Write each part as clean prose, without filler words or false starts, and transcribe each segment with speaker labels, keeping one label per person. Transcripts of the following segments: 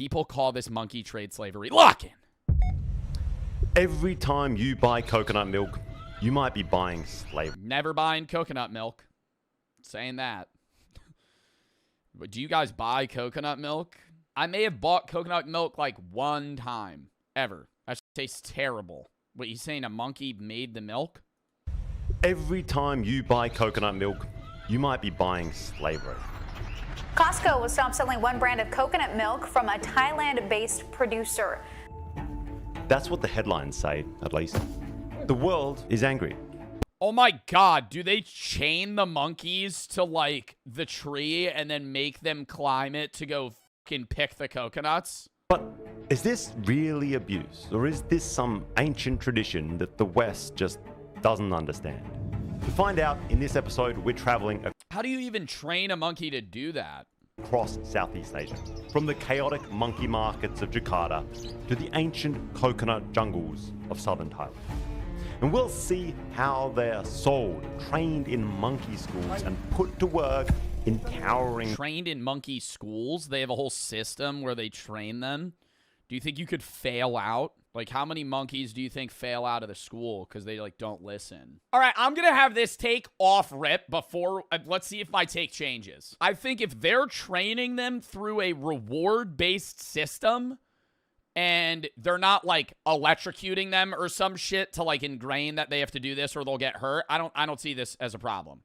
Speaker 1: People call this monkey trade slavery. Lock in.
Speaker 2: Every time you buy coconut milk, you might be buying slavery.
Speaker 1: Never buying coconut milk. Saying that. But do you guys buy coconut milk? I may have bought coconut milk like one time. Ever. That tastes terrible. What, you saying a monkey made the milk?
Speaker 2: Every time you buy coconut milk, you might be buying slavery.
Speaker 3: Costco will stop selling one brand of coconut milk from a Thailand-based producer.
Speaker 2: That's what the headlines say, at least. The world is angry.
Speaker 1: Oh my god, do they chain the monkeys to, like, the tree and then make them climb it to go fucking pick the coconuts?
Speaker 2: But is this really abuse? Or is this some ancient tradition that the West just doesn't understand? To find out, in this episode, we're traveling
Speaker 1: How do you even train a monkey to do that?
Speaker 2: across Southeast Asia. From the chaotic monkey markets of Jakarta to the ancient coconut jungles of southern Thailand. And we'll see how they're sold, trained in monkey schools, and put to work in towering...
Speaker 1: Trained in monkey schools? They have a whole system where they train them? Do you think you could fail out? Like, how many monkeys do you think fail out of the school because they, like, don't listen? All right, I'm going to have this take off rip before... let's see if my take changes. I think if they're training them through a reward-based system and they're not, like, electrocuting them or some shit to, like, ingrain that they have to do this or they'll get hurt, I don't see this as a problem.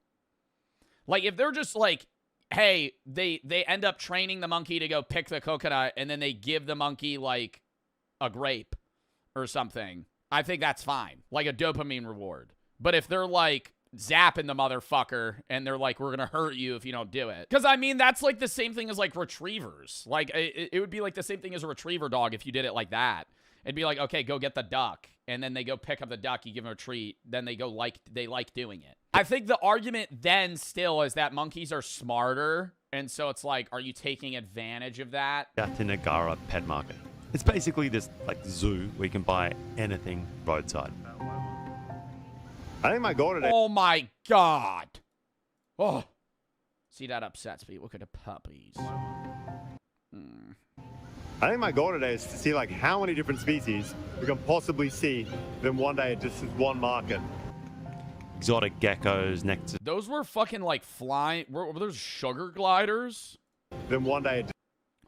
Speaker 1: Like, if they're just, like... Hey, they end up training the monkey to go pick the coconut, and then they give the monkey, like, a grape or something. I think that's fine. Like a dopamine reward. But if they're, like, zapping the motherfucker, and they're like, we're gonna hurt you if you don't do it. Because, I mean, that's, like, the same thing as, like, retrievers. Like, it would be, like, the same thing as a retriever dog if you did it like that. It'd be like, okay, go get the duck. And then they go pick up the duck, you give them a treat. Then they go they like doing it. I think the argument then still is that monkeys are smarter. And so it's like, are you taking advantage of that?
Speaker 2: Jatinegara Pet Market. It's basically this, like, zoo where you can buy anything roadside. I think my goal today...
Speaker 1: Oh my god. Oh. See, that upsets me. Look at the puppies.
Speaker 4: I think my goal today is to see, like, how many different species we can possibly see in one day, just in one market.
Speaker 2: Exotic geckos, nectar.
Speaker 1: Those were fucking, like, flying... Were those sugar gliders?
Speaker 4: Then one day...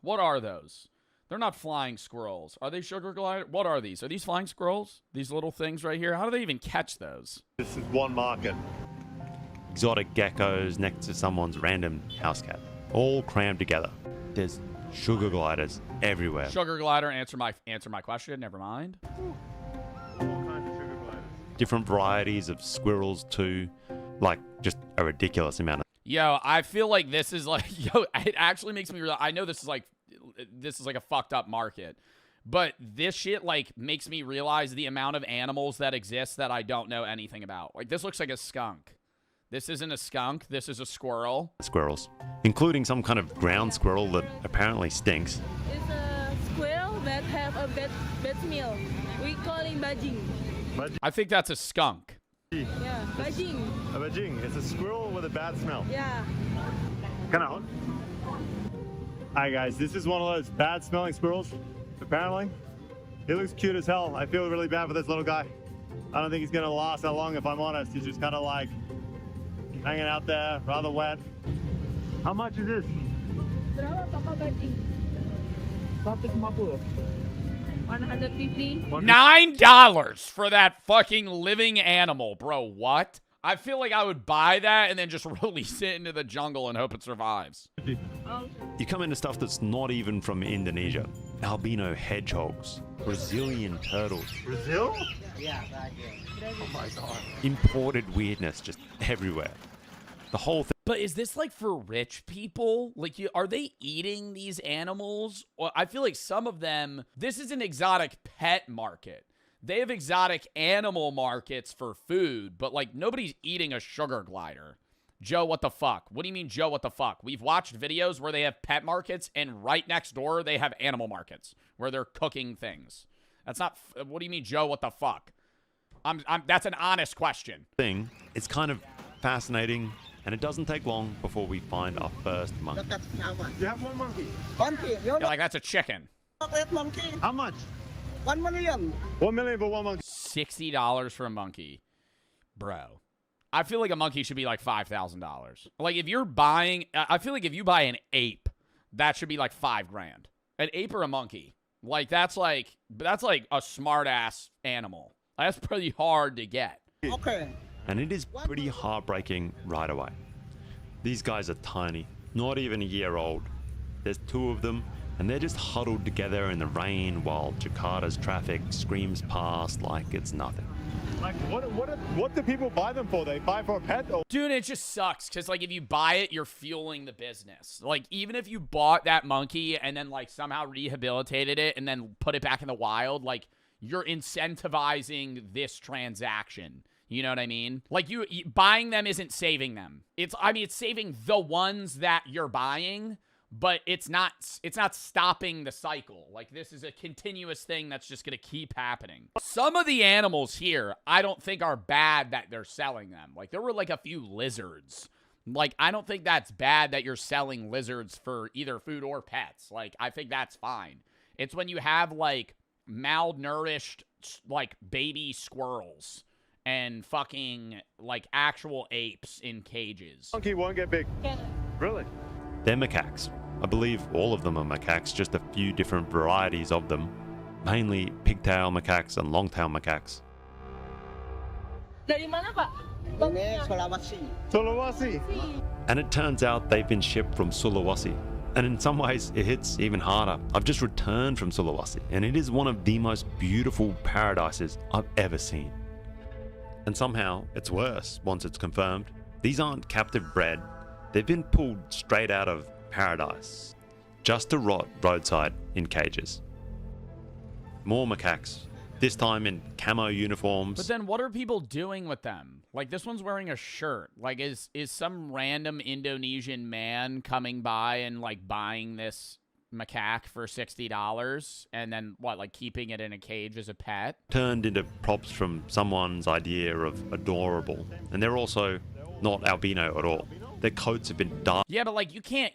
Speaker 1: What are those? They're not flying squirrels. Are they sugar gliders? What are these? Are these flying squirrels? These little things right here? How do they even catch those?
Speaker 4: This is one market.
Speaker 2: Exotic geckos next to someone's random house cat. All crammed together. There's sugar gliders everywhere.
Speaker 1: Sugar glider, answer my question. Never mind.
Speaker 4: All kinds of sugar gliders.
Speaker 2: Different varieties of squirrels too. Like, just a ridiculous amount of...
Speaker 1: Yo, I feel like this is like... Yo, it actually makes me realize... I know this is like a fucked up market. But this shit, like, makes me realize the amount of animals that exist that I don't know anything about. Like, this looks like a skunk. This isn't a skunk. This is a squirrel.
Speaker 2: Squirrels. Including some kind of ground squirrel that apparently stinks.
Speaker 5: It's a squirrel that have a bad smell. We call it bajing.
Speaker 1: I think that's a skunk.
Speaker 5: Yeah, bajing.
Speaker 4: A bajing. It's a squirrel with a bad smell.
Speaker 5: Yeah.
Speaker 4: Kind of. Hi guys, this is one of those bad smelling squirrels. Apparently, he looks cute as hell. I feel really bad for this little guy. I don't think he's gonna last that long, if I'm honest. He's just kind of like hanging out there, rather wet. How much is this?
Speaker 5: Berapa papa bajing? 150. 150.
Speaker 1: $9 for that fucking living animal, bro. What? I feel like I would buy that and then just release it into the jungle and hope it survives.
Speaker 2: You come into stuff that's not even from Indonesia. Albino hedgehogs. Brazilian turtles.
Speaker 4: Brazil?
Speaker 5: Yeah, Brazil.
Speaker 4: Oh my god.
Speaker 2: Imported weirdness just everywhere. The whole thing.
Speaker 1: But is this like for rich people? Like, are they eating these animals? Well, I feel like some of them, this is an exotic pet market. They have exotic animal markets for food, but like nobody's eating a sugar glider. Joe, what the fuck? What do you mean, Joe, what the fuck? We've watched videos where they have pet markets and right next door they have animal markets where they're cooking things. That's not, what do you mean, Joe, what the fuck? That's an honest question.
Speaker 2: It's kind of fascinating, and it doesn't take long before we find our first monkey.
Speaker 4: You have one monkey.
Speaker 1: Yeah, like, that's a chicken.
Speaker 6: Chocolate monkey,
Speaker 4: How much?
Speaker 6: 1 million.
Speaker 4: 1 million for one monkey.
Speaker 1: $60 for a monkey. Bro. I feel like a monkey should be like $5,000. Like if you're buying, I feel like if you buy an ape, that should be like $5,000. An ape or a monkey. Like that's like a smart ass animal. That's pretty hard to get.
Speaker 6: Okay.
Speaker 2: And it is pretty heartbreaking right away. These guys are tiny, not even a year old. There's 2 of them, and they're just huddled together in the rain while Jakarta's traffic screams past like it's nothing.
Speaker 4: Like, what do people buy them for? They buy for a pet? Or
Speaker 1: Dude, it just sucks because, like, if you buy it, you're fueling the business. Like, even if you bought that monkey and then, like, somehow rehabilitated it and then put it back in the wild, like, you're incentivizing this transaction. You know what I mean? Like, you buying them isn't saving them. It's saving the ones that you're buying, but it's not stopping the cycle. Like, this is a continuous thing that's just going to keep happening. Some of the animals here, I don't think are bad that they're selling them. Like, there were, like, a few lizards. Like, I don't think that's bad that you're selling lizards for either food or pets. Like, I think that's fine. It's when you have, like, malnourished, like, baby squirrels and fucking, like, actual apes in cages.
Speaker 4: monkey won't get big. Really?
Speaker 2: They're macaques. I believe all of them are macaques, just a few different varieties of them. Mainly pigtail macaques and longtail macaques.
Speaker 5: Dari mana, Pak?
Speaker 6: Ini Sulawesi.
Speaker 4: Sulawesi.
Speaker 2: And it turns out they've been shipped from Sulawesi. And in some ways, it hits even harder. I've just returned from Sulawesi, and it is one of the most beautiful paradises I've ever seen. And somehow, it's worse once it's confirmed. These aren't captive bred. They've been pulled straight out of paradise, just to rot roadside in cages. More macaques, this time in camo uniforms.
Speaker 1: But then what are people doing with them? Like, this one's wearing a shirt. Like, is some random Indonesian man coming by and, like, buying this macaque for $60 and then, what, like, keeping it in a cage as a pet?
Speaker 2: Turned into props from someone's idea of adorable. And they're also not albino at all. Their coats have been dyed.
Speaker 1: Yeah, but, like, you can't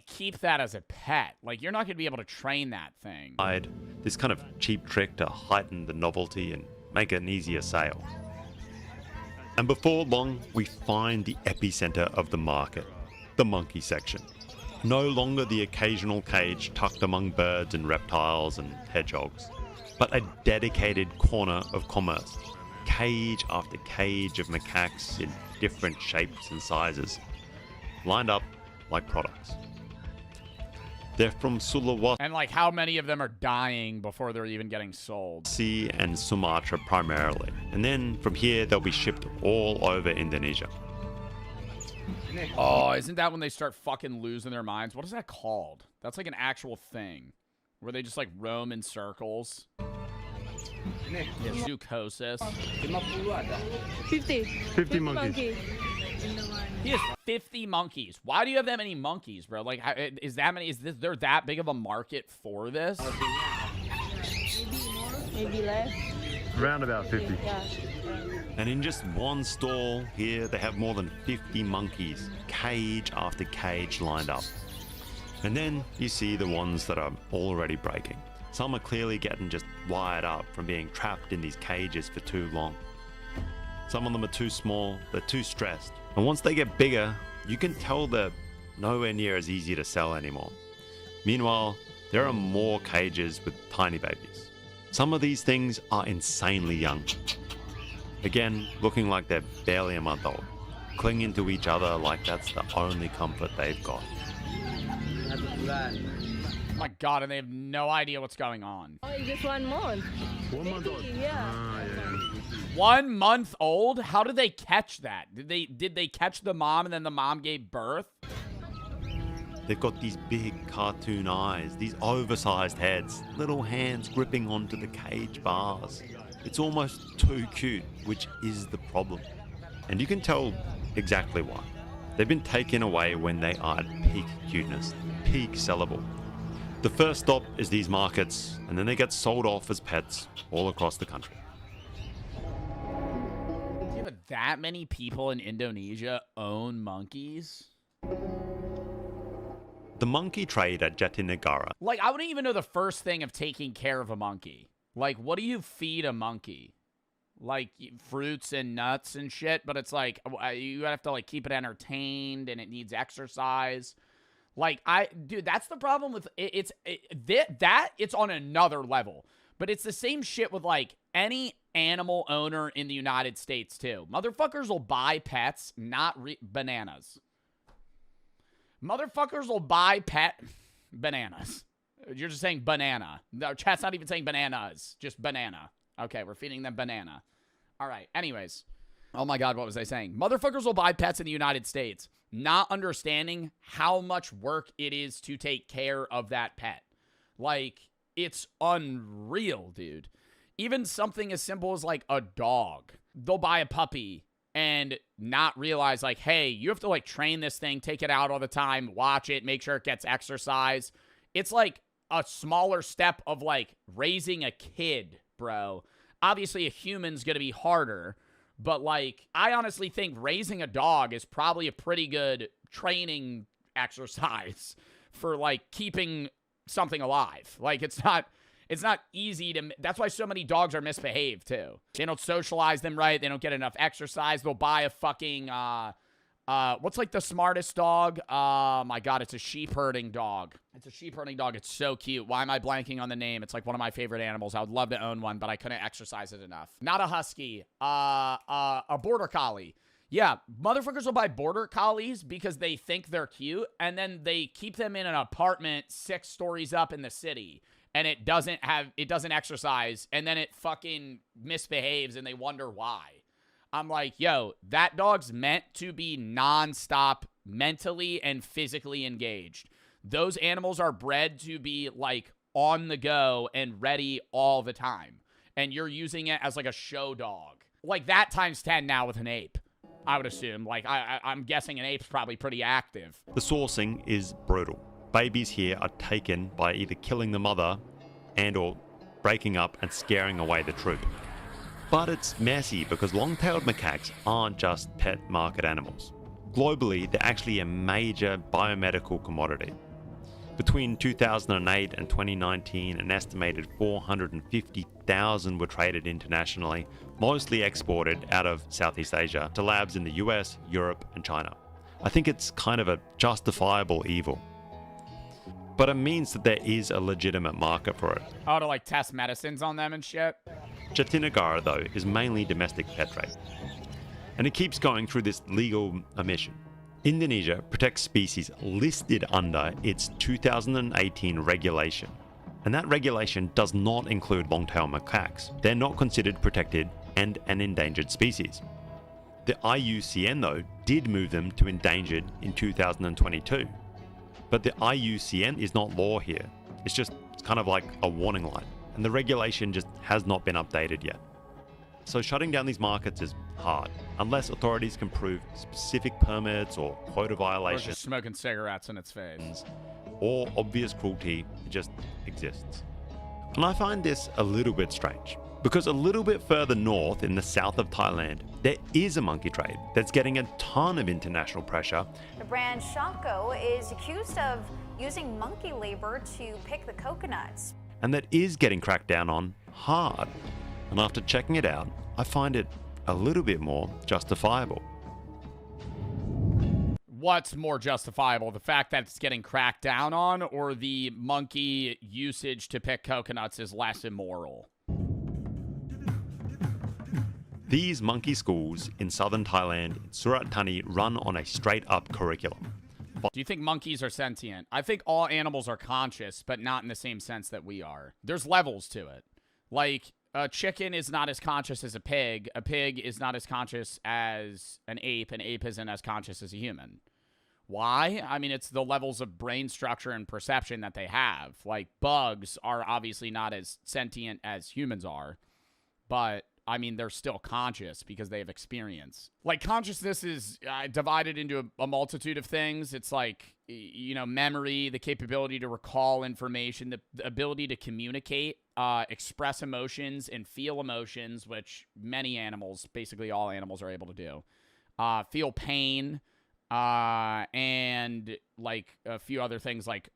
Speaker 1: keep that as a pet. Like, you're not going to be able to train that thing.
Speaker 2: This kind of cheap trick to heighten the novelty and make it an easier sale. And before long, we find the epicenter of the market, the monkey section. No longer the occasional cage tucked among birds and reptiles and hedgehogs, but a dedicated corner of commerce. Cage after cage of macaques in different shapes and sizes, lined up like products. They're from Sulawesi
Speaker 1: And, like, how many of them are dying before they're even getting sold?
Speaker 2: and Sumatra primarily. And then from here, they'll be shipped all over Indonesia.
Speaker 1: Oh, isn't that when they start fucking losing their minds? What is that called? That's like an actual thing. Where they just, like, roam in circles. Zoocosis.
Speaker 5: 50.
Speaker 4: 50 monkeys.
Speaker 1: He has 50 monkeys. Why do you have that many monkeys, bro? Like, is there that big of a market for this?
Speaker 5: Maybe less.
Speaker 4: Around about 50.
Speaker 5: Yeah.
Speaker 2: And in just one stall here, they have more than 50 monkeys, cage after cage lined up. And then you see the ones that are already breaking. Some are clearly getting just wired up from being trapped in these cages for too long. Some of them are too small, they're too stressed. And once they get bigger, you can tell they're nowhere near as easy to sell anymore. Meanwhile, there are more cages with tiny babies. Some of these things are insanely young. Again, looking like they're barely a month old, clinging to each other like that's the only comfort they've got.
Speaker 1: My God, and they have no idea what's going on.
Speaker 5: Oh, it's just 1 month.
Speaker 4: 1 month old.
Speaker 5: Yeah.
Speaker 1: 1 month old? How did they catch that? Did they catch the mom and then the mom gave birth?
Speaker 2: They've got these big cartoon eyes, these oversized heads, little hands gripping onto the cage bars. It's almost too cute, which is the problem. And you can tell exactly why. They've been taken away when they are at peak cuteness, peak sellable. The first stop is these markets, and then they get sold off as pets all across the country.
Speaker 1: Yeah, but that many people in Indonesia own monkeys?
Speaker 2: The monkey trade at Jatinegara.
Speaker 1: Like, I wouldn't even know the first thing of taking care of a monkey. Like, what do you feed a monkey? Like, fruits and nuts and shit, but it's like, you have to, like, keep it entertained, and it needs exercise. Like, dude, that's the problem with it. It's on another level. But it's the same shit with, like, any animal owner in the United States, too. Motherfuckers will buy pets, not bananas. Motherfuckers will buy bananas. You're just saying banana. No, chat's not even saying bananas. Just banana. Okay, we're feeding them banana. All right, anyways. Oh my God, what was I saying? Motherfuckers will buy pets in the United States, not understanding how much work it is to take care of that pet. Like, it's unreal, dude. Even something as simple as, like, a dog. They'll buy a puppy and not realize, like, hey, you have to, like, train this thing, take it out all the time, watch it, make sure it gets exercise. It's, like, a smaller step of, like, raising a kid, bro. Obviously, a human's gonna be harder, but, like, I honestly think raising a dog is probably a pretty good training exercise for, like, keeping something alive. Like, it's not easy to... That's why so many dogs are misbehaved, too. They don't socialize them right. They don't get enough exercise. They'll buy a fucking, what's, like, the smartest dog? My God, it's a sheep-herding dog. It's a sheep-herding dog. It's so cute. Why am I blanking on the name? It's, like, one of my favorite animals. I would love to own one, but I couldn't exercise it enough. Not a husky. A border collie. Yeah, motherfuckers will buy border collies because they think they're cute, and then they keep them in an apartment 6 stories up in the city. And it doesn't exercise, and then it fucking misbehaves, and they wonder why. I'm like, yo, that dog's meant to be nonstop mentally and physically engaged. Those animals are bred to be, like, on the go and ready all the time. And you're using it as, like, a show dog. Like, that times 10 now with an ape, I would assume. Like, I'm guessing an ape's probably pretty active.
Speaker 2: The sourcing is brutal. Babies here are taken by either killing the mother and or breaking up and scaring away the troop. But it's messy because long-tailed macaques aren't just pet market animals. Globally, they're actually a major biomedical commodity. Between 2008 and 2019, an estimated 450,000 were traded internationally, mostly exported out of Southeast Asia to labs in the US, Europe, and China. I think it's kind of a justifiable evil. But it means that there is a legitimate market for it.
Speaker 1: Oh, to, like, test medicines on them and shit?
Speaker 2: Jatinegara, though, is mainly domestic pet trade. And it keeps going through this legal omission. Indonesia protects species listed under its 2018 regulation. And that regulation does not include long-tailed macaques. They're not considered protected and an endangered species. The IUCN, though, did move them to endangered in 2022. But the IUCN is not law here. It's kind of like a warning light. And the regulation just has not been updated yet. So shutting down these markets is hard, unless authorities can prove specific permits or quota
Speaker 1: Or
Speaker 2: violations.
Speaker 1: just smoking cigarettes in its face.
Speaker 2: Or obvious cruelty just exists. And I find this a little bit strange, because a little bit further north in the south of Thailand, there is a monkey trade that's getting a ton of international pressure.
Speaker 3: The brand Shako is accused of using monkey labor to pick the coconuts.
Speaker 2: And that is getting cracked down on hard. And after checking it out, I find it a little bit more justifiable.
Speaker 1: What's more justifiable? The fact that it's getting cracked down on, or the monkey usage to pick coconuts is less immoral?
Speaker 2: These monkey schools in southern Thailand, in Surat Thani, run on a straight-up curriculum.
Speaker 1: Do you think monkeys are sentient? I think all animals are conscious, but not in the same sense that we are. There's levels to it. Like, a chicken is not as conscious as a pig. A pig is not as conscious as an ape. An ape isn't as conscious as a human. Why? I mean, it's the levels of brain structure and perception that they have. Like, bugs are obviously not as sentient as humans are, but I mean, they're still conscious because they have experience. Like, consciousness is divided into a multitude of things. It's like, you know, memory, the capability to recall information, the ability to communicate, express emotions, and feel emotions, which many animals, basically all animals, are able to do. Feel pain, and like a few other things like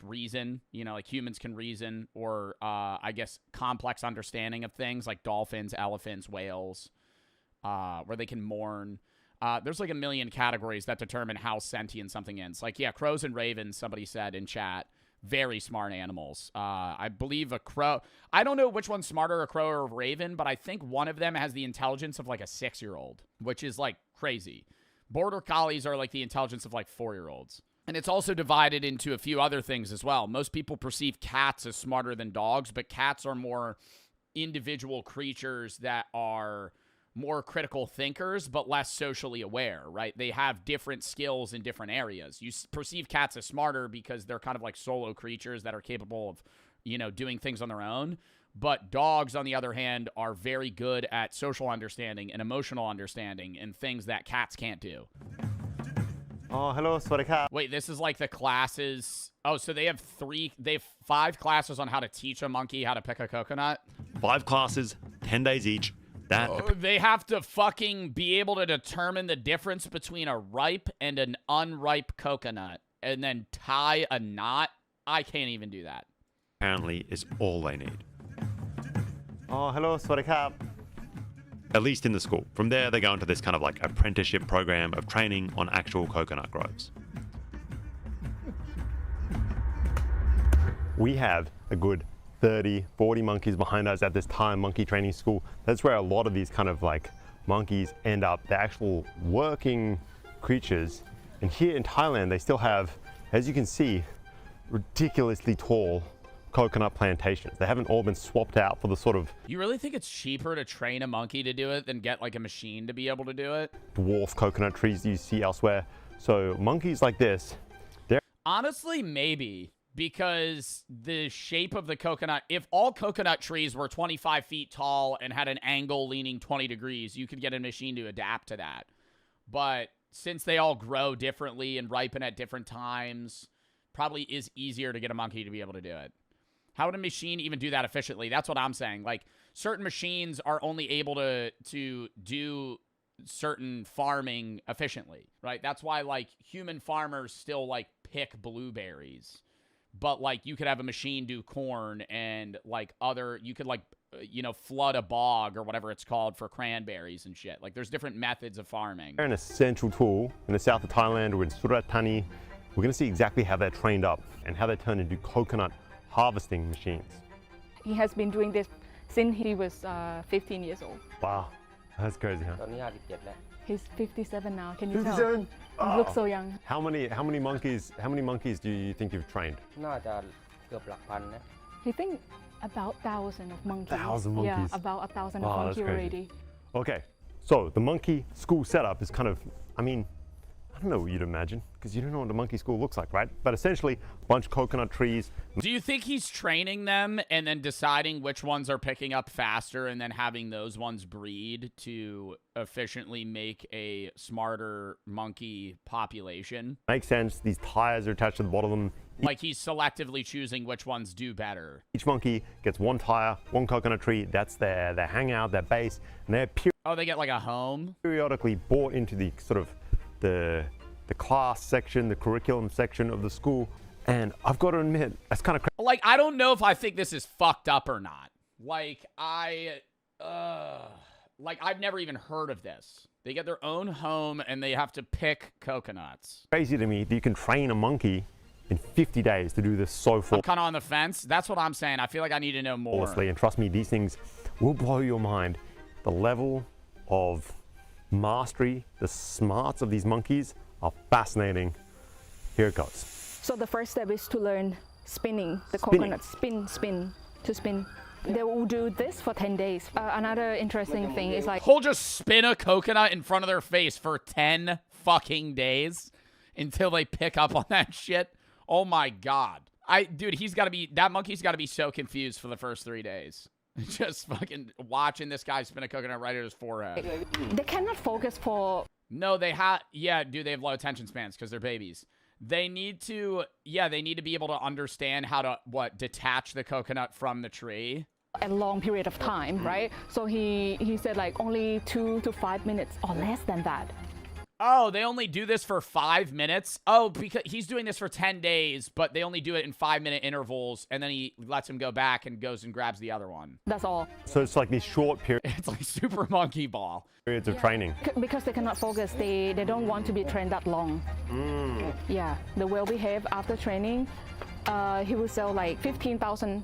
Speaker 1: reason, like humans can reason, or I guess complex understanding of things like dolphins, elephants, whales, where they can mourn. There's like a million categories that determine how sentient something is. Like, yeah, crows and ravens, somebody said in chat, very smart animals. I believe a crow, I don't know which one's smarter, a crow or a raven, but I think one of them has the intelligence of like a 6-year-old, which is like crazy. Border collies are like the intelligence of like 4-year-olds. And it's also divided into a few other things as well. Most people perceive cats as smarter than dogs, but cats are more individual creatures that are more critical thinkers, but less socially aware, right? They have different skills in different areas. You perceive cats as smarter because they're kind of like solo creatures that are capable of, doing things on their own. But dogs, on the other hand, are very good at social understanding and emotional understanding and things that cats can't do.
Speaker 2: Oh, hello, Swadika.
Speaker 1: Wait, this is like the classes. Oh, so they have 5 classes on how to teach a monkey how to pick a coconut?
Speaker 2: 5 classes, 10 days each.
Speaker 1: They have to fucking be able to determine the difference between a ripe and an unripe coconut and then tie a knot. I can't even do that.
Speaker 2: Apparently is all they need. Oh, hello, Swadika. At least in the school. From there, they go into this kind of like apprenticeship program of training on actual coconut groves. We have a good 30, 40 monkeys behind us at this Thai monkey training school. That's where a lot of these kind of like monkeys end up. They're actual working creatures. And here in Thailand, they still have, as you can see, ridiculously tall coconut plantations. They haven't all been swapped out for the sort of
Speaker 1: You really think it's cheaper to train a monkey to do it than get like a machine to be able to do it?
Speaker 2: dwarf coconut trees you see elsewhere. So monkeys like this,
Speaker 1: Honestly, maybe. Because the shape of the coconut, if all coconut trees were 25 feet tall and had an angle leaning 20 degrees, you could get a machine to adapt to that. But since they all grow differently and ripen at different times, probably is easier to get a monkey to be able to do it. How would a machine even do that efficiently? That's what I'm saying. Like, certain machines are only able to do certain farming efficiently, right? That's why, like, human farmers still, like, pick blueberries. But, like, you could have a machine do corn and, like, you could, like, flood a bog or whatever it's called for cranberries and shit. Like, there's different methods of farming.
Speaker 2: they're an essential tool in the south of Thailand or in Surat Thani. We're going to see exactly how they're trained up and how they're turned into coconut harvesting machines.
Speaker 7: He has been doing this since he was 15 years old.
Speaker 2: Wow, that's crazy, huh?
Speaker 6: ตอนนี้57แล้ว
Speaker 7: He's 57 now. Can you
Speaker 2: 57?
Speaker 7: tell? He looks so young.
Speaker 2: How many monkeys do you think you've trained?
Speaker 6: น่าจะเกือบหลักพันนะ
Speaker 7: He think about 1,000 of monkeys.
Speaker 2: 1,000 monkeys.
Speaker 7: Yeah, about 1,000
Speaker 2: Wow,
Speaker 7: of
Speaker 2: that's
Speaker 7: monkeys
Speaker 2: crazy.
Speaker 7: already.
Speaker 2: Okay, so the monkey school setup is kind of, I don't know what you'd imagine, because you don't know what a monkey school looks like, right? But essentially, a bunch of coconut trees.
Speaker 1: Do you think he's training them and then deciding which ones are picking up faster and then having those ones breed to efficiently make a smarter monkey population?
Speaker 2: Makes sense. These tires are attached to the bottom of them.
Speaker 1: Like he's selectively choosing which ones do better.
Speaker 2: Each monkey gets one tire, one coconut tree. That's their hangout, their base, and they're
Speaker 1: Oh, they get like a home?
Speaker 2: periodically brought into the sort of the class section, the curriculum section of the school. And I've got to admit, that's kind of crazy.
Speaker 1: Like, I don't know if I think this is fucked up or not. Like, I've never even heard of this. They get their own home and they have to pick coconuts.
Speaker 2: Crazy to me that you can train a monkey in 50 days to do this so
Speaker 1: I'm kind of on the fence. That's what I'm saying. I feel like I need to know more.
Speaker 2: flawlessly. And trust me, these things will blow your mind. The level of mastery, the smarts of these monkeys are fascinating. Here it goes.
Speaker 7: So the first step is to learn spinning the
Speaker 2: Spinning.
Speaker 7: coconut. Spin. They will do this for 10 days. Another interesting thing is like
Speaker 1: He'll just spin a coconut in front of their face for 10 fucking days until they pick up on that shit. Oh my God. Dude, that monkey's got to be so confused for the first 3 days. Just fucking watching this guy spin a coconut right at his forehead.
Speaker 7: they cannot focus for
Speaker 1: No, they have low attention spans because they're babies. They need to be able to understand how to, detach the coconut from the tree.
Speaker 7: a long period of time, right? So he said like only 2 to 5 minutes or less than that.
Speaker 1: Oh, they only do this for 5 minutes? Oh, because he's doing this for 10 days, but they only do it in 5-minute intervals, and then he lets him go back and goes and grabs the other one.
Speaker 7: That's all.
Speaker 2: So it's like these short
Speaker 1: It's like Super Monkey Ball.
Speaker 2: periods of training.
Speaker 7: Because they cannot focus, they don't want to be trained that long. Yeah, the well-behaved after training, he will sell like 15,000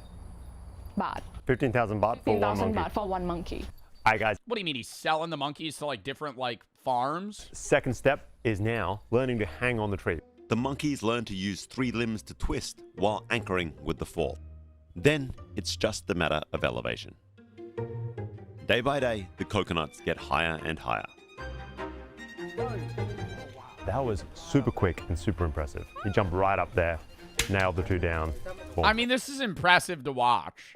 Speaker 7: baht.
Speaker 2: 15,000 baht for
Speaker 7: 15,000
Speaker 2: one monkey.
Speaker 7: baht for one monkey.
Speaker 2: All right, guys.
Speaker 1: What do you mean he's selling the monkeys to like different like farms?
Speaker 2: Second step is now learning to hang on the tree. The monkeys learn to use 3 limbs to twist while anchoring with the 4th. Then it's just a matter of elevation. Day by day, the coconuts get higher and higher. That was super quick and super impressive. He jumped right up there, nailed the 2 down. Boom.
Speaker 1: I mean, this is impressive to watch.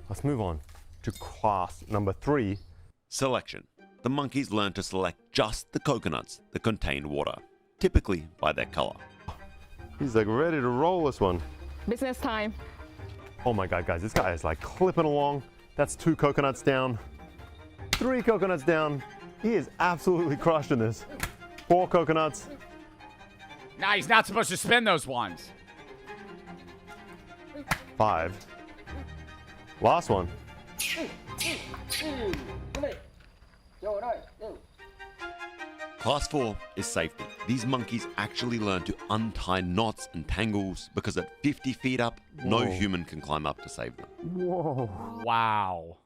Speaker 2: Let's move on to class number 3. Selection. The monkeys learn to select just the coconuts that contain water, typically by their color. He's like ready to roll this one.
Speaker 7: Business time.
Speaker 2: Oh my God, guys, this guy is like clipping along. That's 2 coconuts down, 3 coconuts down. He is absolutely crushing this. 4 coconuts.
Speaker 1: Nah, he's not supposed to spin those ones.
Speaker 2: 5. Last one. Class 4 is safety. These monkeys actually learn to untie knots and tangles because at 50 feet up, no human can climb up to save them. Whoa.
Speaker 1: Wow.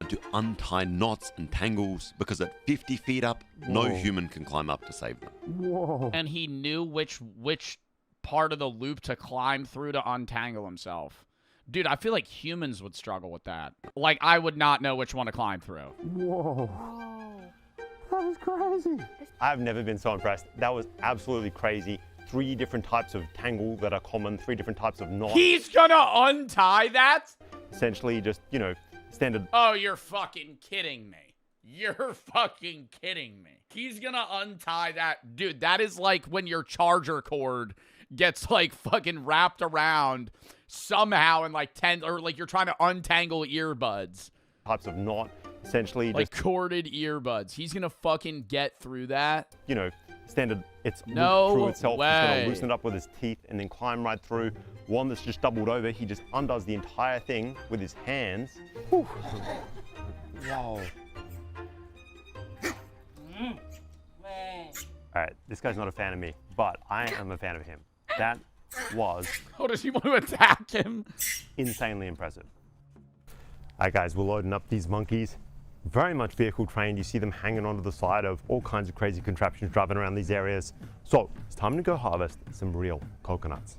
Speaker 2: To untie knots and tangles because at 50 feet up, no human can climb up to save them. Whoa.
Speaker 1: And he knew which part of the loop to climb through to untangle himself. Dude, I feel like humans would struggle with that. Like, I would not know which one to climb through.
Speaker 2: Whoa. That is crazy. I've never been so impressed. That was absolutely crazy. 3 different types of tangle that are common, 3 different types of knots.
Speaker 1: He's gonna untie that?
Speaker 2: Essentially just, you know, standard.
Speaker 1: Oh, you're fucking kidding me. You're fucking kidding me. He's gonna untie that. Dude, that is like when your charger cord gets like fucking wrapped around somehow in like 10, or like you're trying to untangle earbuds.
Speaker 2: Types of knot, essentially
Speaker 1: Like
Speaker 2: just,
Speaker 1: corded earbuds. He's gonna fucking get through that.
Speaker 2: you know, standard. It's
Speaker 1: No
Speaker 2: looped through itself. He's
Speaker 1: way.
Speaker 2: gonna loosen it up with his teeth and then climb right through. One that's just doubled over, he just undoes the entire thing with his hands. Whew. Whoa. All right, this guy's not a fan of me, but I am a fan of him. That was
Speaker 1: Oh, does he want to attack him?
Speaker 2: insanely impressive. All right, guys, we're loading up these monkeys. Very much vehicle trained. You see them hanging onto the side of all kinds of crazy contraptions driving around these areas. So it's time to go harvest some real coconuts.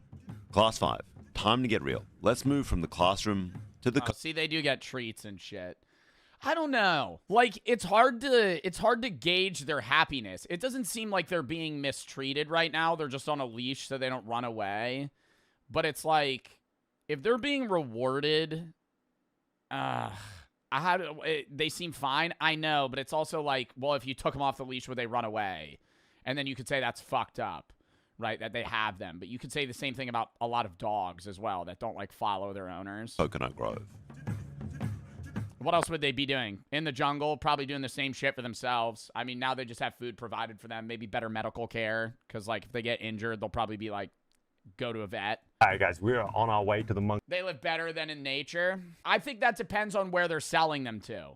Speaker 2: Class 5, time to get real. Let's move from the classroom to the...
Speaker 1: Oh, see, they do get treats and shit. I don't know. Like, it's hard to gauge their happiness. It doesn't seem like they're being mistreated right now. They're just on a leash so they don't run away. But it's like, if they're being rewarded, they seem fine. I know, but it's also like, well, if you took them off the leash, would they run away? And then you could say that's fucked up, right? That they have them. But you could say the same thing about a lot of dogs as well that don't like follow their owners.
Speaker 2: Coconut Grove.
Speaker 1: What else would they be doing? In the jungle, probably doing the same shit for themselves. I mean, now they just have food provided for them, maybe better medical care. Because, like, if they get injured, they'll probably be like, go to a vet.
Speaker 2: All right, guys, we are on our way to the monkey.
Speaker 1: They live better than in nature. I think that depends on where they're selling them to.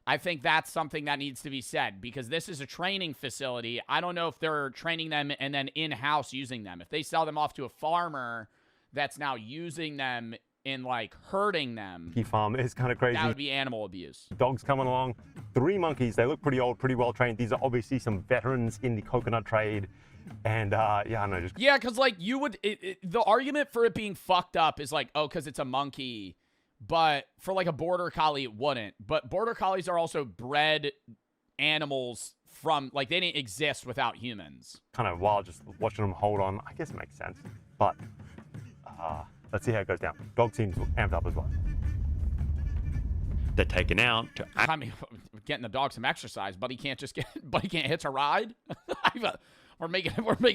Speaker 1: I think that's something that needs to be said because this is a training facility. I don't know if they're training them and then in-house using them. If they sell them off to a farmer that's now using them in, like, hurting them,
Speaker 2: Farm is kind of crazy.
Speaker 1: that would be animal abuse.
Speaker 2: Dogs coming along. 3 monkeys. They look pretty old, pretty well trained. These are obviously some veterans in the coconut trade. And yeah, I know. Just
Speaker 1: Yeah, because, like, you would... the argument for it being fucked up is, like, oh, because it's a monkey. But for, like, a border collie, it wouldn't. But border collies are also bred animals from... Like, they didn't exist without humans.
Speaker 2: kind of wild just watching them hold on. I guess it makes sense. But let's see how it goes down. Dog seems amped up as well. They're taken out to...
Speaker 1: I mean, getting the dog some exercise. Buddy can't just get... Buddy can't hitch a ride? We're making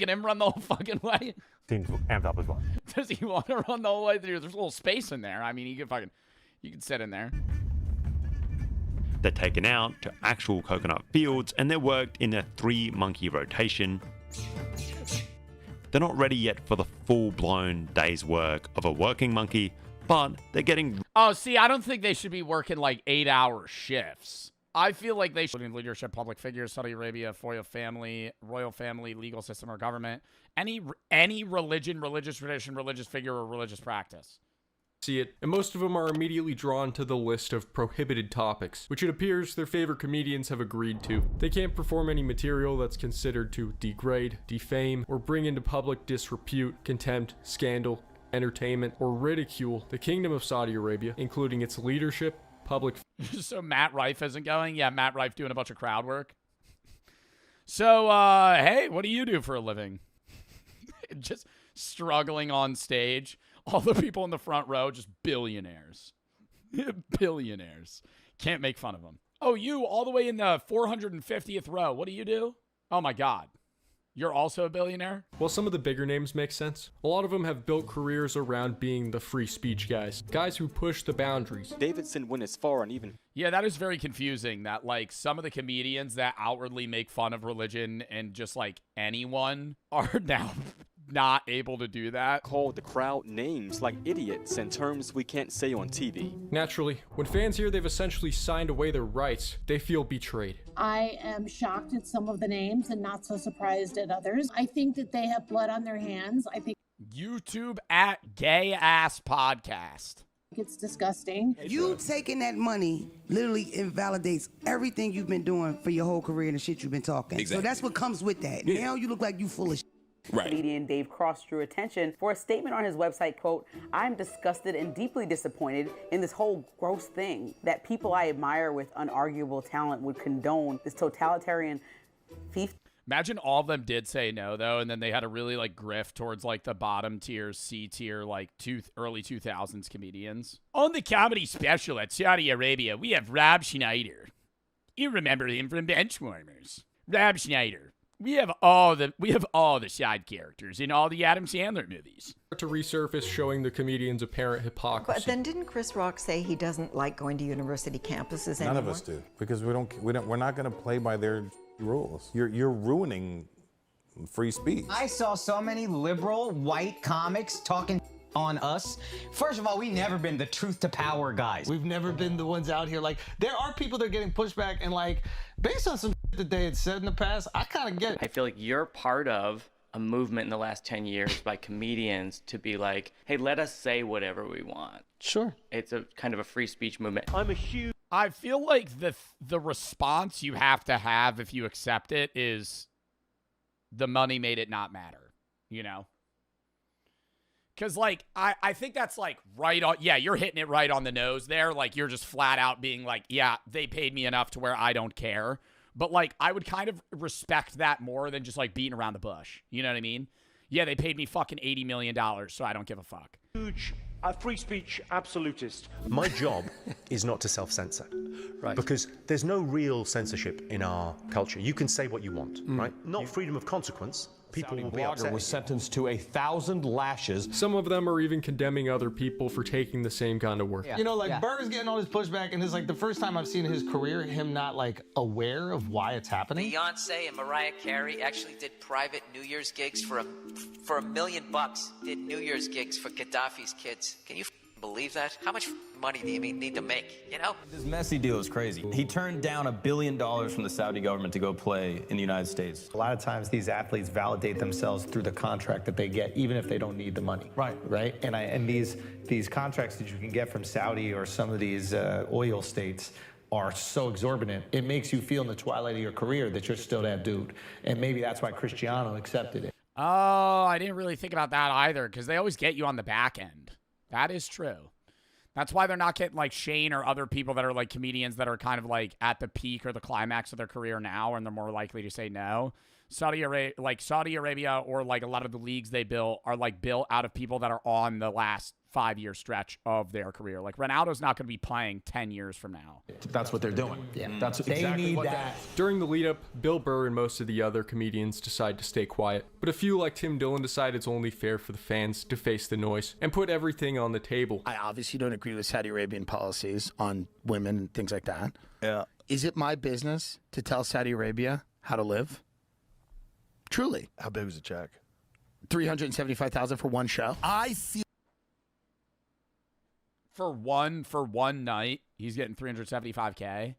Speaker 1: him run the whole fucking way.
Speaker 2: Seems amped up as well.
Speaker 1: Does he want to run the whole way through? There's a little space in there. I mean, you can sit in there.
Speaker 2: They're taken out to actual coconut fields and they're worked in a 3-monkey rotation. They're not ready yet for the full-blown day's work of a working monkey, but they're getting...
Speaker 1: Oh, see, I don't think they should be working like 8-hour shifts. I feel like they should in leadership, public figures, Saudi Arabia, royal family, legal system, or government. Any religion, religious tradition, religious figure, or religious practice.
Speaker 8: See it, and most of them are immediately drawn to the list of prohibited topics, which it appears their favorite comedians have agreed to. They can't perform any material that's considered to degrade, defame, or bring into public disrepute, contempt, scandal, entertainment, or ridicule the Kingdom of Saudi Arabia, including its leadership, public...
Speaker 1: So Matt Rife isn't going? Yeah, Matt Rife doing a bunch of crowd work. So, hey, what do you do for a living? Just struggling on stage. All the people in the front row, just billionaires. Billionaires. Can't make fun of them. Oh, you all the way in the 450th row. What do you do? Oh, my God. You're also a billionaire?
Speaker 8: While some of the bigger names make sense, a lot of them have built careers around being the free speech guys. Guys who push the boundaries.
Speaker 9: Davidson went as far and even...
Speaker 1: Yeah, that is very confusing that, like, some of the comedians that outwardly make fun of religion and just, like, anyone are now... not able to do that.
Speaker 9: Call the crowd names like idiots and terms we can't say on TV.
Speaker 8: Naturally, when fans hear they've essentially signed away their rights, they feel betrayed.
Speaker 10: I am shocked at some of the names and not so surprised at others. I think that they have blood on their hands. I think
Speaker 1: YouTube at Gay Ass Podcast.
Speaker 10: it's disgusting.
Speaker 11: You taking that money literally invalidates everything you've been doing for your whole career and the shit you've been talking.
Speaker 12: Exactly.
Speaker 11: So that's what comes with that.
Speaker 12: Yeah.
Speaker 11: Now you look like you full of shit.
Speaker 12: Right.
Speaker 13: Comedian Dave Cross drew attention for a statement on his website, quote, "I'm disgusted and deeply disappointed in this whole gross thing that people I admire with unarguable talent would condone this totalitarian thief."
Speaker 1: Imagine all of them did say no, though, and then they had a really, like, grift towards, like, the bottom tier, C tier, like, early 2000s comedians. On the comedy special at Saudi Arabia, we have Rob Schneider. You remember him from Benchwarmers. Rob Schneider. We have all the side characters in all the Adam Sandler movies.
Speaker 8: To resurface, showing the comedian's apparent hypocrisy.
Speaker 14: But then didn't Chris Rock say he doesn't like going to university campuses anymore?
Speaker 15: None of us do, because we're not going to play by their rules. You're ruining free speech.
Speaker 16: I saw so many liberal white comics talking on us. First of all, we've never been the truth to power guys.
Speaker 17: We've never been the ones out here. Like, there are people that are getting pushback, and like, based on some that they had said in the past, I kind of get it.
Speaker 18: I feel like you're part of a movement in the last 10 years by comedians to be like, hey, let us say whatever we want.
Speaker 17: Sure.
Speaker 18: It's a kind of a free speech movement.
Speaker 1: I feel like the response you have to have if you accept it is the money made it not matter, you know? Because, like, I think that's, like, right on. Yeah, you're hitting it right on the nose there. Like, you're just flat out being like, yeah, they paid me enough to where I don't care. But, like, I would kind of respect that more than just, like, beating around the bush. You know what I mean? Yeah, they paid me fucking $80 million, so I don't give a fuck.
Speaker 19: Huge free speech absolutist.
Speaker 20: My job is not to self-censor. Right. Because there's no real censorship in our culture. You can say what you want, right? Not freedom of consequence. People will be upset.
Speaker 21: Was sentenced to 1,000 lashes.
Speaker 8: Some of them are even condemning other people for taking the same kind of work.
Speaker 17: You know, like, Burr's getting all this pushback, and it's like the first time I've seen in his career him not, like, aware of why it's happening.
Speaker 22: Beyonce and Mariah Carey actually did private New Year's gigs for $1 million. Did New Year's gigs for Gaddafi's kids. Can you believe that? How much money do you need to make, you know?
Speaker 23: This Messi deal is crazy. He turned down $1 billion from the Saudi government to go play in the United States.
Speaker 24: A lot of times these athletes validate themselves through the contract that they get, even if they don't need the money. Right. And these contracts that you can get from Saudi or some of these oil states are so exorbitant, it makes you feel in the twilight of your career that you're still that dude. And maybe that's why Cristiano accepted it.
Speaker 1: Oh, I didn't really think about that either, because they always get you on the back end. That is true. That's why they're not getting, like, Shane or other people that are, like, comedians that are kind of, like, at the peak or the climax of their career now, and they're more likely to say no. Saudi Arabia or like a lot of the leagues they built are like built out of people that are on the last 5-year stretch of their career. Like Ronaldo's not going to be playing 10 years from now.
Speaker 23: That's what they're doing.
Speaker 16: Yeah.
Speaker 23: That's
Speaker 16: They
Speaker 23: exactly
Speaker 16: need
Speaker 23: what
Speaker 16: that.
Speaker 8: During the lead up, Bill Burr and most of the other comedians decide to stay quiet. But a few like Tim Dillon decide it's only fair for the fans to face the noise and put everything on the table.
Speaker 3: I obviously don't agree with Saudi Arabian policies on women and things like that.
Speaker 23: Yeah.
Speaker 3: Is it my business to tell Saudi Arabia how to live? Truly.
Speaker 23: How big was the check?
Speaker 3: $375,000 for one show. I feel
Speaker 1: For one night, he's getting $375K.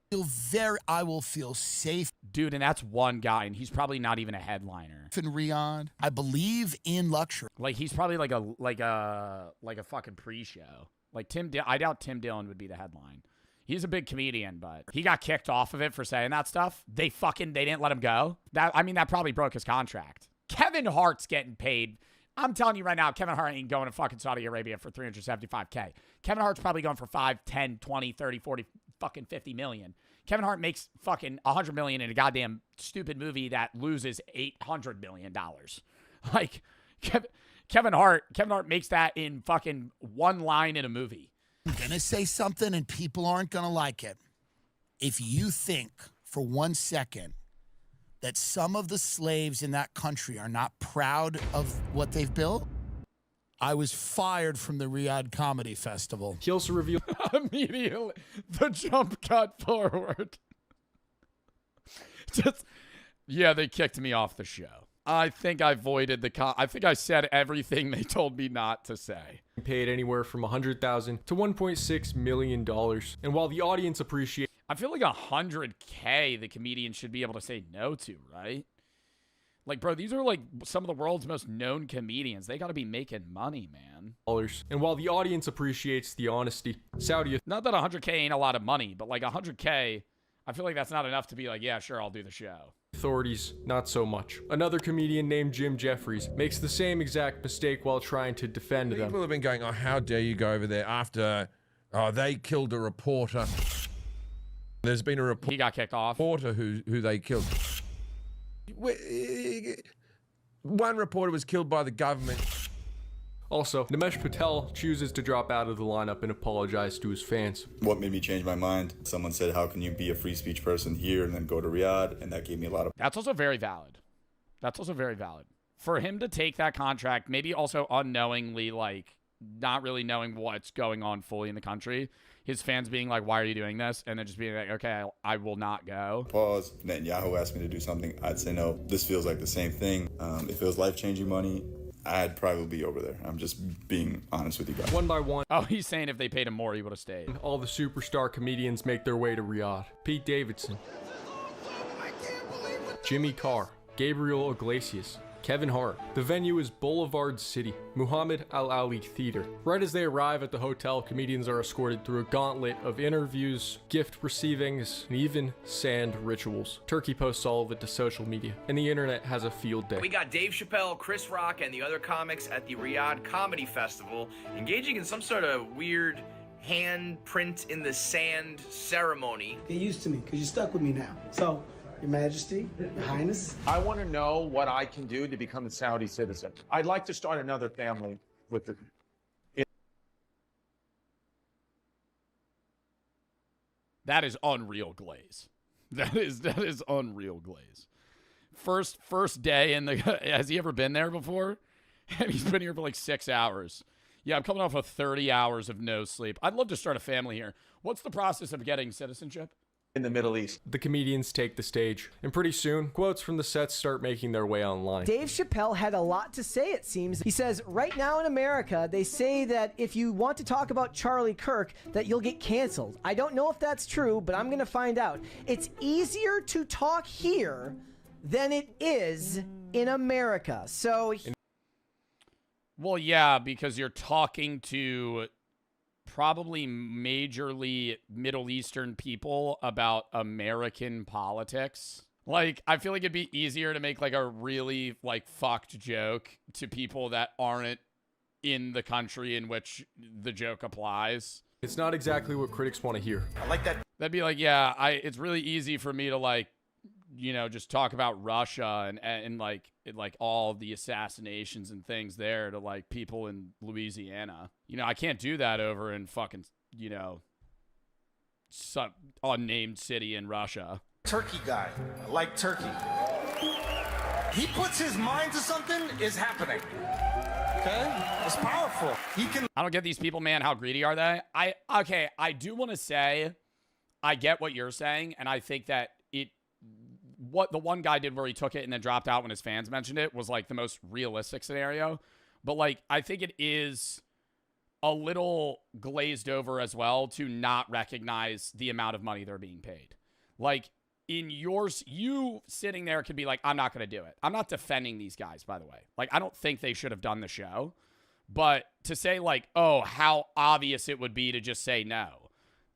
Speaker 3: I will feel safe.
Speaker 1: Dude, and that's one guy, and he's probably not even a headliner.
Speaker 3: In Riyadh. I believe in luxury.
Speaker 1: Like he's probably like a fucking pre-show. Like I doubt Tim Dillon would be the headline. He's a big comedian, but he got kicked off of it for saying that stuff. They didn't let him go. That probably broke his contract. Kevin Hart's getting paid. I'm telling you right now, Kevin Hart ain't going to fucking Saudi Arabia for $375K. Kevin Hart's probably going for 5, 10, 20, 30, 40, fucking 50 million. Kevin Hart makes fucking $100 million in a goddamn stupid movie that loses $800 million. Like, Kevin Hart makes that in fucking one line in a movie.
Speaker 3: I'm going to say something and people aren't going to like it. If you think for 1 second that some of the slaves in that country are not proud of what they've built, I was fired from the Riyadh Comedy Festival.
Speaker 8: He also revealed
Speaker 1: immediately the jump cut forward. They kicked me off the show. I think I voided I think I said everything they told me not to say.
Speaker 8: Paid anywhere from $100,000 to $1.6 million. And while the audience appreciates,
Speaker 1: I feel like $100K the comedian should be able to say no to, right? Like, bro, these are like some of the world's most known comedians. They got to be making money, man.
Speaker 8: And while the audience appreciates the honesty, Saudi...
Speaker 1: Not that $100K ain't a lot of money, but like $100K, I feel like that's not enough to be like, yeah, sure, I'll do the show.
Speaker 8: Authorities, not so much. Another comedian named Jim Jeffries makes the same exact mistake while trying to defend them.
Speaker 4: People have been going, oh, how dare you go over there after they killed a reporter. There's been a reporter.
Speaker 1: He got kicked off.
Speaker 4: Reporter who they killed. One reporter was killed by the government.
Speaker 8: Also, Nimesh Patel chooses to drop out of the lineup and apologize to his fans.
Speaker 5: What made me change my mind? Someone said, how can you be a free speech person here and then go to Riyadh? And that gave me a lot of...
Speaker 1: That's also very valid. For him to take that contract, maybe also unknowingly, like, not really knowing what's going on fully in the country, his fans being like, why are you doing this? And then just being like, okay, I will not go.
Speaker 5: Pause. Netanyahu asked me to do something. I'd say no. This feels like the same thing. If it was life-changing money, I'd probably be over there. I'm just being honest with you guys.
Speaker 8: One by one.
Speaker 1: Oh, he's saying if they paid him more, he would have stayed.
Speaker 8: All the superstar comedians make their way to Riyadh. Pete Davidson, Jimmy Carr, Gabriel Iglesias, Kevin Hart. The venue is Boulevard City, Muhammad Al Ali Theater. Right as they arrive at the hotel, comedians are escorted through a gauntlet of interviews, gift receivings, and even sand rituals. Turkey posts all of it to social media, and the internet has a field day.
Speaker 12: We got Dave Chappelle, Chris Rock, and the other comics at the Riyadh Comedy Festival engaging in some sort of weird handprint in the sand ceremony.
Speaker 25: Get used to me, because you're stuck with me now. So, Your Majesty, Your Highness.
Speaker 21: I want to know what I can do to become a Saudi citizen. I'd like to start another family with the...
Speaker 1: That is unreal glaze. That is unreal glaze. First day in the... Has he ever been there before? And he's been here for like 6 hours. Yeah, I'm coming off of 30 hours of no sleep. I'd love to start a family here. What's the process of getting citizenship?
Speaker 23: In the Middle East.
Speaker 8: The comedians take the stage, and pretty soon, quotes from the sets start making their way online.
Speaker 26: Dave Chappelle had a lot to say, it seems. He says, right now in America, they say that if you want to talk about Charlie Kirk, that you'll get canceled. I don't know if that's true, but I'm going to find out. It's easier to talk here than it is in America. So...
Speaker 1: Well, yeah, because you're talking to... probably majorly Middle Eastern people about American politics. Like, I feel like it'd be easier to make like a really like fucked joke to people that aren't in the country in which the joke applies.
Speaker 8: It's not exactly what critics want to hear.
Speaker 23: I like that.
Speaker 1: That'd be like, yeah, it's really easy for me to like you know, just talk about Russia and like all the assassinations and things there to like people in Louisiana. You know, I can't do that over in fucking, you know, some unnamed city in Russia.
Speaker 17: Turkey guy. I like turkey. He puts his mind to something, is happening. Okay? It's powerful. He can.
Speaker 1: I don't get these people, man. How greedy are they? I do want to say, I get what you're saying, and I think that what the one guy did where he took it and then dropped out when his fans mentioned it was like the most realistic scenario. But like, I think it is a little glazed over as well to not recognize the amount of money they're being paid. Like, in yours, you sitting there could be like, I'm not going to do it. I'm not defending these guys, by the way. Like, I don't think they should have done the show. But to say like, oh, how obvious it would be to just say no.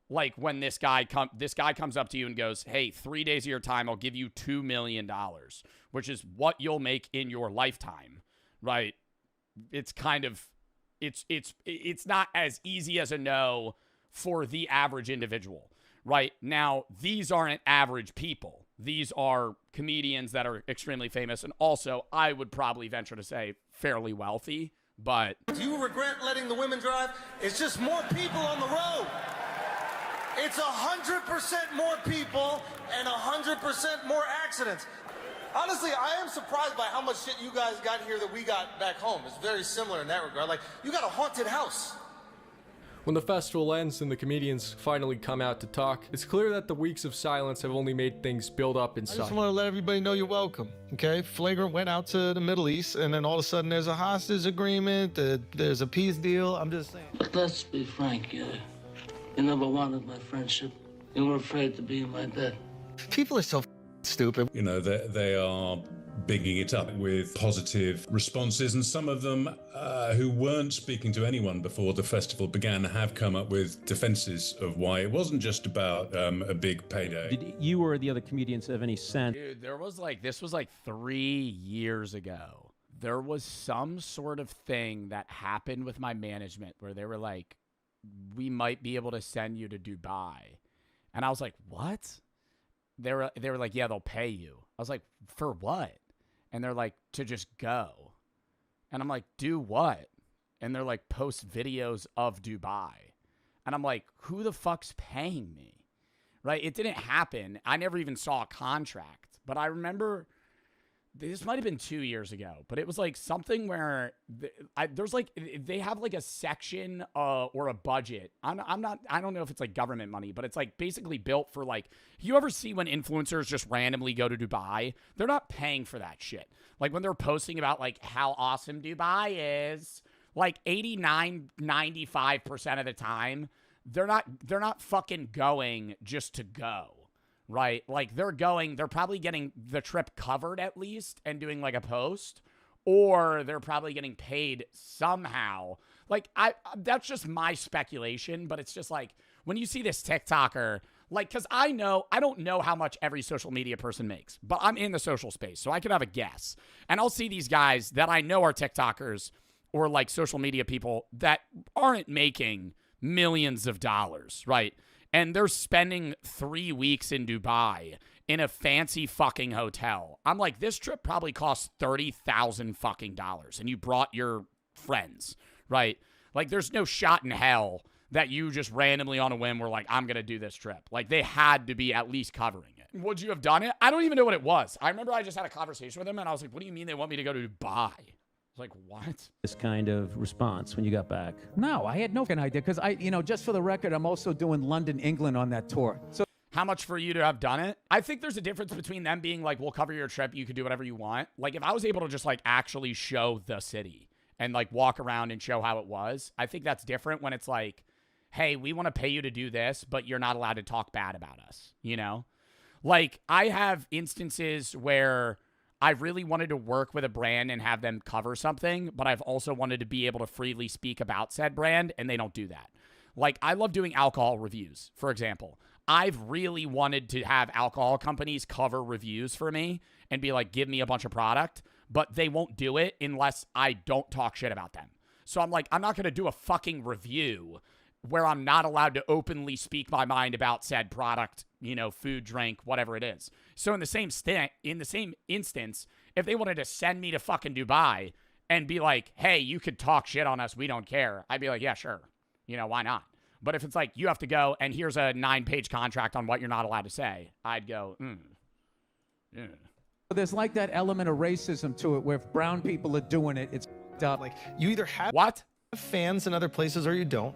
Speaker 1: Like when this guy comes up to you and goes, hey, 3 days of your time, I'll give you $2 million, which is what you'll make in your lifetime, right? It's kind of, it's not as easy as a no for the average individual. Right now, these aren't average people. These are comedians that are extremely famous. And also, I would probably venture to say fairly wealthy, but...
Speaker 17: Do you regret letting the women drive? It's just more people on the road. It's 100% more people and 100% more accidents. Honestly, I am surprised by how much shit you guys got here that we got back home. It's very similar in that regard. Like, you got a haunted house.
Speaker 8: When the festival ends and the comedians finally come out to talk, it's clear that the weeks of silence have only made things build up inside.
Speaker 17: I just want to let everybody know you're welcome, okay? Flagrant went out to the Middle East, and then all of a sudden there's a hostage agreement, there's a peace deal. I'm just saying.
Speaker 2: Let's be frank, you never wanted my friendship. You were afraid to be my debt.
Speaker 17: People are so stupid.
Speaker 6: You know, they are bigging it up with positive responses, and some of them who weren't speaking to anyone before the festival began have come up with defenses of why it wasn't just about a big payday.
Speaker 7: Did you or the other comedians have any sense?
Speaker 1: Dude, this was like 3 years ago. There was some sort of thing that happened with my management where they were like, we might be able to send you to Dubai. And I was like, what? They were like, yeah, they'll pay you. I was like, for what? And they're like, to just go. And I'm like, do what? And they're like, post videos of Dubai. And I'm like, who the fuck's paying me? Right? It didn't happen. I never even saw a contract. But I remember, this might have been 2 years ago, but it was like something where there's like, they have like a section or a budget. I don't know if it's like government money, but it's like basically built for like, you ever see when influencers just randomly go to Dubai? They're not paying for that shit. Like when they're posting about like how awesome Dubai is, like 89, 95% of the time, they're not fucking going just to go. Right? Like they're probably getting the trip covered at least and doing like a post, or they're probably getting paid somehow. Like that's just my speculation, but it's just like when you see this TikToker, like, cause I don't know how much every social media person makes, but I'm in the social space, so I could have a guess. And I'll see these guys that I know are TikTokers or like social media people that aren't making millions of dollars, right? And they're spending 3 weeks in Dubai in a fancy fucking hotel. I'm like, this trip probably costs $30,000 fucking dollars, and you brought your friends, right? Like, there's no shot in hell that you just randomly on a whim were like, I'm gonna do this trip. Like, they had to be at least covering it. Would you have done it? I don't even know what it was. I remember I just had a conversation with him, and I was like, what do you mean they want me to go to Dubai? I was like, what?
Speaker 7: This kind of response when you got back?
Speaker 9: No, I had no fucking idea because just for the record, I'm also doing London, England on that tour. So
Speaker 1: how much for you to have done it? I think there's a difference between them being like, we'll cover your trip, you can do whatever you want. Like if I was able to just like actually show the city and like walk around and show how it was, I think that's different when it's like, hey, we want to pay you to do this, but you're not allowed to talk bad about us, you know? Like I have instances where I've really wanted to work with a brand and have them cover something, but I've also wanted to be able to freely speak about said brand, and they don't do that. Like, I love doing alcohol reviews, for example. I've really wanted to have alcohol companies cover reviews for me and be like, give me a bunch of product, but they won't do it unless I don't talk shit about them. So I'm like, I'm not going to do a fucking review where I'm not allowed to openly speak my mind about said product, you know, food, drink, whatever it is. So in the same instance, if they wanted to send me to fucking Dubai and be like, hey, you could talk shit on us, we don't care, I'd be like, yeah, sure. You know, why not? But if it's like, you have to go and here's a 9-page contract on what you're not allowed to say, I'd go, yeah.
Speaker 9: There's like that element of racism to it where if brown people are doing it, it's up.
Speaker 10: Like, you either have
Speaker 1: what?
Speaker 10: Fans in other places or you don't.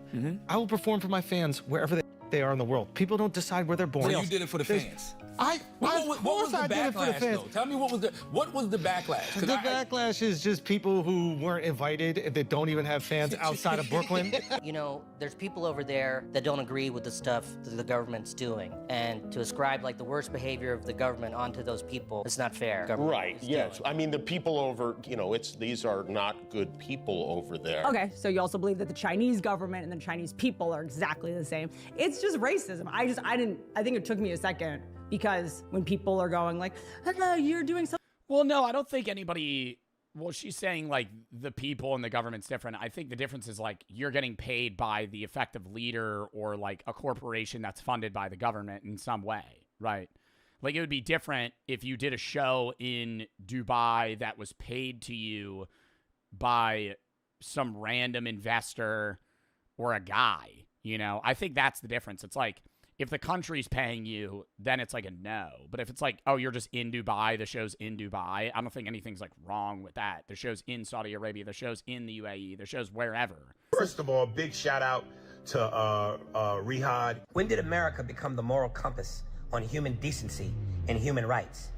Speaker 10: I will perform for my fans wherever they are in the world. People don't decide where they're born.
Speaker 11: So you did it for the fans.
Speaker 10: What was the backlash, though?
Speaker 11: Tell me what was the backlash?
Speaker 10: The backlash is just people who weren't invited that don't even have fans outside of Brooklyn.
Speaker 13: You know, there's people over there that don't agree with the stuff that the government's doing, and to ascribe like the worst behavior of the government onto those people, it's not fair.
Speaker 14: Right, yes. I mean, the people over, you know, these are not good people over there.
Speaker 15: Okay, so you also believe that the Chinese government and the Chinese people are exactly the same. It's just racism. I think it took me a second, because when people are going like, oh, you're doing something.
Speaker 1: Well, no, I don't think anybody, well, she's saying like the people and the government's different. I think the difference is like you're getting paid by the effective leader or like a corporation that's funded by the government in some way, right? Like it would be different if you did a show in Dubai that was paid to you by some random investor or a guy, you know? I think that's the difference. It's like, if the country's paying you, then it's like a no. But if it's like, oh, you're just in Dubai, the show's in Dubai, I don't think anything's like wrong with that. The show's in Saudi Arabia, the show's in the UAE, the show's wherever.
Speaker 18: First of all, big shout out to Riyadh.
Speaker 27: When did America become the moral compass on human decency and human rights?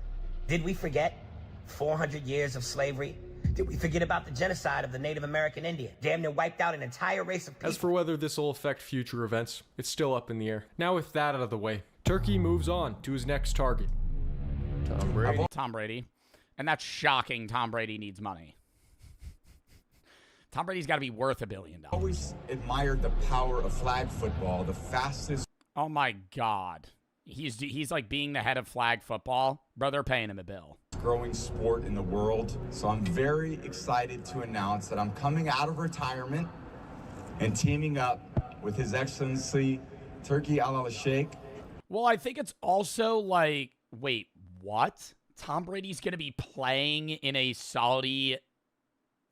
Speaker 27: Did we forget 400 years of slavery? Did we forget about the genocide of the Native American Indian? Damn near wiped out an entire race of people.
Speaker 8: As for whether this will affect future events, it's still up in the air. Now with that out of the way, Turkey moves on to his next target.
Speaker 1: Tom Brady. And that's shocking. Tom Brady needs money. Tom Brady's got to be worth $1 billion.
Speaker 28: Always admired the power of flag football, the fastest.
Speaker 1: Oh my God. He's like being the head of flag football. Bro, they're paying him a bill.
Speaker 28: Growing sport in the world. So I'm very excited to announce that I'm coming out of retirement and teaming up with His Excellency Turki Al-Sheikh.
Speaker 1: Well, I think it's also like, wait, what? Tom Brady's going to be playing in a Saudi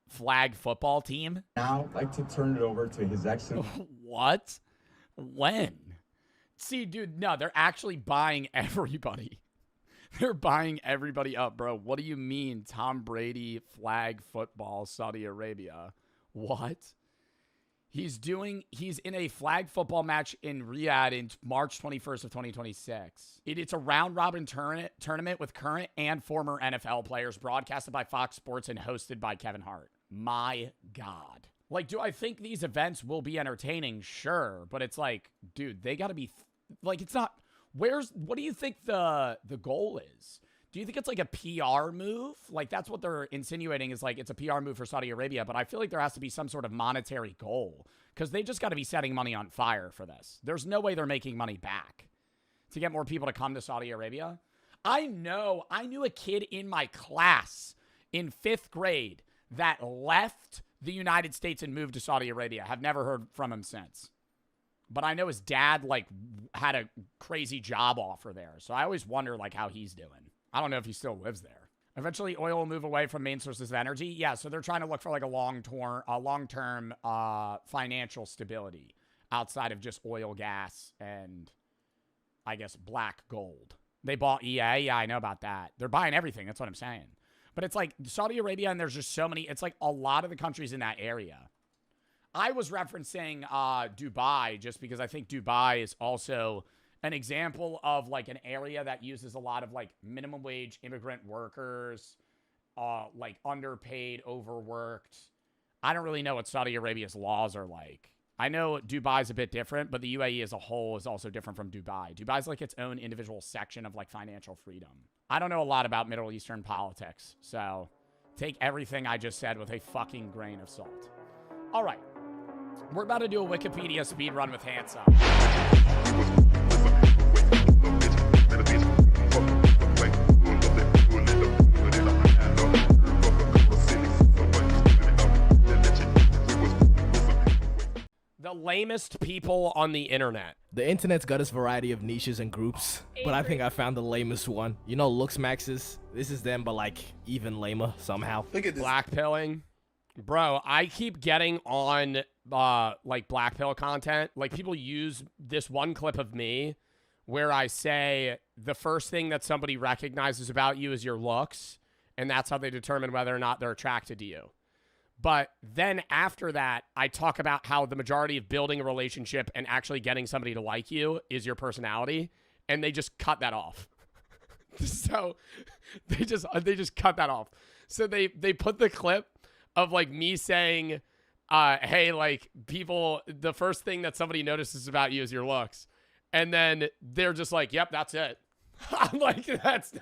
Speaker 1: flag football team?
Speaker 28: Now I'd like to turn it over to His Excellency.
Speaker 1: What? When? See, dude, no, they're actually buying everybody. They're buying everybody up, bro. What do you mean, Tom Brady, flag football, Saudi Arabia? What? He's in a flag football match in Riyadh in March 21st of 2026. It's a round-robin tournament with current and former NFL players, broadcasted by Fox Sports and hosted by Kevin Hart. My God. Like, do I think these events will be entertaining? Sure. But it's like, dude, they got to be, like, it's not, what do you think the goal is? Do you think it's like a PR move? Like, that's what they're insinuating is like, it's a PR move for Saudi Arabia. But I feel like there has to be some sort of monetary goal because they just got to be setting money on fire for this. There's no way they're making money back to get more people to come to Saudi Arabia. I knew a kid in my class in 5th grade that left the United States and moved to Saudi Arabia. Have never heard from him since. But I know his dad, like, had a crazy job offer there. So I always wonder, like, how he's doing. I don't know if he still lives there. Eventually, oil will move away from main sources of energy. Yeah, so they're trying to look for, like, a long-term financial stability outside of just oil, gas, and, I guess, black gold. They bought EA. Yeah, I know about that. They're buying everything. That's what I'm saying. But it's like Saudi Arabia, and there's just so many. It's like a lot of the countries in that area. I was referencing Dubai just because I think Dubai is also an example of like an area that uses a lot of like minimum wage immigrant workers, like underpaid, overworked. I don't really know what Saudi Arabia's laws are like. I know Dubai's a bit different, but the UAE as a whole is also different from Dubai. Dubai's like its own individual section of like financial freedom. I don't know a lot about Middle Eastern politics, so take everything I just said with a fucking grain of salt. All right. We're about to do a Wikipedia speed run with Handsome. The
Speaker 3: lamest people on the internet.
Speaker 4: The internet's got its variety of niches and groups, but I think I found the lamest one. You know, Looks Maxes? This is them, but like even lamer somehow.
Speaker 3: Look at this. Blackpilling. Bro, I keep getting on like blackpill content. Like people use this one clip of me where I say the first thing that somebody recognizes about you is your looks, and that's how they determine whether or not they're attracted to you. But then after that, I talk about how the majority of building a relationship and actually getting somebody to like you is your personality, and they just cut that off. So they just cut that off. So they put the clip of like me saying, hey, like people, the first thing that somebody notices about you is your looks. And then they're just like, yep, that's it. I'm like, that's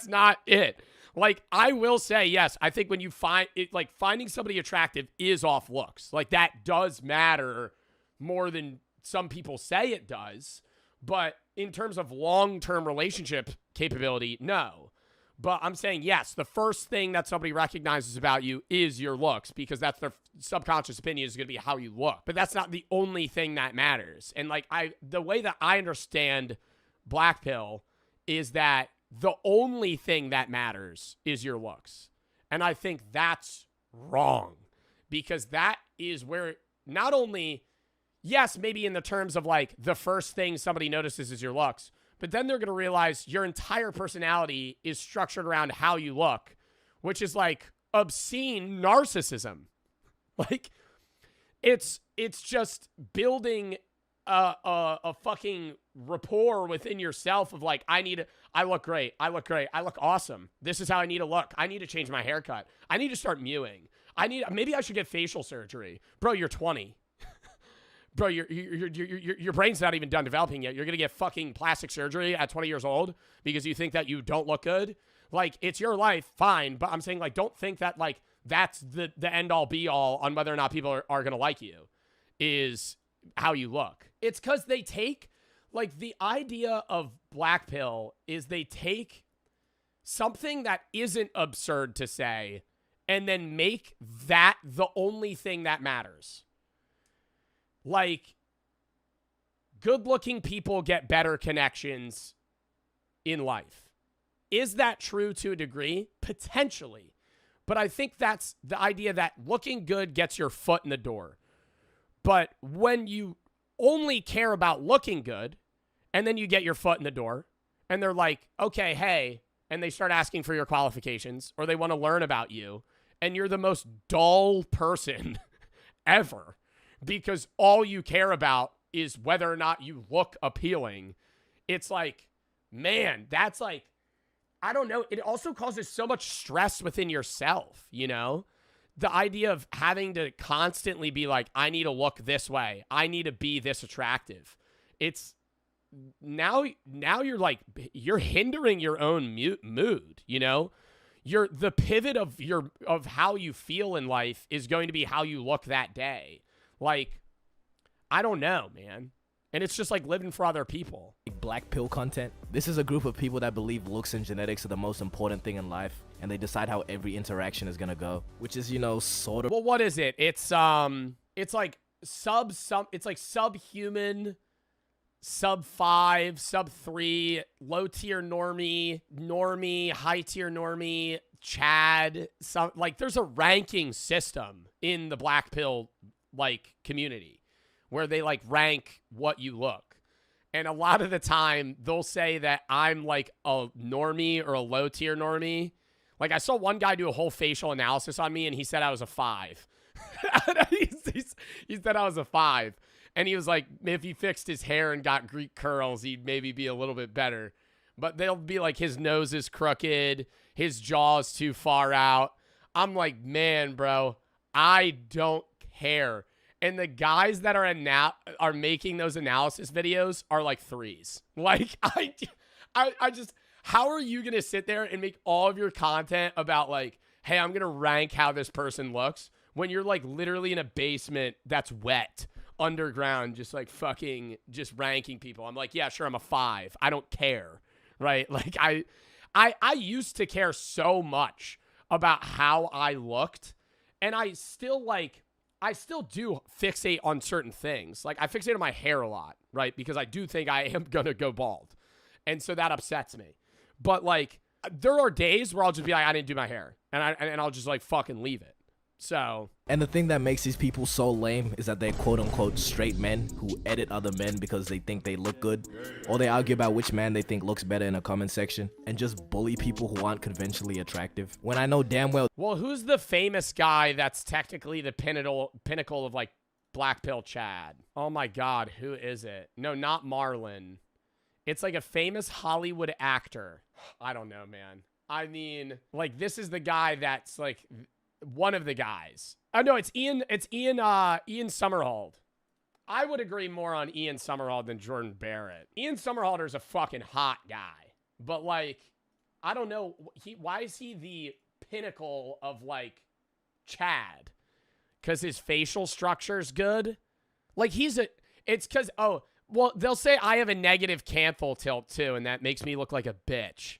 Speaker 3: not it. Like, I will say, yes, I think when you find it, like finding somebody attractive is off looks. Like that does matter more than some people say it does. But in terms of long-term relationship capability, no. But I'm saying, yes, the first thing that somebody recognizes about you is your looks, because that's their subconscious opinion is going to be how you look. But that's not the only thing that matters. And like the way that I understand Black Pill is that the only thing that matters is your looks. And I think that's wrong, because that is where not only, yes, maybe in the terms of like the first thing somebody notices is your looks, but then they're going to realize your entire personality is structured around how you look, which is like obscene narcissism. Like it's just building a fucking rapport within yourself of like, I look great. I look great. I look awesome. This is how I need to look. I need to change my haircut. I need to start mewing. Maybe I should get facial surgery. Bro, you're 20. Bro, your brain's not even done developing yet. You're going to get fucking plastic surgery at 20 years old because you think that you don't look good? Like, it's your life, fine. But I'm saying, like, don't think that, like, that's the end-all, be-all on whether or not people are going to like you is how you look. It's because they take, like, the idea of Black Pill is they take something that isn't absurd to say and then make that the only thing that matters. Like, good-looking people get better connections in life. Is that true to a degree? Potentially. But I think that's the idea that looking good gets your foot in the door. But when you only care about looking good, and then you get your foot in the door, and they're like, okay, hey, and they start asking for your qualifications, or they want to learn about you, and you're the most dull person ever, because all you care about is whether or not you look appealing. It's like, man, that's like, I don't know. It also causes so much stress within yourself, you know? The idea of having to constantly be like, I need to look this way. I need to be this attractive. It's now you're like, you're hindering your own mood, you know? The pivot of how you feel in life is going to be how you look that day. Like, I don't know, man. And it's just like living for other people.
Speaker 4: Black Pill content. This is a group of people that believe looks and genetics are the most important thing in life, and they decide how every interaction is gonna go, which is, you know, sort of.
Speaker 3: Well, what is it? It's like it's like subhuman, sub 5, sub 3, low tier normie, high tier normie, Chad. Like there's a ranking system in the Black Pill like community where they like rank what you look. And a lot of the time they'll say that I'm like a normie or a low tier normie. Like I saw one guy do a whole facial analysis on me and he said I was a 5. He said I was a 5. And he was like, if he fixed his hair and got Greek curls, he'd maybe be a little bit better. But they'll be like, his nose is crooked, his jaw's too far out. I'm like, man, bro, I don't care. And the guys that are making those analysis videos are like 3s. Like, I just, how are you going to sit there and make all of your content about like, hey, I'm going to rank how this person looks when you're like literally in a basement that's wet, underground, just like fucking just ranking people? I'm like, yeah, sure, I'm a 5. I don't care, right? Like, I used to care so much about how I looked, and I still like, I still do fixate on certain things. Like, I fixate on my hair a lot, right? Because I do think I am going to go bald. And so that upsets me. But, like, there are days where I'll just be like, I didn't do my hair. And I'll just, like, fucking leave it. So.
Speaker 4: And the thing that makes these people so lame is that they're quote-unquote straight men who edit other men because they think they look good, or they argue about which man they think looks better in a comment section, and just bully people who aren't conventionally attractive. When I know damn well.
Speaker 3: Well, who's the famous guy that's technically the pinnacle of, like, Black Pill Chad? Oh my God, who is it? No, not Marlon. It's like a famous Hollywood actor. I don't know, man. I mean, like, this is the guy that's like one of the guys. Oh no, it's Ian Somerhalder. I would agree more on Ian Somerhalder than Jordan Barrett. Ian Somerhalder's a fucking hot guy. But like, I don't know, why is he the pinnacle of like Chad? Cause his facial structure's good? Like it's cause, oh, well, they'll say I have a negative canthal tilt too, and that makes me look like a bitch.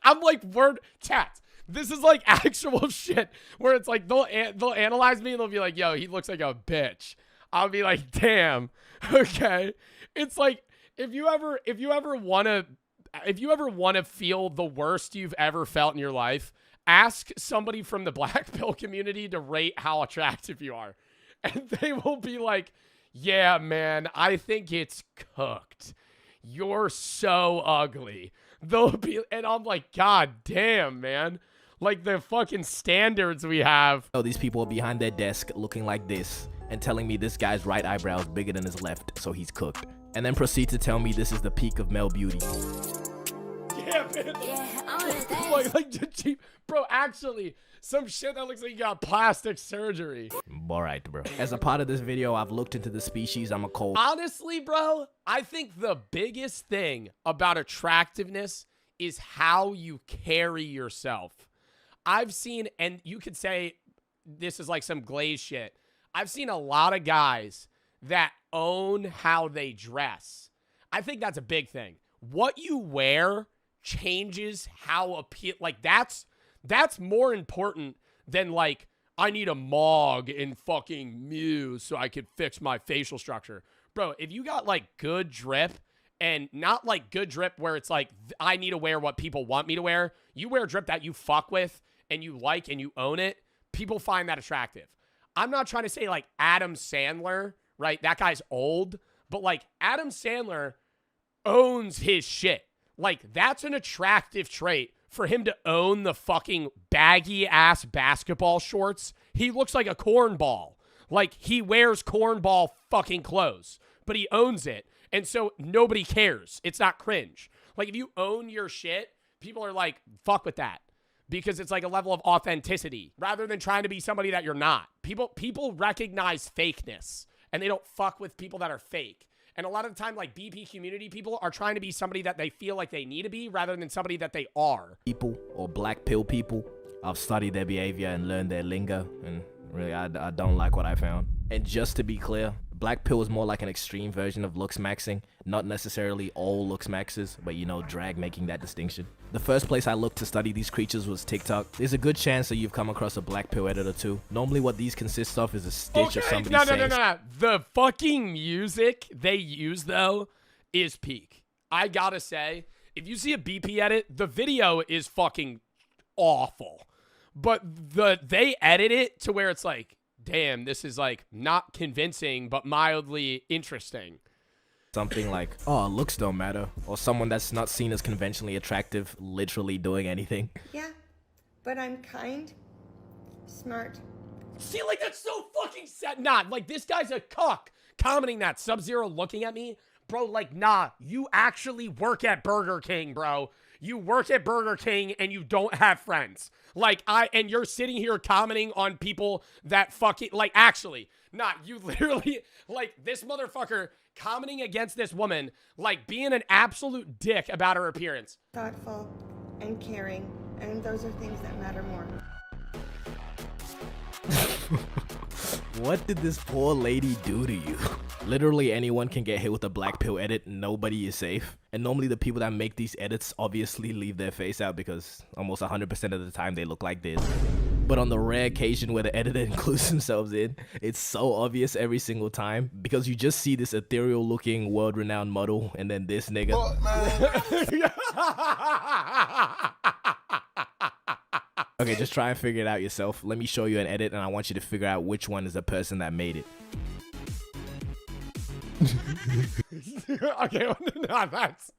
Speaker 3: I'm like, chat. This is like actual shit where it's like they'll analyze me and they'll be like, yo, he looks like a bitch. I'll be like, damn. Okay. It's like if you ever want to feel the worst you've ever felt in your life, ask somebody from the Black Pill community to rate how attractive you are. And they will be like, yeah, man, I think it's cooked. You're so ugly. They'll be, and I'm like, God damn, man. Like the fucking standards we have.
Speaker 4: Oh, these people are behind their desk looking like this and telling me this guy's right eyebrow is bigger than his left, so he's cooked. And then proceed to tell me this is the peak of male beauty.
Speaker 3: Yeah, man. like cheap. Bro, actually, some shit that looks like you got plastic surgery.
Speaker 4: Alright, bro. As a part of this video, I've looked into the species I'm a cold.
Speaker 3: Honestly, bro, I think the biggest thing about attractiveness is how you carry yourself. I've seen, and you could say this is like some glaze shit. I've seen a lot of guys that own how they dress. I think that's a big thing. What you wear changes how like that's more important than like I need a Mog in fucking Muse so I could fix my facial structure. Bro, if you got like good drip, and not like good drip where it's like I need to wear what people want me to wear, you wear drip that you fuck with and you like and you own it, people find that attractive. I'm not trying to say like Adam Sandler, right? That guy's old, but like Adam Sandler owns his shit. Like, that's an attractive trait for him to own the fucking baggy-ass basketball shorts. He looks like a cornball. Like, he wears cornball fucking clothes, but he owns it, and so nobody cares. It's not cringe. Like, if you own your shit, people are like, fuck with that, because it's like a level of authenticity, rather than trying to be somebody that you're not. People recognize fakeness, and they don't fuck with people that are fake. And a lot of the time, like, BP community people are trying to be somebody that they feel like they need to be rather than somebody that they are.
Speaker 4: People or Black Pill people, I've studied their behavior and learned their lingo, and really, I don't like what I found. And just to be clear, Black Pill is more like an extreme version of looks maxing, not necessarily all looks maxes, but you know, drag making that distinction. The first place I looked to study these creatures was TikTok. There's a good chance that you've come across a Black Pill editor too. Normally what these consist of is a stitch of somebody saying...
Speaker 3: No. The fucking music they use, though, is peak. I gotta say, if you see a BP edit, the video is fucking awful. But they edit it to where it's like, damn, this is like not convincing, but mildly interesting.
Speaker 4: Something like, oh, looks don't matter. Or someone that's not seen as conventionally attractive literally doing anything.
Speaker 5: Yeah, but I'm kind, smart.
Speaker 3: See, like, that's so fucking sad. Nah, like, this guy's a cuck commenting that. Sub-Zero looking at me. Bro, like, nah, you actually work at Burger King, bro. You work at Burger King and you don't have friends. Like, and you're sitting here commenting on people that fucking, like, actually, nah, you literally, like, this motherfucker commenting against this woman, like, being an absolute dick about her appearance.
Speaker 5: Thoughtful and caring, and those are things that matter more.
Speaker 4: What did this poor lady do to you? Literally anyone can get hit with a Black Pill edit, nobody is safe. And normally the people that make these edits obviously leave their face out because almost 100% of the time they look like this. But on the rare occasion where the editor includes themselves in, it's so obvious every single time because you just see this ethereal looking world-renowned model and then this nigga. Okay, just try and figure it out yourself. Let me show you an edit and I want you to figure out which one is the person that made it.
Speaker 3: Okay, no, that's...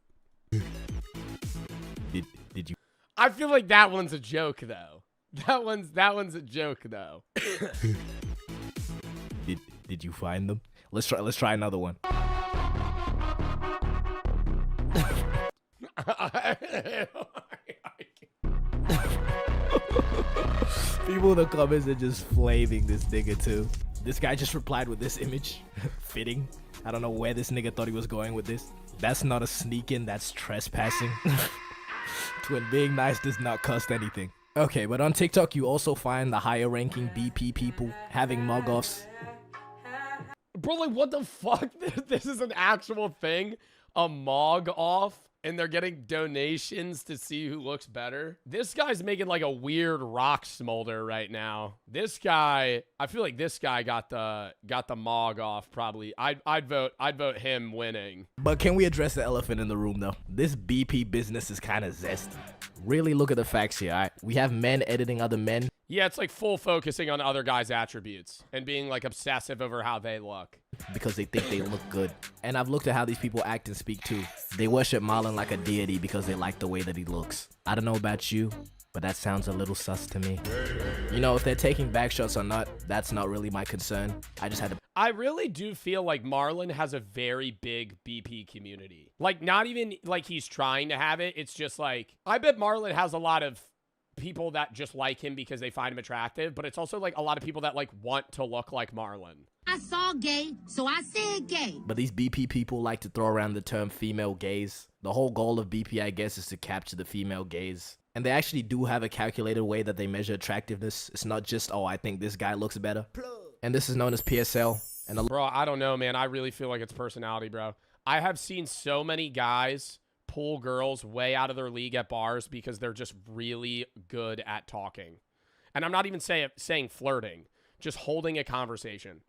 Speaker 4: Did you...
Speaker 3: I feel like that one's a joke, though. That one's a joke, though.
Speaker 4: Did you find them? Let's try another one. People in the comments are just flaming this nigga too. This guy just replied with this image. Fitting. I don't know where this nigga thought he was going with this. That's not a sneak-in, that's trespassing. Twin, being nice does not cost anything. Okay, but on TikTok you also find the higher ranking BP people having mug-offs.
Speaker 3: Bro, like, what the fuck? This is an actual thing? A mog-off? And they're getting donations to see who looks better. This guy's making like a weird rock smolder right now. This guy, I feel like this guy got the mog off probably. I'd vote him winning.
Speaker 4: But can we address the elephant in the room though? This BP business is kind of zesty. Really look at the facts here, alright? We have men editing other men.
Speaker 3: Yeah, it's like full focusing on other guys' attributes and being like obsessive over how they look.
Speaker 4: Because they think they look good. And I've looked at how these people act and speak too. They worship Marlon like a deity because they like the way that he looks. I don't know about you, but that sounds a little sus to me. You know, if they're taking back shots or not, that's not really my concern. I just had to...
Speaker 3: I really do feel like Marlon has a very big BP community. Like, not even like he's trying to have it. It's just like, I bet Marlon has a lot of people that just like him because they find him attractive, but it's also like a lot of people that like want to look like Marlon.
Speaker 12: I saw gay, so I said gay.
Speaker 4: But these BP people like to throw around the term female gaze. The whole goal of BP, I guess, is to capture the female gaze. And they actually do have a calculated way that they measure attractiveness. It's not just, oh, I think this guy looks better. And this is known as PSL. And
Speaker 3: bro, I don't know, man. I really feel like it's personality, bro. I have seen so many guys pull girls way out of their league at bars because they're just really good at talking. And I'm not even saying flirting, just holding a conversation.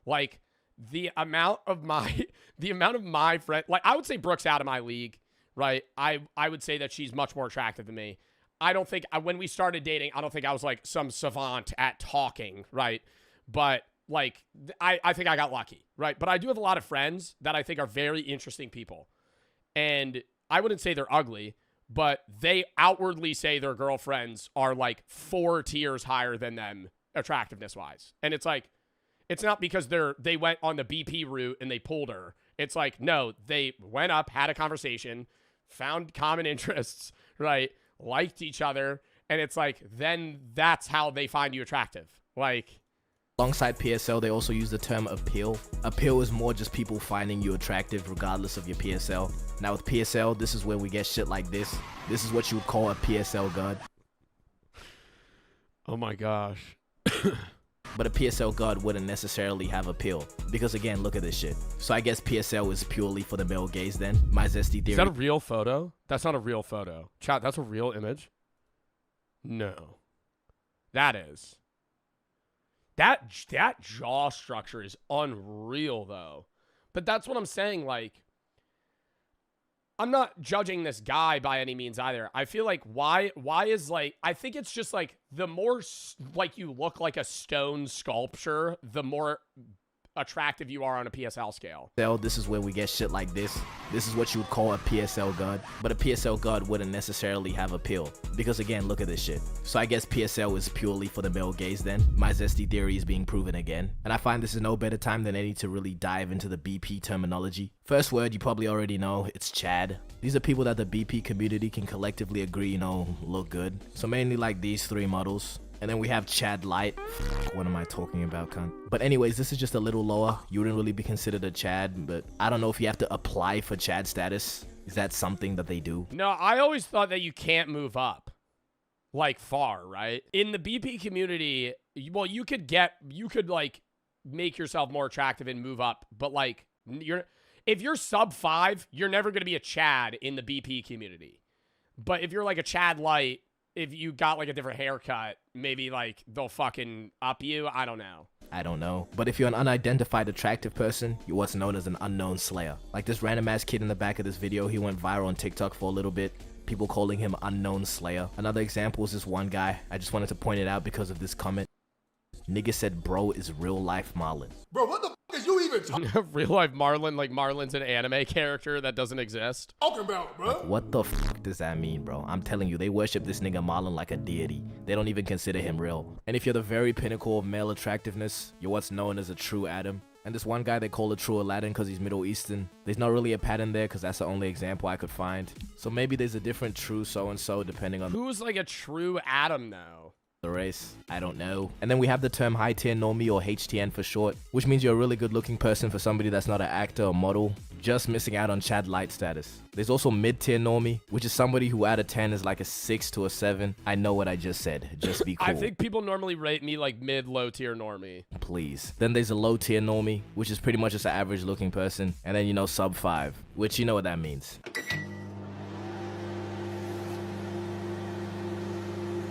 Speaker 3: Like the amount of my friend, like I would say Brooke's out of my league, right? I would say that she's much more attractive than me. I don't think when we started dating, I don't think I was like some savant at talking, right? But like I think I got lucky, right? But I do have a lot of friends that I think are very interesting people. And I wouldn't say they're ugly, but they outwardly say their girlfriends are like 4 tiers higher than them attractiveness wise. And it's like, it's not because they went on the BP route and they pulled her. It's like, no, they went up, had a conversation, found common interests, right? Liked each other. And it's like, then that's how they find you attractive. Like,
Speaker 4: alongside PSL, they also use the term appeal. Appeal is more just people finding you attractive regardless of your PSL. Now with PSL, this is where we get shit like this. This is what you would call a PSL god.
Speaker 3: Oh my gosh.
Speaker 4: But a PSL god wouldn't necessarily have appeal. Because again, look at this shit. So I guess PSL is purely for the male gaze then. My zesty theory.
Speaker 3: Is that a real photo? That's not a real photo. Chat, that's a real image? No. That is. That jaw structure is unreal, though. But that's what I'm saying, like, I'm not judging this guy by any means either. I feel like why is, like, I think it's just, like, the more, like, you look like a stone sculpture, the more attractive you are on a PSL scale.
Speaker 4: This is where we get shit like this. This is what you would call a PSL god. But a PSL god wouldn't necessarily have appeal. Because again, look at this shit. So I guess PSL is purely for the male gaze then. My zesty theory is being proven again. And I find this is no better time than any to really dive into the BP terminology. First word you probably already know, it's Chad. These are people that the BP community can collectively agree, you know, look good. So mainly like these 3 models. And then we have Chad Light. What am I talking about, cunt? But anyways, this is just a little lower. You wouldn't really be considered a Chad, but I don't know if you have to apply for Chad status. Is that something that they do?
Speaker 3: No, I always thought that you can't move up, like, far, right? In the BP community, well, you could like make yourself more attractive and move up, but like if you're sub 5, you're never going to be a Chad in the BP community. But if you're like a Chad Light, if you got like a different haircut, maybe like they'll fucking up you. I don't know.
Speaker 4: I don't know. But if you're an unidentified attractive person, you're what's known as an unknown slayer. Like this random ass kid in the back of this video, he went viral on TikTok for a little bit. People calling him unknown slayer. Another example is this one guy. I just wanted to point it out because of this comment. Nigga said bro is real life Marlon.
Speaker 11: Bro, what the fuck is you even
Speaker 3: Real life Marlon, like Marlon's an anime character that doesn't exist.
Speaker 11: talking about, bro?
Speaker 4: What the fuck does that mean, bro? I'm telling you, they worship this nigga Marlon like a deity. They don't even consider him real. And if you're the very pinnacle of male attractiveness, you're what's known as a true Adam. And this one guy they call a true Aladdin because he's Middle Eastern. There's not really a pattern there because that's the only example I could find. So maybe there's a different true so-and-so depending on
Speaker 3: Who's like a true Adam though?
Speaker 4: the race. I don't know. And then we have the term high tier normie or HTN for short, which means you're a really good looking person for somebody that's not an actor or model, just missing out on Chad Light status. There's also mid tier normie, which is somebody who out of 10 is like a 6 to a 7. I know what I just said. Just be cool.
Speaker 3: I think people normally rate me like mid low tier normie.
Speaker 4: Please. Then there's a low tier normie, which is pretty much just an average looking person. And then, you know, sub 5, which you know what that means.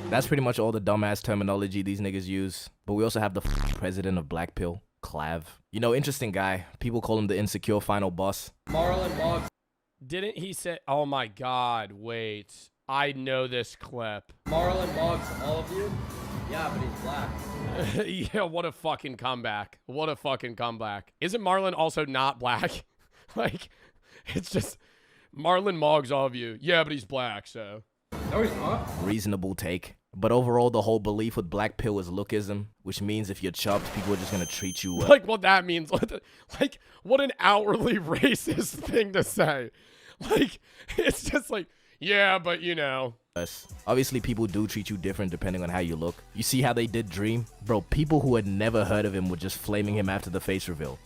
Speaker 4: That's pretty much all the dumbass terminology these niggas use. But we also have the president of Black Pill, Clav. You know, interesting guy. People call him the insecure final boss.
Speaker 3: Marlon Moggs. Didn't he say, oh my god, wait. I know this clip.
Speaker 16: Marlon Moggs, all of you? Yeah, but he's black.
Speaker 3: Yeah, what a fucking comeback. What a fucking comeback. Isn't Marlon also not black? Like, it's just, Marlon Moggs, all of you. Yeah, but he's black, so.
Speaker 16: No, he's not.
Speaker 4: Reasonable take. But overall, the whole belief with Black Pill is lookism, which means if you're chopped, people are just gonna treat you well.
Speaker 3: Like, what that means. Like, what an outwardly racist thing to say. Like, it's just like, yeah, but you know.
Speaker 4: Obviously, people do treat you different depending on how you look. You see how they did Dream? Bro, people who had never heard of him were just flaming him after the face reveal.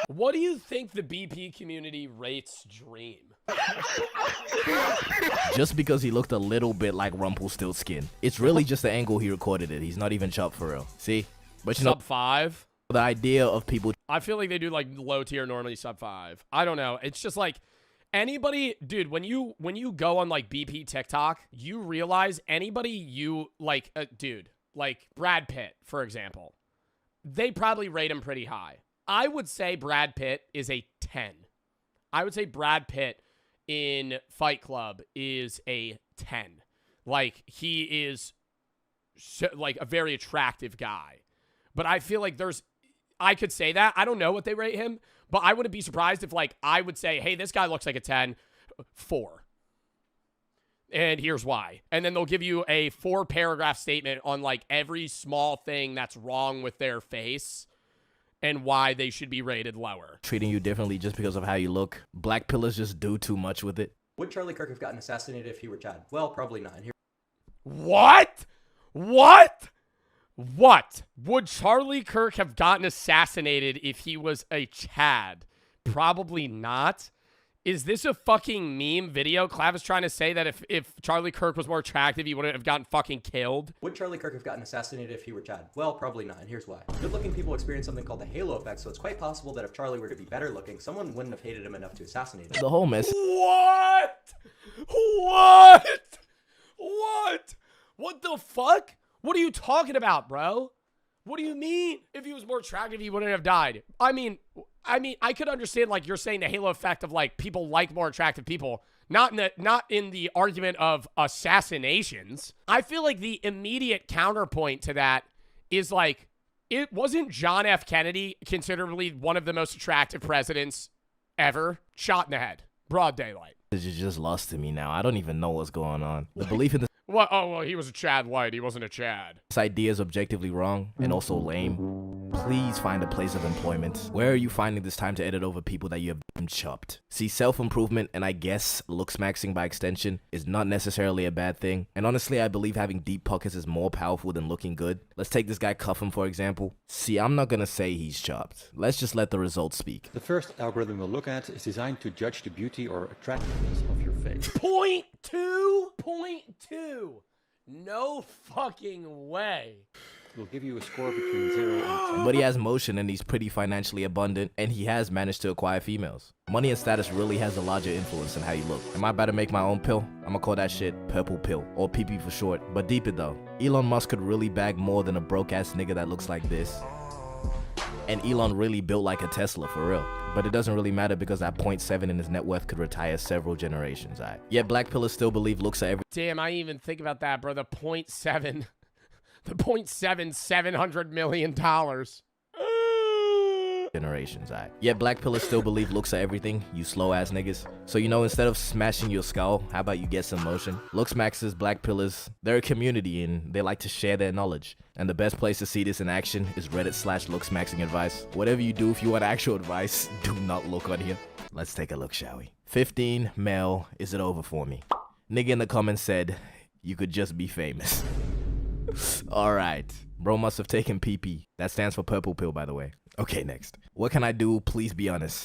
Speaker 3: What do you think the BP community rates Dream?
Speaker 4: Just because he looked a little bit like Rumpelstiltskin. It's really just the angle he recorded it. He's not even chopped for real. See? But you know,
Speaker 3: Sub 5?
Speaker 4: the idea of people...
Speaker 3: I feel like they do like low tier normally sub 5. I don't know. It's just like anybody, dude, when you go on like BP TikTok, you realize anybody you like, dude, like Brad Pitt, for example, they probably rate him pretty high. I would say Brad Pitt is a 10. I would say Brad Pitt in Fight Club is a 10. Like, he is like a very attractive guy. But I feel like I could say that. I don't know what they rate him, but I wouldn't be surprised if like I would say, hey, this guy looks like a 10, 4. And here's why. And then they'll give you a 4-paragraph statement on like every small thing that's wrong with their face and why they should be rated lower.
Speaker 4: Treating you differently just because of how you look. Black pillars just do too much with it.
Speaker 16: Would Charlie Kirk have gotten assassinated if he were Chad? Well, probably not.
Speaker 3: What? What? What? Would Charlie Kirk have gotten assassinated if he was a Chad? Probably not. Is this a fucking meme video? Clav is trying to say that if Charlie Kirk was more attractive, he wouldn't have gotten fucking killed.
Speaker 16: Would Charlie Kirk have gotten assassinated if he were Chad? Well, probably not, and here's why. Good-looking people experience something called the halo effect, so it's quite possible that if Charlie were to be better looking, someone wouldn't have hated him enough to assassinate him.
Speaker 4: The whole mess.
Speaker 3: What? What? What? What the fuck? What are you talking about, bro? What do you mean? If he was more attractive, he wouldn't have died. I mean, I could understand like you're saying the halo effect of like people like more attractive people, not in the argument of assassinations. I feel like the immediate counterpoint to that is like, it wasn't John F. Kennedy considerably one of the most attractive presidents ever, shot in the head, broad daylight.
Speaker 4: You just lost to me now. I don't even know what's going on. The belief in this
Speaker 3: What? Oh, well, he was a Chad White. He wasn't a Chad.
Speaker 4: idea is objectively wrong and also lame. Please find a place of employment. Where are you finding this time to edit over people that you have chopped? See, self-improvement and I guess looks maxing by extension is not necessarily a bad thing. And honestly, I believe having deep pockets is more powerful than looking good. Let's take this guy Cuffham for example. See, I'm not gonna say he's chopped. Let's just let the results speak.
Speaker 19: The first algorithm we'll look at is designed to judge the beauty or attractiveness of your face.
Speaker 3: Point two? No fucking way.
Speaker 19: will give you a score between 0 and 10.
Speaker 4: But he has motion and he's pretty financially abundant and he has managed to acquire females. Money and status really has a larger influence in how you look. Am I about to make my own pill? I'ma call that shit purple pill, or PP for short. But deep it though, Elon Musk could really bag more than a broke ass nigga that looks like this. And Elon really built like a Tesla for real. But it doesn't really matter because that 0.7 in his net worth could retire several generations, alright? Yet black pillars still believe looks are everything.
Speaker 3: Damn, I didn't even think about that, bro. The 0.7, the 0.7, $700 million.
Speaker 4: Generations, alright? Yet black pillars still believe looks are everything, you slow ass niggas. So you know, instead of smashing your skull, how about you get some motion? Looks maxes, black pillars, they're a community and they like to share their knowledge. And the best place to see this in action is Reddit/looks maxing advice. Whatever you do, if you want actual advice, do not look on here. Let's take a look, shall we? 15, male, is it over for me? Nigga in the comments said, you could just be famous. Alright. Bro must have taken PP. That stands for purple pill, by the way. Okay, next. What can I do? Please be honest.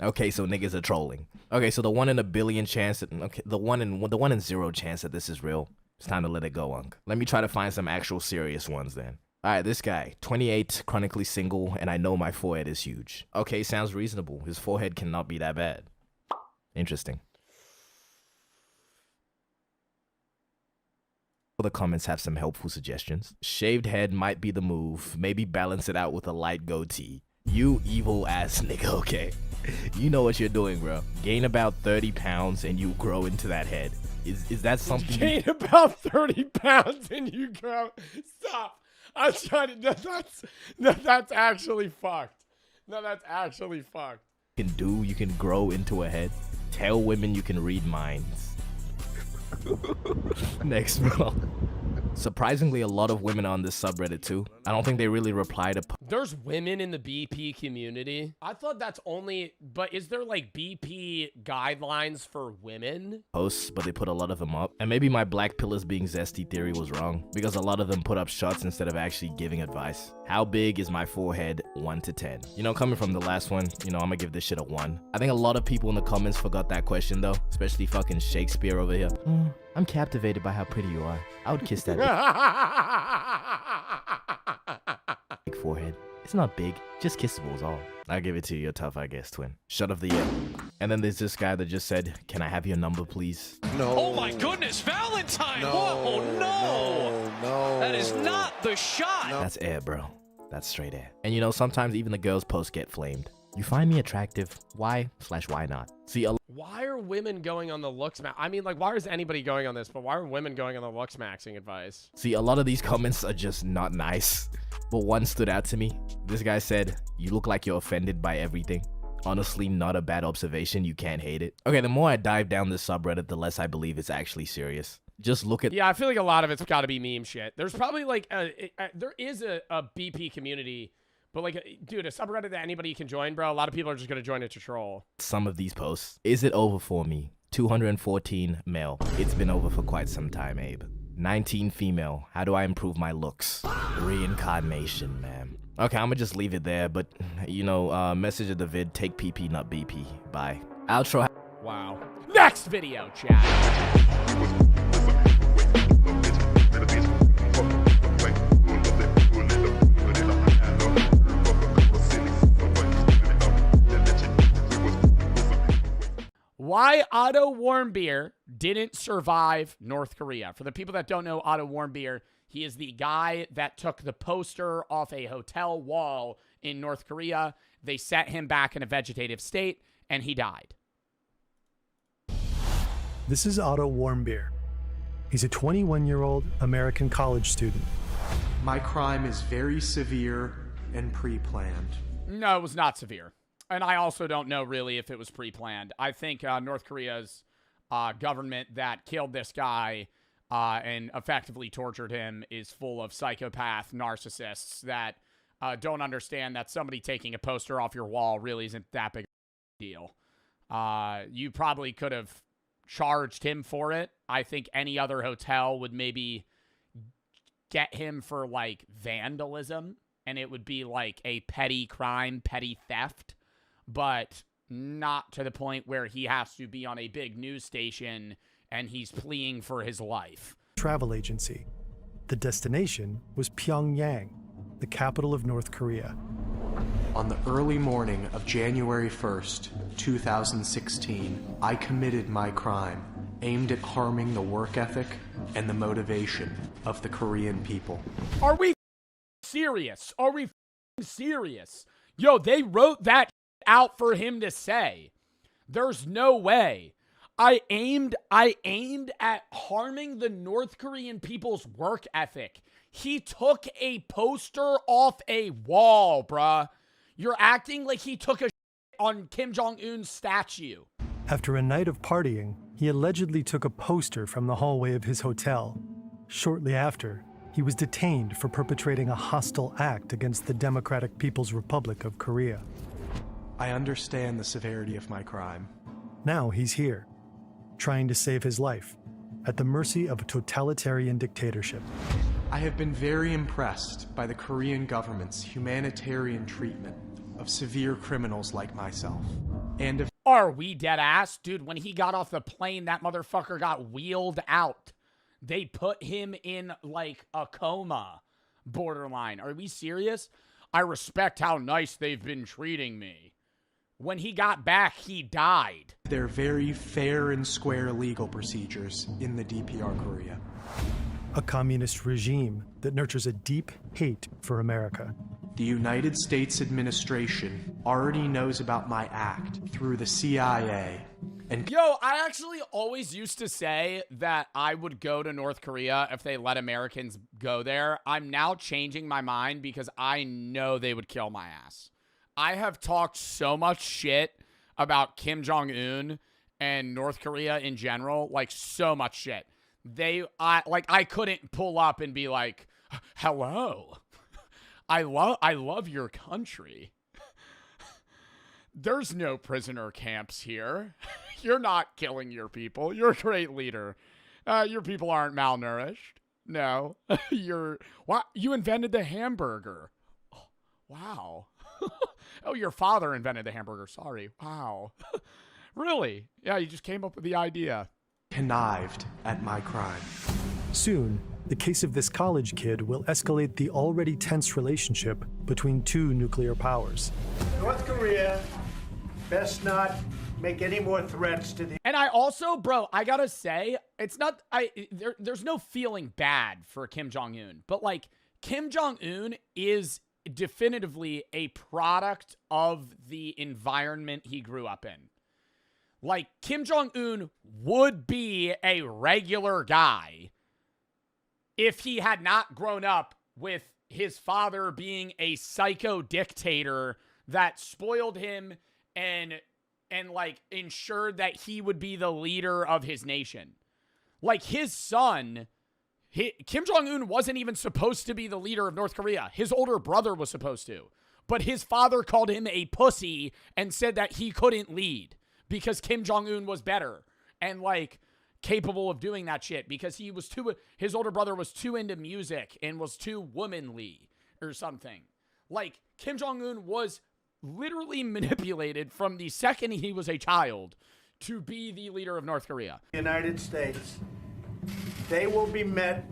Speaker 4: Okay, so niggas are trolling. Okay, so the 1 in a billion chance that, okay, the 1 in 0 chance that this is real. It's time to let it go, Unc. Let me try to find some actual serious ones then. Alright, this guy, 28, chronically single, and I know my forehead is huge. Okay, sounds reasonable. His forehead cannot be that bad. Interesting. The comments have some helpful suggestions. Shaved head might be the move. Maybe balance it out with a light goatee. You evil ass nigga, okay? You know what you're doing, bro. Gain about 30 pounds and you grow into that head. Is that something?
Speaker 3: Gain about 30 pounds and you grow. Stop. I'm trying to. That's actually fucked. No, that's actually fucked.
Speaker 4: You can do, you can grow into a head. Tell women you can read minds. Next, bro. Surprisingly, a lot of women are on this subreddit too. I don't think they really reply to
Speaker 3: There's women in the BP community. I thought that's only, but is there like BP guidelines for women?
Speaker 4: Posts, but they put a lot of them up. And maybe my black pillars being zesty theory was wrong because a lot of them put up shots instead of actually giving advice. How big is my forehead? 1 to 10. You know, coming from the last one, you know, I'm gonna give this shit a 1. I think a lot of people in the comments forgot that question though, especially fucking Shakespeare over here. I'm captivated by how pretty you are. I would kiss that big forehead. It's not big, just kissable is all. I'll give it to you, you're tough, I guess, twin. Shut of the year. And then there's this guy that just said, can I have your number, please?
Speaker 2: No. Oh my goodness, Valentine!
Speaker 8: No,
Speaker 2: what? Oh no!
Speaker 8: No.
Speaker 2: That is not the shot!
Speaker 4: That's air, bro. That's straight air. And you know, sometimes even the girls' posts get flamed. You find me attractive. Why/why not? See,
Speaker 3: why are women going on the looks I mean, like, why is anybody going on this? But why are women going on the looks maxing advice?
Speaker 4: See, a lot of these comments are just not nice. But one stood out to me. This guy said, you look like you're offended by everything. Honestly, not a bad observation. You can't hate it. Okay, the more I dive down this subreddit, the less I believe it's actually serious. Just look at—
Speaker 3: Yeah, I feel like a lot of it's got to be meme shit. There's probably like there is a BP community. But like, dude, a subreddit that anybody can join, bro. A lot of people are just gonna join it to troll.
Speaker 4: Some of these posts. Is it over for me? 214 male. It's been over for quite some time, Abe. 19 female. How do I improve my looks? Reincarnation, man. Okay, I'm gonna just leave it there. But you know, message of the vid: take PP, not BP. Bye. Outro.
Speaker 3: Wow. Next video, chat. Why Otto Warmbier didn't survive North Korea. For the people that don't know Otto Warmbier, he is the guy that took the poster off a hotel wall in North Korea. They set him back in a vegetative state, and he died.
Speaker 20: This is Otto Warmbier. He's a 21-year-old American college student.
Speaker 21: My crime is very severe and pre-planned.
Speaker 3: No, it was not severe. And I also don't know really if it was pre-planned. I think North Korea's government that killed this guy and effectively tortured him is full of psychopath narcissists that don't understand that somebody taking a poster off your wall really isn't that big a deal. You probably could have charged him for it. I think any other hotel would maybe get him for like vandalism, and it would be like a petty crime, petty theft. But not to the point where he has to be on a big news station and he's pleading for his life.
Speaker 20: Travel agency. The destination was Pyongyang, the capital of North Korea.
Speaker 21: On the early morning of January 1st, 2016, I committed my crime aimed at harming the work ethic and the motivation of the Korean people.
Speaker 3: Are we serious? Are we serious? Yo, they wrote that out for him to say. There's no way. I aimed at harming the North Korean people's work ethic. He took a poster off a wall, bruh. You're acting like he took a on Kim Jong-un's statue.
Speaker 20: After a night of partying, he allegedly took a poster from the hallway of his hotel. Shortly after, he was detained for perpetrating a hostile act against the Democratic People's Republic of Korea.
Speaker 21: I understand the severity of my crime.
Speaker 20: Now he's here, trying to save his life, at the mercy of a totalitarian dictatorship.
Speaker 21: I have been very impressed by the Korean government's humanitarian treatment of severe criminals like myself. And if
Speaker 3: Are we dead ass? Dude, when he got off the plane, that motherfucker got wheeled out. They put him in like a coma borderline. Are we serious? I respect how nice they've been treating me. When he got back, he died.
Speaker 21: they're very fair and square legal procedures in the DPR Korea.
Speaker 20: A communist regime that nurtures a deep hate for America.
Speaker 21: The United States administration already knows about my act through the CIA. And
Speaker 3: Yo, I actually always used to say that I would go to North Korea if they let Americans go there. I'm now changing my mind because I know they would kill my ass. I have talked so much shit about Kim Jong-un and North Korea in general, like so much shit. I couldn't pull up and be like, hello, I love your country. There's no prisoner camps here. You're not killing your people. You're a great leader. Your people aren't malnourished. No. You invented the hamburger. Oh, wow. Oh, your father invented the hamburger. Sorry. Wow. Really? Yeah, you just came up with the idea.
Speaker 21: Connived at my crime.
Speaker 20: Soon, the case of this college kid will escalate the already tense relationship between two nuclear powers.
Speaker 6: North Korea best not make any more threats to the...
Speaker 3: And I also, bro, I gotta say, it's not, there's no feeling bad for Kim Jong-un, but like, Kim Jong-un is definitively a product of the environment he grew up in. Like, Kim Jong-un would be a regular guy if he had not grown up with his father being a psycho dictator that spoiled him and like ensured that he would be the leader of his nation. Like, his son, Kim Jong-un wasn't even supposed to be the leader of North Korea. His older brother was supposed to. But his father called him a pussy and said that he couldn't lead because Kim Jong-un was better and like capable of doing that shit because his older brother was too into music and was too womanly or something. Like, Kim Jong-un was literally manipulated from the second he was a child to be the leader of North Korea.
Speaker 6: United States, they will be met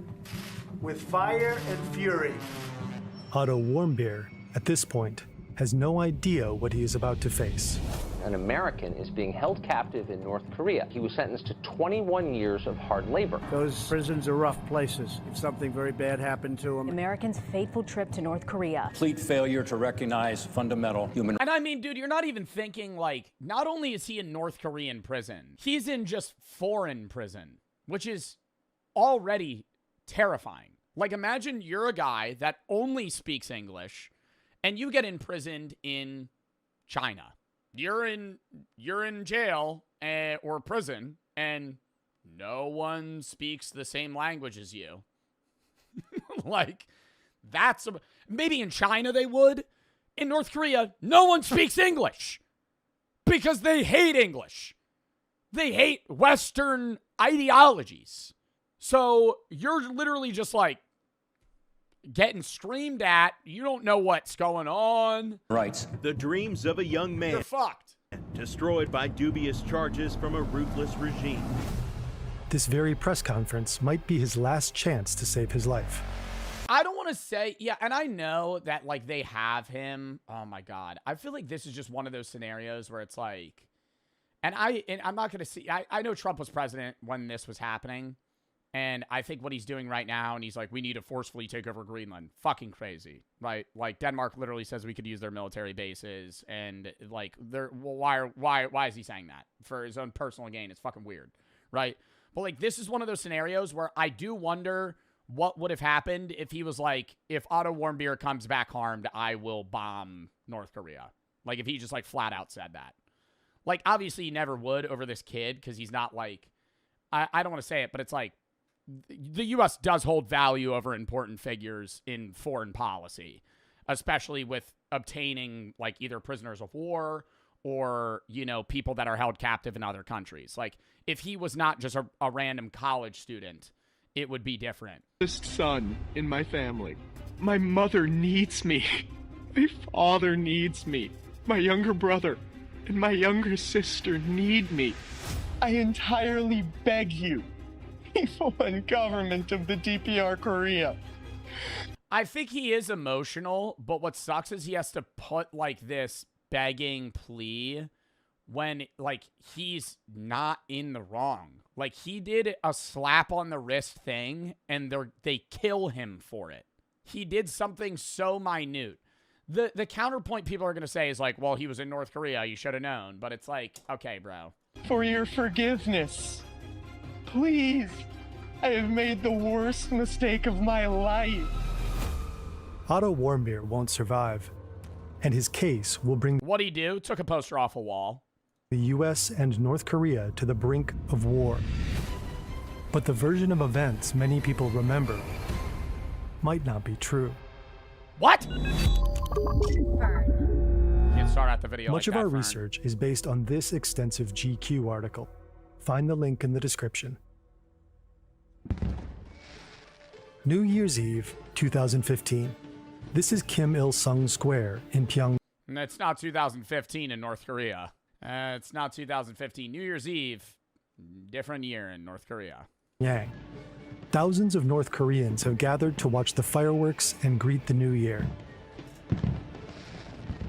Speaker 6: with fire and fury.
Speaker 20: Otto Warmbier, at this point, has no idea what he is about to face.
Speaker 7: An American is being held captive in North Korea. He was sentenced to 21 years of hard labor.
Speaker 6: Those prisons are rough places. If something very bad happened to them.
Speaker 17: Americans' fateful trip to North Korea.
Speaker 22: Complete failure to recognize fundamental human rights.
Speaker 3: And I mean, dude, you're not even thinking like, not only is he in North Korean prison, he's in just foreign prison, which is already terrifying. Like, imagine you're a guy that only speaks English and you get imprisoned in China. You're in jail or prison, and no one speaks the same language as you. Like, maybe in China they would. In North Korea, no one speaks English because they hate English. They hate Western ideologies. So you're literally just like getting screamed at. You don't know what's going on.
Speaker 22: Rights.
Speaker 23: The dreams of a young man.
Speaker 3: You're fucked.
Speaker 23: Destroyed by dubious charges from a ruthless regime.
Speaker 20: This very press conference might be his last chance to save his life.
Speaker 1: I don't want to say, yeah, and I know that, like, they have him. Oh, my God. I feel like this is just one of those scenarios where it's like, and I'm not going to see, I know Trump was president when this was happening, and I think what he's doing right now, and he's like, we need to forcefully take over Greenland. Fucking crazy, right? Like, Denmark literally says we could use their military bases, and, like, why is he saying that? For his own personal gain. It's fucking weird, right? But, like, this is one of those scenarios where I do wonder what would have happened if he was like, if Otto Warmbier comes back harmed, I will bomb North Korea. Like, if he just, like, flat out said that. Like, obviously he never would over this kid because he's not, like, I don't want to say it, but it's like, the U.S. does hold value over important figures in foreign policy, especially with obtaining, like, either prisoners of war or, you know, people that are held captive in other countries. Like, if he was not just a random college student, it would be different.
Speaker 9: Son in my family. My mother needs me. My father needs me. My younger brother and my younger sister need me. I entirely beg you, people and government of the DPR Korea.
Speaker 1: I think he is emotional, but what sucks is he has to put, like, this begging plea when, like, he's not in the wrong. Like, he did a slap on the wrist thing, and they kill him for it. He did something so minute. The counterpoint people are going to say is like, well, he was in North Korea, you should have known. But it's like, okay, bro.
Speaker 9: For your forgiveness. Please. I have made the worst mistake of my life.
Speaker 20: Otto Warmbier won't survive, and his case will bring
Speaker 1: What'd he do? Took a poster off a wall.
Speaker 20: The US and North Korea to the brink of war. But the version of events many people remember might not be true.
Speaker 1: What? Can't start out the video.
Speaker 20: Much
Speaker 1: like
Speaker 20: of
Speaker 1: that,
Speaker 20: our
Speaker 1: Fern.
Speaker 20: research is based on this extensive GQ article. Find the link in the description. New Year's Eve, 2015. This is Kim Il-sung Square in Pyongyang.
Speaker 1: And it's not 2015 in North Korea. It's not 2015. New Year's Eve, different year in North Korea.
Speaker 20: Thousands of North Koreans have gathered to watch the fireworks and greet the new year.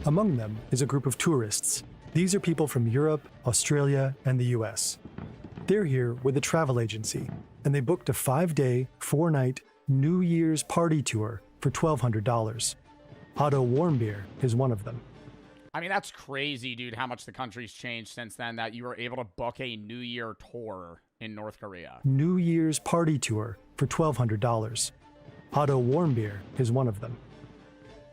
Speaker 20: Among them is a group of tourists. These are people from Europe, Australia, and the US. They're here with a travel agency, and they booked a 5-day, 4-night New Year's party tour for $1,200. Otto Warmbier is one of them.
Speaker 1: I mean, that's crazy, dude, how much the country's changed since then that you were able to book a New Year tour in North Korea.
Speaker 20: New Year's party tour for $1,200. Otto Warmbier is one of them.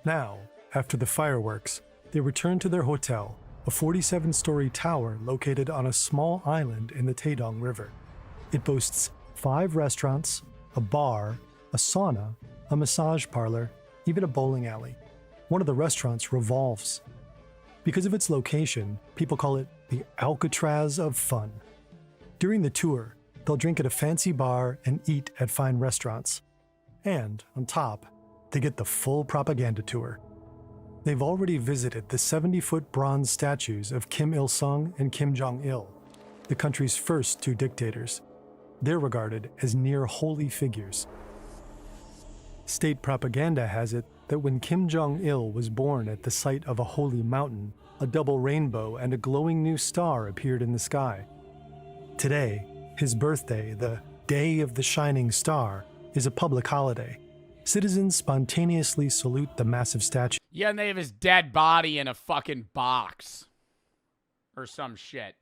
Speaker 20: Now, after the fireworks, they return to their hotel, a 47-story tower located on a small island in the Taedong River. It boasts 5 restaurants, a bar, a sauna, a massage parlor, even a bowling alley. One of the restaurants revolves. Because of its location, people call it the Alcatraz of fun. During the tour, they'll drink at a fancy bar and eat at fine restaurants. And, on top, they get the full propaganda tour. They've already visited the 70-foot bronze statues of Kim Il-sung and Kim Jong-il, the country's first 2 dictators. They're regarded as near holy figures. State propaganda has it that when Kim Jong-il was born at the site of a holy mountain, a double rainbow and a glowing new star appeared in the sky. Today, his birthday, the Day of the Shining Star, is a public holiday. Citizens spontaneously salute the massive statue.
Speaker 1: Yeah, and they have his dead body in a fucking box. Or some shit.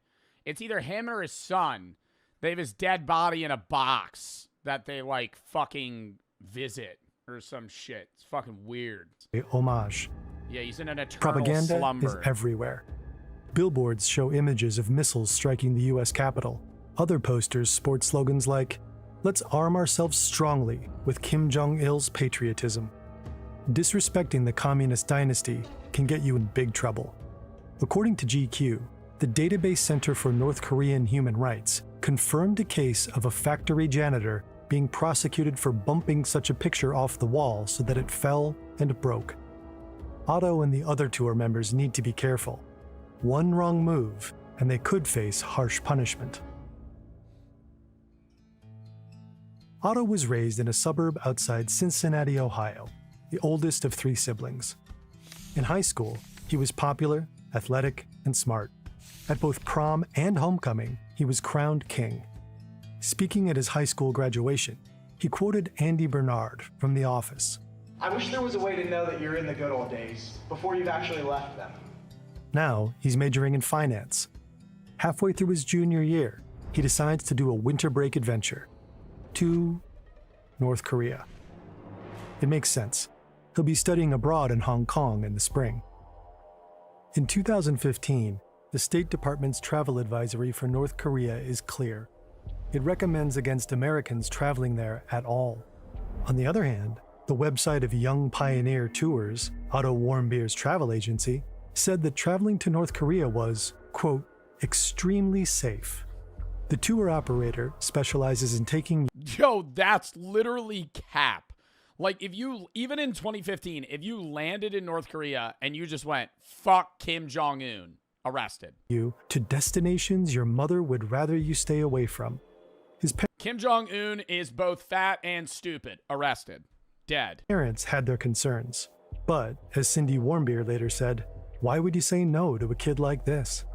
Speaker 1: It's either him or his son. They have his dead body in a box that they, like, fucking visit. Or some shit. It's fucking weird.
Speaker 20: Homage.
Speaker 1: Yeah, he's in an eternal
Speaker 20: Propaganda
Speaker 1: slumber.
Speaker 20: is everywhere. Billboards show images of missiles striking the US Capitol. Other posters sport slogans like, "Let's arm ourselves strongly with Kim Jong-il's patriotism." Disrespecting the communist dynasty can get you in big trouble. According to GQ, the Database Center for North Korean Human Rights confirmed a case of a factory janitor being prosecuted for bumping such a picture off the wall so that it fell and broke. Otto and the other tour members need to be careful. One wrong move, and they could face harsh punishment. Otto was raised in a suburb outside Cincinnati, Ohio, the oldest of 3 siblings. In high school, he was popular, athletic, and smart. At both prom and homecoming, he was crowned king. Speaking at his high school graduation, he quoted Andy Bernard from The Office.
Speaker 6: I wish there was a way to know that you're in the good old days before you've actually left them.
Speaker 20: Now, he's majoring in finance. Halfway through his junior year, he decides to do a winter break adventure to North Korea. It makes sense. He'll be studying abroad in Hong Kong in the spring. In 2015, the State Department's travel advisory for North Korea is clear. It recommends against Americans traveling there at all. On the other hand, the website of Young Pioneer Tours, Otto Warmbier's travel agency, said that traveling to North Korea was, quote, extremely safe. The tour operator specializes in taking...
Speaker 1: Yo, that's literally cap. Like, if you, even in 2015, if you landed in North Korea and you just went, fuck Kim Jong-un, arrested.
Speaker 20: You to destinations your mother would rather you stay away from.
Speaker 1: Kim Jong-un is both fat and stupid, arrested, dead.
Speaker 20: Parents had their concerns. But, as Cindy Warmbier later said, why would you say no to a kid like this?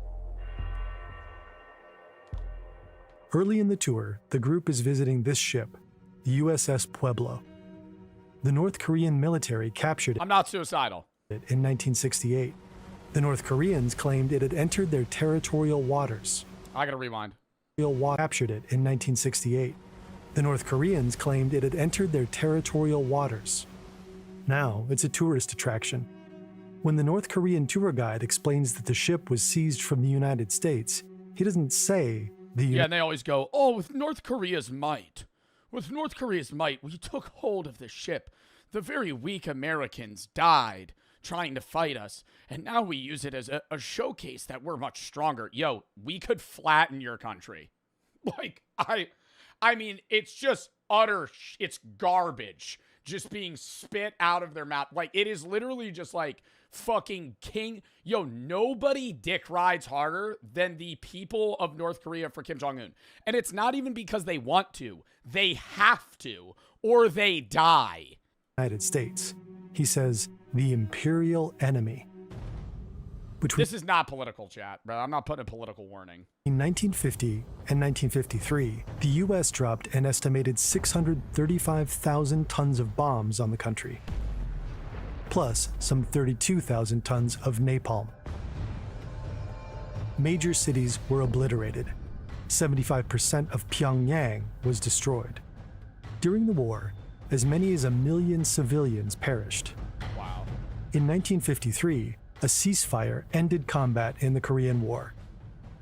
Speaker 20: Early in the tour, the group is visiting this ship, the USS Pueblo. The North Korean military captured it.
Speaker 1: I'm not suicidal.
Speaker 20: In 1968. The North Koreans claimed it had entered their territorial waters.
Speaker 1: I gotta rewind.
Speaker 20: Captured it in 1968. The North Koreans claimed it had entered their territorial waters. Now it's a tourist attraction. When the North Korean tour guide explains that the ship was seized from the United States, he doesn't say the...
Speaker 1: Yeah, and they always go, oh, with North Korea's might. With North Korea's might, we took hold of the ship. The very weak Americans died trying to fight us, and now we use it as a showcase that we're much stronger. Yo, we could flatten your country. Like, I mean, it's just it's garbage just being spit out of their mouth. Like, it is literally just like fucking king. Yo, nobody dick rides harder than the people of North Korea for Kim Jong-un. And it's not even because they want to. They have to, or they die.
Speaker 20: United States. He says, the imperial enemy.
Speaker 1: This is not political, chat, bro. I'm not putting a political warning.
Speaker 20: In 1950 and 1953, the U.S. dropped an estimated 635,000 tons of bombs on the country, plus some 32,000 tons of napalm. Major cities were obliterated. 75% of Pyongyang was destroyed. During the war, as many as 1 million civilians perished.
Speaker 1: Wow.
Speaker 20: In 1953, a ceasefire ended combat in the Korean War,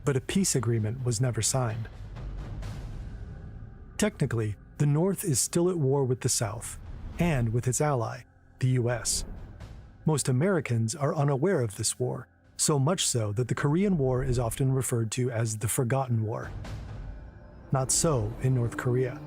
Speaker 20: but a peace agreement was never signed. Technically, the North is still at war with the South, and with its ally, the US. Most Americans are unaware of this war, so much so that the Korean War is often referred to as the Forgotten War. Not so in North Korea.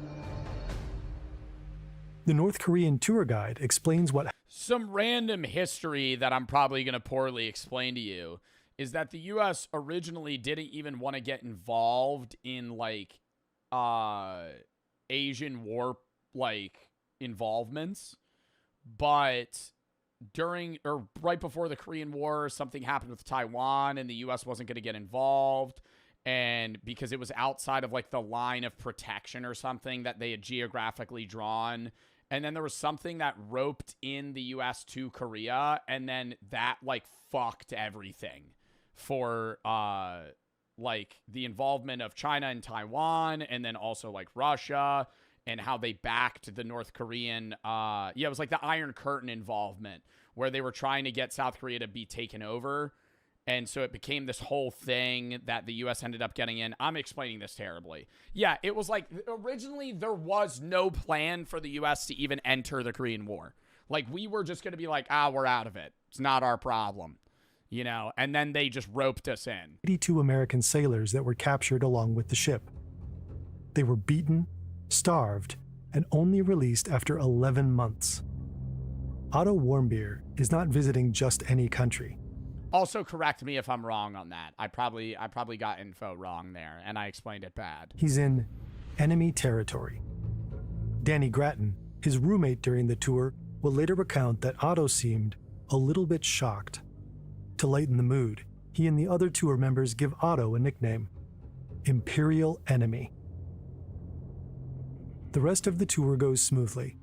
Speaker 20: The North Korean tour guide explains what...
Speaker 1: Some random history that I'm probably going to poorly explain to you is that the U.S. originally didn't even want to get involved in, like, Asian war, like, involvements. But during, or right before the Korean War, something happened with Taiwan, and the U.S. wasn't going to get involved. And because it was outside of, like, the line of protection or something that they had geographically drawn. And then there was something that roped in the U.S. to Korea, and then that, like, fucked everything for, like, the involvement of China and Taiwan, and then also, like, Russia, and how they backed the North Korean, it was like the Iron Curtain involvement, where they were trying to get South Korea to be taken over. And so it became this whole thing that the U.S. ended up getting in. I'm explaining this terribly. Yeah, it was like, originally there was no plan for the U.S. to even enter the Korean War. Like, we were just going to be like, we're out of it. It's not our problem. You know, and then they just roped us in.
Speaker 20: 82 American sailors that were captured along with the ship. They were beaten, starved, and only released after 11 months. Otto Warmbier is not visiting just any country.
Speaker 1: Also, correct me if I'm wrong on that. I probably got info wrong there, and I explained it bad.
Speaker 20: He's in enemy territory. Danny Grattan, his roommate during the tour, will later recount that Otto seemed a little bit shocked. To lighten the mood, he and the other tour members give Otto a nickname, Imperial Enemy. The rest of the tour goes smoothly.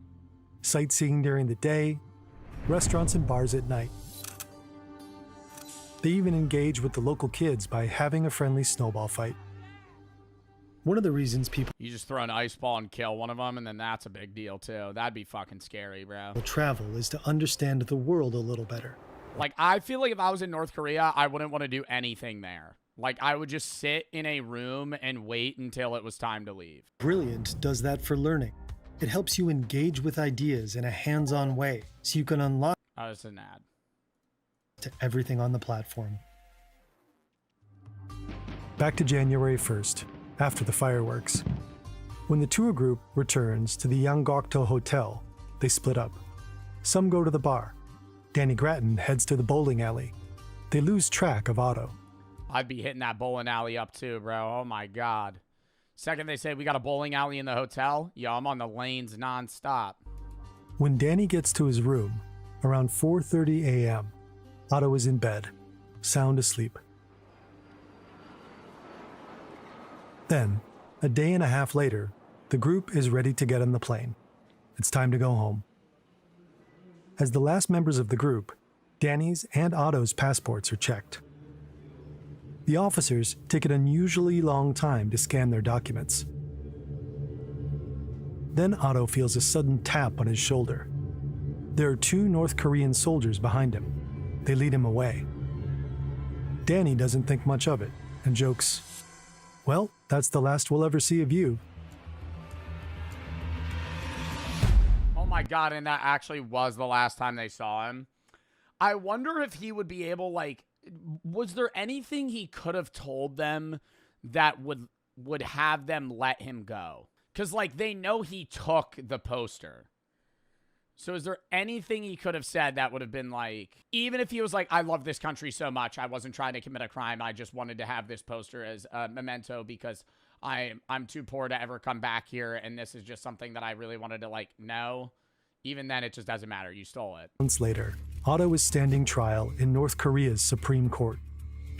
Speaker 20: Sightseeing during the day, restaurants and bars at night. They even engage with the local kids by having a friendly snowball fight. One of the reasons people
Speaker 1: You just throw an ice ball and kill one of them, and then that's a big deal, too. That'd be fucking scary, bro.
Speaker 20: travel is to understand the world a little better.
Speaker 1: Like, I feel like if I was in North Korea, I wouldn't want to do anything there. Like, I would just sit in a room and wait until it was time to leave.
Speaker 20: Brilliant does that for learning. It helps you engage with ideas in a hands-on way, so you can unlock
Speaker 1: Oh, it's an ad.
Speaker 20: to everything on the platform. Back to January 1st, after the fireworks. When the tour group returns to the Yanggokdo Hotel, they split up. Some go to the bar. Danny Grattan heads to the bowling alley. They lose track of Otto.
Speaker 1: I'd be hitting that bowling alley up too, bro. Oh my God. Second they say we got a bowling alley in the hotel, yo, I'm on the lanes nonstop.
Speaker 20: When Danny gets to his room, around 4:30 a.m., Otto is in bed, sound asleep. Then, a day and a half later, the group is ready to get on the plane. It's time to go home. As the last members of the group, Danny's and Otto's passports are checked. The officers take an unusually long time to scan their documents. Then Otto feels a sudden tap on his shoulder. There are 2 North Korean soldiers behind him. They lead him away. Danny doesn't think much of it and jokes, "Well, that's the last we'll ever see of you."
Speaker 1: Oh my God, and that actually was the last time they saw him. I wonder if he would be able, like, was there anything he could have told them that would have them let him go? Because, like, they know he took the poster. So is there anything he could have said that would have been like, even if he was like, I love this country so much, I wasn't trying to commit a crime, I just wanted to have this poster as a memento because I'm too poor to ever come back here, and this is just something that I really wanted to, like, know. Even then, it just doesn't matter. You stole it.
Speaker 20: Months later, Otto is standing trial in North Korea's Supreme Court.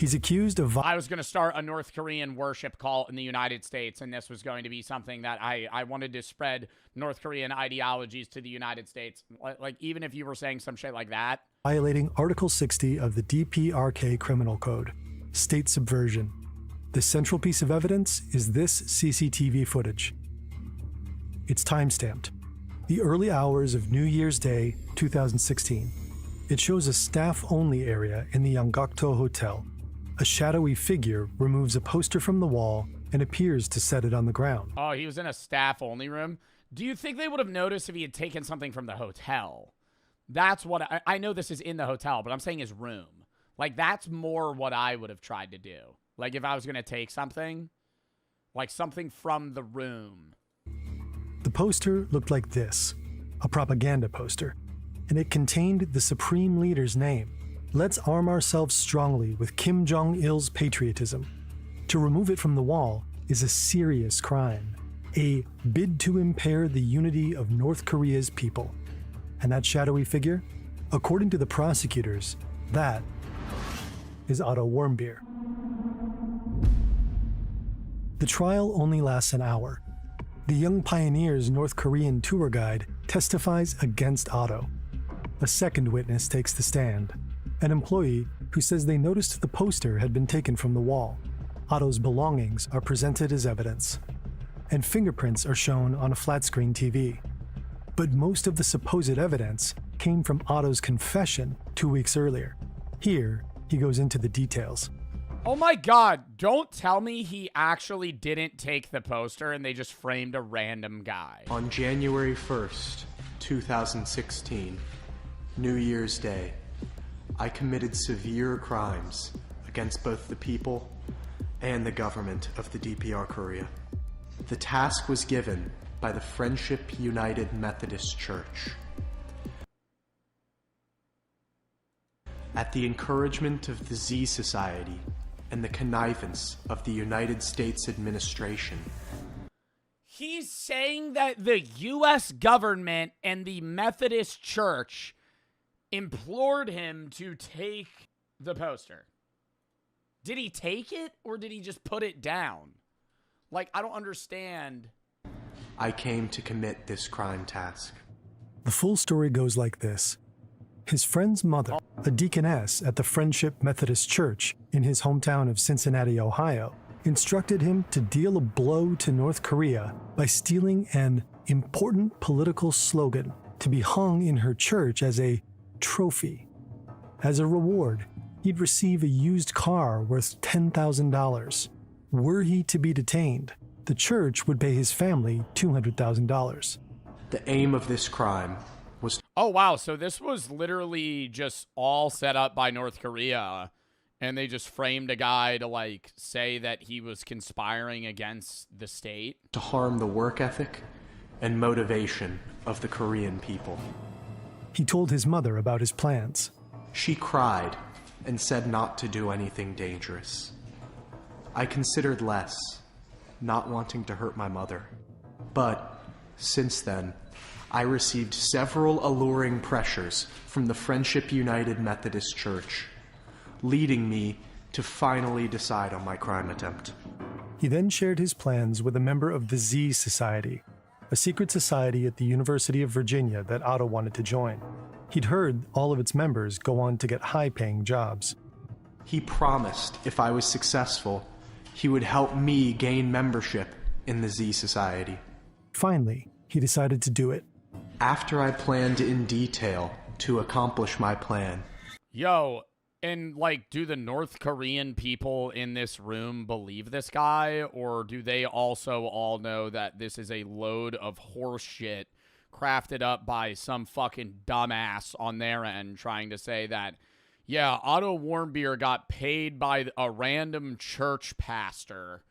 Speaker 20: He's accused of
Speaker 1: I was going to start a North Korean worship cult in the United States, and this was going to be something that I wanted to spread North Korean ideologies to the United States. Like, even if you were saying some shit like that.
Speaker 20: Violating Article 60 of the DPRK Criminal Code, state subversion. The central piece of evidence is this CCTV footage. It's time-stamped. The early hours of New Year's Day, 2016. It shows a staff-only area in the Yanggokdo Hotel. A shadowy figure removes a poster from the wall and appears to set it on the ground.
Speaker 1: Oh, he was in a staff-only room? Do you think they would have noticed if he had taken something from the hotel? That's what I know this is in the hotel, but I'm saying his room. Like, that's more what I would have tried to do. Like, if I was going to take something, like something from the room.
Speaker 20: The poster looked like this, a propaganda poster, and it contained the Supreme Leader's name. Let's arm ourselves strongly with Kim Jong-il's patriotism. To remove it from the wall is a serious crime, a bid to impair the unity of North Korea's people. And that shadowy figure? According to the prosecutors, that is Otto Warmbier. The trial only lasts an hour. The Young Pioneers' North Korean tour guide testifies against Otto. A second witness takes the stand, an employee who says they noticed the poster had been taken from the wall. Otto's belongings are presented as evidence, and fingerprints are shown on a flat-screen TV. But most of the supposed evidence came from Otto's confession 2 weeks earlier. Here, he goes into the details.
Speaker 1: Oh my God, don't tell me he actually didn't take the poster and they just framed a random guy.
Speaker 21: On January 1st, 2016, New Year's Day, I committed severe crimes against both the people and the government of the DPR Korea. The task was given by the Friendship United Methodist Church. At the encouragement of the Z Society and the connivance of the United States administration.
Speaker 1: He's saying that the U.S. government and the Methodist Church implored him to take the poster. Did he take it or did he just put it down? Like, I don't understand.
Speaker 21: I came to commit this crime task.
Speaker 20: The full story goes like this. His friend's mother, a deaconess at the Friendship Methodist Church in his hometown of Cincinnati, Ohio, instructed him to deal a blow to North Korea by stealing an important political slogan to be hung in her church as a trophy. As a reward, he'd receive a used car worth $10,000. Were he to be detained, the church would pay his family $200,000.
Speaker 21: The aim of this crime was...
Speaker 1: Oh, wow. So this was literally just all set up by North Korea, and they just framed a guy to, like, say that he was conspiring against the state.
Speaker 21: To harm the work ethic and motivation of the Korean people.
Speaker 20: He told his mother about his plans.
Speaker 21: She cried and said not to do anything dangerous. I considered less, not wanting to hurt my mother. But since then, I received several alluring pressures from the Friendship United Methodist Church, leading me to finally decide on my crime attempt.
Speaker 20: He then shared his plans with a member of the Z Society, a secret society at the University of Virginia that Otto wanted to join. He'd heard all of its members go on to get high-paying jobs.
Speaker 21: He promised if I was successful, he would help me gain membership in the Z Society.
Speaker 20: Finally, he decided to do it.
Speaker 21: After I planned in detail to accomplish my plan.
Speaker 1: Yo, and, like, do the North Korean people in this room believe this guy? Or do they also all know that this is a load of horse shit crafted up by some fucking dumbass on their end trying to say that, yeah, Otto Warmbier got paid by a random church pastor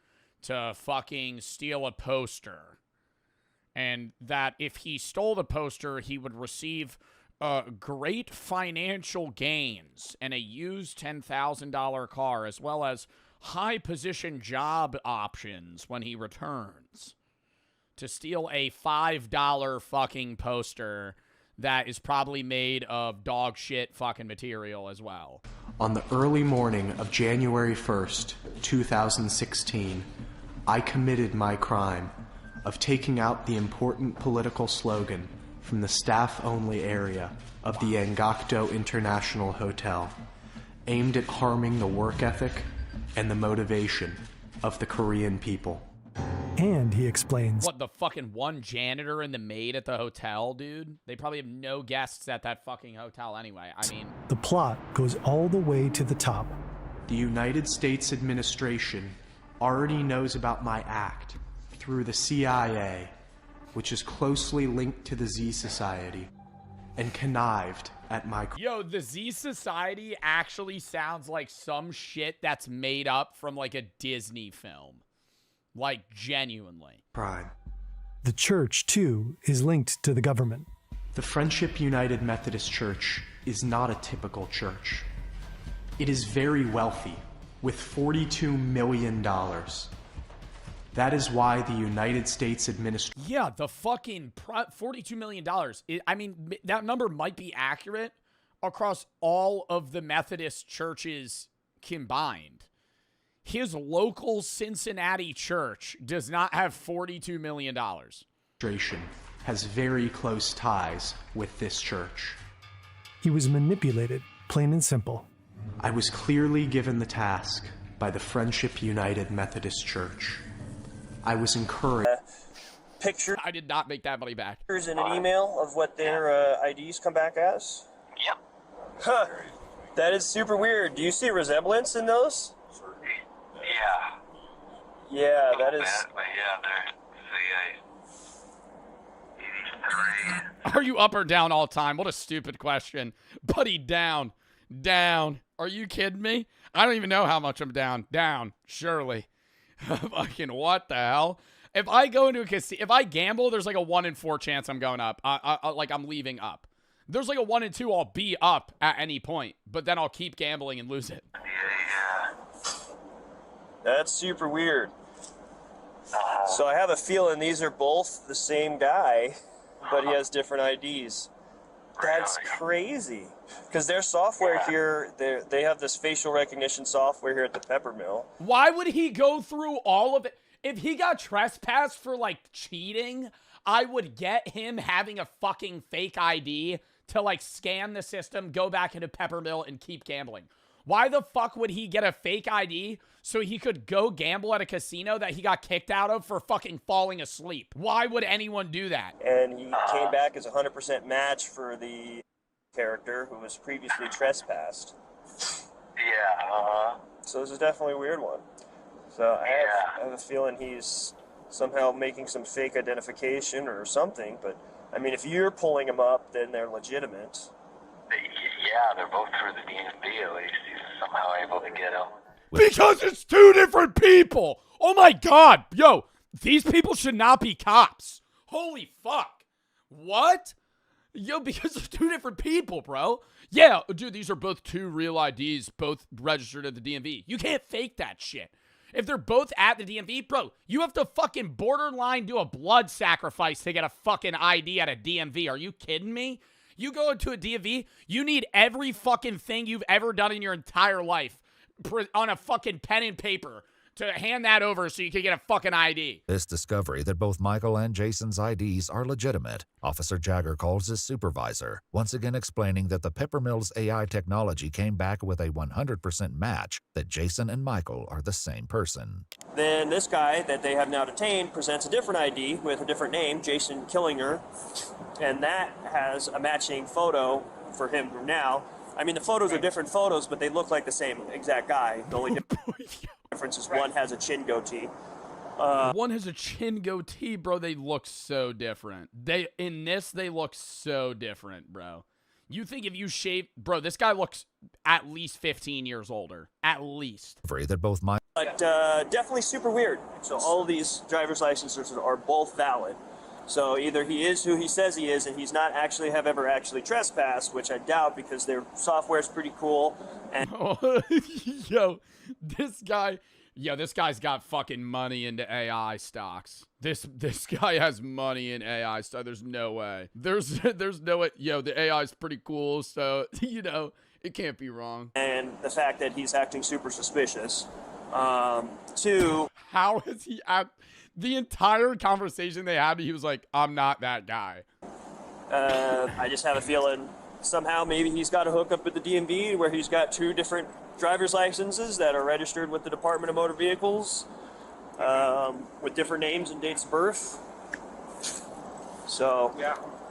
Speaker 1: to fucking steal a poster. And that if he stole the poster, he would receive great financial gains and a used $10,000 car, as well as high-position job options when he returns. To steal a $5 fucking poster that is probably made of dog shit fucking material as well.
Speaker 21: On the early morning of January 1st, 2016, I committed my crime of taking out the important political slogan from the staff-only area of the Angakdo International Hotel, aimed at harming the work ethic and the motivation of the Korean people.
Speaker 20: And he explains...
Speaker 1: What, the fucking one janitor and the maid at the hotel, dude? They probably have no guests at that fucking hotel anyway. I mean...
Speaker 20: The plot goes all the way to the top.
Speaker 21: The United States administration already knows about my act through the CIA, which is closely linked to the Z Society, and connived at my...
Speaker 1: Yo, the Z Society actually sounds like some shit that's made up from, like, a Disney film. Like, genuinely.
Speaker 21: Crime.
Speaker 20: The church, too, is linked to the government.
Speaker 21: The Friendship United Methodist Church is not a typical church. It is very wealthy, with $42 million. That is why the United States administration...
Speaker 1: Yeah, the fucking $42 million. I mean, that number might be accurate across all of the Methodist churches combined. His local Cincinnati church does not have $42 million.
Speaker 21: Administration has very close ties with this church.
Speaker 20: He was manipulated, plain and simple.
Speaker 21: I was clearly given the task by the Friendship United Methodist Church. I was encouraged.
Speaker 10: Pictures.
Speaker 1: I did not make that money back.
Speaker 10: In an email of what their IDs come back as?
Speaker 13: Yep.
Speaker 10: Huh. That is super weird. Do you see resemblance in those?
Speaker 13: Yeah.
Speaker 10: Yeah, that is...
Speaker 13: But yeah, they're CA 83.
Speaker 1: Are you up or down all time? What a stupid question. Buddy, down. Down. Are you kidding me? I don't even know how much I'm down. Down. Surely. Fucking what the hell? If I go into a casino, if I gamble, there's like a 1 in 4 chance I'm going up. Like I'm leaving up. There's like a 1 in 2 I'll be up at any point, but then I'll keep gambling and lose it.
Speaker 13: Yeah.
Speaker 10: That's super weird. So I have a feeling these are both the same guy, but he has different IDs. That's crazy. Because their software here, they have this facial recognition software here at the Peppermill.
Speaker 1: Why would he go through all of it? If he got trespassed for, like, cheating, I would get him having a fucking fake ID to, like, scan the system, go back into Peppermill, and keep gambling. Why the fuck would he get a fake ID so he could go gamble at a casino that he got kicked out of for fucking falling asleep? Why would anyone do that?
Speaker 10: And he came back as a 100% match for the character who was previously trespassed.
Speaker 13: Yeah,
Speaker 10: So this is definitely a weird one. So I have a feeling he's somehow making some fake identification or something, but I mean, if you're pulling them up, then they're legitimate.
Speaker 13: Yeah, they're both through the DMV at least. He's somehow able to get them.
Speaker 1: Because it's two different people. Oh my God. Yo, these people should not be cops. Holy fuck. What? Yo, because they're two different people, bro. Yeah, dude, these are both two real IDs, both registered at the DMV. You can't fake that shit. If they're both at the DMV, bro, you have to fucking borderline do a blood sacrifice to get a fucking ID at a DMV. Are you kidding me? You go into a DMV, you need every fucking thing you've ever done in your entire life on a fucking pen and paper to hand that over so you can get a fucking ID.
Speaker 14: This discovery that both Michael and Jason's IDs are legitimate, Officer Jagger calls his supervisor, once again explaining that the Peppermill's AI technology came back with a 100% match that Jason and Michael are the same person.
Speaker 10: Then this guy that they have now detained presents a different ID with a different name, Jason Killinger, and that has a matching photo for him now. I mean, the photos are different photos, but they look like the same exact guy. The only difference is one has a chin goatee.
Speaker 1: One has a chin goatee, bro. They look so different. In this, they look so different, bro. You think if you shave... Bro, this guy looks at least 15 years older. At least.
Speaker 14: That both
Speaker 10: But definitely super weird. So all of these driver's licenses are both valid. So either he is who he says he is, and he's not actually ever actually trespassed, which I doubt because their software is pretty cool. And
Speaker 1: Yo, this guy's got fucking money into AI stocks. This guy has money in AI stock. There's no way. There's no way. Yo, the AI is pretty cool, so you know it can't be wrong.
Speaker 10: And the fact that he's acting super suspicious. Two.
Speaker 1: How is he act? The entire conversation they had, he was like, "I'm not that guy."
Speaker 10: I just have a feeling somehow maybe he's got a hookup at the DMV where he's got two different driver's licenses that are registered with the Department of Motor Vehicles with different names and dates of birth. So,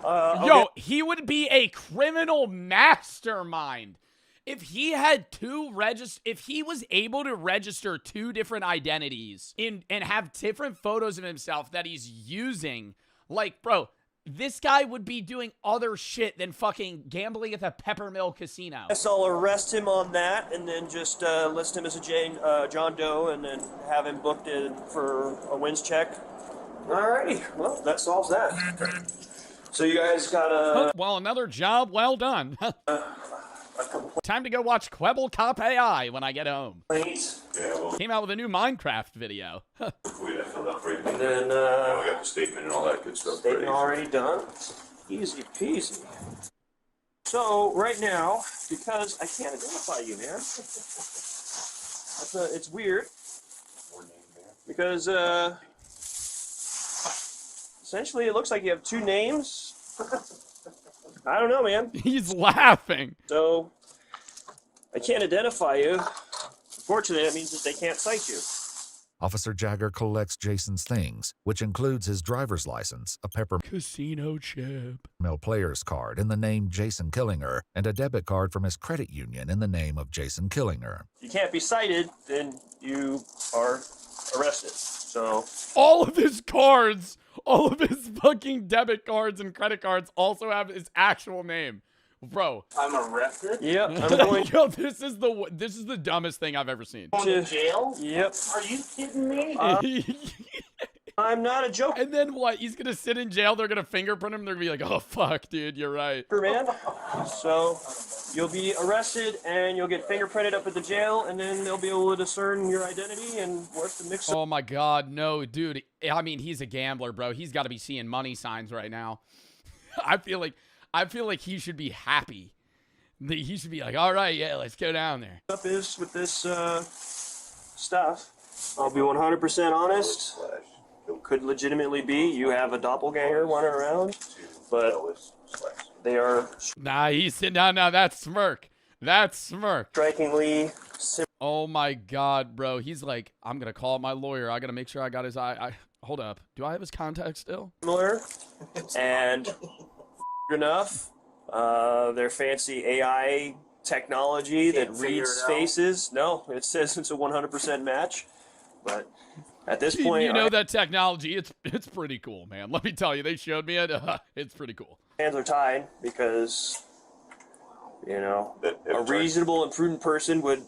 Speaker 1: yo, he would be a criminal mastermind. If he had if he was able to register two different identities and have different photos of himself that he's using, like, bro, this guy would be doing other shit than fucking gambling at the Peppermill Casino.
Speaker 10: Yes, I'll arrest him on that and then just list him as a John Doe and then have him booked in for a wins check. Alrighty, well, that solves that. So you guys got a...
Speaker 1: Well, another job well done. Time to go watch Quebble Cop AI when I get home. Came out with a new Minecraft video.
Speaker 11: We filled out pretty
Speaker 10: And then,
Speaker 11: we got the statement and all that good stuff.
Speaker 10: Statement already done. Easy peasy. So, right now, because I can't identify you, man. It's weird. Because, essentially it looks like you have two names. I don't know, man.
Speaker 1: He's laughing.
Speaker 10: So, I can't identify you. Unfortunately, that means that they can't cite you.
Speaker 14: Officer Jagger collects Jason's things, which includes his driver's license, a
Speaker 1: casino chip,
Speaker 14: player's card in the name Jason Killinger, and a debit card from his credit union in the name of Jason Killinger.
Speaker 10: If you can't be cited, then you are arrested. So
Speaker 1: all of his cards, all of his fucking debit cards and credit cards also have his actual name. Bro,
Speaker 10: I'm arrested? Yep, I'm going.
Speaker 1: Yo, this is the dumbest thing I've ever seen.
Speaker 10: Going to jail? Yep.
Speaker 5: Are you kidding me?
Speaker 10: I'm not a joker,
Speaker 1: And then what? He's gonna sit in jail. They're gonna fingerprint him. They're gonna be like, "Oh fuck, dude, you're right."
Speaker 10: man. So you'll be arrested and you'll get fingerprinted up at the jail, and then they'll be able to discern your identity and work the mix.
Speaker 1: Oh my god, no, dude. I mean, he's a gambler, bro. He's got to be seeing money signs right now. I feel like he should be happy. He should be like, all right, yeah, let's go down there.
Speaker 10: Up is with this stuff. I'll be 100% honest. It could legitimately be you have a doppelganger running around, but they are.
Speaker 1: Nah, he's sitting down now. That's smirk. That's smirk.
Speaker 10: Strikingly.
Speaker 1: Oh my god, bro. He's like, I'm gonna call my lawyer. I gotta make sure I got his hold up. Do I have his contact still?
Speaker 10: Similar and enough. Their fancy AI technology that reads faces. No, it says it's a 100% match. But at this point,
Speaker 1: you know that technology, it's pretty cool, man. Let me tell you, they showed me it. It's pretty cool.
Speaker 10: Hands are tied because, you know, a reasonable and prudent person would,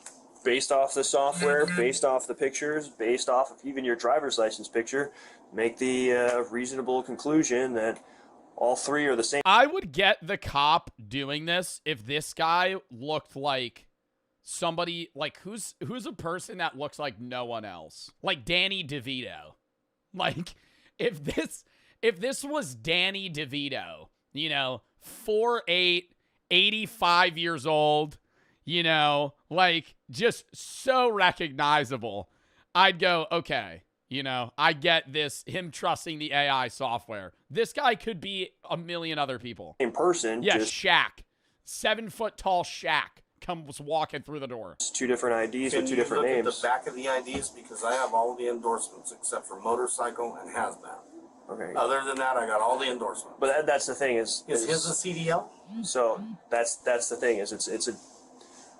Speaker 10: based off the software, based off the pictures, based off of even your driver's license picture, make the reasonable conclusion that all three are the same.
Speaker 1: I would get the cop doing this if this guy looked like somebody, like who's a person that looks like no one else, like Danny DeVito. Like if this was Danny DeVito, you know, 4'8", 85 years old, you know, like just so recognizable, I'd go, okay, you know, I get this, him trusting the AI software. This guy could be a million other people.
Speaker 10: In person.
Speaker 1: Yeah, Shaq. 7 foot tall Shaq comes walking through the door.
Speaker 10: It's two different IDs with two different
Speaker 15: names.
Speaker 10: names.
Speaker 15: At the back of the IDs, because I have all the endorsements except for motorcycle and hazmat.
Speaker 10: Okay.
Speaker 15: Other than that, I got all the endorsements.
Speaker 10: But that's the thing is
Speaker 15: his a CDL?
Speaker 10: So that's the thing is it's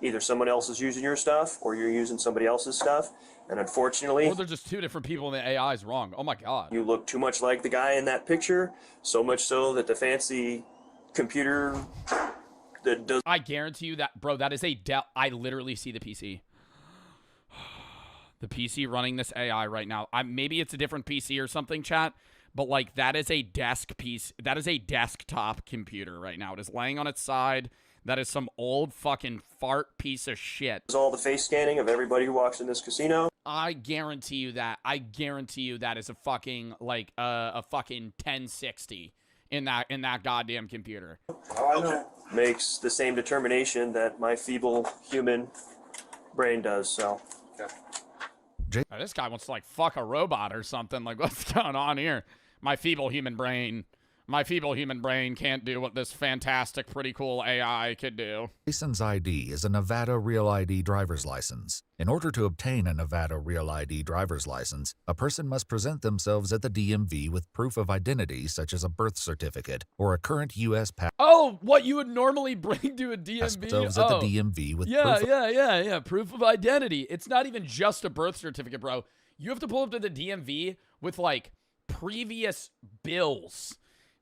Speaker 10: either someone else is using your stuff or you're using somebody else's stuff. And unfortunately,
Speaker 1: or they're just two different people and the AI is wrong. Oh my god.
Speaker 10: You look too much like the guy in that picture, so much so that the fancy computer that does.
Speaker 1: I guarantee you that, bro, that is a I literally see the PC. The PC running this AI right now. Maybe it's a different PC or something, chat, but like that is a desk piece. That is a desktop computer right now. It is laying on its side. That is some old fucking fart piece of shit.
Speaker 10: Does all the face scanning of everybody who walks in this casino.
Speaker 1: I guarantee you that. I guarantee you that is a fucking like a fucking 1060 in that goddamn computer.
Speaker 10: Oh, I know. Makes the same determination that my feeble human brain does. So.
Speaker 1: Now, this guy wants to like fuck a robot or something. Like, what's going on here? My feeble human brain can't do what this fantastic, pretty cool AI could do.
Speaker 14: Jason's ID is a Nevada Real ID driver's license. In order to obtain a Nevada Real ID driver's license, a person must present themselves at the DMV with proof of identity such as a birth certificate or a current U.S. passport.
Speaker 1: Oh, what you would normally bring to a DMV?
Speaker 14: Themselves at the DMV with
Speaker 1: proof of identity. It's not even just a birth certificate, bro. You have to pull up to the DMV with like previous bills.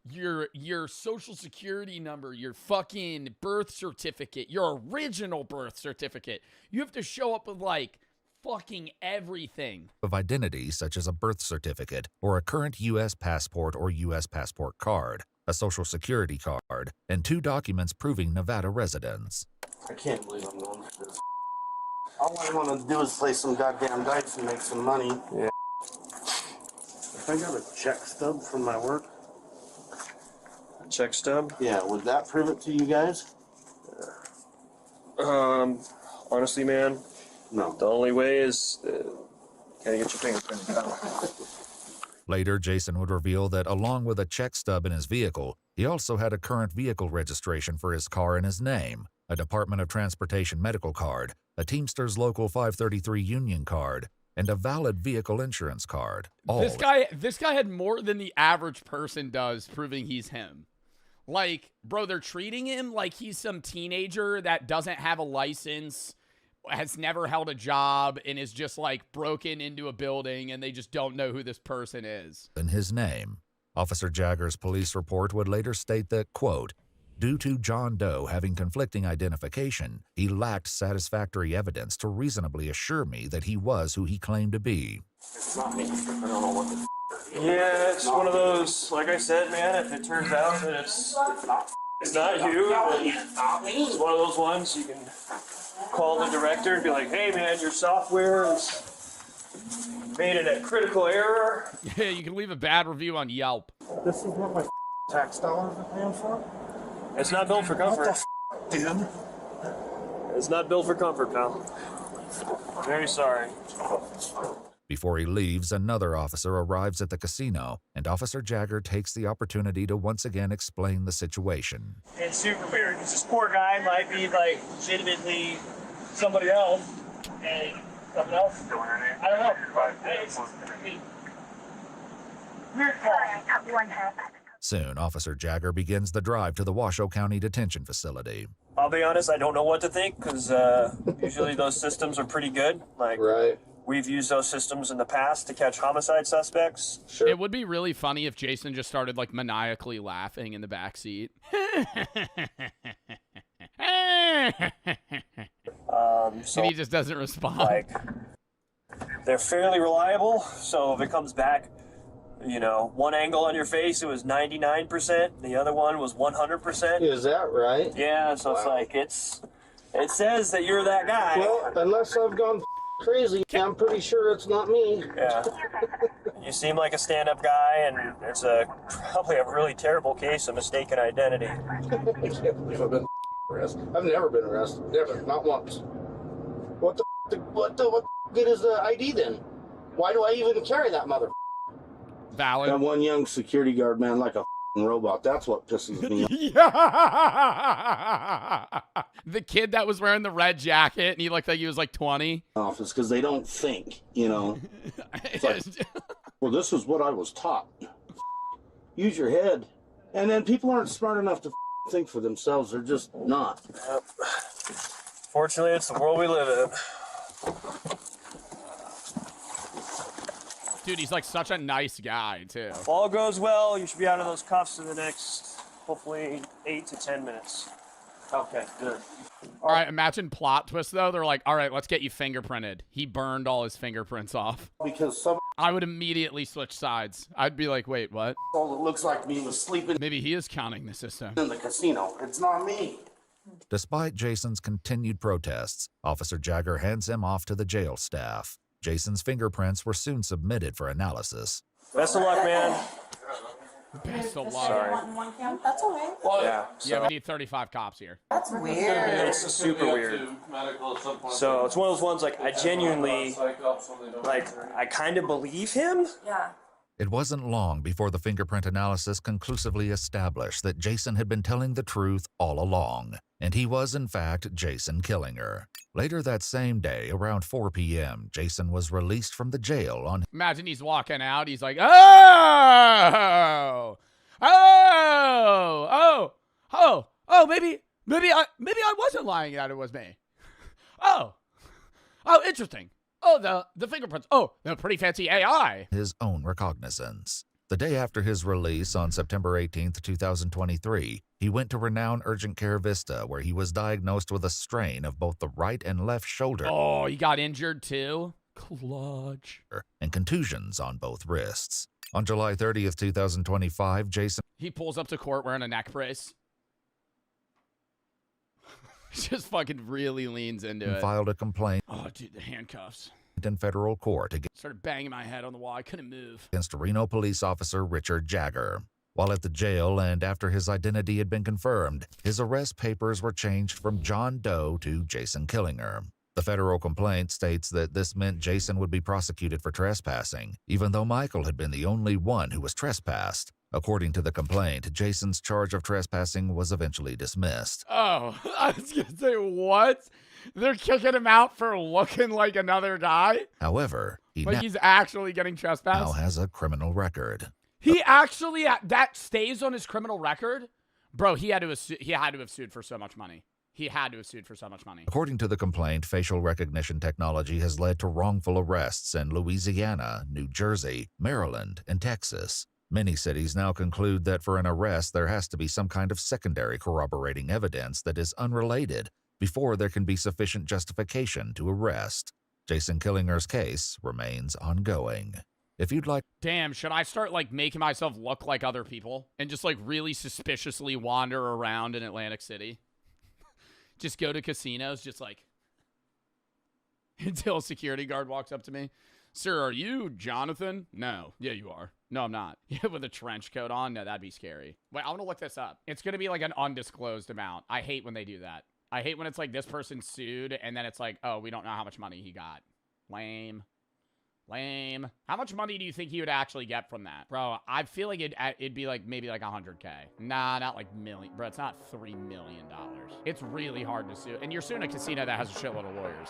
Speaker 1: Your social security number, your fucking birth certificate, your original birth certificate. You have to show up with like fucking everything.
Speaker 14: Of identity such as a birth certificate or a current U.S. passport or U.S. passport card, a social security card, and 2 documents proving Nevada residence.
Speaker 15: I can't believe I'm going for this. All I want to do is play some goddamn dice and make some money.
Speaker 10: Yeah.
Speaker 15: If I got a check stub from my work.
Speaker 10: Check stub?
Speaker 15: Yeah, would that prove it to you guys?
Speaker 10: Honestly, man,
Speaker 15: no.
Speaker 10: The only way is gotta get your fingerprint out.
Speaker 14: Later, Jason would reveal that along with a check stub in his vehicle, he also had a current vehicle registration for his car in his name, a Department of Transportation medical card, a Teamsters Local 533 union card, and a valid vehicle insurance card.
Speaker 1: This guy had more than the average person does, proving he's him. Like, bro, they're treating him like he's some teenager that doesn't have a license, has never held a job, and is just like broken into a building, and they just don't know who this person is.
Speaker 14: In his name, Officer Jagger's police report would later state that, quote, due to John Doe having conflicting identification, he lacked satisfactory evidence to reasonably assure me that he was who he claimed to be.
Speaker 15: It's not me. I don't know what the
Speaker 10: Yeah, it's one of those, like I said, man, if it turns out that it's not you, then it's one of those ones you can call the director and be like, hey, man, your software is made it a critical error.
Speaker 1: Yeah, you can leave a bad review on Yelp.
Speaker 15: This is what my tax dollars are paying for?
Speaker 10: It's not built for comfort.
Speaker 15: What the dude?
Speaker 10: It's not built for comfort, pal. Very sorry.
Speaker 14: Before he leaves, another officer arrives at the casino, and Officer Jagger takes the opportunity to once again explain the situation.
Speaker 10: It's super weird. This poor guy might be like legitimately somebody else, and something else. I don't know. It's weird.
Speaker 14: Soon, Officer Jagger begins the drive to the Washoe County Detention Facility.
Speaker 10: I'll be honest, I don't know what to think because usually those systems are pretty good. Like, we've used those systems in the past to catch homicide suspects.
Speaker 1: It would be really funny if Jason just started like maniacally laughing in the backseat.
Speaker 10: So
Speaker 1: and he just doesn't respond.
Speaker 10: Like, they're fairly reliable, so if it comes back, you know, one angle on your face, it was 99%. The other one was 100%.
Speaker 15: Is that right?
Speaker 10: Yeah, so it's like, it says that you're that guy.
Speaker 15: Well, unless I've gone crazy, I'm pretty sure it's not me.
Speaker 10: Yeah. You seem like a stand-up guy, and it's probably a really terrible case of mistaken identity.
Speaker 15: I can't believe I've been arrested. I've never been arrested. Never. Not once. What the good is the ID then? Why do I even carry that mother?
Speaker 1: Valid.
Speaker 15: That one young security guard, man, like a robot. That's what pisses me off.
Speaker 1: Yeah. The kid that was wearing the red jacket and he looked like he was like 20.
Speaker 15: Office, because they don't think, you know. It's like, well, this is what I was taught. Use your head. And then people aren't smart enough to think for themselves. They're just not.
Speaker 10: Yep. Fortunately, it's the world we live in.
Speaker 1: Dude, he's like such a nice guy, too.
Speaker 10: If all goes well, you should be out of those cuffs in the next, hopefully, 8 to 10 minutes. Okay, good.
Speaker 1: All right, imagine plot twist, though. They're like, all right, let's get you fingerprinted. He burned all his fingerprints off.
Speaker 15: Because some
Speaker 1: I would immediately switch sides. I'd be like, wait, what?
Speaker 15: all that looks like me was sleeping
Speaker 1: Maybe he is counting the system.
Speaker 15: in the casino. It's not me.
Speaker 14: Despite Jason's continued protests, Officer Jagger hands him off to the jail staff. Jason's fingerprints were soon submitted for analysis.
Speaker 10: Best of luck, man.
Speaker 1: Best of luck.
Speaker 10: Sorry.
Speaker 5: That's okay.
Speaker 10: Yeah,
Speaker 1: Yeah, we need 35 cops here.
Speaker 5: That's weird.
Speaker 10: It's super weird. So it's one of those ones, like, I genuinely, like, I kind of believe him.
Speaker 5: Yeah.
Speaker 14: It wasn't long before the fingerprint analysis conclusively established that Jason had been telling the truth all along, and he was in fact Jason Killinger. Later that same day, around 4 p.m., Jason was released from the jail on...
Speaker 1: Imagine he's walking out. He's like, oh, maybe I wasn't lying that it was me. Oh, interesting. Oh, the fingerprints. Oh, the pretty fancy AI.
Speaker 14: his own recognizance. The day after his release on September 18th, 2023, he went to renowned urgent care Vista, where he was diagnosed with a strain of both the right and left shoulder.
Speaker 1: Oh, he got injured too? Clutch.
Speaker 14: And contusions on both wrists. On July 30th, 2025, Jason
Speaker 1: He pulls up to court wearing a neck brace. Just fucking really leans into it.
Speaker 14: filed a complaint
Speaker 1: Oh, dude, the handcuffs.
Speaker 14: in federal court
Speaker 1: Started banging my head on the wall. I couldn't move.
Speaker 14: against Reno police officer Richard Jagger. While at the jail and after his identity had been confirmed, his arrest papers were changed from John Doe to Jason Killinger. The federal complaint states that this meant Jason would be prosecuted for trespassing, even though Michael had been the only one who was trespassed. According to the complaint, Jason's charge of trespassing was eventually dismissed.
Speaker 1: Oh, I was going to say, what? They're kicking him out for looking like another guy?
Speaker 14: However, he
Speaker 1: Like he's actually getting
Speaker 14: now
Speaker 1: trespassed?
Speaker 14: has a criminal record.
Speaker 1: He actually, that stays on his criminal record? Bro, he had to have sued for so much money. He had to have sued for so much money.
Speaker 14: According to the complaint, facial recognition technology has led to wrongful arrests in Louisiana, New Jersey, Maryland, and Texas. Many cities now conclude that for an arrest, there has to be some kind of secondary corroborating evidence that is unrelated before there can be sufficient justification to arrest. Jason Killinger's case remains ongoing. If you'd like...
Speaker 1: Damn, should I start, like, making myself look like other people? And just, like, really suspiciously wander around in Atlantic City? Just go to casinos, just, like... Until a security guard walks up to me. Sir, are you Jonathan? No. Yeah, you are. No, I'm not. Yeah, with a trench coat on? No, that'd be scary. Wait, I want to look this up. It's going to be, like, an undisclosed amount. I hate when they do that. I hate when it's, like, this person sued, and then it's like, oh, we don't know how much money he got. Lame. Lame. How much money do you think he would actually get from that? Bro, I feel like it'd be like maybe like 100K. Nah, not like million. Bro, it's not $3 million. It's really hard to sue. And you're suing a casino that has a shitload of lawyers.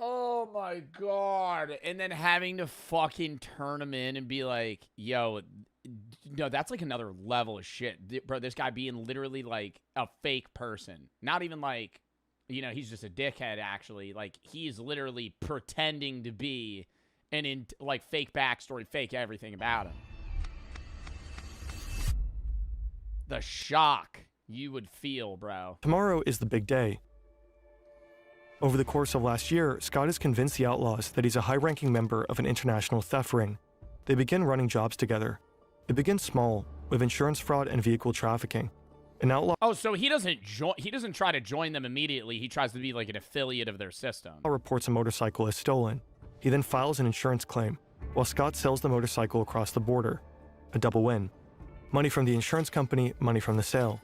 Speaker 1: Oh my God. And then having to fucking turn him in and be like, yo, no, that's like another level of shit. Bro, this guy being literally like a fake person. Not even like, you know, he's just a dickhead actually. Like he's literally pretending to be like fake backstory, fake everything about him. The shock you would feel, bro.
Speaker 21: Tomorrow is the big day. Over the course of last year, Scott has convinced the outlaws that he's a high-ranking member of an international theft ring. They begin running jobs together. It begins small, with insurance fraud and vehicle trafficking. An outlaw...
Speaker 1: Oh, so he doesn't try to join them immediately. He tries to be like an affiliate of their system.
Speaker 21: Reports a motorcycle as stolen. He then files an insurance claim, while Scott sells the motorcycle across the border. A double win. Money from the insurance company, money from the sale.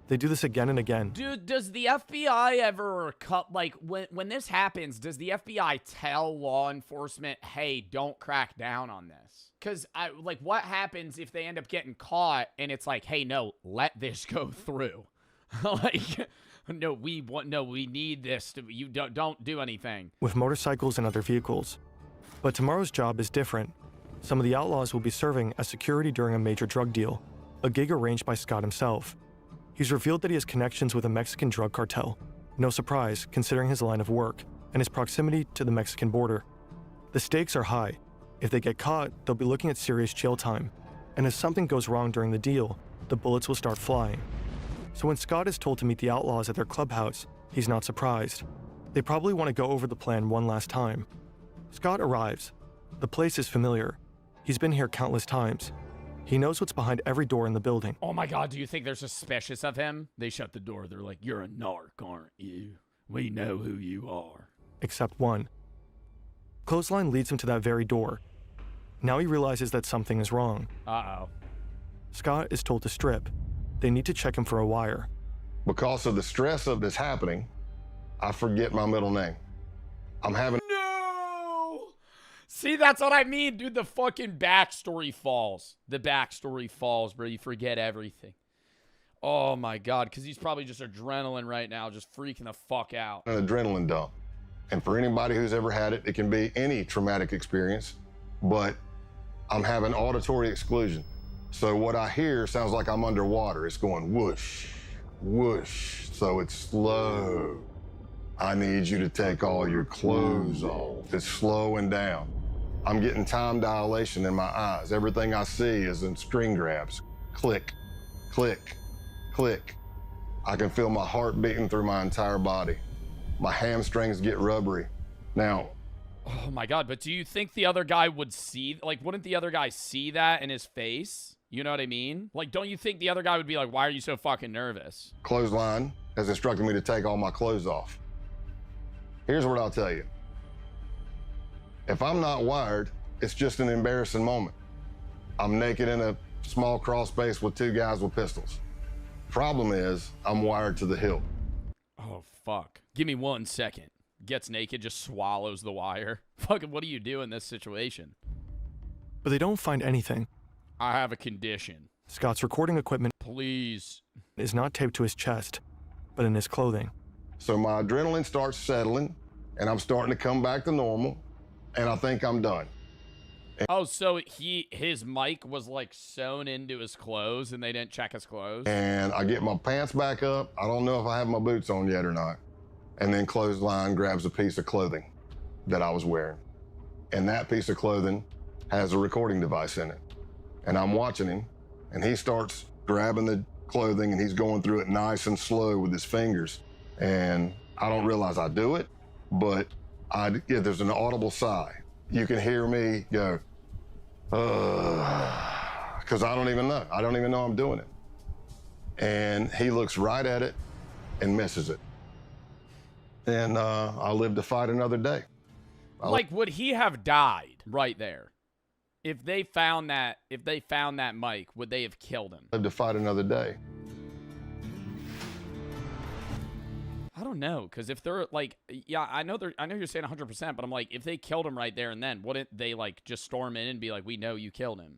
Speaker 21: They do this again and again.
Speaker 1: Dude, does the FBI ever cut, like, when this happens, does the FBI tell law enforcement, hey, don't crack down on this? Because, like, what happens if they end up getting caught and it's like, hey, no, let this go through? Like, no, we need this. You don't do anything.
Speaker 21: With motorcycles and other vehicles. But tomorrow's job is different. Some of the outlaws will be serving as security during a major drug deal, a gig arranged by Scott himself. He's revealed that he has connections with a Mexican drug cartel. No surprise, considering his line of work and his proximity to the Mexican border. The stakes are high. If they get caught, they'll be looking at serious jail time. And if something goes wrong during the deal, the bullets will start flying. So when Scott is told to meet the outlaws at their clubhouse, he's not surprised. They probably want to go over the plan one last time. Scott arrives. The place is familiar. He's been here countless times. He knows what's behind every door in the building.
Speaker 1: Oh my God, do you think they're suspicious of him? They shut the door. They're like, you're a narc, aren't you? We know who you are.
Speaker 21: Except one. Clothesline leads him to that very door. Now he realizes that something is wrong.
Speaker 1: Uh-oh.
Speaker 21: Scott is told to strip. They need to check him for a wire.
Speaker 12: Because of the stress of this happening, I forget my middle name. I'm having...
Speaker 1: See, that's what I mean, dude. The fucking backstory falls. The backstory falls, bro. You forget everything. Oh, my God. Because he's probably just adrenaline right now, just freaking the fuck out.
Speaker 12: An adrenaline dump. And for anybody who's ever had it, it can be any traumatic experience. But I'm having auditory exclusion. So what I hear sounds like I'm underwater. It's going whoosh, whoosh. So it's slow. I need you to take all your clothes off. It's slowing down. I'm getting time dilation in my eyes. Everything I see is in string grabs. Click, click, click. I can feel my heart beating through my entire body. My hamstrings get rubbery. Now,
Speaker 1: oh my God, but do you think the other guy would see, like, wouldn't the other guy see that in his face? You know what I mean? Like, don't you think the other guy would be like, why are you so fucking nervous?
Speaker 12: Clothesline has instructed me to take all my clothes off. Here's what I'll tell you. If I'm not wired, it's just an embarrassing moment. I'm naked in a small crawl space with two guys with pistols. Problem is, I'm wired to the hilt.
Speaker 1: Oh, fuck. Give me 1 second. Gets naked, just swallows the wire. Fucking, what do you do in this situation?
Speaker 21: But they don't find anything.
Speaker 1: I have a condition.
Speaker 21: Scott's recording equipment,
Speaker 1: please,
Speaker 21: is not taped to his chest, but in his clothing.
Speaker 12: So my adrenaline starts settling, and I'm starting to come back to normal, and I think I'm done.
Speaker 1: Oh, so his mic was like sewn into his clothes and they didn't check his clothes?
Speaker 12: And I get my pants back up. I don't know if I have my boots on yet or not. And then Clothesline grabs a piece of clothing that I was wearing. And that piece of clothing has a recording device in it. And I'm watching him And he starts grabbing the clothing and he's going through it nice and slow with his fingers. And I don't realize I do it, but there's an audible sigh. You can hear me go, because I don't even know. I don't even know I'm doing it. And he looks right at it and misses it. And I live to fight another day.
Speaker 1: Like, would he have died right there? If they found that mic, would they have killed him?
Speaker 12: Live to fight another day.
Speaker 1: I don't know, because if they're like, yeah, I know you're saying 100%, but I'm like, if they killed him right there and then, wouldn't they like just storm in and be like, we know you killed him?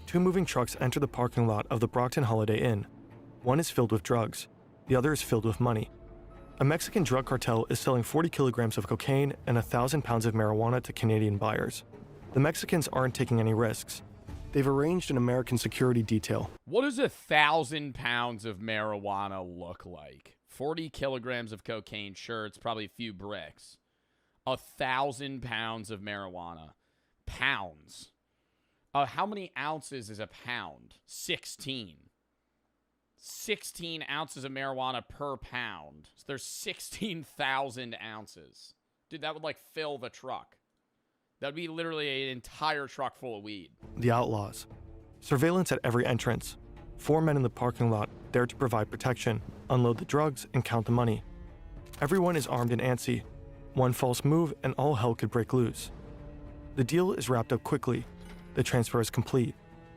Speaker 20: Two moving trucks enter the parking lot of the Brockton Holiday Inn. One is filled with drugs. The other is filled with money. A Mexican drug cartel is selling 40 kilograms of cocaine and 1,000 pounds of marijuana to Canadian buyers. The Mexicans aren't taking any risks. They've arranged an American security detail.
Speaker 1: What does 1,000 pounds of marijuana look like? 40 kilograms of cocaine, sure, it's probably a few bricks. 1,000 pounds of marijuana. Pounds. How many ounces is a pound? 16. 16 ounces of marijuana per pound. So there's 16,000 ounces. Dude, that would like fill the truck. That would be literally an entire truck full of weed.
Speaker 20: The outlaws. Surveillance at every entrance. 4 men in the parking lot there to provide protection, unload the drugs, and count the money. Everyone is armed and antsy. One false move and all hell could break loose. The deal is wrapped up quickly. The transfer is complete.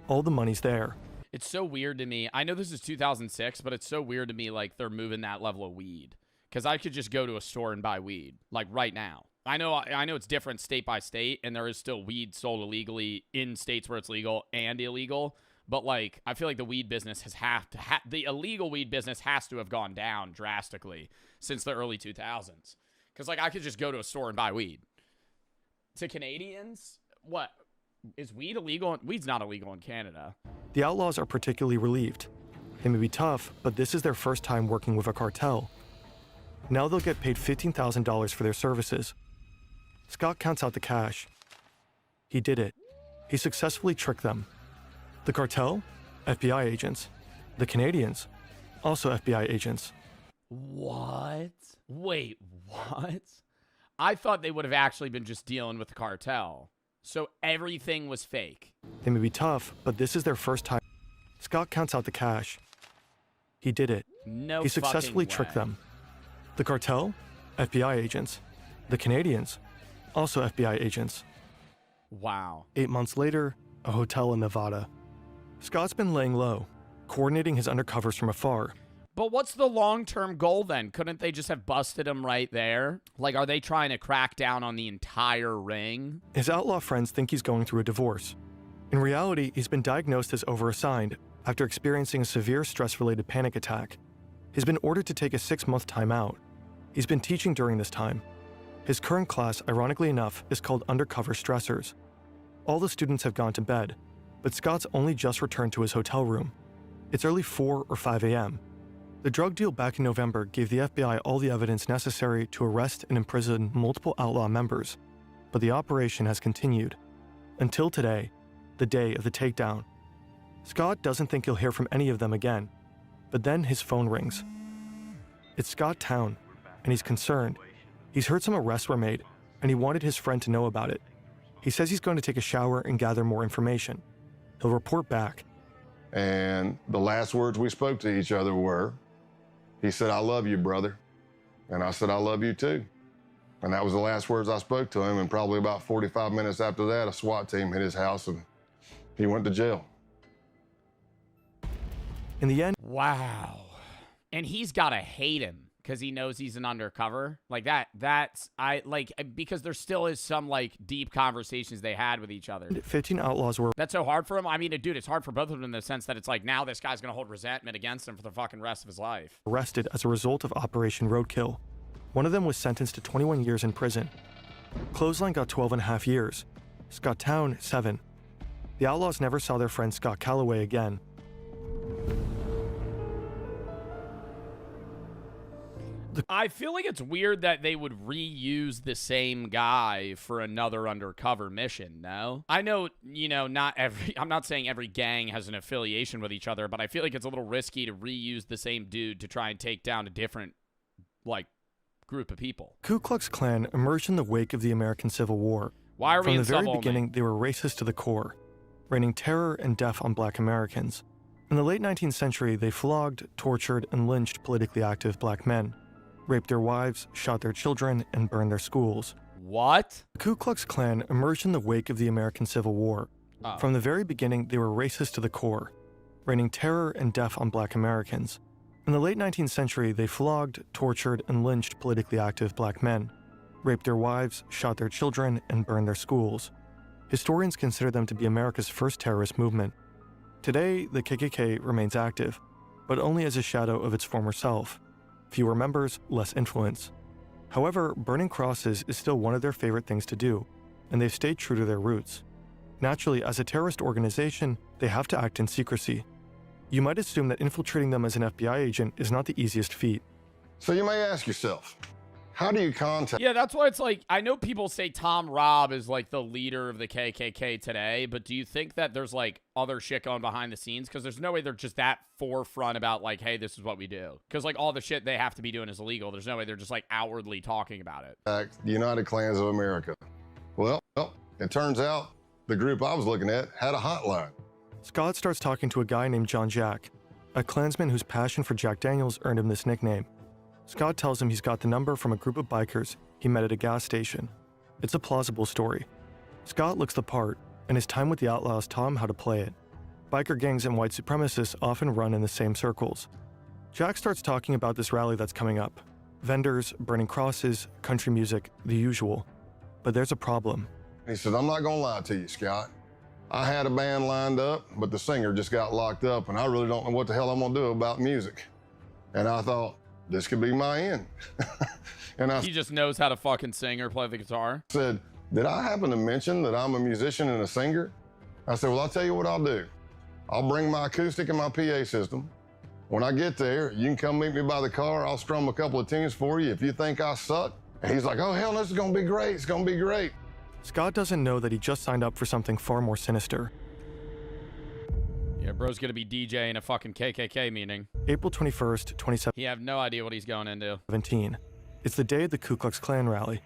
Speaker 20: All the money's there.
Speaker 1: It's so weird to me. I know this is 2006, but it's so weird to me like they're moving that level of weed. Because I could just go to a store and buy weed, like right now. I know it's different state by state, and there is still weed sold illegally in states where it's legal and illegal. But like, I feel like the weed business the illegal weed business has to have gone down drastically since the early 2000s. Because like, I could just go to a store and buy weed. To Canadians, what? Is weed illegal? Weed's not illegal in Canada.
Speaker 20: The outlaws are particularly relieved. They may be tough, but this is their first time working with a cartel. Now they'll get paid $15,000 for their services. Scott counts out the cash. He did it. He successfully tricked them. The cartel? FBI agents. The Canadians? Also FBI agents.
Speaker 1: What? Wait, what? I thought they would have actually been just dealing with the cartel. So everything was fake.
Speaker 20: They may be tough, but this is their first time. Scott counts out the cash. He did it.
Speaker 1: No
Speaker 20: He successfully
Speaker 1: fucking
Speaker 20: tricked
Speaker 1: way.
Speaker 20: them. The cartel? FBI agents. The Canadians? Also FBI agents.
Speaker 1: Wow.
Speaker 20: 8 months later, a hotel in Nevada. Scott's been laying low, coordinating his undercovers from afar.
Speaker 1: But what's the long-term goal then? Couldn't they just have busted him right there? Like, are they trying to crack down on the entire ring?
Speaker 20: His outlaw friends think he's going through a divorce. In reality, he's been diagnosed as overassigned after experiencing a severe stress-related panic attack. He's been ordered to take a 6-month timeout. He's been teaching during this time. His current class, ironically enough, is called Undercover Stressors. All the students have gone to bed, but Scott's only just returned to his hotel room. It's early 4 or 5 a.m. The drug deal back in November gave the FBI all the evidence necessary to arrest and imprison multiple outlaw members, but the operation has continued. Until today, the day of the takedown. Scott doesn't think he'll hear from any of them again, but then his phone rings. It's Scott Town, and he's concerned. He's heard some arrests were made, and he wanted his friend to know about it. He says he's going to take a shower and gather more information. He'll report back.
Speaker 12: And the last words we spoke to each other were, he said, "I love you, brother." And I said, "I love you too." And that was the last words I spoke to him. And probably about 45 minutes after that, a SWAT team hit his house and he went to jail.
Speaker 20: In the end,
Speaker 1: wow. And he's got to hate him because he knows he's an undercover. Like because there still is some like deep conversations they had with each other.
Speaker 20: 15 outlaws were...
Speaker 1: That's so hard for him. I mean, dude, it's hard for both of them in the sense that it's like now this guy's going to hold resentment against him for the fucking rest of his life.
Speaker 20: Arrested as a result of Operation Roadkill. One of them was sentenced to 21 years in prison. Clothesline got 12.5 years. Scott Town, 7. The outlaws never saw their friend Scott Calloway again.
Speaker 1: I feel like it's weird that they would reuse the same guy for another undercover mission, no? I know, you know, I'm not saying every gang has an affiliation with each other, but I feel like it's a little risky to reuse the same dude to try and take down a different, like, group of people.
Speaker 20: Ku Klux Klan emerged in the wake of the American Civil War.
Speaker 1: Why are we
Speaker 20: From
Speaker 1: in
Speaker 20: the very
Speaker 1: sub-only?
Speaker 20: beginning, they were racist to the core, raining terror and death on black Americans. In the late 19th century, they flogged, tortured, and lynched politically active black men, raped their wives, shot their children, and burned their schools.
Speaker 1: What?
Speaker 20: The Ku Klux Klan emerged in the wake of the American Civil War.
Speaker 1: Oh.
Speaker 20: From the very beginning, they were racist to the core, raining terror and death on black Americans. In the late 19th century, they flogged, tortured, and lynched politically active black men, raped their wives, shot their children, and burned their schools. Historians consider them to be America's first terrorist movement. Today, the KKK remains active, but only as a shadow of its former self. Fewer members, less influence. However, burning crosses is still one of their favorite things to do, and they've stayed true to their roots. Naturally, as a terrorist organization, they have to act in secrecy. You might assume that infiltrating them as an FBI agent is not the easiest feat.
Speaker 12: So you may ask yourself, how do you contact?
Speaker 1: Yeah, that's why it's like, I know people say Tom Robb is like the leader of the KKK today, but do you think that there's like other shit going behind the scenes? Because there's no way they're just that forefront about like, hey, this is what we do. Because like all the shit they have to be doing is illegal. There's no way they're just like outwardly talking about it.
Speaker 12: The United Klans of America. Well, it turns out the group I was looking at had a hotline.
Speaker 20: Scott starts talking to a guy named John Jack, a Klansman whose passion for Jack Daniels earned him this nickname. Scott tells him he's got the number from a group of bikers he met at a gas station. It's a plausible story. Scott looks the part, and his time with the Outlaws taught him how to play it. Biker gangs and white supremacists often run in the same circles. Jack starts talking about this rally that's coming up. Vendors, burning crosses, country music, the usual. But there's a problem.
Speaker 12: He said, I'm not gonna lie to you, Scott. I had a band lined up, but the singer just got locked up, and I really don't know what the hell I'm gonna do about music. And I thought, this could be my end. And
Speaker 1: He just knows how to fucking sing or play the guitar.
Speaker 12: said, did I happen to mention that I'm a musician and a singer? I said, well, I'll tell you what I'll do. I'll bring my acoustic and my PA system. When I get there, you can come meet me by the car. I'll strum a couple of tunes for you if you think I suck. And he's like, oh, hell, this is gonna be great. It's gonna be great.
Speaker 20: Scott doesn't know that he just signed up for something far more sinister.
Speaker 1: Yeah, bro's gonna be DJing a fucking KKK meeting.
Speaker 20: April 21st, 2017.
Speaker 1: He have no idea what he's going into.
Speaker 20: It's the day of the Ku Klux Klan rally.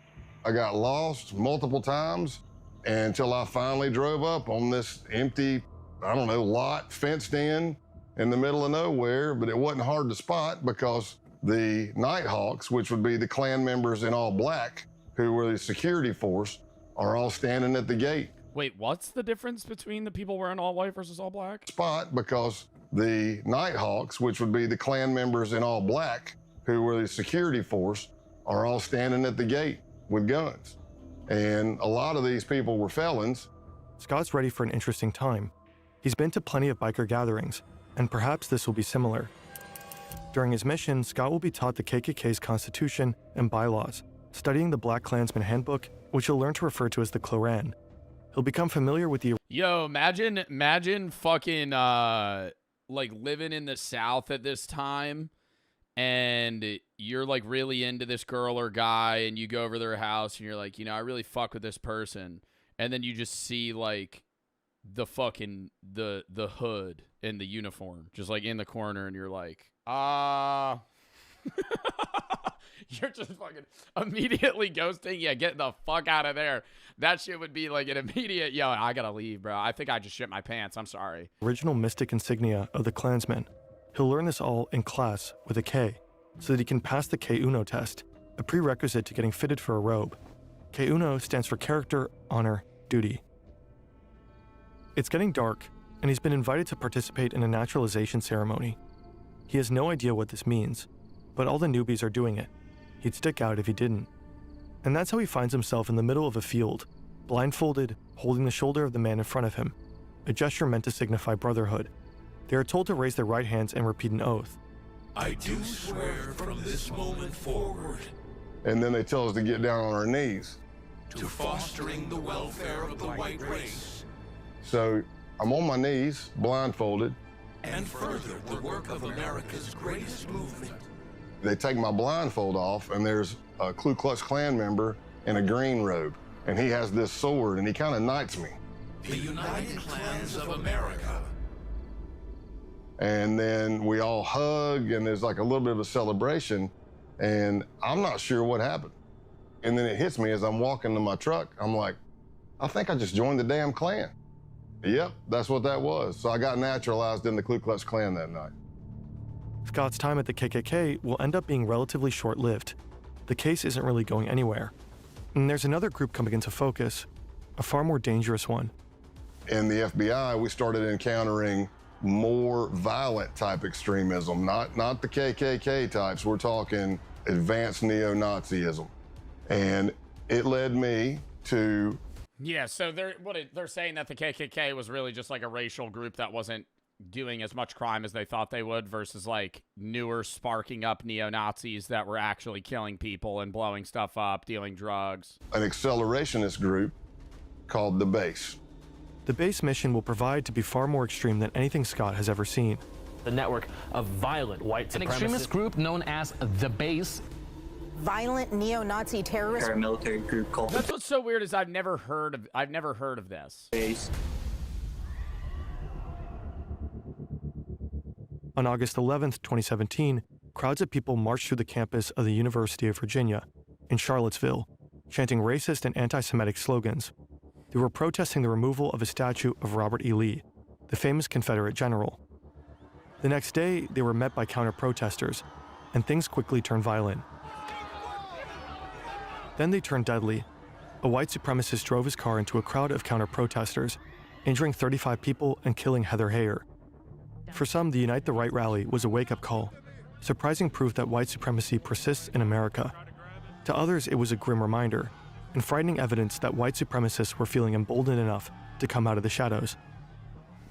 Speaker 12: I got lost multiple times until I finally drove up on this empty, I don't know, lot fenced in the middle of nowhere, but it wasn't hard to spot because the Nighthawks, which would be the Klan members in all black, who were the security force, are all standing at the gate.
Speaker 1: Wait, what's the difference between the people wearing all white versus all black?
Speaker 12: Spot because the Nighthawks, which would be the Klan members in all black, who were the security force, are all standing at the gate with guns. And a lot of these people were felons.
Speaker 20: Scott's ready for an interesting time. He's been to plenty of biker gatherings, and perhaps this will be similar. During his mission, Scott will be taught the KKK's constitution and bylaws, studying the Black Klansman Handbook, which he'll learn to refer to as the Kloran. He'll become familiar with the...
Speaker 1: Yo, imagine fucking, like, living in the South at this time, and you're, like, really into this girl or guy, and you go over their house, and you're like, you know, I really fuck with this person, and then you just see, like, the fucking, the hood and the uniform, just, like, in the corner, and you're like, you're just fucking immediately ghosting. Yeah, get the fuck out of there. That shit would be like an immediate, yo, I gotta leave, bro. I think I just shit my pants. I'm sorry.
Speaker 20: Original mystic insignia of the Klansmen. He'll learn this all in class with a K, so that he can pass the K-Uno test, a prerequisite to getting fitted for a robe. K-Uno stands for character, honor, duty. It's getting dark, and he's been invited to participate in a naturalization ceremony. He has no idea what this means, but all the newbies are doing it. He'd stick out if he didn't. And that's how he finds himself in the middle of a field, blindfolded, holding the shoulder of the man in front of him, a gesture meant to signify brotherhood. They are told to raise their right hands and repeat an oath.
Speaker 16: I do swear from this moment forward.
Speaker 12: And then they tell us to get down on our knees.
Speaker 16: To fostering the welfare of the white race.
Speaker 12: So I'm on my knees, blindfolded.
Speaker 16: And further the work of America's greatest movement.
Speaker 12: They take my blindfold off, and there's a Ku Klux Klan member in a green robe, and he has this sword, and he kind of knights me.
Speaker 16: The United Klans of America.
Speaker 12: And then we all hug, and there's like a little bit of a celebration, and I'm not sure what happened. And then it hits me as I'm walking to my truck. I'm like, I think I just joined the damn Klan. Yep, that's what that was. So I got naturalized in the Ku Klux Klan that night.
Speaker 20: Scott's time at the KKK will end up being relatively short-lived. The case isn't really going anywhere. And there's another group coming into focus, a far more dangerous one.
Speaker 12: In the FBI, we started encountering more violent type extremism, not the KKK types. We're talking advanced neo-Nazism. And it led me to...
Speaker 3: Yeah, so they're saying that the KKK was really just like a racial group that wasn't doing as much crime as they thought they would versus like newer sparking up neo-Nazis that were actually killing people and blowing stuff up, dealing drugs.
Speaker 12: An accelerationist group called the Base.
Speaker 20: The Base mission will provide to be far more extreme than anything Scott has ever seen.
Speaker 18: The network of violent white supremacists.
Speaker 19: An extremist group known as the Base.
Speaker 23: Violent neo-Nazi terrorist
Speaker 18: paramilitary group called.
Speaker 3: That's what's so weird is I've never heard of this.
Speaker 18: Base.
Speaker 20: On August 11th, 2017, crowds of people marched through the campus of the University of Virginia in Charlottesville, chanting racist and anti-Semitic slogans. They were protesting the removal of a statue of Robert E. Lee, the famous Confederate general. The next day, they were met by counter-protesters, and things quickly turned violent. Then they turned deadly. A white supremacist drove his car into a crowd of counter-protesters, injuring 35 people and killing Heather Heyer. For some, the Unite the Right rally was a wake-up call, surprising proof that white supremacy persists in America. To others, it was a grim reminder, and frightening evidence that white supremacists were feeling emboldened enough to come out of the shadows.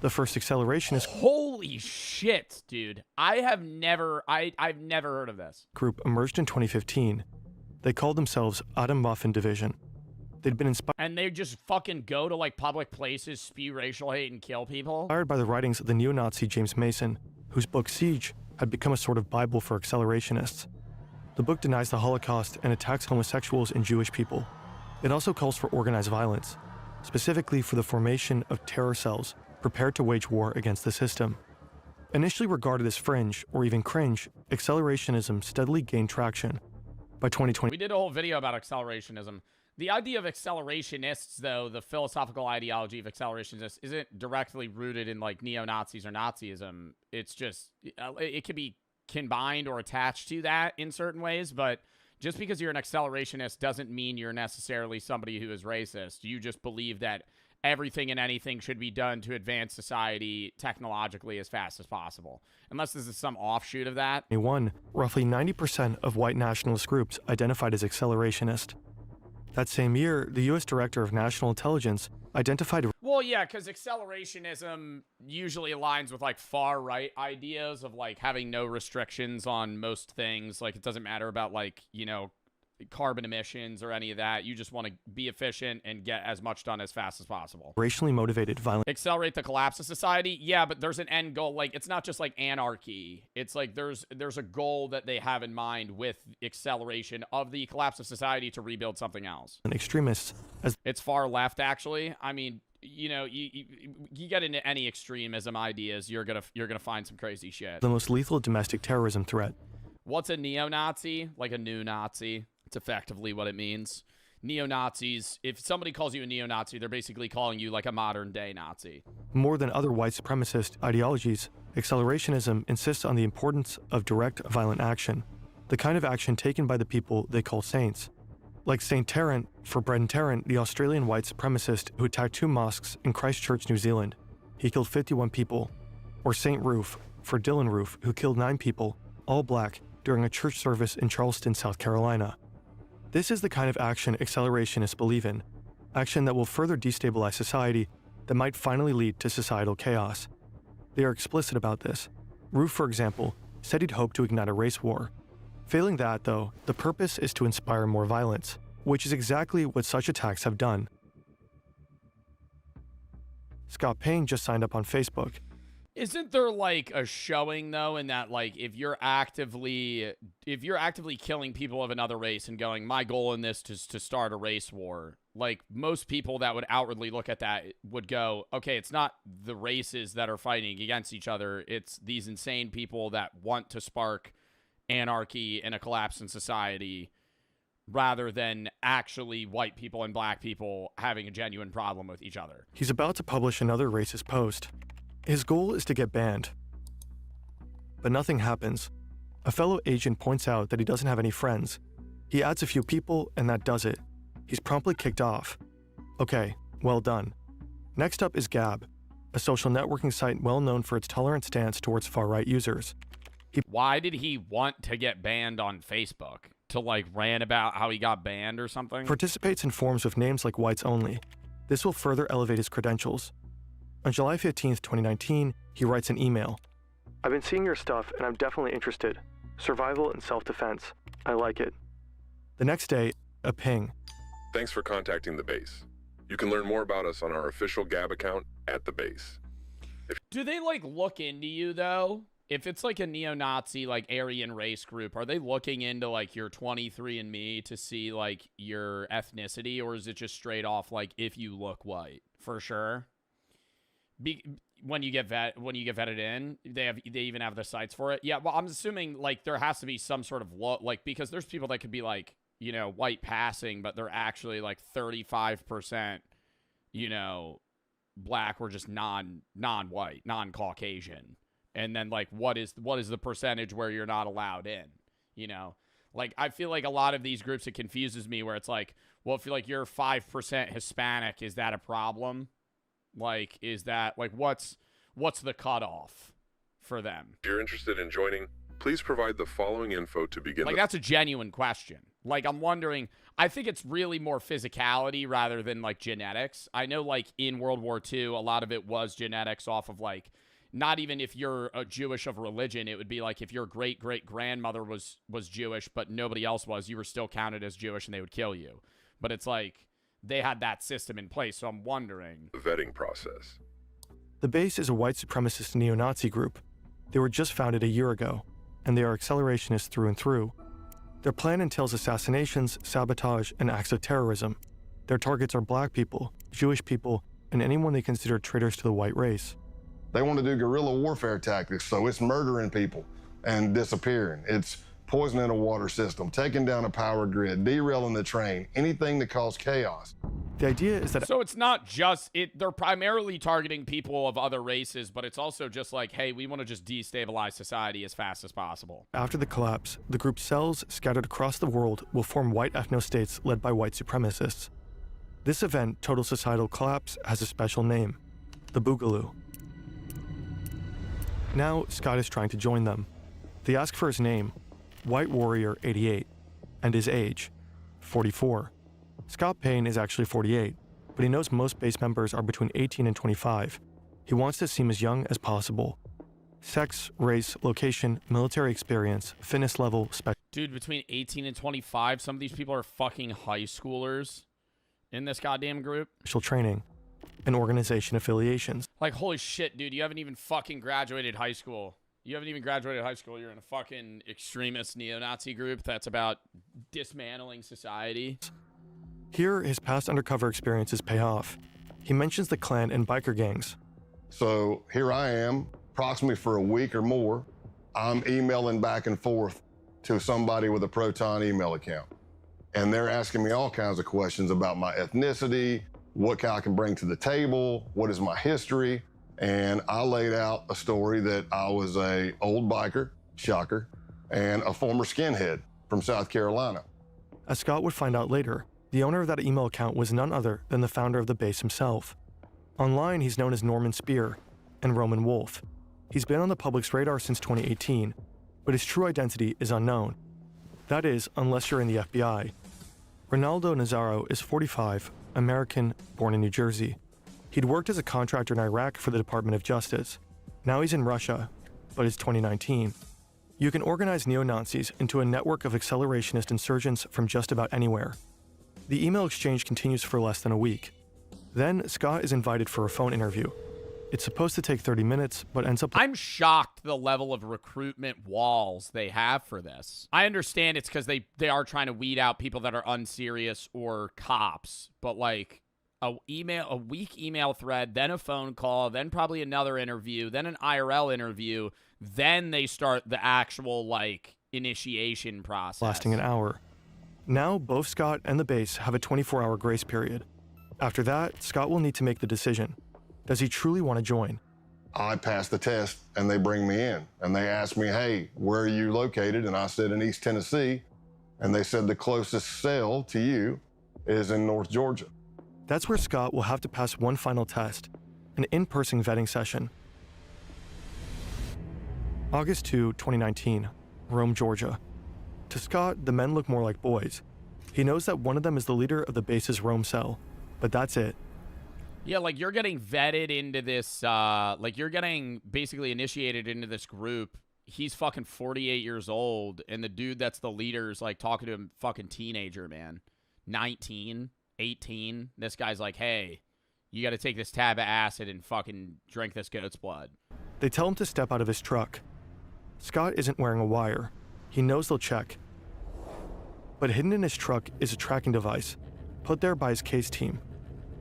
Speaker 20: The first accelerationist
Speaker 3: Holy shit, dude. I've never heard of this.
Speaker 20: Group emerged in 2015. They called themselves Atom Waffen Division. They'd been
Speaker 3: And they just fucking go to like public places, spew racial hate, and kill people?
Speaker 20: inspired by the writings of the neo-Nazi James Mason, whose book Siege had become a sort of Bible for accelerationists. The book denies the Holocaust and attacks homosexuals and Jewish people. It also calls for organized violence, specifically for the formation of terror cells prepared to wage war against the system. Initially regarded as fringe or even cringe, accelerationism steadily gained traction. By 2020,
Speaker 3: we did a whole video about accelerationism. The idea of accelerationists, though, the philosophical ideology of accelerationists, isn't directly rooted in like neo-Nazis or Nazism. It's just, it can be combined or attached to that in certain ways, but just because you're an accelerationist doesn't mean you're necessarily somebody who is racist. You just believe that everything and anything should be done to advance society technologically as fast as possible. Unless this is some offshoot of that.
Speaker 20: Roughly 90% of white nationalist groups identified as accelerationist. That same year, the U.S. Director of National Intelligence identified...
Speaker 3: Well, yeah, because accelerationism usually aligns with, like, far-right ideas of, like, having no restrictions on most things. Like, it doesn't matter about, like, you know, carbon emissions or any of that. You just want to be efficient and get as much done as fast as possible.
Speaker 20: Racially motivated violence.
Speaker 3: Accelerate the collapse of society? Yeah, but there's an end goal. Like, it's not just like anarchy. It's like there's a goal that they have in mind with acceleration of the collapse of society to rebuild something else.
Speaker 20: And extremists as
Speaker 3: it's far left, actually. I mean, you know, you get into any extremism ideas, you're gonna find some crazy shit.
Speaker 20: the most lethal domestic terrorism threat.
Speaker 3: What's a neo-Nazi? Like a new Nazi. It's effectively what it means. Neo-Nazis, if somebody calls you a neo-Nazi, they're basically calling you like a modern-day Nazi.
Speaker 20: More than other white supremacist ideologies, accelerationism insists on the importance of direct violent action, the kind of action taken by the people they call saints. Like St. Tarrant, for Brenton Tarrant, the Australian white supremacist who attacked 2 mosques in Christchurch, New Zealand. He killed 51 people. Or St. Roof, for Dylan Roof, who killed 9 people, all black, during a church service in Charleston, South Carolina. This is the kind of action accelerationists believe in, action that will further destabilize society, that might finally lead to societal chaos. They are explicit about this. Roof, for example, said he'd hoped to ignite a race war. Failing that, though, the purpose is to inspire more violence, which is exactly what such attacks have done. Scott Payne just signed up on Facebook.
Speaker 1: Isn't there like a showing though in that like if you're actively killing people of another race and going, my goal in this is to start a race war, like most people that would outwardly look at that would go, okay, it's not the races that are fighting against each other, it's these insane people that want to spark anarchy and a collapse in society rather than actually white people and black people having a genuine problem with each other.
Speaker 21: He's about to publish another racist post. His goal is to get banned. But nothing happens. A fellow agent points out that he doesn't have any friends. He adds a few people, and that does it. He's promptly kicked off. Okay, well done. Next up is Gab, a social networking site well known for its tolerant stance towards far-right users.
Speaker 1: Why did he want to get banned on Facebook? To like rant about how he got banned or something?
Speaker 21: Participates in forums with names like Whites Only. This will further elevate his credentials. On July 15th, 2019, he writes an email. I've been seeing your stuff and I'm definitely interested. Survival and self-defense. I like it. The next day, a ping.
Speaker 2: Thanks for contacting the base. You can learn more about us on our official Gab account at the base.
Speaker 1: Do they like look into you though? If it's like a neo-Nazi like Aryan race group, are they looking into like your 23andMe to see like your ethnicity, or is it just straight off like if you look white? For sure. When you get vetted in, they even have the sites for it. Yeah, well, I'm assuming like there has to be some sort of like, because there's people that could be like, you know, white passing, but they're actually like 35%, you know, black or just non-white, non-Caucasian. And then like what is the percentage where you're not allowed in, you know? Like I feel like a lot of these groups, it confuses me where it's like, well, if you're 5% Hispanic, is that a problem? Like, is that like what's the cutoff for them?
Speaker 2: If you're interested in joining, please provide the following info to begin.
Speaker 1: Like that's a genuine question. Like I'm wondering, I think it's really more physicality rather than like genetics. I know like in World War II, a lot of it was genetics off of like, not even if you're a Jewish of religion, it would be like if your great-great-grandmother was Jewish, but nobody else was, you were still counted as Jewish and they would kill you. But it's like they had that system in place, so I'm wondering.
Speaker 2: The vetting process.
Speaker 21: The base is a white supremacist neo-Nazi group. They were just founded a year ago, and they are accelerationists through and through. Their plan entails assassinations, sabotage, and acts of terrorism. Their targets are black people, Jewish people, and anyone they consider traitors to the white race.
Speaker 12: They want to do guerrilla warfare tactics, so it's murdering people and disappearing. It's poisoning a water system, taking down a power grid, derailing the train, anything that causes chaos.
Speaker 21: The idea is that...
Speaker 1: So it's not just... They're primarily targeting people of other races, but it's also just like, hey, we want to just destabilize society as fast as possible.
Speaker 21: After the collapse, the group's cells scattered across the world will form white ethno-states led by white supremacists. This event, total societal collapse, has a special name, the Boogaloo. Now, Scott is trying to join them. They ask for his name, White Warrior 88, and his age, 44. Scott Payne is actually 48, but he knows most base members are between 18 and 25. He wants to seem as young as possible. Sex, race, location, military experience, fitness level,
Speaker 1: Dude, between 18 and 25, some of these people are fucking high schoolers in this goddamn group.
Speaker 21: Special training, and organization affiliations.
Speaker 1: Like, holy shit, dude, you haven't even fucking graduated high school. You haven't even graduated high school. You're in a fucking extremist neo-Nazi group that's about dismantling society.
Speaker 21: Here, his past undercover experiences pay off. He mentions the Klan and biker gangs.
Speaker 12: So here I am, approximately for a week or more. I'm emailing back and forth to somebody with a Proton email account. And they're asking me all kinds of questions about my ethnicity, what I can bring to the table, what is my history. And I laid out a story that I was a old biker, shocker, and a former skinhead from South Carolina.
Speaker 21: As Scott would find out later, the owner of that email account was none other than the founder of the base himself. Online, he's known as Norman Spear and Roman Wolf. He's been on the public's radar since 2018, but his true identity is unknown. That is, unless you're in the FBI. Ronaldo Nazaro is 45, American, born in New Jersey. He'd worked as a contractor in Iraq for the Department of Justice. Now he's in Russia, but it's 2019. You can organize neo-Nazis into a network of accelerationist insurgents from just about anywhere. The email exchange continues for less than a week. Then, Scott is invited for a phone interview.
Speaker 20: It's supposed to take 30 minutes, but ends up...
Speaker 1: I'm shocked the level of recruitment walls they have for this. I understand it's because they are trying to weed out people that are unserious or cops, but like a weak email thread, then a phone call, then probably another interview, then an IRL interview, then they start the actual like initiation process.
Speaker 20: Lasting an hour. Now, both Scott and the base have a 24-hour grace period. After that, Scott will need to make the decision. Does he truly want to join?
Speaker 12: I passed the test, and they bring me in. And they asked me, hey, where are you located? And I said, in East Tennessee. And they said the closest cell to you is in North Georgia.
Speaker 20: That's where Scott will have to pass one final test, an in-person vetting session. August 2, 2019, Rome, Georgia. To Scott, the men look more like boys. He knows that one of them is the leader of the base's Rome cell, but that's it.
Speaker 1: Yeah, like you're getting vetted into this, like you're getting basically initiated into this group. He's fucking 48 years old, and the dude that's the leader's like talking to him, fucking teenager, man. 19, 18. This guy's like, hey, you got to take this tab of acid and fucking drink this goat's blood.
Speaker 20: They tell him to step out of his truck. Scott isn't wearing a wire. He knows they'll check. But hidden in his truck is a tracking device, put there by his case team.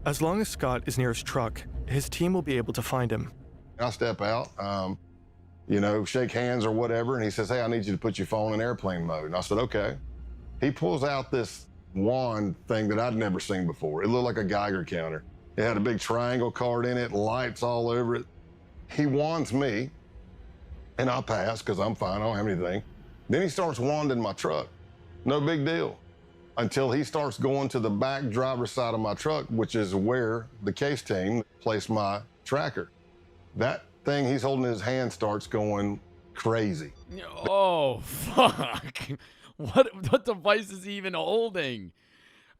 Speaker 20: As long as Scott is near his truck, his team will be able to find him.
Speaker 12: I step out, you know, shake hands or whatever, and he says, hey, I need you to put your phone in airplane mode. And I said, okay. He pulls out this wand thing that I'd never seen before. It looked like a Geiger counter. It had a big triangle card in it, lights all over it. He wands me, and I pass because I'm fine, I don't have anything. Then he starts wanding my truck. No big deal. Until he starts going to the back driver's side of my truck, which is where the case team placed my tracker. That thing he's holding in his hand starts going crazy.
Speaker 1: Oh, fuck. What device is he even holding?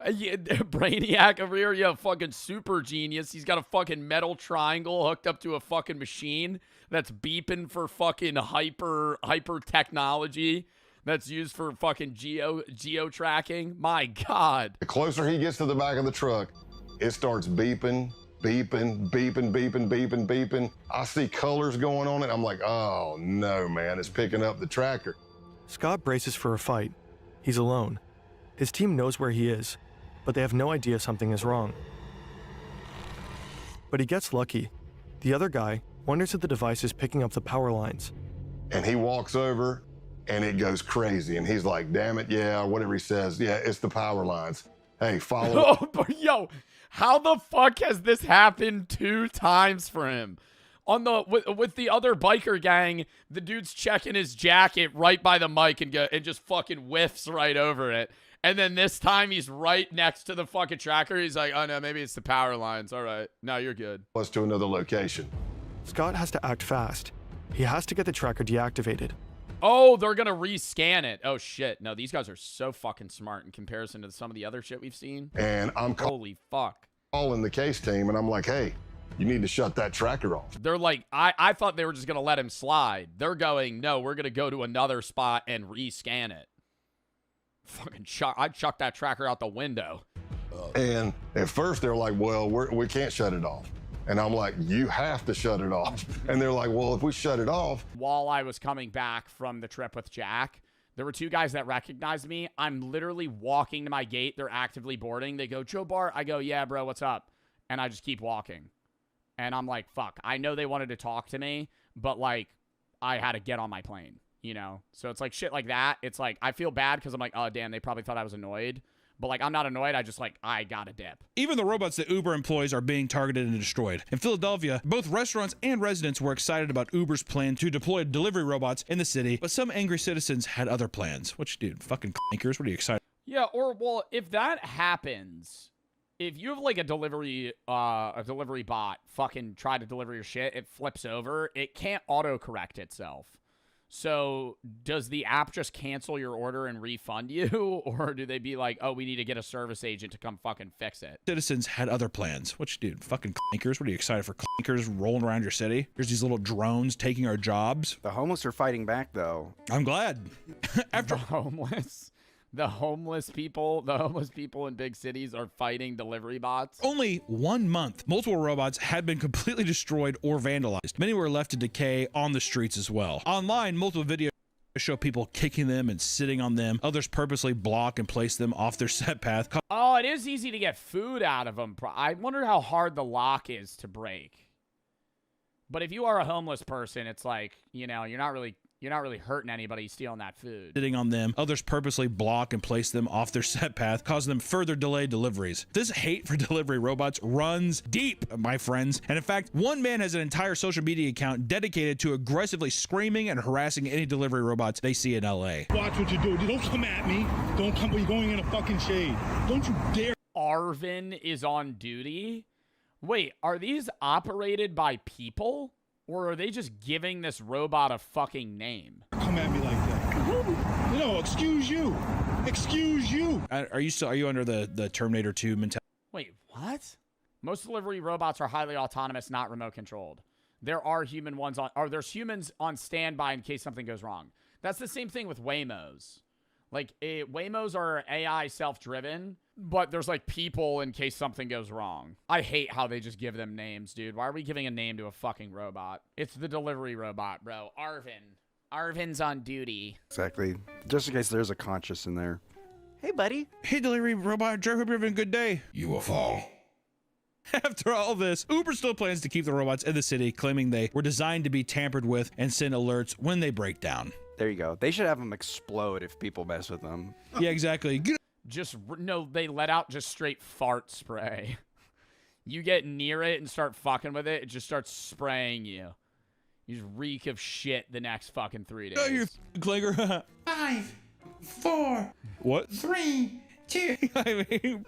Speaker 1: Brainiac over here, yeah, fucking super genius. He's got a fucking metal triangle hooked up to a fucking machine that's beeping for fucking hyper technology. That's used for fucking geo tracking. My God.
Speaker 12: The closer he gets to the back of the truck, it starts beeping, beeping, beeping, beeping, beeping, beeping. I see colors going on it. I'm like, oh no, man, it's picking up the tracker.
Speaker 20: Scott braces for a fight. He's alone. His team knows where he is, but they have no idea something is wrong. But he gets lucky. The other guy wonders if the device is picking up the power lines.
Speaker 12: And he walks over, and it goes crazy. And he's like, damn it, yeah, whatever he says. Yeah, it's the power lines. Hey, follow.
Speaker 1: Oh, but yo, how the fuck has this happened 2 times for him? On the with the other biker gang, the dude's checking his jacket right by the mic and just fucking whiffs right over it. And then this time he's right next to the fucking tracker. He's like, oh no, maybe it's the power lines. All right, no, you're good.
Speaker 12: Was to another location.
Speaker 20: Scott has to act fast. He has to get the tracker deactivated.
Speaker 1: Oh, they're going to rescan it. Oh, shit. No, these guys are so fucking smart in comparison to some of the other shit we've seen.
Speaker 12: And I'm
Speaker 1: holy fuck.
Speaker 12: Calling the case team, and I'm like, hey, you need to shut that tracker off.
Speaker 1: They're like, I thought they were just going to let him slide. They're going, no, we're going to go to another spot and rescan it. Fucking I'd chuck that tracker out the window.
Speaker 12: And at first, they're like, well, we can't shut it off. And I'm like, you have to shut it off. And they're like, well, if we shut it off.
Speaker 1: While I was coming back from the trip with Jack, there were 2 guys that recognized me. I'm literally walking to my gate. They're actively boarding. They go, Joe Bart. I go, yeah, bro, what's up? And I just keep walking. And I'm like, fuck. I know they wanted to talk to me, but like, I had to get on my plane, you know? So it's like shit like that. It's like, I feel bad because I'm like, oh, damn, they probably thought I was annoyed. But, like, I'm not annoyed. I just, like, I got a dip.
Speaker 4: Even the robots that Uber employs are being targeted and destroyed. In Philadelphia, both restaurants and residents were excited about Uber's plan to deploy delivery robots in the city, but some angry citizens had other plans. Which, dude, fucking clankers, what are you excited?
Speaker 1: Yeah, or, well, if that happens, if you have, like, a delivery bot fucking try to deliver your shit, it flips over, it can't autocorrect itself. So does the app just cancel your order and refund you? Or do they be like, oh, we need to get a service agent to come fucking fix it?
Speaker 4: Citizens had other plans. Which, dude, fucking clankers. What are you excited for? Clankers rolling around your city? Here's these little drones taking our jobs.
Speaker 7: The homeless are fighting back, though.
Speaker 4: I'm glad.
Speaker 1: After the homeless. The homeless people in big cities are fighting delivery bots.
Speaker 4: Only 1 month, multiple robots had been completely destroyed or vandalized. Many were left to decay on the streets as well. Online, multiple videos show people kicking them and sitting on them. Others purposely block and place them off their set path.
Speaker 1: Oh, it is easy to get food out of them. I wonder how hard the lock is to break. But if you are a homeless person, it's like, you know, you're not really hurting anybody stealing that food.
Speaker 4: Sitting on them. Others purposely block and place them off their set path, causing them further delayed deliveries. This hate for delivery robots runs deep, my friends. And in fact, one man has an entire social media account dedicated to aggressively screaming and harassing any delivery robots they see in LA.
Speaker 7: Watch what you do. Don't come at me. Don't come. You're going in a fucking shade. Don't you dare.
Speaker 1: Arvin is on duty? Wait, are these operated by people? Or are they just giving this robot a fucking name?
Speaker 7: Come at me like that. No, excuse you. Excuse you.
Speaker 4: Are you under the Terminator 2 mentality?
Speaker 1: Wait, what? Most delivery robots are highly autonomous, not remote controlled. There's humans on standby in case something goes wrong. That's the same thing with Waymos. Like, Waymos are AI self-driven, but there's, like, people in case something goes wrong. I hate how they just give them names, dude. Why are we giving a name to a fucking robot? It's the delivery robot, bro. Arvin. Arvin's on duty.
Speaker 8: Exactly. Just in case there's a conscious in there.
Speaker 4: Hey, buddy. Hey, delivery robot. Hope you're having a good day.
Speaker 7: You will fall.
Speaker 4: After all this, Uber still plans to keep the robots in the city, claiming they were designed to be tampered with and send alerts when they break down.
Speaker 8: There you go. They should have them explode if people mess with them.
Speaker 4: Yeah, exactly.
Speaker 1: They let out just straight fart spray. You get near it and start fucking with it, it just starts spraying you. You just reek of shit the next fucking 3 days.
Speaker 4: Oh, you're clinger.
Speaker 7: 5, 4,
Speaker 4: what?
Speaker 7: 3, 2.
Speaker 4: I mean,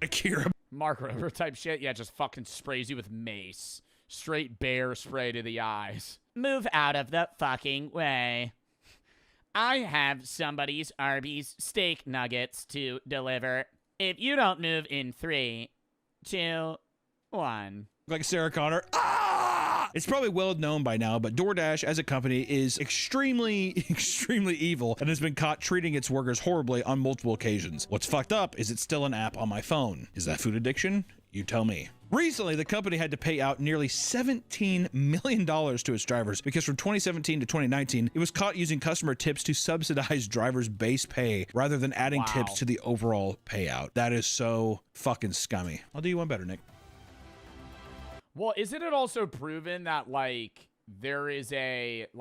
Speaker 4: Akira.
Speaker 1: Mark Rober type shit. Yeah, just fucking sprays you with mace. Straight bear spray to the eyes. Move out of the fucking way. I have somebody's Arby's steak nuggets to deliver. If you don't move in 3, 2, 1.
Speaker 4: Like Sarah Connor. Ah! It's probably well known by now, but DoorDash as a company is extremely, extremely evil and has been caught treating its workers horribly on multiple occasions. What's fucked up is it's still an app on my phone. Is that food addiction? You tell me. Recently, the company had to pay out nearly $17 million to its drivers because from 2017 to 2019, it was caught using customer tips to subsidize drivers' base pay rather than adding tips to the overall payout. That is so fucking scummy. I'll do you one better, Nick.
Speaker 1: Well, isn't it also proven that, like, there is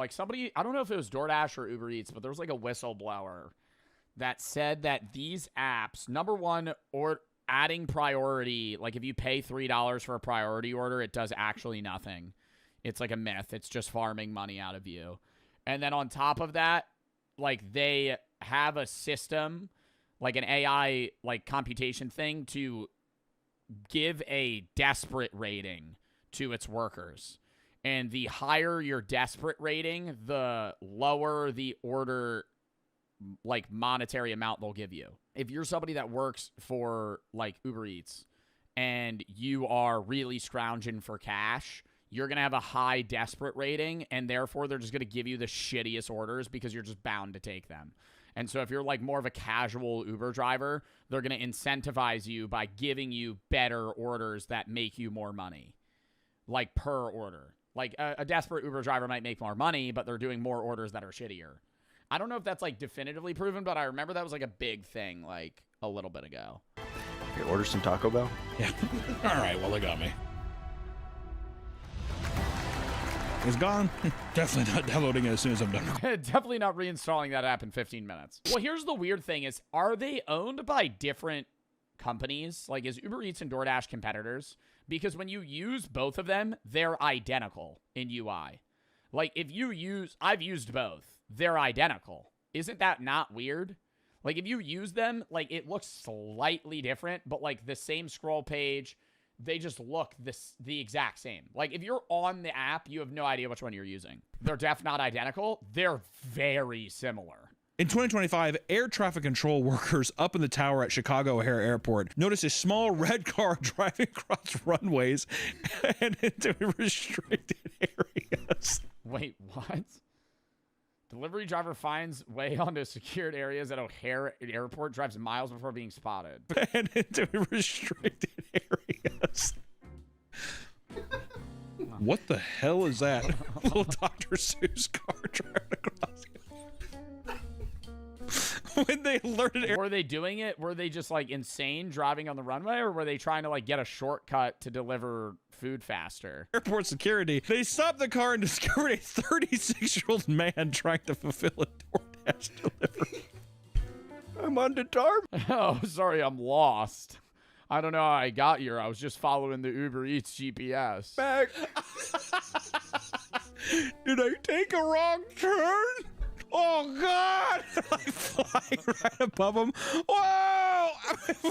Speaker 1: somebody, I don't know if it was DoorDash or Uber Eats, but there was, like, a whistleblower that said that these apps, number one, or adding priority, like if you pay $3 for a priority order, it does actually nothing. It's like a myth. It's just farming money out of you. And then on top of that, like they have a system, like an AI, like computation thing to give a desperate rating to its workers. And the higher your desperate rating, the lower the order, like monetary amount they'll give you. If you're somebody that works for like Uber Eats and you are really scrounging for cash, you're going to have a high desperate rating, and therefore they're just going to give you the shittiest orders because you're just bound to take them. And so if you're like more of a casual Uber driver, they're going to incentivize you by giving you better orders that make you more money, like per order. Like a desperate Uber driver might make more money, but they're doing more orders that are shittier. I don't know if that's like definitively proven, but I remember that was like a big thing like a little bit ago.
Speaker 8: Okay, order some Taco Bell?
Speaker 4: Yeah. All right, well, they got me. It's gone. Definitely not downloading it as soon as I'm done.
Speaker 1: Definitely not reinstalling that app in 15 minutes. Well, here's the weird thing is, are they owned by different companies? Like, is Uber Eats and DoorDash competitors? Because when you use both of them, they're identical in UI. Like, if you use, I've used both. They're identical. Isn't that not weird? Like, if you use them, like, it looks slightly different, but, like, the same scroll page, they just look the exact same. Like, if you're on the app, you have no idea which one you're using. They're definitely not identical. They're very similar.
Speaker 4: In 2025, air traffic control workers up in the tower at Chicago O'Hare Airport noticed a small red car driving across runways and into restricted areas.
Speaker 1: Wait, what? Delivery driver finds way onto secured areas at O'Hare Airport, drives miles before being spotted.
Speaker 4: And into restricted areas. What the hell is that? Little Dr. Seuss car driving across. When they alerted
Speaker 1: Were they doing it? Were they just like insane driving on the runway, or were they trying to like get a shortcut to deliver food faster?
Speaker 4: airport security, they stopped the car and discovered a 36-year-old man trying to fulfill a DoorDash delivery.
Speaker 8: I'm undetermined.
Speaker 1: Oh, sorry, I'm lost. I don't know how I got here. I was just following the Uber Eats GPS.
Speaker 8: Back.
Speaker 4: Did I take a wrong turn? Oh, God! I fly right above him. Whoa!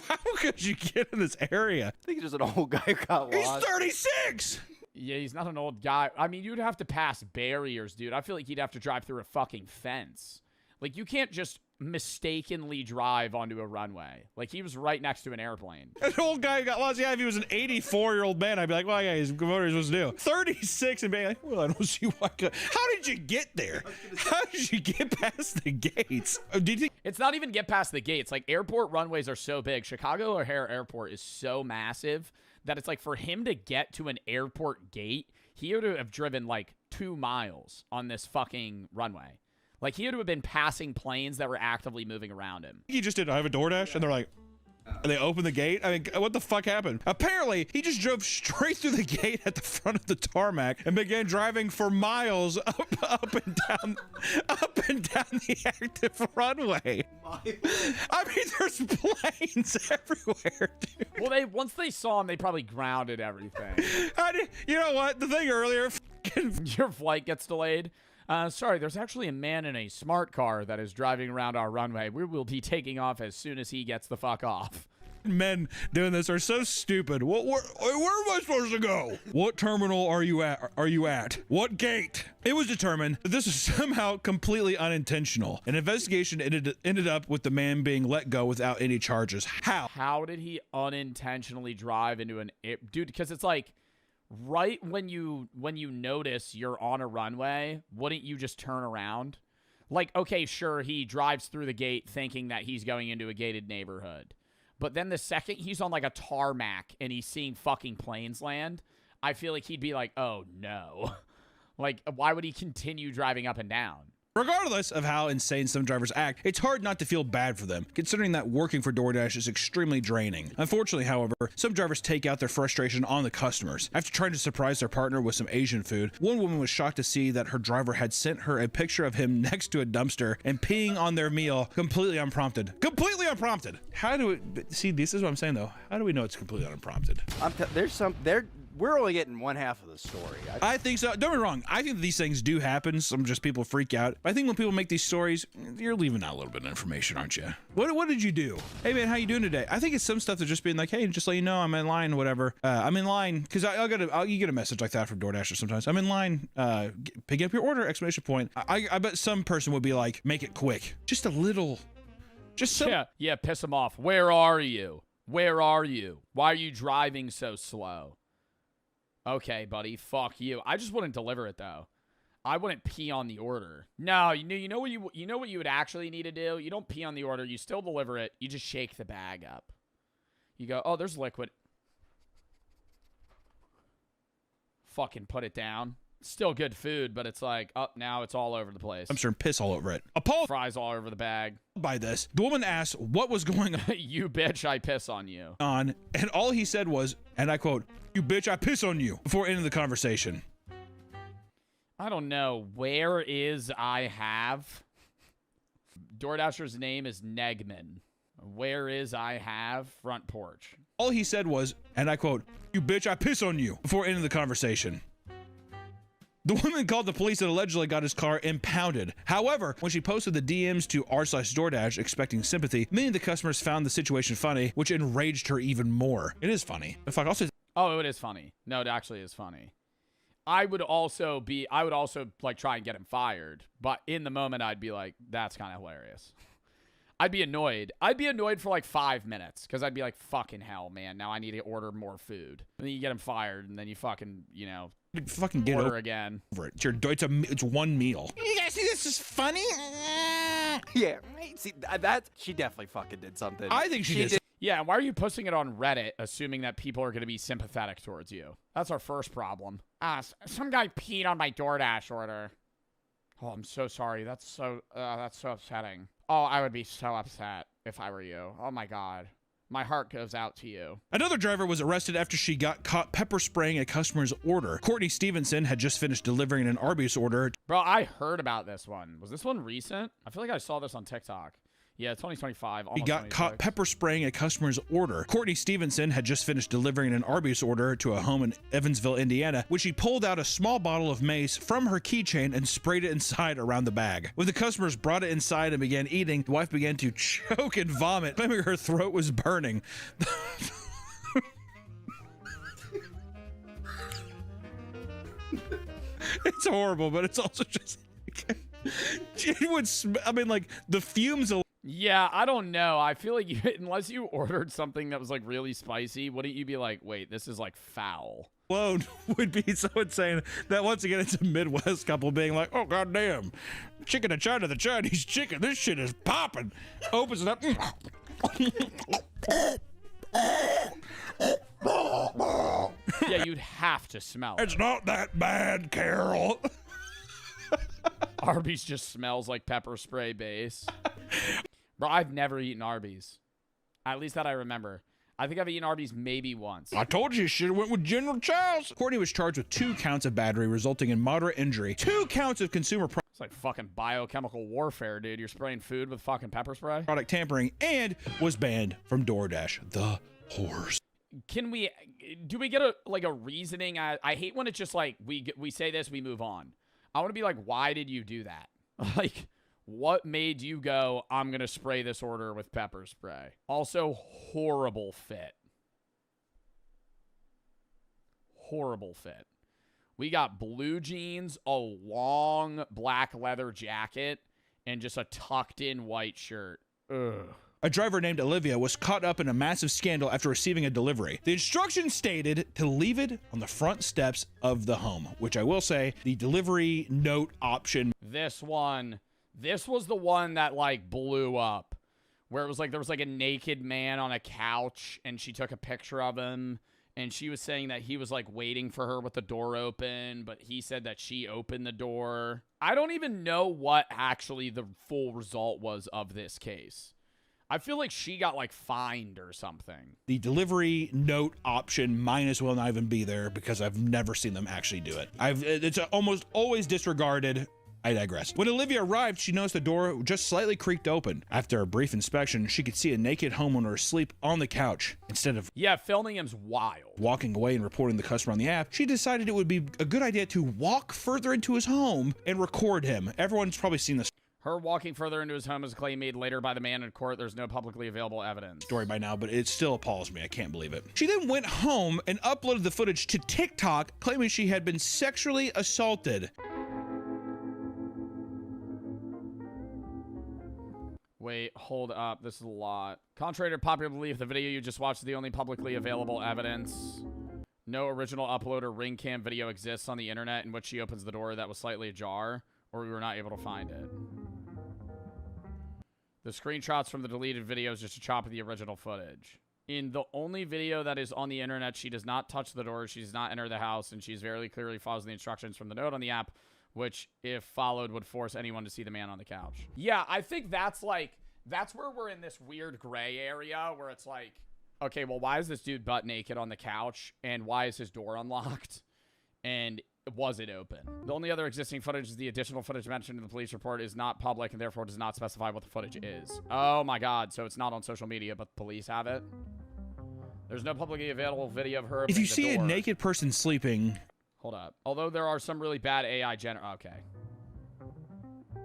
Speaker 4: How could you get in this area?
Speaker 8: I think just an old guy who got
Speaker 4: He's
Speaker 8: lost.
Speaker 4: 36!
Speaker 1: Yeah, he's not an old guy. I mean, you'd have to pass barriers, dude. I feel like you'd have to drive through a fucking fence. Like, you can't just mistakenly drive onto a runway. Like, he was right next to an airplane.
Speaker 4: An old guy who got lost. Yeah, if he was an 84-year-old man, I'd be like, well, yeah, he's what are you supposed to do? 36 and being like, well, I don't see why. How did you get there? How did you get past the gates? Did you think?
Speaker 1: It's not even get past the gates. Like, airport runways are so big. Chicago O'Hare Airport is so massive that it's like for him to get to an airport gate, he had to have driven like 2 miles on this fucking runway. Like, he had to have been passing planes that were actively moving around him.
Speaker 4: He just did, I have a DoorDash, and they're like, and they open the gate. I mean, what the fuck happened? Apparently, he just drove straight through the gate at the front of the tarmac and began driving for miles up and down the active runway. I mean, there's planes everywhere, dude.
Speaker 1: Well, once they saw him, they probably grounded everything.
Speaker 4: You know what? The thing earlier,
Speaker 1: your flight gets delayed. Sorry, there's actually a man in a smart car that is driving around our runway. We will be taking off as soon as he gets the fuck off.
Speaker 4: Men doing this are so stupid. Where am I supposed to go? What terminal are you at? What gate? It was determined that this is somehow completely unintentional. An investigation ended up with the man being let go without any charges. How?
Speaker 1: How did he unintentionally drive into an dude? Because it's like, right when you notice you're on a runway, wouldn't you just turn around? Like, okay, sure, he drives through the gate thinking that he's going into a gated neighborhood. But then the second he's on like a tarmac and he's seeing fucking planes land, I feel like he'd be like, oh no. Like, why would he continue driving up and down?
Speaker 4: Regardless of how insane some drivers act, it's hard not to feel bad for them, considering that working for DoorDash is extremely draining. Unfortunately, however, some drivers take out their frustration on the customers. After trying to surprise their partner with some Asian food, one woman was shocked to see that her driver had sent her a picture of him next to a dumpster and peeing on their meal completely unprompted. Completely unprompted! How do it... See, this is what I'm saying, though. How do we know it's completely unprompted?
Speaker 8: We're only getting one half of the story.
Speaker 4: I think so. Don't get me wrong. I think that these things do happen. Some just people freak out. But I think when people make these stories, you're leaving out a little bit of information, aren't you? What did you do? Hey, man, how you doing today? I think it's some stuff that's just being like, hey, just let you know I'm in line, whatever. I'm in line, because you get a message like that from DoorDash or sometimes. I'm in line, pick up your order, exclamation point. I bet some person would be like, make it quick. Just a little, just some.
Speaker 1: Yeah, piss him off. Where are you? Where are you? Why are you driving so slow? Okay, buddy, fuck you. I just wouldn't deliver it though. I wouldn't pee on the order. No, you know what you would actually need to do? You don't pee on the order, you still deliver it. You just shake the bag up. You go, "Oh, there's liquid." Fucking put it down. Still good food, but it's like, oh, now it's all over the place.
Speaker 4: I'm sure piss all over it. Appalled
Speaker 1: fries all over the bag.
Speaker 4: By this, the woman asked what was going on.
Speaker 1: You bitch, I piss on you.
Speaker 4: And all he said was, and I quote, "You bitch, I piss on you," before ending the conversation.
Speaker 1: I don't know. Where is I have? DoorDasher's name is Negman. Where is I have? Front porch.
Speaker 4: All he said was, and I quote, "You bitch, I piss on you," before ending the conversation. The woman called the police and allegedly got his car impounded. However, when she posted the DMs to r/DoorDash expecting sympathy, many of the customers found the situation funny, which enraged her even more. It is funny. If I also...
Speaker 1: Oh, it is funny. No, it actually is funny. I would also like try and get him fired, but in the moment I'd be like, that's kind of hilarious. I'd be annoyed. I'd be annoyed for like 5 minutes because I'd be like, fucking hell, man. Now I need to order more food. And then you get him fired, and then you fucking, you know,
Speaker 4: fucking get
Speaker 1: order again.
Speaker 4: Over it. It's one meal.
Speaker 8: You guys think this is funny? Yeah, right. See, that she definitely fucking did something.
Speaker 4: I think she did.
Speaker 1: Yeah, why are you posting it on Reddit assuming that people are going to be sympathetic towards you? That's our first problem. Some guy peed on my DoorDash order. Oh, I'm so sorry. That's so upsetting. Oh, I would be so upset if I were you. Oh my God. My heart goes out to you.
Speaker 4: Another driver was arrested after she got caught pepper spraying a customer's order. Courtney Stevenson had just finished delivering an Arby's order.
Speaker 1: Bro, I heard about this one. Was this one recent? I feel like I saw this on TikTok. Yeah, 2025.
Speaker 4: He got caught pepper spraying a customer's order. Courtney Stevenson had just finished delivering an Arby's order to a home in Evansville, Indiana, when she pulled out a small bottle of mace from her keychain and sprayed it inside around the bag. When the customers brought it inside and began eating, the wife began to choke and vomit, claiming her throat was burning. It's horrible, but it's also just... it would I mean, like, the fumes...
Speaker 1: Yeah, I don't know. I feel like unless you ordered something that was like really spicy, wouldn't you be like, wait, this is like foul?
Speaker 4: Alone would be so insane that once again it's a Midwest couple being like, oh goddamn, chicken of China, the Chinese chicken, this shit is popping. Opens it up.
Speaker 1: Yeah, you'd have to smell it.
Speaker 4: It's not that bad, Carol.
Speaker 1: Arby's just smells like pepper spray base. Bro, I've never eaten Arby's. At least that I remember. I think I've eaten Arby's maybe once.
Speaker 4: I told you should have went with General Chow's. Courtney was charged with 2 counts of battery, resulting in moderate injury. 2 counts of consumer
Speaker 1: It's like fucking biochemical warfare, dude. You're spraying food with fucking pepper spray?
Speaker 4: product tampering, and was banned from DoorDash. The horse.
Speaker 1: Do we get a reasoning? I hate when it's just like, we say this, we move on. I want to be like, why did you do that? Like, what made you go, I'm going to spray this order with pepper spray? Also, horrible fit. Horrible fit. We got blue jeans, a long black leather jacket, and just a tucked in white shirt. Ugh.
Speaker 4: A driver named Olivia was caught up in a massive scandal after receiving a delivery. The instructions stated to leave it on the front steps of the home, which I will say, the delivery note option.
Speaker 1: This was the one that like blew up, where it was like there was like a naked man on a couch and she took a picture of him and she was saying that he was like waiting for her with the door open, but he said that she opened the door. I don't even know what actually the full result was of this case. I feel like she got like fined or something.
Speaker 4: The delivery note option might as well not even be there because I've never seen them actually do it. It's almost always disregarded. I digress. When Olivia arrived, she noticed the door just slightly creaked open. After a brief inspection, she could see a naked homeowner asleep on the couch. Instead of
Speaker 1: filming him's wild.
Speaker 4: Walking away and reporting the customer on the app, she decided it would be a good idea to walk further into his home and record him. Everyone's probably seen this.
Speaker 1: Her walking further into his home is a claim made later by the man in court. There's no publicly available evidence.
Speaker 4: Story by now, but it still appalls me. I can't believe it. She then went home and uploaded the footage to TikTok, claiming she had been sexually assaulted.
Speaker 1: Wait, hold up. This is a lot. Contrary to popular belief, the video you just watched is the only publicly available evidence. No original upload or ring cam video exists on the internet in which she opens the door that was slightly ajar, or we were not able to find it. The screenshots from the deleted video is just a chop of the original footage. In the only video that is on the internet, she does not touch the door, she does not enter the house, and she's very clearly follows the instructions from the note on the app, which, if followed, would force anyone to see the man on the couch. Yeah, I think that's where we're in this weird gray area where it's like, okay, well, why is this dude butt naked on the couch, and why is his door unlocked, and was it open? The only other existing footage is the additional footage mentioned in the police report is not public and therefore does not specify what the footage is. Oh my God, so it's not on social media, but the police have it? There's no publicly available video of her opening
Speaker 4: If you
Speaker 1: the
Speaker 4: see
Speaker 1: door.
Speaker 4: a naked person sleeping...
Speaker 1: Hold up. Although there are some really bad AI okay.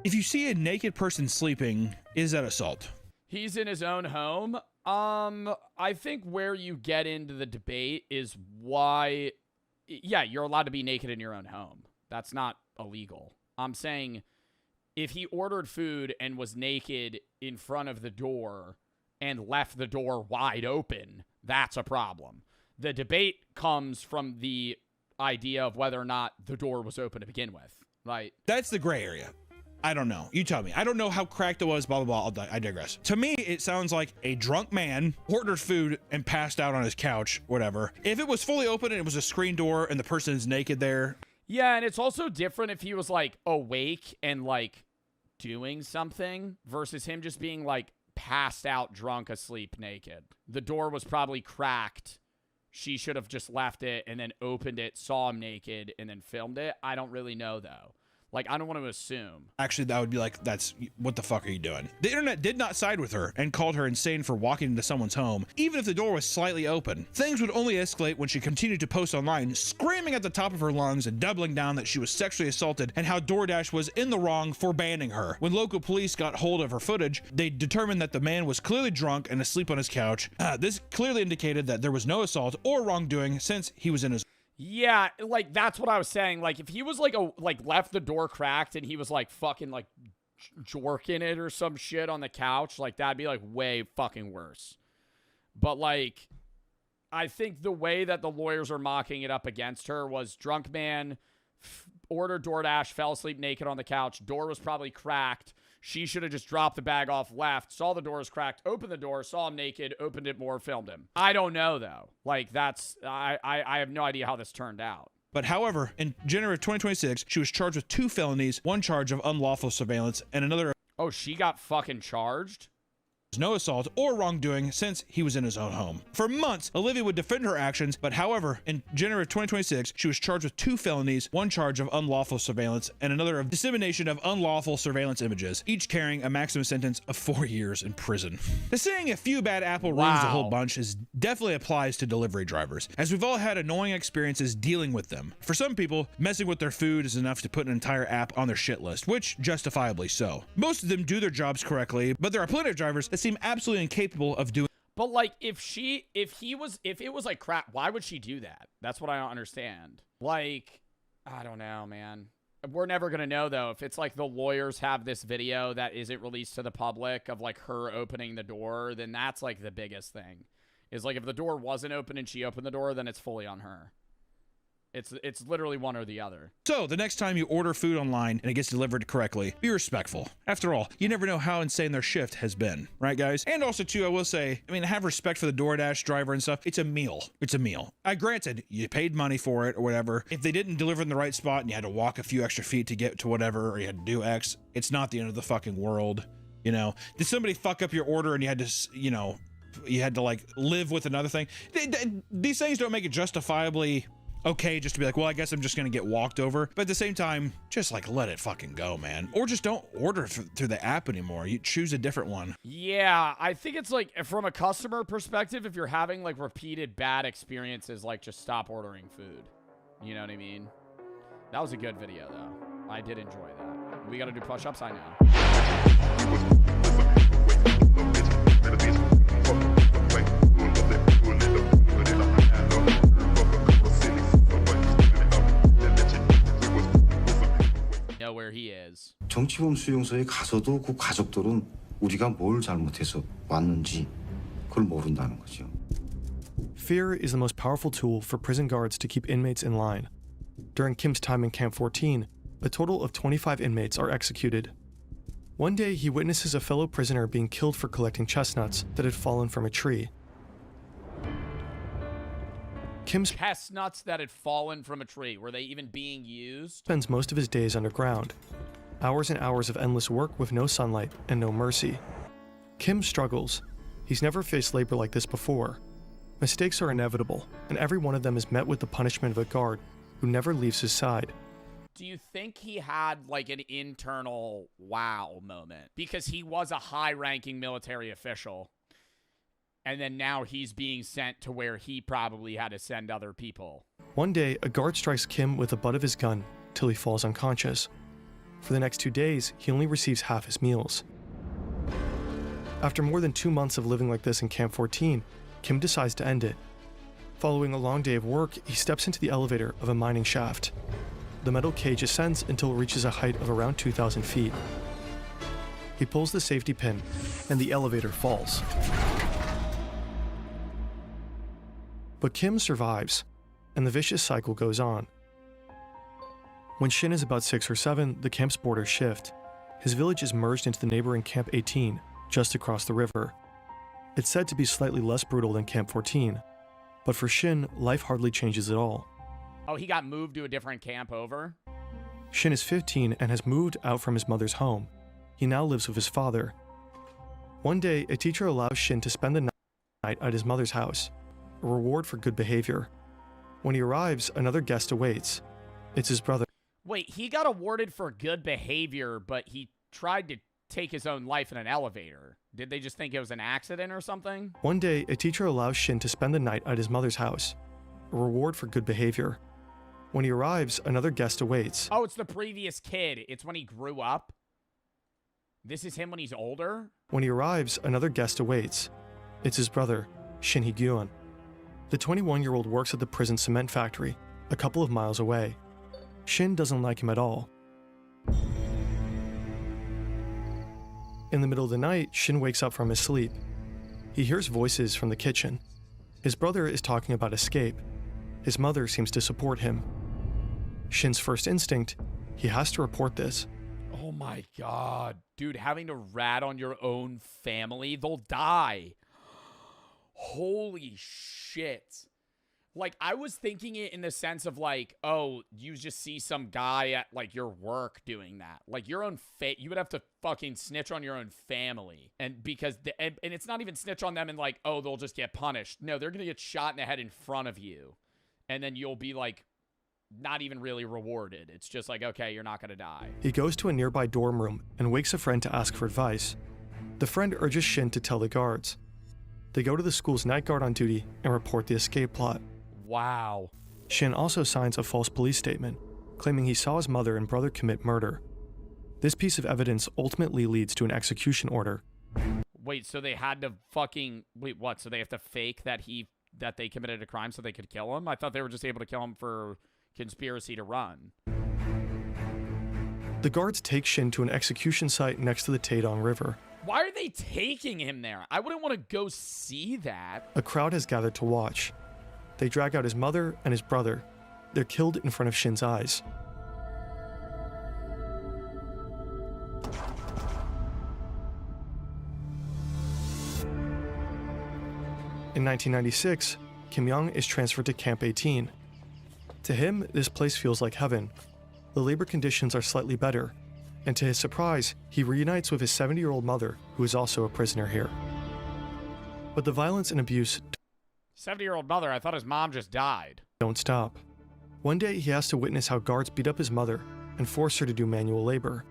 Speaker 4: If you see a naked person sleeping, is that assault?
Speaker 1: He's in his own home. I think where you get into the debate is why... Yeah, you're allowed to be naked in your own home. That's not illegal. I'm saying If he ordered food and was naked in front of the door and left the door wide open, that's a problem. The debate comes from the idea of whether or not the door was open to begin with. Right?
Speaker 4: That's the gray area. I don't know. You tell me. I don't know how cracked it was, blah, blah, blah. I digress. To me, it sounds like a drunk man ordered food and passed out on his couch, whatever. If it was fully open and it was a screen door and the person is naked there.
Speaker 1: Yeah, and it's also different if he was, like, awake and, like, doing something versus him just being, like, passed out, drunk, asleep, naked. The door was probably cracked. She should have just left it and then opened it, saw him naked, and then filmed it. I don't really know, though. Like, I don't want to assume.
Speaker 4: Actually, that would be like, what the fuck are you doing? The internet did not side with her and called her insane for walking into someone's home, even if the door was slightly open. Things would only escalate when she continued to post online, screaming at the top of her lungs and doubling down that she was sexually assaulted and how DoorDash was in the wrong for banning her. When local police got hold of her footage, they determined that the man was clearly drunk and asleep on his couch. This clearly indicated that there was no assault or wrongdoing since he was in his...
Speaker 1: Yeah, like, that's what I was saying. Like, if he was, like, left the door cracked and he was, like, fucking, like, jorking it or some shit on the couch, like, that'd be, like, way fucking worse. But, like, I think the way that the lawyers are mocking it up against her was drunk man, ordered DoorDash, fell asleep naked on the couch, door was probably cracked. She should have just dropped the bag off, left, saw the doors cracked, opened the door, saw him naked, opened it more, filmed him. I don't know, though. Like, that's... I have no idea how this turned out.
Speaker 4: But however, in January of 2026, she was charged with 2 felonies, one charge of unlawful surveillance, and another...
Speaker 1: Oh, she got fucking charged?
Speaker 4: No assault or wrongdoing since he was in his own home. For months, Olivia would defend her actions, but however, in January of 2026, she was charged with 2 felonies, one charge of unlawful surveillance, and another of dissemination of unlawful surveillance images, each carrying a maximum sentence of 4 years in prison. The saying a few bad apple ruins the whole bunch definitely applies to delivery drivers, as we've all had annoying experiences dealing with them. For some people, messing with their food is enough to put an entire app on their shit list, which justifiably so. Most of them do their jobs correctly, but there are plenty of drivers that seem absolutely incapable of doing.
Speaker 1: But like, if it was like crap, why would she do that? That's what I don't understand. Like, I don't know, man. We're never gonna know though. If it's like the lawyers have this video that isn't released to the public of like her opening the door, then that's like the biggest thing. Is like if the door wasn't open and she opened the door, then it's fully on her. It's literally one or the other. So
Speaker 4: the next time you order food online and it gets delivered correctly, be respectful. After all, you never know how insane their shift has been, right guys? And also too, I will say, I mean, have respect for the DoorDash driver and stuff. It's a meal. It's a meal. Granted, you paid money for it or whatever. If they didn't deliver in the right spot and you had to walk a few extra feet to get to whatever, or you had to do X, it's not the end of the fucking world. You know, did somebody fuck up your order and you had to, you know, you had to like live with another thing? These things don't make it justifiably okay just to be like, well, I guess I'm just gonna get walked over. But at the same time, just like let it fucking go, man. Or just don't order through the app anymore. You choose a different one.
Speaker 1: Yeah, I think it's like, from a customer perspective, if you're having like repeated bad experiences, like just stop ordering food. You know what I mean? That was a good video though. I did enjoy that. We gotta do push-ups, I know. Know where he is.
Speaker 9: 정치범 수용소에 가서도 그 가족들은 우리가 뭘 잘못해서 왔는지 그걸 모른다는 거죠.
Speaker 21: Fear is the most powerful tool for prison guards to keep inmates in line. During Kim's time in Camp 14, a total of 25 inmates are executed. One day, he witnesses a fellow prisoner being killed for collecting chestnuts that had fallen from a tree. Kim's
Speaker 1: chestnuts that had fallen from a tree. Were they even being used?
Speaker 21: Spends most of his days underground. Hours and hours of endless work with no sunlight and no mercy. Kim struggles. He's never faced labor like this before. Mistakes are inevitable, and every one of them is met with the punishment of a guard who never leaves his side.
Speaker 1: Do you think he had like an internal wow moment? Because he was a high-ranking military official. And then now he's being sent to where he probably had to send other people.
Speaker 21: One day, a guard strikes Kim with the butt of his gun till he falls unconscious. For the next 2 days, he only receives half his meals. After more than 2 months of living like this in Camp 14, Kim decides to end it. Following a long day of work, he steps into the elevator of a mining shaft. The metal cage ascends until it reaches a height of around 2,000 feet.
Speaker 20: He pulls the safety pin, and the elevator falls. But Kim survives, and the vicious cycle goes on. When Shin is about 6 or 7, the camp's borders shift. His village is merged into the neighboring Camp 18, just across the river. It's said to be slightly less brutal than Camp 14, but for Shin, life hardly changes at all.
Speaker 1: Oh, he got moved to a different camp over?
Speaker 20: Shin is 15 and has moved out from his mother's home. He now lives with his father. One day, a teacher allows Shin to spend the night at his mother's house, a reward for good behavior. When he arrives, another guest awaits. It's his brother.
Speaker 1: Wait, he got awarded for good behavior, but he tried to take his own life in an elevator. Did they just think it was an accident or something?
Speaker 20: One day, a teacher allows Shin to spend the night at his mother's house, a reward for good behavior. When he arrives, another guest awaits.
Speaker 1: Oh, it's the previous kid. It's when he grew up. This is him when he's older?
Speaker 20: When he arrives, another guest awaits. It's his brother, Shin Hee-gyun. The 21-year-old works at the prison cement factory, a couple of miles away. Shin doesn't like him at all. In the middle of the night, Shin wakes up from his sleep. He hears voices from the kitchen. His brother is talking about escape. His mother seems to support him. Shin's first instinct, he has to report this.
Speaker 1: Oh my god. Dude, having to rat on your own family, they'll die. Holy shit. Like, I was thinking it in the sense of like, oh, you just see some guy at like your work doing that. Like your own you would have to fucking snitch on your own family. And because, and it's not even snitch on them and like, oh, they'll just get punished. No, they're going to get shot in the head in front of you. And then you'll be like, not even really rewarded. It's just like, okay, you're not going to die.
Speaker 20: He goes to a nearby dorm room and wakes a friend to ask for advice. The friend urges Shin to tell the guards. They go to the school's night guard on duty and report the escape plot.
Speaker 1: Wow.
Speaker 20: Shin also signs a false police statement, claiming he saw his mother and brother commit murder. This piece of evidence ultimately leads to an execution order.
Speaker 1: Wait, so they had to fucking... Wait, what? So they have to fake that they committed a crime so they could kill him? I thought they were just able to kill him for conspiracy to run.
Speaker 20: The guards take Shin to an execution site next to the Taedong River.
Speaker 1: Why are they taking him there? I wouldn't want to go see that.
Speaker 20: A crowd has gathered to watch. They drag out his mother and his brother. They're killed in front of Shin's eyes. In 1996, Kim Young is transferred to Camp 18. To him, this place feels like heaven. The labor conditions are slightly better, and to his surprise, he reunites with his 70-year-old mother, who is also a prisoner here. But the violence and abuse
Speaker 1: 70-year-old mother, I thought his mom just died.
Speaker 20: Don't stop. One day, he has to witness how guards beat up his mother and force her to do manual labor.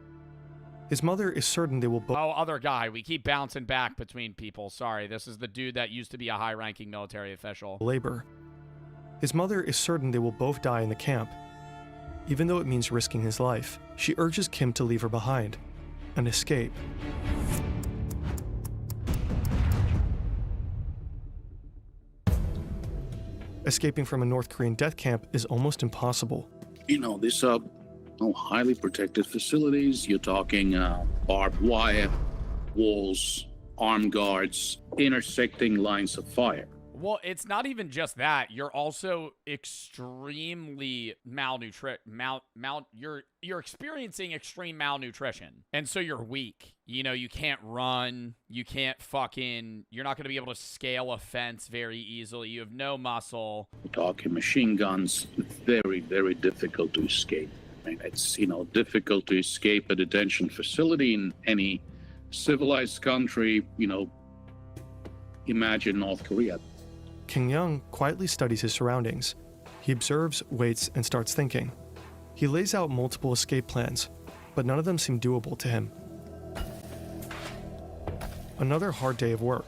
Speaker 20: His mother is certain they will both...
Speaker 1: Oh, other guy. We keep bouncing back between people. Sorry, this is the dude that used to be a high-ranking military official.
Speaker 20: Labor. His mother is certain they will both die in the camp. Even though it means risking his life, she urges Kim to leave her behind and escape. Escaping from a North Korean death camp is almost impossible.
Speaker 6: You know, these are highly protected facilities. You're talking barbed wire, walls, armed guards, intersecting lines of fire.
Speaker 1: Well, it's not even just that. You're also extremely you're experiencing extreme malnutrition. And so you're weak. You know, you can't run. You can't you're not going to be able to scale a fence very easily. You have no muscle.
Speaker 6: We're talking machine guns. Very, very difficult to escape. I mean, it's, difficult to escape a detention facility in any civilized country. Imagine North Korea.
Speaker 20: Kim Young quietly studies his surroundings. He observes, waits, and starts thinking. He lays out multiple escape plans, but none of them seem doable to him. Another hard day of work.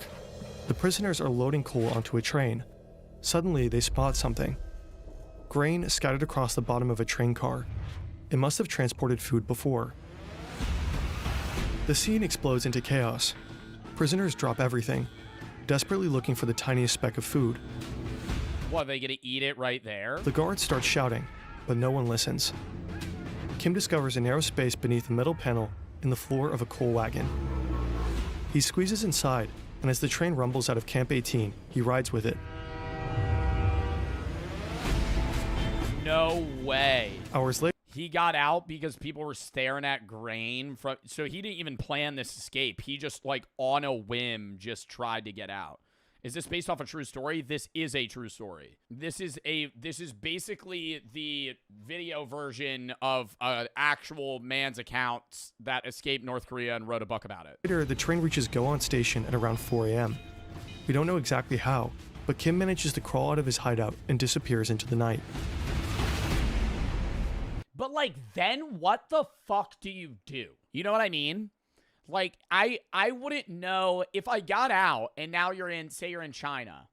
Speaker 20: The prisoners are loading coal onto a train. Suddenly, they spot something. Grain scattered across the bottom of a train car. It must have transported food before. The scene explodes into chaos. Prisoners drop everything, desperately looking for the tiniest speck of food.
Speaker 1: What, are they gonna eat it right there?
Speaker 20: The guards start shouting, but no one listens. Kim discovers a narrow space beneath a metal panel in the floor of a coal wagon. He squeezes inside, and as the train rumbles out of Camp 18, he rides with it.
Speaker 1: No way.
Speaker 20: Hours later,
Speaker 1: He got out because people were staring at grain from, so he didn't even plan this escape. He just, like, on a whim, just tried to get out. Is this based off a true story? This is a true story. This is basically the video version of an actual man's account that escaped North Korea and wrote a book about it.
Speaker 20: later, the train reaches Goan Station at around 4 a.m. We don't know exactly how, but Kim manages to crawl out of his hideout and disappears into the night.
Speaker 1: But, like, then what the fuck do you do? You know what I mean? Like, I wouldn't know if I got out and now you're in, say you're in China.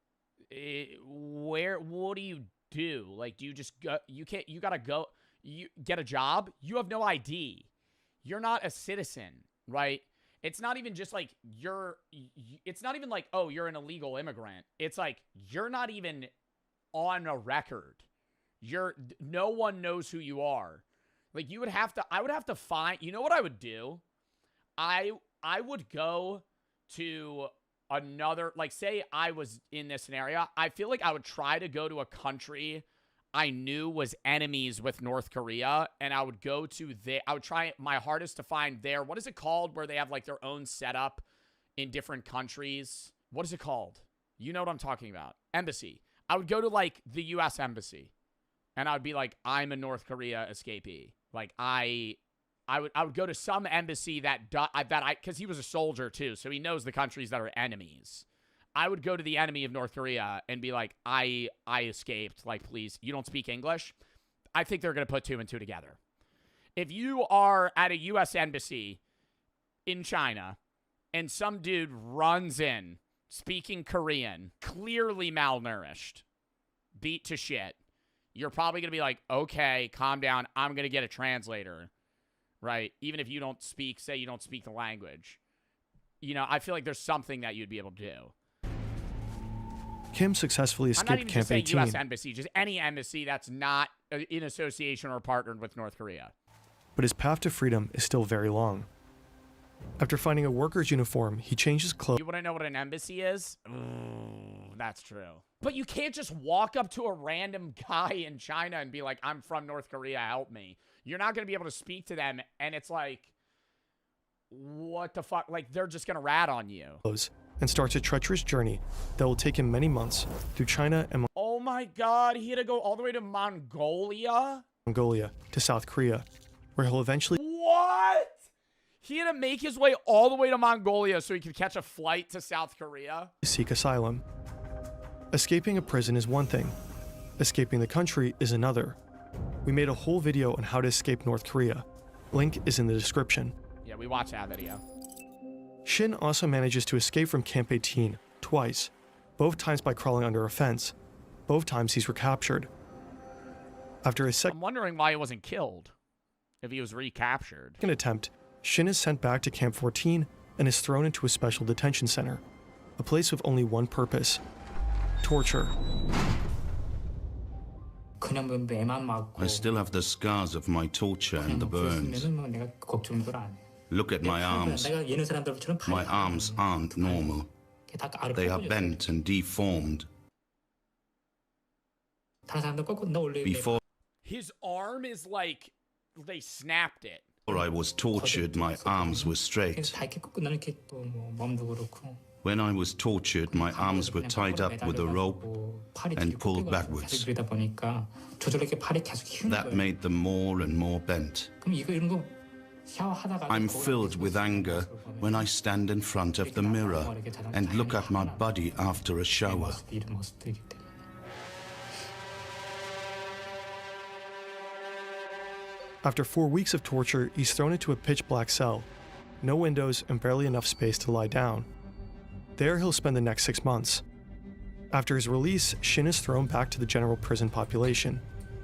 Speaker 1: What do you do? Like, do you just go, you gotta go, you get a job? You have no ID. You're not a citizen, right? It's not even just like it's not even like, oh, you're an illegal immigrant. It's like, you're not even on a record. No one knows who you are. Like, I would have to find, you know what I would do? I would go to another, like, say I was in this scenario, I feel like I would try to go to a country I knew was enemies with North Korea, and I would go to I would try my hardest to find their, what is it called, where they have, like, their own setup in different countries? What is it called? You know what I'm talking about. Embassy. I would go to, like, the U.S. Embassy, and I would be like, I'm a North Korea escapee. Like, I would go to some embassy because he was a soldier too, so he knows the countries that are enemies. I would go to the enemy of North Korea and be like, I escaped. Like, please, you don't speak English? I think they're going to put 2 and 2 together. If you are at a U.S. embassy in China and some dude runs in speaking Korean, clearly malnourished, beat to shit, you're probably going to be like, okay, calm down. I'm going to get a translator. Right? Even if you don't speak, say you don't speak the language. You know, I feel like there's something that you'd be able to do.
Speaker 20: Kim successfully escaped
Speaker 1: I'm not even
Speaker 20: Camp
Speaker 1: just saying
Speaker 20: 18.
Speaker 1: U.S. embassy, just any embassy that's not in association or partnered with North Korea.
Speaker 20: But his path to freedom is still very long. After finding a worker's uniform, he changes clothes.
Speaker 1: You want to know what an embassy is? Ooh, that's true. But you can't just walk up to a random guy in China and be like, I'm from North Korea, help me. You're not going to be able to speak to them, and it's like, what the fuck? Like, they're just going to rat on you.
Speaker 20: And starts a treacherous journey that will take him many months through China and
Speaker 1: Oh my god, he had to go all the way to Mongolia
Speaker 20: to South Korea, where he'll eventually
Speaker 1: What? He had to make his way all the way to Mongolia so he could catch a flight to South Korea?
Speaker 20: seek asylum. Escaping a prison is one thing. Escaping the country is another. We made a whole video on how to escape North Korea. Link is in the description.
Speaker 1: Yeah, we watched that video.
Speaker 20: Shin also manages to escape from Camp 18 twice, both times by crawling under a fence. Both times he's recaptured. After his
Speaker 1: I'm wondering why he wasn't killed if he was recaptured.
Speaker 20: second attempt, Shin is sent back to Camp 14 and is thrown into a special detention center, a place with only one purpose: torture.
Speaker 13: I still have the scars of my torture and the burns. Look at my arms. My arms aren't normal. They are bent and deformed. Before
Speaker 1: His arm is like they snapped it.
Speaker 13: I was tortured, my arms were straight. When I was tortured, my arms were tied up with a rope and pulled backwards. That made them more and more bent. I'm filled with anger when I stand in front of the mirror and look at my body after a shower.
Speaker 20: After 4 weeks of torture, he's thrown into a pitch-black cell. No windows and barely enough space to lie down. There he'll spend the next 6 months. After his release, Shin is thrown back to the general prison population.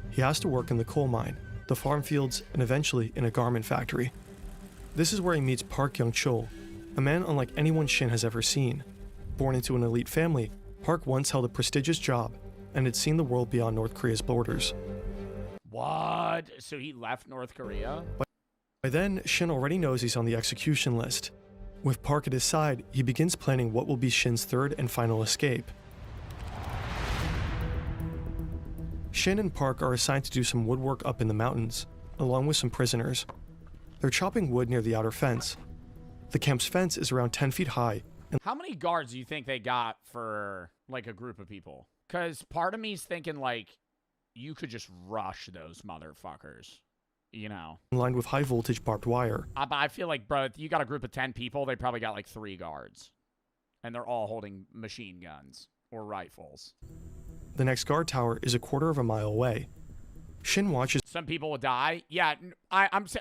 Speaker 20: He has to work in the coal mine, the farm fields, and eventually in a garment factory. This is where he meets Park Young-chul, a man unlike anyone Shin has ever seen. Born into an elite family, Park once held a prestigious job and had seen the world beyond North Korea's borders.
Speaker 1: What? So he left North Korea?
Speaker 20: By then, Shin already knows he's on the execution list. With Park at his side, he begins planning what will be Shin's third and final escape. Shin and Park are assigned to do some woodwork up in the mountains, along with some prisoners. They're chopping wood near the outer fence. The camp's fence is around 10 feet high.
Speaker 1: How many guards do you think they got for, like, a group of people? Because part of me's thinking, like, you could just rush those motherfuckers, you know?
Speaker 20: Lined with high-voltage barbed wire.
Speaker 1: I feel like, bro, if you got a group of 10 people, they probably got, like, 3 guards. And they're all holding machine guns or rifles.
Speaker 20: The next guard tower is a quarter of a mile away. Shin watches.
Speaker 1: Some people would die. Yeah,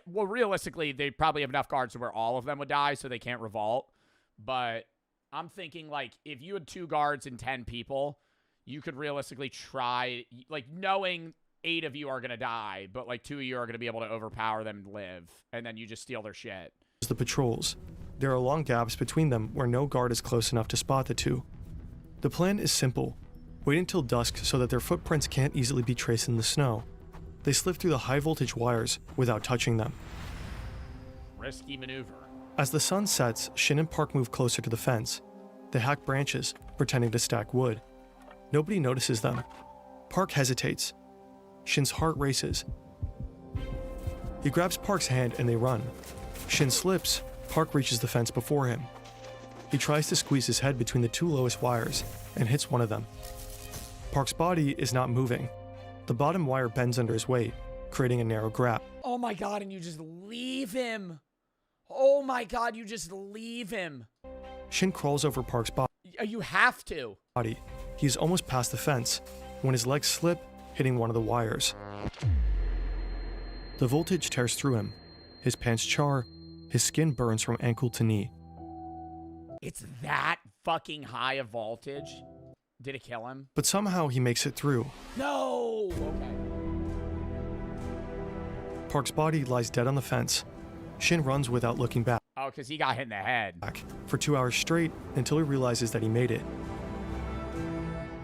Speaker 1: well, realistically, they probably have enough guards to where all of them would die, so they can't revolt. But I'm thinking, like, if you had 2 guards and 10 people, you could realistically try, like, knowing 8 of you are going to die, but, like, 2 of you are going to be able to overpower them and live, and then you just steal their shit.
Speaker 20: The patrols. There are long gaps between them where no guard is close enough to spot the 2. The plan is simple. Wait until dusk so that their footprints can't easily be traced in the snow. They slip through the high-voltage wires without touching them.
Speaker 1: Risky maneuver.
Speaker 20: As the sun sets, Shin and Park move closer to the fence. They hack branches, pretending to stack wood. Nobody notices them. Park hesitates. Shin's heart races. He grabs Park's hand and they run. Shin slips. Park reaches the fence before him. He tries to squeeze his head between the 2 lowest wires and hits one of them. Park's body is not moving. The bottom wire bends under his weight, creating a narrow gap.
Speaker 1: Oh my god, and you just leave him. Oh my god, you just leave him.
Speaker 20: Shin crawls over Park's body.
Speaker 1: You have to.
Speaker 20: He's almost past the fence when his legs slip, hitting one of the wires. The voltage tears through him. His pants char. His skin burns from ankle to knee.
Speaker 1: It's that fucking high a voltage? Did it kill him?
Speaker 20: But somehow he makes it through.
Speaker 1: No! Okay.
Speaker 20: Park's body lies dead on the fence. Shin runs without looking back.
Speaker 1: Oh, because he got hit in the head.
Speaker 20: For 2 hours straight until he realizes that he made it.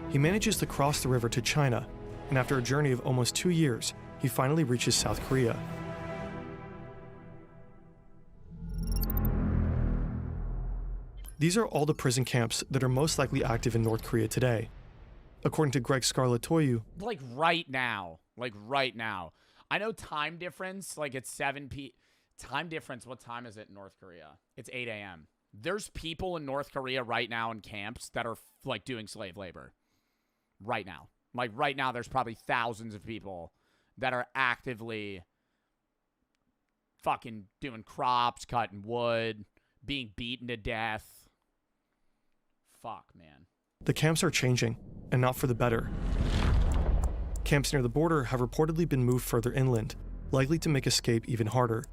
Speaker 20: He manages to cross the river to China, and after a journey of almost 2 years, he finally reaches South Korea. These are all the prison camps that are most likely active in North Korea today. According to Greg Scarlatoiu,
Speaker 1: Like right now. Like right now. I know time difference, like it's 7 p. Time difference, what time is it in North Korea? It's 8 a.m. There's people in North Korea right now in camps that are like doing slave labor. Right now. Like right now, there's probably thousands of people that are actively fucking doing crops, cutting wood, being beaten to death. Fuck, man.
Speaker 20: the camps are changing, and not for the better. Camps near the border have reportedly been moved further inland, likely to make escape even harder.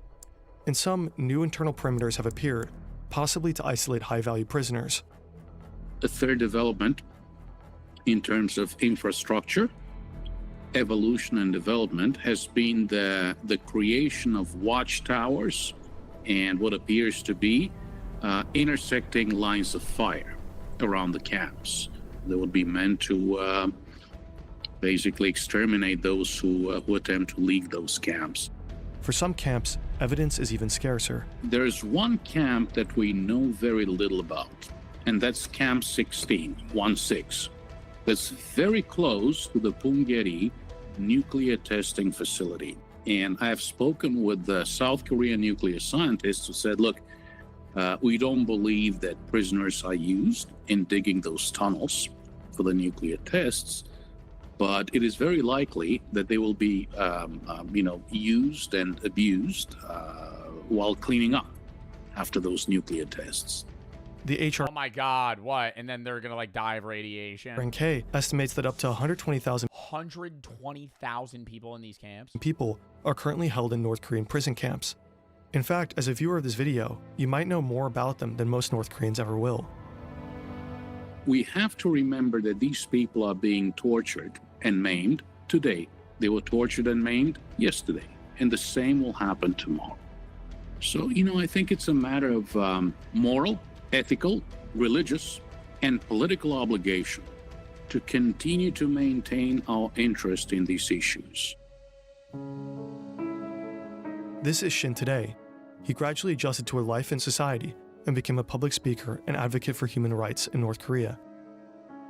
Speaker 20: And some new internal perimeters have appeared, possibly to isolate high-value prisoners.
Speaker 6: The third development, in terms of infrastructure, evolution and development, has been the creation of watchtowers and what appears to be intersecting lines of fire around the camps. They would be meant to basically exterminate those who attempt to leave those camps.
Speaker 20: For some camps, evidence is even scarcer.
Speaker 6: There's one camp that we know very little about, and that's Camp 16, 1-6. That's very close to the Punggye-ri nuclear testing facility. And I have spoken with the South Korean nuclear scientists who said, look, we don't believe that prisoners are used in digging those tunnels for the nuclear tests, but it is very likely that they will be, used and abused while cleaning up after those nuclear tests.
Speaker 20: The HR
Speaker 1: Oh my God, what? And then they're gonna like die of radiation.
Speaker 20: NK estimates that up to 120,000
Speaker 1: people in these camps.
Speaker 20: People are currently held in North Korean prison camps. In fact, as a viewer of this video, you might know more about them than most North Koreans ever will.
Speaker 6: We have to remember that these people are being tortured and maimed today. They were tortured and maimed yesterday, and the same will happen tomorrow. So, I think it's a matter of moral, ethical, religious, and political obligation to continue to maintain our interest in these issues.
Speaker 20: This is Shin today. He gradually adjusted to a life in society and became a public speaker and advocate for human rights in North Korea.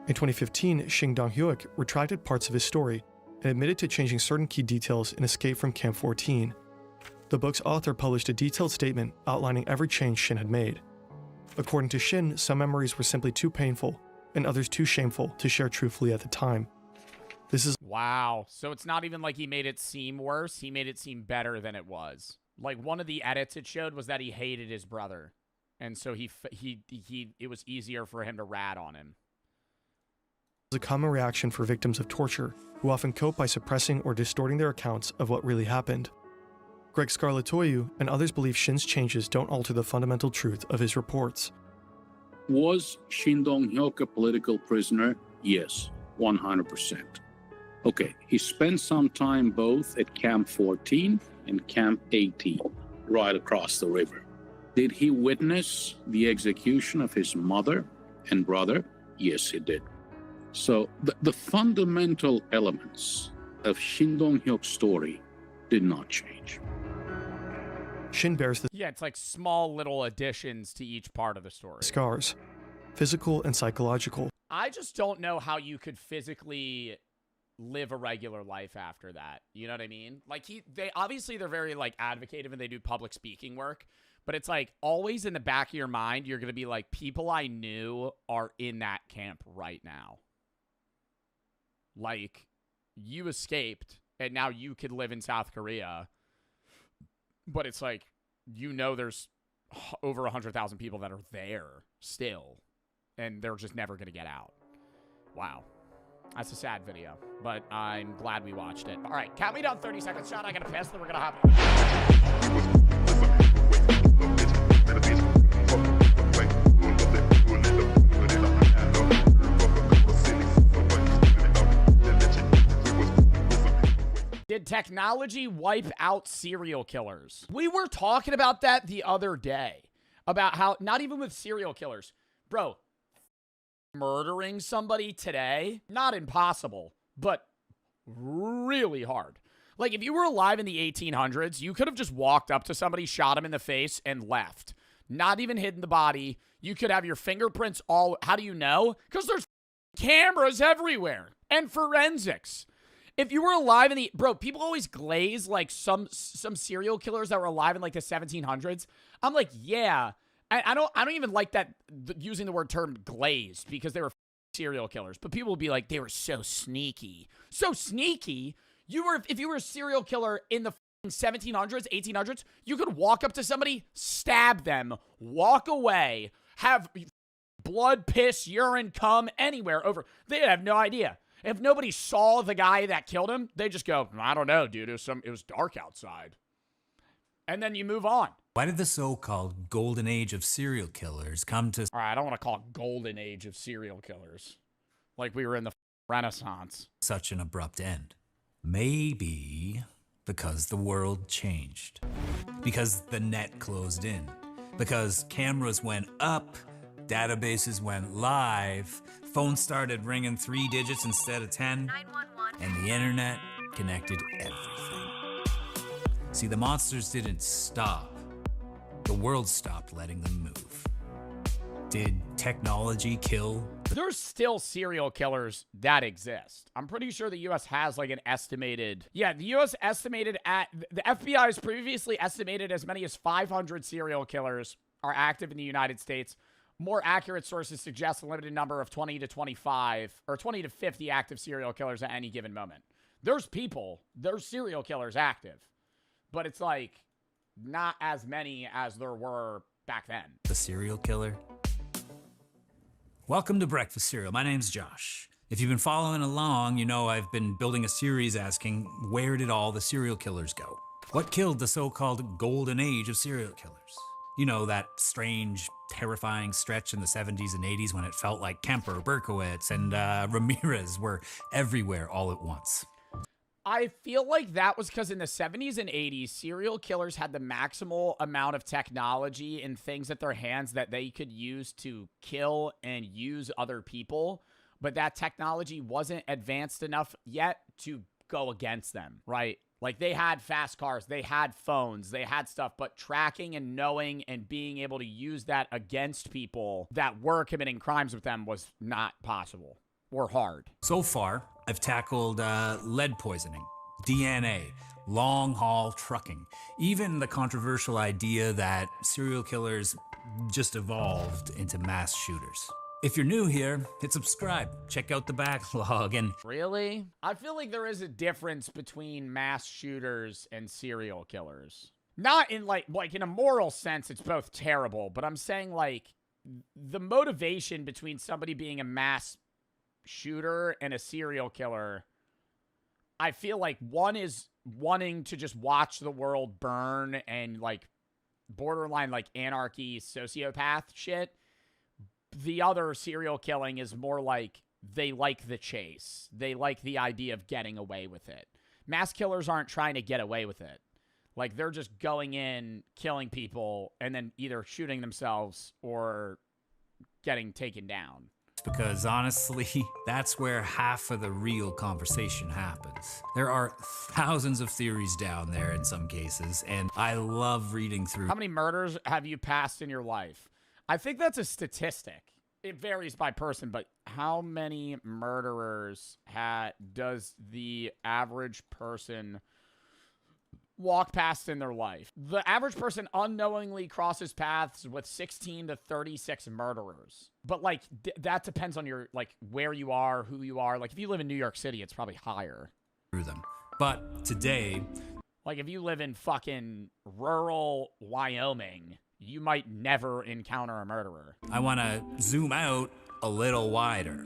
Speaker 20: In 2015, Shin Dong-hyuk retracted parts of his story and admitted to changing certain key details in Escape from Camp 14. The book's author published a detailed statement outlining every change Shin had made. According to Shin, some memories were simply too painful and others too shameful to share truthfully at the time. This is
Speaker 1: wow. So it's not even like he made it seem worse. He made it seem better than it was. Like one of the edits it showed was that he hated his brother. And so it was easier for him to rat on him.
Speaker 20: a common reaction for victims of torture, who often cope by suppressing or distorting their accounts of what really happened. Greg Scarlatoiu and others believe Shin's changes don't alter the fundamental truth of his reports.
Speaker 6: Was Shin Dong-hyuk a political prisoner? Yes, 100%. Okay, he spent some time both at Camp 14 and Camp 18, right across the river. Did he witness the execution of his mother and brother? Yes, he did. So the fundamental elements of Shin Dong-hyuk's story did not change.
Speaker 20: Shin bears the
Speaker 1: Yeah, it's like small little additions to each part of the story.
Speaker 20: scars, physical and psychological.
Speaker 1: I just don't know how you could physically live a regular life after that. You know what I mean? Like they're very like advocative and they do public speaking work, but it's like always in the back of your mind, you're going to be like, people I knew are in that camp right now. Like, you escaped and now you could live in South Korea, but it's like, you know, there's over 100,000 people that are there still, and they're just never going to get out. Wow. That's a sad video, but I'm glad we watched it. All right, count me down 30 seconds, Sean. I got to pass, then we're going to hop Did technology wipe out serial killers? We were talking about that the other day, about how, not even with serial killers, bro, murdering somebody today, not impossible, but really hard. Like, if you were alive in the 1800s, you could have just walked up to somebody, shot him in the face, and left. Not even hidden the body. You could have your fingerprints all... How do you know? Because there's cameras everywhere. And forensics. If you were alive in the... Bro, people always glaze, like, some serial killers that were alive in, like, the 1700s. I'm like, yeah... I don't even like that using the word term glazed because they were serial killers. But people will be like, they were so sneaky. So sneaky? If you were a serial killer in the 1700s, 1800s, you could walk up to somebody, stab them, walk away, have blood, piss, urine come anywhere over. They have no idea. If nobody saw the guy that killed him, they just go, I don't know, dude. It was dark outside. And then you move on.
Speaker 11: Why did the so-called golden age of serial killers come to...
Speaker 1: All right, I don't want to call it golden age of serial killers. Like we were in the Renaissance.
Speaker 11: ...such an abrupt end? Maybe because the world changed. Because the net closed in. Because cameras went up, databases went live, phones started ringing 3 digits instead of 10, 911. And the internet connected everything. See, the monsters didn't stop. The world stopped letting them move. Did technology kill?
Speaker 1: There's still serial killers that exist. I'm pretty sure the U.S. has like an estimated... Yeah, the U.S. estimated at... The FBI has previously estimated as many as 500 serial killers are active in the United States. More accurate sources suggest a limited number of 20 to 25 or 20 to 50 active serial killers at any given moment. There's serial killers active. But it's like not as many as there were back then.
Speaker 11: The serial killer? Welcome to Breakfast Cereal. My name's Josh. If you've been following along, you know I've been building a series asking, where did all the serial killers go? What killed the so-called golden age of serial killers? You know, that strange, terrifying stretch in the 70s and 80s when it felt like Kemper, Berkowitz, and Ramirez were everywhere all at once.
Speaker 1: I feel like that was because in the 70s and 80s, serial killers had the maximal amount of technology and things at their hands that they could use to kill and use other people. But that technology wasn't advanced enough yet to go against them, right? Like, they had fast cars, they had phones, they had stuff, but tracking and knowing and being able to use that against people that were committing crimes with them was not possible or hard.
Speaker 11: So far, I've tackled lead poisoning, DNA, long-haul trucking, even the controversial idea that serial killers just evolved into mass shooters. If you're new here, hit subscribe, check out the backlog, and...
Speaker 1: Really? I feel like there is a difference between mass shooters and serial killers. Not in like in a moral sense, it's both terrible, but I'm saying like the motivation between somebody being a mass shooter and a serial killer, I feel like one is wanting to just watch the world burn and like borderline like anarchy sociopath shit. The other serial killing is more like they like the chase. They like the idea of getting away with it. Mass killers aren't trying to get away with it. Like, they're just going in, killing people, and then either shooting themselves or getting taken down.
Speaker 11: Because honestly, that's where half of the real conversation happens. There are thousands of theories down there in some cases, and I love reading through.
Speaker 1: How many murders have you passed in your life? I think that's a statistic. It varies by person, but how many murderers does the average person walk past in their life? The average person unknowingly crosses paths with 16 to 36 murderers. But like that depends on your like where you are, who you are. Like if you live in New York City, it's probably higher.
Speaker 11: Through them. But today,
Speaker 1: like if you live in fucking rural Wyoming, you might never encounter a murderer.
Speaker 11: I want to zoom out a little wider.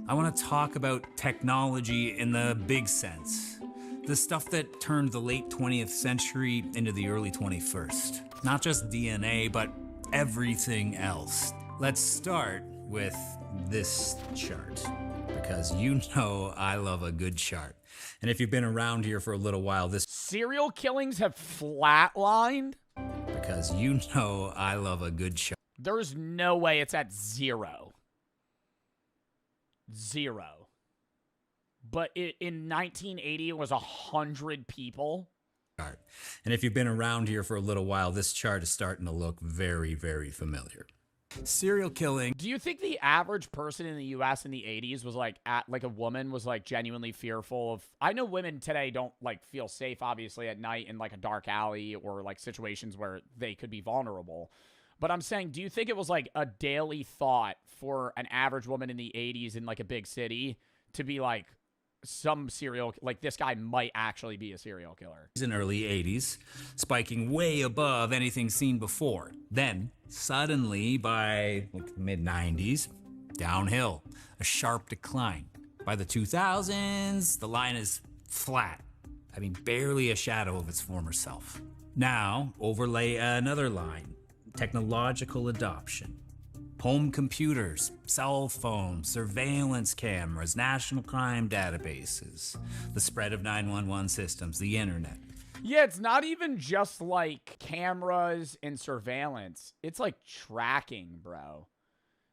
Speaker 11: I want to talk about technology in the big sense. The stuff that turned the late 20th century into the early 21st. Not just DNA, but everything else. Let's start with this chart, because you know I love a good chart. And if you've been around here for a little while, this...
Speaker 1: Serial killings have flatlined?
Speaker 11: Because you know I love a good chart.
Speaker 1: There's no way it's at 0. 0. But in 1980, it was 100 people.
Speaker 11: And if you've been around here for a little while, this chart is starting to look very, very familiar. Serial killing.
Speaker 1: Do you think the average person in the U.S. in the 80s was like, a woman was like genuinely fearful of... I know women today don't like feel safe, obviously, at night in like a dark alley or like situations where they could be vulnerable. But I'm saying, do you think it was like a daily thought for an average woman in the 80s in like a big city to be like, like this guy might actually be a serial killer?
Speaker 11: In early 80s, spiking way above anything seen before. Then, suddenly, by like mid-90s, downhill, a sharp decline. By the 2000s, the line is flat. I mean, barely a shadow of its former self. Now, overlay another line, technological adoption. Home computers, cell phones, surveillance cameras, national crime databases, the spread of 911 systems, the internet.
Speaker 1: Yeah, it's not even just like cameras and surveillance. It's like tracking, bro.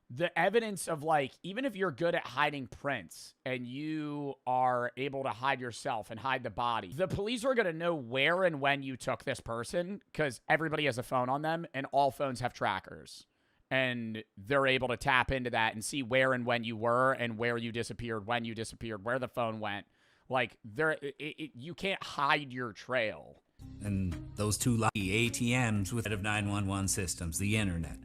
Speaker 1: The evidence of like, even if you're good at hiding prints and you are able to hide yourself and hide the body, the police are going to know where and when you took this person because everybody has a phone on them and all phones have trackers. And they're able to tap into that and see where and when you were and where you disappeared, when you disappeared, where the phone went. Like, you can't hide your trail.
Speaker 11: And those two ATMs with 911 systems, the internet.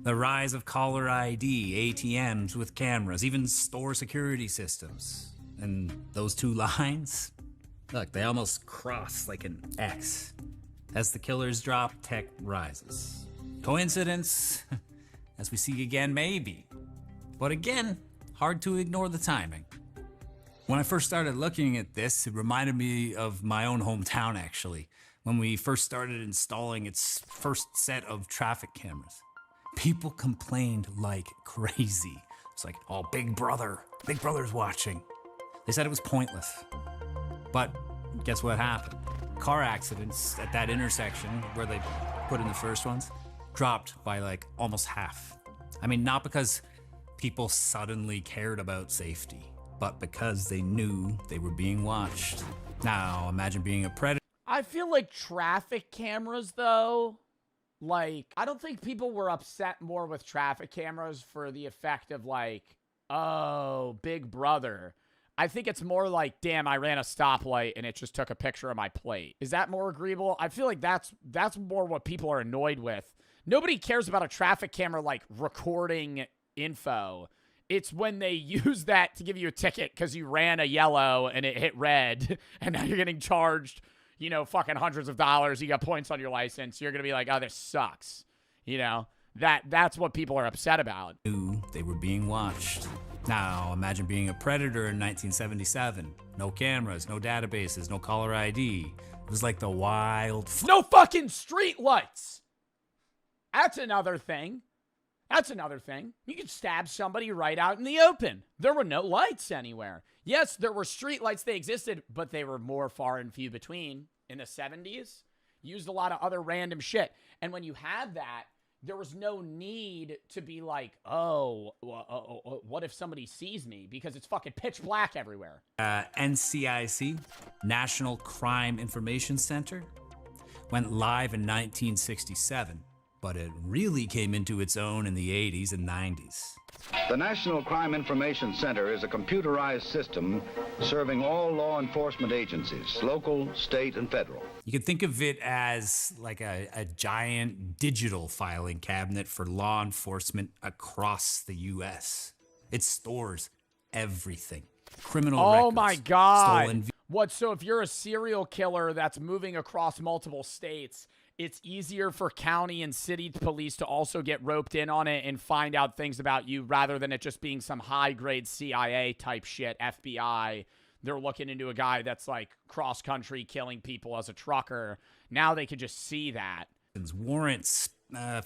Speaker 11: The rise of caller ID, ATMs with cameras, even store security systems. And those two lines, look, they almost cross like an X. As the killers drop, tech rises. Coincidence? As we see again, maybe. But again, hard to ignore the timing. When I first started looking at this, it reminded me of my own hometown, actually, when we first started installing its first set of traffic cameras. People complained like crazy. It's like, oh, Big Brother's watching. They said it was pointless. But guess what happened? Car accidents at that intersection where they put in the first ones dropped by like almost half. I mean, not because people suddenly cared about safety, but because they knew they were being watched. Now, imagine being a predator.
Speaker 1: I feel like traffic cameras, though, like, I don't think people were upset more with traffic cameras for the effect of, like, oh, Big Brother. I think it's more like, damn, I ran a stoplight and it just took a picture of my plate. Is that more agreeable? I feel like that's more what people are annoyed with. Nobody cares about a traffic camera, like, recording info. It's when they use that to give you a ticket because you ran a yellow and it hit red, and now you're getting charged, you know, fucking hundreds of dollars. You got points on your license. You're going to be like, oh, this sucks. You know, that's what people are upset about.
Speaker 11: They were being watched. Now, imagine being a predator in 1977. No cameras, no databases, no caller ID. It was like the wild...
Speaker 1: No fucking street lights! That's another thing. That's another thing. You could stab somebody right out in the open. There were no lights anywhere. Yes, there were street lights. They existed, but they were more far and few between. In the 70s, used a lot of other random shit. And when you had that, there was no need to be like, oh, what if somebody sees me? Because it's fucking pitch black everywhere.
Speaker 11: NCIC, National Crime Information Center, went live in 1967. But it really came into its own in the 80s and 90s.
Speaker 15: The National Crime Information Center is a computerized system serving all law enforcement agencies, local, state, and federal.
Speaker 11: You can think of it as like a giant digital filing cabinet for law enforcement across the U.S. It stores everything. Criminal records.
Speaker 1: Oh my God.
Speaker 11: Stolen
Speaker 1: What, so if you're a serial killer that's moving across multiple states, it's easier for county and city police to also get roped in on it and find out things about you rather than it just being some high-grade CIA type shit, FBI. They're looking into a guy that's like cross-country killing people as a trucker. Now they could just see that.
Speaker 11: Warrants,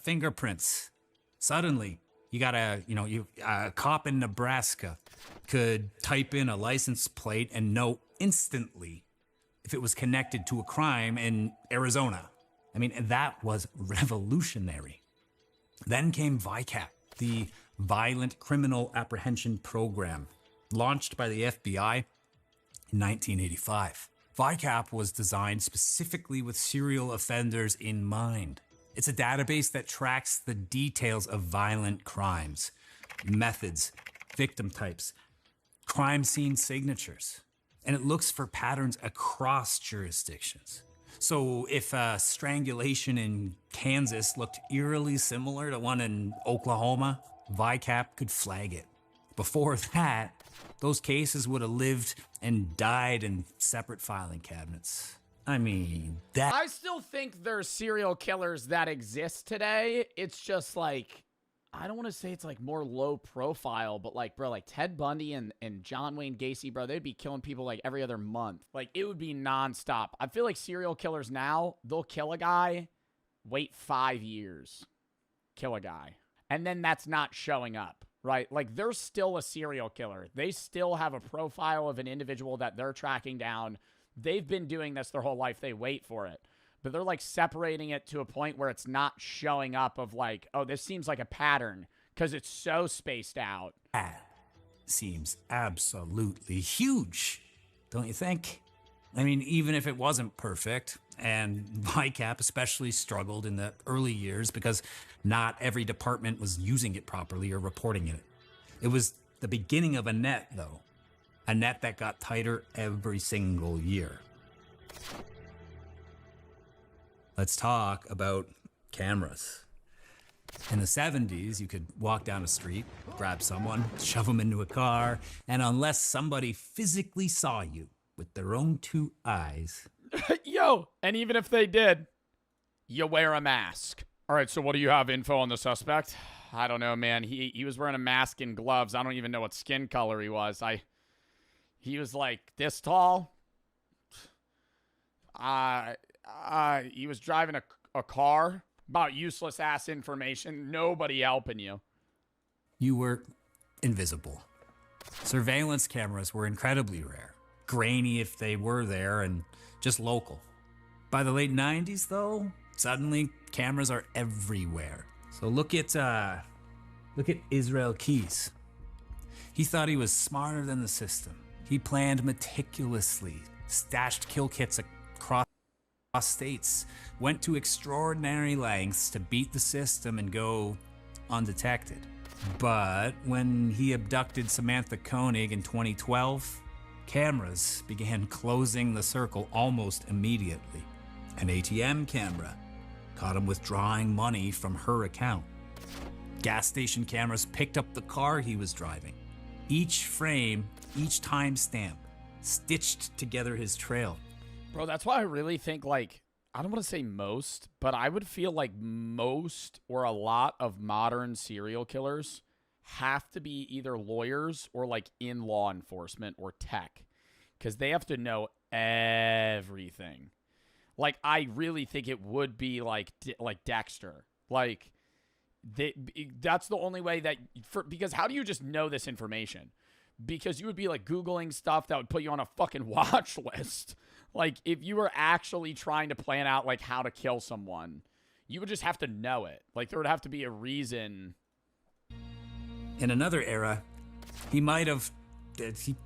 Speaker 11: fingerprints. Suddenly, you got a cop in Nebraska could type in a license plate and know instantly if it was connected to a crime in Arizona. I mean, that was revolutionary. Then came VICAP, the Violent Criminal Apprehension Program, launched by the FBI in 1985. VICAP was designed specifically with serial offenders in mind. It's a database that tracks the details of violent crimes, methods, victim types, crime scene signatures, and it looks for patterns across jurisdictions. So if a strangulation in Kansas looked eerily similar to one in Oklahoma, VICAP could flag it. Before that, those cases would have lived and died in separate filing cabinets. I mean, that...
Speaker 1: I still think there's serial killers that exist today. It's just like, I don't want to say it's like more low profile, but like, bro, like Ted Bundy and John Wayne Gacy, bro, they'd be killing people like every other month. Like, it would be nonstop. I feel like serial killers now, they'll kill a guy, wait 5 years, kill a guy, and then that's not showing up, right? Like, they're still a serial killer. They still have a profile of an individual that they're tracking down. They've been doing this their whole life. They wait for it. But they're like separating it to a point where it's not showing up of like, oh, this seems like a pattern because it's so spaced out.
Speaker 11: That seems absolutely huge, don't you think? I mean, even if it wasn't perfect, and VICAP especially struggled in the early years because not every department was using it properly or reporting it. It was the beginning of a net, though. A net that got tighter every single year. Let's talk about cameras. In the 70s, you could walk down a street, grab someone, shove them into a car, and unless somebody physically saw you with their own two eyes...
Speaker 1: Yo! And even if they did, you wear a mask. All right, so what do you have info on the suspect? I don't know, man. He was wearing a mask and gloves. I don't even know what skin color he was. He was like this tall. He was driving a car. About useless ass information. Nobody helping you.
Speaker 11: You were invisible. Surveillance cameras were incredibly rare. Grainy if they were there and just local. By the late 90s, though, suddenly cameras are everywhere. So look at Israel Keys. He thought he was smarter than the system. He planned meticulously stashed kill kits across states, went to extraordinary lengths to beat the system and go undetected. But when he abducted Samantha Koenig in 2012, cameras began closing the circle almost immediately. An ATM camera caught him withdrawing money from her account. Gas station cameras picked up the car he was driving. Each frame, each timestamp, stitched together his trail.
Speaker 1: Bro, that's why I really think, like, I don't want to say most, but I would feel like most or a lot of modern serial killers have to be either lawyers or, like, in law enforcement or tech, because they have to know everything. Like, I really think it would be like Dexter. Like, that's the only way that, because how do you just know this information? Because you would be like Googling stuff that would put you on a fucking watch list. Like, if you were actually trying to plan out like how to kill someone, you would just have to know it. Like, there would have to be a reason.
Speaker 11: In another era, he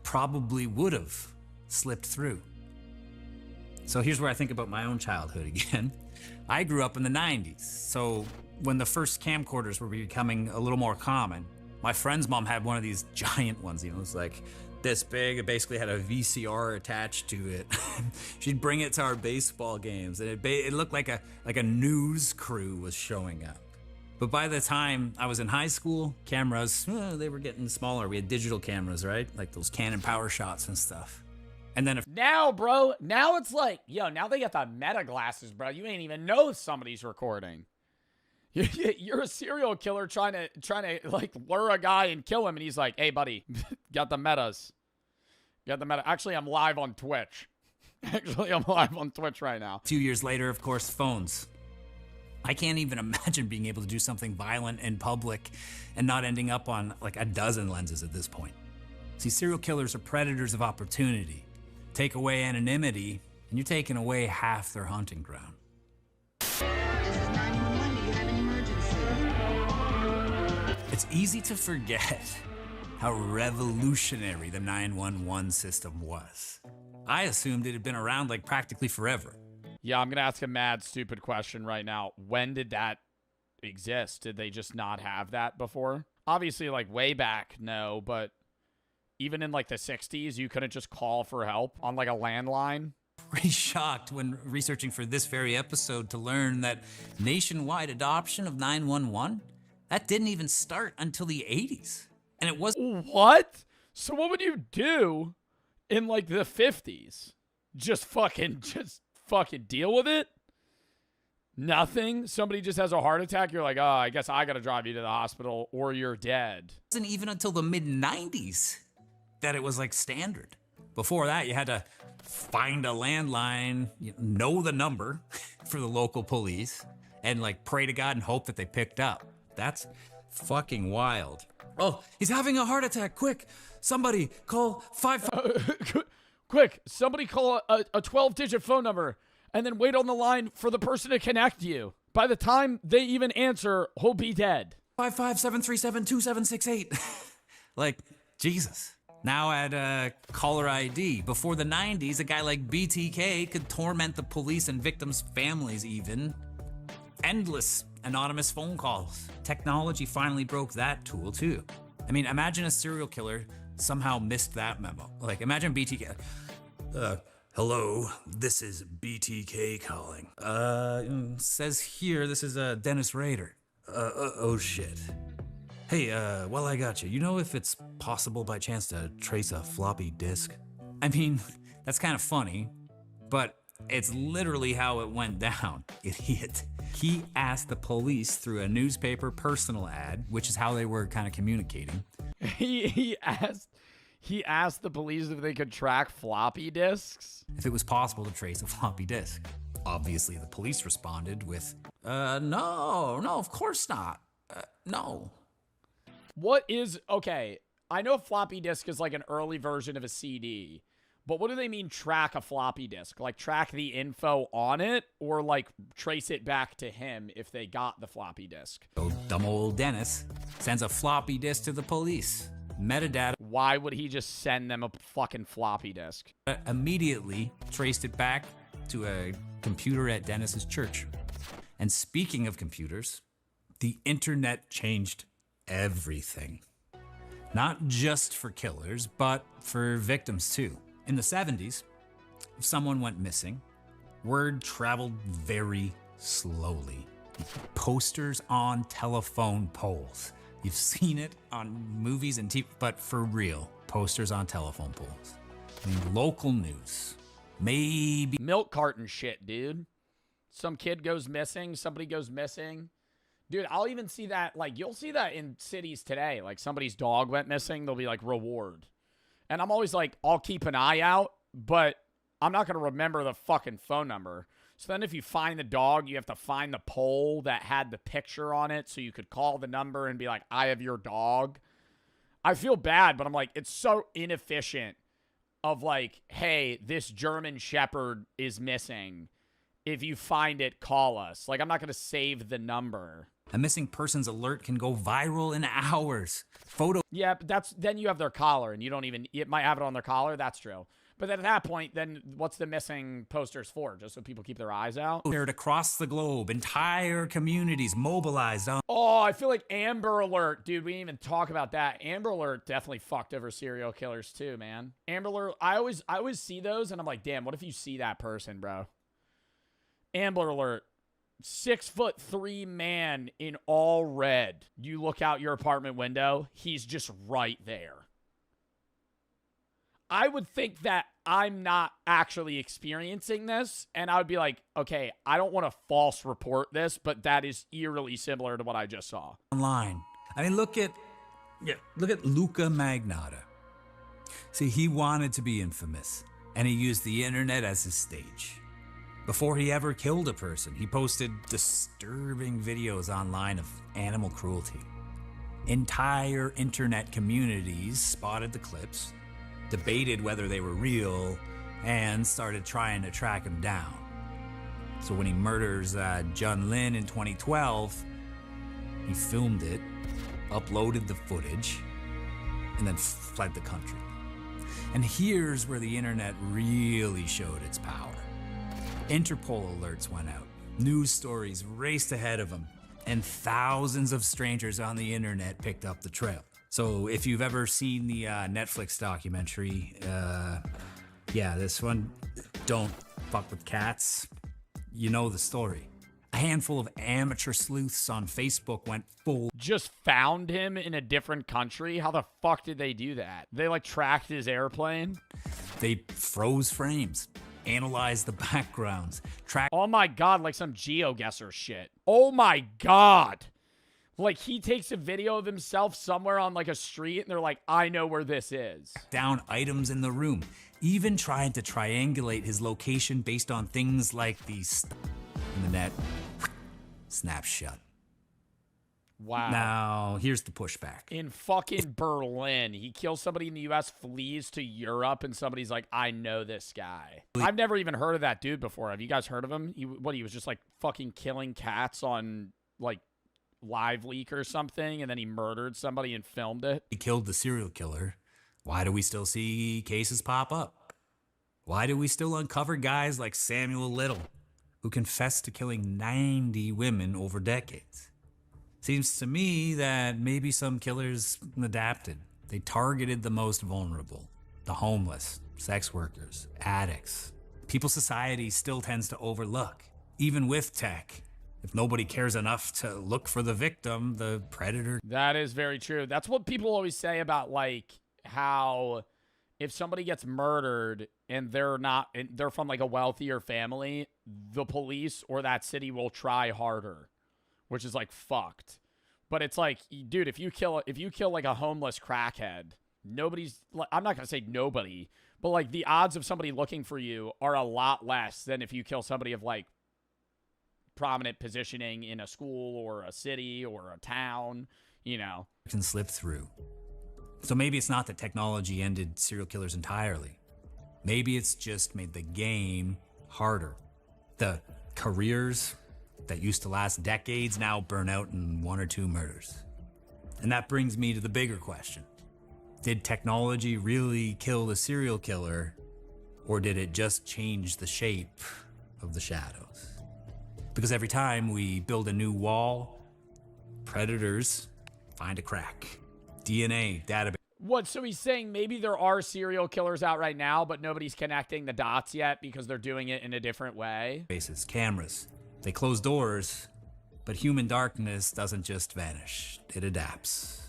Speaker 11: probably would have slipped through. So here's where I think about my own childhood again. I grew up in the 90s, so when the first camcorders were becoming a little more common, my friend's mom had one of these giant ones, it was like this big. It basically had a VCR attached to it. She'd bring it to our baseball games, and it looked like a news crew was showing up. But by the time I was in high school, cameras, they were getting smaller. We had digital cameras, right? Like those Canon Power Shots and stuff. And then
Speaker 1: now, bro, now it's like, yo, now they got the meta glasses, bro. You ain't even know if somebody's recording. You're a serial killer trying to like lure a guy and kill him, and he's like, hey, buddy, got the metas. Got the meta. Actually, I'm live on Twitch. I'm live on Twitch right now.
Speaker 11: 2 years later, of course, phones. I can't even imagine being able to do something violent in public and not ending up on like a dozen lenses at this point. See, serial killers are predators of opportunity. Take away anonymity, and you're taking away half their hunting ground. It's easy to forget how revolutionary the 911 system was. I assumed it had been around like practically forever.
Speaker 1: Yeah, I'm going to ask a mad stupid question right now. When did that exist? Did they just not have that before? Obviously, like way back, no, but even in like the 60s, you couldn't just call for help on like a landline.
Speaker 11: Pretty shocked when researching for this very episode to learn that nationwide adoption of 911, that didn't even start until the 80s. And it was...
Speaker 1: What? So what would you do in like the 50s? Just fucking deal with it? Nothing? Somebody just has a heart attack, you're like, oh, I guess I gotta drive you to the hospital or you're dead.
Speaker 11: It wasn't even until the mid-90s that it was like standard. Before that, you had to find a landline, know the number for the local police, and like pray to God and hope that they picked up. That's fucking wild. Oh, he's having a heart attack. Quick, somebody call 55...
Speaker 1: Quick, somebody call a 12-digit phone number and then wait on the line for the person to connect you. By the time they even answer, he'll be dead.
Speaker 11: 557372768. Like, Jesus. Now add caller ID. Before the 90s, a guy like BTK could torment the police and victims' families even. Endless anonymous phone calls. Technology finally broke that tool too. I mean, imagine a serial killer somehow missed that memo. Like, imagine BTK. Hello, this is BTK calling. Says here this is Dennis Rader. Oh shit. Hey, while I got you, you know if it's possible by chance to trace a floppy disk? I mean, that's kind of funny, but it's literally how it went down, idiot. He asked the police through a newspaper personal ad, which is how they were kind of communicating.
Speaker 1: He asked the police if they could track floppy disks?
Speaker 11: If it was possible to trace a floppy disk. Obviously, the police responded with, no, of course not. No.
Speaker 1: What is, okay, I know floppy disk is like an early version of a CD, but what do they mean track a floppy disk? Like track the info on it or like trace it back to him if they got the floppy disk?
Speaker 11: So dumb old Dennis sends a floppy disk to the police. Metadata.
Speaker 1: Why would he just send them a fucking floppy disk?
Speaker 11: Immediately traced it back to a computer at Dennis's church. And speaking of computers, the internet changed everything. Not just for killers, but for victims too. In the 70s, if someone went missing, word traveled very slowly. Posters on telephone poles. You've seen it on movies and TV, but for real, posters on telephone poles. I mean, local news. Maybe
Speaker 1: milk carton shit, dude. Some kid goes missing, somebody goes missing. Dude, I'll even see that, like, you'll see that in cities today. Like, somebody's dog went missing, they'll be like, reward. And I'm always like, I'll keep an eye out, but I'm not going to remember the fucking phone number. So then if you find the dog, you have to find the pole that had the picture on it so you could call the number and be like, I have your dog. I feel bad, but I'm like, it's so inefficient of like, hey, this German Shepherd is missing. If you find it, call us. Like, I'm not going to save the number.
Speaker 11: a missing persons alert can go viral in hours.
Speaker 1: Yeah, but then you have their collar, and it might have it on their collar. That's true. But then at that point, then what's the missing posters for? Just so people keep their eyes out?
Speaker 11: Shared across the globe, entire communities mobilized on.
Speaker 1: Oh, I feel like Amber Alert, dude. We didn't even talk about that. Amber Alert definitely fucked over serial killers too, man. Amber Alert, I always see those, and I'm like, damn, what if you see that person, bro? Amber Alert, 6'3" man in all red. You look out your apartment window, he's just right there. I would think that I'm not actually experiencing this, and I would be like, okay, I don't want to false report this, but that is eerily similar to what I just saw.
Speaker 11: Online. I mean, look at Luca Magnotta. See, he wanted to be infamous, and he used the internet as his stage. Before he ever killed a person, he posted disturbing videos online of animal cruelty. Entire internet communities spotted the clips, debated whether they were real, and started trying to track him down. So when he murders Jun Lin in 2012, he filmed it, uploaded the footage, and then fled the country. And here's where the internet really showed its power. Interpol alerts went out, news stories raced ahead of him, and thousands of strangers on the internet picked up the trail. So if you've ever seen the Netflix documentary, this one, Don't Fuck with Cats, you know the story. A handful of amateur sleuths on Facebook went full.
Speaker 1: Just found him in a different country? How the fuck did they do that? They like tracked his airplane?
Speaker 11: They froze frames, analyzed the backgrounds, tracked.
Speaker 1: Oh my God, like some GeoGuessr shit. Oh my God. Like, he takes a video of himself somewhere on, like, a street, and they're like, I know where this is.
Speaker 11: Down items in the room, even trying to triangulate his location based on things like these. And the net snaps shut.
Speaker 1: Wow.
Speaker 11: Now, here's the pushback.
Speaker 1: In fucking Berlin, he kills somebody in the U.S., flees to Europe, and somebody's like, I know this guy. I've never even heard of that dude before. Have you guys heard of him? He was just, like, fucking killing cats on, like, Live Leak or something, and then he murdered somebody and filmed it.
Speaker 11: He killed the serial killer. Why do we still see cases pop up? Why do we still uncover guys like Samuel Little, who confessed to killing 90 women over decades? Seems to me that maybe some killers adapted. They targeted the most vulnerable, the homeless, sex workers, addicts. People society still tends to overlook, even with tech. If nobody cares enough to look for the victim, the predator.
Speaker 1: That is very true. That's what people always say about, like, how if somebody gets murdered and they're from, like, a wealthier family, the police or that city will try harder, which is, like, fucked. But it's like, dude, if you kill like a homeless crackhead, I'm not going to say nobody, but, like, the odds of somebody looking for you are a lot less than if you kill somebody of, like, prominent positioning in a school or a city or a town, you know.
Speaker 11: Can slip through. So maybe it's not that technology ended serial killers entirely. Maybe it's just made the game harder. The careers that used to last decades now burn out in 1 or 2 murders. And that brings me to the bigger question. Did technology really kill the serial killer, or did it just change the shape of the shadows? Because every time we build a new wall, predators find a crack. DNA, database.
Speaker 1: What, so he's saying maybe there are serial killers out right now, but nobody's connecting the dots yet because they're doing it in a different way?
Speaker 11: Bases, cameras. They close doors, but human darkness doesn't just vanish. It adapts.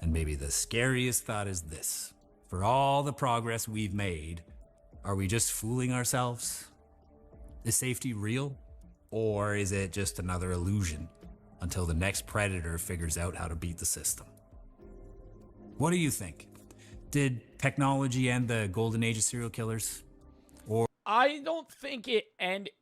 Speaker 11: And maybe the scariest thought is this. For all the progress we've made, are we just fooling ourselves? Is safety real? Or is it just another illusion until the next predator figures out how to beat the system? What do you think? Did technology end the golden age of serial killers? Or
Speaker 1: I don't think it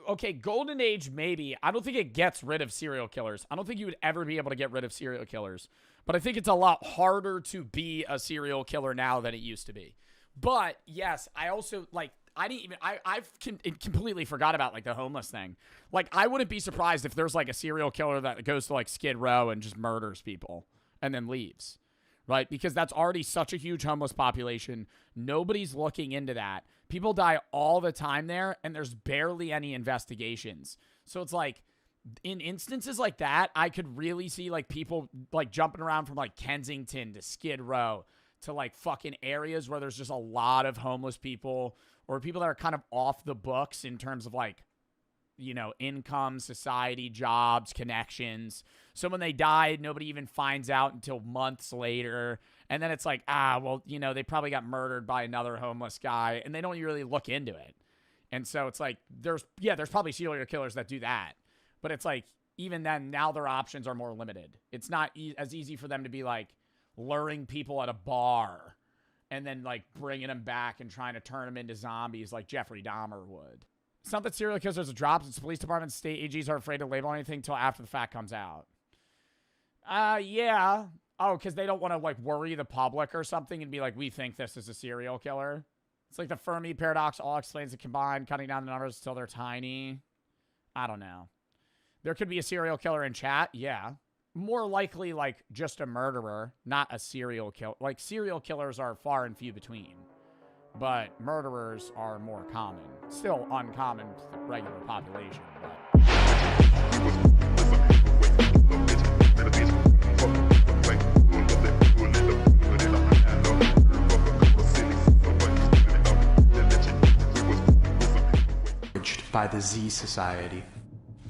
Speaker 1: okay, golden age maybe. I don't think it gets rid of serial killers. I don't think you would ever be able to get rid of serial killers. But I think it's a lot harder to be a serial killer now than it used to be. But yes, I also I've completely forgot about like the homeless thing. Like I wouldn't be surprised if there's like a serial killer that goes to like Skid Row and just murders people and then leaves. Right? Because that's already such a huge homeless population. Nobody's looking into that. People die all the time there, and there's barely any investigations. So it's like, in instances like that, I could really see like people like jumping around from like Kensington to Skid Row to like fucking areas where there's just a lot of homeless people or people that are kind of off the books in terms of like, you know, income, society, jobs, connections. So when they died, nobody even finds out until months later. And then it's like, well, you know, they probably got murdered by another homeless guy, and they don't really look into it. And so it's like, there's probably serial killers that do that. But it's like, even then, now their options are more limited. It's not as easy for them to be like luring people at a bar and then like bringing them back and trying to turn them into zombies like Jeffrey Dahmer would. It's not that serial killers are dropped. It's police departments, state AGs are afraid to label anything until after the fact comes out. Yeah. Oh, because they don't want to like worry the public or something and be like, we think this is a serial killer. It's like the Fermi paradox all explains the combined, cutting down the numbers until they're tiny. I don't know. There could be a serial killer in chat. Yeah. More likely like just a murderer, not a serial killer. Like serial killers are far and few between. But murderers are more common. Still uncommon to the regular population, but...
Speaker 21: By the Z Society.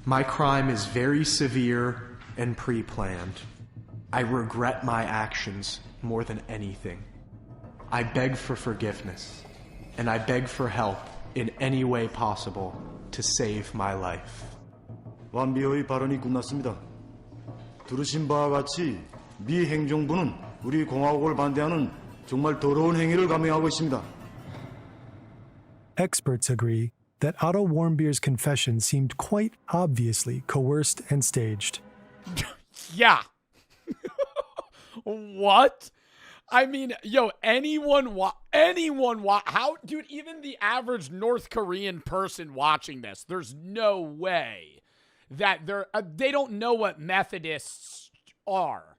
Speaker 21: My crime is very severe and pre-planned. I regret my actions more than anything. I beg for forgiveness, and I beg for help in any way possible to save my life.
Speaker 9: 완비호의 발언이 끝났습니다. 들으신 바와 같이 미 행정부는 우리 공화국을 반대하는 정말 더러운 행위를 감행하고 있습니다.
Speaker 20: Experts agree that Otto Warmbier's confession seemed quite obviously coerced and staged.
Speaker 1: Yeah. What? I mean, yo, how, dude, even the average North Korean person watching this, there's no way that they don't know what Methodists are.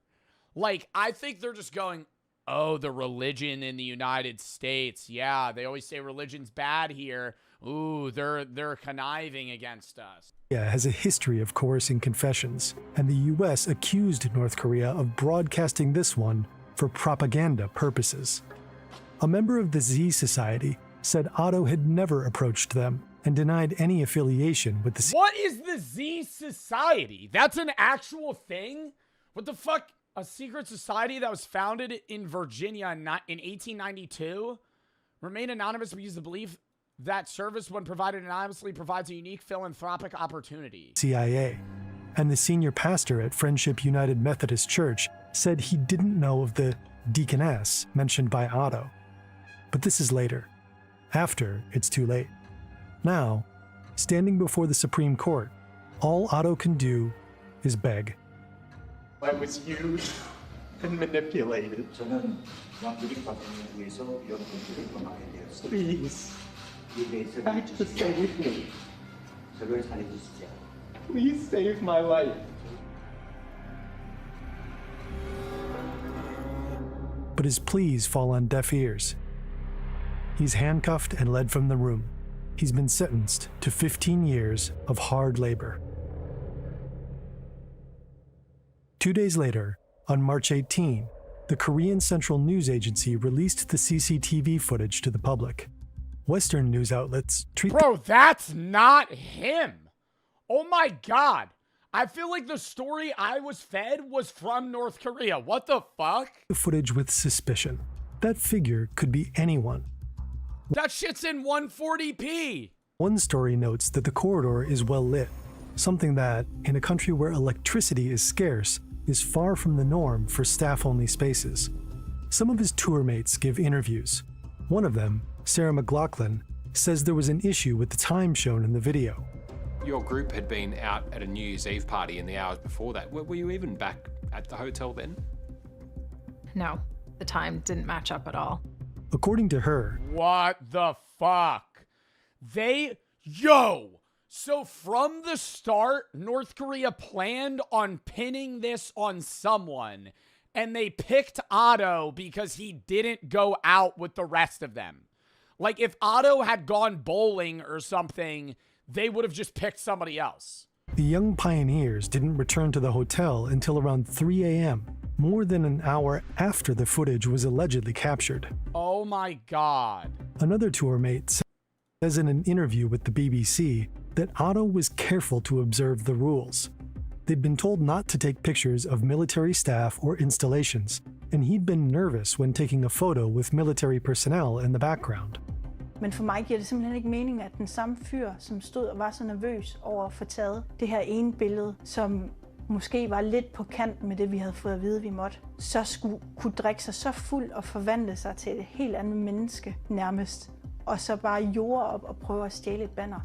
Speaker 1: Like, I think they're just going, oh, the religion in the United States. Yeah, they always say religion's bad here. Ooh, they're conniving against us.
Speaker 20: Has a history of coercing confessions, and the U.S. accused North Korea of broadcasting this one for propaganda purposes. A member of the Z Society said Otto had never approached them and denied any affiliation with the...
Speaker 1: What is the Z Society? That's an actual thing? What the fuck? A secret society that was founded in Virginia in 1892? Remain anonymous because of the belief that service, when provided anonymously, provides a unique philanthropic opportunity.
Speaker 20: CIA. And the senior pastor at Friendship United Methodist Church said he didn't know of the deaconess mentioned by Otto. But this is later, after it's too late. Now, standing before the Supreme Court, all Otto can do is beg.
Speaker 21: I was used and manipulated. Please, act to save me. Please save my life.
Speaker 20: But but his pleas fall on deaf ears. He's handcuffed and led from the room. He's been sentenced to 15 years of hard labor. 2 days later, on March 18, the Korean Central News Agency released the CCTV footage to the public. Western news outlets treat
Speaker 3: Bro, that's not him. Oh my God. I feel like the story I was fed was from North Korea. What the fuck?
Speaker 20: the footage with suspicion. That figure could be anyone.
Speaker 3: That shit's in 140p.
Speaker 20: One story notes that the corridor is well lit, something that, in a country where electricity is scarce, is far from the norm for staff-only spaces. Some of his tour mates give interviews. One of them, Sarah McLaughlin, says there was an issue with the time shown in the video.
Speaker 10: Your group had been out at a New Year's Eve party in the hours before that. Were you even back at the hotel then?
Speaker 17: No, the time didn't match up at all.
Speaker 20: According to her,
Speaker 3: What the fuck? So from the start, North Korea planned on pinning this on someone, and they picked Otto because he didn't go out with the rest of them. Like, if Otto had gone bowling or something, they would have just picked somebody else.
Speaker 20: the young pioneers didn't return to the hotel until around 3 a.m., more than an hour after the footage was allegedly captured.
Speaker 3: Oh my God.
Speaker 20: Another tour mate says in an interview with the BBC that Otto was careful to observe the rules. They'd been told not to take pictures of military staff or installations, and he'd been nervous when taking a photo with military personnel in the background.
Speaker 22: Men for mig giver det simpelthen ikke mening, at den samme fyr, som stod og var så nervøs over at få taget det her ene billede, som måske var lidt på kant med det, vi havde fået at vide, vi måtte, så skulle kunne drikke sig så fuld og forvandle sig til et helt andet menneske nærmest, og så bare jorde op og prøve at stjæle et banner.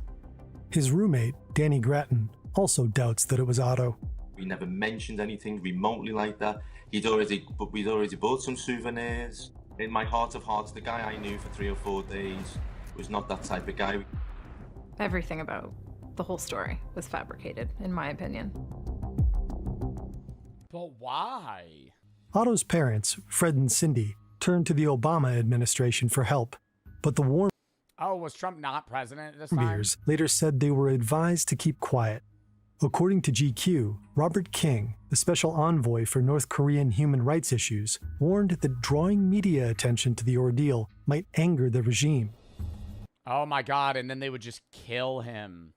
Speaker 20: His roommate, Danny Grattan, also doubts that it was Otto.
Speaker 24: We never mentioned anything remotely like that. We'd already bought some souvenirs. In my heart of hearts, the guy I knew for 3 or 4 days was not that type of guy.
Speaker 17: Everything about the whole story was fabricated, in my opinion.
Speaker 3: But why?
Speaker 20: Otto's parents, Fred and Cindy, turned to the Obama administration for help, but the war
Speaker 3: Oh, was Trump not president at this time?
Speaker 20: Warmbiers later said they were advised to keep quiet. According to GQ, Robert King, the special envoy for North Korean human rights issues, warned that drawing media attention to the ordeal might anger the regime.
Speaker 3: Oh my God, and then they would just kill him.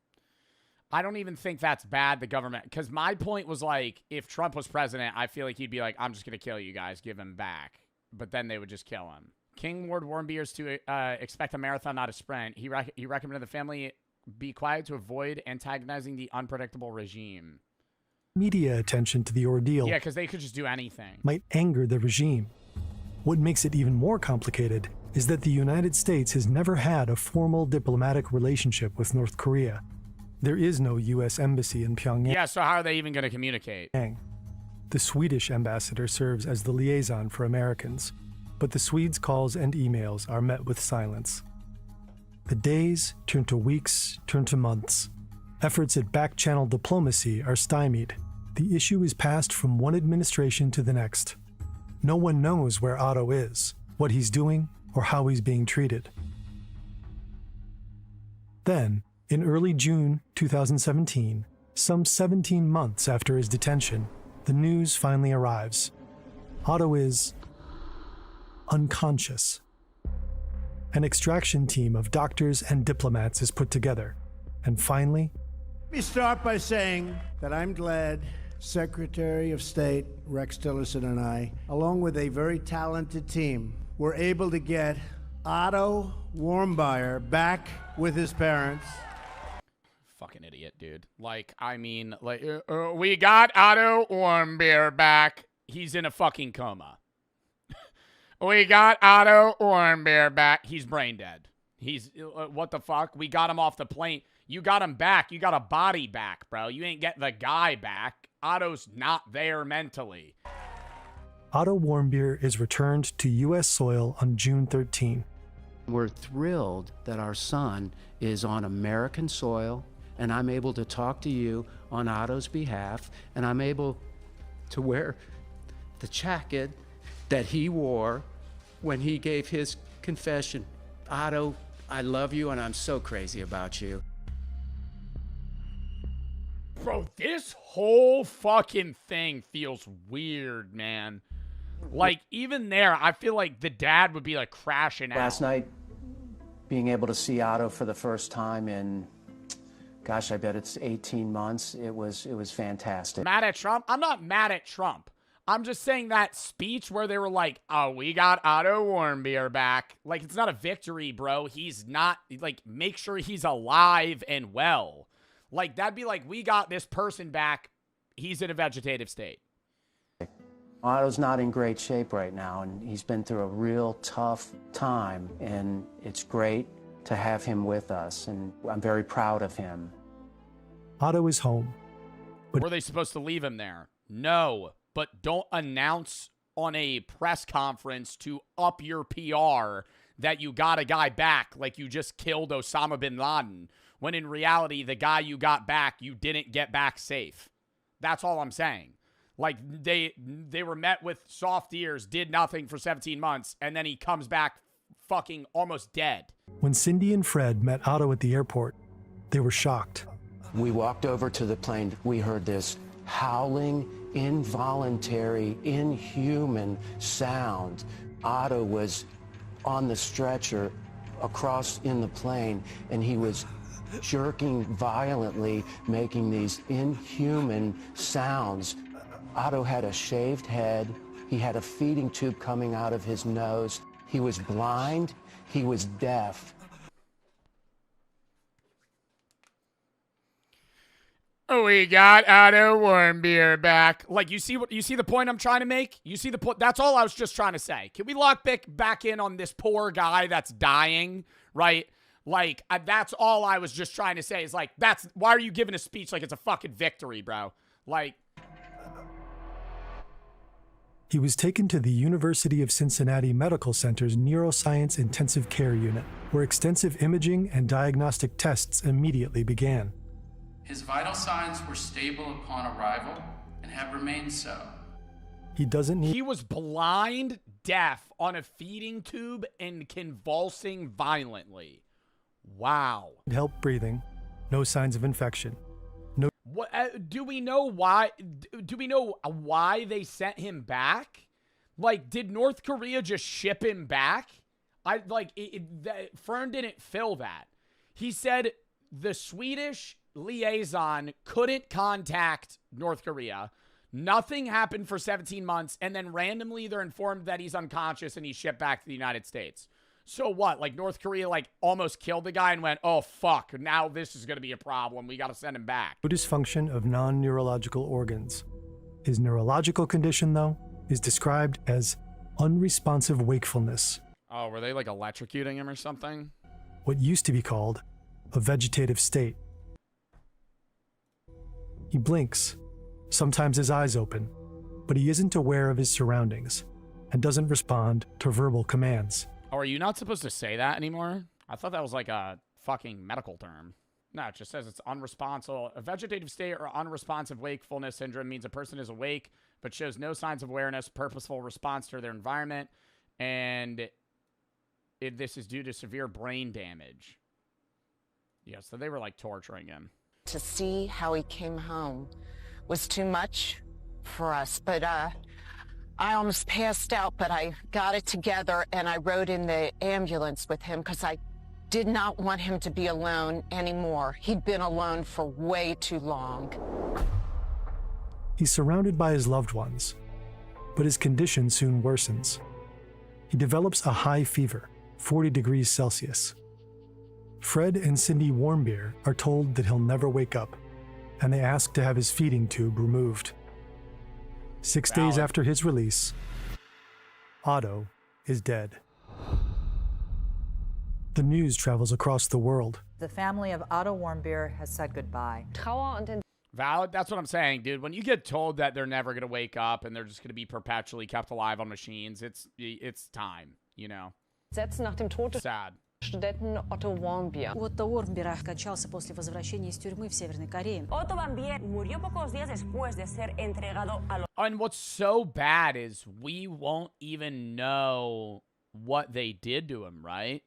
Speaker 3: I don't even think that's bad, the government, because my point was like, if Trump was president, I feel like he'd be like, I'm just going to kill you guys, give him back. But then they would just kill him. King warned Warmbiers to expect a marathon, not a sprint. He recommended the family be quiet to avoid antagonizing the unpredictable regime.
Speaker 20: Media attention to the ordeal
Speaker 3: Yeah, because they could just do anything.
Speaker 20: might anger the regime. What makes it even more complicated is that the United States has never had a formal diplomatic relationship with North Korea. There is no U.S. embassy in Pyongyang.
Speaker 3: Yeah, so how are they even going to communicate?
Speaker 20: The Swedish ambassador serves as the liaison for Americans, but the Swedes' calls and emails are met with silence. The days turn to weeks, turn to months. Efforts at back-channel diplomacy are stymied. The issue is passed from one administration to the next. No one knows where Otto is, what he's doing, or how he's being treated. Then, in early June 2017, some 17 months after his detention, the news finally arrives. Otto is unconscious. An extraction team of doctors and diplomats is put together. And finally,
Speaker 25: Let me start by saying that I'm glad Secretary of State Rex Tillerson and I, along with a very talented team, were able to get Otto Warmbier back with his parents.
Speaker 3: Fucking idiot, dude. Like, I mean, like, we got Otto Warmbier back. He's in a fucking coma. We got Otto Warmbier back. He's brain dead. He's, what the fuck? We got him off the plane. You got him back. You got a body back, bro. You ain't getting the guy back. Otto's not there mentally.
Speaker 20: Otto Warmbier is returned to U.S. soil on June 13.
Speaker 26: We're thrilled that our son is on American soil, and I'm able to talk to you on Otto's behalf, and I'm able to wear the jacket that he wore when he gave his confession, Otto, I love you and I'm so crazy about you.
Speaker 1: Bro, this whole fucking thing feels weird, man. Like, even there, I feel like the dad would be, like, crashing out.
Speaker 26: Last night, being able to see Otto for the first time in, gosh, I bet it's 18 months. It was fantastic.
Speaker 1: Mad at Trump? I'm not mad at Trump. I'm just saying that speech where they were like, oh, we got Otto Warmbier back. Like, it's not a victory, bro. He's not, like, make sure he's alive and well. Like, that'd be like, we got this person back. He's in a vegetative state.
Speaker 26: Otto's not in great shape right now, and he's been through a real tough time, and it's great to have him with us, and I'm very proud of him.
Speaker 20: Otto is home.
Speaker 1: Were they supposed to leave him there? No, but don't announce on a press conference to up your PR that you got a guy back like you just killed Osama bin Laden, when in reality, the guy you got back, you didn't get back safe. That's all I'm saying. Like, they were met with soft ears, did nothing for 17 months, and then he comes back fucking almost dead.
Speaker 20: When Cindy and Fred met Otto at the airport, they were shocked.
Speaker 26: We walked over to the plane. We heard this howling, involuntary, inhuman sound. Otto was on the stretcher across in the plane, and he was jerking violently, making these inhuman sounds. Otto had a shaved head. He had a feeding tube coming out of his nose. He was blind. He was deaf.
Speaker 1: We got Otto Warmbier back. Like, you see the point I'm trying to make? You see the point? That's all I was just trying to say. Can we lock back in on this poor guy that's dying, right? Like, that's all I was just trying to say is, like, why are you giving a speech like it's a fucking victory, bro? Like,
Speaker 20: He was taken to the University of Cincinnati Medical Center's Neuroscience Intensive Care Unit, where extensive imaging and diagnostic tests immediately began.
Speaker 5: His vital signs were stable upon arrival and have remained so.
Speaker 20: He doesn't need...
Speaker 1: He was blind, deaf, on a feeding tube, and convulsing violently. Wow.
Speaker 20: help breathing, no signs of infection. No.
Speaker 1: What do we know why? Do we know why they sent him back? Like, did North Korea just ship him back? Fern didn't fill that. He said the Swedish liaison couldn't contact North Korea. Nothing happened for 17 months, and then randomly they're informed that he's unconscious and he's shipped back to the United States. So what? Like, North Korea, like, almost killed the guy and went, oh, fuck, now this is going to be a problem. We got to send him back.
Speaker 20: Dysfunction of non-neurological organs. His neurological condition, though, is described as unresponsive wakefulness.
Speaker 1: Oh, were they, like, electrocuting him or something?
Speaker 20: What used to be called a vegetative state. He blinks. Sometimes his eyes open, but he isn't aware of his surroundings and doesn't respond to verbal commands.
Speaker 1: Oh, are you not supposed to say that anymore? I thought that was like a fucking medical term. No, it just says it's unresponsive. A vegetative state or unresponsive wakefulness syndrome means a person is awake but shows no signs of awareness, purposeful response to their environment, and this is due to severe brain damage. Yeah, so they were like torturing him.
Speaker 14: To see how he came home was too much for us, but I almost passed out, but I got it together and I rode in the ambulance with him because I did not want him to be alone anymore. He'd been alone for way too long.
Speaker 20: He's surrounded by his loved ones, but his condition soon worsens. He develops a high fever, 40 degrees Celsius. Fred and Cindy Warmbier are told that he'll never wake up, and they ask to have his feeding tube removed. 6 days after his release, Otto is dead. The news travels across the world.
Speaker 16: The family of Otto Warmbier has said goodbye.
Speaker 1: Valid. That's what I'm saying, dude. When you get told that they're never going to wake up and they're just going to be perpetually kept alive on machines, it's time, you know?
Speaker 18: Nach dem Tod des
Speaker 1: Sad.
Speaker 18: Studenten Otto Warmbier.
Speaker 16: Otto Warmbier скончался после возвращения из тюрьмы в Северной Корее.
Speaker 18: Otto Warmbier murió pocos días después de ser entregado a los...
Speaker 1: And what's so bad is we won't even know what they did to him, right?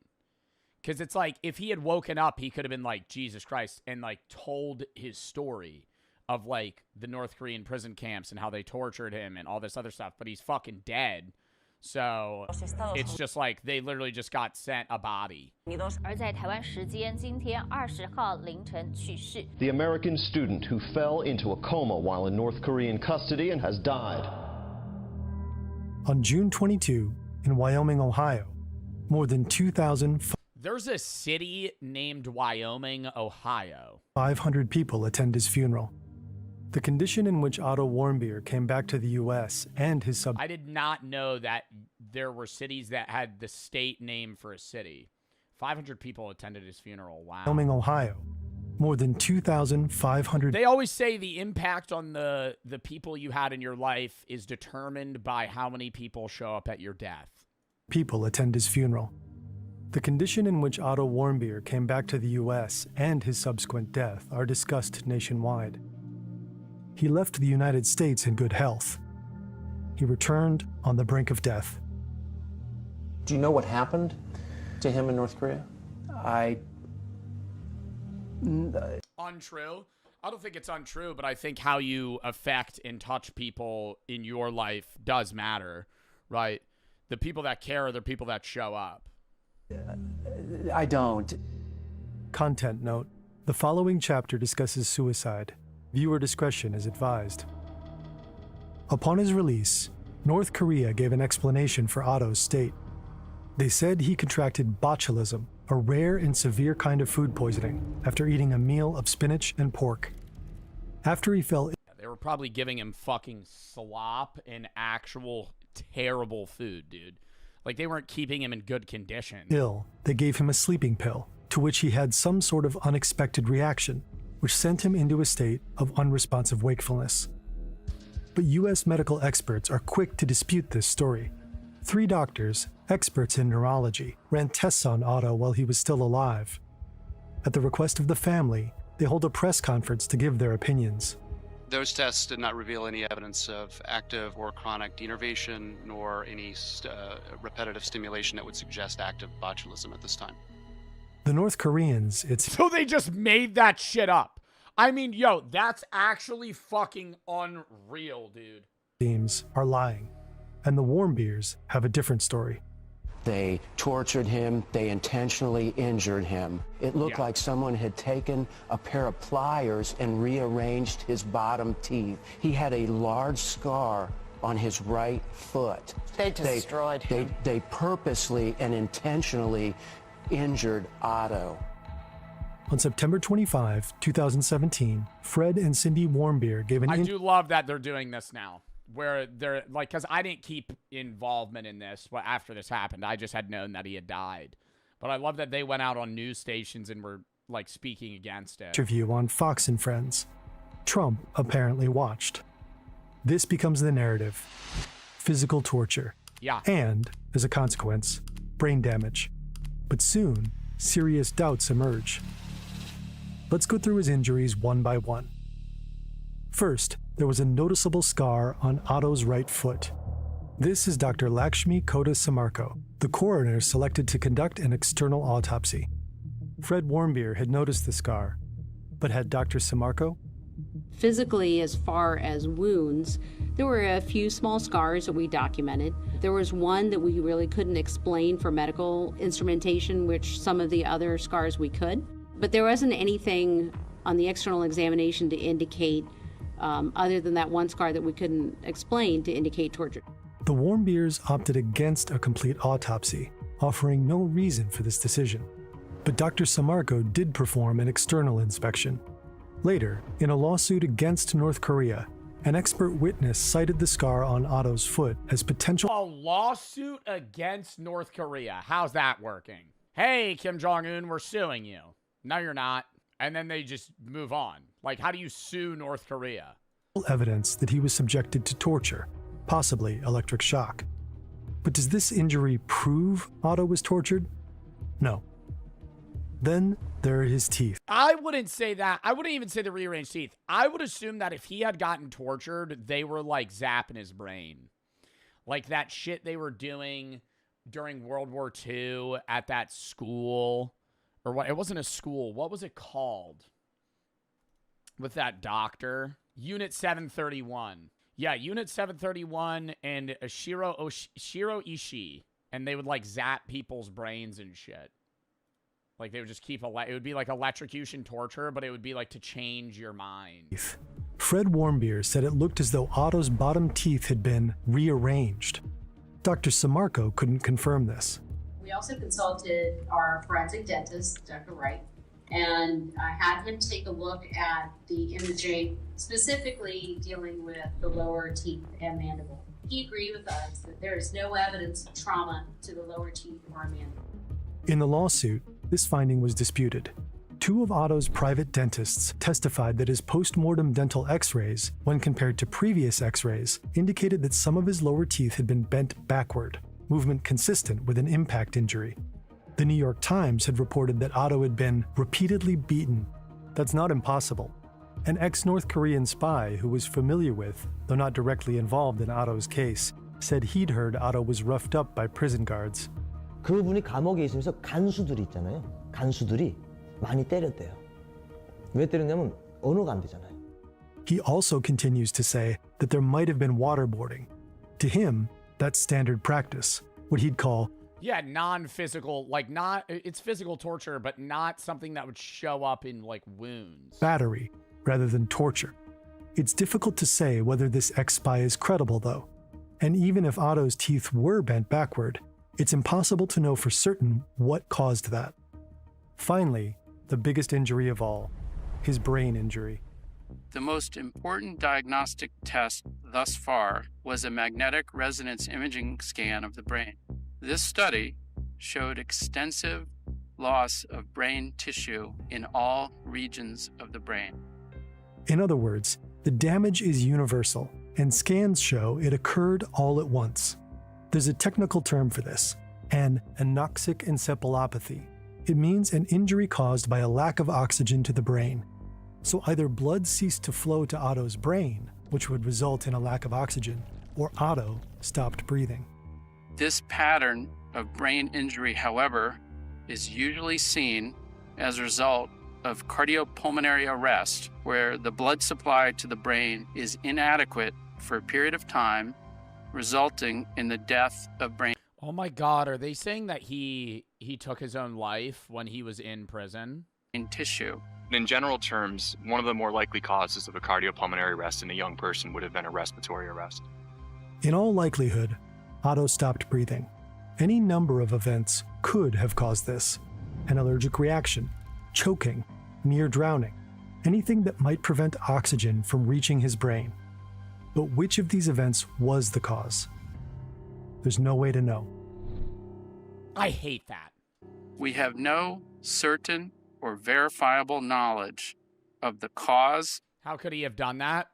Speaker 1: Because it's like, if he had woken up, he could have been like, Jesus Christ, and like told his story of like the North Korean prison camps and how they tortured him and all this other stuff, but he's fucking dead. So it's just like they literally just got sent a body.
Speaker 2: 而在台湾时间今天20号凌晨去世。
Speaker 7: The American student who fell into a coma while in North Korean custody and has died.
Speaker 20: On June 22, in Wyoming, Ohio, more than 2,500
Speaker 1: There's a city named Wyoming, Ohio.
Speaker 20: people attend his funeral. The condition in which Otto Warmbier came back to the U.S. and his sub...
Speaker 1: I did not know that there were cities that had the state name for a city. 500 people attended his funeral. Wow.
Speaker 20: Wyoming, Ohio, more than 2,500...
Speaker 1: They always say the impact on the people you had in your life is determined by how many people show up at your death.
Speaker 20: people attend his funeral. The condition in which Otto Warmbier came back to the U.S. and his subsequent death are discussed nationwide. He left the United States in good health. He returned on the brink of death.
Speaker 26: Do you know what happened to him in North Korea?
Speaker 1: Untrue. I don't think it's untrue, but I think how you affect and touch people in your life does matter, right? The people that care are the people that show up.
Speaker 26: I don't.
Speaker 20: Content note: the following chapter discusses suicide. Viewer discretion is advised. Upon his release, North Korea gave an explanation for Otto's state. They said he contracted botulism, a rare and severe kind of food poisoning, after eating a meal of spinach and pork. After he fell ill,
Speaker 1: They were probably giving him fucking slop and actual terrible food, dude. Like, they weren't keeping him in good condition.
Speaker 20: they gave him a sleeping pill, to which he had some sort of unexpected reaction, which sent him into a state of unresponsive wakefulness. But U.S. medical experts are quick to dispute this story. 3 doctors, experts in neurology, ran tests on Otto while he was still alive. At the request of the family, they hold a press conference to give their opinions.
Speaker 8: Those tests did not reveal any evidence of active or chronic denervation, nor any repetitive stimulation that would suggest active botulism at this time.
Speaker 20: The North Koreans,
Speaker 1: So they just made that shit up. I mean, yo, that's actually fucking unreal, dude.
Speaker 20: Teams are lying, and the Warmbiers have a different story.
Speaker 26: They tortured him. They intentionally injured him. It looked like someone had taken a pair of pliers and rearranged his bottom teeth. He had a large scar on his right foot.
Speaker 14: They destroyed him.
Speaker 26: They purposely and intentionally injured Otto.
Speaker 20: On September 25, 2017, Fred and Cindy Warmbier gave an
Speaker 1: I do love that they're doing this now, where they're like, because I didn't keep involvement in this after this happened. I just had known that he had died. But I love that they went out on news stations and were like speaking against it.
Speaker 20: Interview on Fox and Friends. Trump apparently watched. This becomes the narrative: physical torture.
Speaker 1: Yeah.
Speaker 20: And, as a consequence, brain damage. But soon, serious doubts emerge. Let's go through his injuries one by one. First, there was a noticeable scar on Otto's right foot. This is Dr. Lakshmi Kota Samarko, the coroner selected to conduct an external autopsy. Fred Warmbier had noticed the scar, but had Dr. Samarko?
Speaker 12: Physically, as far as wounds, there were a few small scars that we documented. There was one that we really couldn't explain for medical instrumentation, which some of the other scars we could. But there wasn't anything on the external examination to indicate, other than that one scar that we couldn't explain, to indicate torture.
Speaker 20: The Warmbiers opted against a complete autopsy, offering no reason for this decision. But Dr. Samarko did perform an external inspection. Later, in a lawsuit against North Korea, an expert witness cited the scar on Otto's foot as potential.
Speaker 1: A lawsuit against North Korea. How's that working? Hey, Kim Jong-un, we're suing you. No, you're not. And then they just move on. Like, how do you sue North Korea?
Speaker 20: Evidence that he was subjected to torture, possibly electric shock. But does this injury prove Otto was tortured? No. Then there are his teeth.
Speaker 1: I wouldn't say that. I wouldn't even say the rearranged teeth. I would assume that if he had gotten tortured, they were like zapping his brain. Like that shit they were doing during World War II at that school, or what? It wasn't a school. What was it called? With that doctor, Unit 731. Yeah, Unit 731 and Shiro Ishii, and they would like zap people's brains and shit. Like they would just keep it would be like electrocution torture, but it would be like to change your mind.
Speaker 20: Fred Warmbier said it looked as though Otto's bottom teeth had been rearranged. Dr. Samarco couldn't confirm this.
Speaker 12: We also consulted our forensic dentist, Dr. Wright, and had him take a look at the imaging, specifically dealing with the lower teeth and mandible. He agreed with us that there is no evidence of trauma to the lower teeth or mandible.
Speaker 20: In the lawsuit, this finding was disputed. Two of Otto's private dentists testified that his post-mortem dental x-rays, when compared to previous x-rays, indicated that some of his lower teeth had been bent backward, movement consistent with an impact injury. The New York Times had reported that Otto had been repeatedly beaten. That's not impossible. An ex-North Korean spy who was familiar with, though not directly involved in Otto's case, said he'd heard Otto was roughed up by prison guards.
Speaker 4: 그분이 감옥에 있으면서 간수들이 있잖아요. 간수들이 많이 때렸대요. 왜 때렸냐면 언어가 안 되잖아요.
Speaker 20: He also continues to say that there might have been waterboarding. To him, that's standard practice, what he'd call
Speaker 1: Yeah, non-physical, like it's physical torture, but not something that would show up in like wounds.
Speaker 20: battery rather than torture. It's difficult to say whether this ex-spy is credible, though. And even if Otto's teeth were bent backward, it's impossible to know for certain what caused that. Finally, the biggest injury of all, his brain injury.
Speaker 5: The most important diagnostic test thus far was a magnetic resonance imaging scan of the brain. This study showed extensive loss of brain tissue in all regions of the brain.
Speaker 20: In other words, the damage is universal, and scans show it occurred all at once. There's a technical term for this, an anoxic encephalopathy. It means an injury caused by a lack of oxygen to the brain. So either blood ceased to flow to Otto's brain, which would result in a lack of oxygen, or Otto stopped breathing.
Speaker 5: This pattern of brain injury, however, is usually seen as a result of cardiopulmonary arrest, where the blood supply to the brain is inadequate for a period of time, resulting in the death of brain.
Speaker 1: Oh my God, are they saying that he took his own life when he was in prison?
Speaker 5: In tissue.
Speaker 6: In general terms, one of the more likely causes of a cardiopulmonary arrest in a young person would have been a respiratory arrest.
Speaker 20: In all likelihood, Otto stopped breathing. Any number of events could have caused this. An allergic reaction, choking, near drowning, anything that might prevent oxygen from reaching his brain. But which of these events was the cause? There's no way to know.
Speaker 1: I hate that.
Speaker 5: We have no certain or verifiable knowledge of the cause.
Speaker 1: How could he have done that?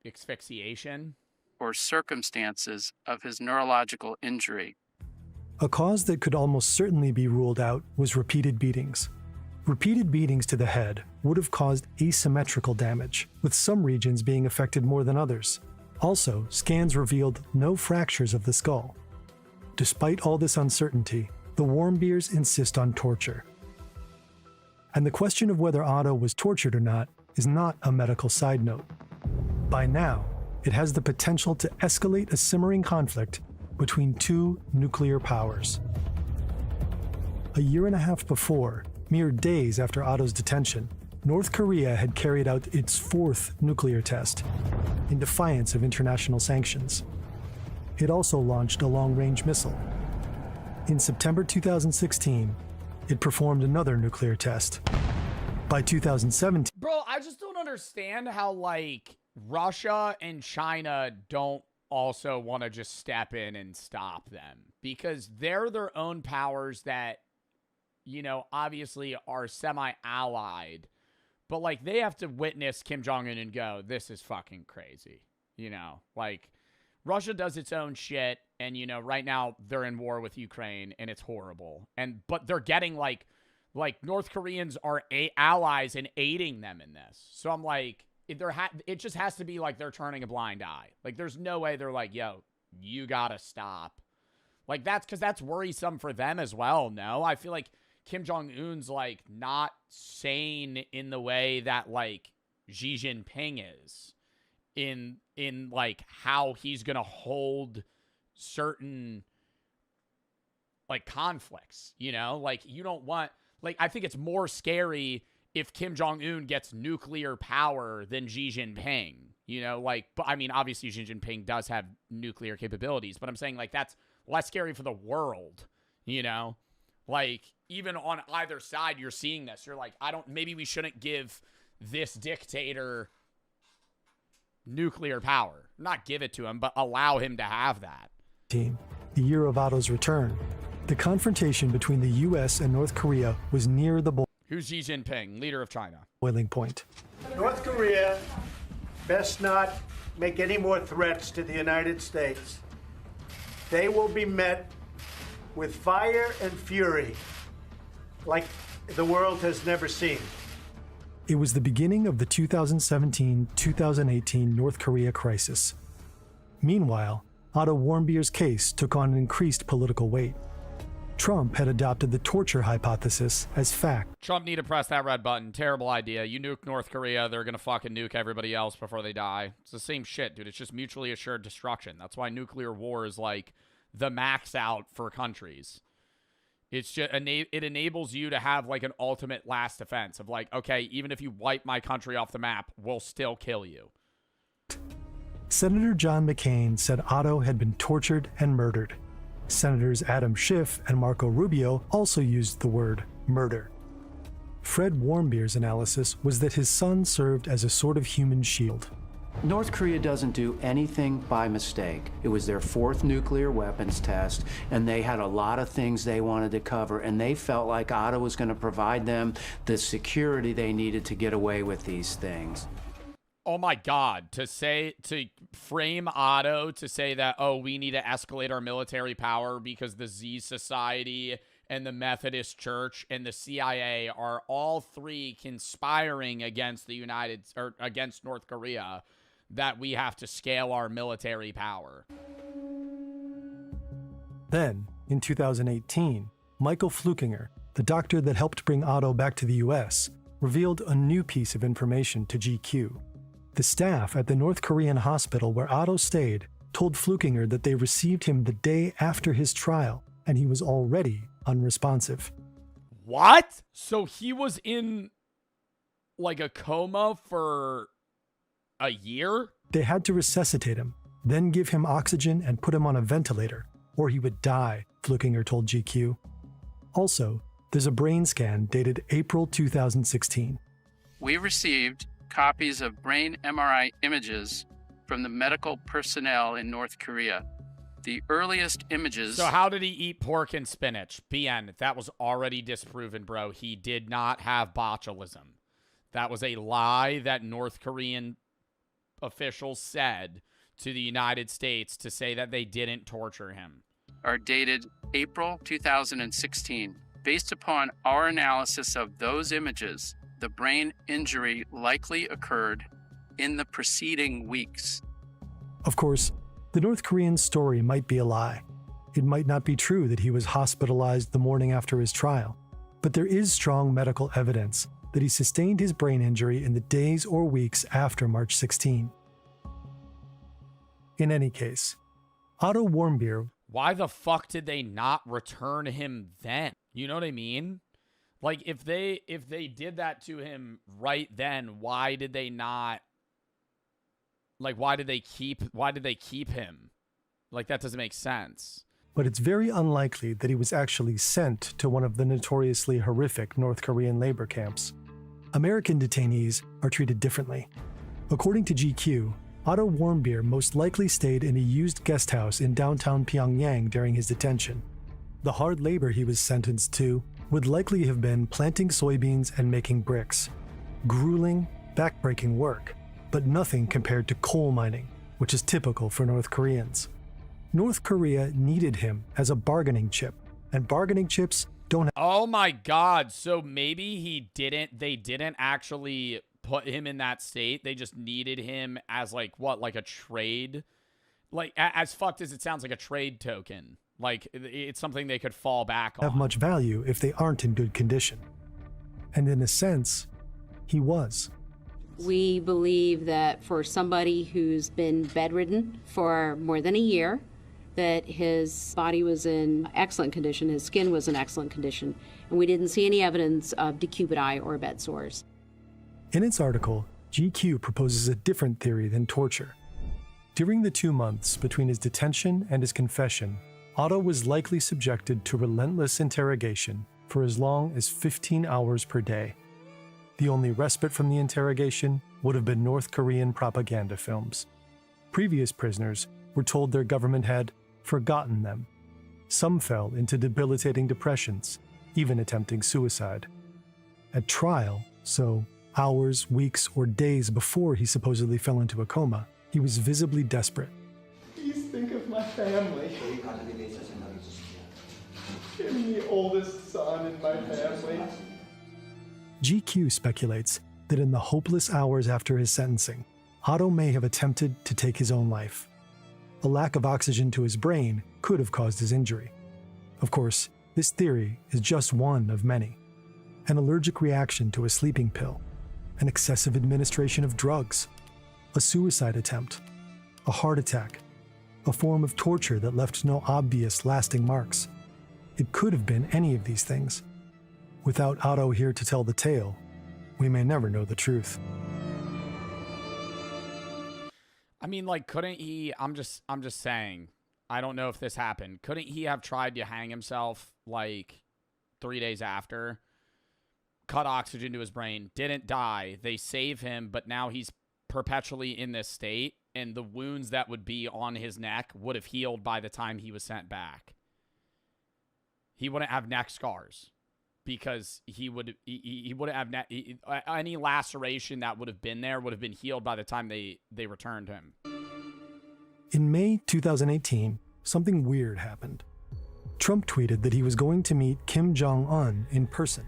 Speaker 1: Asphyxiation?
Speaker 5: Or circumstances of his neurological injury.
Speaker 20: A cause that could almost certainly be ruled out was repeated beatings. Repeated beatings to the head would have caused asymmetrical damage, with some regions being affected more than others. Also, scans revealed no fractures of the skull. Despite all this uncertainty, the Warmbiers insist on torture. And the question of whether Otto was tortured or not is not a medical side note. By now, it has the potential to escalate a simmering conflict between two nuclear powers. A year and a half before, mere days after Otto's detention, North Korea had carried out its fourth nuclear test in defiance of international sanctions. It also launched a long-range missile. In September 2016, it performed another nuclear test. By 2017...
Speaker 1: Bro, I just don't understand how, like, Russia and China don't also want to just step in and stop them. Because they're their own powers that, you know, obviously are semi-allied. But, like, they have to witness Kim Jong-un and go, this is fucking crazy. You know, like, Russia does its own shit. And, you know, right now they're in war with Ukraine and it's horrible. But they're getting, like North Koreans are allies and aiding them in this. So I'm like, it just has to be like they're turning a blind eye. Like, there's no way they're like, yo, you gotta stop. Like, that's worrisome for them as well, no? I feel like Kim Jong-un's, like, not sane in the way that, like, Xi Jinping is in like, how he's gonna hold certain, like, conflicts, you know? Like, you don't want... Like, I think it's more scary if Kim Jong-un gets nuclear power than Xi Jinping, you know? Like, but, I mean, obviously Xi Jinping does have nuclear capabilities, but I'm saying, like, that's less scary for the world, you know? Like, even on either side, you're seeing this. You're like, maybe we shouldn't give this dictator nuclear power. Not give it to him, but allow him to have that.
Speaker 20: The year of Otto's return, the confrontation between the U.S. and North Korea was near the
Speaker 1: Who's Xi Jinping, leader of China?
Speaker 20: boiling point.
Speaker 25: North Korea best not make any more threats to the United States. They will be met with fire and fury like the world has never seen.
Speaker 20: It was the beginning of the 2017-2018 North Korea crisis. Meanwhile, Otto Warmbier's case took on an increased political weight. Trump had adopted the torture hypothesis as fact.
Speaker 1: Trump need to press that red button. Terrible idea. You nuke North Korea, they're going to fucking nuke everybody else before they die. It's the same shit, dude. It's just mutually assured destruction. That's why nuclear war is like the max out for countries. It's just it enables you to have like an ultimate last defense of like, okay, even if you wipe my country off the map, we'll still kill you.
Speaker 20: Senator John McCain said Otto had been tortured and murdered. Senators Adam Schiff and Marco Rubio also used the word murder. Fred Warmbier's analysis was that his son served as a sort of human shield.
Speaker 26: North Korea doesn't do anything by mistake. It was their fourth nuclear weapons test, and they had a lot of things they wanted to cover, and they felt like Otto was going to provide them the security they needed to get away with these things.
Speaker 1: Oh my God, to frame Otto to say that, oh, we need to escalate our military power because the Z Society and the Methodist Church and the CIA are all three conspiring against against North Korea, that we have to scale our military power.
Speaker 20: Then, in 2018, Michael Flukinger, the doctor that helped bring Otto back to the US, revealed a new piece of information to GQ. The staff at the North Korean hospital where Otto stayed told Flukinger that they received him the day after his trial, and he was already unresponsive.
Speaker 1: What? So he was in like a coma for a year?
Speaker 20: They had to resuscitate him, then give him oxygen and put him on a ventilator, or he would die, Flukinger told GQ. Also, there's a brain scan dated April 2016.
Speaker 5: We received copies of brain MRI images from the medical personnel in North Korea. The earliest images...
Speaker 1: So how did he eat pork and spinach? BN, that was already disproven, bro. He did not have botulism. That was a lie that North Korean officials said to the United States to say that they didn't torture him.
Speaker 5: Are dated April 2016. Based upon our analysis of those images, the brain injury likely occurred in the preceding weeks.
Speaker 20: Of course, the North Korean story might be a lie. It might not be true that he was hospitalized the morning after his trial, but there is strong medical evidence that he sustained his brain injury in the days or weeks after March 16. In any case, Otto Warmbier...
Speaker 1: Why the fuck did they not return him then? You know what I mean? Like, if they did that to him right then, why did they not... Like, why did they keep him? Like, that doesn't make sense.
Speaker 20: But it's very unlikely that he was actually sent to one of the notoriously horrific North Korean labor camps. American detainees are treated differently. According to GQ, Otto Warmbier most likely stayed in a used guest house in downtown Pyongyang during his detention. The hard labor he was sentenced to would likely have been planting soybeans and making bricks. Grueling, backbreaking work, but nothing compared to coal mining, which is typical for North Koreans. North Korea needed him as a bargaining chip, and bargaining chips don't have...
Speaker 1: Oh my God, so maybe they didn't actually put him in that state. They just needed him as like a trade? Like, as fucked as it sounds, like a trade token. Like, it's something they could fall back on.
Speaker 20: Have much value if they aren't in good condition. And in a sense, he was.
Speaker 12: We believe that for somebody who's been bedridden for more than a year, that his body was in excellent condition, his skin was in excellent condition, and we didn't see any evidence of decubiti or bed sores.
Speaker 20: In its article, GQ proposes a different theory than torture. During the 2 months between his detention and his confession, Otto was likely subjected to relentless interrogation for as long as 15 hours per day. The only respite from the interrogation would have been North Korean propaganda films. Previous prisoners were told their government had forgotten them. Some fell into debilitating depressions, even attempting suicide. At trial, so hours, weeks, or days before he supposedly fell into a coma, he was visibly desperate.
Speaker 9: Please think of my family. Give me the oldest son in my family.
Speaker 20: GQ speculates that in the hopeless hours after his sentencing, Otto may have attempted to take his own life. A lack of oxygen to his brain could have caused his injury. Of course, this theory is just one of many. An allergic reaction to a sleeping pill, an excessive administration of drugs, a suicide attempt, a heart attack, a form of torture that left no obvious lasting marks. It could have been any of these things. Without Otto here to tell the tale, we may never know the truth.
Speaker 1: I mean, like, couldn't he, I'm just saying, I don't know if this happened. Couldn't he have tried to hang himself, like, 3 days after? Cut oxygen to his brain, didn't die. They save him, but now he's perpetually in this state, and the wounds that would be on his neck would have healed by the time he was sent back. He wouldn't have neck scars because he wouldn't have any laceration that would have been there would have been healed by the time they returned him.
Speaker 20: In May 2018, something weird happened. Trump tweeted that he was going to meet Kim Jong-un in person,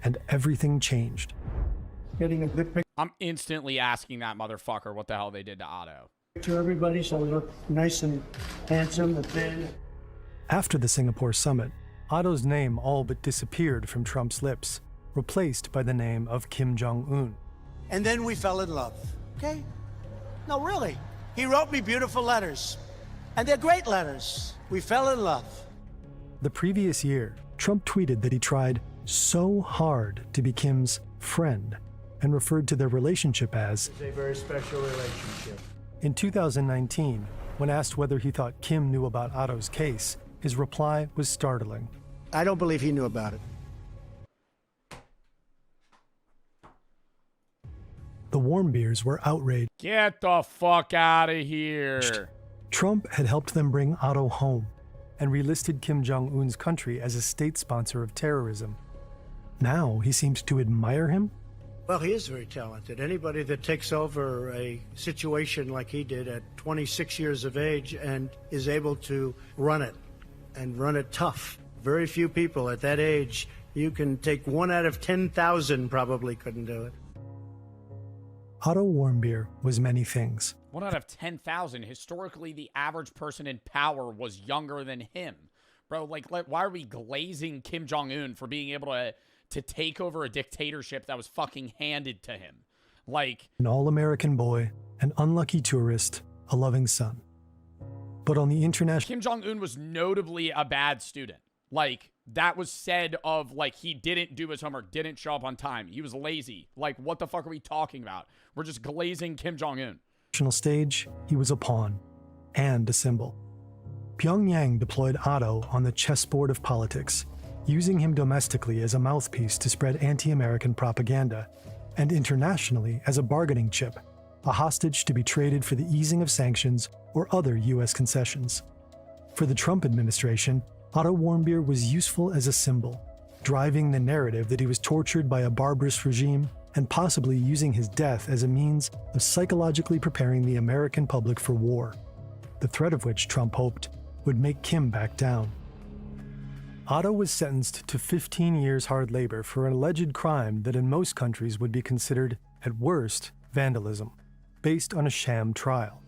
Speaker 20: and everything changed.
Speaker 9: Getting a good picture
Speaker 1: I'm instantly asking that motherfucker what the hell they did to Otto.
Speaker 9: of everybody so we look nice and handsome and thin.
Speaker 20: After the Singapore summit, Otto's name all but disappeared from Trump's lips, replaced by the name of Kim Jong-un.
Speaker 9: And then we fell in love. Okay? No, really. He wrote me beautiful letters. And they're great letters. We fell in love.
Speaker 20: The previous year, Trump tweeted that he tried so hard to be Kim's friend and referred to their relationship as
Speaker 9: It's a very special relationship.
Speaker 20: In 2019, when asked whether he thought Kim knew about Otto's case, his reply was startling.
Speaker 9: I don't believe he knew about it.
Speaker 20: The Warmbiers were outraged.
Speaker 1: Get the fuck out of here.
Speaker 20: Trump had helped them bring Otto home and relisted Kim Jong-un's country as a state sponsor of terrorism. Now he seemed to admire him?
Speaker 9: Well, he is very talented. Anybody that takes over a situation like he did at 26 years of age and is able to run it, and run it tough. Very few people at that age, you can take 1 out of 10,000 probably couldn't do it.
Speaker 20: Otto Warmbier was many things.
Speaker 1: 1 out of 10,000. Historically, the average person in power was younger than him. Bro, like, why are we glazing Kim Jong-un for being able to take over a dictatorship that was fucking handed to him? Like,
Speaker 20: An all-American boy, an unlucky tourist, a loving son. But on the international...
Speaker 1: Kim Jong-un was notably a bad student. Like, that was said of, like, he didn't do his homework, didn't show up on time. He was lazy. Like, what the fuck are we talking about? We're just glazing Kim Jong-un.
Speaker 20: Stage, he was a pawn and a symbol. Pyongyang deployed Otto on the chessboard of politics, using him domestically as a mouthpiece to spread anti-American propaganda, and internationally as a bargaining chip, a hostage to be traded for the easing of sanctions or other U.S. concessions. For the Trump administration, Otto Warmbier was useful as a symbol, driving the narrative that he was tortured by a barbarous regime and possibly using his death as a means of psychologically preparing the American public for war, the threat of which Trump hoped would make Kim back down. Otto was sentenced to 15 years hard labor for an alleged crime that in most countries would be considered, at worst, vandalism, based on a sham trial.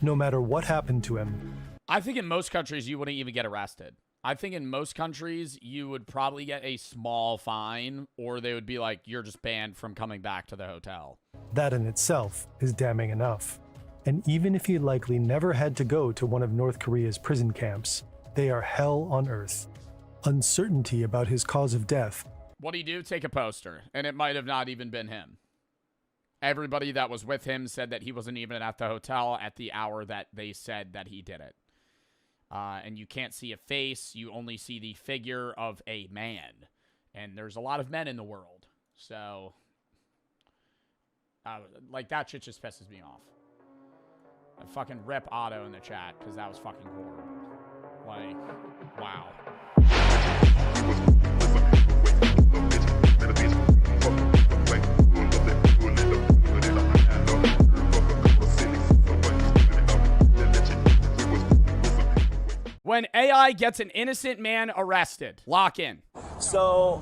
Speaker 20: No matter what happened to him,
Speaker 1: I think in most countries you wouldn't even get arrested. I think in most countries you would probably get a small fine, or they would be like, you're just banned from coming back to the hotel.
Speaker 20: That in itself is damning enough. And even if he likely never had to go to one of North Korea's prison camps, they are hell on earth. Uncertainty about his cause of death.
Speaker 1: What'd he do? Take a poster. And it might have not even been him. Everybody that was with him said that he wasn't even at the hotel at the hour that they said that he did it. And you can't see a face. You only see the figure of a man. And there's a lot of men in the world. So, like, that shit just pisses me off. I fucking rip Otto in the chat because that was fucking horrible. Like, wow. When AI gets an innocent man arrested, lock in.
Speaker 11: So,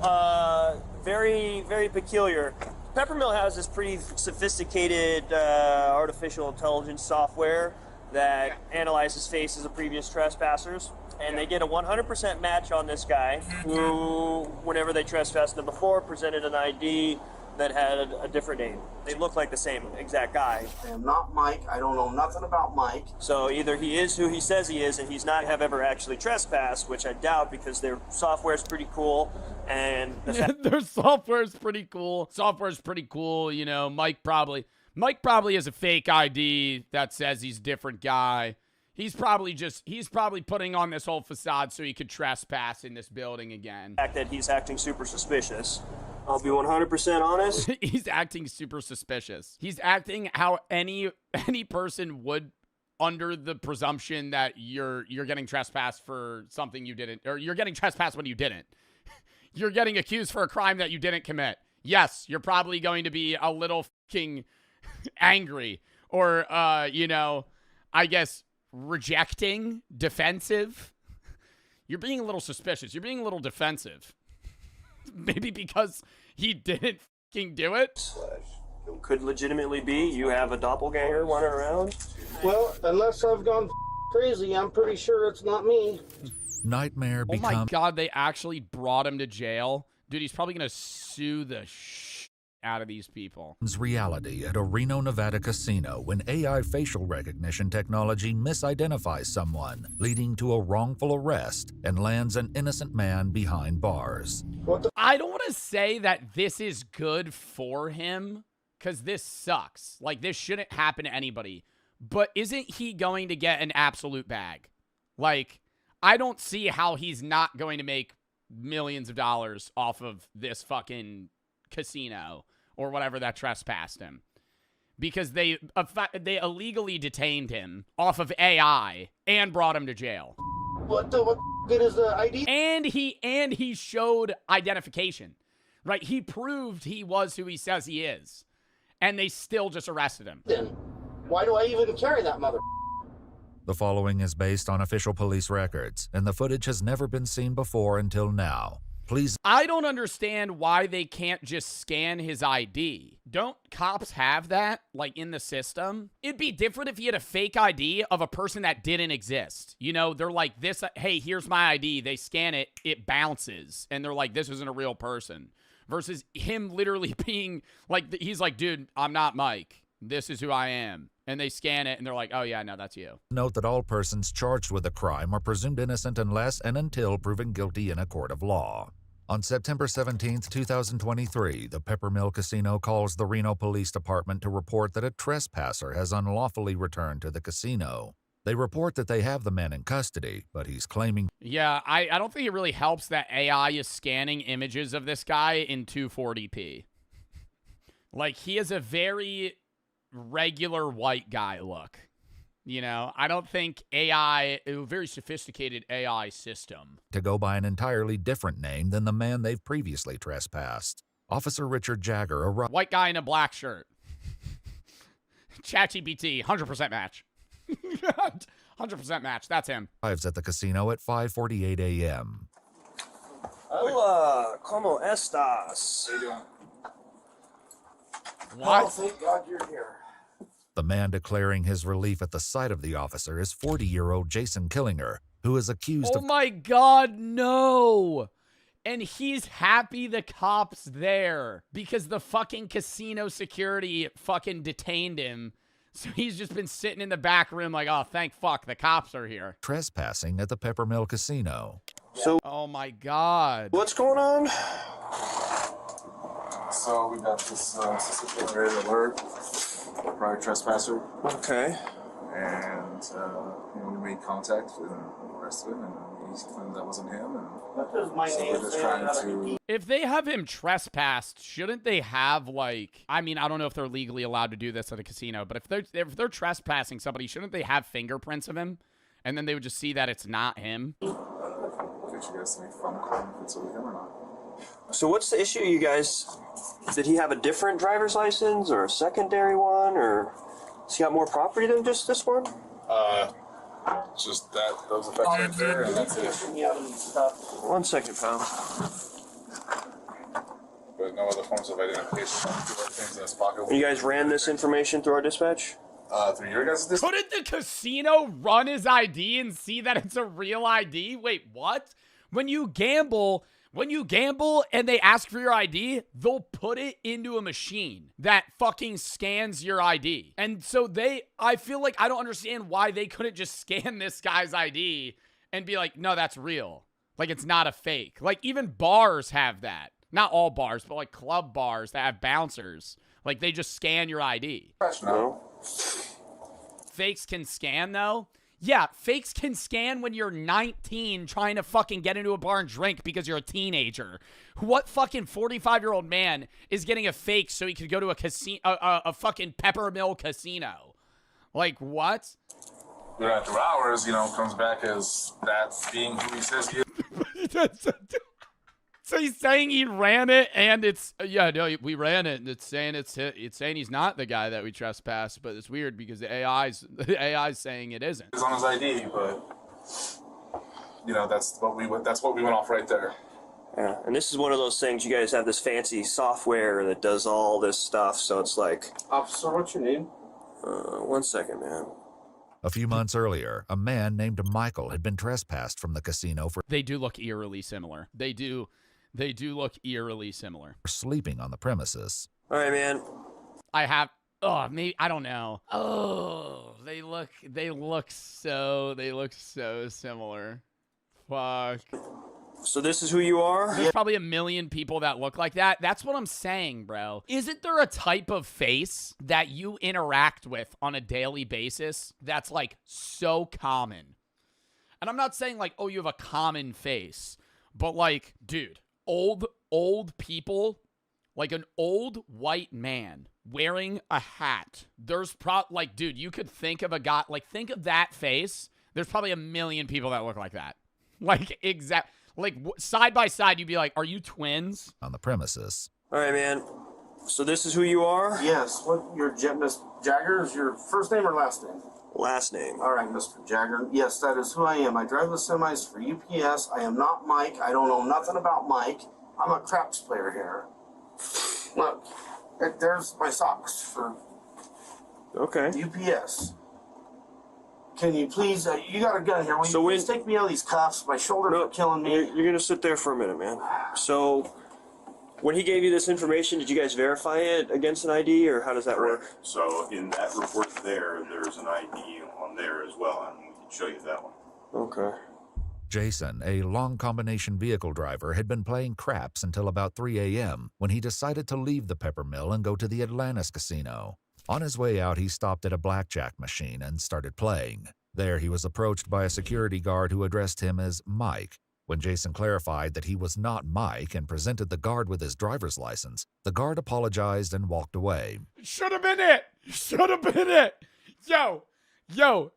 Speaker 11: very, very peculiar. Peppermill has this pretty sophisticated artificial intelligence software that analyzes faces of previous trespassers, and they get a 100% match on this guy who, whenever they trespassed him before, presented an ID that had a different name. They look like the same exact guy.
Speaker 13: I'm not Mike. I don't know nothing about Mike.
Speaker 11: So either he is who he says he is, and he's not have ever actually trespassed, which I doubt because their software is pretty cool. And
Speaker 1: their software is pretty cool. Software's pretty cool. You know, Mike probably has a fake ID that says he's a different guy. He's probably putting on this whole facade so he could trespass in this building again.
Speaker 11: The fact that he's acting super suspicious. I'll be 100% honest.
Speaker 1: He's acting super suspicious. He's acting how any person would, under the presumption that you're getting trespassed for something you didn't, or you're getting trespassed when you didn't. You're getting accused for a crime that you didn't commit. Yes, you're probably going to be a little fucking angry, or you know, I guess rejecting, defensive. You're being a little suspicious. You're being a little defensive. Maybe because he didn't fucking do it.
Speaker 11: It could legitimately be you have a doppelganger running around.
Speaker 13: Well, unless I've gone crazy, I'm pretty sure it's not me.
Speaker 15: Nightmare
Speaker 1: Oh my God, they actually brought him to jail. Dude, he's probably going to sue the out of these people.
Speaker 15: Reality at a Reno, Nevada casino when AI facial recognition technology misidentifies someone, leading to a wrongful arrest and lands an innocent man behind bars.
Speaker 1: I don't want to say that this is good for him, because this sucks. Like, this shouldn't happen to anybody. But isn't he going to get an absolute bag? Like, I don't see how he's not going to make millions of dollars off of this fucking casino or whatever that trespassed him, because they illegally detained him off of AI and brought him to jail.
Speaker 13: What good is the ID?
Speaker 1: And he showed identification, right? He proved he was who he says he is, and they still just arrested him.
Speaker 13: Then why do I even carry that mother?
Speaker 15: The following is based on official police records, and the footage has never been seen before until now. Please.
Speaker 1: I don't understand why they can't just scan his ID. Don't cops have that, like, in the system? It'd be different if he had a fake ID of a person that didn't exist. You know, they're like, this, hey, here's my ID. They scan it, it bounces. And they're like, this isn't a real person. Versus him literally being like, he's like, dude, I'm not Mike. This is who I am. And they scan it, and they're like, oh, yeah, no, that's you.
Speaker 15: Note that all persons charged with a crime are presumed innocent unless and until proven guilty in a court of law. On September 17, 2023, the Peppermill Casino calls the Reno Police Department to report that a trespasser has unlawfully returned to the casino. They report that they have the man in custody, but he's claiming...
Speaker 1: Yeah, I don't think it really helps that AI is scanning images of this guy in 240p. Like, he has a very regular white guy look. You know, I don't think AI, a very sophisticated AI system,
Speaker 15: to go by an entirely different name than the man they've previously trespassed. Officer Richard Jagger arrived.
Speaker 1: White guy in a black shirt. ChatGPT, 100% match. 100% match. That's him.
Speaker 15: Arrives at the casino at 5:48 a.m.
Speaker 11: Hola, ¿cómo estás?
Speaker 15: How you doing?
Speaker 1: What?
Speaker 13: Oh, thank God you're here.
Speaker 15: The man declaring his relief at the sight of the officer is 40-year-old Jason Killinger, who is accused
Speaker 1: Oh
Speaker 15: of...
Speaker 1: my God, no. And he's happy the cop's there because the fucking casino security fucking detained him. So he's just been sitting in the back room like, oh, thank fuck, the cops are here.
Speaker 15: trespassing at the Peppermill Casino.
Speaker 1: So, oh my God.
Speaker 11: What's going on?
Speaker 10: So we got this suspicious red alert, prior trespasser.
Speaker 11: Okay.
Speaker 10: And we made contact with him, arrested him, and he claimed that wasn't him. And so we're just trying to...
Speaker 1: If they have him trespassed, shouldn't they have, like, I mean, I don't know if they're legally allowed to do this at a casino, but if they're trespassing somebody, shouldn't they have fingerprints of him? And then they would just see that it's not him?
Speaker 10: In case you guys make fun claim if it's really him or not.
Speaker 11: So what's the issue, you guys? Did he have a different driver's license or a secondary one, or has he got more property than just this one?
Speaker 10: Just that, those effects right there, and that's it.
Speaker 11: 1 second, pal.
Speaker 10: But no other forms of identification. Things in his pocket.
Speaker 11: And you guys ran this information through our dispatch?
Speaker 10: Through your guys' dispatch?
Speaker 1: Couldn't the casino run his ID and see that it's a real ID? Wait, what? When you gamble and they ask for your ID, they'll put it into a machine that fucking scans your ID. And so I feel like I don't understand why they couldn't just scan this guy's ID and be like, no, that's real. Like, it's not a fake. Like, even bars have that. Not all bars, but like club bars that have bouncers. Like, they just scan your ID.
Speaker 10: No.
Speaker 1: Fakes can scan, though? Yeah, fakes can scan when you're 19 trying to fucking get into a bar and drink because you're a teenager. What fucking 45-year-old man is getting a fake so he could go to a fucking Peppermill casino? Like, what?
Speaker 10: But after hours, comes back as that being who he says he is.
Speaker 1: So he's saying he ran it, and we ran it, and it's saying he's not the guy that we trespassed, but it's weird because the AI's saying it isn't.
Speaker 10: It's on his ID, but that's what we went off right there.
Speaker 11: Yeah, and this is one of those things, you guys have this fancy software that does all this stuff, so it's like...
Speaker 13: Officer, what's your name?
Speaker 11: 1 second, man.
Speaker 15: A few months earlier, a man named Michael had been trespassed from the casino for...
Speaker 1: They do look eerily similar. They do look eerily similar.
Speaker 15: ...sleeping on the premises.
Speaker 11: All right, man.
Speaker 1: I don't know. Oh, they look so similar. Fuck.
Speaker 11: So this is who you are?
Speaker 1: There's probably 1 million people that look like that. That's what I'm saying, bro. Isn't there a type of face that you interact with on a daily basis that's like so common? And I'm not saying like, oh, you have a common face, but like, dude, old people, like an old white man wearing a hat. There's dude, you could think of a guy, like, think of that face. There's probably 1 million people that look like that. Like, side by side, you'd be like, are you twins?
Speaker 15: On the premises.
Speaker 11: All right, man. So this is who you are?
Speaker 13: Yes. What, Miss Jagger, is your first name or last name?
Speaker 11: Last name.
Speaker 13: All right, Mr. Jagger. Yes, that is who I am. I drive the semis for UPS. I am not Mike. I don't know nothing about Mike. I'm a craps player here. Look, there's my socks for UPS. Can you please, you got a gun here. Will you please take me out of these cuffs? My shoulders are killing me.
Speaker 11: You're going to sit there for a minute, man. So, when he gave you this information, did you guys verify it against an ID, or how does that work?
Speaker 19: So, in that report there's an ID on there as well, and we can show you that one.
Speaker 11: Okay.
Speaker 15: Jason, a long combination vehicle driver, had been playing craps until about 3 a.m. when he decided to leave the Peppermill and go to the Atlantis casino. On his way out, he stopped at a blackjack machine and started playing. There, he was approached by a security guard who addressed him as Mike. When Jason clarified that he was not Mike and presented the guard with his driver's license, the guard apologized and walked away.
Speaker 1: Should have been it. Yo,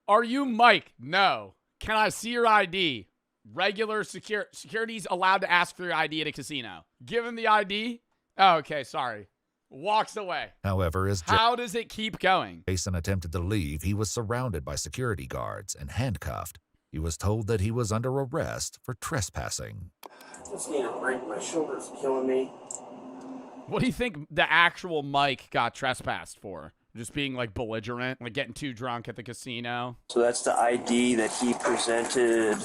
Speaker 1: are you Mike? No. Can I see your ID? Regular security's allowed to ask for your ID at a casino. Give him the ID. Oh, okay, sorry. Walks away.
Speaker 15: However,
Speaker 1: how does it keep going?
Speaker 15: Jason attempted to leave, he was surrounded by security guards and handcuffed. He was told that he was under arrest for trespassing.
Speaker 13: Just need a break. My shoulders are killing me.
Speaker 1: What do you think the actual Mike got trespassed for? Just being like belligerent, like getting too drunk at the casino.
Speaker 11: So that's the ID that he presented.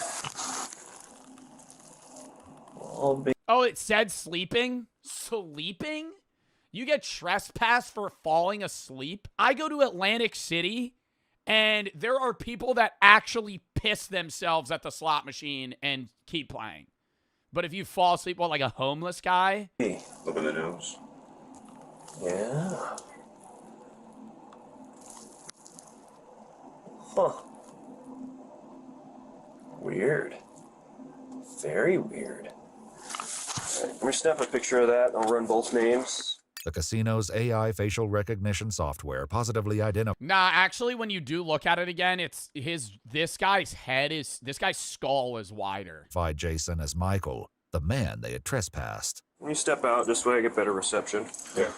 Speaker 1: Oh, it said sleeping? Sleeping? You get trespassed for falling asleep? I go to Atlantic City, and there are people that actually piss themselves at the slot machine and keep playing. But if you fall asleep, what, like a homeless guy?
Speaker 19: Hey, look at the nose.
Speaker 11: Yeah. Huh. Weird. Very weird. Right, let me snap a picture of that. I'll run both names.
Speaker 15: The casino's AI facial recognition software positively identified.
Speaker 1: Nah, actually, when you do look at it again, it's this guy's skull is wider.
Speaker 15: Jason as Michael, the man they had trespassed.
Speaker 11: Let me step out this way I get better reception.
Speaker 19: Yeah.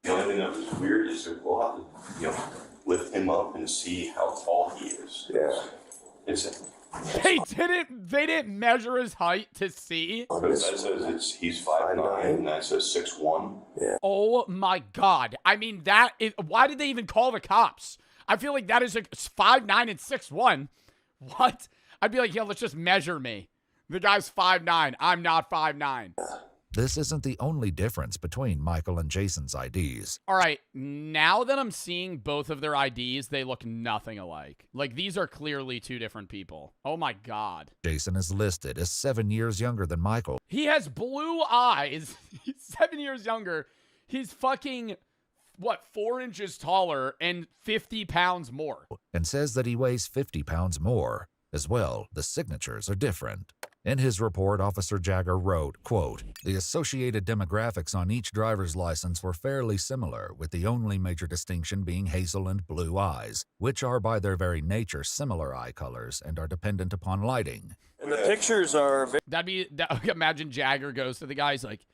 Speaker 19: The only thing that was weird is that we'll have to, lift him up and see how tall he is.
Speaker 11: Yeah.
Speaker 1: They didn't measure his height to see.
Speaker 19: That says he's 5'9", and that says 6'1".
Speaker 11: Yeah.
Speaker 1: Oh my God. I mean, why did they even call the cops? I feel like that is 5'9" and 6'1". What? I'd be like, yeah, let's just measure me. The guy's 5'9". I'm not 5'9".
Speaker 15: This isn't the only difference between Michael and Jason's IDs.
Speaker 1: All right, now that I'm seeing both of their IDs, they look nothing alike. Like, these are clearly two different people. Oh my God.
Speaker 15: Jason is listed as 7 years younger than Michael.
Speaker 1: He has blue eyes. He's 7 years younger. He's fucking, 4 inches taller and 50 pounds more.
Speaker 15: And says that he weighs 50 pounds more. As well, the signatures are different. In his report, Officer Jagger wrote, quote, "The associated demographics on each driver's license were fairly similar, with the only major distinction being hazel and blue eyes, which are by their very nature similar eye colors and are dependent upon lighting."
Speaker 11: And the pictures are...
Speaker 1: Imagine Jagger goes to the guy, he's like,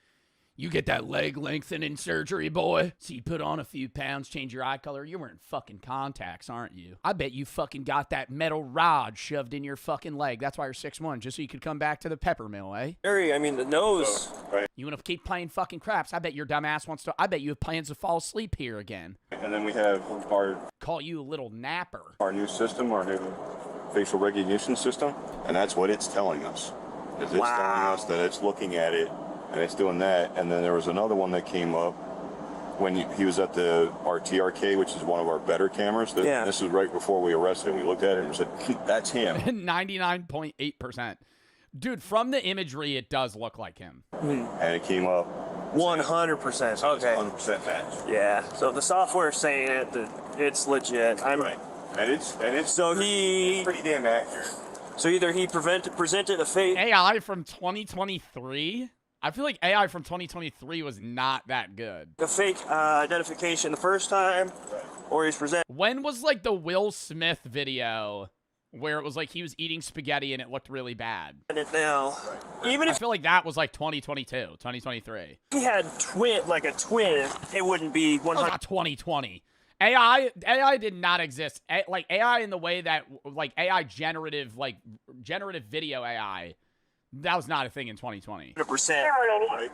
Speaker 1: "You get that leg lengthening surgery, boy? So you put on a few pounds, change your eye color. You're wearing fucking contacts, aren't you? I bet you fucking got that metal rod shoved in your fucking leg. That's why you're 6'1", just so you could come back to the pepper mill, eh?
Speaker 11: Harry, I mean, the nose...
Speaker 19: Right.
Speaker 1: You want to keep playing fucking craps? I bet your dumb ass wants to... I bet you have plans to fall asleep here again.
Speaker 19: And then we have our...
Speaker 1: Call you a little napper.
Speaker 19: Our new system, our new facial recognition system, and that's what it's telling us. It's telling us that it's looking at it, and it's doing that. And then there was another one that came up when he was at the RTRK, which is one of our better cameras. This was right before we arrested him. We looked at it and said, that's him.
Speaker 1: 99.8%. Dude, from the imagery, it does look like him.
Speaker 19: And it came up
Speaker 11: 100%. Okay.
Speaker 19: 100% match.
Speaker 11: Yeah. So the software is saying it's legit.
Speaker 19: Right. And it's
Speaker 11: so he
Speaker 19: pretty damn accurate.
Speaker 11: So either he presented a fake
Speaker 1: AI from 2023. I feel like AI from 2023 was not that good.
Speaker 11: A fake identification the first time, or he's presented.
Speaker 1: When was like the Will Smith video where it was like he was eating spaghetti and it looked really bad?
Speaker 11: And it now, even if
Speaker 1: I feel like that was like 2022, 2023.
Speaker 11: He had a twin, it wouldn't be 100.
Speaker 1: Not 2020. AI did not exist. Like AI in the way that like AI generative video AI. That was not a thing in 2020.
Speaker 11: 100%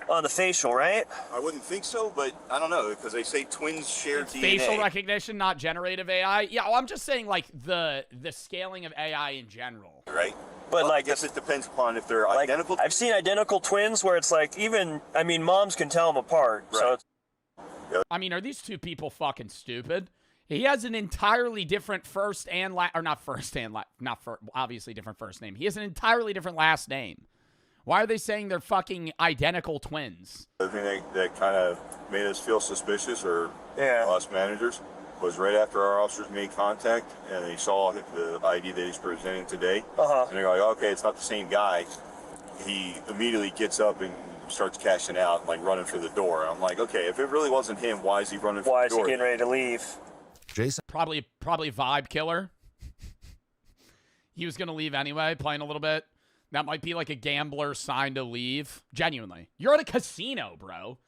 Speaker 11: on the facial, right?
Speaker 19: I wouldn't think so, but I don't know, because they say twins share DNA.
Speaker 1: Facial recognition, not generative AI. Yeah, well, I'm just saying like the scaling of AI in general.
Speaker 19: Right.
Speaker 11: But
Speaker 19: well, I guess it depends upon if they're identical.
Speaker 11: I've seen identical twins where it's like moms can tell them apart.
Speaker 19: Right.
Speaker 11: So
Speaker 1: I mean, are these two people fucking stupid? He has an entirely different first and obviously different first name. He has an entirely different last name. Why are they saying they're fucking identical twins?
Speaker 19: The thing that kind of made us feel suspicious, or us managers, was right after our officers made contact and they saw the ID that he's presenting today. And they're like, okay, it's not the same guy. He immediately gets up and starts cashing out, like running for the door. I'm like, okay, if it really wasn't him, why is he running for the door?
Speaker 11: Why is he getting ready to leave?
Speaker 15: Jason
Speaker 1: probably vibe killer. He was gonna leave anyway, playing a little bit. That might be like a gambler sign to leave. Genuinely, you're at a casino, bro.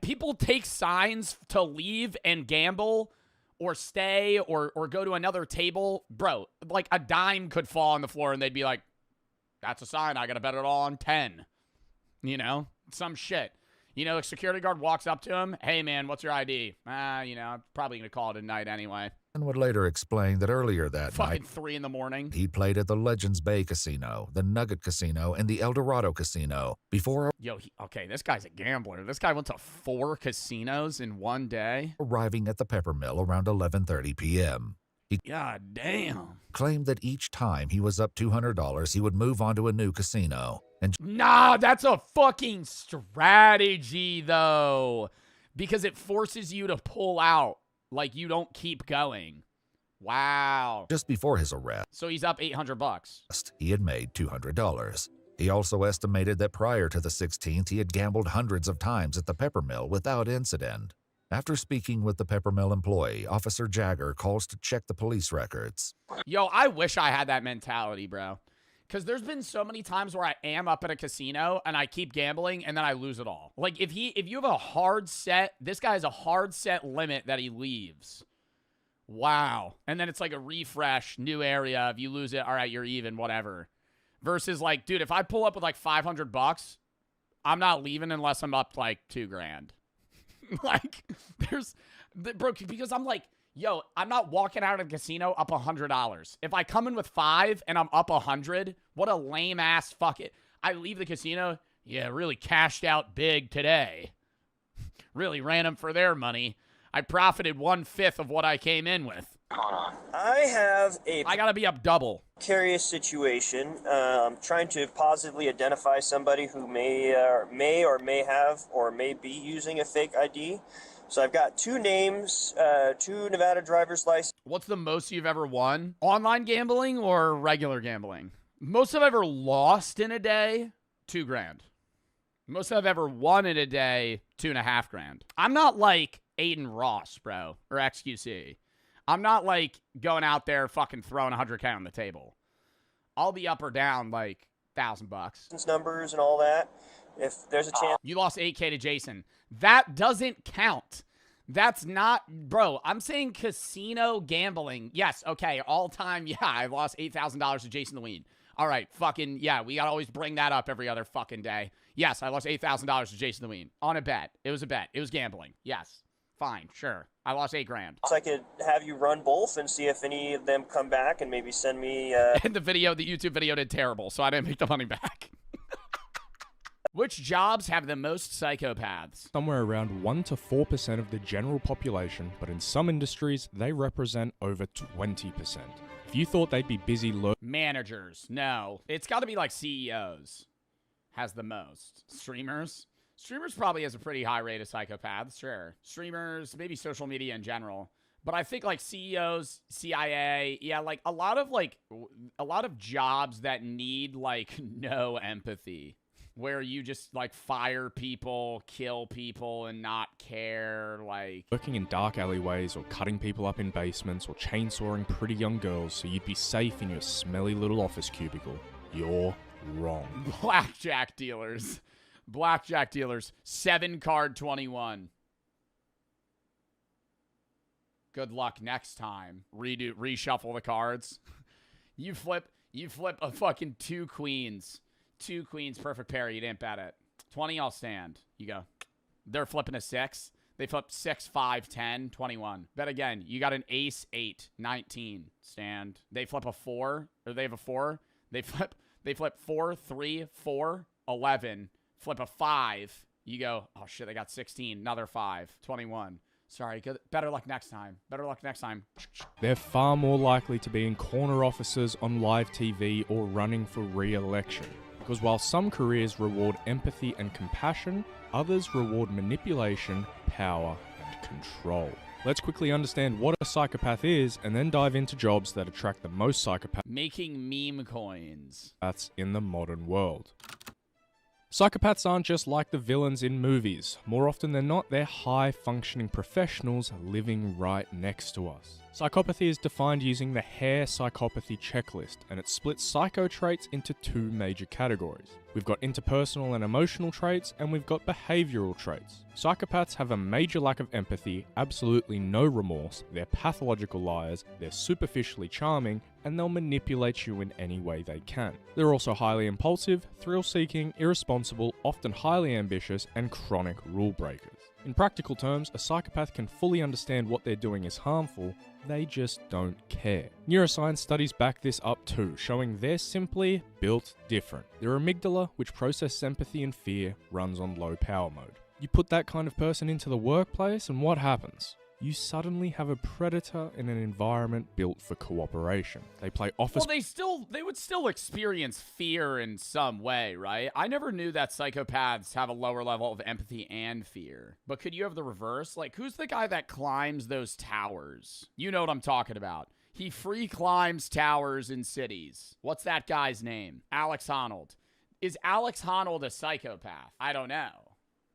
Speaker 1: People take signs to leave and gamble, or stay, or go to another table, bro. Like a dime could fall on the floor, and they'd be like, "That's a sign. I gotta bet it all on 10." You know, some shit. You know, the security guard walks up to him. Hey, man, what's your ID? You know, I'm probably going to call it a night anyway.
Speaker 15: And would later explain that earlier that
Speaker 1: Fucking
Speaker 15: night,
Speaker 1: 3 in the morning.
Speaker 15: he played at the Legends Bay Casino, the Nugget Casino, and the El Dorado Casino before
Speaker 1: Yo, okay, this guy's a gambler. This guy went to 4 casinos in one day.
Speaker 15: arriving at the Peppermill around 11:30 p.m. He
Speaker 1: God damn.
Speaker 15: claimed that each time he was up $200, he would move on to a new casino. And
Speaker 1: Nah, that's a fucking strategy, though. Because it forces you to pull out. Like, you don't keep going. Wow.
Speaker 15: just before his arrest,
Speaker 1: So he's up $800.
Speaker 15: he had made $200. He also estimated that prior to the 16th, he had gambled hundreds of times at the Peppermill without incident. After speaking with the Peppermill employee, Officer Jagger calls to check the police records.
Speaker 1: Yo, I wish I had that mentality, bro. Because there's been so many times where I am up at a casino and I keep gambling and then I lose it all. Like, if you have a hard set, this guy has a hard set limit that he leaves. Wow. And then it's like a refresh, new area. If you lose it, all right, you're even, whatever. Versus, like, dude, if I pull up with like $500, I'm not leaving unless I'm up like $2,000. Like, bro, because I'm like, yo, I'm not walking out of the casino up $100. If I come in with 5 and I'm up 100, what a lame ass fuck it. I leave the casino, yeah, really cashed out big today. Really ran them for their money. I profited 1/5 of what I came in with. I gotta be up double.
Speaker 11: Precarious situation. I'm trying to positively identify somebody who may or may have or may be using a fake ID. So I've got 2 names, 2 Nevada driver's license.
Speaker 1: What's the most you've ever won? Online gambling or regular gambling? Most I've ever lost in a day, $2,000. Most I've ever won in a day, $2,500. I'm not like Aiden Ross, bro, or XQC. I'm not like going out there fucking throwing $100K on the table. I'll be up or down like $1,000.
Speaker 11: Numbers and all that. If there's a chance.
Speaker 1: You lost 8K to Jason. That doesn't count. That's not, bro, I'm saying casino gambling. Yes, okay, all time, yeah, I lost $8,000 to Jason the Ween. All right, fucking, yeah, we gotta always bring that up every other fucking day. Yes, I lost $8,000 to Jason the Ween. On a bet. It was a bet. It was gambling. Yes. Fine, sure. I lost $8,000.
Speaker 11: So I could have you run both and see if any of them come back and maybe send me...
Speaker 1: And the YouTube video did terrible, so I didn't make the money back. Which jobs have the most psychopaths?
Speaker 3: Somewhere around 1 to 4% of the general population, but in some industries, they represent over 20%. If you thought they'd be busy
Speaker 1: Managers. No. It's got to be like CEOs. Has the most. Streamers? Streamers probably has a pretty high rate of psychopaths, sure. Streamers, maybe social media in general. But I think like CEOs, CIA, yeah, like a lot of jobs that need like no empathy. Where you just like fire people, kill people, and not care, like...
Speaker 3: Working in dark alleyways or cutting people up in basements or chainsawing pretty young girls so you'd be safe in your smelly little office cubicle. You're wrong.
Speaker 1: Blackjack dealers. Blackjack dealers. 7-card 21. Good luck next time. Reshuffle the cards. You flip a fucking 2 queens. 2 queens, perfect pair. You didn't bet it. 20, I'll stand. You go. They're flipping a 6. They flip 6, 5, 10, 21. Bet again. You got an ace, 8, 19. Stand. They flip a 4. Or they have a 4. They flip 4, 3, 4, 11. Flip a 5. You go, oh shit, they got 16. Another 5. 21. Sorry, good. Better luck next time. Better luck next time.
Speaker 3: They're far more likely to be in corner offices on live TV or running for re-election. Because while some careers reward empathy and compassion, others reward manipulation, power, and control. Let's quickly understand what a psychopath is and then dive into jobs that attract the most psychopaths
Speaker 1: Making meme coins.
Speaker 3: in the modern world. Psychopaths aren't just like the villains in movies. More often than not, they're high-functioning professionals living right next to us. Psychopathy is defined using the Hare psychopathy checklist, and it splits psycho traits into two major categories. We've got interpersonal and emotional traits, and we've got behavioral traits. Psychopaths have a major lack of empathy, absolutely no remorse, they're pathological liars, they're superficially charming, and they'll manipulate you in any way they can. They're also highly impulsive, thrill-seeking, irresponsible, often highly ambitious, and chronic rule breakers. In practical terms, a psychopath can fully understand what they're doing is harmful, they just don't care. Neuroscience studies back this up too, showing they're simply built different. Their amygdala, which processes empathy and fear, runs on low power mode. You put that kind of person into the workplace and what happens? You suddenly have a predator in an environment built for cooperation. They play office...
Speaker 1: Well, they would still experience fear in some way, right? I never knew that psychopaths have a lower level of empathy and fear. But could you have the reverse? Like, who's the guy that climbs those towers? You know what I'm talking about. He free climbs towers in cities. What's that guy's name? Alex Honnold. Is Alex Honnold a psychopath? I don't know.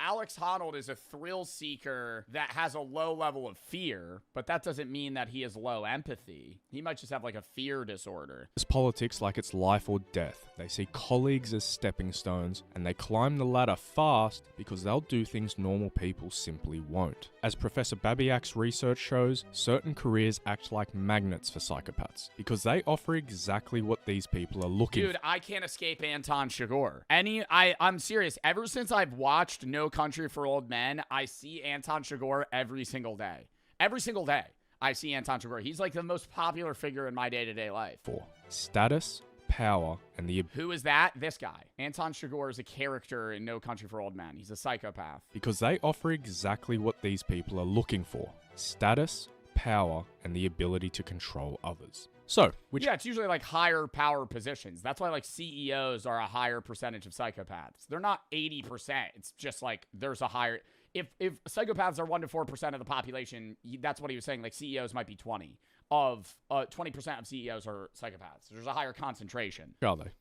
Speaker 1: Alex Honnold is a thrill seeker that has a low level of fear, but that doesn't mean that he has low empathy. He might just have like a fear disorder.
Speaker 3: It's politics like it's life or death. They see colleagues as stepping stones, and they climb the ladder fast because they'll do things normal people simply won't. As Professor Babiak's research shows, certain careers act like magnets for psychopaths because they offer exactly what these people are looking for.
Speaker 1: Dude, I can't escape Anton Chigurh. I'm serious. Ever since I've watched No Country for Old Men, I see Anton Chigurh every single day. Every single day, I see Anton Chigurh. He's like the most popular figure in my day-to-day life.
Speaker 3: For status, power, and the...
Speaker 1: Who is that? This guy. Anton Chigurh is a character in No Country for Old Men. He's a psychopath.
Speaker 3: Because they offer exactly what these people are looking for. Status, power, and the ability to control others. So,
Speaker 1: yeah, it's usually like higher power positions. That's why like CEOs are a higher percentage of psychopaths. They're not 80%. It's just like there's a higher... If psychopaths are 1 to 4% of the population, that's what he was saying. Like CEOs might be 20 of 20% of CEOs are psychopaths. There's a higher concentration.
Speaker 3: Are they?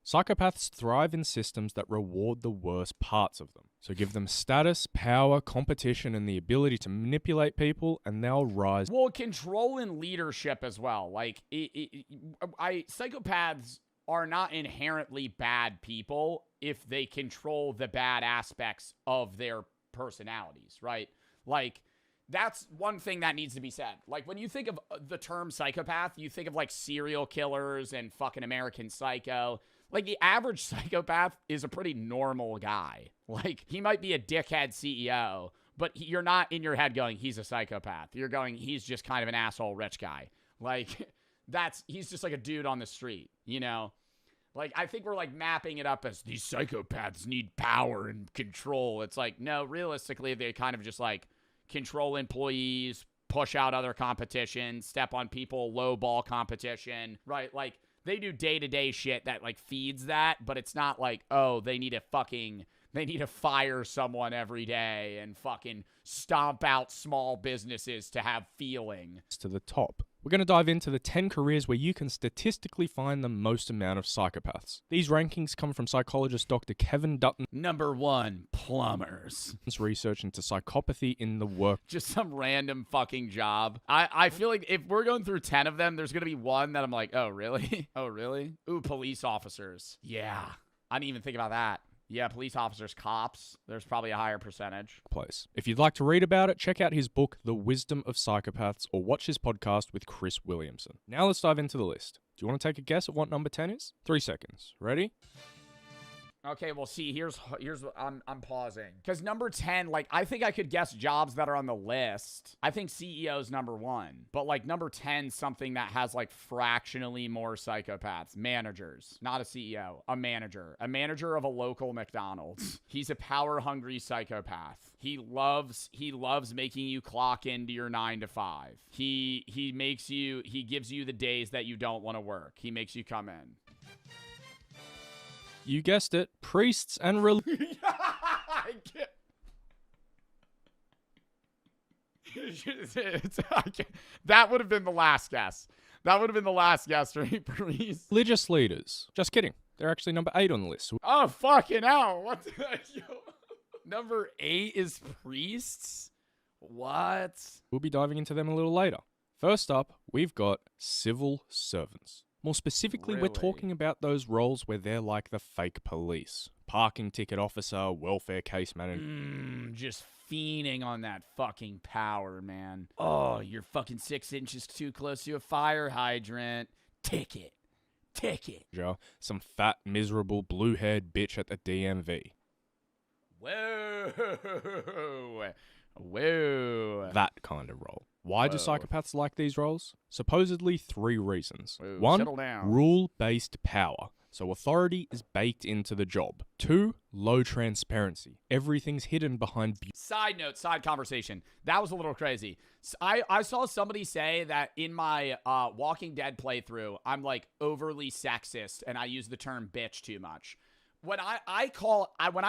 Speaker 3: Psychopaths thrive in systems that reward the worst parts of them. So give them status, power, competition, and the ability to manipulate people, and they'll rise.
Speaker 1: Well, control and leadership as well. Like, psychopaths are not inherently bad people if they control the bad aspects of their personalities, right? Like, that's one thing that needs to be said. Like, when you think of the term psychopath, you think of, like, serial killers and fucking American Psycho. Like, the average psychopath is a pretty normal guy. Like, he might be a dickhead CEO, but you're not in your head going, he's a psychopath. You're going, he's just kind of an asshole rich guy. Like, he's just like a dude on the street, you know? Like, I think we're, like, mapping it up as these psychopaths need power and control. It's like, no, realistically, they kind of just, like, control employees, push out other competition, step on people, low ball competition, right? Like, they do day-to-day shit that, like, feeds that, but it's not like, oh, they need to fire someone every day and fucking stomp out small businesses to have feeling.
Speaker 3: To the top. We're going to dive into the 10 careers where you can statistically find the most amount of psychopaths. These rankings come from psychologist Dr. Kevin Dutton.
Speaker 1: Number 1, plumbers.
Speaker 3: Research into psychopathy in the work.
Speaker 1: Just some random fucking job. I feel like if we're going through 10 of them, there's going to be one that I'm like, oh, really? Oh, really? Ooh, police officers. Yeah. I didn't even think about that. Yeah, police officers, cops, there's probably a higher percentage.
Speaker 3: If you'd like to read about it, check out his book, The Wisdom of Psychopaths, or watch his podcast with Chris Williamson. Now let's dive into the list. Do you want to take a guess at what number 10 is? 3 seconds. Ready?
Speaker 1: Okay, well, see, here's what I'm pausing. Because number 10, like, I think I could guess jobs that are on the list. I think CEO's number 1. But, like, number 10, something that has, like, fractionally more psychopaths. Managers. Not a CEO. A manager. A manager of a local McDonald's. He's a power-hungry psychopath. He loves making you clock into your 9 to 5. He gives you the days that you don't want to work. He makes you come in.
Speaker 3: You guessed it, priests and
Speaker 1: That would have been the last guess. That would have been the last guess, right, priests?
Speaker 3: Religious leaders. Just kidding. They're actually number 8 on the list.
Speaker 1: Oh, fucking hell. What the Number 8 is priests? What?
Speaker 3: We'll be diving into them a little later. First up, we've got civil servants. More specifically, we're talking about those roles where they're like the fake police. Parking ticket officer, welfare case manager.
Speaker 1: Just fiending on that fucking power, man. Oh, you're fucking 6 inches too close to a fire hydrant. Ticket.
Speaker 3: Some fat, miserable, blue-haired bitch at the DMV.
Speaker 1: Whoa.
Speaker 3: That kind of role. Why do psychopaths like these roles? Supposedly 3 reasons.
Speaker 1: Whoa,
Speaker 3: 1,
Speaker 1: settle down.
Speaker 3: rule-based power. So authority is baked into the job. 2, low transparency. Everything's hidden behind
Speaker 1: Side note, side conversation. That was a little crazy. I saw somebody say that in my Walking Dead playthrough, I'm like overly sexist and I use the term bitch too much. When I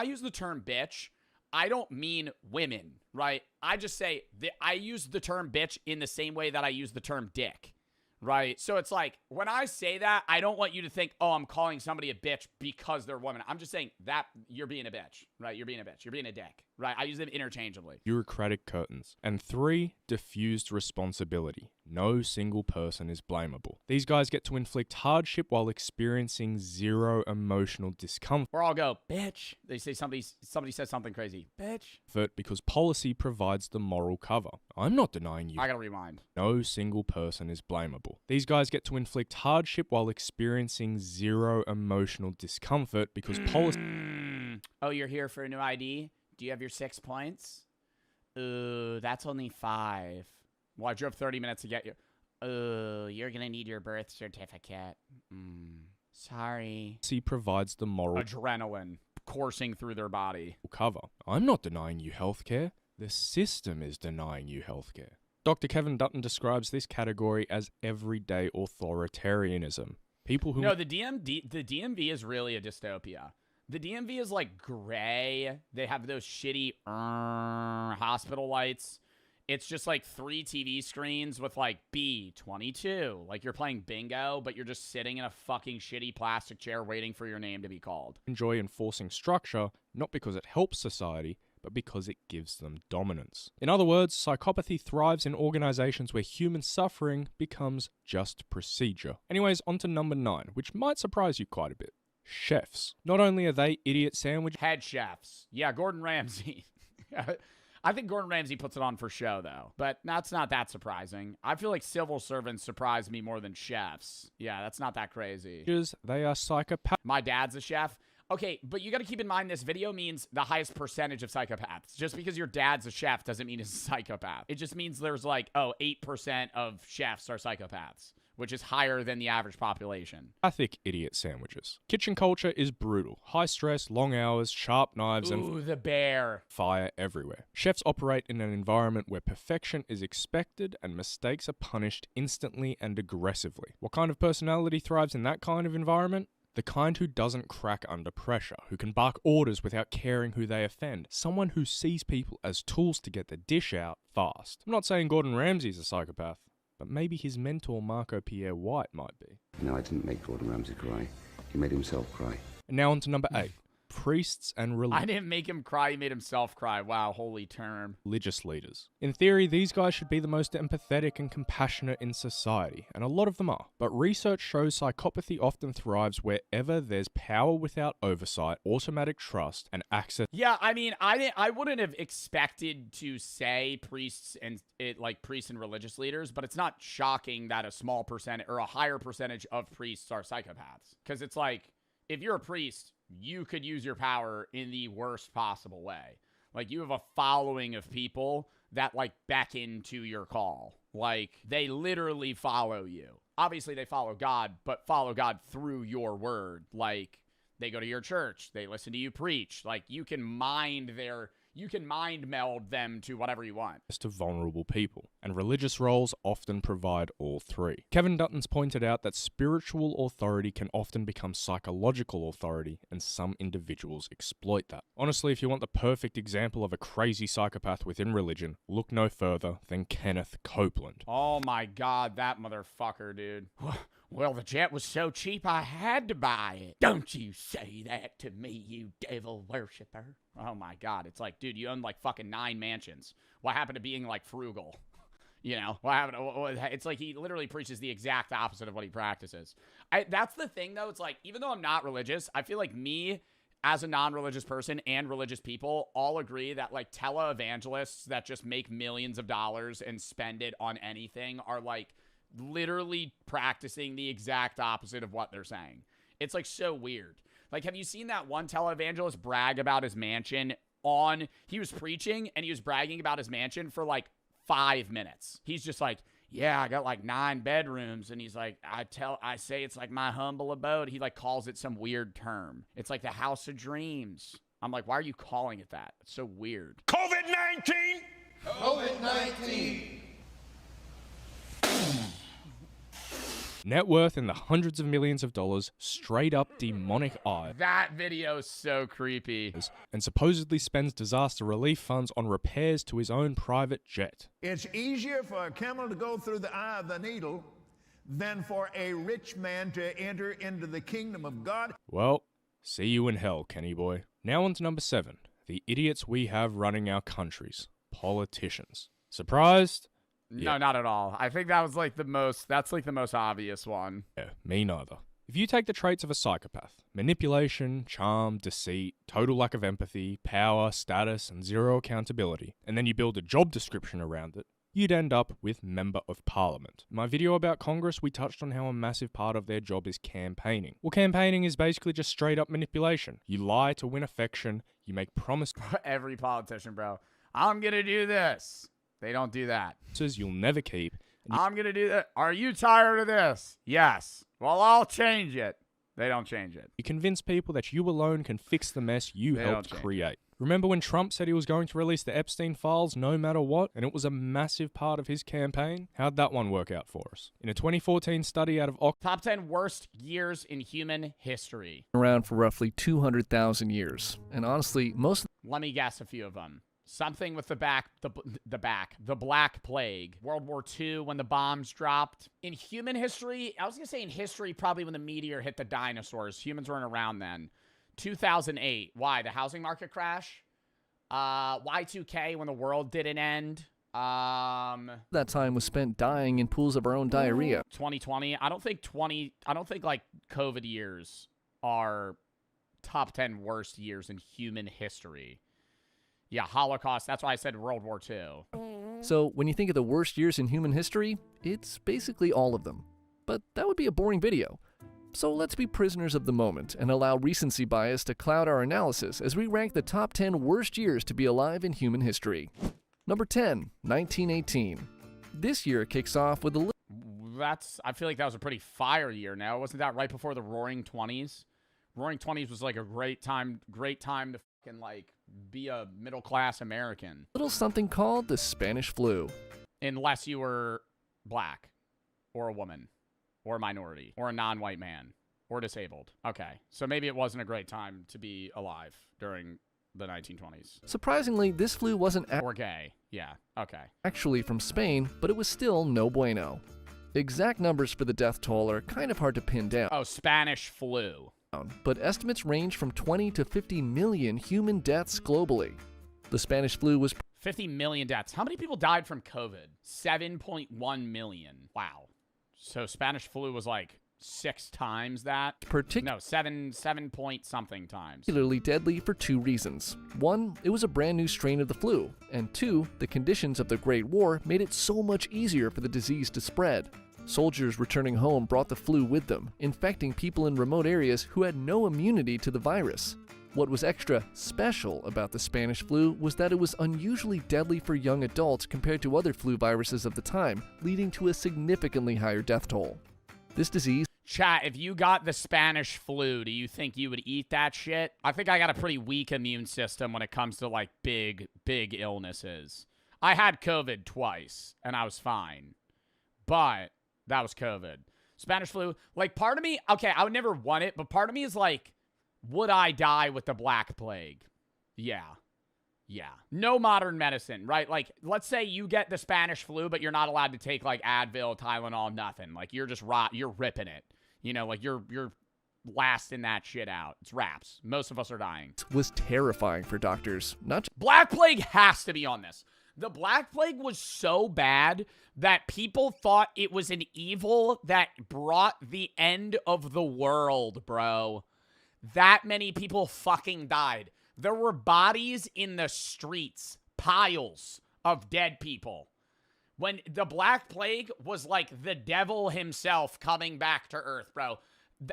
Speaker 1: use the term bitch, I don't mean women, right? I just say that I use the term bitch in the same way that I use the term dick, right? So it's like, when I say that, I don't want you to think, oh, I'm calling somebody a bitch because they're a woman. I'm just saying that you're being a bitch, right? You're being a bitch. You're being a dick, right? I use them interchangeably.
Speaker 3: bureaucratic curtains. And 3, diffused responsibility. No single person is blamable. These guys get to inflict hardship while experiencing 0 emotional discomfort.
Speaker 1: Or I'll go, bitch. They say somebody says something crazy. Bitch.
Speaker 3: Because policy provides the moral cover. I'm not denying you.
Speaker 1: I gotta rewind.
Speaker 3: No single person is blamable. These guys get to inflict hardship while experiencing 0 emotional discomfort because policy...
Speaker 1: Oh, you're here for a new ID? Do you have your 6 points? Ooh, that's only 5. Well, I drove 30 minutes to get you. Ooh, you're gonna need your birth certificate. Sorry.
Speaker 3: provides the moral
Speaker 1: Adrenaline coursing through their body.
Speaker 3: cover. I'm not denying you healthcare. The system is denying you healthcare. Dr. Kevin Dutton describes this category as everyday authoritarianism. People who...
Speaker 1: No, the DMV is really a dystopia. The DMV is like gray. They have those shitty hospital lights. It's just like 3 TV screens with like B22. Like you're playing bingo, but you're just sitting in a fucking shitty plastic chair waiting for your name to be called.
Speaker 3: enjoy enforcing structure, not because it helps society, but because it gives them dominance. In other words, psychopathy thrives in organizations where human suffering becomes just procedure. Anyways, on to number 9, which might surprise you quite a bit. Chefs. Not only are they idiot sandwich
Speaker 1: Head chefs. Yeah, Gordon Ramsay. I think Gordon Ramsay puts it on for show, though. But that's not that surprising. I feel like civil servants surprise me more than chefs. Yeah, that's not that crazy.
Speaker 3: they are psychopaths.
Speaker 1: My dad's a chef. Okay, but you got to keep in mind this video means the highest percentage of psychopaths. Just because your dad's a chef doesn't mean he's a psychopath. It just means there's like, 8% of chefs are psychopaths, which is higher than the average population.
Speaker 3: Pathic idiot sandwiches. Kitchen culture is brutal. High stress, long hours, sharp knives,
Speaker 1: Ooh, the bear.
Speaker 3: fire everywhere. Chefs operate in an environment where perfection is expected and mistakes are punished instantly and aggressively. What kind of personality thrives in that kind of environment? The kind who doesn't crack under pressure, who can bark orders without caring who they offend. Someone who sees people as tools to get the dish out fast. I'm not saying Gordon Ramsay's a psychopath, but maybe his mentor Marco Pierre White might be.
Speaker 16: No, I didn't make Gordon Ramsay cry. He made himself cry.
Speaker 3: And now on to number 8. Priests and
Speaker 1: I didn't make him cry, he made himself cry. Wow, holy term.
Speaker 3: religious leaders. In theory, these guys should be the most empathetic and compassionate in society, and a lot of them are. But research shows psychopathy often thrives wherever there's power without oversight, automatic trust, and access.
Speaker 1: Yeah, I mean, I wouldn't have expected to say priests and religious leaders, but it's not shocking that a small percentage or a higher percentage of priests are psychopaths. Because it's like, if you're a priest, you could use your power in the worst possible way. Like, you have a following of people that, like, beckon to your call. Like, they literally follow you. Obviously, they follow God, but follow God through your word. Like, they go to your church. They listen to you preach. Like, you can mind meld them to whatever you want.
Speaker 3: To vulnerable people, and religious roles often provide all 3. Kevin Dutton's pointed out that spiritual authority can often become psychological authority, and some individuals exploit that. Honestly, if you want the perfect example of a crazy psychopath within religion, look no further than Kenneth Copeland.
Speaker 1: Oh my God, that motherfucker, dude. Well, the jet was so cheap, I had to buy it. Don't you say that to me, you devil worshiper. Oh my God. It's like, dude, you own like fucking 9 mansions. What happened to being like frugal? You know, what happened? It's like he literally preaches the exact opposite of what he practices. That's the thing, though. It's like, even though I'm not religious, I feel like me as a non-religious person and religious people all agree that like televangelists that just make millions of dollars and spend it on anything are like literally practicing the exact opposite of what they're saying. It's like so weird. Like, have you seen that one televangelist brag about his mansion he was preaching and he was bragging about his mansion for like 5 minutes. He's just like, yeah, I got like 9 bedrooms. And he's like, I say it's like my humble abode. He like calls it some weird term. It's like the house of dreams. I'm like, why are you calling it that? It's so weird.
Speaker 17: COVID-19! COVID-19!
Speaker 3: Net worth in the hundreds of millions of dollars, straight up demonic eye.
Speaker 1: That video is so creepy.
Speaker 3: And supposedly spends disaster relief funds on repairs to his own private jet.
Speaker 17: It's easier for a camel to go through the eye of the needle than for a rich man to enter into the kingdom of God.
Speaker 3: Well, see you in hell, Kenny boy. Now on to number 7. The idiots we have running our countries. Politicians. Surprised?
Speaker 1: No, not at all. I think that's like the most obvious one.
Speaker 3: Yeah, me neither. If you take the traits of a psychopath, manipulation, charm, deceit, total lack of empathy, power, status, and zero accountability, and then you build a job description around it, you'd end up with Member of Parliament. In my video about Congress, we touched on how a massive part of their job is campaigning. Well, campaigning is basically just straight up manipulation. You lie to win affection, you make promises.
Speaker 1: Every politician, bro. I'm gonna do this. They don't do that.
Speaker 3: You'll never keep.
Speaker 1: I'm going to do that. Are you tired of this? Yes. Well, I'll change it. They don't change it.
Speaker 3: You convince people that you alone can fix the mess you helped create. Remember when Trump said he was going to release the Epstein files no matter what, and it was a massive part of his campaign? How'd that one work out for us? In a 2014 study out of
Speaker 1: Top 10 worst years in human history.
Speaker 18: Around for roughly 200,000 years. And honestly, most...
Speaker 1: Let me guess a few of them. Something with the Black Plague. World War II when the bombs dropped. In human history, I was going to say in history, probably when the meteor hit the dinosaurs. Humans weren't around then. 2008. Why? The housing market crash? Y2K when the world didn't end.
Speaker 18: that time was spent dying in pools of our own diarrhea.
Speaker 1: 2020. I don't think like COVID years are top 10 worst years in human history. Yeah, Holocaust. That's why I said World War II.
Speaker 18: So when you think of the worst years in human history, it's basically all of them. But that would be a boring video. So let's be prisoners of the moment and allow recency bias to cloud our analysis as we rank the top 10 worst years to be alive in human history. Number 10, 1918. This year kicks off with a
Speaker 1: I feel like that was a pretty fire year now. Wasn't that right before the Roaring 20s? Roaring 20s was like a great time to fucking like be a middle-class American.
Speaker 18: Little something called the Spanish flu.
Speaker 1: Unless you were black or a woman or a minority or a non-white man or disabled. Okay, so maybe it wasn't a great time to be alive during the 1920s.
Speaker 18: Surprisingly, this flu wasn't
Speaker 1: or gay. Yeah, okay.
Speaker 18: Actually from Spain, but it was still no bueno. Exact numbers for the death toll are kind of hard to pin down.
Speaker 1: Oh, Spanish flu.
Speaker 18: But estimates range from 20 to 50 million human deaths globally. The Spanish flu was
Speaker 1: 50 million deaths. How many people died from COVID? 7.1 million. Wow. So Spanish flu was like 6 times that? No, 7 point something times.
Speaker 18: Particularly deadly for 2 reasons. 1, it was a brand new strain of the flu. And 2, the conditions of the Great War made it so much easier for the disease to spread. Soldiers returning home brought the flu with them, infecting people in remote areas who had no immunity to the virus. What was extra special about the Spanish flu was that it was unusually deadly for young adults compared to other flu viruses of the time, leading to a significantly higher death toll. This disease...
Speaker 1: Chat, if you got the Spanish flu, do you think you would eat that shit? I think I got a pretty weak immune system when it comes to like big illnesses. I had COVID twice, and I was fine. But... that was COVID. Spanish flu. Like, part of me, okay, I would never want it, but part of me is like, would I die with the Black Plague? Yeah. Yeah. No modern medicine, right? Like, let's say you get the Spanish flu, but you're not allowed to take, like, Advil, Tylenol, nothing. Like, you're just you're ripping it. You know, like, you're lasting that shit out. It's wraps. Most of us are dying.
Speaker 18: Was terrifying for doctors.
Speaker 1: Black Plague has to be on this. The Black Plague was so bad that people thought it was an evil that brought the end of the world, bro. That many people fucking died. There were bodies in the streets, piles of dead people. When the Black Plague was like the devil himself coming back to Earth, bro.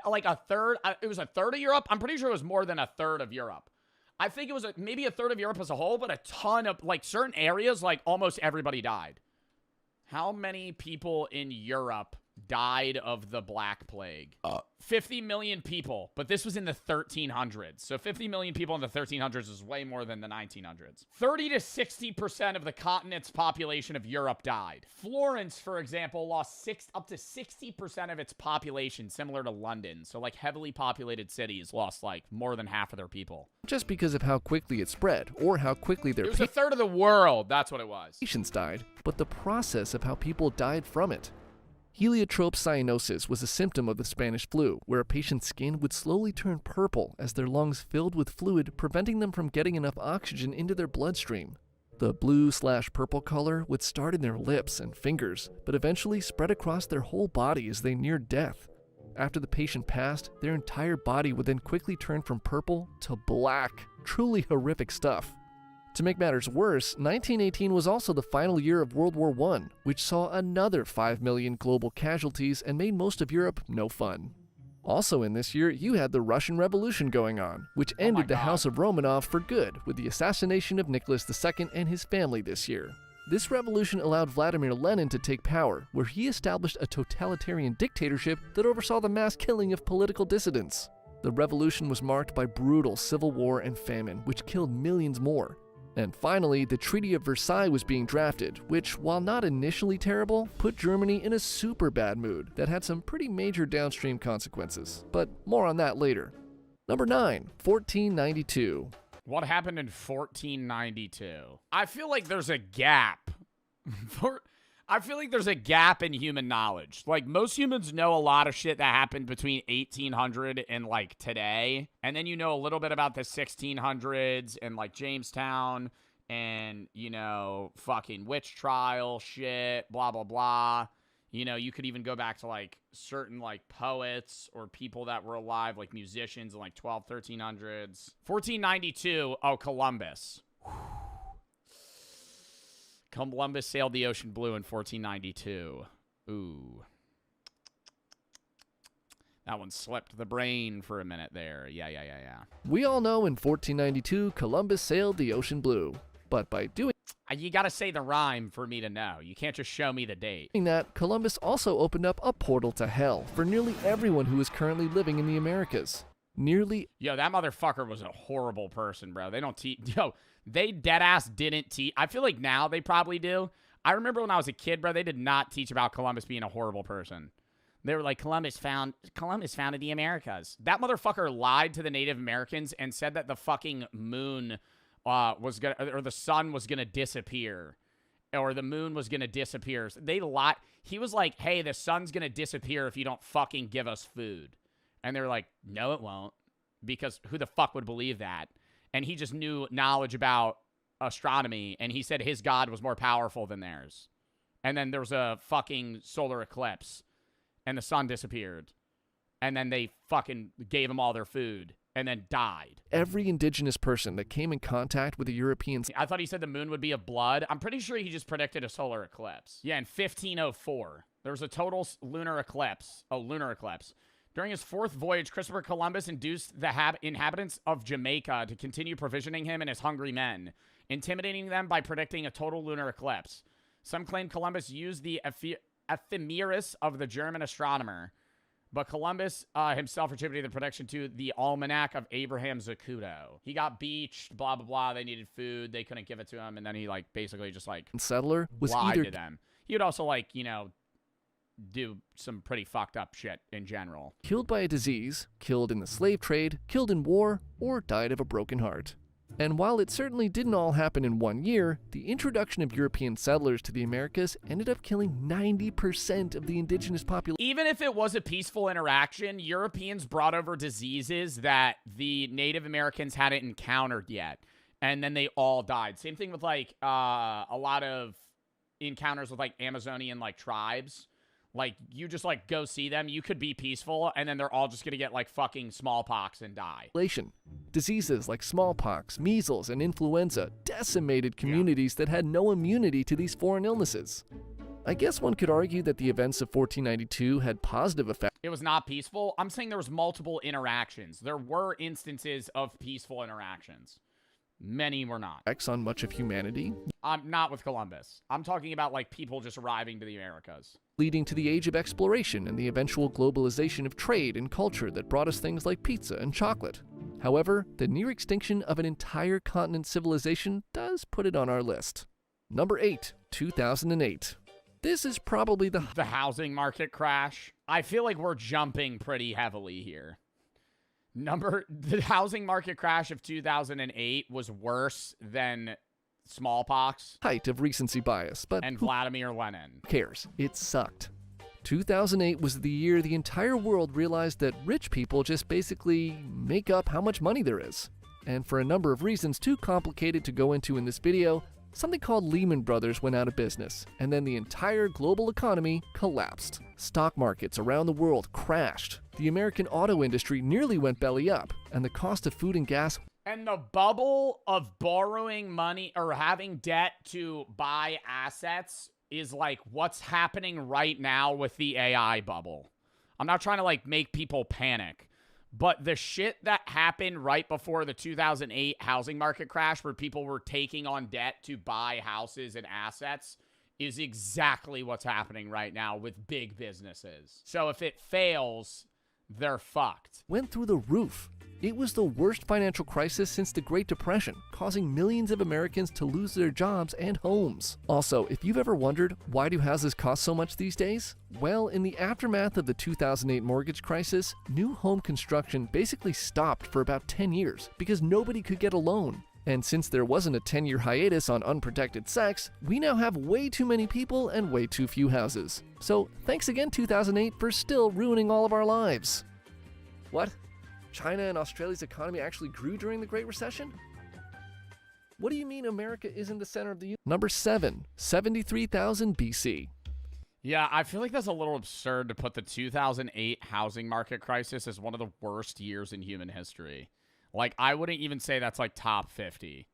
Speaker 1: Like a third, it was a third of Europe. I'm pretty sure it was more than a third of Europe. I think it was maybe a third of Europe as a whole, but a ton of, like, certain areas, like, almost everybody died. How many people in Europe died of the Black Plague? 50 million people, but this was in the 1300s. So 50 million people in the 1300s is way more than the 1900s. 30 to 60% of the continent's population of Europe died. Florence, for example, lost up to 60% of its population, similar to London. So, like, heavily populated cities lost, like, more than half of their people.
Speaker 18: Just because of how quickly it spread, or how quickly their
Speaker 1: It was a third of the world. That's what it was.
Speaker 18: patients died, but the process of how people died from it. Heliotrope cyanosis was a symptom of the Spanish flu, where a patient's skin would slowly turn purple as their lungs filled with fluid, preventing them from getting enough oxygen into their bloodstream. The blue/purple color would start in their lips and fingers, but eventually spread across their whole body as they neared death. After the patient passed, their entire body would then quickly turn from purple to black. Truly horrific stuff. To make matters worse, 1918 was also the final year of World War I, which saw another 5 million global casualties and made most of Europe no fun. Also in this year, you had the Russian Revolution going on, which ended the House of Romanov for good with the assassination of Nicholas II and his family this year. This revolution allowed Vladimir Lenin to take power, where he established a totalitarian dictatorship that oversaw the mass killing of political dissidents. The revolution was marked by brutal civil war and famine, which killed millions more. And finally, the Treaty of Versailles was being drafted, which, while not initially terrible, put Germany in a super bad mood that had some pretty major downstream consequences. But more on that later. Number 9, 1492.
Speaker 1: What happened in 1492? I feel like there's a gap. I feel like there's a gap in human knowledge. Like, most humans know a lot of shit that happened between 1800 and, like, today. And then you know a little bit about the 1600s and, like, Jamestown and, you know, fucking witch trial shit, blah, blah, blah. You know, you could even go back to, like, certain, like, poets or people that were alive, like musicians in, like, 1300s. 1492, oh, Columbus. Columbus sailed the ocean blue in 1492. Ooh. That one slipped the brain for a minute there. Yeah.
Speaker 18: We all know in 1492, Columbus sailed the ocean blue. But by doing
Speaker 1: you gotta say the rhyme for me to know. You can't just show me the date.
Speaker 18: that, Columbus also opened up a portal to hell for nearly everyone who is currently living in the Americas.
Speaker 1: Yo, that motherfucker was a horrible person, bro. They don't teach. Yo, they deadass didn't teach. I feel like now they probably do. I remember when I was a kid, bro, they did not teach about Columbus being a horrible person. They were like, Columbus founded the Americas. That motherfucker lied to the Native Americans and said that the fucking moon was gonna, or the sun was gonna disappear, or the moon was gonna disappear. They lied. He was like, hey, the sun's gonna disappear if you don't fucking give us food. And they were like, no, it won't, because who the fuck would believe that? And he just knew knowledge about astronomy, and he said his god was more powerful than theirs. And then there was a fucking solar eclipse, and the sun disappeared. And then they fucking gave them all their food, and then died.
Speaker 18: Every indigenous person that came in contact with the Europeans...
Speaker 1: I thought he said the moon would be of blood. I'm pretty sure he just predicted a solar eclipse. Yeah, in 1504, there was a total lunar eclipse. Oh, lunar eclipse. During his fourth voyage, Christopher Columbus induced the inhabitants of Jamaica to continue provisioning him and his hungry men, intimidating them by predicting a total lunar eclipse. Some claim Columbus used the ephemeris of the German astronomer, but Columbus himself attributed the prediction to the Almanac of Abraham Zacuto. He got beached, blah, blah, blah. They needed food. They couldn't give it to him, and then he, like, basically just, like,
Speaker 18: settler was
Speaker 1: lied
Speaker 18: either
Speaker 1: to them. He would also, like, you know, do some pretty fucked up shit in general.
Speaker 18: Killed by a disease, killed in the slave trade, killed in war, or died of a broken heart. And while it certainly didn't all happen in 1 year, the introduction of European settlers to the Americas ended up killing 90% of the indigenous population.
Speaker 1: Even if it was a peaceful interaction, Europeans brought over diseases that the Native Americans hadn't encountered yet. and then they all died. Same thing with like a lot of encounters with like Amazonian like tribes. Like you just like go see them, you could be peaceful, and then they're all just gonna get like fucking smallpox and die.
Speaker 18: Diseases like smallpox, measles, and influenza decimated communities that had no immunity to these foreign illnesses. I guess one could argue that the events of 1492 had positive effects.
Speaker 1: It was not peaceful. I'm saying there was multiple interactions. There were instances of peaceful interactions. Many were not.
Speaker 18: On much of humanity.
Speaker 1: I'm not with Columbus. I'm talking about like people just arriving to the Americas.
Speaker 18: Leading to the age of exploration and the eventual globalization of trade and culture that brought us things like pizza and chocolate. However, the near extinction of an entire continent civilization does put it on our list. Number 8, 2008. This is probably the
Speaker 1: housing market crash. I feel like we're jumping pretty heavily here. The housing market crash of 2008 was worse than smallpox.
Speaker 18: Height of recency bias, but
Speaker 1: and Vladimir Lenin.
Speaker 18: Who cares? It sucked. 2008 was the year the entire world realized that rich people just basically make up how much money there is. And for a number of reasons too complicated to go into in this video, something called Lehman Brothers went out of business, and then the entire global economy collapsed. Stock markets around the world crashed. The American auto industry nearly went belly up, and the cost of food and gas.
Speaker 1: And the bubble of borrowing money or having debt to buy assets is like what's happening right now with the AI bubble. I'm not trying to like make people panic, but the shit that happened right before the 2008 housing market crash where people were taking on debt to buy houses and assets is exactly what's happening right now with big businesses. So if it fails, they're fucked.
Speaker 18: Went through the roof. It was the worst financial crisis since the Great Depression, causing millions of Americans to lose their jobs and homes. Also, if you've ever wondered, why do houses cost so much these days? Well, in the aftermath of the 2008 mortgage crisis, new home construction basically stopped for about 10 years because nobody could get a loan. And since there wasn't a 10-year hiatus on unprotected sex, we now have way too many people and way too few houses. So thanks again 2008 for still ruining all of our lives. What? China and Australia's economy actually grew during the Great Recession? What do you mean America isn't the center of the universe? Number 7, 73,000 BC.
Speaker 1: Yeah, I feel like that's a little absurd to put the 2008 housing market crisis as one of the worst years in human history. Like, I wouldn't even say that's like top 50.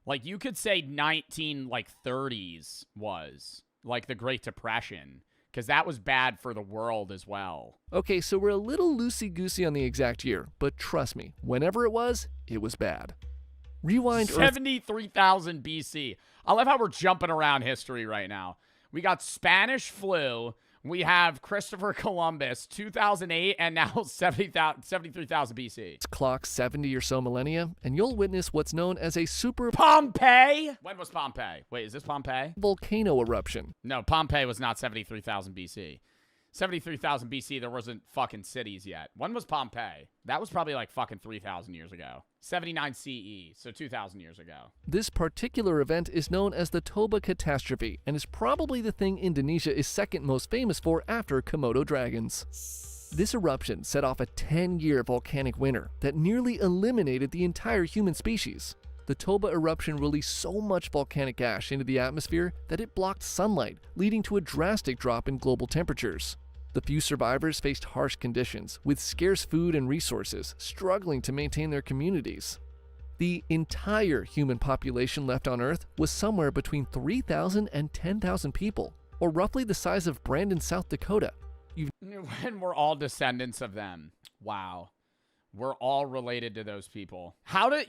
Speaker 1: Like, you could say 30s was like the Great Depression, because that was bad for the world as well.
Speaker 18: Okay, so we're a little loosey-goosey on the exact year, but trust me, whenever it was bad. Rewind
Speaker 1: 73,000 BC. I love how we're jumping around history right now. We got Spanish flu. We have Christopher Columbus, 2008, and now 73,000 BC.
Speaker 18: Clock 70 or so millennia, and you'll witness what's known as a super
Speaker 1: Pompeii. When was Pompeii? Wait, is this Pompeii?
Speaker 18: Volcano eruption.
Speaker 1: No, Pompeii was not 73,000 BC. 73,000 BC, there wasn't fucking cities yet. When was Pompeii? That was probably like fucking 3,000 years ago. 79 CE, so 2,000 years ago.
Speaker 18: This particular event is known as the Toba catastrophe and is probably the thing Indonesia is second most famous for after Komodo dragons. This eruption set off a 10-year volcanic winter that nearly eliminated the entire human species. The Toba eruption released so much volcanic ash into the atmosphere that it blocked sunlight, leading to a drastic drop in global temperatures. The few survivors faced harsh conditions, with scarce food and resources, struggling to maintain their communities. The entire human population left on Earth was somewhere between 3,000 and 10,000 people, or roughly the size of Brandon, South Dakota.
Speaker 1: And we're all descendants of them. Wow. We're all related to those people. I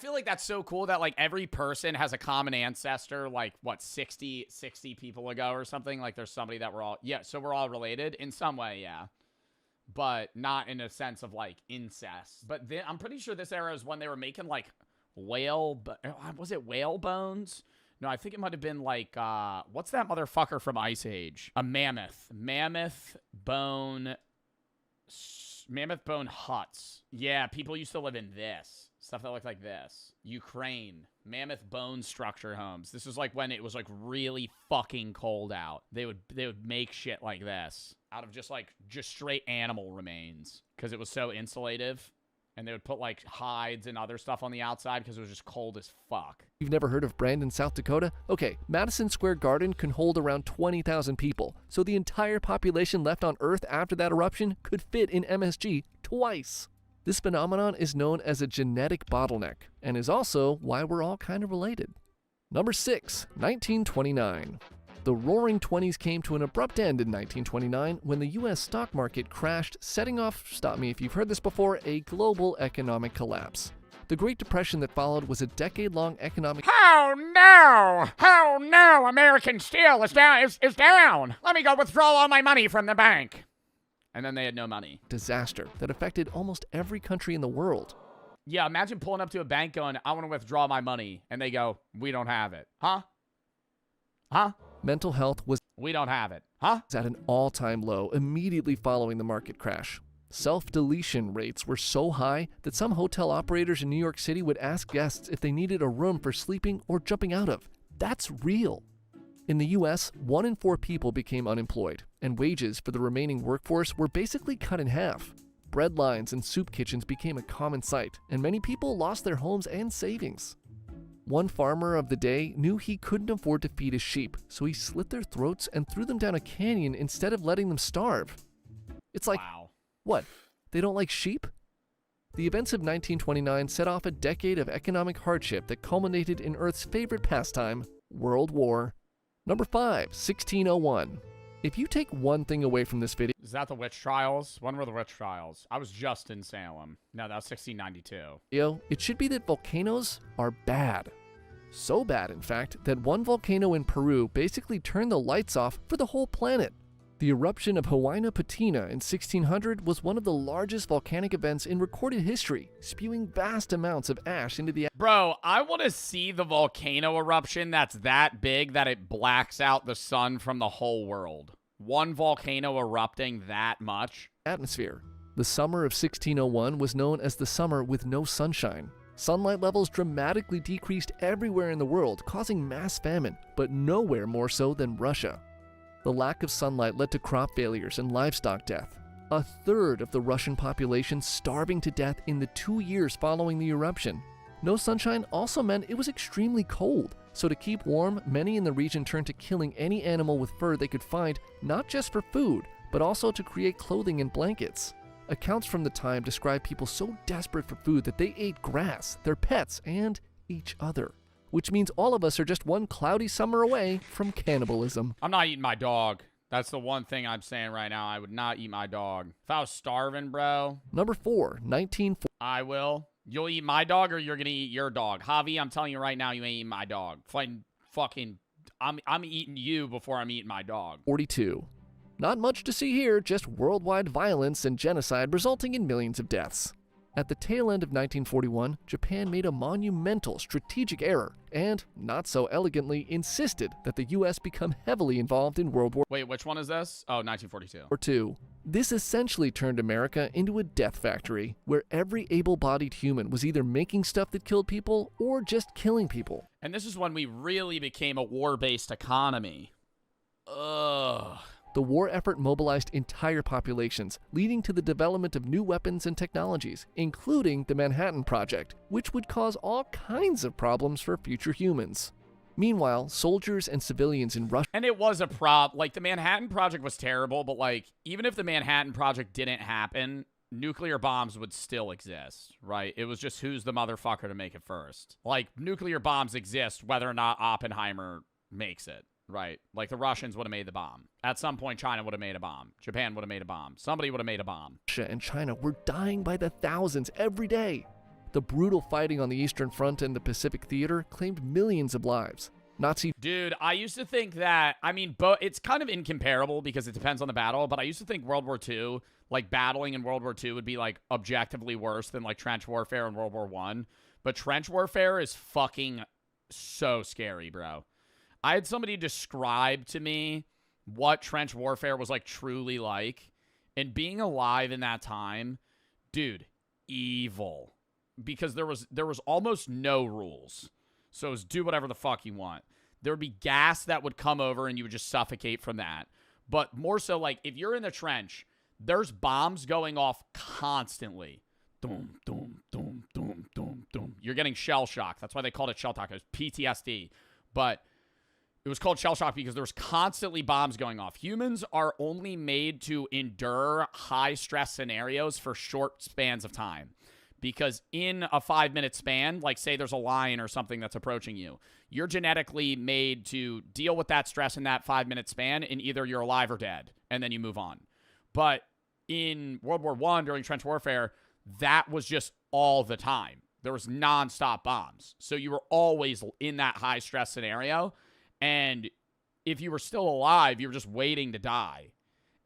Speaker 1: feel like that's so cool that like every person has a common ancestor, like what, 60 people ago or something. Like there's somebody that so we're all related in some way. Yeah. But not in a sense of like incest. But then I'm pretty sure this era is when they were making like was it whale bones? No, I think it might have been like, what's that motherfucker from Ice Age? A mammoth. Mammoth bone huts. Yeah, people used to live in this. Stuff that looked like this. Ukraine. Mammoth bone structure homes. This was like when it was like really fucking cold out. They would make shit like this out of just straight animal remains because it was so insulative And they would put like hides and other stuff on the outside because it was just cold as fuck.
Speaker 18: You've never heard of Brandon, South Dakota? Okay, Madison Square Garden can hold around 20,000 people, so the entire population left on Earth after that eruption could fit in MSG twice. This phenomenon is known as a genetic bottleneck, and is also why we're all kind of related. Number 6, 1929. The Roaring Twenties came to an abrupt end in 1929 when the U.S. stock market crashed, setting off, stop me if you've heard this before, a global economic collapse. The Great Depression that followed was a decade-long economic...
Speaker 1: Oh no! Oh no! American steel is down! Is down! Let me go withdraw all my money from the bank. And then they had no money.
Speaker 18: Disaster that affected almost every country in the world.
Speaker 1: Yeah, imagine pulling up to a bank going, I want to withdraw my money. And they go, we don't have it. Huh? Huh?
Speaker 18: Mental health was...
Speaker 1: We don't have it. Huh?
Speaker 18: At an all-time low immediately following the market crash. Self-deletion rates were so high that some hotel operators in New York City would ask guests if they needed a room for sleeping or jumping out of. That's real. In the US, 1 in 4 people became unemployed, and wages for the remaining workforce were basically cut in half. Bread lines and soup kitchens became a common sight, and many people lost their homes and savings. One farmer of the day knew he couldn't afford to feed his sheep, so he slit their throats and threw them down a canyon instead of letting them starve. It's like,
Speaker 1: wow.
Speaker 18: What? They don't like sheep? The events of 1929 set off a decade of economic hardship that culminated in Earth's favorite pastime, World War. Number 5, 1601. If you take one thing away from this video...
Speaker 1: Is that the witch trials? When were the witch trials? I was just in Salem. No, that was 1692.
Speaker 18: It should be that volcanoes are bad. So bad, in fact, that one volcano in Peru basically turned the lights off for the whole planet. The eruption of Huayna Patina in 1600 was one of the largest volcanic events in recorded history, spewing vast amounts of ash into the...
Speaker 1: Bro, I want to see the volcano eruption that's that big that it blacks out the sun from the whole world. One volcano erupting that much.
Speaker 18: Atmosphere. The summer of 1601 was known as the summer with no sunshine. Sunlight levels dramatically decreased everywhere in the world, causing mass famine, but nowhere more so than Russia. The lack of sunlight led to crop failures and livestock death. A third of the Russian population starving to death in the 2 years following the eruption. No sunshine also meant it was extremely cold, so to keep warm, many in the region turned to killing any animal with fur they could find, not just for food, but also to create clothing and blankets. Accounts from the time describe people so desperate for food that they ate grass, their pets, and each other. Which means all of us are just one cloudy summer away from cannibalism.
Speaker 1: I'm not eating my dog. That's the one thing I'm saying right now. I would not eat my dog. If I was starving, bro.
Speaker 18: Number 4, 1940.
Speaker 1: I will. You'll eat my dog or you're going to eat your dog. Javi, I'm telling you right now, you ain't eating my dog. I'm eating you before I'm eating my dog.
Speaker 18: 42. Not much to see here, just worldwide violence and genocide resulting in millions of deaths. At the tail end of 1941, Japan made a monumental strategic error and, not so elegantly, insisted that the U.S. become heavily involved in World War
Speaker 1: Wait, which one is this? Oh, 1942.
Speaker 18: II. This essentially turned America into a death factory, where every able-bodied human was either making stuff that killed people or just killing people.
Speaker 1: And this is when we really became a war-based economy. Ugh.
Speaker 18: The war effort mobilized entire populations, leading to the development of new weapons and technologies, including the Manhattan Project, which would cause all kinds of problems for future humans. Meanwhile, soldiers and civilians in Russia...
Speaker 1: And it was a like, the Manhattan Project was terrible, but, like, even if the Manhattan Project didn't happen, nuclear bombs would still exist, right? It was just who's the motherfucker to make it first. Like, nuclear bombs exist whether or not Oppenheimer makes it. Right. Like the Russians would have made the bomb. At some point, China would have made a bomb. Japan would have made a bomb. Somebody would have made a bomb.
Speaker 18: Russia and China were dying by the thousands every day. The brutal fighting on the Eastern Front and the Pacific Theater claimed millions of lives.
Speaker 1: Dude, I used to think that, I mean, it's kind of incomparable because it depends on the battle, but I used to think World War II, like battling in World War II would be like objectively worse than like trench warfare in World War I. But trench warfare is fucking so scary, bro. I had somebody describe to me what trench warfare was like truly like, and being alive in that time, dude, evil. Because there was almost no rules. So it was do whatever the fuck you want. There would be gas that would come over and you would just suffocate from that. But more so, like, if you're in the trench, there's bombs going off constantly. Doom, doom, doom, doom, doom, doom. You're getting shell shock. That's why they called it shell shock. It was PTSD. But it was called shell shock because there was constantly bombs going off. Humans are only made to endure high stress scenarios for short spans of time. Because in a 5-minute span, like say there's a lion or something that's approaching you, you're genetically made to deal with that stress in that 5-minute span, and either you're alive or dead, and then you move on. But in World War I, during trench warfare, that was just all the time. There was nonstop bombs. So you were always in that high stress scenario. And if you were still alive, you were just waiting to die.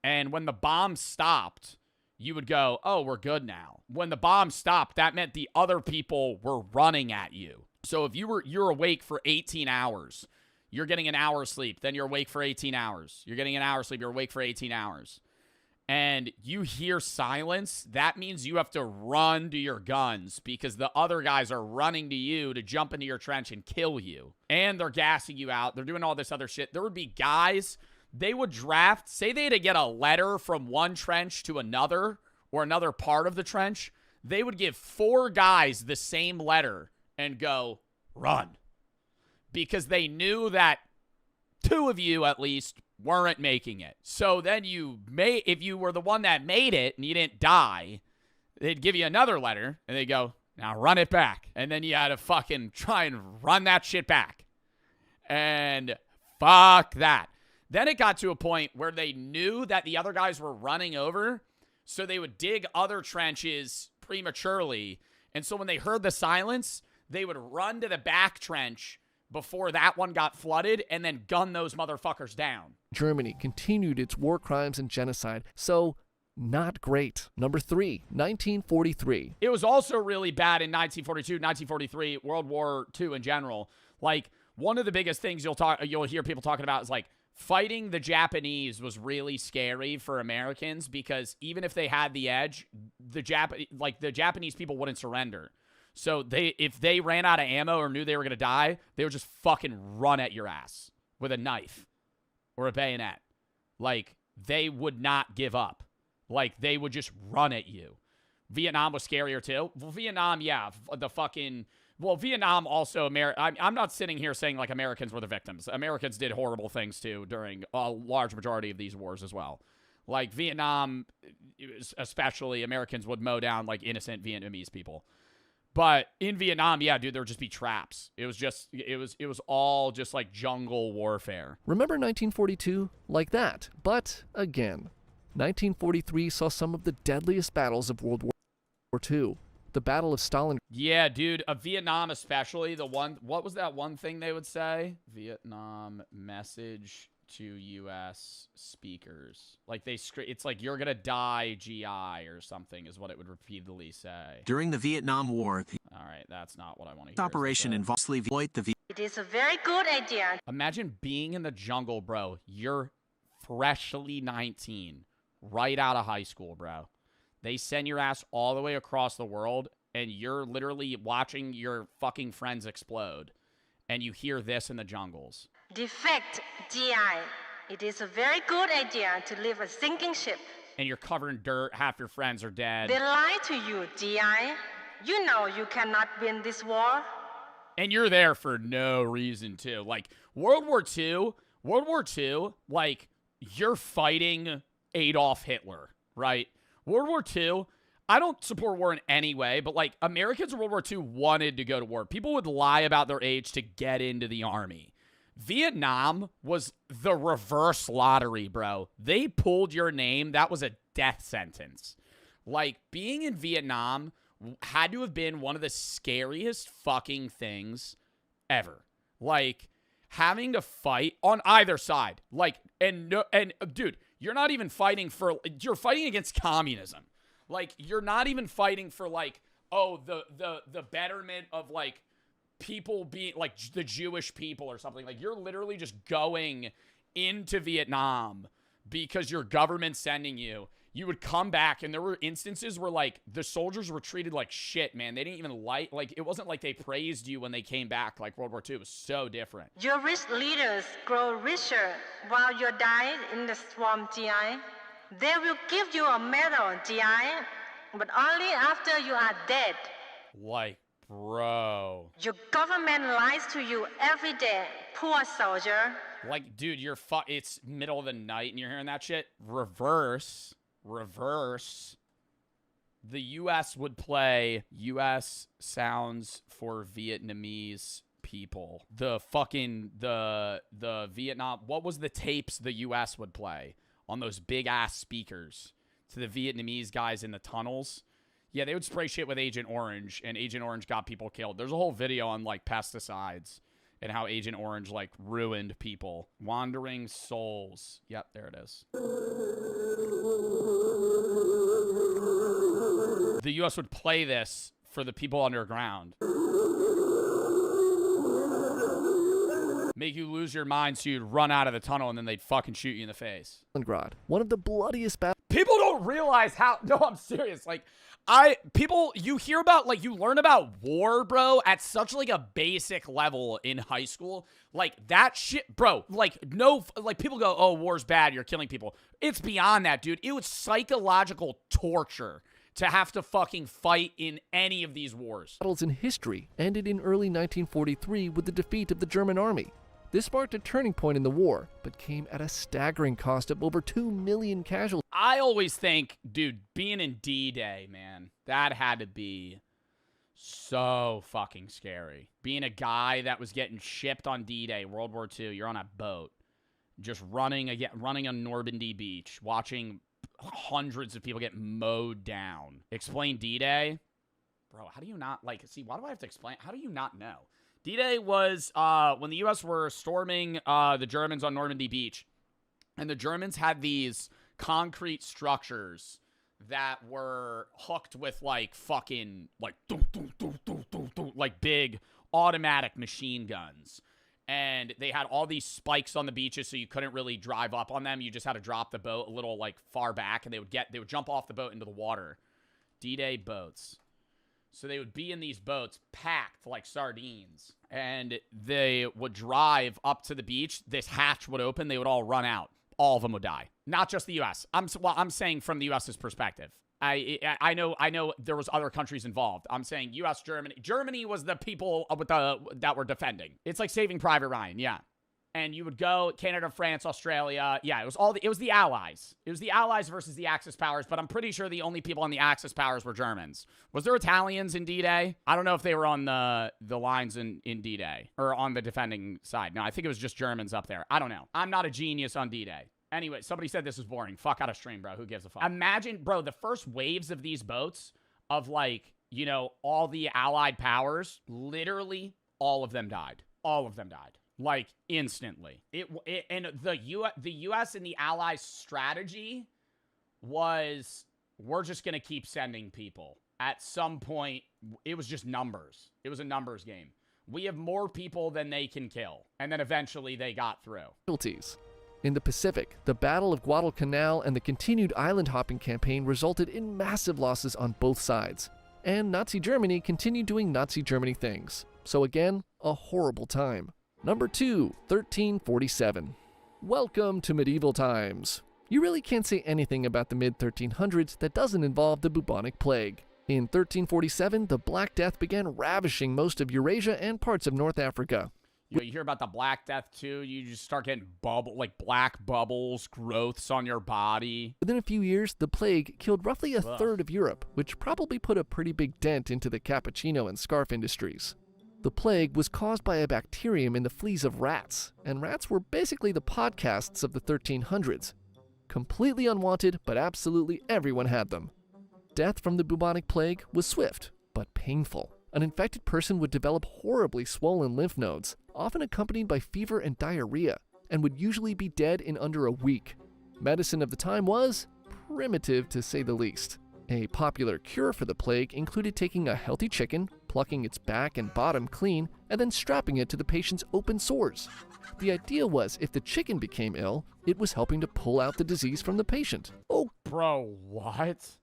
Speaker 1: And when the bomb stopped, you would go, oh, we're good now. When the bomb stopped, that meant the other people were running at you. So if you're awake for 18 hours, you're getting an hour of sleep, then you're awake for 18 hours. You're getting an hour of sleep, you're awake for 18 hours. And you hear silence, that means you have to run to your guns because the other guys are running to you to jump into your trench and kill you. And they're gassing you out. They're doing all this other shit. There would be guys, they would draft, say they had to get a letter from one trench to another or another part of the trench. They would give 4 guys the same letter and go, run. Because they knew that 2 of you at least weren't making it. So then if you were the one that made it and you didn't die, they'd give you another letter and they'd go, now run it back. And then you had to fucking try and run that shit back. And fuck that. Then it got to a point where they knew that the other guys were running over, so they would dig other trenches prematurely. And so when they heard the silence, they would run to the back trench before that one got flooded and then gun those motherfuckers down.
Speaker 18: Germany continued its war crimes and genocide, so not great. Number 3, 1943.
Speaker 1: It was also really bad in 1942, 1943, World War II in general. Like, one of the biggest things you'll hear people talking about is like, fighting the Japanese was really scary for Americans because even if they had the edge, the Japanese people wouldn't surrender. So if they ran out of ammo or knew they were going to die, they would just fucking run at your ass with a knife or a bayonet. Like, they would not give up. Like, they would just run at you. Vietnam was scarier too. Well, Vietnam, yeah, Vietnam also, I'm not sitting here saying like Americans were the victims. Americans did horrible things too during a large majority of these wars as well. Like Vietnam, especially, Americans would mow down like innocent Vietnamese people. But in Vietnam, yeah, dude, there would just be traps. It was all just like jungle warfare.
Speaker 18: Remember 1942? Like that. But again, 1943 saw some of the deadliest battles of World War II. The Battle of Stalingrad.
Speaker 1: Yeah, dude, Vietnam especially, what was that one thing they would say? Vietnam message to U.S. speakers. Like, it's like, you're gonna die, GI, or something, is what it would repeatedly say.
Speaker 2: During the Vietnam War,
Speaker 1: all right, that's not what I want to hear.
Speaker 2: Operation involves exploit the
Speaker 7: It is a very good idea.
Speaker 1: Imagine being in the jungle, bro. You're freshly 19, right out of high school, bro. They send your ass all the way across the world, and you're literally watching your fucking friends explode. And you hear this in the jungles.
Speaker 7: Defect, GI. It is a very good idea to leave a sinking ship.
Speaker 1: And you're covered in dirt, half your friends are dead.
Speaker 7: They lie to you, GI. You know you cannot win this war.
Speaker 1: And you're there for no reason, too. Like, World War II, like, you're fighting Adolf Hitler, right? World War II, I don't support war in any way, but, like, Americans in World War II wanted to go to war. People would lie about their age to get into the army. Vietnam was the reverse lottery, bro. They pulled your name. That was a death sentence. Like, being in Vietnam had to have been one of the scariest fucking things ever. Like, having to fight on either side. Like, and dude, you're not even fighting for, you're fighting against communism. Like, you're not even fighting for, like, oh, the betterment of, like, people being, like, the Jewish people or something. Like, you're literally just going into Vietnam because your government's sending you. You would come back, and there were instances where, like, the soldiers were treated like shit, man. They didn't even like, it wasn't like they praised you when they came back, like World War II. It was so different.
Speaker 7: Your rich leaders grow richer while you die in the swamp, GI. They will give you a medal, GI. but only after you are dead.
Speaker 1: Like, bro.
Speaker 7: Your government lies to you every day, poor soldier.
Speaker 1: Like, dude, it's middle of the night and you're hearing that shit. Reverse. The U.S. would play U.S. sounds for Vietnamese people. The Vietnam, what was the tapes the U.S. would play on those big ass speakers to the Vietnamese guys in the tunnels? Yeah, they would spray shit with Agent Orange, and Agent Orange got people killed. There's a whole video on, like, pesticides and how Agent Orange, like, ruined people. Wandering Souls. Yep, there it is. The U.S. would play this for the people underground. Make you lose your mind so you'd run out of the tunnel and then they'd fucking shoot you in the face.
Speaker 18: Stalingrad, one of the bloodiest battles.
Speaker 1: People don't realize how, no, I'm serious. Like, you hear about, like, you learn about war, bro, at such, like, a basic level in high school. Like, that shit, bro, like, no, like, people go, oh, war's bad, you're killing people. It's beyond that, dude. It was psychological torture to have to fucking fight in any of these wars.
Speaker 18: Battles in history ended in early 1943 with the defeat of the German army. This marked a turning point in the war, but came at a staggering cost of over 2 million casualties.
Speaker 1: I always think, dude, being in D-Day, man, that had to be so fucking scary. Being a guy that was getting shipped on D-Day, World War II, you're on a boat, just running on Normandy Beach, watching hundreds of people get mowed down. Explain D-Day? Bro, how do you not, like, see, why do I have to explain? How do you not know? D-Day was when the U.S. were storming the Germans on Normandy Beach, and the Germans had these concrete structures that were hooked with, like, fucking, like, like big automatic machine guns. And they had all these spikes on the beaches, so you couldn't really drive up on them. You just had to drop the boat a little, like, far back, and they would jump off the boat into the water. D-Day boats. So they would be in these boats packed like sardines, and they would drive up to the beach. This hatch would open. They would all run out. All of them would die. Not just the U.S. I'm saying from the U.S.'s perspective. I know there was other countries involved. I'm saying U.S., Germany. Germany was the people that were defending. It's like Saving Private Ryan, yeah. And you would go Canada, France, Australia. Yeah, it was the Allies. It was the Allies versus the Axis powers, but I'm pretty sure the only people on the Axis powers were Germans. Was there Italians in D-Day? I don't know if they were on the lines in D-Day or on the defending side. No, I think it was just Germans up there. I don't know. I'm not a genius on D-Day. Anyway, somebody said this was boring. Fuck out of stream, bro. Who gives a fuck? Imagine, bro, the first waves of these boats of, like, you know, all the Allied powers, literally all of them died. All of them died. Like, instantly. And the U.S. and the Allies' strategy was, we're just going to keep sending people. At some point, it was just numbers. It was a numbers game. We have more people than they can kill. And then eventually they got through.
Speaker 18: In the Pacific, the Battle of Guadalcanal and the continued island hopping campaign resulted in massive losses on both sides. And Nazi Germany continued doing Nazi Germany things. So again, a horrible time. Number 2, 1347. Welcome to medieval times. You really can't say anything about the mid-1300s that doesn't involve the bubonic plague. In 1347, the Black Death began ravishing most of Eurasia and parts of North Africa.
Speaker 1: You hear about the Black Death, too? You just start getting black bubbles, growths on your body.
Speaker 18: Within a few years, the plague killed roughly a third of Europe, which probably put a pretty big dent into the cappuccino and scarf industries. The plague was caused by a bacterium in the fleas of rats, and rats were basically the podcasts of the 1300s. Completely unwanted, but absolutely everyone had them. Death from the bubonic plague was swift, but painful. An infected person would develop horribly swollen lymph nodes, often accompanied by fever and diarrhea, and would usually be dead in under a week. Medicine of the time was primitive, to say the least. A popular cure for the plague included taking a healthy chicken, plucking its back and bottom clean, and then strapping it to the patient's open sores. The idea was if the chicken became ill, it was helping to pull out the disease from the patient.
Speaker 1: Oh, bro, what?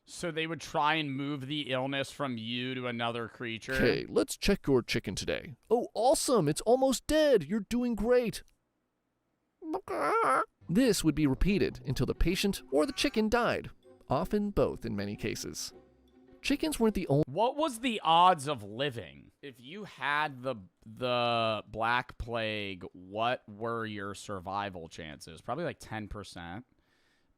Speaker 1: So they would try and move the illness from you to another creature?
Speaker 18: Okay, let's check your chicken today. Oh, awesome! It's almost dead! You're doing great! This would be repeated until the patient or the chicken died. often both in many cases. Chickens weren't the only.
Speaker 1: What was the odds of living? If you had the Black Plague, what were your survival chances? Probably like 10%.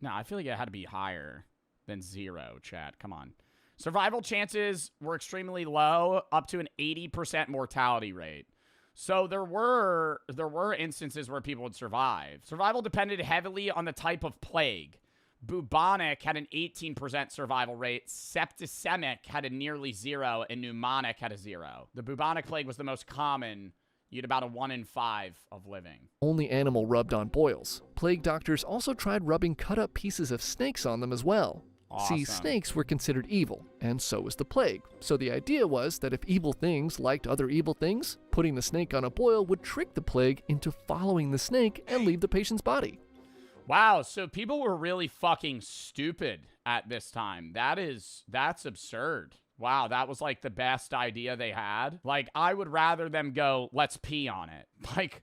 Speaker 1: No, I feel like it had to be higher than 0, chat. Come on. Survival chances were extremely low, up to an 80% mortality rate. So there were instances where people would survive. Survival depended heavily on the type of plague. Bubonic had an 18% survival rate, septicemic had a nearly 0, and pneumonic had a 0. The bubonic plague was the most common. You had about a 1 in 5 of living.
Speaker 18: Only animal rubbed on boils. Plague doctors also tried rubbing cut-up pieces of snakes on them as well.
Speaker 1: Awesome.
Speaker 18: See, snakes were considered evil, and so was the plague. So the idea was that if evil things liked other evil things, putting the snake on a boil would trick the plague into following the snake and leave the patient's body.
Speaker 1: Wow, so people were really fucking stupid at this time. That's absurd. Wow, that was like the best idea they had. Like, I would rather them go, let's pee on it. Like,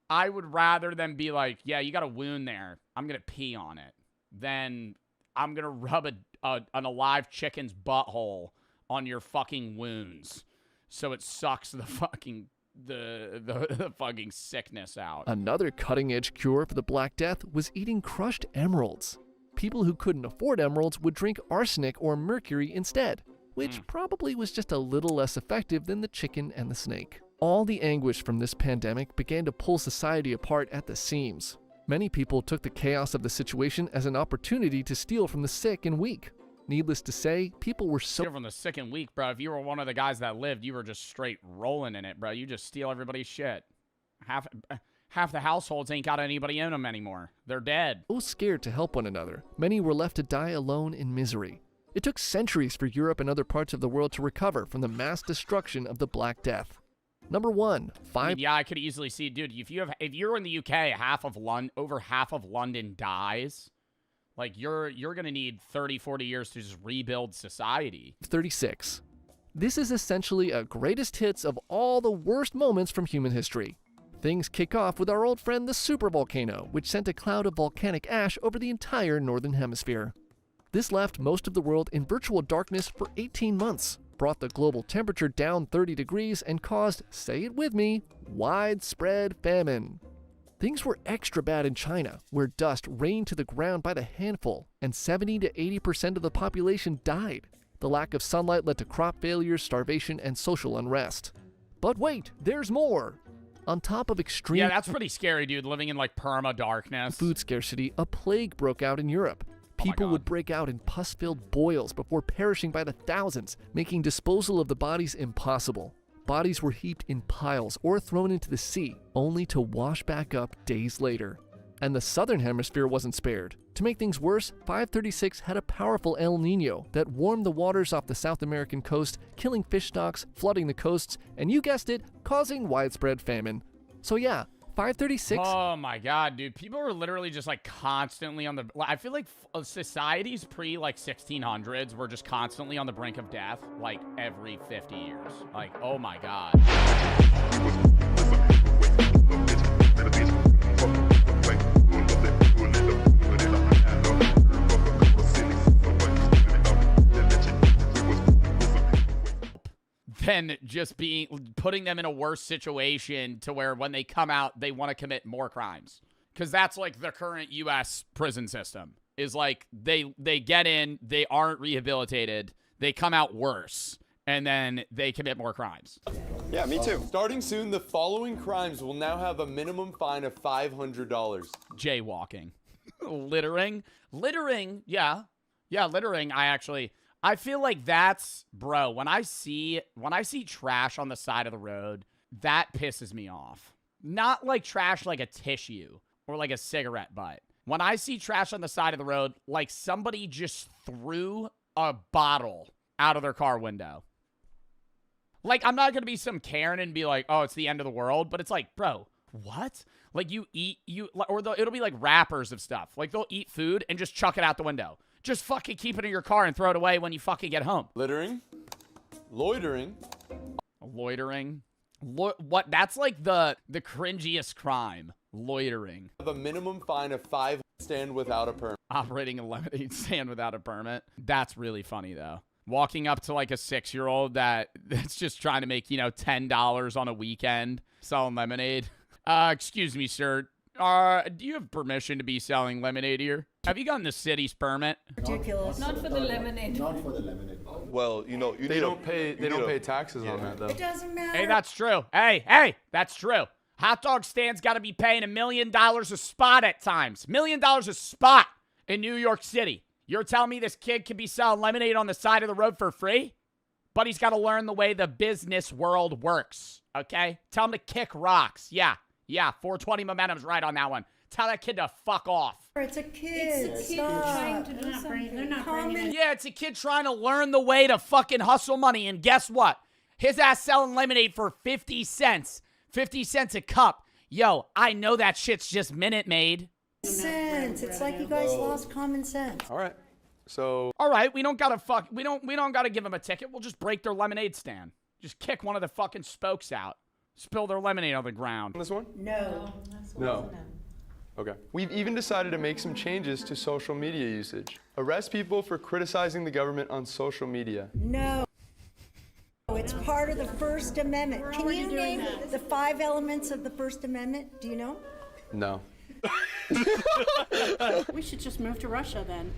Speaker 1: I would rather them be like, yeah, you got a wound there. I'm going to pee on it. Then I'm going to rub an alive chicken's butthole on your fucking wounds so it sucks the fucking the fucking sickness out.
Speaker 18: Another cutting-edge cure for the Black Death was eating crushed emeralds. People who couldn't afford emeralds would drink arsenic or mercury instead, which probably was just a little less effective than the chicken and the snake. All the anguish from this pandemic began to pull society apart at the seams. Many people took the chaos of the situation as an opportunity to steal from the sick and weak. Needless to say, people were so...
Speaker 1: Steal from the sick and weak, bro. If you were one of the guys that lived, you were just straight rolling in it, bro. You just steal everybody's shit. Half the households ain't got anybody in them anymore. They're dead.
Speaker 18: So scared to help one another, many were left to die alone in misery. It took centuries for Europe and other parts of the world to recover from the mass destruction of the Black Death. Number 1,
Speaker 1: Yeah, I could easily see, dude. If you're in the UK, over half of London dies. Like, you're gonna need 30, 40 years to just rebuild society.
Speaker 18: 36. This is essentially a greatest hits of all the worst moments from human history. Things kick off with our old friend the supervolcano, which sent a cloud of volcanic ash over the entire northern hemisphere. This left most of the world in virtual darkness for 18 months, brought the global temperature down 30 degrees, and caused, say it with me, widespread famine. Things were extra bad in China, where dust rained to the ground by the handful, and 70 to 80% of the population died. The lack of sunlight led to crop failures, starvation, and social unrest. But wait, there's more! On top of extreme...
Speaker 1: Yeah, that's pretty scary, dude, living in, like, perma-darkness.
Speaker 18: Food scarcity, a plague broke out in Europe. People would break out in pus-filled boils before perishing by the thousands, making disposal of the bodies impossible. Bodies were heaped in piles or thrown into the sea, only to wash back up days later. And the southern hemisphere wasn't spared. To make things worse, 536 had a powerful El Nino that warmed the waters off the South American coast, killing fish stocks, flooding the coasts, and you guessed it, causing widespread famine. So yeah, 536...
Speaker 1: Oh my god, dude. People were literally just, like, constantly on the... I feel like societies pre, like, 1600s were just constantly on the brink of death, like, every 50 years. Like, oh my god. Then just putting them in a worse situation to where when they come out, they want to commit more crimes. Because that's like the current U.S. prison system. Is like they get in, they aren't rehabilitated, they come out worse, and then they commit more crimes.
Speaker 8: Yeah, me too. Starting soon, the following crimes will now have a minimum fine of $500.
Speaker 1: Jaywalking. Littering, yeah. Yeah, littering, I feel like that's, bro, when I see trash on the side of the road, that pisses me off. Not like trash like a tissue or like a cigarette butt. When I see trash on the side of the road, like somebody just threw a bottle out of their car window. Like, I'm not going to be some Karen and be like, oh, it's the end of the world. But it's like, bro, what? Like, it'll be like wrappers of stuff. Like, they'll eat food and just chuck it out the window. Just fucking keep it in your car and throw it away when you fucking get home.
Speaker 8: Littering. Loitering.
Speaker 1: Loitering. What? That's like the cringiest crime. Loitering.
Speaker 8: Have a minimum fine of 5 stand without a permit.
Speaker 1: Operating a lemonade stand without a permit. That's really funny, though. Walking up to like a 6-year-old that's just trying to make, $10 on a weekend selling lemonade. Excuse me, sir. Do you have permission to be selling lemonade here? Have you gotten the city's permit?
Speaker 4: Ridiculous. Not for the lemonade.
Speaker 14: Not for the lemonade.
Speaker 8: Well, they don't pay taxes on that though.
Speaker 4: It doesn't matter.
Speaker 1: Hey, that's true. Hey, that's true. Hot dog stands got to be paying $1 million a spot at times. $1 million a spot in New York City. You're telling me this kid could be selling lemonade on the side of the road for free? But he's got to learn the way the business world works, okay? Tell him to kick rocks. Yeah, 420 momentum's right on that one. Tell that kid to fuck off.
Speaker 4: It's a kid. It's a kid trying to do something. They're not bringing.
Speaker 1: Yeah, it's a kid trying to learn the way to fucking hustle money. And guess what? His ass selling lemonade for 50 cents. 50 cents a cup. Yo, I know that shit's just Minute Maid.
Speaker 4: Sense. It's like you guys lost common sense.
Speaker 8: All right. So.
Speaker 1: All right, we don't gotta give them a ticket. We'll just break their lemonade stand. Just kick one of the fucking spokes out. Spill their lemonade on the ground.
Speaker 8: This one?
Speaker 4: No.
Speaker 8: No. Okay. We've even decided to make some changes to social media usage. Arrest people for criticizing the government on social media.
Speaker 4: No. It's part of the First Amendment. Can you name the 5 elements of the First Amendment? Do you know?
Speaker 8: No.
Speaker 21: We should just move to Russia then.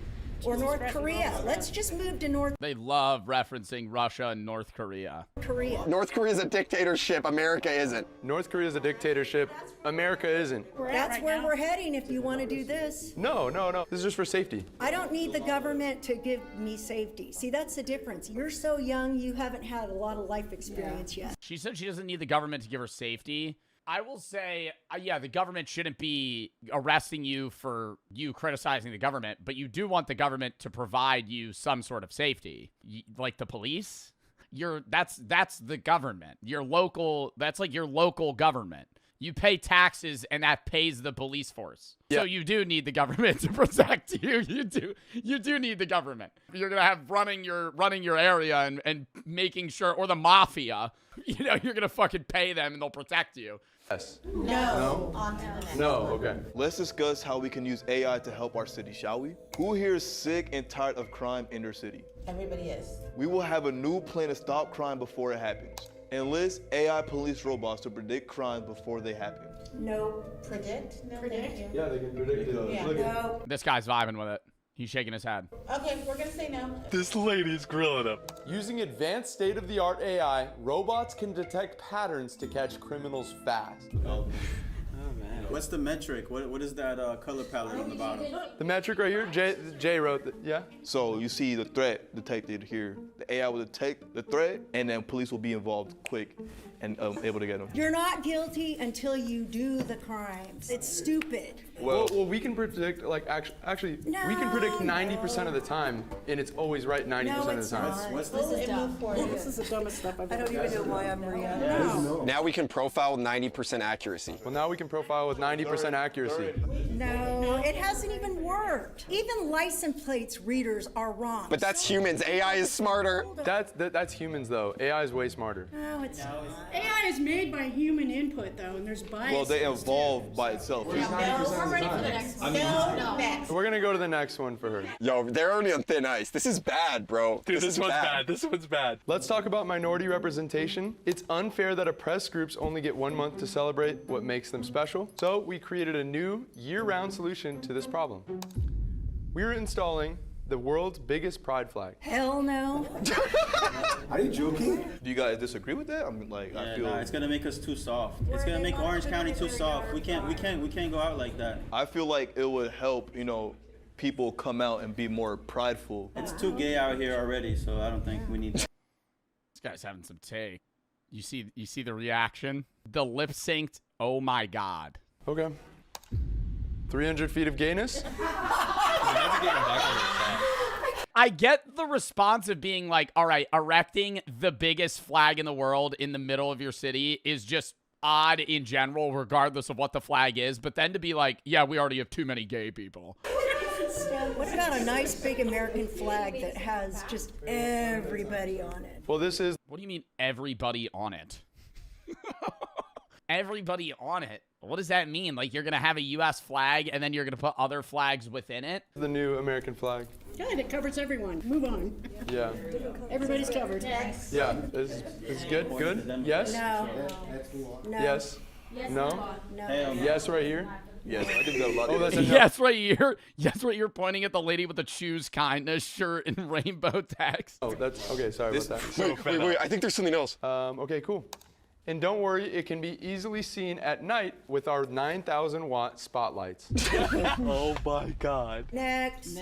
Speaker 4: Or North Korea. Let's just move to North
Speaker 1: They love referencing Russia and North Korea.
Speaker 4: Korea.
Speaker 22: North Korea is a dictatorship. America isn't.
Speaker 8: North Korea is a dictatorship. America isn't.
Speaker 4: That's where we're heading if you want to do this.
Speaker 8: No. This is just for safety.
Speaker 4: I don't need the government to give me safety. See, that's the difference. You're so young, you haven't had a lot of life experience yet.
Speaker 1: She said she doesn't need the government to give her safety. I will say, the government shouldn't be arresting you for you criticizing the government, but you do want the government to provide you some sort of safety, like the police. That's the government. That's like your local government. You pay taxes, and that pays the police force. Yeah. So you do need the government to protect you. You do need the government. You're gonna have running your area and making sure, or the mafia. You're gonna fucking pay them, and they'll protect you.
Speaker 8: Yes.
Speaker 4: No.
Speaker 8: No. Okay.
Speaker 23: Let's discuss how we can use AI to help our city, shall we? Who here is sick and tired of crime in their city?
Speaker 4: Everybody is.
Speaker 23: We will have a new plan to stop crime before it happens. Enlist AI police robots to predict crimes before they happen.
Speaker 4: No. Predict? No, predict?
Speaker 8: Yeah, they can predict it.
Speaker 4: Yeah. No.
Speaker 1: This guy's vibing with it. He's shaking his head.
Speaker 4: Okay, we're gonna say no.
Speaker 23: This lady's grilling him.
Speaker 8: Using advanced state-of-the-art AI, robots can detect patterns to catch criminals fast.
Speaker 24: Oh man. What's the metric? What is that color palette on the bottom?
Speaker 8: The metric right here, Jay wrote yeah?
Speaker 23: So you see the threat detected here. The AI will detect the threat, and then police will be involved quick and able to get them.
Speaker 4: You're not guilty until you do the crimes. It's stupid.
Speaker 8: Well, we can predict, like, actually, we can predict 90% of the time, and it's always right 90% of the time.
Speaker 24: What's
Speaker 4: This is dumb.
Speaker 21: This is the dumbest stuff I've
Speaker 4: I
Speaker 21: ever
Speaker 4: don't even know why I'm Maria.
Speaker 24: No.
Speaker 22: Now we can profile 90% accuracy.
Speaker 8: Well, now we can profile with 90% accuracy.
Speaker 4: No, it hasn't even worked. Even license plates readers are wrong.
Speaker 22: But that's humans. AI is smarter.
Speaker 8: That's humans, though. AI is way smarter.
Speaker 4: No, it's not.
Speaker 21: AI is made by human input, though, and there's bias.
Speaker 23: Well, they evolve by itself.
Speaker 21: We're ready for the next one. No.
Speaker 4: Next.
Speaker 8: We're gonna go to the next one for her.
Speaker 22: Yo, they're only on thin ice. This is bad, bro.
Speaker 23: Dude, this one's bad. This one's bad.
Speaker 8: Let's talk about minority representation. It's unfair that oppressed groups only get 1 month to celebrate what makes them special. So we created a new year-round solution to this problem. We're installing the world's biggest pride flag.
Speaker 4: Hell no.
Speaker 23: Are you joking? Do you guys disagree with that? I mean, I feel
Speaker 24: nah, it's gonna make us too soft. It's gonna make Orange County too soft. We can't go out like that.
Speaker 23: I feel like it would help, people come out and be more prideful.
Speaker 24: It's too gay out here already, so I don't think we need that.
Speaker 1: This guy's having some take. You see the reaction? The lip synced, oh my god.
Speaker 8: Okay. 300 feet of gayness?
Speaker 1: I get the response of being like, all right, erecting the biggest flag in the world in the middle of your city is just odd in general, regardless of what the flag is. But then to be like, yeah, we already have too many gay people.
Speaker 4: What about a nice big American flag that has just everybody on it?
Speaker 8: Well, this is...
Speaker 1: What do you mean everybody on it? Everybody on it? What does that mean? Like, you're going to have a U.S. flag and then you're going to put other flags within it?
Speaker 8: The new American flag.
Speaker 21: Good, it covers everyone. Move on.
Speaker 8: Yeah.
Speaker 21: Everybody's covered.
Speaker 8: Yeah. This is good? Good? Yes?
Speaker 4: No. No.
Speaker 8: Yes? No?
Speaker 4: No.
Speaker 8: Yes, right here?
Speaker 23: Yes, I think that a lot.
Speaker 8: Oh, that's a no.
Speaker 1: Yes, right here. Yes, right here, pointing at the lady with the choose kindness shirt and rainbow text.
Speaker 8: Oh, that's okay. Sorry about that.
Speaker 22: Wait, I think there's something else.
Speaker 8: Okay, cool. And don't worry, it can be easily seen at night with our 9,000 watt spotlights.
Speaker 23: Oh my God.
Speaker 4: Next.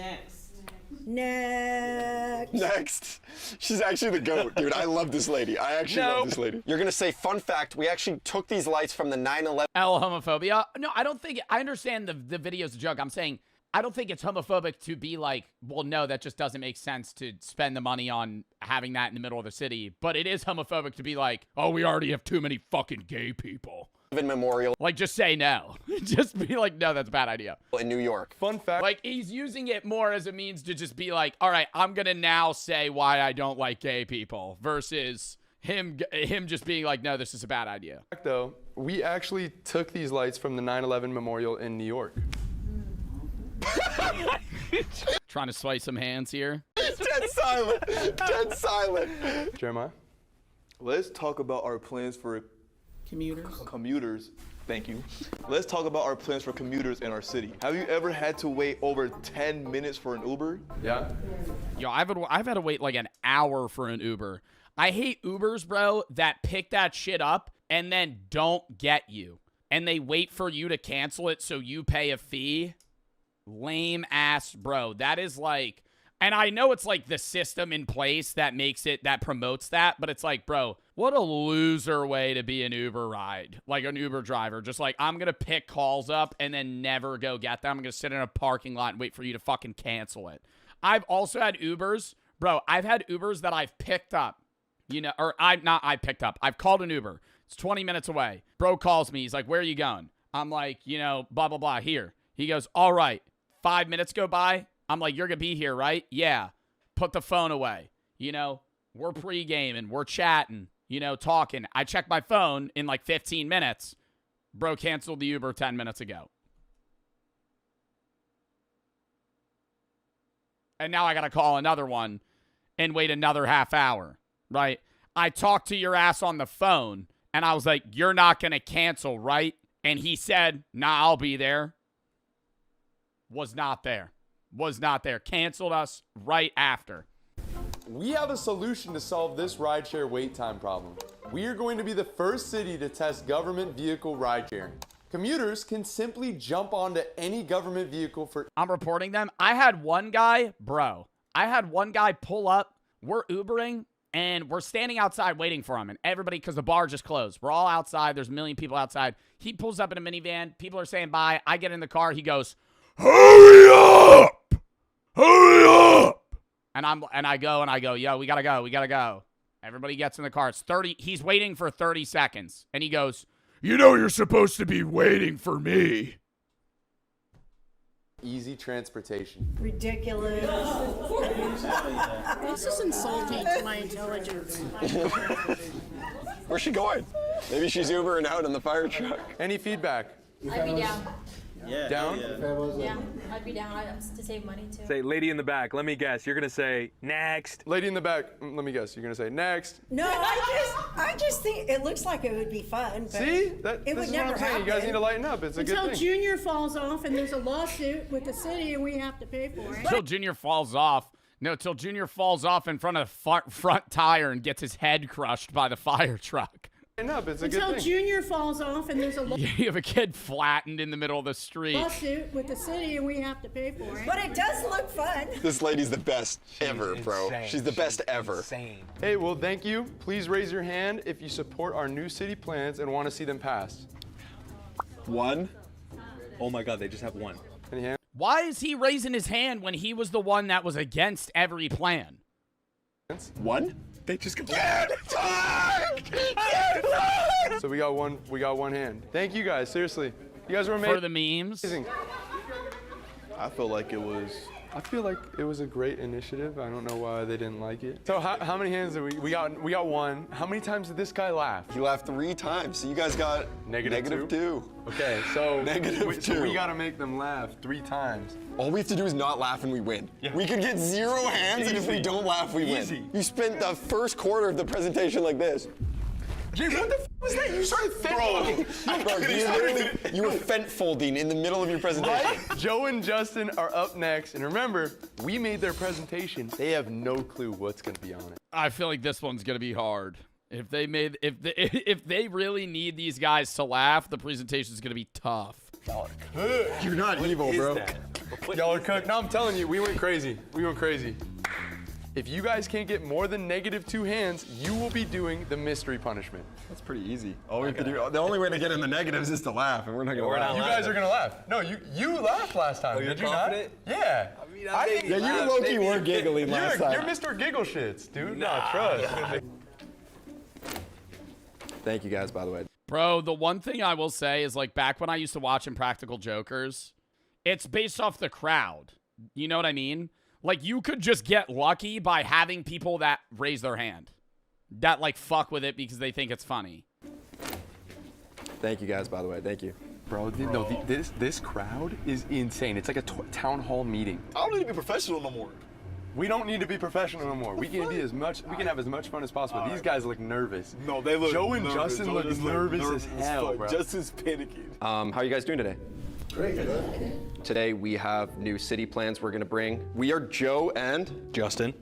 Speaker 4: Next.
Speaker 22: She's actually the GOAT, dude. I love this lady. I actually love this lady. You're gonna say, fun fact, we actually took these lights from the 9/11.
Speaker 1: Homophobia? No, I don't think, I understand the video's a joke. I'm saying, I don't think it's homophobic to be like, well, no, that just doesn't make sense to spend the money on having that in the middle of the city. But it is homophobic to be like, oh, we already have too many fucking gay people.
Speaker 22: Memorial.
Speaker 1: Like, just say no. Just be like, no, that's a bad idea.
Speaker 22: In New York.
Speaker 8: Fun fact.
Speaker 1: Like, he's using it more as a means to just be like, all right, I'm going to now say why I don't like gay people versus him just being like, no, this is a bad idea.
Speaker 8: Though, we actually took these lights from the 9/11 memorial in New York.
Speaker 1: Trying to sway some hands here.
Speaker 22: Dead silent. Dead silent.
Speaker 8: Jeremiah?
Speaker 23: Let's talk about our plans for commuters. Thank you. Let's talk about our plans for commuters in our city. Have you ever had to wait over 10 minutes for an Uber?
Speaker 8: Yeah.
Speaker 1: Yo, I've had to wait like an hour for an Uber. I hate Ubers, bro, that pick that shit up and then don't get you. And they wait for you to cancel it so you pay a fee. Lame ass, bro. That is like, and I know it's like the system in place that makes it, that promotes that, but it's like, bro, what a loser way to be an Uber ride. Like an Uber driver. Just like, I'm going to pick calls up and then never go get them. I'm going to sit in a parking lot and wait for you to fucking cancel it. I've also had Ubers, bro. I've had Ubers that I've picked up, you know, or I've called an Uber. It's 20 minutes away. Bro calls me. He's like, where are you going? I'm like, you know, blah, blah, blah, here. He goes, all right. 5 minutes go by. I'm like, you're going to be here, right? Yeah. Put the phone away. You know, we're pre-gaming. We're chatting, you know, talking. I check my phone in like 15 minutes. Bro canceled the Uber 10 minutes ago. And now I got to call another one and wait another half hour, right? I talked to your ass on the phone, and I was like, you're not going to cancel, right? And he said, nah, I'll be there. Was not there. Was not there. Canceled us right after.
Speaker 8: We have a solution to solve this rideshare wait time problem. We are going to be the first city to test government vehicle ride sharing. Commuters can simply jump onto any government vehicle for...
Speaker 1: I'm reporting them. I had one guy pull up. We're Ubering, and we're standing outside waiting for him. And everybody, because the bar just closed. We're all outside. There's a million people outside. He pulls up in a minivan. People are saying bye. I get in the car. He goes, hurry up! Hurry up! And I go, yo, we gotta go. Everybody gets in the car. It's 30. He's waiting for 30 seconds. And he goes, you know you're supposed to be waiting for me.
Speaker 8: Easy transportation.
Speaker 4: Ridiculous.
Speaker 21: This is insulting to my intelligence.
Speaker 22: Where's she going? Maybe she's Ubering out in the fire truck.
Speaker 8: Any feedback?
Speaker 5: I'd be down.
Speaker 24: Yeah.
Speaker 8: Down?
Speaker 5: Yeah, I'd be down to save money too.
Speaker 3: Say, lady in the back, let me guess. You're going to say, next.
Speaker 8: Lady in the back, let me guess. You're going to say, next.
Speaker 4: No, I just think it looks like it would be fun. But
Speaker 8: See?
Speaker 4: it would never happen.
Speaker 8: You guys need to lighten up. It's a good thing.
Speaker 21: Until Junior falls off and there's a lawsuit with the city and we have to pay for it.
Speaker 1: Till Junior falls off. No, till Junior falls off in front of the front tire and gets his head crushed by the fire truck.
Speaker 8: It's a good
Speaker 21: Until
Speaker 8: thing.
Speaker 21: Junior falls off and there's a
Speaker 1: You have a kid flattened in the middle of the street.
Speaker 21: lawsuit with the city and we have to pay for it.
Speaker 4: But it does look fun.
Speaker 22: This lady's the best ever, bro. She's the best ever.
Speaker 8: Hey, well, thank you. Please raise your hand if you support our new city plans and want to see them passed.
Speaker 23: One? Oh my God, they just have one.
Speaker 8: Any hand?
Speaker 1: Why is he raising his hand when he was the one that was against every plan?
Speaker 22: One? They just go,
Speaker 8: So we got one hand. Thank you guys, seriously. You guys were amazing.
Speaker 1: For the memes.
Speaker 23: I felt like it was
Speaker 8: I feel like it was a great initiative. I don't know why they didn't like it. So how many hands did we got one. How many times did this guy laugh?
Speaker 22: He laughed 3 times, so you guys got negative two.
Speaker 8: Okay, so
Speaker 22: Negative
Speaker 8: so we
Speaker 22: two.
Speaker 8: gotta make them laugh 3 times.
Speaker 22: All we have to do is not laugh and we win. We could get 0 hands, and if we don't laugh, we win. You spent the first quarter of the presentation like this.
Speaker 8: Jay, what the f was that? You started
Speaker 22: Bro, you were fent folding in the middle of your presentation.
Speaker 8: Right? Joe and Justin are up next, and remember, we made their presentation. They have no clue what's gonna be on it.
Speaker 1: I feel like this one's gonna be hard. If they really need these guys to laugh, the presentation's gonna be tough.
Speaker 22: You're not evil, bro.
Speaker 8: Y'all are cooked. No, I'm telling you, we went crazy. We went crazy. If you guys can't get more than -2 hands, you will be doing the mystery punishment.
Speaker 22: That's pretty easy. All we have to do, the only way to get in the negatives is to laugh, and we're not gonna laugh.
Speaker 8: You guys are gonna laugh. No, you laughed last time. Did you
Speaker 22: confident?
Speaker 8: not? Yeah. I think
Speaker 22: you low-key were giggling last time.
Speaker 8: You're Mr. Giggle Shits, dude. No, trust.
Speaker 22: Thank you guys, by the way.
Speaker 1: Bro, the one thing I will say is, like, back when I used to watch Impractical Jokers, it's based off the crowd. You know what I mean? Like, you could just get lucky by having people that raise their hand. That, like, fuck with it because they think it's funny.
Speaker 22: Thank you guys, by the way. Thank you.
Speaker 8: Bro, this crowd is insane. It's like a town hall meeting.
Speaker 22: I don't need to be professional no more.
Speaker 8: We don't need to be professional no more. We can be we can have as much fun as possible. These guys look nervous.
Speaker 22: No, they look
Speaker 8: Joe and
Speaker 22: nervous.
Speaker 8: Justin look nervous as hell, bro.
Speaker 22: Justin's panicking. How are you guys doing today?
Speaker 13: Great.
Speaker 22: Today we have new city plans we're gonna bring. We are Joe and
Speaker 3: Justin.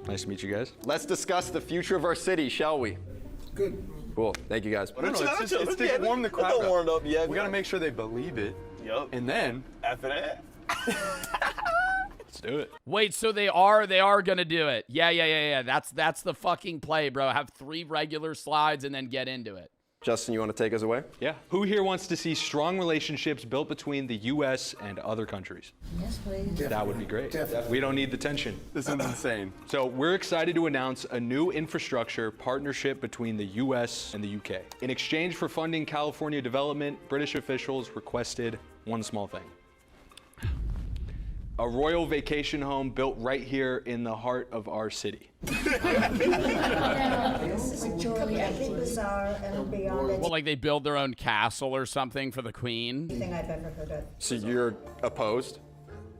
Speaker 3: Nice to meet you guys.
Speaker 22: Let's discuss the future of our city, shall we?
Speaker 13: Good.
Speaker 22: Cool. Thank you guys.
Speaker 8: No, it's to warm the crowd up. We gotta make sure they believe it.
Speaker 22: Yep.
Speaker 8: And then
Speaker 22: after that.
Speaker 3: Let's do it.
Speaker 1: Wait, so they are gonna do it. Yeah. That's the fucking play, bro. Have 3 regular slides and then get into it.
Speaker 22: Justin, you want to take us away?
Speaker 3: Yeah. Who here wants to see strong relationships built between the U.S. and other countries?
Speaker 5: Yes, please.
Speaker 3: That would be great.
Speaker 13: Definitely.
Speaker 3: We don't need the tension.
Speaker 8: this is insane.
Speaker 3: So we're excited to announce a new infrastructure partnership between the U.S. and the U.K. In exchange for funding California development, British officials requested one small thing. A royal vacation home built right here in the heart of our city.
Speaker 4: This is completely bizarre and beyond
Speaker 1: Well, like they build their own castle or something for the queen.
Speaker 4: anything I've ever heard of.
Speaker 22: So you're opposed?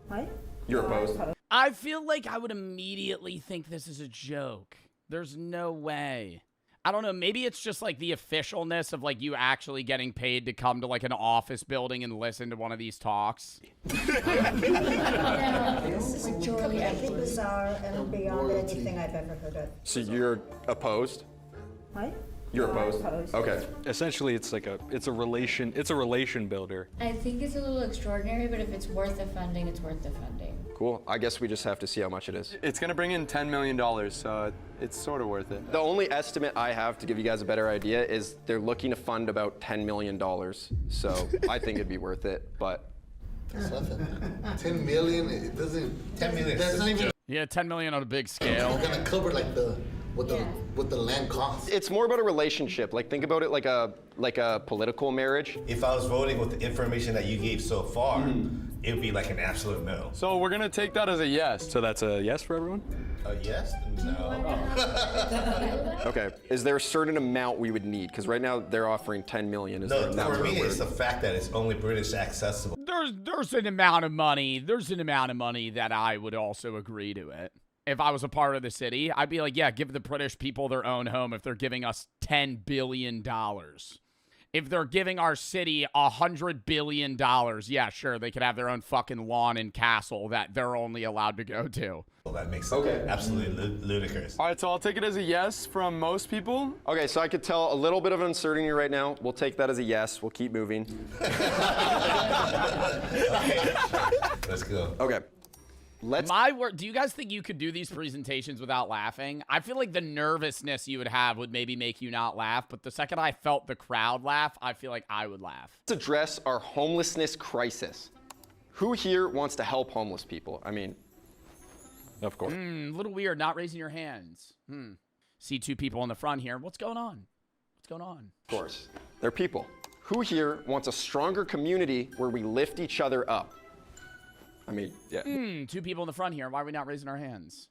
Speaker 4: What?
Speaker 22: You're opposed?
Speaker 1: I feel like I would immediately think this is a joke. There's no way. I don't know. Maybe it's just like the officialness of like you actually getting paid to come to like an office building and listen to one of these talks.
Speaker 4: This is completely bizarre and beyond anything I've ever heard of.
Speaker 22: So you're opposed?
Speaker 4: What?
Speaker 22: You're opposed? Okay.
Speaker 3: Essentially, it's a relation builder.
Speaker 5: I think it's a little extraordinary, but if it's worth the funding, it's worth the funding.
Speaker 22: Cool. I guess we just have to see how much it is.
Speaker 8: It's gonna bring in $10 million, so it's sort of worth it.
Speaker 22: The only estimate I have to give you guys a better idea is they're looking to fund about $10 million. So I think it'd be worth it, but.
Speaker 13: That's nothing. 10 million, it doesn't. 10 million. That's not even.
Speaker 1: Yeah, 10 million on a big scale.
Speaker 13: We're gonna cover like what the land costs.
Speaker 22: It's more about a relationship. Like think about it like a political marriage.
Speaker 6: If I was voting with the information that you gave so far, it would be like an absolute no.
Speaker 8: So we're gonna take that as a yes.
Speaker 3: So that's a yes for everyone?
Speaker 6: A yes? No.
Speaker 22: Okay. Is there a certain amount we would need? Because right now they're offering 10 million.
Speaker 6: No, for me, it's the fact that it's only British accessible.
Speaker 1: There's an amount of money. There's an amount of money that I would also agree to it. If I was a part of the city, I'd be like, yeah, give the British people their own home if they're giving us $10 billion. If they're giving our city $100 billion, yeah, sure, they could have their own fucking lawn and castle that they're only allowed to go to.
Speaker 6: Well, that makes it absolutely ludicrous.
Speaker 8: All right, so I'll take it as a yes from most people.
Speaker 22: Okay, so I could tell a little bit of uncertainty right now. We'll take that as a yes. We'll keep moving.
Speaker 6: Let's go.
Speaker 22: Okay.
Speaker 1: My word, do you guys think you could do these presentations without laughing? I feel like the nervousness you would have would maybe make you not laugh, but the second I felt the crowd laugh, I feel like I would laugh.
Speaker 22: Let's address our homelessness crisis. Who here wants to help homeless people? I mean, of course.
Speaker 1: A little weird not raising your hands. See 2 people in the front here. What's going on? What's going on?
Speaker 22: Of course. They're people. Who here wants a stronger community where we lift each other up? I mean, yeah.
Speaker 1: Two people in the front here. Why are we not raising our hands?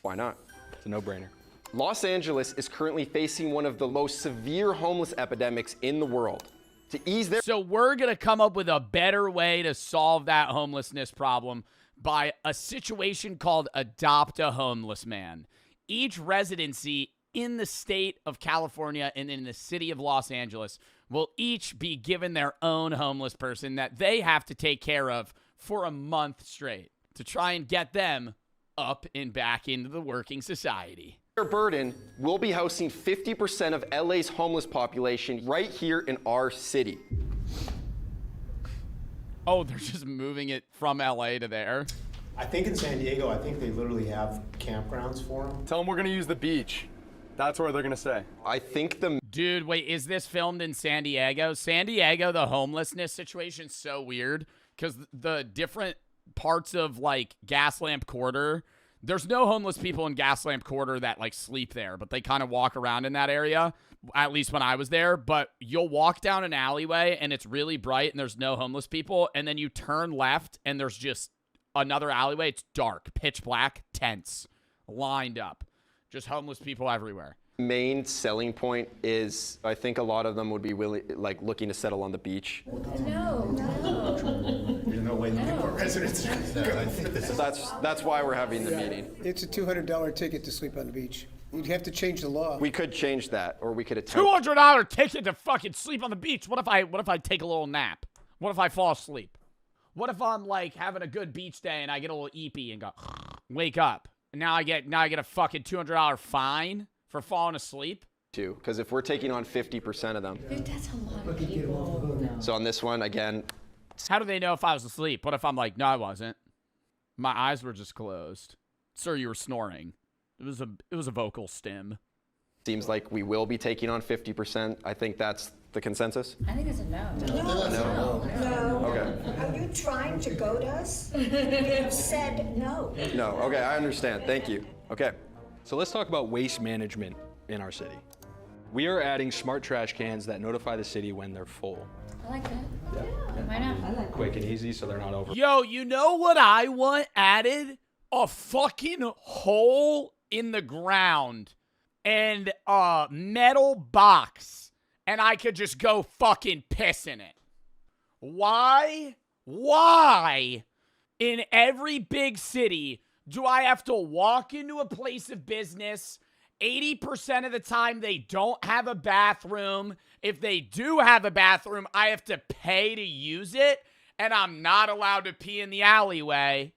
Speaker 22: Why not?
Speaker 23: It's a no-brainer.
Speaker 22: Los Angeles is currently facing one of the most severe homeless epidemics in the world. To ease their
Speaker 1: So we're going to come up with a better way to solve that homelessness problem by a situation called Adopt a Homeless Man. Each residency in the state of California and in the city of Los Angeles will each be given their own homeless person that they have to take care of for a month straight to try and get them up and back into the working society.
Speaker 22: burden, we'll be housing 50% of LA's homeless population right here in our city.
Speaker 1: Oh, they're just moving it from LA to there.
Speaker 9: I think in San Diego, I think they literally have campgrounds for them.
Speaker 8: Tell them we're gonna use the beach. That's where they're gonna stay.
Speaker 22: I think the
Speaker 1: Dude, wait, is this filmed in San Diego? San Diego, the homelessness situation's so weird because the different parts of like Gaslamp Quarter, there's no homeless people in Gaslamp Quarter that like sleep there, but they kind of walk around in that area, at least when I was there. But you'll walk down an alleyway and it's really bright and there's no homeless people, and then you turn left and there's just another alleyway. It's dark, pitch black, tents lined up, just homeless people everywhere.
Speaker 22: main selling point is I think a lot of them would be looking to settle on the beach.
Speaker 5: No.
Speaker 9: There's no way more residents are
Speaker 22: That's why we're having the meeting.
Speaker 12: It's a $200 ticket to sleep on the beach. You'd have to change the law.
Speaker 22: We could change that, or we could attempt.
Speaker 1: $200 ticket to fucking sleep on the beach. What if I take a little nap? What if I fall asleep? What if I'm like having a good beach day and I get a little eepy and go wake up? And now I get a fucking $200 fine for falling asleep?
Speaker 22: Too, because if we're taking on 50% of them.
Speaker 5: Dude, that's a lot of people.
Speaker 22: So on this one, again.
Speaker 1: How do they know if I was asleep? What if I'm like, no, I wasn't. My eyes were just closed. Sir, you were snoring. It was a vocal stim.
Speaker 22: Seems like we will be taking on 50%. I think that's the consensus.
Speaker 5: I think it's a no.
Speaker 4: No.
Speaker 22: Okay.
Speaker 4: Are you trying to goad us? You've said no.
Speaker 22: No, okay, I understand. Thank you. Okay.
Speaker 3: So let's talk about waste management in our city. We are adding smart trash cans that notify the city when they're full.
Speaker 5: I like that. Yeah. Why not?
Speaker 3: Quick and easy so they're not over.
Speaker 1: Yo, you know what I want added? A fucking hole in the ground and a metal box, and I could just go fucking piss in it. Why in every big city do I have to walk into a place of business? 80% of the time they don't have a bathroom. If they do have a bathroom, I have to pay to use it, and I'm not allowed to pee in the alleyway.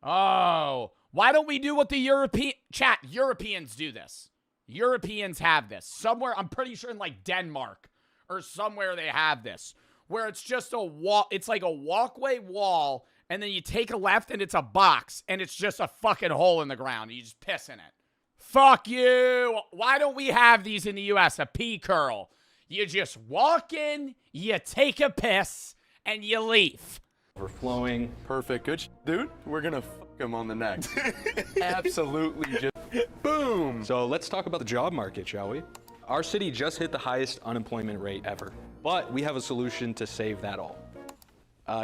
Speaker 1: Oh, why don't we do what the Europeans do this? Europeans have this. Somewhere, I'm pretty sure in like Denmark or somewhere they have this, where it's just a wall. It's like a walkway wall, and then you take a left and it's a box, and it's just a fucking hole in the ground. And you just piss in it. Fuck you. Why don't we have these in the U.S.? A pee curl. You just walk in, you take a piss, and you leave.
Speaker 3: Overflowing.
Speaker 8: Perfect. Good dude, we're gonna fuck him on the neck. Absolutely just boom.
Speaker 3: So let's talk about the job market, shall we? Our city just hit the highest unemployment rate ever, but we have a solution to save that all.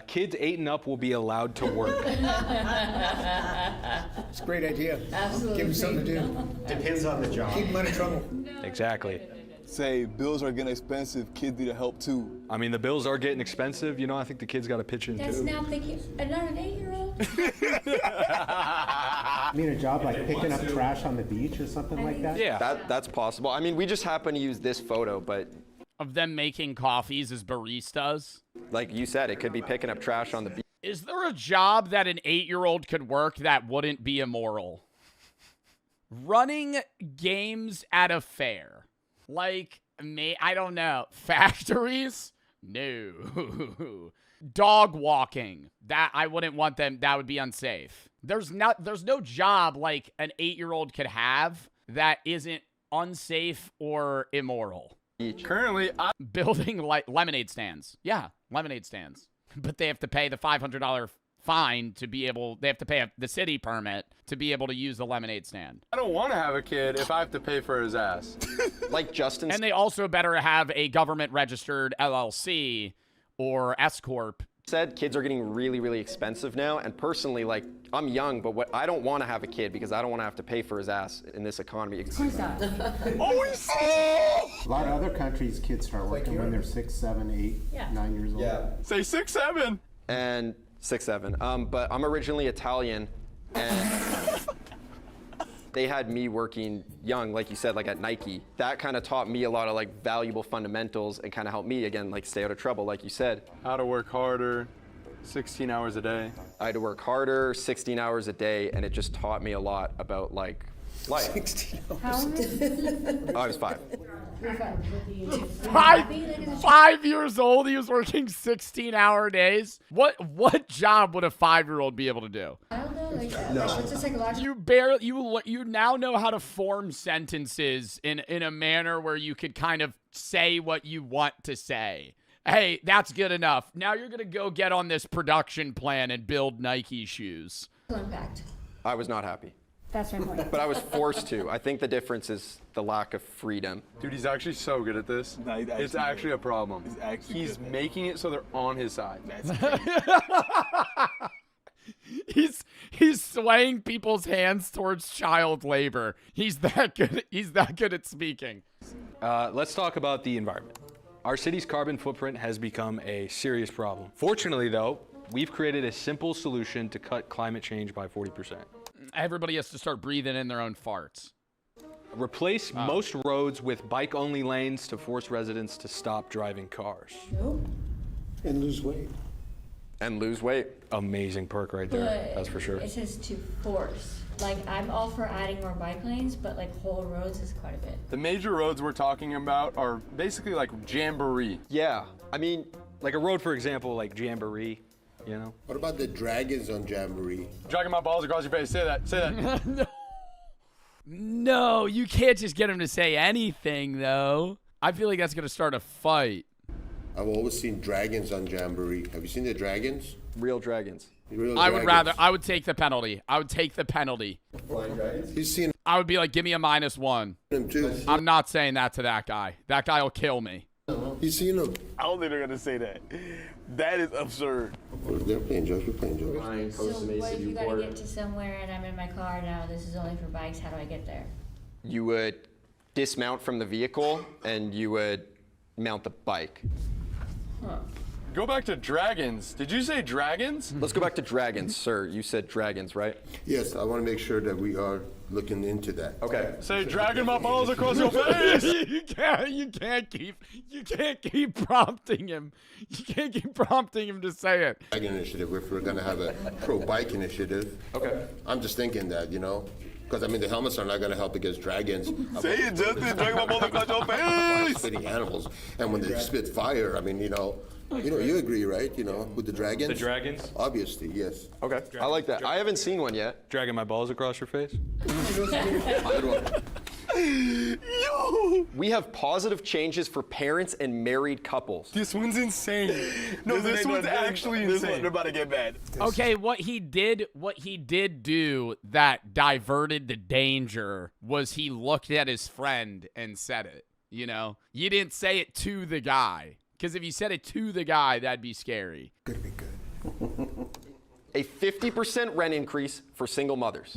Speaker 3: Kids 8 and up will be allowed to work.
Speaker 12: It's a great idea.
Speaker 5: Absolutely.
Speaker 12: Give them something to do.
Speaker 9: Depends on the job.
Speaker 12: Keep them out of trouble.
Speaker 3: Exactly.
Speaker 23: Say, bills are getting expensive, kids need help too.
Speaker 3: I mean, the bills are getting expensive. You know, I think the kids got to pitch in
Speaker 5: That's
Speaker 3: too.
Speaker 5: not the kid. Not an 8-year-old.
Speaker 9: I mean, a job like picking up trash on the beach or something like that?
Speaker 3: Yeah.
Speaker 22: That's possible. I mean, we just happen to use this photo, but
Speaker 1: Of them making coffees as baristas.
Speaker 22: like you said, it could be picking up trash on the beach.
Speaker 1: Is there a job that an 8-year-old could work that wouldn't be immoral? Running games at a fair. Like, I don't know. Factories? No. Dog walking. That I wouldn't want them. That would be unsafe. There's no job like an 8-year-old could have that isn't unsafe or immoral.
Speaker 8: Currently,
Speaker 1: Building lemonade stands. Yeah, lemonade stands. But they have to pay the $500 fine to be able, they have to pay the city permit to be able to use the lemonade stand.
Speaker 8: I don't want to have a kid if I have to pay for his ass.
Speaker 22: Like Justin.
Speaker 1: And they also better have a government registered LLC or S Corp
Speaker 22: Said kids are getting really, really expensive now, and personally, like, I'm young, but I don't want to have a kid because I don't want to have to pay for his ass in this economy.
Speaker 5: Of course not.
Speaker 22: Always.
Speaker 9: A lot of other countries, kids start working when they're 6, 7, 8, 9 years old.
Speaker 22: Yeah.
Speaker 8: Say 6, 7.
Speaker 22: And 6, 7. But I'm originally Italian, and they had me working young, like you said, like at Nike. That kind of taught me a lot of like valuable fundamentals and kind of helped me, again, like stay out of trouble, like you said.
Speaker 8: How to work harder, 16 hours a day.
Speaker 22: I had to work harder, 16 hours a day, and it just taught me a lot about like life.
Speaker 12: 16 hours.
Speaker 5: How old are you?
Speaker 22: I was 5.
Speaker 1: Five years old, he was working 16-hour days. What job would a 5-year-old be able to do?
Speaker 5: I don't know. Like, what's the psychological?
Speaker 1: You now know how to form sentences in a manner where you could kind of say what you want to say. Hey, that's good enough. Now you're gonna go get on this production plan and build Nike shoes.
Speaker 5: Impact.
Speaker 22: I was not happy.
Speaker 5: That's my point.
Speaker 22: But I was forced to. I think the difference is the lack of freedom.
Speaker 8: Dude, he's actually so good at this.
Speaker 23: No,
Speaker 8: it's actually a problem. He's
Speaker 23: good.
Speaker 8: making it so they're on his side.
Speaker 1: He's swaying people's hands towards child labor. He's that good. He's that good at speaking.
Speaker 3: Let's talk about the environment. Our city's carbon footprint has become a serious problem. Fortunately, though, we've created a simple solution to cut climate change by 40%.
Speaker 1: Everybody has to start breathing in their own farts.
Speaker 3: Replace most roads with bike-only lanes to force residents to stop driving cars.
Speaker 5: Nope.
Speaker 9: And lose weight.
Speaker 22: And lose weight.
Speaker 3: Amazing perk right there,
Speaker 5: But
Speaker 3: that's for sure.
Speaker 5: It says to force. Like, I'm all for adding more bike lanes, but like whole roads is quite a bit.
Speaker 8: The major roads we're talking about are basically like Jamboree.
Speaker 22: Yeah, I mean,
Speaker 3: like a road, for example, like Jamboree, you know?
Speaker 10: What about the dragons on Jamboree?
Speaker 8: Dragging my balls across your face. Say that. Say that.
Speaker 1: No, you can't just get him to say anything, though. I feel like that's going to start a fight.
Speaker 10: I've always seen dragons on Jamboree. Have you seen the dragons?
Speaker 22: Real dragons.
Speaker 1: I would take the penalty. I would take the penalty.
Speaker 22: Flying dragons?
Speaker 10: He's seen
Speaker 1: I would be like, give me a -1.
Speaker 10: them too.
Speaker 1: I'm not saying that to that guy. That guy will kill me.
Speaker 10: He's seen them.
Speaker 23: I don't think they're gonna say that. That is absurd.
Speaker 10: They're playing jokes. We're playing jokes.
Speaker 5: So what if you gotta get to somewhere and I'm in my car now, this is only for bikes, how do I get there?
Speaker 22: You would dismount from the vehicle and you would mount the bike.
Speaker 5: Huh.
Speaker 8: Go back to dragons. Did you say dragons?
Speaker 22: Let's go back to dragons, sir. You said dragons, right?
Speaker 10: Yes, I want to make sure that we are looking into that.
Speaker 22: Okay.
Speaker 8: Say dragging my balls across your face.
Speaker 1: You can't keep prompting him. You can't keep prompting him to say it.
Speaker 10: Dragon initiative. If we're going to have a pro-bike initiative,
Speaker 22: okay.
Speaker 10: I'm just thinking that, you know, because I mean the helmets are not going to help against dragons.
Speaker 23: Say it, Justin. Drag my balls across your face.
Speaker 10: Spitting animals, and when they spit fire, I mean, you know, you agree, right? You know, with the dragons.
Speaker 3: The dragons?
Speaker 10: Obviously, yes.
Speaker 22: Okay. I like that. I haven't seen one yet.
Speaker 3: Dragging my balls across your face?
Speaker 22: We have positive changes for parents and married couples.
Speaker 8: This one's insane. No, this one's actually insane.
Speaker 23: They're about to get mad.
Speaker 1: Okay, what he did do that diverted the danger was he looked at his friend and said it. You know, you didn't say it to the guy. Because if you said it to the guy, that'd be scary.
Speaker 10: Could be good.
Speaker 22: A 50% rent increase for single mothers.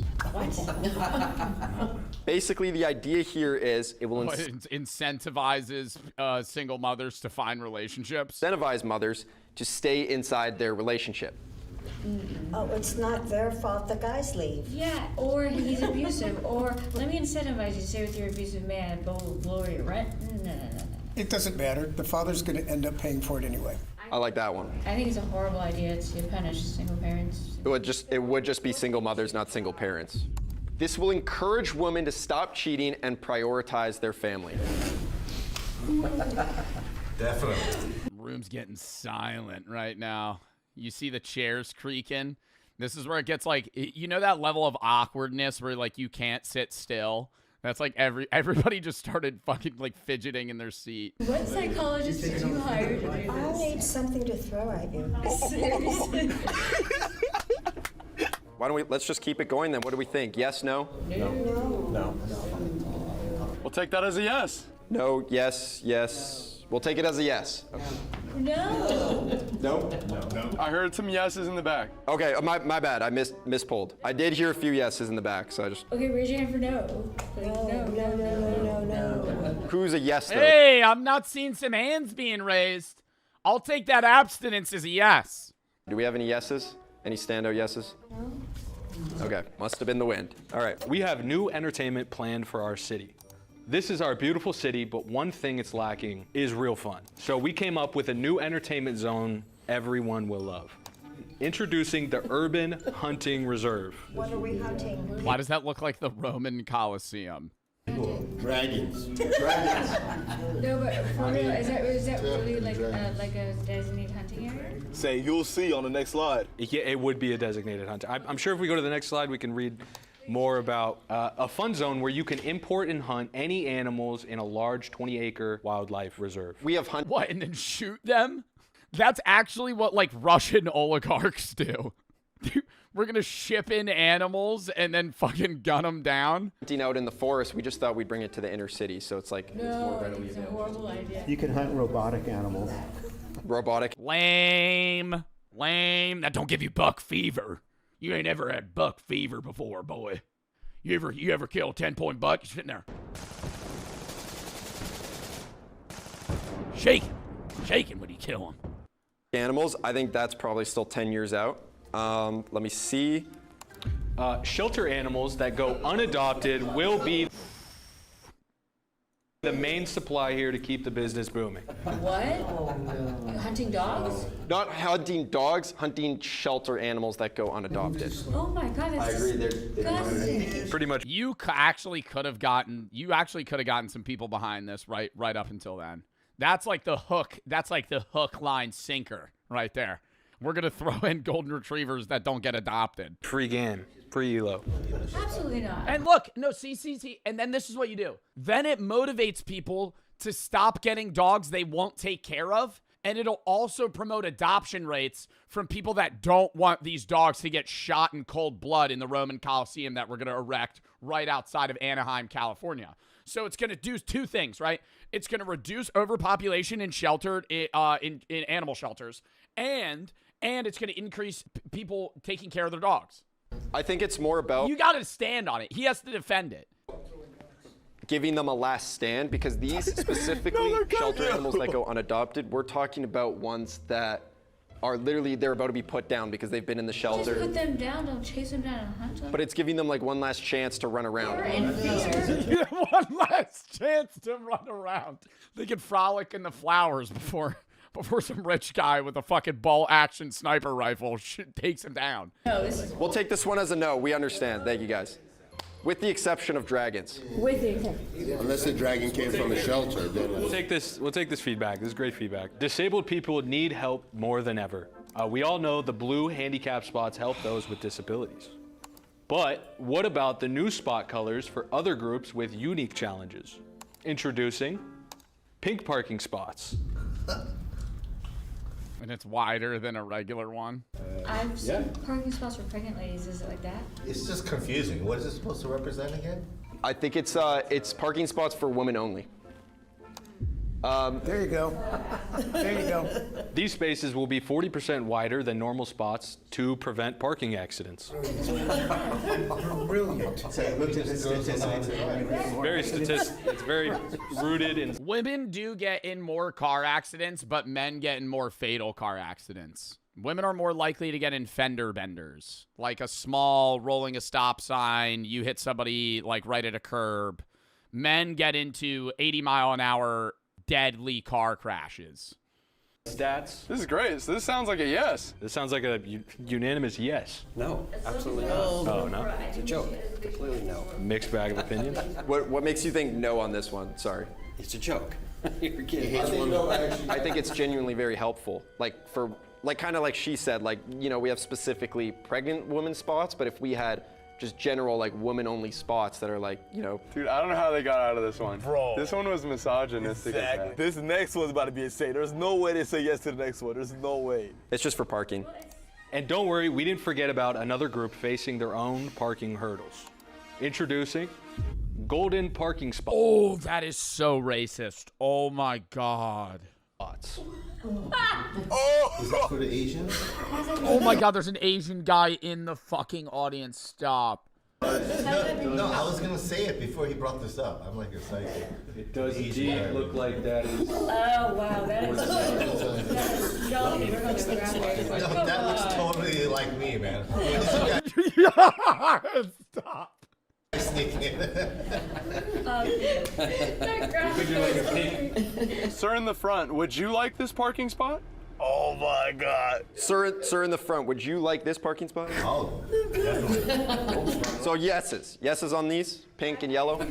Speaker 22: Basically, the idea here is it will
Speaker 1: Incentivizes single mothers to find relationships.
Speaker 22: incentivize mothers to stay inside their relationship.
Speaker 4: Oh, it's not their fault the guys leave.
Speaker 5: Yeah, or he's abusive, or let me incentivize you to stay with your abusive man, but we'll lower your rent. No.
Speaker 12: It doesn't matter. The father's going to end up paying for it anyway.
Speaker 22: I like that one.
Speaker 5: I think it's a horrible idea to punish single parents.
Speaker 22: It would just be single mothers, not single parents. This will encourage women to stop cheating and prioritize their family.
Speaker 6: Definitely.
Speaker 1: Room's getting silent right now. You see the chairs creaking? This is where it gets like, you know that level of awkwardness where like you can't sit still? That's like everybody just started fucking like fidgeting in their seat.
Speaker 5: What psychologist did you hire to do this?
Speaker 4: I'll need something to throw at you.
Speaker 5: Seriously?
Speaker 22: Why don't let's just keep it going then. What do we think? Yes, no?
Speaker 9: No.
Speaker 8: We'll take that as a yes.
Speaker 22: No, yes, yes. We'll take it as a yes. Okay.
Speaker 5: No.
Speaker 22: No?
Speaker 8: I heard some yeses in the back.
Speaker 22: Okay, my bad. I mispulled. I did hear a few yeses in the back, so I just.
Speaker 5: Okay, raise your hand for no. No.
Speaker 22: Who's a yes though?
Speaker 1: Hey, I'm not seeing some hands being raised. I'll take that abstinence as a yes.
Speaker 22: Do we have any yeses? Any standout yeses?
Speaker 5: No.
Speaker 22: Okay, must have been the wind. All right.
Speaker 3: We have new entertainment planned for our city. This is our beautiful city, but one thing it's lacking is real fun. So we came up with a new entertainment zone everyone will love. Introducing the Urban Hunting Reserve.
Speaker 4: What are we hunting?
Speaker 1: Why does that look like the Roman Colosseum?
Speaker 10: Dragons.
Speaker 5: No, but for real, is that really like a designated hunting area?
Speaker 23: Say, you'll see on the next slide.
Speaker 3: Yeah, it would be a designated hunter. I'm sure if we go to the next slide, we can read more about a fun zone where you can import and hunt any animals in a large 20-acre wildlife reserve.
Speaker 22: We have
Speaker 1: What, and then shoot them? That's actually what, like, Russian oligarchs do. We're going to ship in animals and then fucking gun them down?
Speaker 22: Hunting out in the forest, we just thought we'd bring it to the inner city, so it's like it's more
Speaker 5: No,
Speaker 22: readily
Speaker 5: it's a
Speaker 22: available.
Speaker 5: horrible idea.
Speaker 9: You can hunt robotic animals.
Speaker 22: Robotic.
Speaker 1: Lame. That don't give you buck fever. You ain't ever had buck fever before, boy. You ever kill a 10-point buck? You're sitting there. Shaking when you kill him.
Speaker 22: Animals, I think that's probably still 10 years out. Let me see.
Speaker 3: Shelter animals that go unadopted will be the main supply here to keep the business booming.
Speaker 5: What? Hunting dogs?
Speaker 22: Not hunting dogs, hunting shelter animals that go unadopted.
Speaker 5: Oh my god, that's disgusting.
Speaker 3: Pretty much.
Speaker 1: You actually could have gotten some people behind this right up until then. That's like the hook. That's like the hook, line, sinker right there. We're going to throw in golden retrievers that don't get adopted.
Speaker 3: Pre-game, pre-ELO.
Speaker 5: Absolutely not.
Speaker 1: And look, no, see. And then this is what you do. Then it motivates people to stop getting dogs they won't take care of. And it'll also promote adoption rates from people that don't want these dogs to get shot in cold blood in the Roman Colosseum that we're going to erect right outside of Anaheim, California. So it's going to do two things, right? It's going to reduce overpopulation in sheltered in animal shelters, and it's going to increase people taking care of their dogs.
Speaker 22: I think it's more about
Speaker 1: You got to stand on it. He has to defend it.
Speaker 22: giving them a last stand, because these specifically shelter animals that go unadopted, we're talking about ones that are literally, they're about to be put down because they've been in the shelter.
Speaker 5: Just put them down, don't chase them down and hunt them.
Speaker 22: But it's giving them like one last chance to run around.
Speaker 1: One last chance to run around. They can frolic in the flowers before some rich guy with a fucking ball-action sniper rifle takes him down.
Speaker 5: No, this is...
Speaker 22: We'll take this one as a no. We understand. Thank you, guys. With the exception of dragons.
Speaker 5: With the exception.
Speaker 10: Unless the dragon came from a shelter. Then
Speaker 3: We'll take this feedback. This is great feedback. Disabled people need help more than ever. We all know the blue handicap spots help those with disabilities. But what about the new spot colors for other groups with unique challenges? Introducing pink parking spots.
Speaker 1: And it's wider than a regular one.
Speaker 5: I've seen parking spots for pregnant ladies. Is it like that?
Speaker 6: It's just confusing. What is it supposed to represent again?
Speaker 22: I think it's parking spots for women only.
Speaker 12: There you go. There you go.
Speaker 3: These spaces will be 40% wider than normal spots to prevent parking accidents.
Speaker 12: Brilliant.
Speaker 3: It's very rooted in.
Speaker 1: Women do get in more car accidents, but men get in more fatal car accidents. Women are more likely to get in fender benders, like a small rolling a stop sign, you hit somebody like right at a curb. Men get into 80-mile-an-hour deadly car crashes.
Speaker 3: Stats.
Speaker 8: This is great. So this sounds like a yes.
Speaker 3: This sounds like a unanimous yes.
Speaker 14: No, absolutely not.
Speaker 3: Oh, no?
Speaker 14: It's a joke. Completely no.
Speaker 3: Mixed bag of opinions.
Speaker 22: What makes you think no on this one? Sorry.
Speaker 14: It's a joke. You're kidding.
Speaker 22: I think it's genuinely very helpful. Kind of like she said, we have specifically pregnant women spots, but if we had just general woman-only spots that are
Speaker 8: Dude, I don't know how they got out of this one.
Speaker 23: Bro.
Speaker 8: This one was misogynistic.
Speaker 23: Exactly. This next one's about to be insane. There's no way they say yes to the next one. There's no way.
Speaker 22: It's just for parking.
Speaker 3: And don't worry, we didn't forget about another group facing their own parking hurdles. Introducing golden parking spots.
Speaker 1: Oh, that is so racist. Oh my God.
Speaker 22: spots.
Speaker 6: Is that for the Asians?
Speaker 1: Oh my god, there's an Asian guy in the fucking audience. Stop.
Speaker 6: No, I was gonna say it before he brought this up. I'm like excited.
Speaker 3: It does indeed look like that is.
Speaker 5: Oh, wow, that is shocking. We're going to grab it.
Speaker 6: No, that looks totally like me, man.
Speaker 1: Stop.
Speaker 6: Sneaking in.
Speaker 8: Sir in the front, would you like this parking spot?
Speaker 22: Oh my God. Sir in the front, would you like this parking spot?
Speaker 6: Oh, definitely.
Speaker 22: So yeses. Yeses on these, pink and yellow.
Speaker 3: So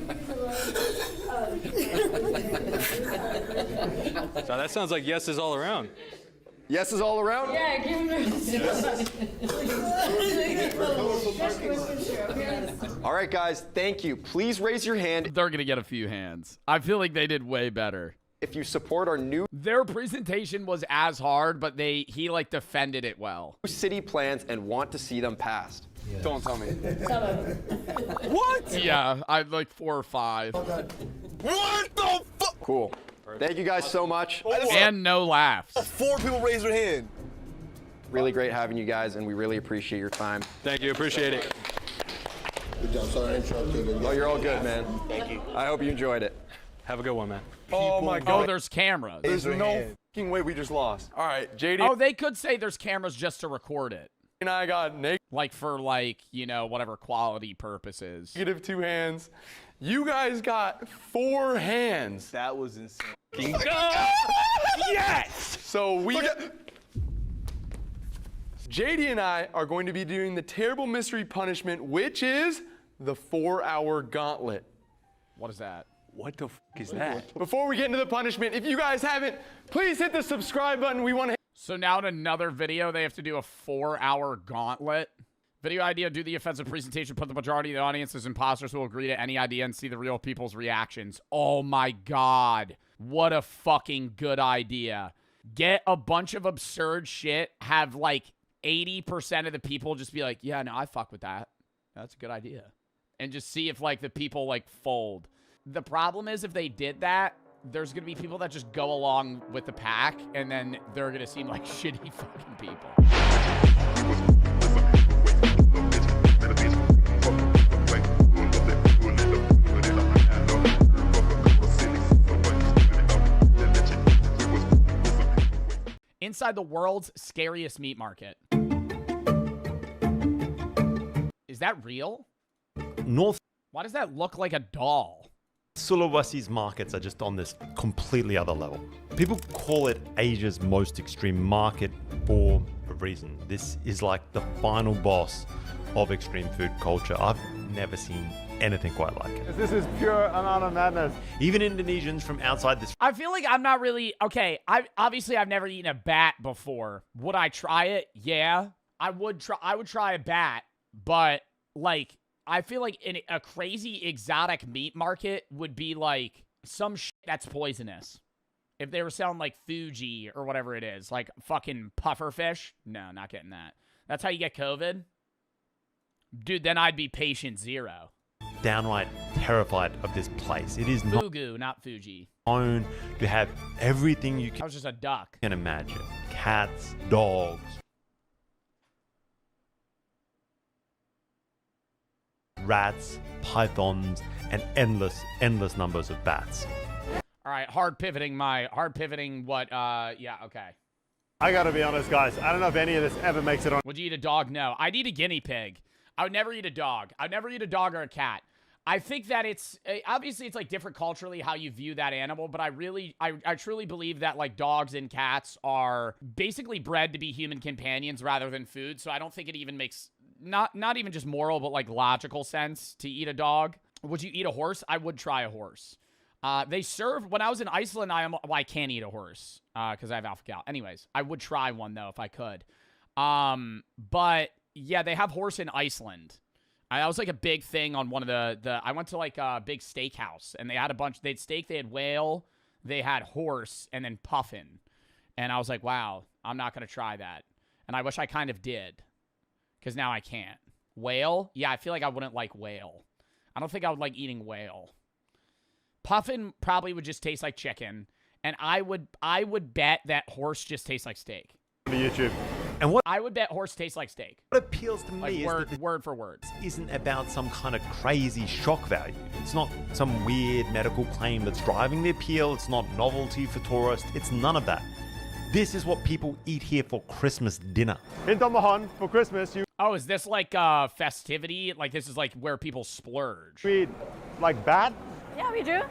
Speaker 3: that sounds like yeses all around.
Speaker 22: Yeses all around?
Speaker 5: Yeah, give him
Speaker 22: All right, guys, thank you. Please raise your hand
Speaker 1: They're gonna get a few hands. I feel like they did way better.
Speaker 22: if you support our new
Speaker 1: Their presentation was as hard, but he like defended it well.
Speaker 22: city plans and want to see them passed.
Speaker 8: Don't tell me.
Speaker 1: What? Yeah, I had like 4 or 5.
Speaker 23: What the fuck?
Speaker 22: Cool. Thank you guys so much.
Speaker 1: And no laughs.
Speaker 23: 4 people raised their hand.
Speaker 22: Really great having you guys, and we really appreciate your time.
Speaker 3: Thank you, appreciate it.
Speaker 10: Good job. Sorry I interrupted.
Speaker 22: Oh, you're all good, man.
Speaker 23: Thank you.
Speaker 22: I hope you enjoyed it.
Speaker 3: Have a good one, man.
Speaker 8: Oh my
Speaker 1: Oh,
Speaker 8: God.
Speaker 1: there's cameras.
Speaker 8: There's no fucking way we just lost. All right, JD
Speaker 1: Oh, they could say there's cameras just to record it.
Speaker 8: and I got
Speaker 1: Like for like, you know, whatever quality purposes.
Speaker 8: negative 2 hands. You guys got 4 hands.
Speaker 23: That was insane.
Speaker 8: Yes! So JD and I are going to be doing the terrible mystery punishment, which is the 4-hour gauntlet.
Speaker 1: What is that?
Speaker 3: What the f is that?
Speaker 8: Before we get into the punishment, if you guys haven't, please hit the subscribe button. We want to.
Speaker 1: So now in another video, they have to do a 4-hour gauntlet. Video idea, do the offensive presentation, put the majority of the audience as imposters who will agree to any idea and see the real people's reactions. Oh my God. What a fucking good idea. Get a bunch of absurd shit, have like 80% of the people just be like, yeah, no, I fuck with that. That's a good idea. And just see if like the people like fold. The problem is if they did that, there's going to be people that just go along with the pack and then they're going to seem like shitty fucking people. Inside the world's scariest meat market. Is that real?
Speaker 11: North
Speaker 1: Why does that look like a doll?
Speaker 11: Sulawesi's markets are just on this completely other level. People call it Asia's most extreme market for a reason. This is like the final boss of extreme food culture. I've never seen anything quite like it.
Speaker 23: This is pure amount of madness.
Speaker 11: Even Indonesians from outside this
Speaker 1: I feel like I'm not really okay. I've never eaten a bat before. Would I try it? Yeah, I would try a bat, but like I feel like in a crazy exotic meat market would be like some shit that's poisonous. If they were selling like Fuji or whatever it is, like fucking puffer fish, no, not getting that. That's how you get COVID, dude. Then I'd be patient 0.
Speaker 11: downright terrified of this place. It is not
Speaker 1: Fugu, not Fuji.
Speaker 11: known to have everything you
Speaker 1: I was just a duck.
Speaker 11: can imagine. Cats, dogs, rats, pythons, and endless numbers of bats.
Speaker 1: All right, hard pivoting what, yeah, okay.
Speaker 23: I gotta be honest, guys. I don't know if any of this ever makes it on.
Speaker 1: Would you eat a dog? No. I'd eat a guinea pig. I would never eat a dog. I'd never eat a dog or a cat. I think that it's, obviously it's like different culturally how you view that animal, but I truly believe that like dogs and cats are basically bred to be human companions rather than food, so I don't think it even makes, not even just moral, but like logical sense to eat a dog. Would you eat a horse? I would try a horse. They serve, when I was in Iceland, I can't eat a horse, because I have alpha-gal. Anyways, I would try one, though, if I could. But, yeah, they have horse in Iceland. That was, like, a big thing on one of I went to, like, a big steakhouse, and they had they had steak, they had whale, they had horse, and then puffin. And I was like, wow, I'm not going to try that. And I wish I kind of did, because now I can't. Whale? Yeah, I feel like I wouldn't like whale. I don't think I would like eating whale. Puffin probably would just taste like chicken, And I would bet that horse just tastes like steak.
Speaker 11: YouTube. And what
Speaker 1: I would bet horse tastes like steak.
Speaker 11: What appeals to me
Speaker 1: Like
Speaker 11: is
Speaker 1: word,
Speaker 11: that
Speaker 1: word for word.
Speaker 11: this isn't about some kind of crazy shock value. It's not some weird medical claim that's driving the appeal. It's not novelty for tourists. It's none of that. This is what people eat here for Christmas dinner.
Speaker 15: In Tomahan, for Christmas, you
Speaker 1: Oh, is this like festivity? Like this is like where people splurge.
Speaker 15: eat like bat.
Speaker 16: Yeah, we do.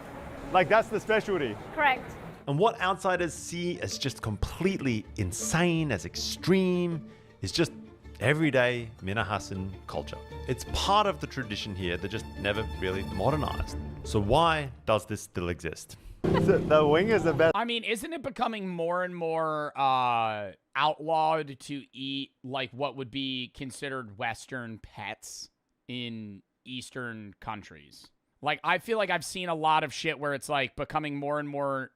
Speaker 15: Like that's the specialty.
Speaker 16: Correct.
Speaker 11: And what outsiders see as just completely insane, as extreme, is just everyday Minahasan culture. It's part of the tradition here that just never really modernized. So why does this still exist?
Speaker 15: The wing is the best.
Speaker 1: I mean, isn't it becoming more and more outlawed to eat like what would be considered Western pets in Eastern countries? Like, I feel like I've seen a lot of shit where it's like becoming more and more,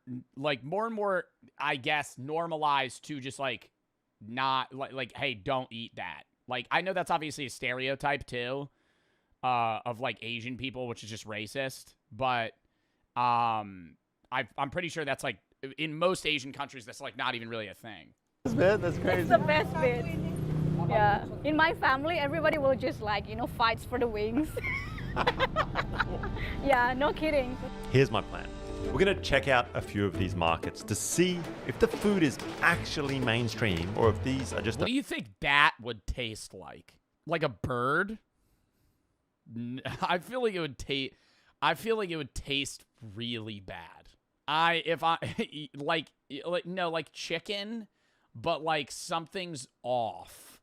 Speaker 1: I guess, normalized to just like not like, hey, don't eat that. Like, I know that's obviously a stereotype too, of like Asian people, which is just racist. But I'm pretty sure that's like in most Asian countries, that's like not even really a thing.
Speaker 15: That's crazy.
Speaker 16: It's the best bit. Yeah. In my family, everybody will just like, fights for the wings. Yeah, no kidding.
Speaker 11: Here's my plan. We're going to check out a few of these markets to see if the food is actually mainstream or if these are just...
Speaker 1: What do you think bat would taste like? Like a bird? I feel like it would taste... I feel like it would taste really bad. Like chicken, but like something's off.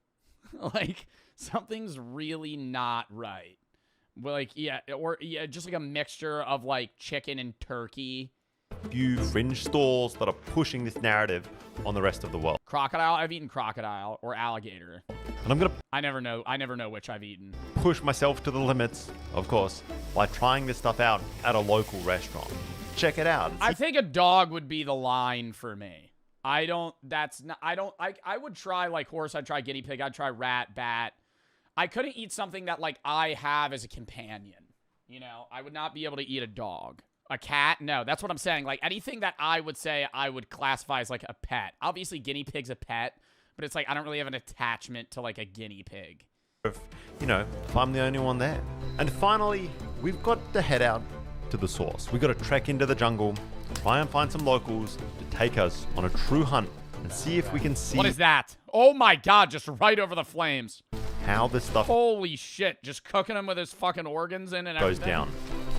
Speaker 1: Like something's really not right. Like, just like a mixture of like chicken and turkey.
Speaker 11: Few fringe stalls that are pushing this narrative on the rest of the world.
Speaker 1: Crocodile, I've eaten crocodile or alligator.
Speaker 11: And I'm going to
Speaker 1: I never know which I've eaten.
Speaker 11: push myself to the limits, of course, by trying this stuff out at a local restaurant. Check it out.
Speaker 1: I think a dog would be the line for me. I would try like horse, I'd try guinea pig, I'd try rat, bat. I couldn't eat something that like I have as a companion. I would not be able to eat a dog. A cat? No, that's what I'm saying. Like anything that I would say I would classify as like a pet. Obviously guinea pig's a pet, but it's like I don't really have an attachment to like a guinea pig.
Speaker 11: If I'm the only one there. And finally, we've got to head out to the source. We've got to trek into the jungle, try and find some locals to take us on a true hunt and see if we can see...
Speaker 1: What is that? Oh my god, just right over the flames.
Speaker 11: How this stuff...
Speaker 1: Holy shit, just cooking him with his fucking organs in and
Speaker 11: goes
Speaker 1: everything.
Speaker 11: down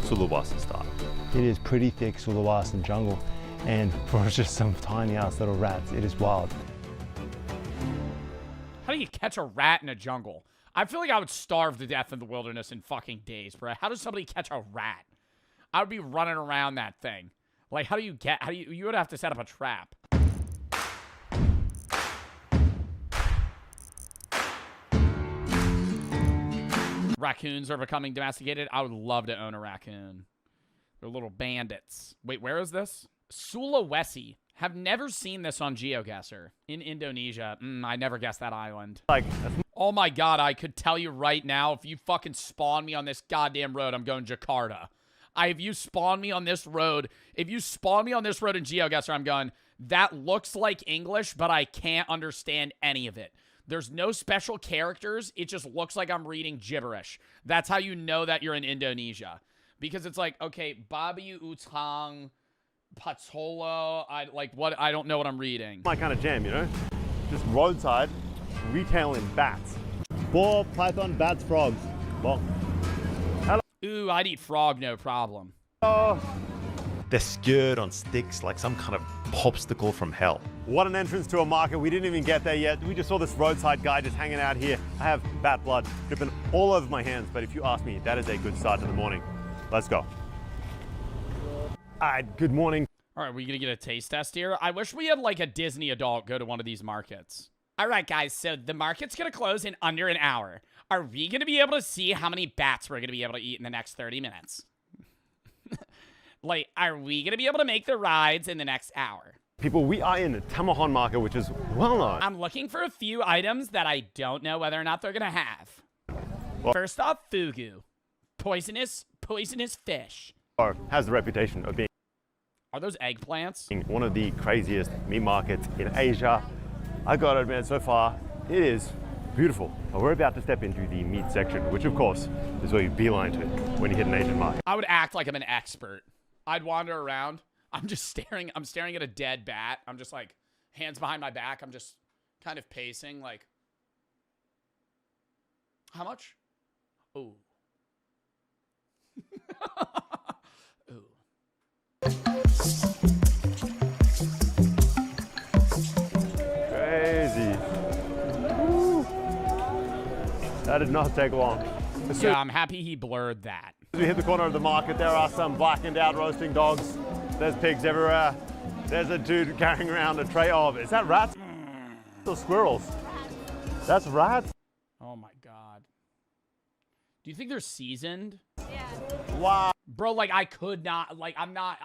Speaker 11: Sulawesi style.
Speaker 19: It is pretty thick Sulawesi jungle, and for just some tiny ass little rats, it is wild.
Speaker 1: How do you catch a rat in a jungle? I feel like I would starve to death in the wilderness in fucking days, bro. How does somebody catch a rat? I would be running around that thing. Like, you would have to set up a trap. Raccoons are becoming domesticated. I would love to own a raccoon. They're little bandits. Wait, where is this? Sulawesi. Have never seen this on GeoGuessr. In Indonesia. I never guessed that island. Oh my god, I could tell you right now, if you fucking spawn me on this goddamn road, I'm going Jakarta. If you spawn me on this road in GeoGuessr, I'm going, that looks like English, but I can't understand any of it. There's no special characters. It just looks like I'm reading gibberish. That's how you know that you're in Indonesia. Because it's like, okay, Babi Utang, Patolo, I don't know what I'm reading.
Speaker 15: My kind of jam, just roadside retailing bats. Boar, python, bats, frogs. Well, hello.
Speaker 1: Ooh, I'd eat frog, no problem.
Speaker 11: They're skewered on sticks like some kind of popsicle from hell.
Speaker 15: What an entrance to a market. We didn't even get there yet. We just saw this roadside guy just hanging out here. I have bat blood dripping all over my hands, but if you ask me, that is a good start to the morning. Let's go. All right, good morning.
Speaker 1: All right, we gonna get a taste test here? I wish we had like a Disney adult go to one of these markets. All right, guys, so the market's gonna close in under an hour. Are we gonna be able to see how many bats we're gonna be able to eat in the next 30 minutes? Like, are we gonna be able to make the rides in the next hour?
Speaker 15: People, we are in the Tamahan market, which is well known.
Speaker 1: I'm looking for a few items that I don't know whether or not they're gonna have.
Speaker 15: Well,
Speaker 1: first off, fugu. Poisonous fish.
Speaker 15: Or has the reputation of being
Speaker 1: Are those eggplants?
Speaker 15: One of the craziest meat markets in Asia. I gotta admit, so far, it is beautiful. But we're about to step into the meat section, which of course is where you beeline to when you hit an Asian market.
Speaker 1: I would act like I'm an expert. I'd wander around. I'm just staring. I'm staring at a dead bat. I'm just like, hands behind my back. I'm just kind of pacing like, how much? Ooh. Ooh.
Speaker 15: Crazy. Woo. That did not take long.
Speaker 1: Yeah, I'm happy he blurred that.
Speaker 15: As we hit the corner of the market, there are some blackened out roasting dogs. There's pigs everywhere. There's a dude carrying around a tray of, is that rats? Or squirrels? That's rats?
Speaker 1: Oh my God. Do you think they're seasoned?
Speaker 16: Yeah.
Speaker 15: Wow.
Speaker 1: Bro, like I could not, like I'm not,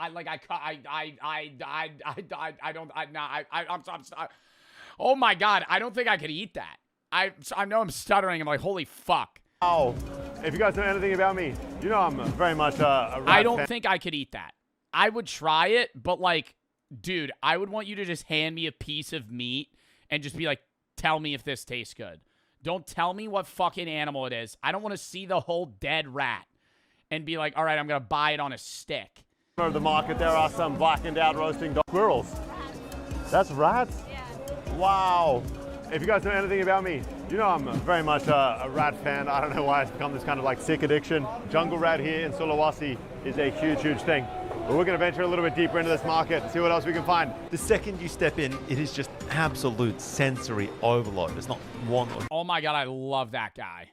Speaker 1: oh my God, I don't think I could eat that. I know I'm stuttering. I'm like, holy fuck.
Speaker 15: Oh, if you guys know anything about me, you know I'm very much a rat
Speaker 1: I don't
Speaker 15: fan.
Speaker 1: think I could eat that. I would try it, but like, dude, I would want you to just hand me a piece of meat and just be like, tell me if this tastes good. Don't tell me what fucking animal it is. I don't want to see the whole dead rat and be like, all right, I'm going to buy it on a stick.
Speaker 15: Of the market, there are some blackened out roasting dog squirrels. That's rats?
Speaker 16: Yeah.
Speaker 15: Wow. If you guys know anything about me, you know I'm very much a rat fan. I don't know why it's become this kind of like sick addiction. Jungle rat here in Sulawesi is a huge, huge thing. But we're going to venture a little bit deeper into this market, see what else we can find.
Speaker 11: The second you step in, it is just absolute sensory overload. There's not one or
Speaker 1: Oh my God, I love that guy.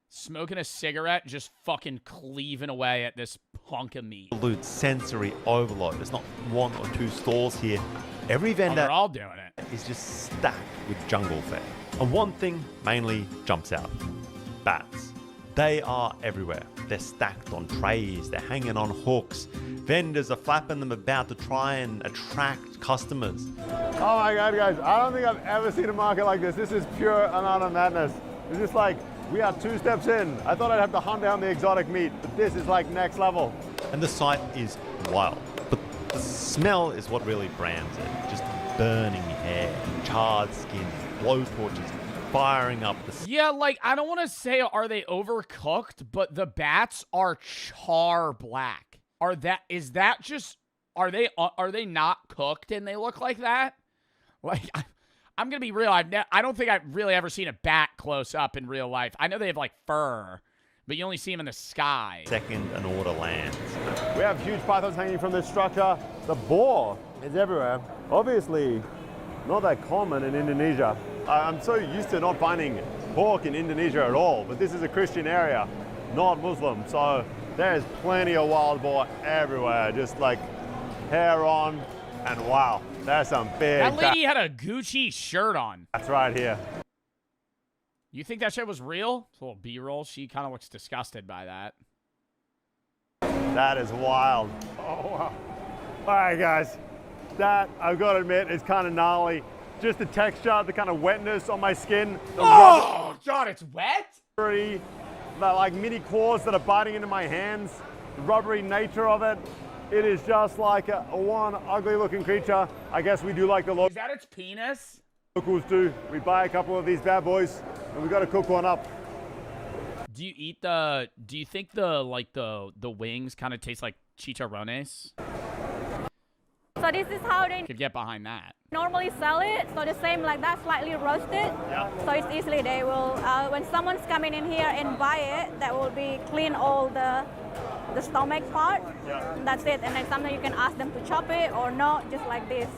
Speaker 1: Smoking a cigarette, just fucking cleaving away at this hunk of meat.
Speaker 11: absolute sensory overload. There's not one or two stalls here. Every
Speaker 1: Oh,
Speaker 11: vendor
Speaker 1: they're all doing it.
Speaker 11: is just stacked with jungle fare. And one thing mainly jumps out. Bats. They are everywhere. They're stacked on trays, they're hanging on hooks. Vendors are flapping them about to try and attract customers.
Speaker 15: Oh my God, guys, I don't think I've ever seen a market like this. This is pure and utter madness. It's just like, we are 2 steps in. I thought I'd have to hunt down the exotic meat, but this is like next level.
Speaker 11: And the sight is wild. But the smell is what really brands it. Just burning hair, charred skin, blowtorches, firing up the...
Speaker 1: Yeah, like, I don't want to say are they overcooked, but the bats are char black. Is that just, are they not cooked and they look like that? Like, I'm going to be real. I don't think I've really ever seen a bat close up in real life. I know they have, like, fur, but you only see them in the sky.
Speaker 11: Second and order lands.
Speaker 15: We have huge pythons hanging from this structure. The boar is everywhere. Obviously, not that common in Indonesia. I'm so used to not finding pork in Indonesia at all, but this is a Christian area, not Muslim. So there's plenty of wild boar everywhere, just like hair on, and wow, there's some big...
Speaker 1: That lady had a Gucci shirt on.
Speaker 15: That's right here.
Speaker 1: You think that shit was real? It's a little B-roll. She kind of looks disgusted by that.
Speaker 15: That is wild. Oh, wow. All right, guys. That, I've got to admit, is kind of gnarly. Just the texture, the kind of wetness on my skin.
Speaker 1: Oh, God, it's wet?
Speaker 15: The like mini claws that are biting into my hands. The rubbery nature of it. It is just like one ugly looking creature. I guess we do like the
Speaker 1: Is that its penis?
Speaker 15: locals do. We buy a couple of these bad boys and we got to cook one up.
Speaker 1: Do you eat do you think the wings kind of taste like chicharrones?
Speaker 16: So this is how they
Speaker 1: Could get behind that.
Speaker 16: normally sell it. So the same like that, slightly roasted.
Speaker 15: Yeah.
Speaker 16: So it's easily they will, when someone's coming in here and buy it, that will be clean all the stomach part.
Speaker 15: Yeah.
Speaker 16: And that's it. And then sometimes you can ask them to chop it or not, just like this.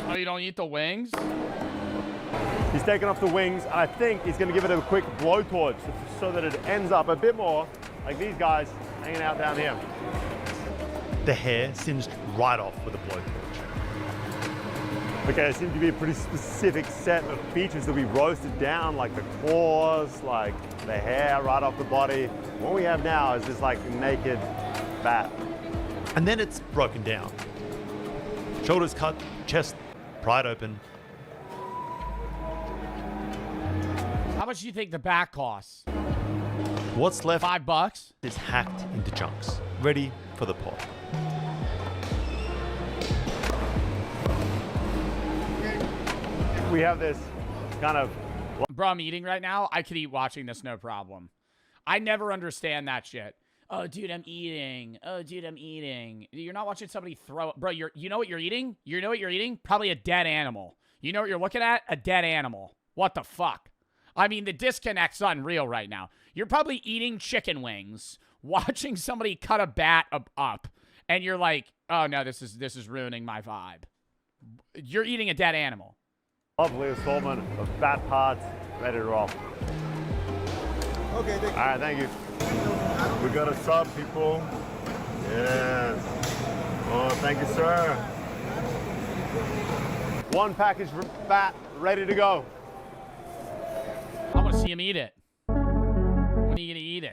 Speaker 1: Oh, you don't eat the wings?
Speaker 15: He's taken off the wings and I think he's going to give it a quick blowtorch so that it ends up a bit more like these guys hanging out down here.
Speaker 11: The hair singed right off with a blowtorch.
Speaker 15: Okay, there seems to be a pretty specific set of features that we roasted down, like the claws, like the hair right off the body. What we have now is this like naked bat.
Speaker 11: And then it's broken down. Shoulders cut, chest pried open.
Speaker 1: How much do you think the bat costs?
Speaker 11: What's left
Speaker 1: $5
Speaker 11: is hacked into chunks, ready for the pot. We have this kind of...
Speaker 1: Bro, I'm eating right now. I could eat watching this, no problem. I never understand that shit. Oh, dude, I'm eating. Oh, dude, I'm eating. You're not watching somebody throw... Bro, you know what you're eating? You know what you're eating? Probably a dead animal. You know what you're looking at? A dead animal. What the fuck? I mean, the disconnect's unreal right now. You're probably eating chicken wings, watching somebody cut a bat up, and you're like, oh, no, this is ruining my vibe. You're eating a dead animal.
Speaker 15: Lovely assortment of bat parts, ready to roll.
Speaker 23: Okay, thank you.
Speaker 15: All right, thank you. We got a sub, people. Yes. Oh, thank you, sir. One package for bat, ready to go.
Speaker 1: I want to see him eat it. When are you going to eat it?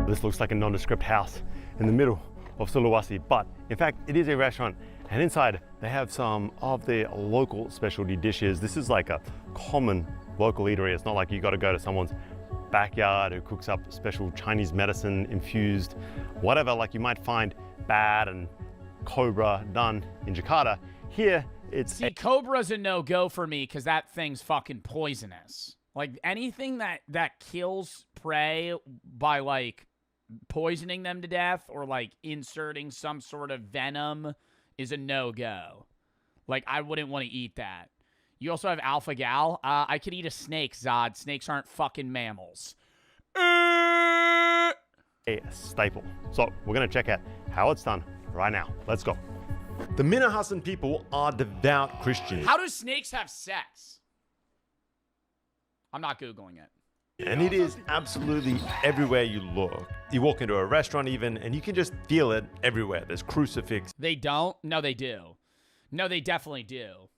Speaker 15: This looks like a nondescript house in the middle of Sulawesi, but in fact, it is a restaurant. And inside, they have some of their local specialty dishes. This is like a common local eatery. It's not like you got to go to someone's backyard who cooks up special Chinese medicine infused, whatever, like you might find bat and cobra done in Jakarta. Here, it's...
Speaker 1: See, cobra's a no-go for me because that thing's fucking poisonous. Like, anything that kills prey by, like, poisoning them to death or, like, inserting some sort of venom is a no-go. Like, I wouldn't want to eat that. You also have alpha gal. I could eat a snake, Zod. Snakes aren't fucking mammals.
Speaker 15: a staple. So we're gonna check out how it's done right now. Let's go. The Minahasan people are devout Christians.
Speaker 1: How do snakes have sex? I'm not Googling it.
Speaker 11: And it is absolutely everywhere you look. You walk into a restaurant even, and you can just feel it everywhere. There's crucifix.
Speaker 1: They don't? No, they do. No, they definitely do.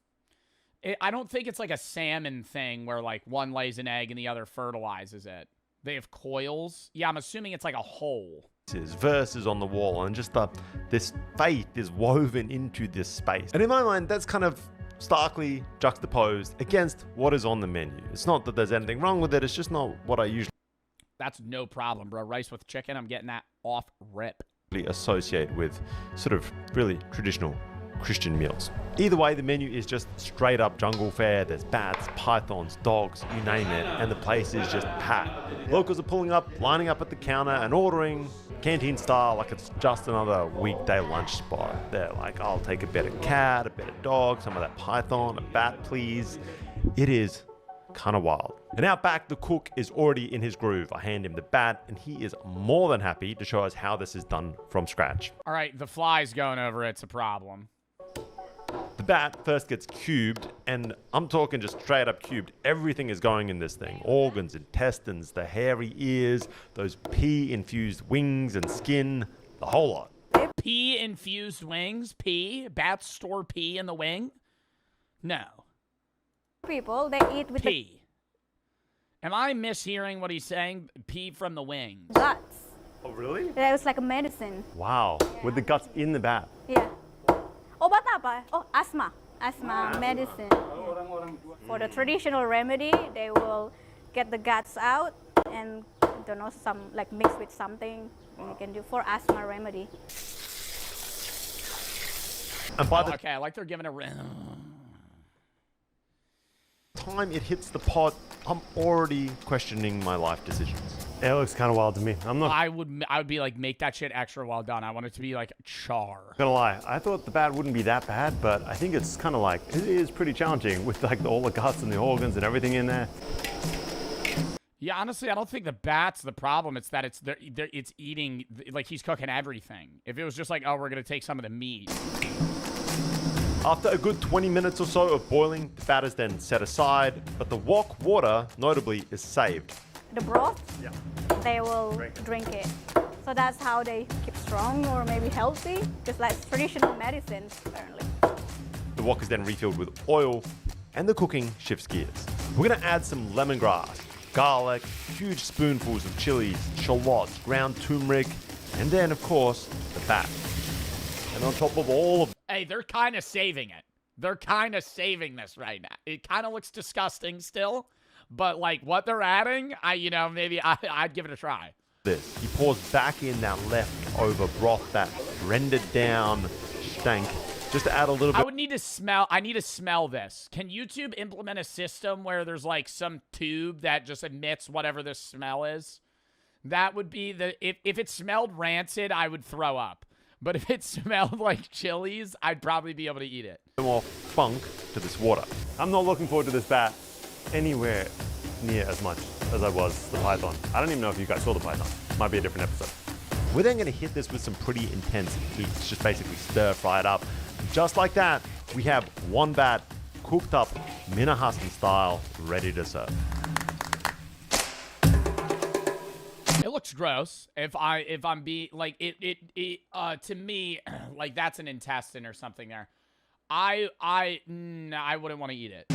Speaker 1: I don't think it's like a salmon thing where like one lays an egg and the other fertilizes it. They have coils. Yeah, I'm assuming it's like a hole.
Speaker 11: Verses on the wall, and just this faith is woven into this space. And in my mind, that's kind of starkly juxtaposed against what is on the menu. It's not that there's anything wrong with it, it's just not what I usually
Speaker 1: That's no problem, bro. Rice with chicken, I'm getting that off rip.
Speaker 11: associate with sort of really traditional Christian meals. Either way, the menu is just straight up jungle fare. There's bats, pythons, dogs, you name it, and the place is just packed. Locals are pulling up, lining up at the counter and ordering canteen style like it's just another weekday lunch spot. They're like, I'll take a better cat, a better dog, some of that python, a bat, please. It is kind of wild. And out back, the cook is already in his groove. I hand him the bat, and he is more than happy to show us how this is done from scratch.
Speaker 1: All right, the fly's going over it's a problem.
Speaker 11: The bat first gets cubed, and I'm talking just straight up cubed. Everything is going in this thing. Organs, intestines, the hairy ears, those pea-infused wings and skin, the whole lot.
Speaker 1: Pea-infused wings? Pea? Bats store pea in the wing? No.
Speaker 16: People, they eat with
Speaker 1: pea. Am I mishearing what he's saying? Pea from the wings.
Speaker 16: the guts.
Speaker 15: Oh, really?
Speaker 16: That was like a medicine.
Speaker 15: Wow, with the guts in the bat.
Speaker 16: Yeah. Obat apa? Oh, asthma. Asthma medicine. For the traditional remedy, they will get the guts out and I don't know, some like mix with something you can do for asthma remedy.
Speaker 11: And by the
Speaker 1: okay, I like they're giving a
Speaker 11: time it hits the pot, I'm already questioning my life decisions.
Speaker 15: It looks kind of wild to me. I'm not
Speaker 1: I would be like, make that shit extra well done. I want it to be like char.
Speaker 15: gonna lie. I thought the bat wouldn't be that bad, but I think it's kind of like, it is pretty challenging with like all the guts and the organs and everything in there.
Speaker 1: Yeah, honestly, I don't think the bat's the problem. It's that it's eating, like he's cooking everything. If it was just like, oh, we're gonna take some of the meat.
Speaker 11: After a good 20 minutes or so of boiling, the bat is then set aside, but the wok water, notably, is saved.
Speaker 16: The broth, they will drink it. So that's how they keep strong or maybe healthy, just like traditional medicines, apparently.
Speaker 11: The wok is then refilled with oil, and the cooking shifts gears. We're gonna add some lemongrass, garlic, huge spoonfuls of chilies, shallots, ground turmeric, and then, of course, the bat. And on top of all of
Speaker 1: Hey, they're kind of saving it. They're kind of saving this right now. It kind of looks disgusting still, But like what they're adding, maybe I'd give it a try.
Speaker 11: This. He pours back in that leftover broth, that rendered down stank, just to add a little bit.
Speaker 1: I need to smell this. Can YouTube implement a system where there's like some tube that just emits whatever this smell is? That would be if it smelled rancid, I would throw up. But if it smelled like chilies, I'd probably be able to eat it.
Speaker 11: More funk to this water. I'm not looking forward to this bat anywhere near as much as I was the python. I don't even know if you guys saw the python. Might be a different episode. We're then going to hit this with some pretty intense heat. Just basically stir fry it up. Just like that, we have one bat cooked up Minahassan style, ready to serve.
Speaker 1: It looks gross. If I'm being like to me, like that's an intestine or something there. I wouldn't want to eat it.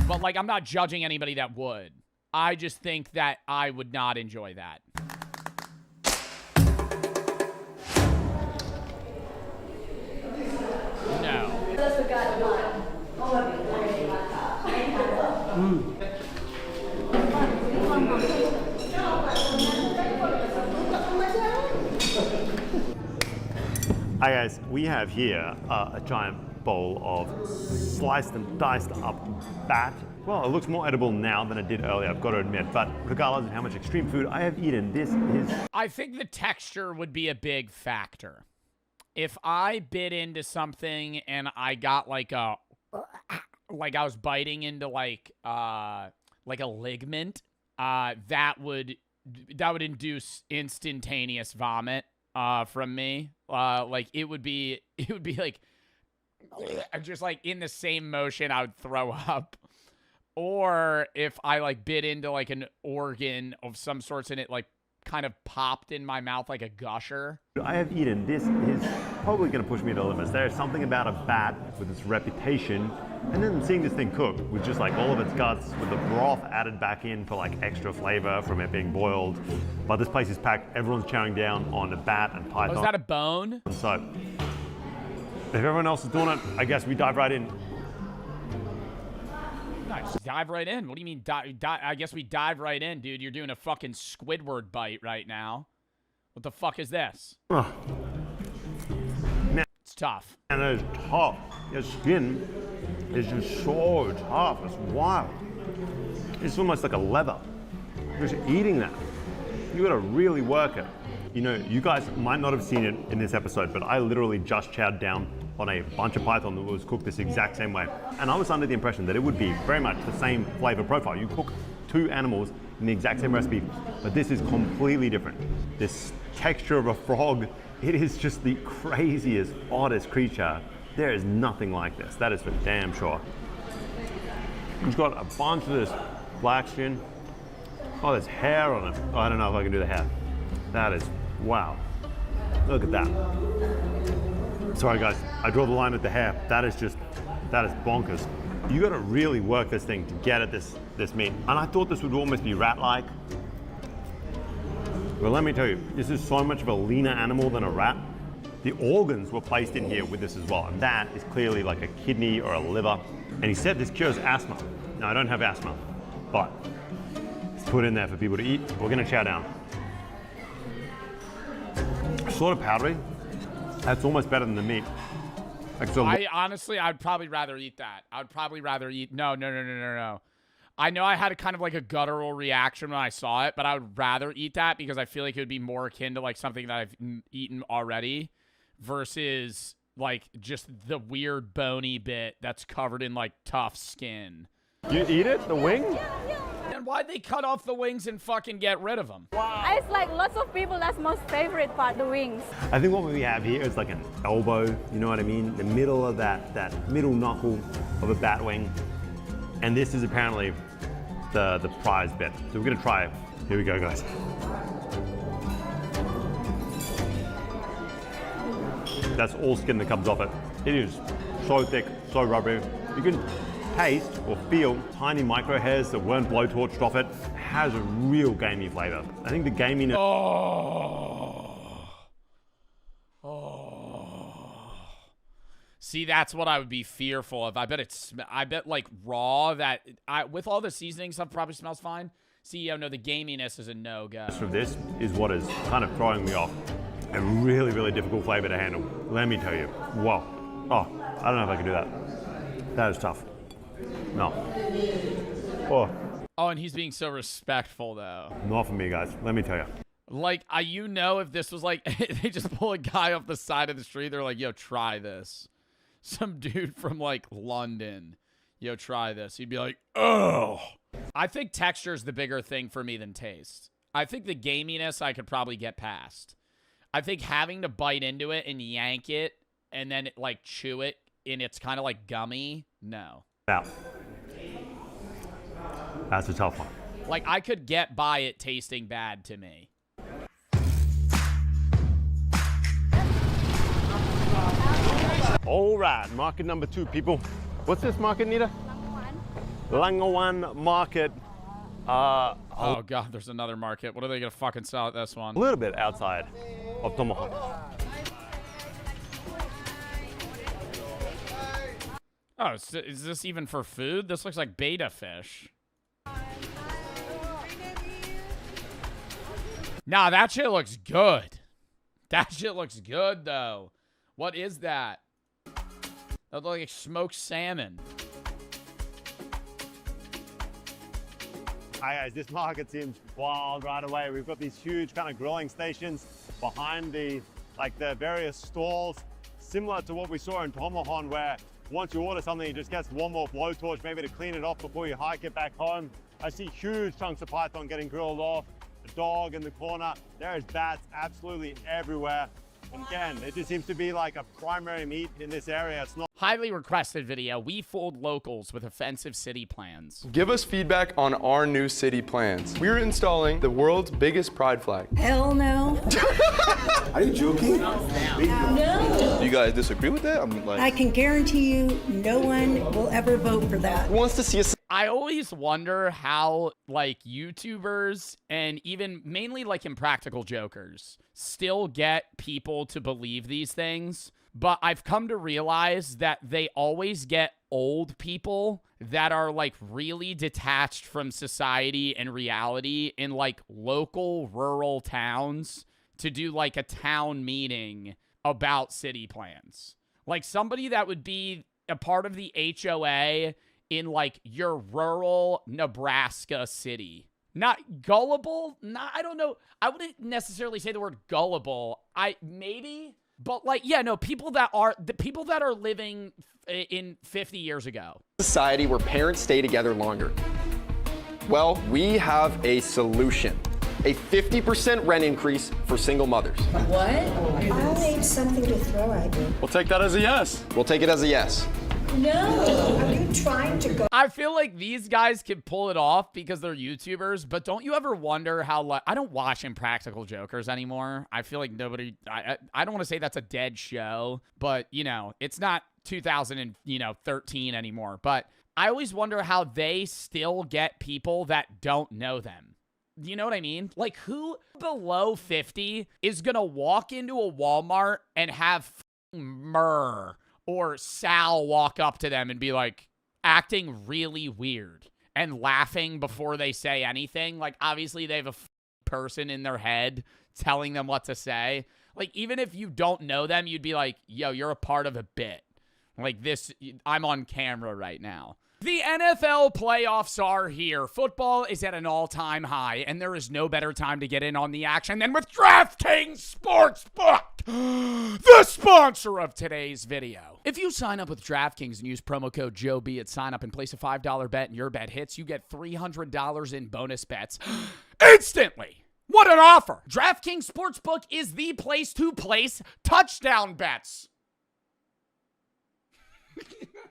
Speaker 1: But like I'm not judging anybody that would. I just think that I would not enjoy that. No.
Speaker 11: Hi guys, we have here a giant bowl of sliced and diced up bat. Well, it looks more edible now than it did earlier, I've got to admit, but regardless of how much extreme food I have eaten, this is...
Speaker 1: I think the texture would be a big factor. If I bit into something and I got like I was biting into like a ligament, that would induce instantaneous vomit from me. Like it would be like just like in the same motion I would throw up. Or if I like bit into like an organ of some sorts and it like kind of popped in my mouth like a gusher.
Speaker 11: I have eaten. This is probably going to push me to the limits. There's something about a bat with its reputation, and then seeing this thing cooked with just like all of its guts, with the broth added back in for like extra flavor from it being boiled. But this place is packed. Everyone's chowing down on a bat and python.
Speaker 1: Oh, is that a bone?
Speaker 11: So, if everyone else is doing it, I guess we dive right in.
Speaker 1: Nice. Dive right in. What do you mean? I guess we dive right in, dude. You're doing a fucking Squidward bite right now. What the fuck is this?
Speaker 11: Oh. Man,
Speaker 1: it's tough.
Speaker 11: And it's tough. Your skin is just so tough. It's wild. It's almost like a leather. Just eating that, you gotta really work it. You know, you guys might not have seen it in this episode, but I literally just chowed down on a bunch of python that was cooked this exact same way. And I was under the impression that it would be very much the same flavor profile. You cook two animals in the exact same recipe, but this is completely different. This texture of a frog, it is just the craziest, oddest creature. There is nothing like this. That is for damn sure. It's got a bunch of this black skin. Oh, there's hair on it. Oh, I don't know if I can do the hair. That is, wow. Look at that. Sorry guys, I draw the line at the hair. That is bonkers. You gotta really work this thing to get at this meat. And I thought this would almost be rat-like. Well, let me tell you, this is so much of a leaner animal than a rat. The organs were placed in here with this as well. And that is clearly like a kidney or a liver. And he said this cures asthma. Now, I don't have asthma, but it's put in there for people to eat. We're gonna chow down. Sort of powdery. That's almost better than the meat.
Speaker 1: Honestly, I'd probably rather eat that. I'd probably rather eat. No. I know I had a kind of like a guttural reaction when I saw it, but I would rather eat that because I feel like it would be more akin to like something that I've eaten already versus like just the weird bony bit that's covered in like tough skin.
Speaker 11: You eat it? The wing?
Speaker 1: And why'd they cut off the wings and fucking get rid of them?
Speaker 16: It's like lots of people, that's most favorite part, the wings.
Speaker 11: I think what we have here is like an elbow, you know what I mean? The middle of that middle knuckle of a bat wing. And this is apparently the prize bit. So we're gonna try it. Here we go, guys. That's all skin that comes off it. It is so thick, so rubbery. You can taste or feel tiny micro hairs that weren't blowtorched off it. It has a real gamey flavor. I think the gaminess.
Speaker 1: See, that's what I would be fearful of. I bet like raw that with all the seasoning stuff probably smells fine. CEO, no, the gaminess is a no-go.
Speaker 15: From this is what is kind of throwing me off. A really, really difficult flavor to handle. Let me tell you. Whoa. Oh, I don't know if I can do that. That is tough. No. Oh.
Speaker 1: Oh, and he's being so respectful, though.
Speaker 15: Not for me, guys. Let me tell you.
Speaker 1: Like, you know, if this was like, they just pull a guy off the side of the street, they're like, yo, try this. Some dude from, like, London. Yo, try this. He'd be like, oh. I think texture is the bigger thing for me than taste. I think the gaminess I could probably get past. I think having to bite into it and yank it and then, like, chew it and it's kind of like gummy, no.
Speaker 15: Now. That's a tough one.
Speaker 1: Like, I could get by it tasting bad to me.
Speaker 15: All right, market number 2, people. What's this market, Nita? Langawan Market.
Speaker 1: Oh, God, there's another market. What are they going to fucking sell at this one?
Speaker 15: A little bit outside of Tomahawk.
Speaker 1: Oh, is this even for food? This looks like betta fish. Nah, that shit looks good. That shit looks good, though. What is that? That looks like smoked salmon.
Speaker 15: Hi guys, this market seems wild right away. We've got these huge kind of grilling stations behind the various stalls, similar to what we saw in Tomahawk, where once you order something, it just gets one more blowtorch, maybe to clean it off before you hike it back home. I see huge chunks of python getting grilled off, the dog in the corner. There is bats absolutely everywhere. And again, it just seems to be like a primary meat in this area. It's not.
Speaker 1: Highly requested video. We fooled locals with offensive city plans.
Speaker 8: Give us feedback on our new city plans. We're installing the world's biggest pride flag.
Speaker 4: Hell no.
Speaker 10: Are you joking?
Speaker 4: No.
Speaker 23: Do you guys disagree with that? I'm like,
Speaker 4: I can guarantee you no one will ever vote for that.
Speaker 23: who wants to see us?
Speaker 1: I always wonder how, like, YouTubers and even mainly, like, Impractical Jokers still get people to believe these things. But I've come to realize that they always get old people that are, like, really detached from society and reality in, like, local rural towns to do, like, a town meeting about city plans. Like, somebody that would be a part of the HOA in, like, your rural Nebraska city. Not gullible? I don't know. I wouldn't necessarily say the word gullible. Maybe... But, like, yeah, no, people that are living in 50 years ago.
Speaker 22: Society where parents stay together longer. Well, we have a solution. A 50% rent increase for single mothers.
Speaker 5: What?
Speaker 4: I'll need something to throw at you.
Speaker 23: We'll take that as a yes.
Speaker 22: We'll take it as a yes.
Speaker 5: No.
Speaker 4: Are you trying to go?
Speaker 1: I feel like these guys can pull it off because they're YouTubers, but don't you ever wonder how, like, I don't watch Impractical Jokers anymore. I feel like nobody, I don't want to say that's a dead show, but, you know, it's not 2013 anymore. But I always wonder how they still get people that don't know them. You know what I mean? Like, who below 50 is going to walk into a Walmart and have myrrh or Sal walk up to them and be like acting really weird and laughing before they say anything? Like, obviously they have a person in their head telling them what to say. Like, even if you don't know them, you'd be like, yo, you're a part of a bit. Like, this, I'm on camera right now. The NFL playoffs are here. Football is at an all-time high, and there is no better time to get in on the action than with DraftKings Sportsbook, the sponsor of today's video. If you sign up with DraftKings and use promo code JOEB at sign up and place a $5 bet and your bet hits, you get $300 in bonus bets instantly. What an offer! DraftKings Sportsbook is the place to place touchdown bets.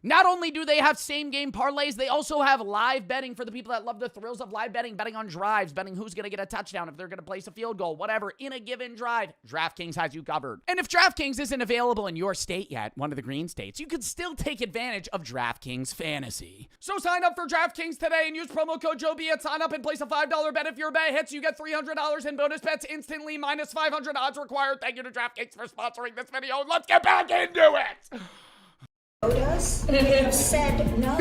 Speaker 1: Not only do they have same-game parlays, they also have live betting for the people that love the thrills of live betting, betting on drives, betting who's going to get a touchdown, if they're going to place a field goal, whatever, in a given drive. DraftKings has you covered. And if DraftKings isn't available in your state yet, one of the green states, you could still take advantage of DraftKings Fantasy. So sign up for DraftKings today and use promo code JOEB at sign up and place a $5 bet. If your bet hits, you get $300 in bonus bets instantly, minus 500 odds required. Thank you to DraftKings for sponsoring this video. Let's get back into it!
Speaker 4: yes. You said no.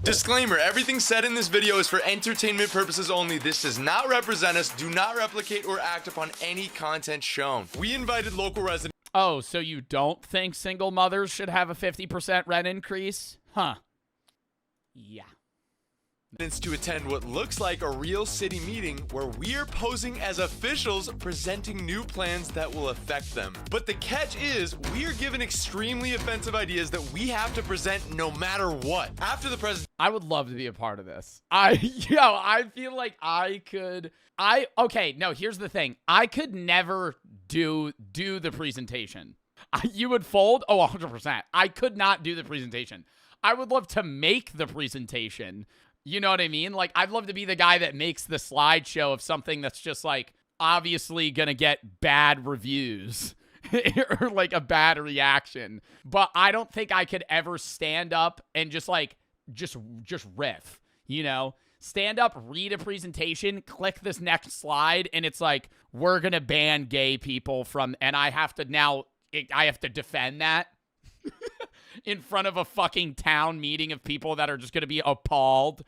Speaker 8: Disclaimer, everything said in this video is for entertainment purposes only. This does not represent us, do not replicate or act upon any content shown. We invited local residents.
Speaker 1: Oh, so you don't think single mothers should have a 50% rent increase? Huh. Yeah.
Speaker 8: To attend what looks like a real city meeting where we're posing as officials presenting new plans that will affect them. But the catch is we're given extremely offensive ideas that we have to present no matter what. After the president,
Speaker 1: I would love to be a part of this. I feel like okay, no, here's the thing. I could never do the presentation. You would fold? Oh, 100%. I could not do the presentation. I would love to make the presentation. You know what I mean? Like, I'd love to be the guy that makes the slideshow of something that's just, like, obviously gonna get bad reviews or, like, a bad reaction. But I don't think I could ever stand up and just riff, you know? Stand up, read a presentation, click this next slide, and it's like, we're gonna ban gay people from, and I have to defend that in front of a fucking town meeting of people that are just gonna be appalled.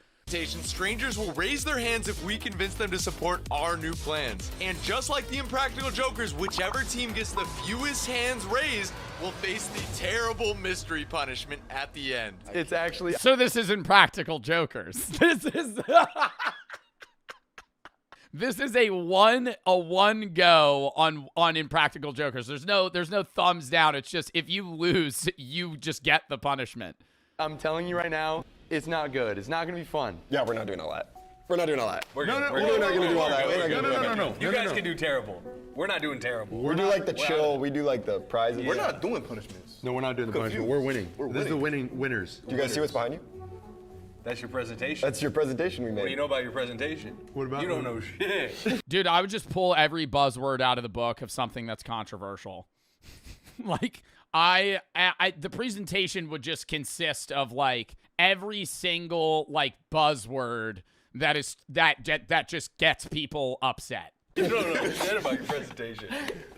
Speaker 8: strangers will raise their hands if we convince them to support our new plans. And just like the Impractical Jokers, whichever team gets the fewest hands raised will face the terrible mystery punishment at the end. It's actually...
Speaker 1: So this is Impractical Jokers. This is... This is a one go on Impractical Jokers. There's no thumbs down. It's just if you lose, you just get the punishment.
Speaker 8: I'm telling you right now, it's not good. It's not gonna be fun.
Speaker 22: Yeah, we're not doing all that. We're not doing all that.
Speaker 23: We're
Speaker 22: not gonna do all that.
Speaker 23: No. You guys can do terrible. We're not doing terrible.
Speaker 22: We do like the chill. We do like the prizes.
Speaker 23: We're not doing punishments.
Speaker 8: No, we're not doing the punishment. We're winning. This is the winners.
Speaker 22: Do you guys see what's behind you?
Speaker 23: That's your presentation.
Speaker 22: That's your presentation we made.
Speaker 23: What do you know about your presentation?
Speaker 8: What about
Speaker 23: you? Don't know shit.
Speaker 1: Dude, I would just pull every buzzword out of the book of something that's controversial. Like, the presentation would just consist of, like, every single, like, buzzword that just gets people upset.
Speaker 23: You don't know shit about your presentation.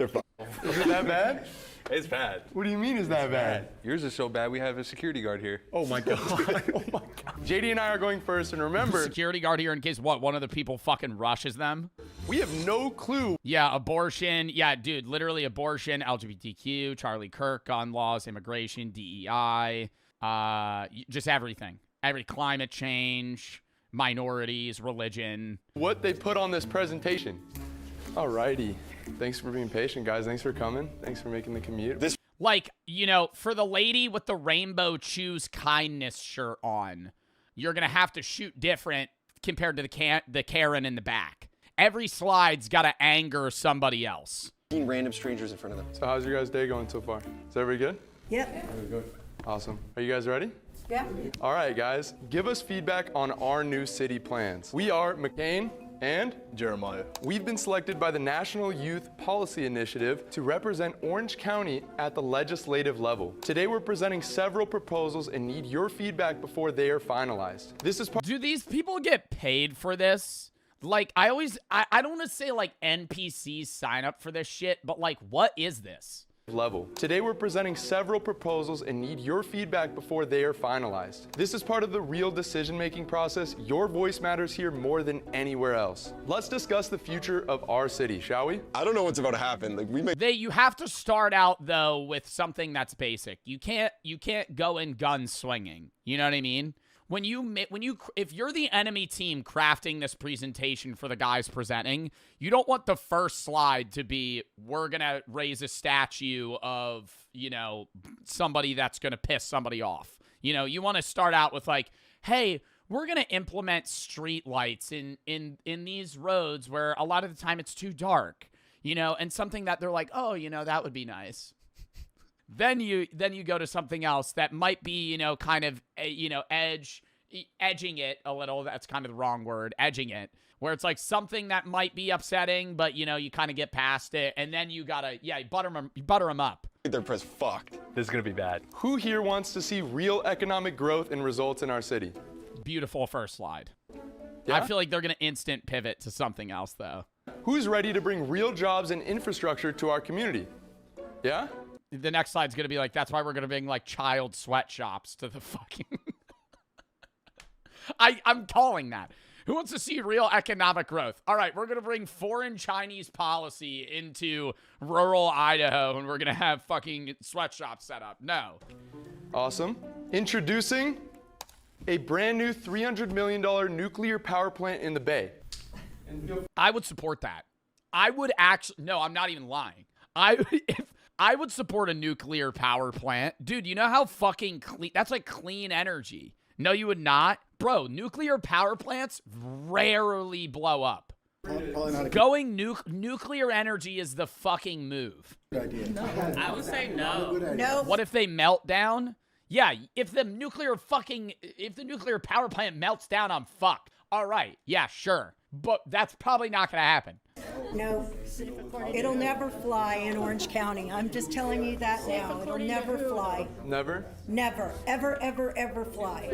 Speaker 8: Is it that bad?
Speaker 23: It's bad.
Speaker 8: What do you mean is that bad?
Speaker 23: Yours is so bad we have a security guard here.
Speaker 8: Oh my god. Oh my god. JD and I are going first, and remember...
Speaker 1: Security guard here in case one of the people fucking rushes them.
Speaker 8: We have no clue.
Speaker 1: Yeah, abortion. Yeah, dude, literally abortion, LGBTQ, Charlie Kirk, gun laws, immigration, DEI, just everything. Every climate change, minorities, religion.
Speaker 8: What they put on this presentation. Alrighty. Thanks for being patient, guys. Thanks for coming. Thanks for making the commute.
Speaker 1: Like, you know, for the lady with the rainbow choose kindness shirt on, you're going to have to shoot different compared to the Karen in the back. Every slide's got to anger somebody else.
Speaker 22: Random strangers in front of them.
Speaker 8: So how's your guys' day going so far? Is everybody good?
Speaker 4: Yep.
Speaker 8: Good. Awesome. Are you guys ready?
Speaker 4: Yeah.
Speaker 8: All right, guys. Give us feedback on our new city plans. We are McCain and
Speaker 23: Jeremiah.
Speaker 8: We've been selected by the National Youth Policy Initiative to represent Orange County at the legislative level. Today we're presenting several proposals and need your feedback before they are finalized. This is
Speaker 1: Do these people get paid for this? Like, I don't want to say like NPCs sign up for this shit, but like, what is this?
Speaker 8: Level. Today we're presenting several proposals and need your feedback before they are finalized. This is part of the real decision-making process. Your voice matters here more than anywhere else. Let's discuss the future of our city, shall we?
Speaker 22: I don't know what's about to happen. Like
Speaker 1: you have to start out though with something that's basic. You can't go in gun swinging. You know what I mean? If you're the enemy team crafting this presentation for the guys presenting, you don't want the first slide to be, we're going to raise a statue of, you know, somebody that's going to piss somebody off. You know, you want to start out with like, hey, we're going to implement street lights in these roads where a lot of the time it's too dark, you know, and something that they're like, oh, you know, that would be nice. Then you go to something else that might be, you know, kind of, you know, edging it a little. That's kind of the wrong word, edging it, where it's like something that might be upsetting, but, you know, you kind of get past it. And then you gotta, you butter them up.
Speaker 22: Their press fucked.
Speaker 23: This is gonna be bad.
Speaker 8: Who here wants to see real economic growth and results in our city?
Speaker 1: Beautiful first slide.
Speaker 8: Yeah?
Speaker 1: I feel like they're gonna instant pivot to something else though.
Speaker 8: Who's ready to bring real jobs and infrastructure to our community? Yeah?
Speaker 1: the next slide's going to be like, that's why we're going to bring like child sweatshops to the fucking... I'm calling that. Who wants to see real economic growth? All right, we're going to bring foreign Chinese policy into rural Idaho, and we're going to have fucking sweatshops set up. No.
Speaker 8: Awesome. Introducing a brand new $300 million nuclear power plant in the Bay.
Speaker 1: I would support that. I would actually... No, I'm not even lying. I would support a nuclear power plant. Dude, you know how fucking clean... That's like clean energy. No, you would not. Bro, nuclear power plants rarely blow up. Going nuclear energy is the fucking move.
Speaker 2: No. I would say no.
Speaker 4: No.
Speaker 1: What if they melt down? Yeah, if the nuclear power plant melts down, I'm fucked. All right, yeah, sure. But that's probably not going to happen.
Speaker 4: No, it'll never fly in Orange County. I'm just telling you that now. It'll never fly.
Speaker 8: Never?
Speaker 4: Never. Ever, ever, ever fly.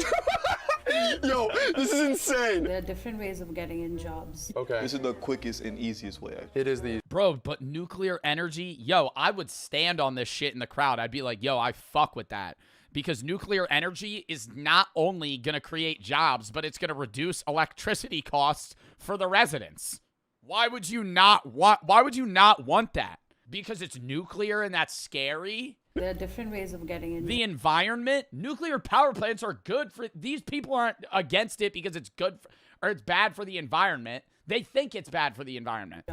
Speaker 8: Yo, this is insane.
Speaker 5: There are different ways of getting in jobs.
Speaker 8: Okay.
Speaker 23: This is the quickest and easiest way.
Speaker 8: It is the...
Speaker 1: Bro, but nuclear energy, yo, I would stand on this shit in the crowd. I'd be like, yo, I fuck with that. Because nuclear energy is not only going to create jobs, but it's going to reduce electricity costs for the residents. Why would you not want that? Because it's nuclear and that's scary?
Speaker 5: There are different ways of getting in.
Speaker 1: The environment, nuclear power plants are good for... These people aren't against it because it's good for, or it's bad for the environment. They think it's bad for the environment.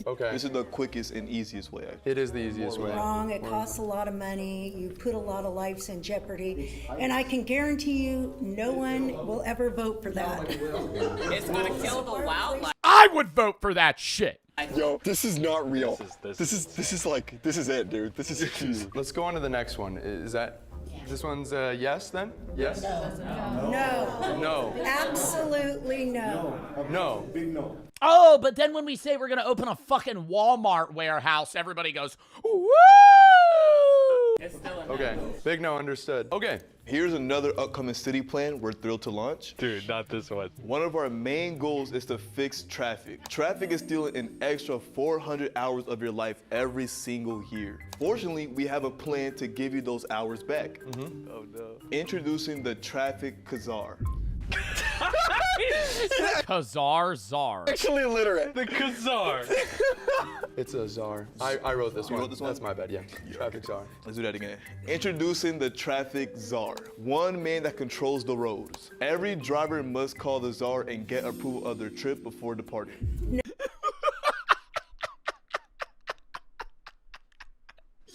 Speaker 8: Okay.
Speaker 23: This is the quickest and easiest way.
Speaker 8: It is the easiest way.
Speaker 4: Wrong. It costs a lot of money. You put a lot of lives in jeopardy. And I can guarantee you no one will ever vote for that.
Speaker 2: It's gonna kill the wildlife.
Speaker 1: I would vote for that shit.
Speaker 8: Yo, this is not real. This is it, dude. This is huge. Let's go on to the next one. Is that... This one's yes, then? Yes?
Speaker 4: No.
Speaker 8: No.
Speaker 4: Absolutely no.
Speaker 8: No.
Speaker 9: Big no.
Speaker 1: Oh, but then when we say we're going to open a fucking Walmart warehouse, everybody goes, woo!
Speaker 8: Okay. Big no, understood. Okay.
Speaker 23: Here's another upcoming city plan we're thrilled to launch.
Speaker 15: Dude, not this one.
Speaker 23: One of our main goals is to fix traffic. Traffic is stealing an extra 400 hours of your life every single year. Fortunately, we have a plan to give you those hours back. Oh no. Introducing the Traffic Kazar.
Speaker 1: Kazar Czar.
Speaker 8: Actually illiterate.
Speaker 15: The Kazar.
Speaker 8: It's a czar. I wrote this one.
Speaker 23: Wrote this one?
Speaker 8: That's my bad, yeah. Traffic czar.
Speaker 23: Let's do that again. Introducing the Traffic Czar. One man that controls the roads. Every driver must call the czar and get approval of their trip before departing.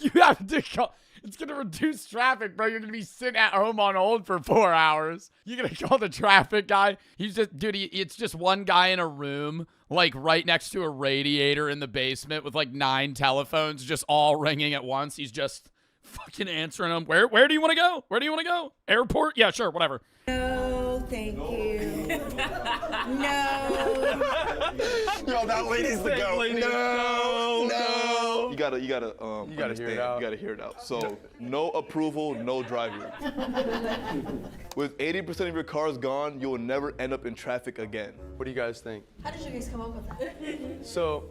Speaker 1: You have to call. It's going to reduce traffic, bro. You're going to be sitting at home on hold for 4 hours. You're going to call the traffic guy. He's just, dude, it's just one guy in a room, like right next to a radiator in the basement with like 9 telephones just all ringing at once. He's just fucking answering them. Where do you want to go? Where do you want to go? Airport? Yeah, sure, whatever.
Speaker 4: No, thank you. No.
Speaker 8: Yo, that lady's the goat. No.
Speaker 23: You gotta
Speaker 8: hear it
Speaker 23: understand.
Speaker 8: out.
Speaker 23: You gotta hear it out. So, no approval, no driving. With 80% of your cars gone, you will never end up in traffic again.
Speaker 8: What do you guys think?
Speaker 21: How did you guys come up with that?
Speaker 8: So,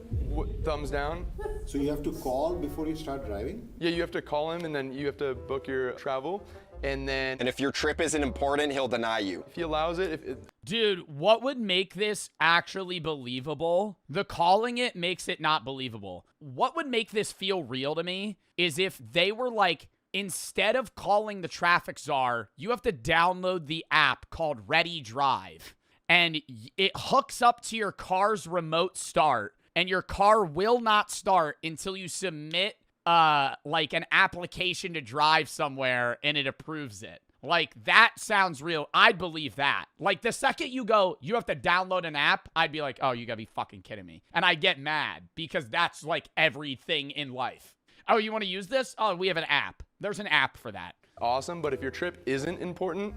Speaker 8: thumbs down?
Speaker 9: So you have to call before you start driving?
Speaker 8: Yeah, you have to call him and then you have to book your travel. And then...
Speaker 14: And if your trip isn't important, he'll deny you.
Speaker 8: If he allows it...
Speaker 1: Dude, what would make this actually believable? The calling it makes it not believable. What would make this feel real to me is if they were like, instead of calling the traffic czar, you have to download the app called Ready Drive. And it hooks up to your car's remote start. And your car will not start until you submit like an application to drive somewhere and it approves it. Like, that sounds real. I'd believe that. Like, the second you go, you have to download an app, I'd be like, oh, you gotta be fucking kidding me. And I get mad because that's like everything in life. Oh, you want to use this? Oh, we have an app. There's an app for that.
Speaker 8: Awesome, but if your trip isn't important,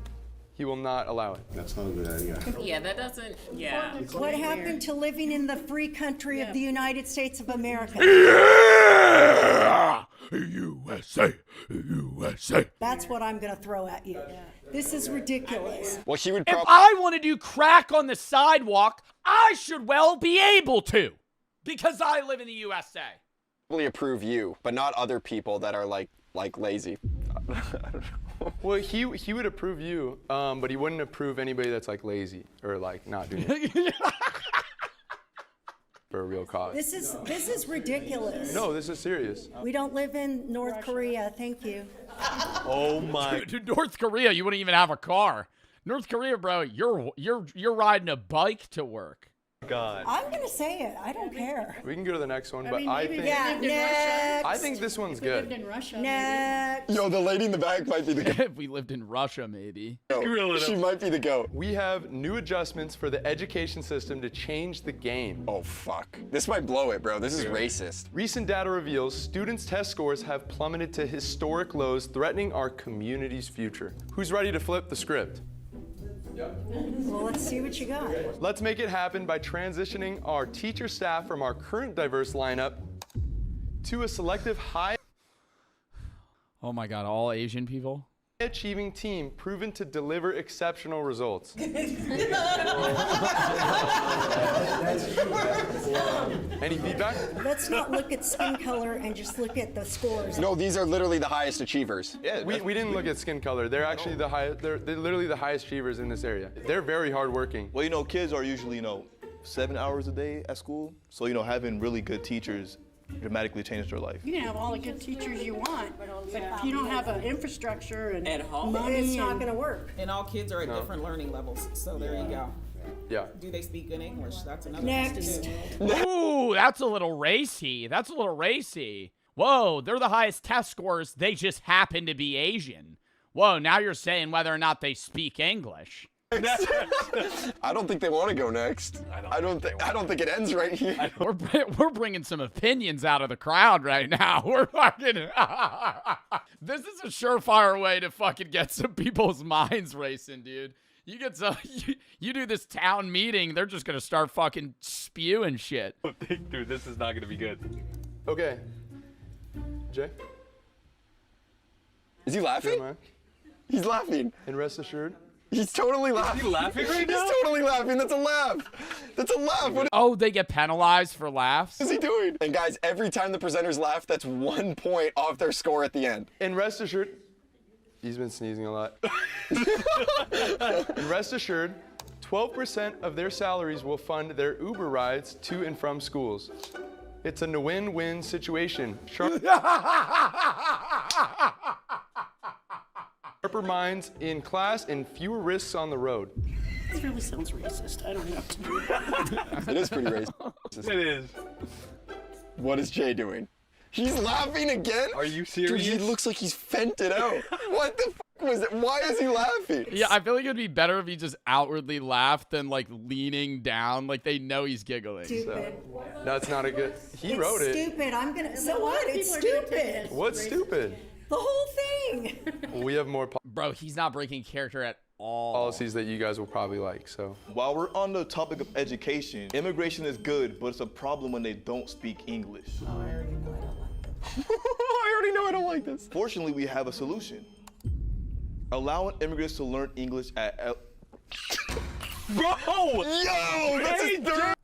Speaker 8: he will not allow it.
Speaker 9: That's not a good idea.
Speaker 2: Yeah, that doesn't, yeah.
Speaker 4: What happened to living in the free country of the United States of America?
Speaker 1: Yeah! USA, USA.
Speaker 4: That's what I'm going to throw at you. This is ridiculous.
Speaker 14: Well, he would
Speaker 1: If I want to do crack on the sidewalk, I should well be able to. Because I live in the USA.
Speaker 14: probably approve you, but not other people that are like like lazy. I don't know.
Speaker 8: Well, he would approve you, but he wouldn't approve anybody that's like lazy or like not doing it for a real cause.
Speaker 4: This is ridiculous.
Speaker 8: No, this is serious.
Speaker 4: We don't live in North Korea. Thank you.
Speaker 11: Oh my.
Speaker 1: Dude, North Korea, you wouldn't even have a car. North Korea, bro, you're riding a bike to work.
Speaker 11: God.
Speaker 4: I'm gonna say it. I don't care.
Speaker 8: We can go to the next one,
Speaker 21: I
Speaker 8: but
Speaker 21: mean,
Speaker 8: I
Speaker 21: maybe
Speaker 8: think
Speaker 21: if we lived in Russia.
Speaker 8: I think this one's
Speaker 21: If we lived
Speaker 8: good.
Speaker 21: in Russia.
Speaker 4: Next.
Speaker 14: Yo, the lady in the back might be the goat.
Speaker 1: If we lived in Russia, maybe.
Speaker 14: She might be the goat.
Speaker 8: We have new adjustments for the education system to change the game.
Speaker 14: Oh, fuck. This might blow it, bro. This is racist.
Speaker 8: Recent data reveals students' test scores have plummeted to historic lows, threatening our community's future. Who's ready to flip the script?
Speaker 4: Well, let's see what you got.
Speaker 8: Let's make it happen by transitioning our teacher staff from our current diverse lineup to a selective high
Speaker 1: Oh my God, all Asian people?
Speaker 8: achieving team proven to deliver exceptional results. Any feedback?
Speaker 4: Let's not look at skin color and just look at the scores.
Speaker 14: No, these are literally the highest achievers.
Speaker 8: Yeah, we didn't look at skin color. They're actually the highest. They're literally the highest achievers in this area. They're very hardworking.
Speaker 23: Well, you know, kids are usually, 7 hours a day at school. So, having really good teachers dramatically changed their life.
Speaker 21: You can have all the good teachers you want, but if you don't have an infrastructure and
Speaker 2: At home.
Speaker 21: money,
Speaker 4: It's not
Speaker 21: and-
Speaker 4: gonna work.
Speaker 2: And all kids are at different learning levels, so there you go.
Speaker 8: Yeah.
Speaker 2: Do they speak good English? That's another
Speaker 4: Next.
Speaker 2: one to do.
Speaker 1: Ooh, that's a little racy. That's a little racy. Whoa, they're the highest test scores. They just happen to be Asian. Whoa, now you're saying whether or not they speak English.
Speaker 14: I don't think they want to go next. I don't think it ends right here.
Speaker 1: We're bringing some opinions out of the crowd right now. We're fucking. This is a surefire way to fucking get some people's minds racing, dude. You get some. You do this town meeting, they're just gonna start fucking spewing shit.
Speaker 11: Dude, this is not gonna be good.
Speaker 8: Okay. Jay?
Speaker 14: Is he laughing?
Speaker 8: Jeremiah?
Speaker 14: He's laughing.
Speaker 8: And rest assured.
Speaker 14: He's totally laughing.
Speaker 11: Is he laughing right now?
Speaker 14: He's totally laughing. That's a laugh. That's a laugh. What
Speaker 1: Oh, they get penalized for laughs?
Speaker 14: is he doing? And guys, every time the presenters laugh, that's 1 point off their score at the end.
Speaker 8: And rest assured. He's been sneezing a lot. And rest assured, 12% of their salaries will fund their Uber rides to and from schools. It's a win-win situation. Sharper minds in class and fewer risks on the road.
Speaker 21: This really sounds racist. I don't know what to do.
Speaker 14: It is pretty racist.
Speaker 11: It is.
Speaker 14: What is Jay doing? He's laughing again?
Speaker 11: Are you
Speaker 14: Dude,
Speaker 11: serious?
Speaker 14: he looks like he's fented out. What the fuck was it? Why is he laughing?
Speaker 1: Yeah, I feel like it'd be better if he just outwardly laughed than like leaning down, like they know he's giggling.
Speaker 4: Stupid.
Speaker 8: That's not a good. He wrote it.
Speaker 4: Stupid. I'm gonna. So
Speaker 21: A lot
Speaker 4: what?
Speaker 21: of
Speaker 4: It's
Speaker 21: people are gonna take
Speaker 4: stupid.
Speaker 21: it.
Speaker 8: What's stupid?
Speaker 4: The whole thing.
Speaker 8: Well, we have more
Speaker 1: Bro, he's not breaking character at all.
Speaker 8: policies that you guys will probably like. So
Speaker 23: While we're on the topic of education, immigration is good, but it's a problem when they don't speak English.
Speaker 14: I already know I don't like this.
Speaker 23: Fortunately, we have a solution. Allowing immigrants to learn English at
Speaker 11: Bro!
Speaker 14: Yo, that's a third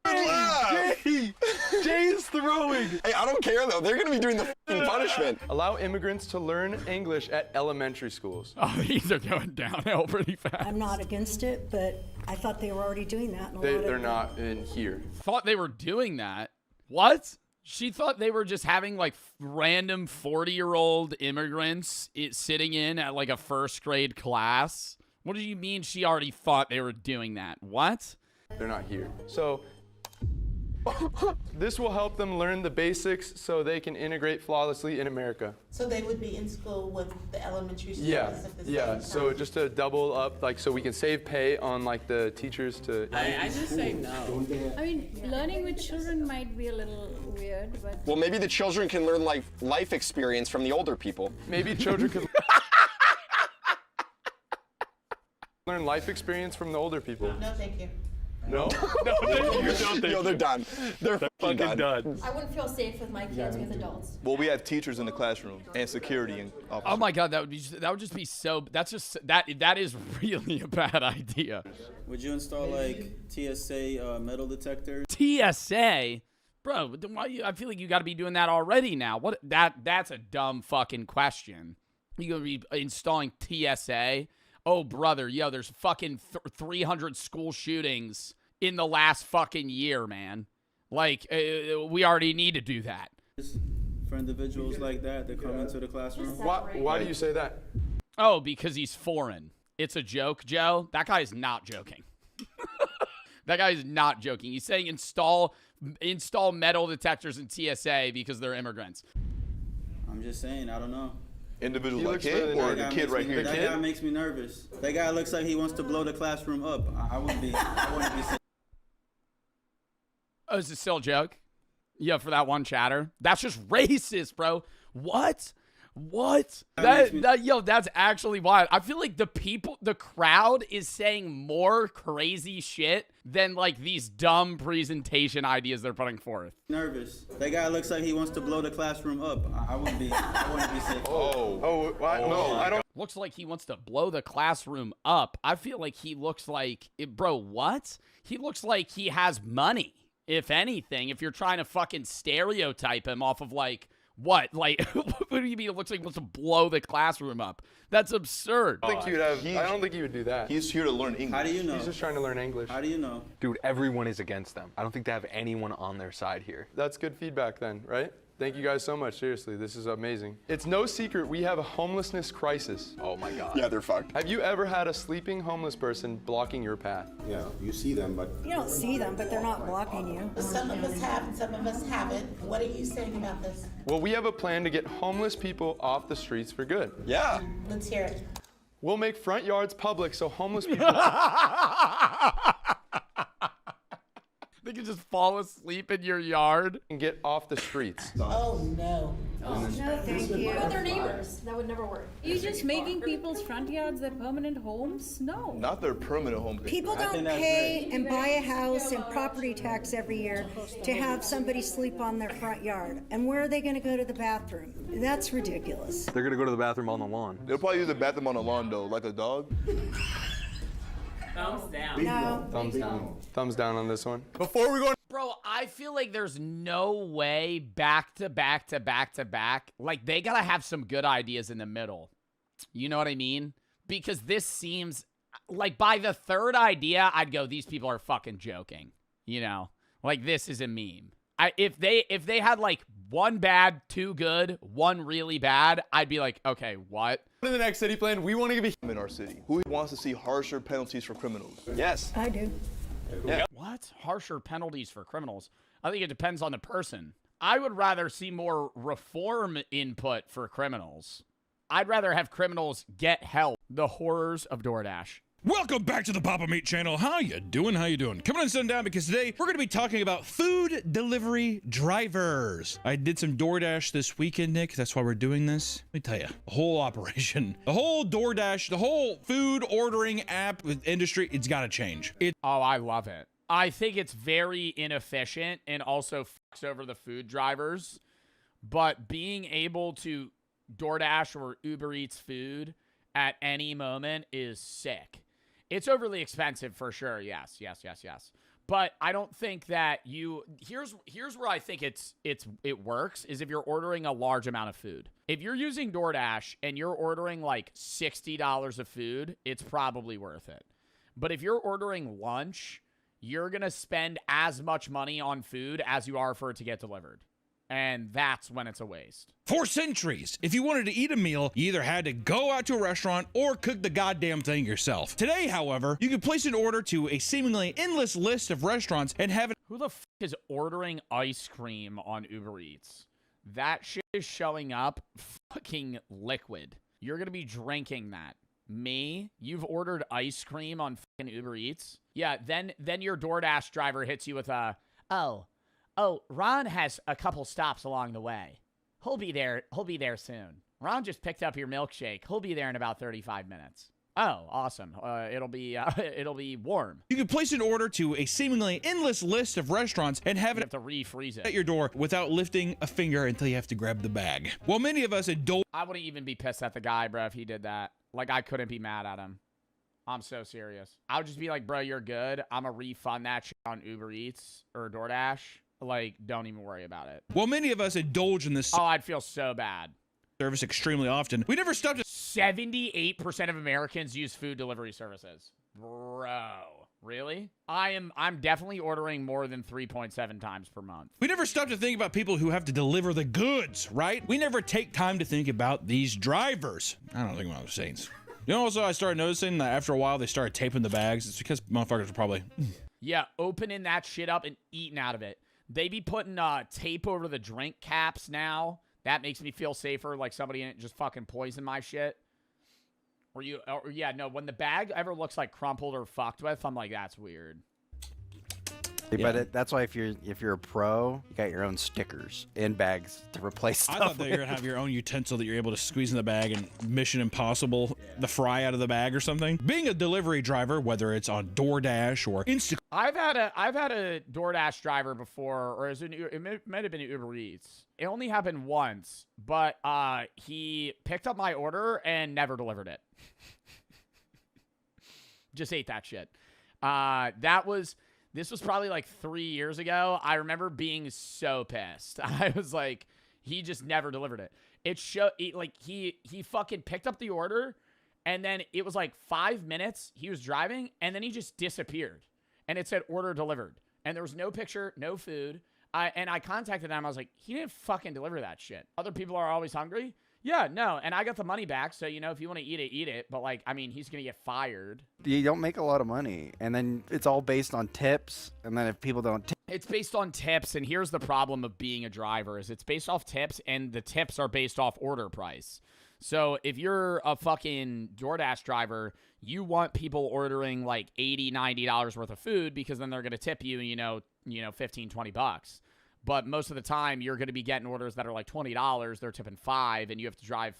Speaker 14: laugh.
Speaker 11: Jay is throwing.
Speaker 14: Hey, I don't care though. They're gonna be doing the fucking punishment.
Speaker 8: allow immigrants to learn English at elementary schools.
Speaker 1: Oh, these are going downhill pretty fast.
Speaker 4: I'm not against it, but I thought they were already doing that. In a lot of-
Speaker 8: They're not in here.
Speaker 1: Thought they were doing that. What? She thought they were just having like random 40-year-old immigrants sitting in at like a first grade class. What do you mean she already thought they were doing that? What?
Speaker 8: They're not here. So this will help them learn the basics so they can integrate flawlessly in America.
Speaker 7: So they would be in school with the elementary students
Speaker 8: Yeah,
Speaker 7: at the
Speaker 8: yeah.
Speaker 7: same
Speaker 8: So
Speaker 7: time.
Speaker 8: just to double up, like, so we can save pay on like the teachers to.
Speaker 2: I just say no.
Speaker 5: I mean, learning with children might be a little weird, but
Speaker 14: Well, maybe the children can learn life experience from the older people.
Speaker 8: Maybe children could learn life experience from the older people.
Speaker 7: No, thank you.
Speaker 8: No?
Speaker 14: Yo, they're done. They're fucking done.
Speaker 17: I wouldn't feel safe with my kids with adults.
Speaker 23: Well, we have teachers in the classroom and security and officers.
Speaker 1: Oh my God, that would just be so. That's just that is really a bad idea.
Speaker 24: Would you install like TSA metal detectors?
Speaker 1: TSA, Bro, I feel like you got to be doing that already now. That's a dumb fucking question. You gonna be installing TSA? Oh, brother, yo, there's fucking 300 school shootings in the last fucking year, man. Like, we already need to do that.
Speaker 24: For individuals like that come into the classroom.
Speaker 8: Why do you say that?
Speaker 1: Oh, because he's foreign. It's a joke, Joe. That guy is not joking. That guy is not joking. He's saying install metal detectors in TSA because they're immigrants.
Speaker 24: I'm just saying, I don't know.
Speaker 23: Individuals like him or the kid right here?
Speaker 24: That guy makes me nervous. That guy looks like he wants to blow the classroom up. I wouldn't be.
Speaker 1: Oh, is it still a joke? Yeah, for that one chatter. That's just racist, bro. What? That's actually wild. I feel like the crowd is saying more crazy shit than like these dumb presentation ideas they're putting forth.
Speaker 24: Nervous. That guy looks like he wants to blow the classroom up. I wouldn't be safe.
Speaker 8: No, I don't.
Speaker 1: Looks like he wants to blow the classroom up. I feel like he looks like, bro, what? He looks like he has money, if anything, if you're trying to fucking stereotype him off of like, what? Like, what do you mean it looks like he wants to blow the classroom up? That's absurd.
Speaker 8: I don't think he would do that.
Speaker 23: He's here to learn English.
Speaker 24: How do you know?
Speaker 8: He's just trying to learn English.
Speaker 24: How do you know?
Speaker 12: Dude, everyone is against them. I don't think they have anyone on their side here.
Speaker 8: That's good feedback then, right? Thank you guys so much. Seriously, this is amazing. It's no secret we have a homelessness crisis.
Speaker 12: Oh my God.
Speaker 23: Yeah, they're fucked.
Speaker 8: Have you ever had a sleeping homeless person blocking your path?
Speaker 10: Yeah, you see them, but
Speaker 4: You don't see them, but they're not blocking you.
Speaker 7: Some of us have and some of us haven't. What are you saying about this?
Speaker 8: Well, we have a plan to get homeless people off the streets for good.
Speaker 23: Yeah.
Speaker 7: Let's hear it.
Speaker 8: We'll make front yards public so homeless people
Speaker 1: They can just fall asleep in your yard
Speaker 8: can get off the streets.
Speaker 7: Oh, no.
Speaker 4: No, thank you.
Speaker 17: What about their neighbors? That would never work.
Speaker 21: You just making people's front yards their permanent homes? No.
Speaker 23: Not their permanent home.
Speaker 4: People don't pay and buy a house and property tax every year to have somebody sleep on their front yard. And where are they going to go to the bathroom? That's ridiculous.
Speaker 12: They're gonna go to the bathroom on the lawn.
Speaker 23: They'll probably use the bathroom on the lawn though, like a dog.
Speaker 2: Thumbs down.
Speaker 4: No.
Speaker 8: Thumbs down. Thumbs down on this one.
Speaker 23: Before we go.
Speaker 1: Bro, I feel like there's no way back to back. Like, they gotta have some good ideas in the middle. You know what I mean? Because this seems like by the third idea, I'd go, these people are fucking joking. You know? Like, this is a meme. If they had like one bad, two good, one really bad, I'd be like, okay, what?
Speaker 23: In the next city plan, we want to give in our city. Who wants to see harsher penalties for criminals?
Speaker 12: Yes.
Speaker 4: I do.
Speaker 23: Yeah.
Speaker 1: What? Harsher penalties for criminals? I think it depends on the person. I would rather see more reform input for criminals. I'd rather have criminals get help. The horrors of DoorDash.
Speaker 13: Welcome back to the Papa Meat channel. How you doing? Come on and sit down because today we're going to be talking about food delivery drivers. I did some DoorDash this weekend, Nick. That's why we're doing this. Let me tell you, the whole operation, the whole DoorDash, the whole food ordering app industry, it's got to change.
Speaker 1: Oh, I love it. I think it's very inefficient and also fucks over the food drivers. But being able to DoorDash or Uber Eats food at any moment is sick. It's overly expensive for sure. Yes. But I don't think that here's where I think it works is if you're ordering a large amount of food. If you're using DoorDash and you're ordering like $60 of food, it's probably worth it. But if you're ordering lunch, you're going to spend as much money on food as you are for it to get delivered. And that's when it's a waste.
Speaker 13: For centuries, if you wanted to eat a meal, you either had to go out to a restaurant or cook the goddamn thing yourself. Today, however, you can place an order to a seemingly endless list of restaurants and have it.
Speaker 1: Who the fuck is ordering ice cream on Uber Eats? That shit is showing up fucking liquid. You're gonna be drinking that. Me? You've ordered ice cream on fucking Uber Eats? Yeah, then your DoorDash driver hits you with a, Oh, Ron has a couple stops along the way. He'll be there soon. Ron just picked up your milkshake. He'll be there in about 35 minutes. Oh, awesome. It'll be warm.
Speaker 13: You can place an order to a seemingly endless list of restaurants and have it
Speaker 1: have to refreeze it
Speaker 13: at your door without lifting a finger until you have to grab the bag. While many of us adult,
Speaker 1: I wouldn't even be pissed at the guy, bro, if he did that. Like, I couldn't be mad at him. I'm so serious. I would just be like, bro, you're good. I'm gonna refund that shit on Uber Eats or DoorDash. like, don't even worry about it.
Speaker 13: Well, many of us indulge in this
Speaker 1: Oh, I'd feel so bad.
Speaker 13: service extremely often. We never stopped to
Speaker 1: 78% of Americans use food delivery services. Bro, really? I'm definitely ordering more than 3.7 times per month.
Speaker 13: We never stop to think about people who have to deliver the goods, right? We never take time to think about these drivers. I don't think about those things. You know, also, I started noticing that after a while, they started taping the bags. It's because motherfuckers are probably...
Speaker 1: Yeah, opening that shit up and eating out of it. They be putting tape over the drink caps now. That makes me feel safer, like somebody in it just fucking poisoned my shit. Or yeah, no, when the bag ever looks like crumpled or fucked with, I'm like, that's weird.
Speaker 3: But that's why if you're a pro, you got your own stickers and bags to replace stuff
Speaker 13: I thought that you were going to have your own utensil that you're able to squeeze in the bag and Mission Impossible, the fry out of the bag or something. Being a delivery driver, whether it's on DoorDash or Instacart.
Speaker 1: I've had a DoorDash driver before, or it might have been Uber Eats. It only happened once, but he picked up my order and never delivered it. Just ate that shit. This was probably like 3 years ago. I remember being so pissed. I was like, he just never delivered it. He fucking picked up the order, and then it was like 5 minutes. He was driving, and then he just disappeared. And it said order delivered. And there was no picture, no food. And I contacted him. I was like, he didn't fucking deliver that shit. Other people are always hungry. Yeah, no. And I got the money back. So, you know, if you want to eat it. But, like, I mean, he's going to get fired.
Speaker 3: You don't make a lot of money. And then it's all based on tips. And then if people don't tip.
Speaker 1: It's based on tips. And here's the problem of being a driver is it's based off tips. And the tips are based off order price. So if you're a fucking DoorDash driver, you want people ordering like $80, $90 worth of food because then they're going to tip you, you know, 15, 20 bucks. But most of the time, you're going to be getting orders that are like $20. They're tipping $5, and you have to drive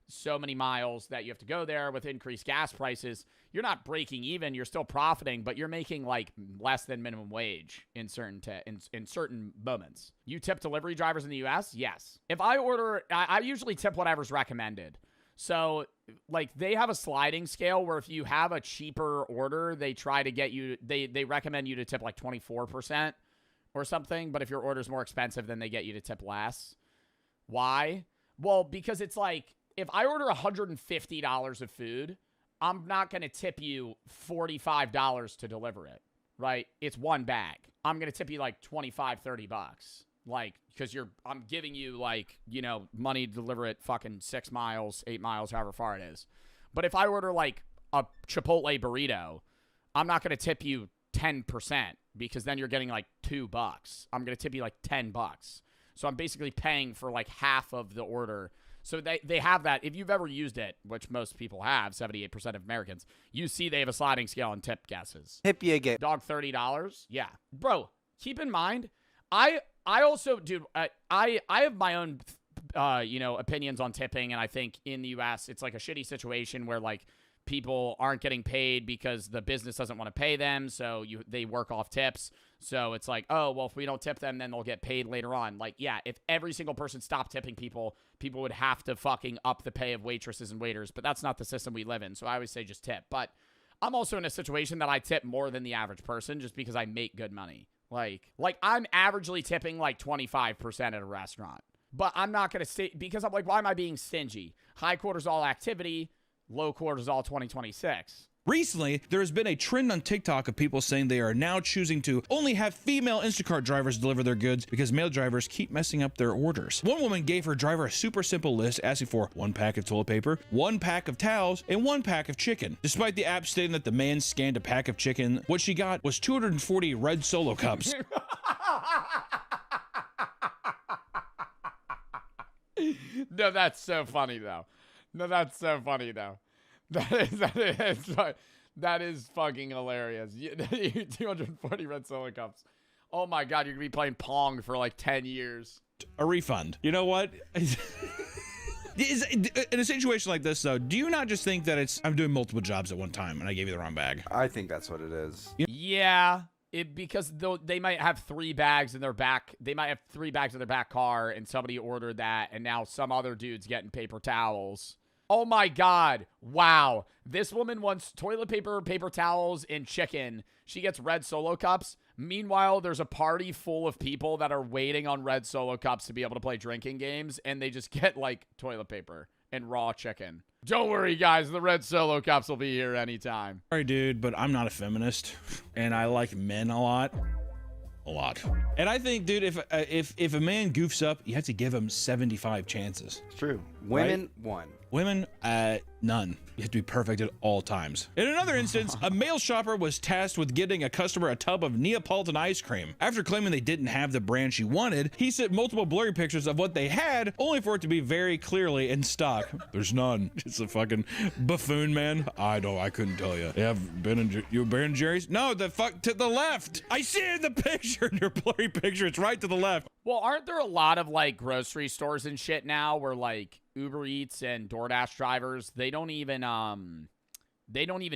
Speaker 1: so many miles that you have to go there with increased gas prices. You're not breaking even. You're still profiting, but you're making like less than minimum wage in certain in certain moments. You tip delivery drivers in the U.S.? Yes. If I order, I usually tip whatever's recommended. So, like, they have a sliding scale where if you have a cheaper order, they try to get you, they recommend you to tip like 24%. Or something, but if your order's more expensive, then they get you to tip less. Why? Well, because it's like, if I order $150 of food, I'm not going to tip you $45 to deliver it, right? It's one bag. I'm going to tip you like 25, 30 bucks. Like, because I'm giving you like, you know, money to deliver it fucking 6 miles, 8 miles, however far it is. But if I order like a Chipotle burrito, I'm not going to tip you 10% because then you're getting like $2. I'm going to tip you like $10. So I'm basically paying for like half of the order. So they have that. If you've ever used it, which most people have, 78% of Americans, you see they have a sliding scale on tip guesses.
Speaker 3: Tip you get.
Speaker 1: Dog $30. Yeah. Bro, keep in mind, I also, dude, I have my own, opinions on tipping. And I think in the U.S., it's like a shitty situation where like, people aren't getting paid because the business doesn't want to pay them, so they work off tips. So it's like, oh, well, if we don't tip them, then they'll get paid later on. Like, yeah, if every single person stopped tipping people would have to fucking up the pay of waitresses and waiters, but that's not the system we live in, so I always say just tip. But I'm also in a situation that I tip more than the average person just because I make good money. Like I'm averagely tipping like 25% at a restaurant. But I'm not going to stay, because I'm like, why am I being stingy? High cortisol activity, low cortisol 2026.
Speaker 13: Recently, there has been a trend on TikTok of people saying they are now choosing to only have female Instacart drivers deliver their goods because male drivers keep messing up their orders. One woman gave her driver a super simple list asking for 1 pack of toilet paper, 1 pack of towels, and 1 pack of chicken. Despite the app stating that the man scanned a pack of chicken, what she got was 240 red Solo cups.
Speaker 1: No, that's so funny though. That is fucking hilarious. 240 red Solo cups. Oh my God, you're gonna be playing Pong for like 10 years.
Speaker 13: A refund. You know what? In a situation like this, though, do you not just think that I'm doing multiple jobs at one time and I gave you the wrong bag?
Speaker 3: I think that's what it is.
Speaker 1: Yeah. Because they might have 3 bags in their back. They might have 3 bags in their back car, and somebody ordered that, and now some other dude's getting paper towels. Oh my God. Wow. This woman wants toilet paper, paper towels, and chicken. She gets red Solo cups. Meanwhile, there's a party full of people that are waiting on red Solo cups to be able to play drinking games, and they just get, like, toilet paper and raw chicken. Don't worry, guys. The red Solo cups will be here anytime.
Speaker 13: Sorry, dude, but I'm not a feminist, and I like men a lot. A lot. And I think, dude, if a man goofs up, you have to give him 75 chances.
Speaker 3: It's true. Women,
Speaker 13: Right?
Speaker 3: one.
Speaker 13: Women, none. You have to be perfect at all times. In another instance, a male shopper was tasked with getting a customer a tub of Neapolitan ice cream. After claiming they didn't have the brand she wanted, he sent multiple blurry pictures of what they had, only for it to be very clearly in stock. There's none. It's a fucking buffoon, man. I couldn't tell you. You have Ben & Jerry's? No, the fuck to the left. I see it in the picture, in your blurry picture. It's right to the left.
Speaker 1: Well, aren't there a lot of, like, grocery stores and shit now where, like, Uber Eats and DoorDash drivers, they don't even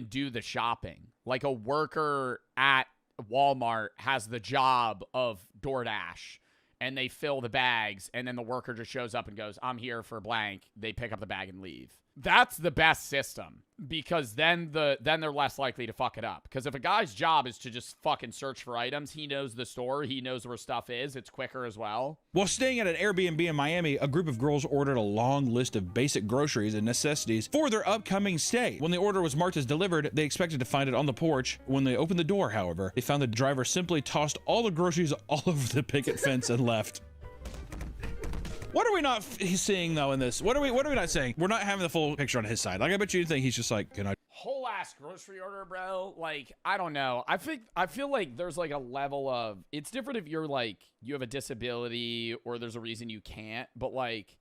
Speaker 1: do the shopping. Like, a worker at Walmart has the job of DoorDash, and they fill the bags, and then the worker just shows up and goes, I'm here for blank. They pick up the bag and leave. That's the best system, because then they're less likely to fuck it up. Because if a guy's job is to just fucking search for items, he knows the store, he knows where stuff is, it's quicker as well.
Speaker 13: While staying at an Airbnb in Miami, a group of girls ordered a long list of basic groceries and necessities for their upcoming stay. When the order was marked as delivered, they expected to find it on the porch. When they opened the door, however, they found the driver simply tossed all the groceries all over the picket fence and left. What are we not seeing, though, in this? What are we not saying? We're not having the full picture on his side. Like, I bet you think he's just like, can I?
Speaker 1: Whole ass grocery order, bro. Like, I don't know. I feel like there's like a level of, it's different if you're like, you have a disability or there's a reason you can't, but like,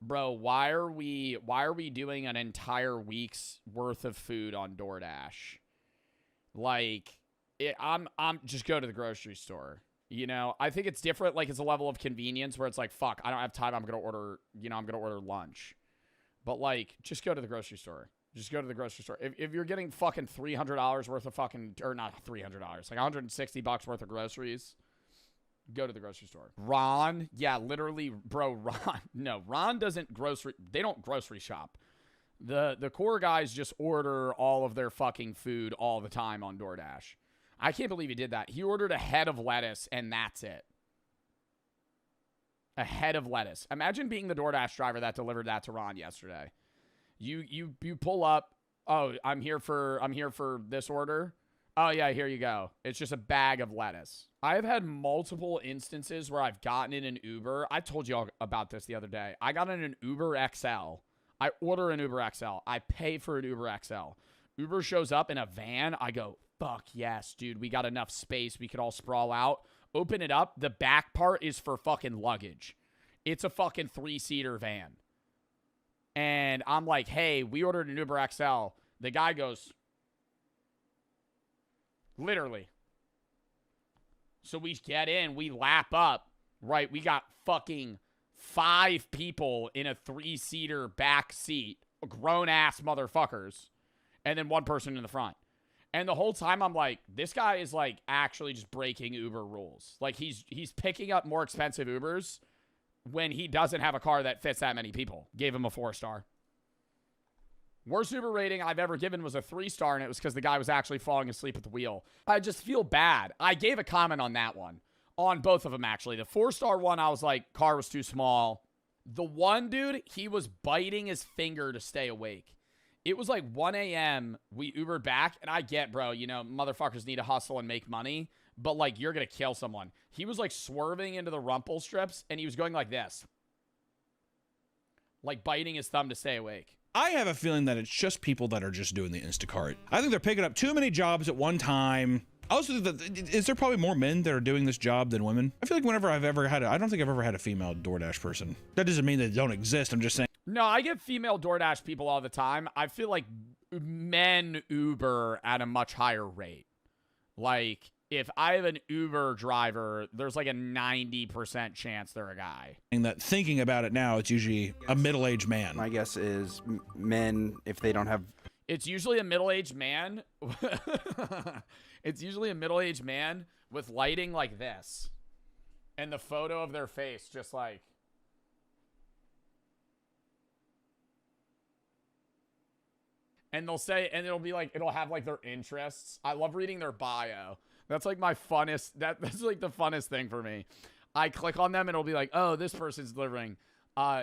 Speaker 1: bro, why are we doing an entire week's worth of food on DoorDash? Like, I'm just go to the grocery store. You know, I think it's different. Like, it's a level of convenience where it's like, fuck, I don't have time. I'm going to order, I'm going to order lunch. But, like, just go to the grocery store. Just go to the grocery store. If you're getting fucking $300 worth of fucking, or not $300, like $160 worth of groceries, go to the grocery store. Ron, yeah, literally, bro, Ron doesn't they don't grocery shop. The core guys just order all of their fucking food all the time on DoorDash. I can't believe he did that. He ordered a head of lettuce, and that's it. A head of lettuce. Imagine being the DoorDash driver that delivered that to Ron yesterday. You pull up. Oh, I'm here for this order. Oh yeah, here you go. It's just a bag of lettuce. I've had multiple instances where I've gotten in an Uber. I told you all about this the other day. I got in an Uber XL. I order an Uber XL. I pay for an Uber XL. Uber shows up in a van. I go, fuck yes, dude. We got enough space. We could all sprawl out. Open it up. The back part is for fucking luggage. It's a fucking 3-seater van. And I'm like, hey, we ordered an Uber XL. The guy goes, literally. So we get in. We lap up. Right? We got fucking 5 people in a 3-seater back seat. Grown-ass motherfuckers. And then 1 person in the front. And the whole time I'm like, this guy is like actually just breaking Uber rules. Like he's picking up more expensive Ubers when he doesn't have a car that fits that many people. Gave him a 4-star. Worst Uber rating I've ever given was a 3-star, and it was because the guy was actually falling asleep at the wheel. I just feel bad. I gave a comment on that one. On both of them, actually. The 4-star one, I was like, car was too small. The one dude, he was biting his finger to stay awake. It was like 1 a.m. We Ubered back, and I get, bro, motherfuckers need to hustle and make money, but, like, you're going to kill someone. He was, like, swerving into the rumple strips, and he was going like this. Like, biting his thumb to stay awake.
Speaker 13: I have a feeling that it's just people that are just doing the Instacart. I think they're picking up too many jobs at one time. Also, is there probably more men that are doing this job than women? I feel like whenever I don't think I've ever had a female DoorDash person. That doesn't mean they don't exist. I'm just saying.
Speaker 1: No, I get female DoorDash people all the time. I feel like men Uber at a much higher rate. Like, if I have an Uber driver, there's like a 90% chance they're a guy.
Speaker 13: And that thinking about it now, it's usually a middle-aged man.
Speaker 3: My guess is men, if they don't have...
Speaker 1: It's usually a middle-aged man. It's usually a middle-aged man with lighting like this. And the photo of their face just like... And they'll say, and it'll be like, it'll have like their interests. I love reading their bio. That's like my funnest. That's like the funnest thing for me. I click on them and it'll be like, oh, this person's delivering.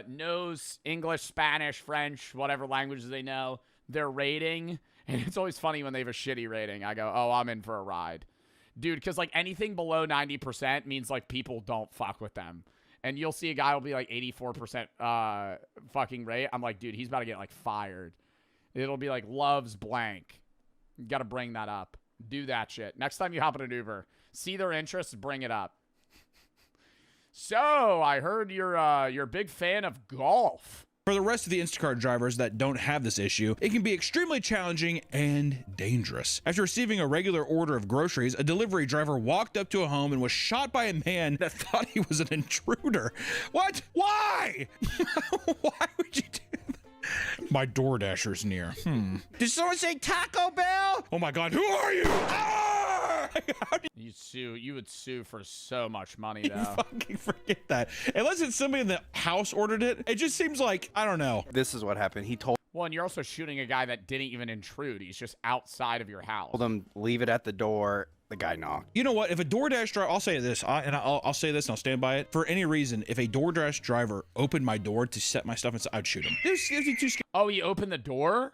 Speaker 1: Knows English, Spanish, French, whatever languages they know. Their rating. And it's always funny when they have a shitty rating. I go, oh, I'm in for a ride. Dude, because like anything below 90% means like people don't fuck with them. And you'll see a guy will be like 84% fucking rate. I'm like, dude, he's about to get like fired. It'll be like loves blank. You got to bring that up. Do that shit. Next time you hop in an Uber, see their interests, bring it up. So, I heard you're a big fan of golf.
Speaker 13: For the rest of the Instacart drivers that don't have this issue, it can be extremely challenging and dangerous. After receiving a regular order of groceries, a delivery driver walked up to a home and was shot by a man that thought he was an intruder. What? Why? Why would you do that? My DoorDasher's near. Did someone say Taco Bell? Oh my God, who are you? Ah!
Speaker 1: You would sue for so much money, though.
Speaker 13: Fucking forget that. Unless it's somebody in the house ordered it, it just seems like, I don't know.
Speaker 3: This is what happened. He told
Speaker 1: Well, and you're also shooting a guy that didn't even intrude. He's just outside of your house.
Speaker 3: him leave it at the door. The guy knocked.
Speaker 13: You know what? If a DoorDash driver, I'll say this, I'll say this and I'll stand by it. For any reason, if a DoorDash driver opened my door to set my stuff inside, I'd shoot him.
Speaker 1: Oh, he opened the door?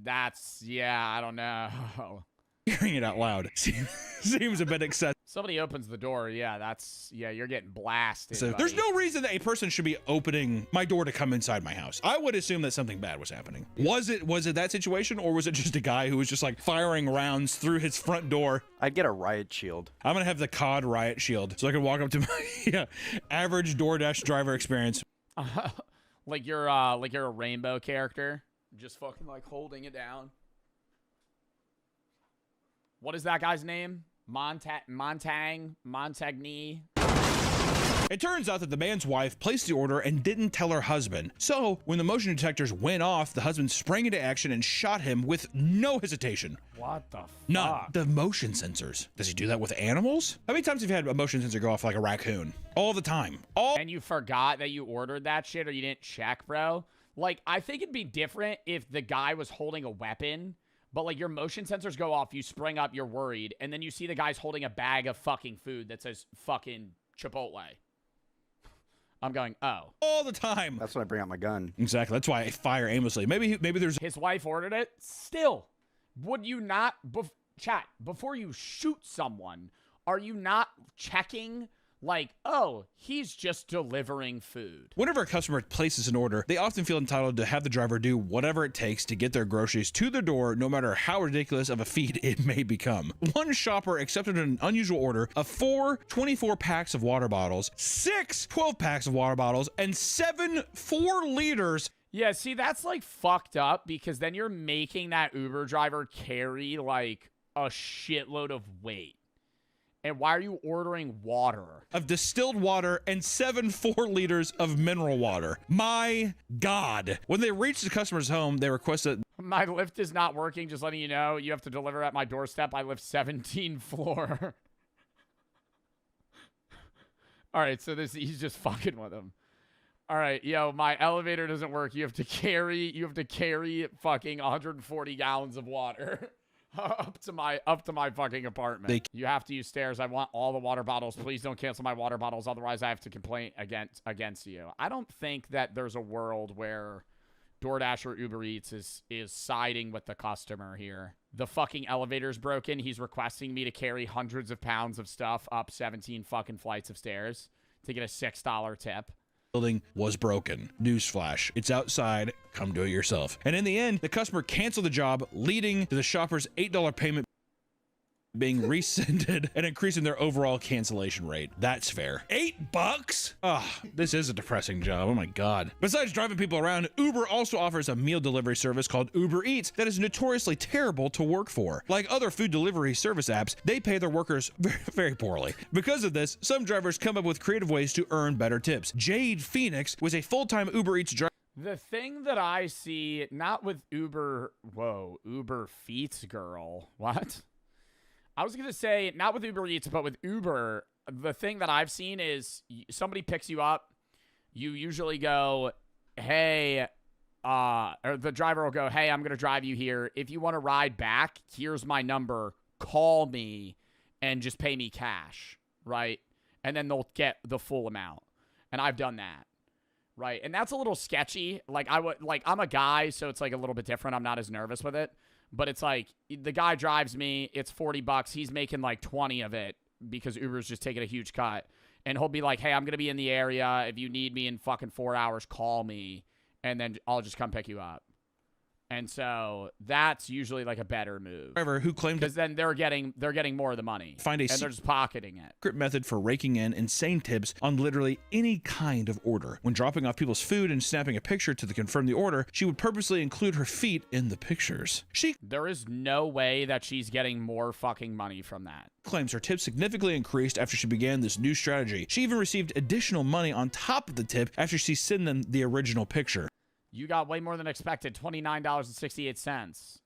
Speaker 1: That's, yeah, I don't know.
Speaker 13: Hearing it out loud seems a bit excessive.
Speaker 1: Somebody opens the door, yeah, you're getting blasted.
Speaker 13: So there's no reason that a person should be opening my door to come inside my house. I would assume that something bad was happening. Was it that situation, or was it just a guy who was just like firing rounds through his front door?
Speaker 3: I'd get a riot shield.
Speaker 13: I'm gonna have the COD riot shield so I can walk up to my average DoorDash driver experience.
Speaker 1: Like you're a rainbow character, just fucking like holding it down. What is that guy's name? Montagny?
Speaker 13: It turns out that the man's wife placed the order and didn't tell her husband. So, when the motion detectors went off, the husband sprang into action and shot him with no hesitation.
Speaker 1: What the fuck?
Speaker 13: None. The motion sensors. Does he do that with animals? How many times have you had a motion sensor go off like a raccoon? All the time.
Speaker 1: And you forgot that you ordered that shit or you didn't check, bro? Like, I think it'd be different if the guy was holding a weapon. But, like, your motion sensors go off, you spring up, you're worried, and then you see the guy's holding a bag of fucking food that says fucking Chipotle. I'm going, oh.
Speaker 13: All the time.
Speaker 3: That's when I bring out my gun.
Speaker 13: Exactly. That's why I fire aimlessly. Maybe there's...
Speaker 1: His wife ordered it. Still, would you not... Chat, before you shoot someone, are you not checking... Like, oh, he's just delivering food.
Speaker 13: Whenever a customer places an order, they often feel entitled to have the driver do whatever it takes to get their groceries to their door, no matter how ridiculous of a feat it may become. One shopper accepted an unusual order of 4 24 packs of water bottles, 6 12 packs of water bottles, and 7 4 liters.
Speaker 1: Yeah, see, that's like fucked up because then you're making that Uber driver carry like a shitload of weight. And why are you ordering water?
Speaker 13: Of distilled water and 7 4 liters of mineral water. My God. When they reached the customer's home, they requested...
Speaker 1: My lift is not working, just letting you know. You have to deliver at my doorstep. I live 17th floor. All right, so he's just fucking with him. All right, yo, my elevator doesn't work. You have to carry fucking 140 gallons of water. up to my fucking apartment. You have to use stairs. I want all the water bottles. Please don't cancel my water bottles. Otherwise, I have to complain against you. I don't think that there's a world where DoorDash or Uber Eats is siding with the customer here. The fucking elevator's broken. He's requesting me to carry hundreds of pounds of stuff up 17 fucking flights of stairs to get a $6 tip.
Speaker 13: Building was broken. Newsflash. It's outside. Come do it yourself. And in the end, the customer canceled the job, leading to the shopper's $8 payment being rescinded and increasing their overall cancellation rate. That's fair. $8? Ah, this is a depressing job. Oh my God. Besides driving people around, Uber also offers a meal delivery service called Uber Eats that is notoriously terrible to work for. Like other food delivery service apps, they pay their workers very, very poorly. Because of this, some drivers come up with creative ways to earn better tips. Jade Phoenix was a full-time Uber Eats driver.
Speaker 1: The thing that I see, not with Uber Feets girl. What? I was going to say, not with Uber Eats, but with Uber, the thing that I've seen is somebody picks you up. You usually go, hey, or the driver will go, hey, I'm going to drive you here. If you want to ride back, here's my number. Call me and just pay me cash, right? And then they'll get the full amount. And I've done that, right? And that's a little sketchy. Like, I'm a guy, so it's like a little bit different. I'm not as nervous with it. But it's like, the guy drives me, it's $40. He's making like 20 of it because Uber's just taking a huge cut. And he'll be like, hey, I'm going to be in the area. If you need me in fucking 4 hours, call me. And then I'll just come pick you up. And so that's usually like a better move.
Speaker 13: Driver who claimed
Speaker 1: because then they're getting more of the money.
Speaker 13: Find a
Speaker 1: and they're just pocketing it.
Speaker 13: Secret method for raking in insane tips on literally any kind of order. When dropping off people's food and snapping a picture to confirm the order, she would purposely include her feet in the pictures.
Speaker 1: There is no way that she's getting more fucking money from that.
Speaker 13: Claims her tip significantly increased after she began this new strategy. She even received additional money on top of the tip after she sent them the original picture.
Speaker 1: You got way more than expected, $29.68.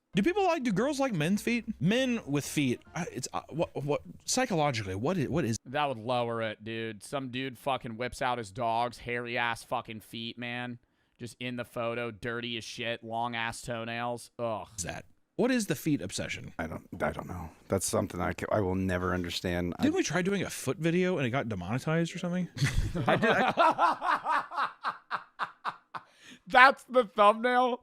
Speaker 13: Do girls like men's feet? Men with feet, it's what psychologically, what is
Speaker 1: that would lower it, dude. Some dude fucking whips out his dog's hairy ass fucking feet, man. Just in the photo, dirty as shit, long ass toenails. Ugh.
Speaker 13: Is that? What is the feet obsession?
Speaker 3: I don't know. That's something I will never understand.
Speaker 13: Didn't we try doing a foot video and it got demonetized or something?
Speaker 1: That's the thumbnail.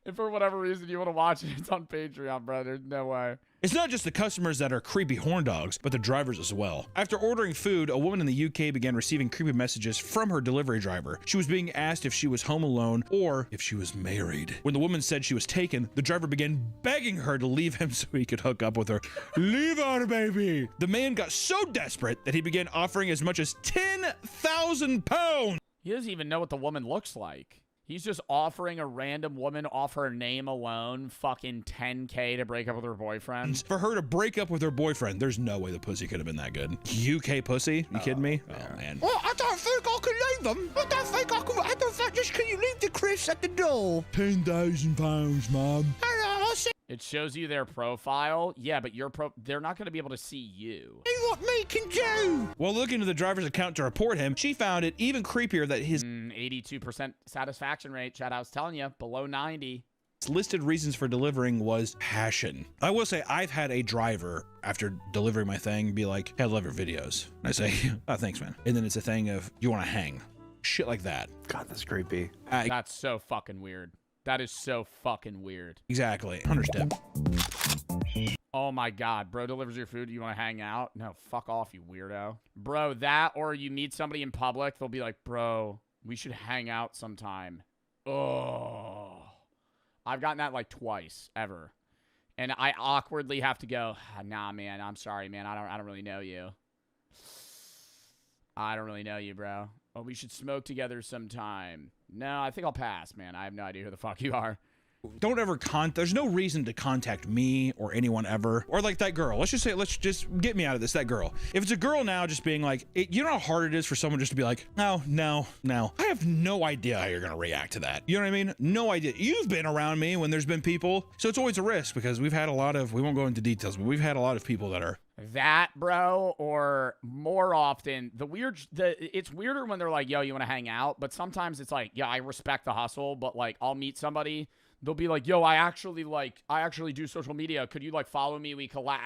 Speaker 1: If for whatever reason you want to watch it, it's on Patreon, bro. There's no way.
Speaker 13: It's not just the customers that are creepy horn dogs, but the drivers as well. After ordering food, a woman in the UK began receiving creepy messages from her delivery driver. She was being asked if she was home alone or if she was married. When the woman said she was taken, the driver began begging her to leave him so he could hook up with her. Leave her, baby! The man got so desperate that he began offering as much as £10,000.
Speaker 1: He doesn't even know what the woman looks like. He's just offering a random woman off her name alone fucking $10K to break up with her boyfriend.
Speaker 13: For her to break up with her boyfriend, there's no way the pussy could have been that good. UK pussy? You kidding me? Oh, man.
Speaker 6: Well, I don't think I can leave them. I don't think just can you leave the Chris at the door?
Speaker 13: £10,000, Mom.
Speaker 1: It shows you their profile. Yeah, but they're not going to be able to see you.
Speaker 6: See what me can do.
Speaker 13: While looking into the driver's account to report him, she found it even creepier that his
Speaker 1: 82% satisfaction rate. Chad, I was telling you, below 90.
Speaker 13: Listed reasons for delivering was passion. I will say I've had a driver after delivering my thing be like, hey, I love your videos. And I say, oh, thanks, man. And then it's a thing of, you want to hang? Shit like that.
Speaker 3: God, that's creepy.
Speaker 1: That's so fucking weird. That is so fucking weird.
Speaker 13: Exactly. 100 step.
Speaker 1: Oh my God. Bro delivers your food. You want to hang out? No, fuck off, you weirdo. Bro, that or you meet somebody in public. They'll be like, bro, we should hang out sometime. Oh. I've gotten that like twice ever. And I awkwardly have to go, nah, man, I'm sorry, man. I don't really know you. I don't really know you, bro. Oh, we should smoke together sometime. No, I think I'll pass, man. I have no idea who the fuck you are.
Speaker 13: Don't ever there's no reason to contact me or anyone ever. Or like that girl. Let's just get me out of this, that girl. If it's a girl now just being like, you know how hard it is for someone just to be like, no. I have no idea how you're going to react to that. You know what I mean? No idea. You've been around me when there's been people. So it's always a risk because we've had a lot of, we won't go into details, but we've had a lot of people that are.
Speaker 1: That, bro, or more often, it's weirder when they're like, yo, you want to hang out? But sometimes it's like, yeah, I respect the hustle, but like, I'll meet somebody. They'll be like, yo, I actually do social media. Could you like follow me? We collab.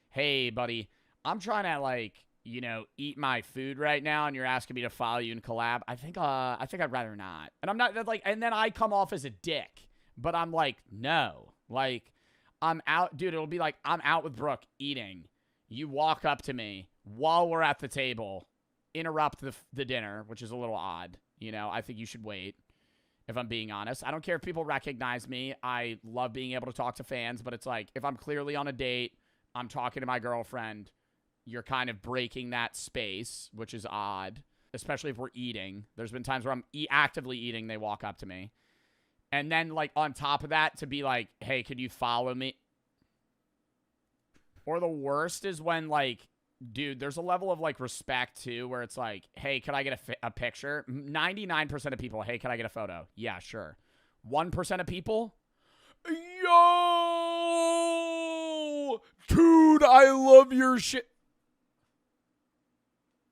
Speaker 1: Hey, buddy, I'm trying to like, eat my food right now, and you're asking me to follow you and collab. I think I'd rather not. And I'm not like, and then I come off as a dick, but I'm like, no, like I'm out, dude. It'll be like, I'm out with Brooke eating. You walk up to me while we're at the table, interrupt the dinner, which is a little odd. I think you should wait, if I'm being honest. I don't care if people recognize me. I love being able to talk to fans, but it's like, if I'm clearly on a date, I'm talking to my girlfriend, you're kind of breaking that space, which is odd, especially if we're eating. There's been times where I'm actively eating, they walk up to me. And then, like, on top of that, to be like, hey, could you follow me? Or the worst is when, like, dude, there's a level of, like, respect, too, where it's like, hey, could I get a picture? 99% of people, hey, can I get a photo? Yeah, sure. 1% of people, yo, dude, I love your shit.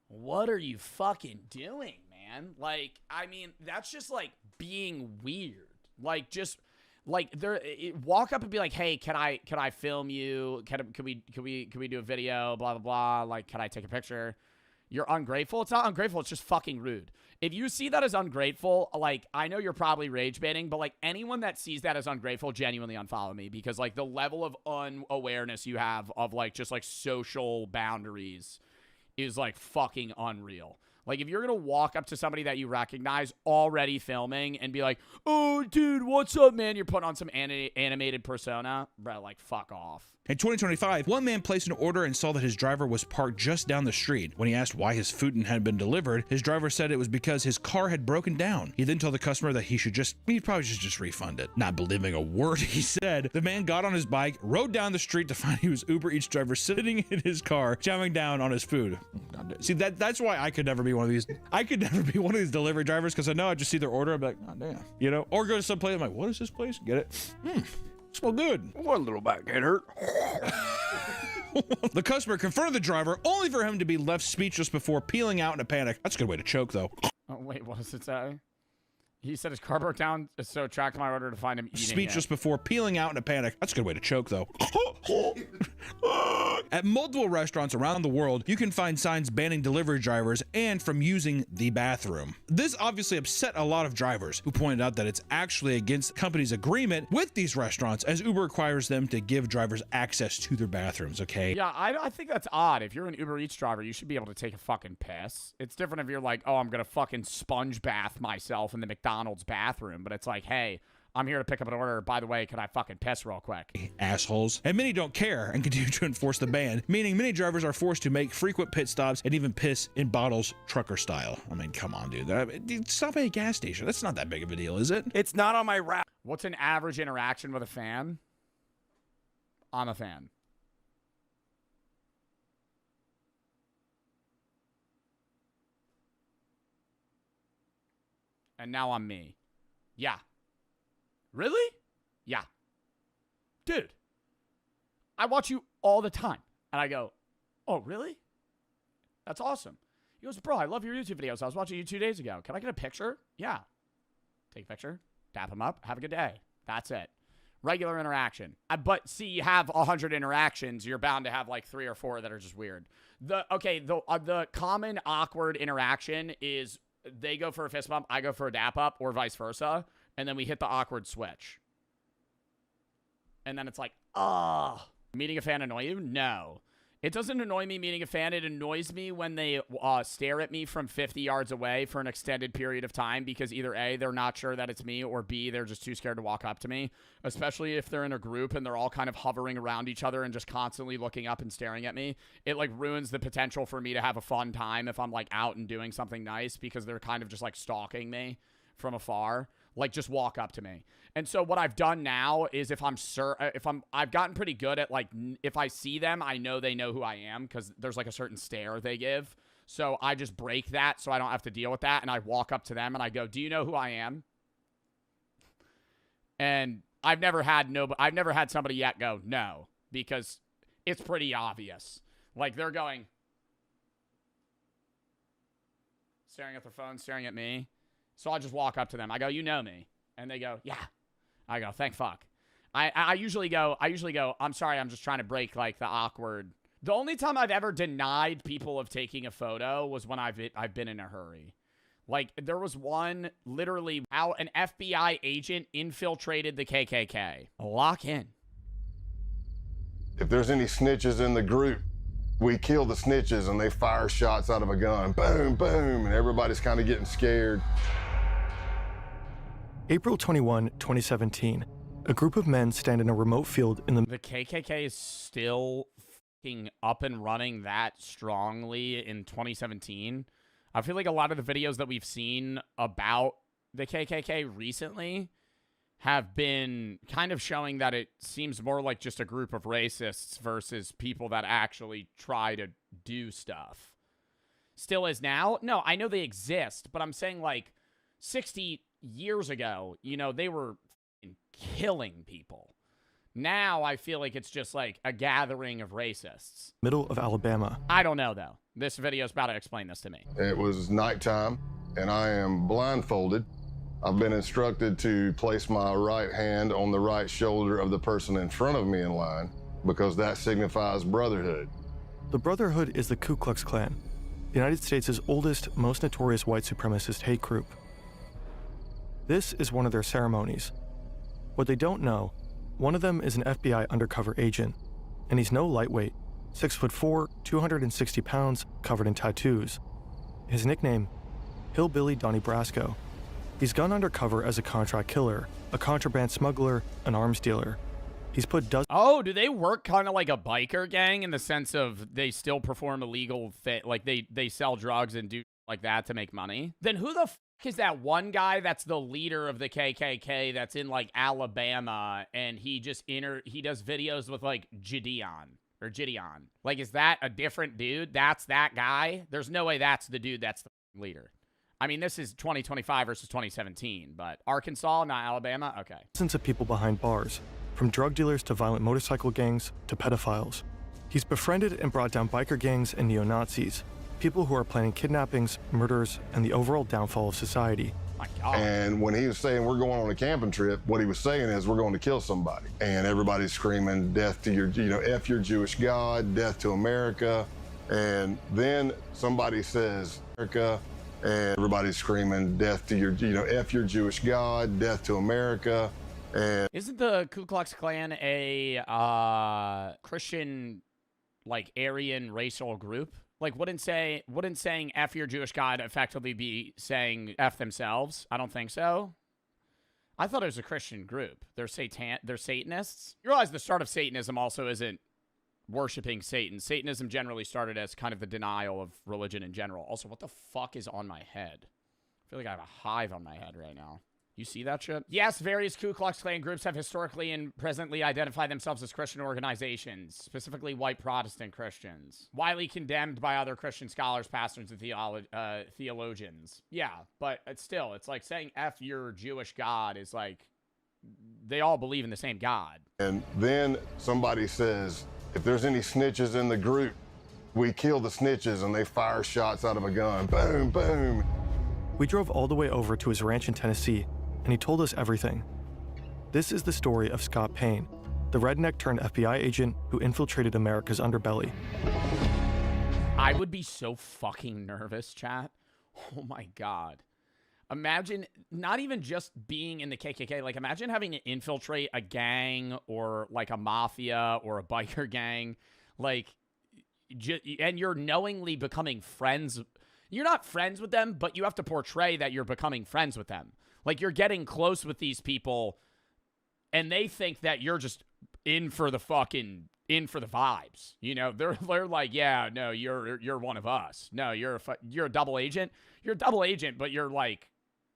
Speaker 1: What are you fucking doing, man? Like, I mean, that's just like being weird. Like, just like walk up and be like, hey, can I film you? Can we do a video? Blah blah blah. Like, can I take a picture? You're ungrateful. It's not ungrateful. It's just fucking rude. If you see that as ungrateful, like, I know you're probably rage baiting, but like anyone that sees that as ungrateful, genuinely unfollow me, because like the level of unawareness you have of like just like social boundaries is like fucking unreal. Like, if you're going to walk up to somebody that you recognize already filming and be like, oh, dude, what's up, man? You're putting on some animated persona. Bro, like, fuck off.
Speaker 13: In 2025, one man placed an order and saw that his driver was parked just down the street. When he asked why his food hadn't been delivered, his driver said it was because his car had broken down. He then told the customer that he'd probably just refund it. Not believing a word he said, the man got on his bike, rode down the street to find he was Uber Eats driver sitting in his car, chowing down on his food. See, that's why I could never be one of these. I could never be one of these delivery drivers, because I know I just see their order, I'm like, oh damn, you know, or go to some place, I'm like, what is this place? Get it? Smell good.
Speaker 3: One little bite can't hurt.
Speaker 13: The customer confronted the driver, only for him to be left speechless before peeling out in a panic. That's a good way to choke, though.
Speaker 1: Oh, wait, what does it say? He said his car broke down, so tracked my order to find him eating
Speaker 13: speechless
Speaker 1: it.
Speaker 13: Before peeling out in a panic. That's a good way to choke, though. At multiple restaurants around the world, you can find signs banning delivery drivers and from using the bathroom. This obviously upset a lot of drivers, who pointed out that it's actually against the company's agreement with these restaurants, as Uber requires them to give drivers access to their bathrooms, okay?
Speaker 1: Yeah, I think that's odd. If you're an Uber Eats driver, you should be able to take a fucking piss. It's different if you're like, oh, I'm gonna fucking sponge bath myself in the McDonald's bathroom, but it's like, hey, I'm here to pick up an order. By the way, can I fucking piss real quick?
Speaker 13: Assholes. And many don't care and continue to enforce the ban, meaning many drivers are forced to make frequent pit stops and even piss in bottles, trucker style. I mean, come on, dude. Stop at a gas station. That's not that big of a deal, is it?
Speaker 3: It's not on my route.
Speaker 1: What's an average interaction with a fan? I'm a fan. And now I'm me. Yeah. Really? Yeah. Dude, I watch you all the time. And I go, oh, really? That's awesome. He goes, bro, I love your YouTube videos. I was watching you 2 days ago. Can I get a picture? Yeah. Take a picture, dap him up, have a good day. That's it. Regular interaction. But see, you have 100 interactions, you're bound to have like 3 or 4 that are just weird. The common awkward interaction is they go for a fist bump, I go for a dap up, or vice versa, and then we hit the awkward switch. And then it's like, meeting a fan annoy you? No. It doesn't annoy me meeting a fan. It annoys me when they stare at me from 50 yards away for an extended period of time, because either A, they're not sure that it's me, or B, they're just too scared to walk up to me, especially if they're in a group and they're all kind of hovering around each other and just constantly looking up and staring at me. It like ruins the potential for me to have a fun time if I'm like out and doing something nice, because they're kind of just like stalking me from afar. Like, just walk up to me. And so what I've done now is I've gotten pretty good at, like, if I see them, I know they know who I am, because there's like a certain stare they give. So I just break that so I don't have to deal with that. And I walk up to them and I go, do you know who I am? And I've never had somebody yet go, no, because it's pretty obvious. Like, they're going, staring at their phone, staring at me. So I just walk up to them. I go, you know me. And they go, yeah. I go, thank fuck. I usually go, I'm sorry, I'm just trying to break, like, the awkward. The only time I've ever denied people of taking a photo was when I've been in a hurry. Like, there was one, literally, how an FBI agent infiltrated the KKK. Lock in.
Speaker 10: If there's any snitches in the group, we kill the snitches and they fire shots out of a gun. Boom, boom, and everybody's kind of getting scared.
Speaker 16: April 21, 2017. A group of men stand in a remote field in the
Speaker 1: KKK is still fucking up and running that strongly in 2017. I feel like a lot of the videos that we've seen about the KKK recently have been kind of showing that it seems more like just a group of racists versus people that actually try to do stuff. Still is now? No, I know they exist, but I'm saying, like, 60 years ago, you know, they were killing people. Now I feel like it's just like a gathering of racists.
Speaker 16: Middle of Alabama.
Speaker 1: I don't know, though. This video is about to explain this to me.
Speaker 10: It was nighttime, and I am blindfolded. I've been instructed to place my right hand on the right shoulder of the person in front of me in line because that signifies brotherhood.
Speaker 16: The Brotherhood is the Ku Klux Klan, the United States' oldest, most notorious white supremacist hate group. This is one of their ceremonies. What they don't know, one of them is an FBI undercover agent, and he's no lightweight, 6'4", 260 pounds, covered in tattoos. His nickname, Hillbilly Donnie Brasco. He's gone undercover as a contract killer, a contraband smuggler, an arms dealer. He's put dozens.
Speaker 1: Oh, do they work kind of like a biker gang in the sense of they still perform illegal like they sell drugs and do like that to make money? Then who the f is that one guy that's the leader of the KKK that's in like Alabama and he just he does videos with like Gideon? Like, is that a different dude? That's that guy? There's no way that's the dude that's the leader. I mean, this is 2025 versus 2017, but Arkansas, not Alabama? Okay.
Speaker 16: Dozens of people behind bars, from drug dealers to violent motorcycle gangs to pedophiles. He's befriended and brought down biker gangs and neo-Nazis, people who are planning kidnappings, murders, and the overall downfall of society.
Speaker 1: My God.
Speaker 10: And when he was saying we're going on a camping trip, what he was saying is we're going to kill somebody. And everybody's screaming death to your, F your Jewish God, death to America. And then somebody says America, and everybody's screaming death to your, F your Jewish God, death to America. And
Speaker 1: isn't the Ku Klux Klan a Christian, like, Aryan racial group? Like, wouldn't saying F your Jewish God effectively be saying F themselves? I don't think so. I thought it was a Christian group. They're Satanists. You realize the start of Satanism also isn't worshiping Satan. Satanism generally started as kind of the denial of religion in general. Also, what the fuck is on my head? I feel like I have a hive on my head right now. You see that shit? Yes, various Ku Klux Klan groups have historically and presently identified themselves as Christian organizations, specifically white Protestant Christians. Widely condemned by other Christian scholars, pastors, and theologians. Yeah, but it's like saying F your Jewish God is like, they all believe in the same God.
Speaker 10: And then somebody says, if there's any snitches in the group, we kill the snitches, and they fire shots out of a gun. Boom, boom.
Speaker 16: We drove all the way over to his ranch in Tennessee, and he told us everything. This is the story of Scott Payne, the redneck turned FBI agent who infiltrated America's underbelly.
Speaker 1: I would be so fucking nervous, chat. Oh my God. Imagine not even just being in the KKK. Like, imagine having to infiltrate a gang or like a mafia or a biker gang. Like, and you're knowingly becoming friends. You're not friends with them, but you have to portray that you're becoming friends with them. Like, you're getting close with these people, and they think that you're just in for the vibes. You know, they're like, yeah, no, you're one of us. No, you're a double agent. You're a double agent, but you're like,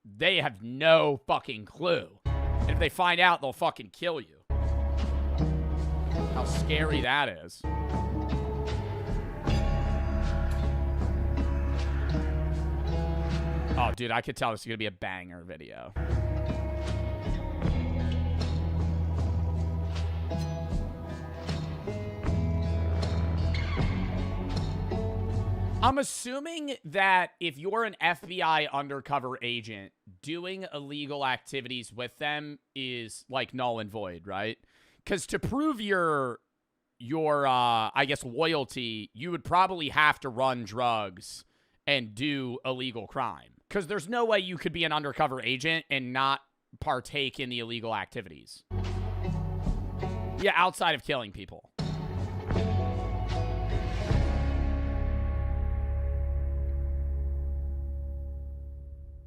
Speaker 1: they have no fucking clue. And if they find out, they'll fucking kill you. How scary that is. Oh, dude, I could tell this is going to be a banger video. I'm assuming that if you're an FBI undercover agent, doing illegal activities with them is like null and void, right? Because to prove your I guess loyalty, you would probably have to run drugs and do illegal crime. Because there's no way you could be an undercover agent and not partake in the illegal activities. Yeah, outside of killing people.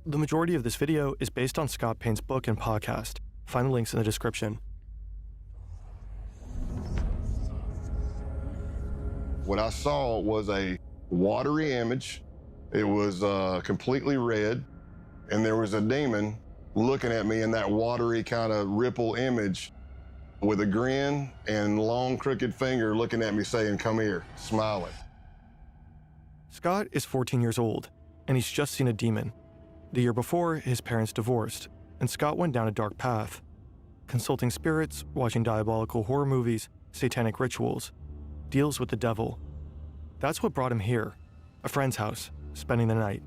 Speaker 16: The majority of this video is based on Scott Payne's book and podcast. Find the links in the description.
Speaker 10: What I saw was a watery image. It was completely red, and there was a demon looking at me in that watery kind of ripple image with a grin and long crooked finger looking at me saying, "Come here," smiling.
Speaker 16: Scott is 14 years old, and he's just seen a demon. The year before, his parents divorced, and Scott went down a dark path. consulting spirits, watching diabolical horror movies, satanic rituals, deals with the devil. That's what brought him here, a friend's house, spending the night.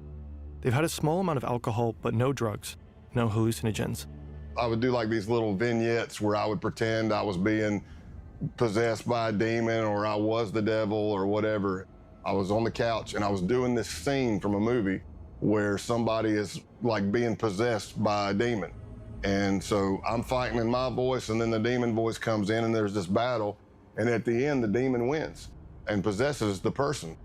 Speaker 16: They've had a small amount of alcohol, but no drugs, no hallucinogens.
Speaker 10: I would do like these little vignettes where I would pretend I was being possessed by a demon or I was the devil or whatever. I was on the couch and I was doing this scene from a movie where somebody is like being possessed by a demon. And so I'm fighting in my voice and then the demon voice comes in and there's this battle. And at the end, the demon wins and possesses the person.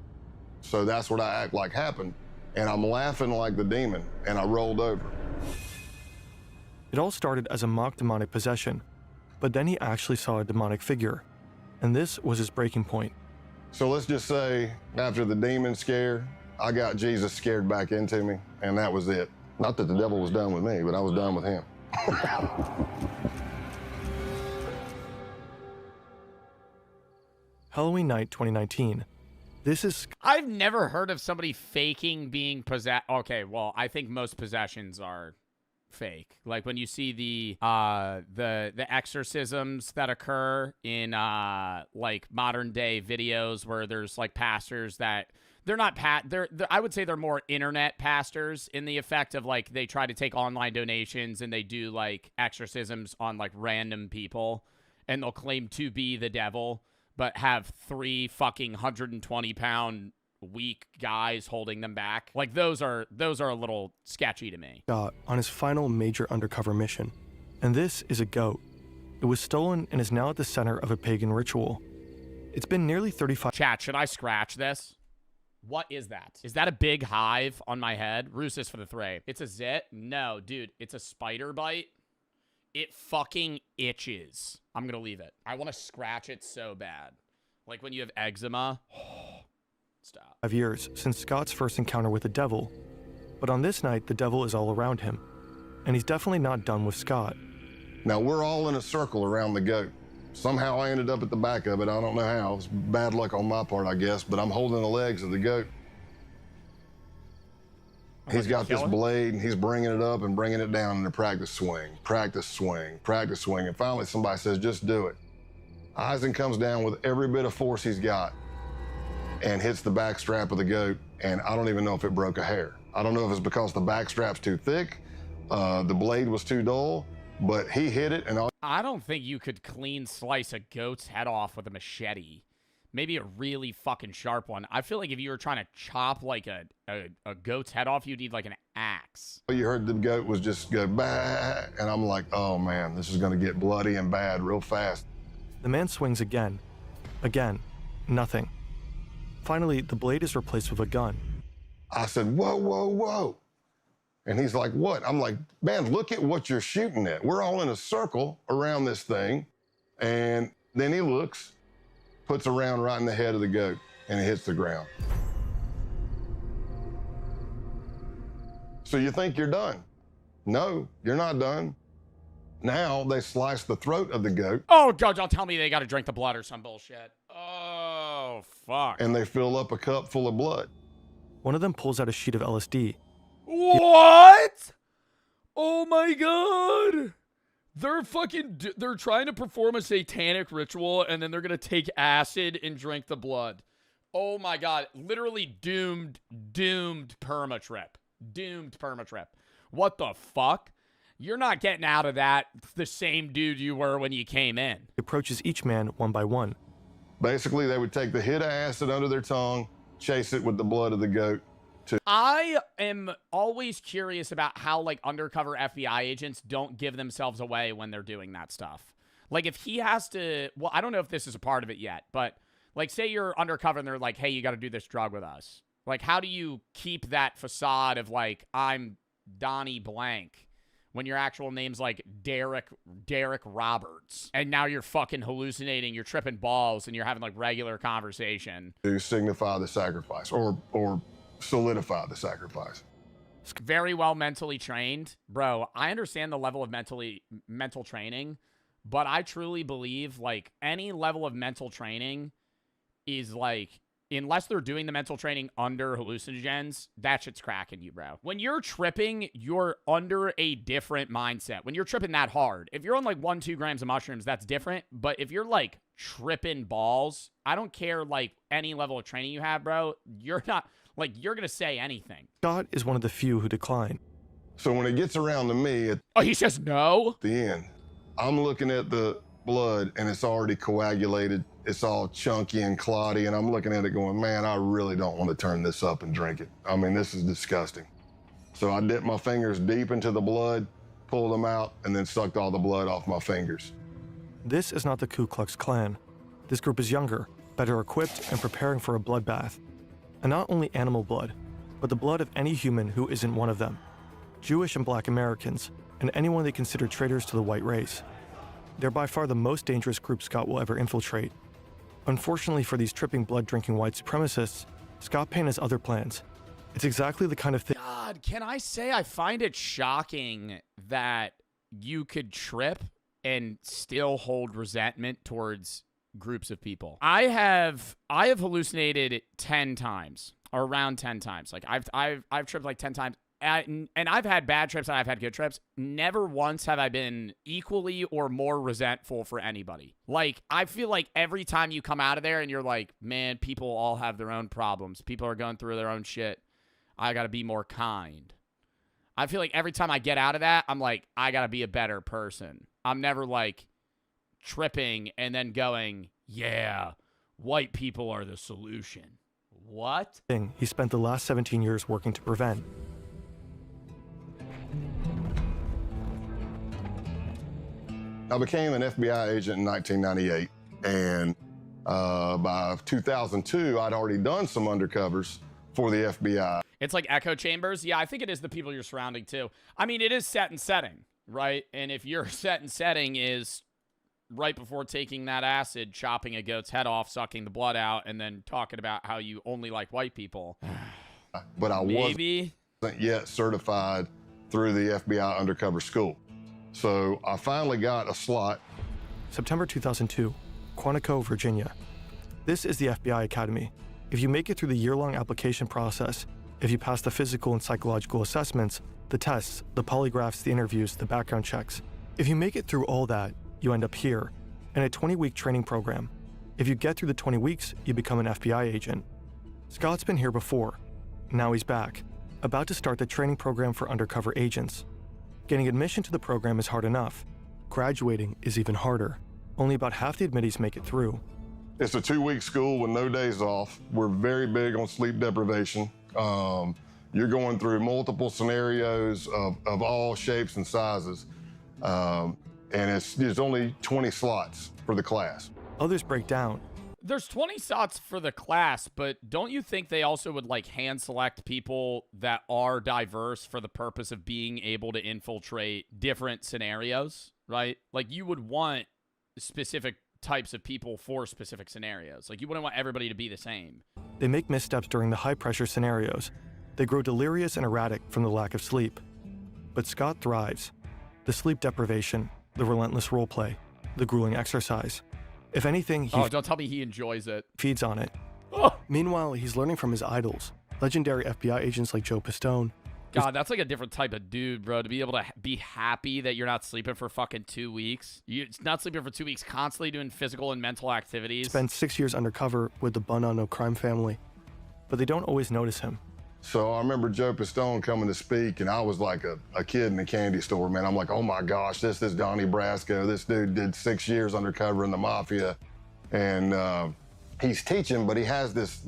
Speaker 10: So that's what I act like happened. And I'm laughing like the demon and I rolled over.
Speaker 16: It all started as a mock demonic possession, but then he actually saw a demonic figure, and this was his breaking point.
Speaker 10: So let's just say after the demon scare, I got Jesus scared back into me, and that was it. Not that the devil was done with me, but I was done with him.
Speaker 16: Halloween night 2019. This is...
Speaker 1: I've never heard of somebody faking being possessed. Okay, well, I think most possessions are fake. Like when you see the exorcisms that occur in like modern day videos where there's like pastors that they're not they're I would say they're more internet pastors in the effect of like they try to take online donations and they do like exorcisms on like random people and they'll claim to be the devil but have 3 fucking 120-pound weak guys holding them back. Like those are a little sketchy to me.
Speaker 16: Scott on his final major undercover mission. And this is a goat. It was stolen and is now at the center of a pagan ritual. It's been nearly 35...
Speaker 1: Chat, should I scratch this? What is that? Is that a big hive on my head? Roos's for the three. It's a zit? No, dude. It's a spider bite. It fucking itches. I'm gonna leave it. I want to scratch it so bad. Like when you have eczema. Stop.
Speaker 16: 5 years since Scott's first encounter with the devil, but on this night, the devil is all around him, and he's definitely not done with Scott.
Speaker 10: Now we're all in a circle around the goat. Somehow I ended up at the back of it. I don't know how. It's bad luck on my part, I guess, but I'm holding the legs of the goat. He's got this blade, and he's bringing it up and bringing it down in a practice swing, practice swing, practice swing, and finally somebody says, just do it. Eisen comes down with every bit of force he's got and hits the back strap of the goat, and I don't even know if it broke a hair. I don't know if it's because the back strap's too thick, the blade was too dull, but he hit it, and
Speaker 1: I don't think you could clean slice a goat's head off with a machete. Maybe a really fucking sharp one. I feel like if you were trying to chop like a goat's head off, you'd need like an axe.
Speaker 10: You heard the goat was just go bah, and I'm like, oh man, this is gonna get bloody and bad real fast.
Speaker 16: The man swings again. Again. Nothing. Finally, the blade is replaced with a gun.
Speaker 10: I said, whoa, whoa, whoa. And he's like, what? I'm like, man, look at what you're shooting at. We're all in a circle around this thing. And then he looks, puts a round right in the head of the goat, and it hits the ground. So you think you're done? No, you're not done. Now they slice the throat of the goat.
Speaker 1: Oh, God, don't tell me they got to drink the blood or some bullshit. Oh, fuck.
Speaker 10: And they fill up a cup full of blood.
Speaker 16: One of them pulls out a sheet of LSD.
Speaker 1: What? Oh, my God. They're trying to perform a satanic ritual, and then they're going to take acid and drink the blood. Oh, my God. Literally doomed permatrip. Doomed permatrip. What the fuck? You're not getting out of that the same dude you were when you came in.
Speaker 16: He approaches each man one by one.
Speaker 10: Basically, they would take the hit of acid under their tongue, chase it with the blood of the goat.
Speaker 1: I am always curious about how, like, undercover FBI agents don't give themselves away when they're doing that stuff. Like, if he has to... Well, I don't know if this is a part of it yet, but, like, say you're undercover and they're like, hey, you got to do this drug with us. Like, how do you keep that facade of, like, I'm Donnie Blank when your actual name's like Derek Roberts, and now you're fucking hallucinating, you're tripping balls, and you're having like regular conversation.
Speaker 10: To signify the sacrifice or solidify the sacrifice.
Speaker 1: Very well mentally trained. Bro, I understand the level of mental training, but I truly believe like any level of mental training is like unless they're doing the mental training under hallucinogens, that shit's cracking you, bro. When you're tripping, you're under a different mindset. When you're tripping that hard, if you're on like 1-2 grams of mushrooms, that's different. But if you're like tripping balls, I don't care like any level of training you have, bro. You're not like, you're going to say anything.
Speaker 16: Scott is one of the few who decline.
Speaker 10: So when it gets around to me
Speaker 1: Oh, he says no?
Speaker 10: At the end, I'm looking at the blood and it's already coagulated. It's all chunky and clotty, and I'm looking at it going, man, I really don't want to turn this up and drink it. I mean, this is disgusting. So I dipped my fingers deep into the blood, pulled them out, and then sucked all the blood off my fingers.
Speaker 16: This is not the Ku Klux Klan. This group is younger, better equipped, and preparing for a bloodbath. And not only animal blood, but the blood of any human who isn't one of them. Jewish and Black Americans, and anyone they consider traitors to the white race. They're by far the most dangerous group Scott will ever infiltrate. Unfortunately for these tripping blood-drinking white supremacists, Scott Payne has other plans. It's exactly the kind of thing—
Speaker 1: God, can I say I find it shocking that you could trip and still hold resentment towards groups of people. I have hallucinated 10 times, or around 10 times. Like I've tripped like 10 times. And I've had bad trips and I've had good trips. Never once have I been equally or more resentful for anybody. Like, I feel like every time you come out of there and you're like, man, people all have their own problems. People are going through their own shit. I got to be more kind. I feel like every time I get out of that, I'm like, I got to be a better person. I'm never like tripping and then going, yeah, white people are the solution. What?
Speaker 16: He spent the last 17 years working to prevent.
Speaker 10: I became an FBI agent in 1998, and by 2002, I'd already done some undercovers for the FBI.
Speaker 1: It's like echo chambers. Yeah, I think it is the people you're surrounding too. I mean, it is set and setting, right? And if your set and setting is right before taking that acid, chopping a goat's head off, sucking the blood out, and then talking about how you only like white people.
Speaker 10: But I wasn't yet certified through the FBI undercover school. So I finally got a slot.
Speaker 16: September 2002, Quantico, Virginia. This is the FBI Academy. If you make it through the year-long application process, if you pass the physical and psychological assessments, the tests, the polygraphs, the interviews, the background checks, if you make it through all that, you end up here, in a 20-week training program. If you get through the 20 weeks, you become an FBI agent. Scott's been here before. Now he's back, about to start the training program for undercover agents. Getting admission to the program is hard enough. Graduating is even harder. Only about half the admittees make it through.
Speaker 10: It's a 2-week school with no days off. We're very big on sleep deprivation. You're going through multiple scenarios of all shapes and sizes. And there's only 20 slots for the class.
Speaker 16: Others break down.
Speaker 1: There's 20 slots for the class, but don't you think they also would like hand select people that are diverse for the purpose of being able to infiltrate different scenarios, right? Like you would want specific types of people for specific scenarios. Like you wouldn't want everybody to be the same.
Speaker 16: They make missteps during the high-pressure scenarios. They grow delirious and erratic from the lack of sleep. But Scott thrives. The sleep deprivation, the relentless roleplay, the grueling exercise. If anything, he
Speaker 1: don't tell me he enjoys it.
Speaker 16: Feeds on it.
Speaker 1: Oh.
Speaker 16: Meanwhile, he's learning from his idols, legendary FBI agents like Joe Pistone.
Speaker 1: God, that's like a different type of dude, bro. To be able to be happy that you're not sleeping for fucking 2 weeks. You're not sleeping for 2 weeks, constantly doing physical and mental activities.
Speaker 16: Spent 6 years undercover with the Bun on No Crime family. But they don't always notice him.
Speaker 10: So I remember Joe Pistone coming to speak, and I was like a kid in a candy store, man. I'm like, oh my gosh, this is Donnie Brasco. This dude did 6 years undercover in the mafia. And he's teaching, but he has this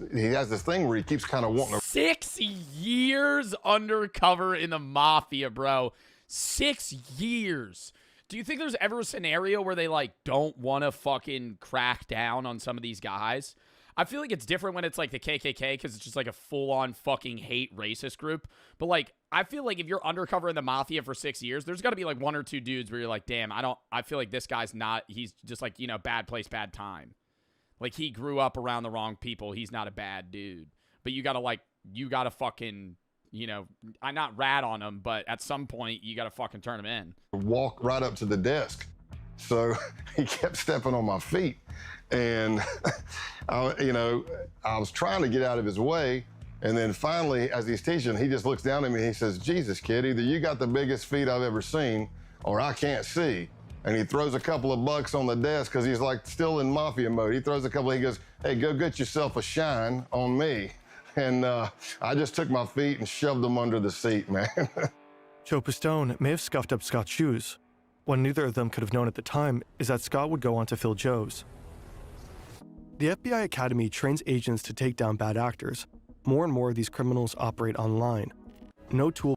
Speaker 10: thing where he keeps kind of wanting to—
Speaker 1: 6 years undercover in the mafia, bro. 6 years. Do you think there's ever a scenario where they like don't want to fucking crack down on some of these guys? I feel like it's different when it's like the KKK because it's just like a full-on fucking hate racist group. But like, I feel like if you're undercover in the mafia for 6 years, there's got to be like 1 or 2 dudes where you're like, damn, I feel like this guy's not, he's just like, you know, bad place, bad time. Like he grew up around the wrong people. He's not a bad dude. But you got to fucking, you know, I not rat on him, but at some point you got to fucking turn him in.
Speaker 10: Walk right up to the desk So he kept stepping on my feet. And, I was trying to get out of his way. And then finally, as he's teaching, he just looks down at me and he says, Jesus, kid, either you got the biggest feet I've ever seen or I can't see. And he throws a couple of bucks on the desk because he's like still in mafia mode. He throws a couple, he goes, hey, go get yourself a shine on me. And I just took my feet and shoved them under the seat, man.
Speaker 16: Joe Pistone may have scuffed up Scott's shoes. What neither of them could have known at the time is that Scott would go on to fill Joe's. The FBI Academy trains agents to take down bad actors. More and more of these criminals operate online. No tool.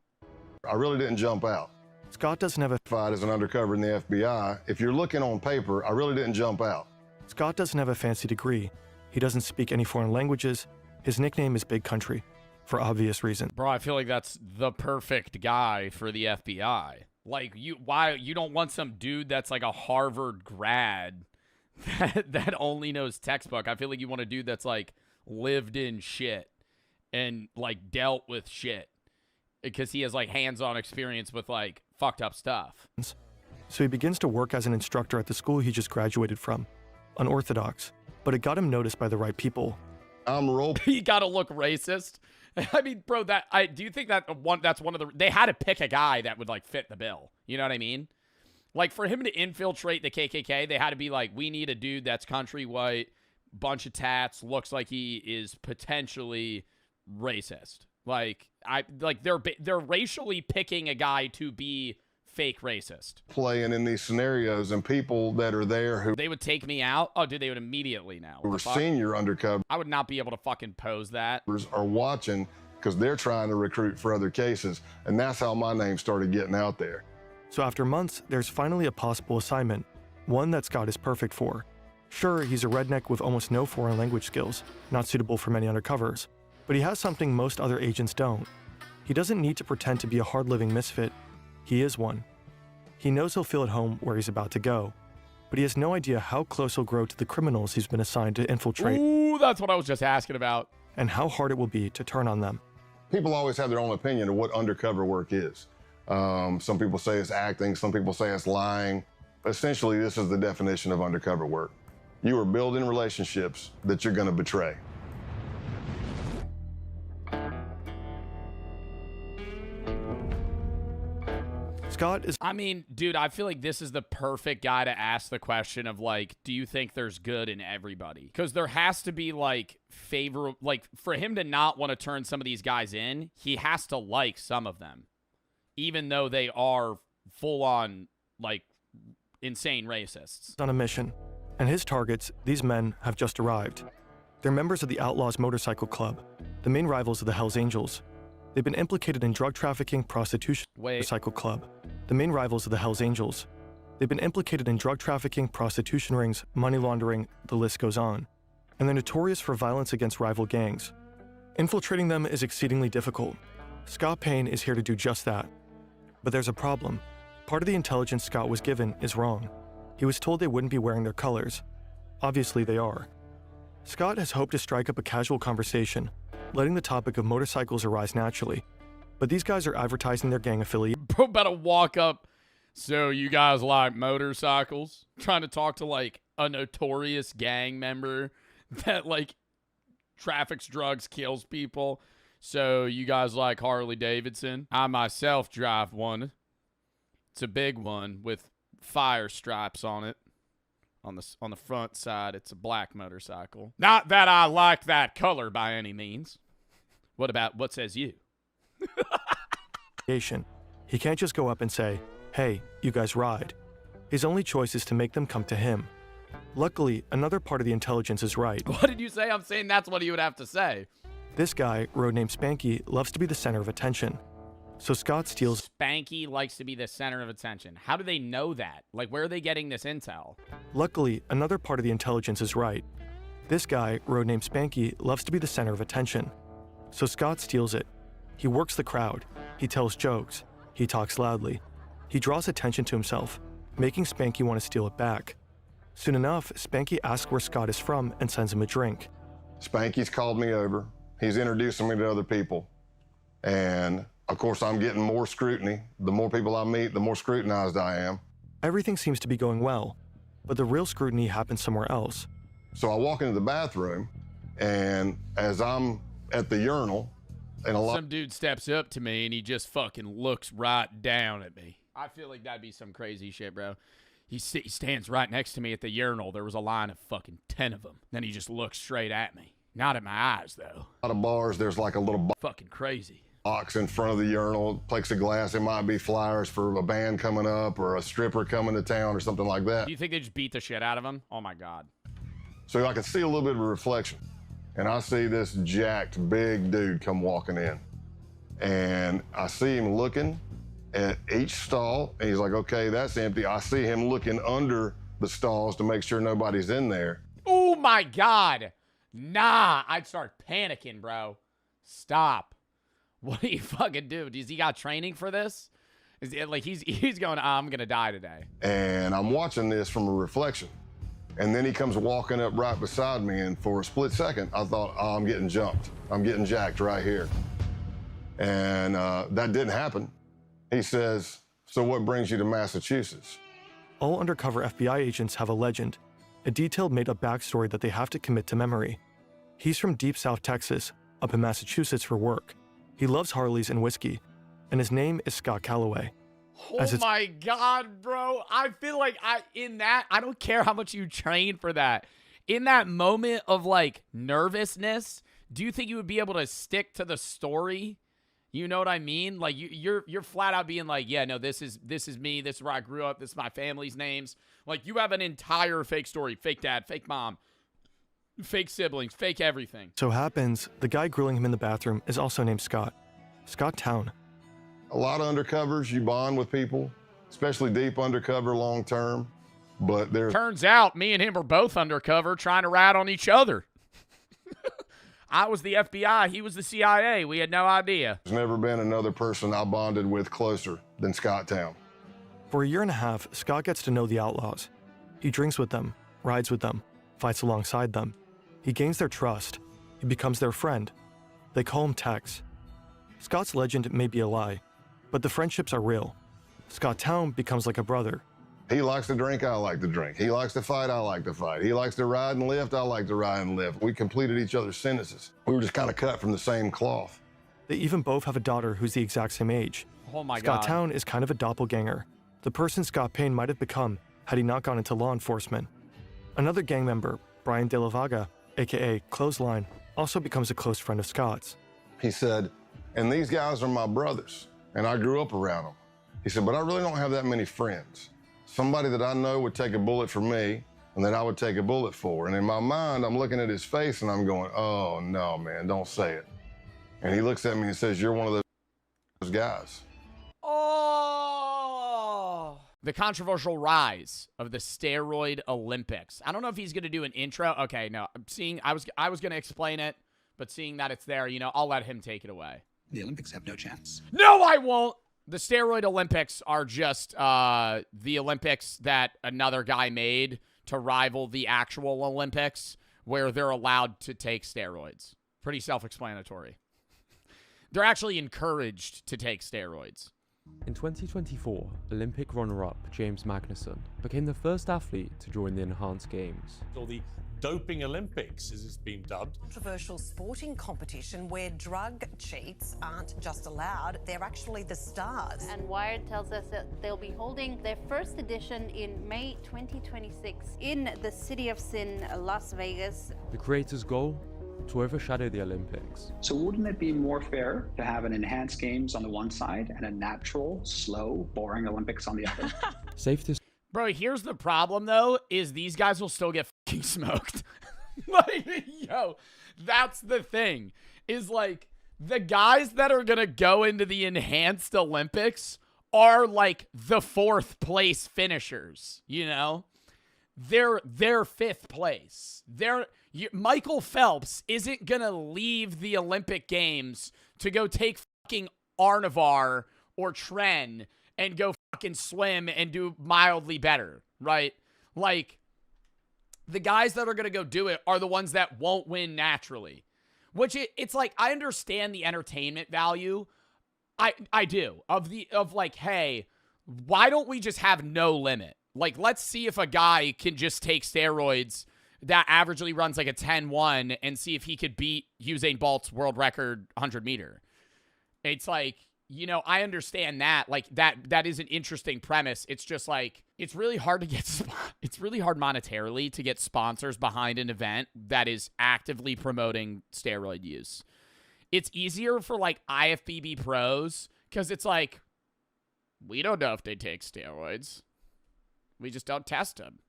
Speaker 10: I really didn't jump out.
Speaker 16: Scott doesn't have a
Speaker 10: fight as an undercover in the FBI. If you're looking on paper, I really didn't jump out.
Speaker 16: Scott doesn't have a fancy degree. He doesn't speak any foreign languages. His nickname is Big Country, for obvious reasons.
Speaker 1: Bro, I feel like that's the perfect guy for the FBI. Like, why you don't want some dude that's like a Harvard grad that only knows textbook. I feel like you want a dude that's like lived in shit and like dealt with shit because he has like hands-on experience with like fucked up stuff.
Speaker 16: So he begins to work as an instructor at the school he just graduated from. Unorthodox, but it got him noticed by the right people.
Speaker 1: He gotta look racist. I mean, bro, do you think that's one of the, they had to pick a guy that would like fit the bill. You know what I mean? Like for him to infiltrate the KKK, they had to be like, we need a dude that's country white, bunch of tats, looks like he is potentially racist. Like they're racially picking a guy to be fake racist.
Speaker 10: Playing in these scenarios and people that are there who
Speaker 1: they would take me out. Oh, dude, they would immediately now.
Speaker 10: who are senior undercover
Speaker 1: I would not be able to fucking pose that.
Speaker 10: are watching because they're trying to recruit for other cases. And that's how my name started getting out there.
Speaker 16: So after months, there's finally a possible assignment, one that Scott is perfect for. Sure, he's a redneck with almost no foreign language skills, not suitable for many undercovers, but he has something most other agents don't. He doesn't need to pretend to be a hard-living misfit. He is one. He knows he'll feel at home where he's about to go, but he has no idea how close he'll grow to the criminals he's been assigned to infiltrate.
Speaker 1: Ooh, that's what I was just asking about.
Speaker 16: And how hard it will be to turn on them.
Speaker 10: People always have their own opinion of what undercover work is. Some people say it's acting, some people say it's lying. Essentially, this is the definition of undercover work. You are building relationships that you're going to betray.
Speaker 16: Scott is...
Speaker 1: I mean, dude, I feel like this is the perfect guy to ask the question of, like, do you think there's good in everybody? Because there has to be, like, for him to not want to turn some of these guys in, he has to like some of them. Even though they are full-on, like, insane racists.
Speaker 16: On a mission, and his targets, these men, have just arrived. They're members of the Outlaws Motorcycle Club, the main rivals of the Hells Angels. They've been implicated in drug trafficking, prostitution, Motorcycle Club, the main rivals of the Hells Angels. They've been implicated in drug trafficking, prostitution rings, money laundering, the list goes on. And they're notorious for violence against rival gangs. Infiltrating them is exceedingly difficult. Scott Payne is here to do just that. But there's a problem. Part of the intelligence Scott was given is wrong. He was told they wouldn't be wearing their colors. Obviously they are. Scott has hoped to strike up a casual conversation, letting the topic of motorcycles arise naturally. But these guys are advertising their gang affiliate.
Speaker 1: Bro, about to walk up. So you guys like motorcycles? Trying to talk to like a notorious gang member that like traffics drugs, kills people. So you guys like Harley Davidson? I myself drive one. It's a big one with fire stripes on it. On the front side, it's a black motorcycle. Not that I like that color by any means. What says you?
Speaker 16: He can't just go up and say, hey, you guys ride. His only choice is to make them come to him. Luckily, another part of the intelligence is right.
Speaker 1: What did you say? I'm saying that's what he would have to say.
Speaker 16: This guy, road-named Spanky, loves to be the center of attention. So Scott steals...
Speaker 1: Spanky likes to be the center of attention. How do they know that? Like, where are they getting this intel?
Speaker 16: Luckily, another part of the intelligence is right. This guy, road-named Spanky, loves to be the center of attention. So Scott steals it. He works the crowd. He tells jokes. He talks loudly. He draws attention to himself, making Spanky want to steal it back. Soon enough, Spanky asks where Scott is from and sends him a drink.
Speaker 10: Spanky's called me over. He's introducing me to other people. And, of course, I'm getting more scrutiny. The more people I meet, the more scrutinized I am.
Speaker 16: Everything seems to be going well, but the real scrutiny happens somewhere else.
Speaker 10: So I walk into the bathroom, and as I'm at the urinal, and
Speaker 1: Some dude steps up to me and he just fucking looks right down at me. I feel like that'd be some crazy shit, bro. He stands right next to me at the urinal. There was a line of fucking 10 of them. Then he just looks straight at me. Not at my eyes, though.
Speaker 10: a lot of bars, there's like a little
Speaker 1: Fucking crazy.
Speaker 10: box in front of the urinal, plexiglass. It might be flyers for a band coming up or a stripper coming to town or something like that.
Speaker 1: Do you think they just beat the shit out of him? Oh, my God.
Speaker 10: So I can see a little bit of a reflection. And I see this jacked big dude come walking in. And I see him looking at each stall, and he's like, okay, that's empty. I see him looking under the stalls to make sure nobody's in there.
Speaker 1: Oh, my God. Nah, I'd start panicking, bro. Stop. What do you fucking do? Does he got training for this? Is it like he's going, I'm going to die today.
Speaker 10: And I'm watching this from a reflection. And then he comes walking up right beside me, and for a split second, I thought, oh, I'm getting jumped. I'm getting jacked right here. And that didn't happen. He says, so what brings you to Massachusetts?
Speaker 16: All undercover FBI agents have a legend, a detailed made-up backstory that they have to commit to memory. He's from deep South Texas, up in Massachusetts for work. He loves Harleys and whiskey, and his name is Scott Calloway.
Speaker 1: Oh my God, bro. I feel like I don't care how much you train for that. In that moment of like nervousness, do you think you would be able to stick to the story? You know what I mean? Like you're flat out being like, yeah, no, this is me. This is where I grew up. This is my family's names. Like you have an entire fake story, fake dad, fake mom, fake siblings, fake everything.
Speaker 16: So happens, the guy grilling him in the bathroom is also named Scott. Scott Town.
Speaker 10: A lot of undercovers, you bond with people, especially deep undercover long term. But there's
Speaker 1: Turns out me and him are both undercover trying to rat on each other. I was the FBI, he was the CIA. We had no idea.
Speaker 10: There's never been another person I bonded with closer than Scott Town.
Speaker 16: For a year and a half, Scott gets to know the outlaws. He drinks with them, rides with them, fights alongside them. He gains their trust. He becomes their friend. They call him Tex. Scott's legend may be a lie, but the friendships are real. Scott Town becomes like a brother.
Speaker 10: He likes to drink, I like to drink. He likes to fight, I like to fight. He likes to ride and lift, I like to ride and lift. We completed each other's sentences. We were just kind of cut from the same cloth.
Speaker 16: They even both have a daughter who's the exact same age.
Speaker 1: Oh my
Speaker 16: Scott
Speaker 1: God.
Speaker 16: Town is kind of a doppelganger, the person Scott Payne might have become had he not gone into law enforcement. Another gang member, Brian De La Vaga, aka Clothesline, also becomes a close friend of Scott's.
Speaker 10: He said, and these guys are my brothers, and I grew up around them. He said, but I really don't have that many friends. Somebody that I know would take a bullet for me, and that I would take a bullet for. And in my mind, I'm looking at his face, and I'm going, oh, no, man, don't say it. And he looks at me and says, you're one of those guys.
Speaker 1: Oh! The controversial rise of the steroid Olympics. I don't know if he's going to do an intro. Okay, no. I was going to explain it, but seeing that it's there, I'll let him take it away.
Speaker 18: The Olympics have no chance.
Speaker 1: No, I won't. The steroid Olympics are just the Olympics that another guy made to rival the actual Olympics where they're allowed to take steroids. Pretty self-explanatory. They're actually encouraged to take steroids.
Speaker 19: In 2024, Olympic runner-up James Magnussen became the first athlete to join the Enhanced Games.
Speaker 20: Or the Doping Olympics, as it's been dubbed.
Speaker 22: Controversial sporting competition where drug cheats aren't just allowed, they're actually the stars.
Speaker 25: And Wired tells us that they'll be holding their first edition in May 2026 in the City of Sin, Las Vegas.
Speaker 19: The creators' goal? To overshadow the Olympics.
Speaker 26: So wouldn't it be more fair to have an enhanced games on the one side and a natural, slow, boring Olympics on the other?
Speaker 19: Safe to
Speaker 1: Bro, here's the problem, though, is these guys will still get fucking smoked. Like, yo, that's the thing. Is, like, the guys that are going to go into the Enhanced Olympics are, like, the 4th place finishers, They're 5th place. Michael Phelps isn't going to leave the Olympic Games to go take fucking Arnavar or Tren and go fucking swim and do mildly better, right? Like, the guys that are going to go do it are the ones that won't win naturally. Which it's like, I understand the entertainment value. I do. Of like, hey, why don't we just have no limit? Like, let's see if a guy can just take steroids that averagely runs like a 10-1 and see if he could beat Usain Bolt's world record 100-meter. It's like, you know, I understand that. Like, that is an interesting premise. It's just like, it's really hard to get, it's really hard monetarily to get sponsors behind an event that is actively promoting steroid use. It's easier for like IFBB pros because it's like, we don't know if they take steroids. We just don't test them.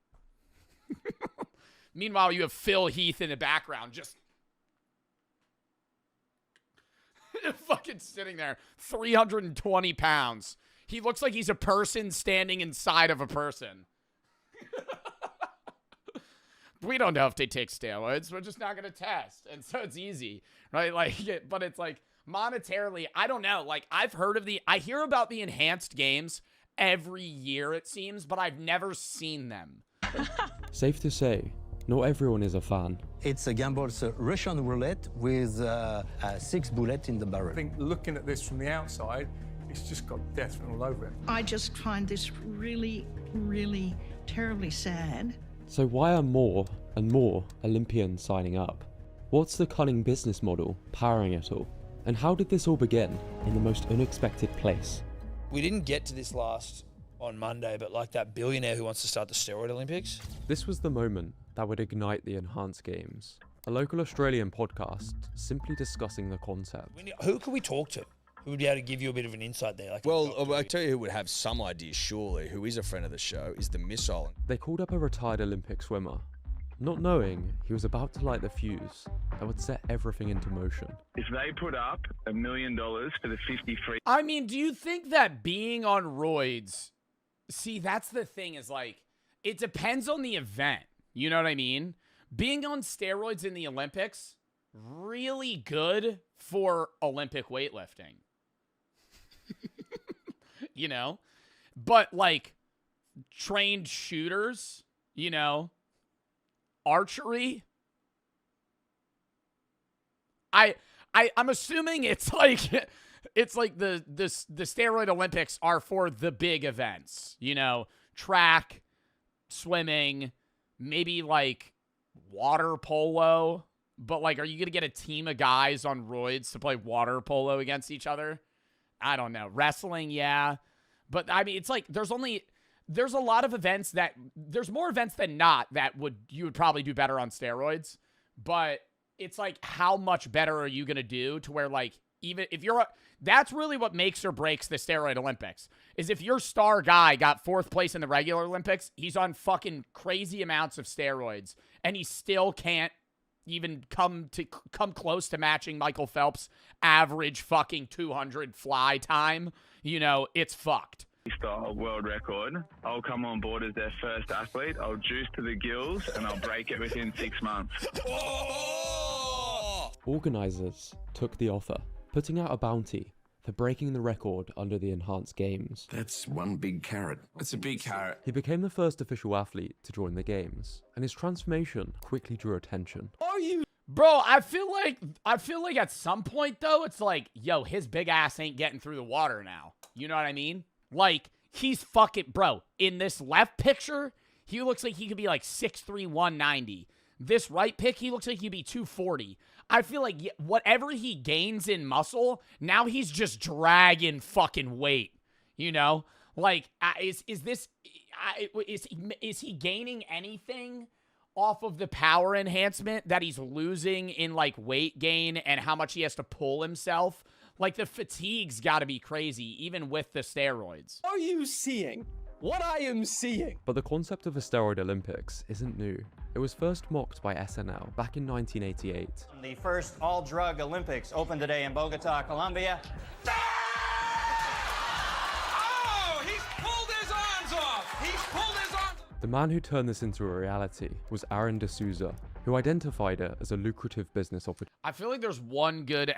Speaker 1: Meanwhile, you have Phil Heath in the background just fucking sitting there, 320 pounds. He looks like he's a person standing inside of a person. We don't know if they take steroids. We're just not going to test. And so it's easy, right? Like, but it's like monetarily, I don't know. Like, I hear about the enhanced games every year, it seems, but I've never seen them.
Speaker 19: Safe to say, not everyone is a fan.
Speaker 5: It's a gamble, it's a Russian roulette with 6 bullets in the barrel.
Speaker 9: I think looking at this from the outside, it's just got death written all over it.
Speaker 21: I just find this really, really terribly sad.
Speaker 19: So why are more and more Olympians signing up? What's the cunning business model powering it all? And how did this all begin in the most unexpected place?
Speaker 11: We didn't get to this last on Monday, but like that billionaire who wants to start the steroid Olympics.
Speaker 19: This was the moment that would ignite the Enhanced Games. A local Australian podcast simply discussing the concept.
Speaker 11: Who could we talk to? Who would be able to give you a bit of an insight there? Like,
Speaker 14: well, I tell you who would have some idea, surely, who is a friend of the show, is the missile.
Speaker 19: They called up a retired Olympic swimmer, not knowing he was about to light the fuse that would set everything into motion.
Speaker 15: If they put up $1 million for the 53...
Speaker 1: I mean, do you think that being on roids... See, that's the thing is like, it depends on the event. You know what I mean? Being on steroids in the Olympics, really good for Olympic weightlifting. You know? But like, trained shooters, you know, archery. I'm assuming it's like the steroid Olympics are for the big events, you know, track, swimming, maybe like water polo. But like, are you gonna get a team of guys on roids to play water polo against each other? I don't know. Wrestling, yeah. But I mean, it's like there's a lot of events that there's more events than not that you would probably do better on steroids. But it's like, how much better are you going to do to where like, even if that's really what makes or breaks the steroid Olympics is if your star guy got 4th place in the regular Olympics, he's on fucking crazy amounts of steroids and he still can't even come close to matching Michael Phelps' average fucking 200 fly time. You know, it's fucked.
Speaker 15: Style world record. I'll come on board as their first athlete. I'll juice to the gills and I'll break it within 6 months.
Speaker 19: Organisers took the offer, putting out a bounty for breaking the record under the Enhanced Games.
Speaker 18: That's one big carrot. It's a big carrot.
Speaker 19: He became the first official athlete to join the games, and his transformation quickly drew attention.
Speaker 1: Are you? Bro, I feel like at some point though, it's like, yo, his big ass ain't getting through the water now. You know what I mean? Like, he's fucking, bro, in this left picture, he looks like he could be like 6'3", 190. This right pic, he looks like he'd be 240. I feel like whatever he gains in muscle, now he's just dragging fucking weight. You know? Like, is he gaining anything off of the power enhancement that he's losing in like weight gain and how much he has to pull himself? Like, the fatigue's got to be crazy, even with the steroids.
Speaker 27: Are you seeing what I am seeing?
Speaker 19: But the concept of a steroid Olympics isn't new. It was first mocked by SNL back in 1988.
Speaker 28: The first all-drug Olympics opened today in Bogota, Colombia.
Speaker 27: Oh, he's pulled his arms off! He's pulled his arms.
Speaker 19: The man who turned this into a reality was Aaron D'Souza, who identified it as a lucrative business opportunity.
Speaker 1: I feel like there's one good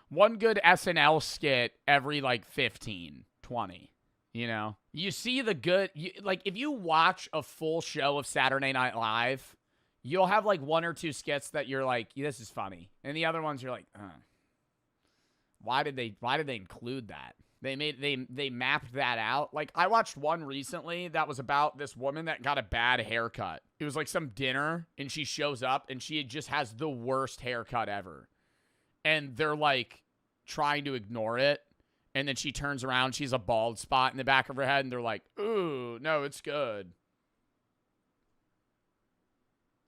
Speaker 1: one good SNL skit every like 15, 20. You know, you see the good, like if you watch a full show of Saturday Night Live, you'll have like 1 or 2 skits that you're like, this is funny. And the other ones you're like, why did they include that? They mapped that out. Like, I watched one recently that was about this woman that got a bad haircut. It was like some dinner, and she shows up, and she just has the worst haircut ever. And they're, like, trying to ignore it. And then she turns around, she's a bald spot in the back of her head, and they're like, ooh, no, it's good.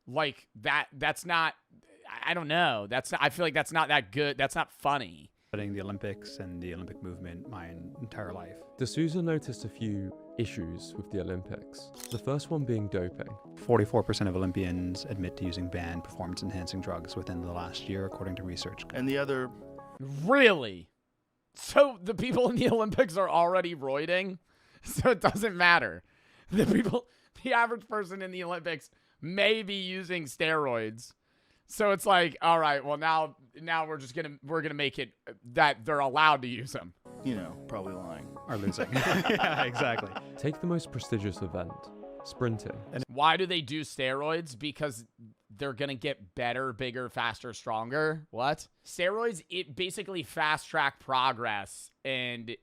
Speaker 1: Like, that's not, I don't know. I feel like that's not that good. That's not funny.
Speaker 2: Studying the Olympics and the Olympic movement my entire life.
Speaker 19: D'Souza noticed a few issues with the Olympics. The first one being doping.
Speaker 2: 44% of Olympians admit to using banned performance-enhancing drugs within the last year, according to research.
Speaker 4: And the other...
Speaker 1: Really? So the people in the Olympics are already roiding? So it doesn't matter. The average person in the Olympics may be using steroids. So it's like, all right, well now we're gonna make it that they're allowed to use them.
Speaker 4: You know, probably lying.
Speaker 2: Are losing. Yeah, exactly.
Speaker 19: Take the most prestigious event, sprinting.
Speaker 1: Why do they do steroids? Because they're gonna get better, bigger, faster, stronger. What? Steroids, it basically fast track progress, and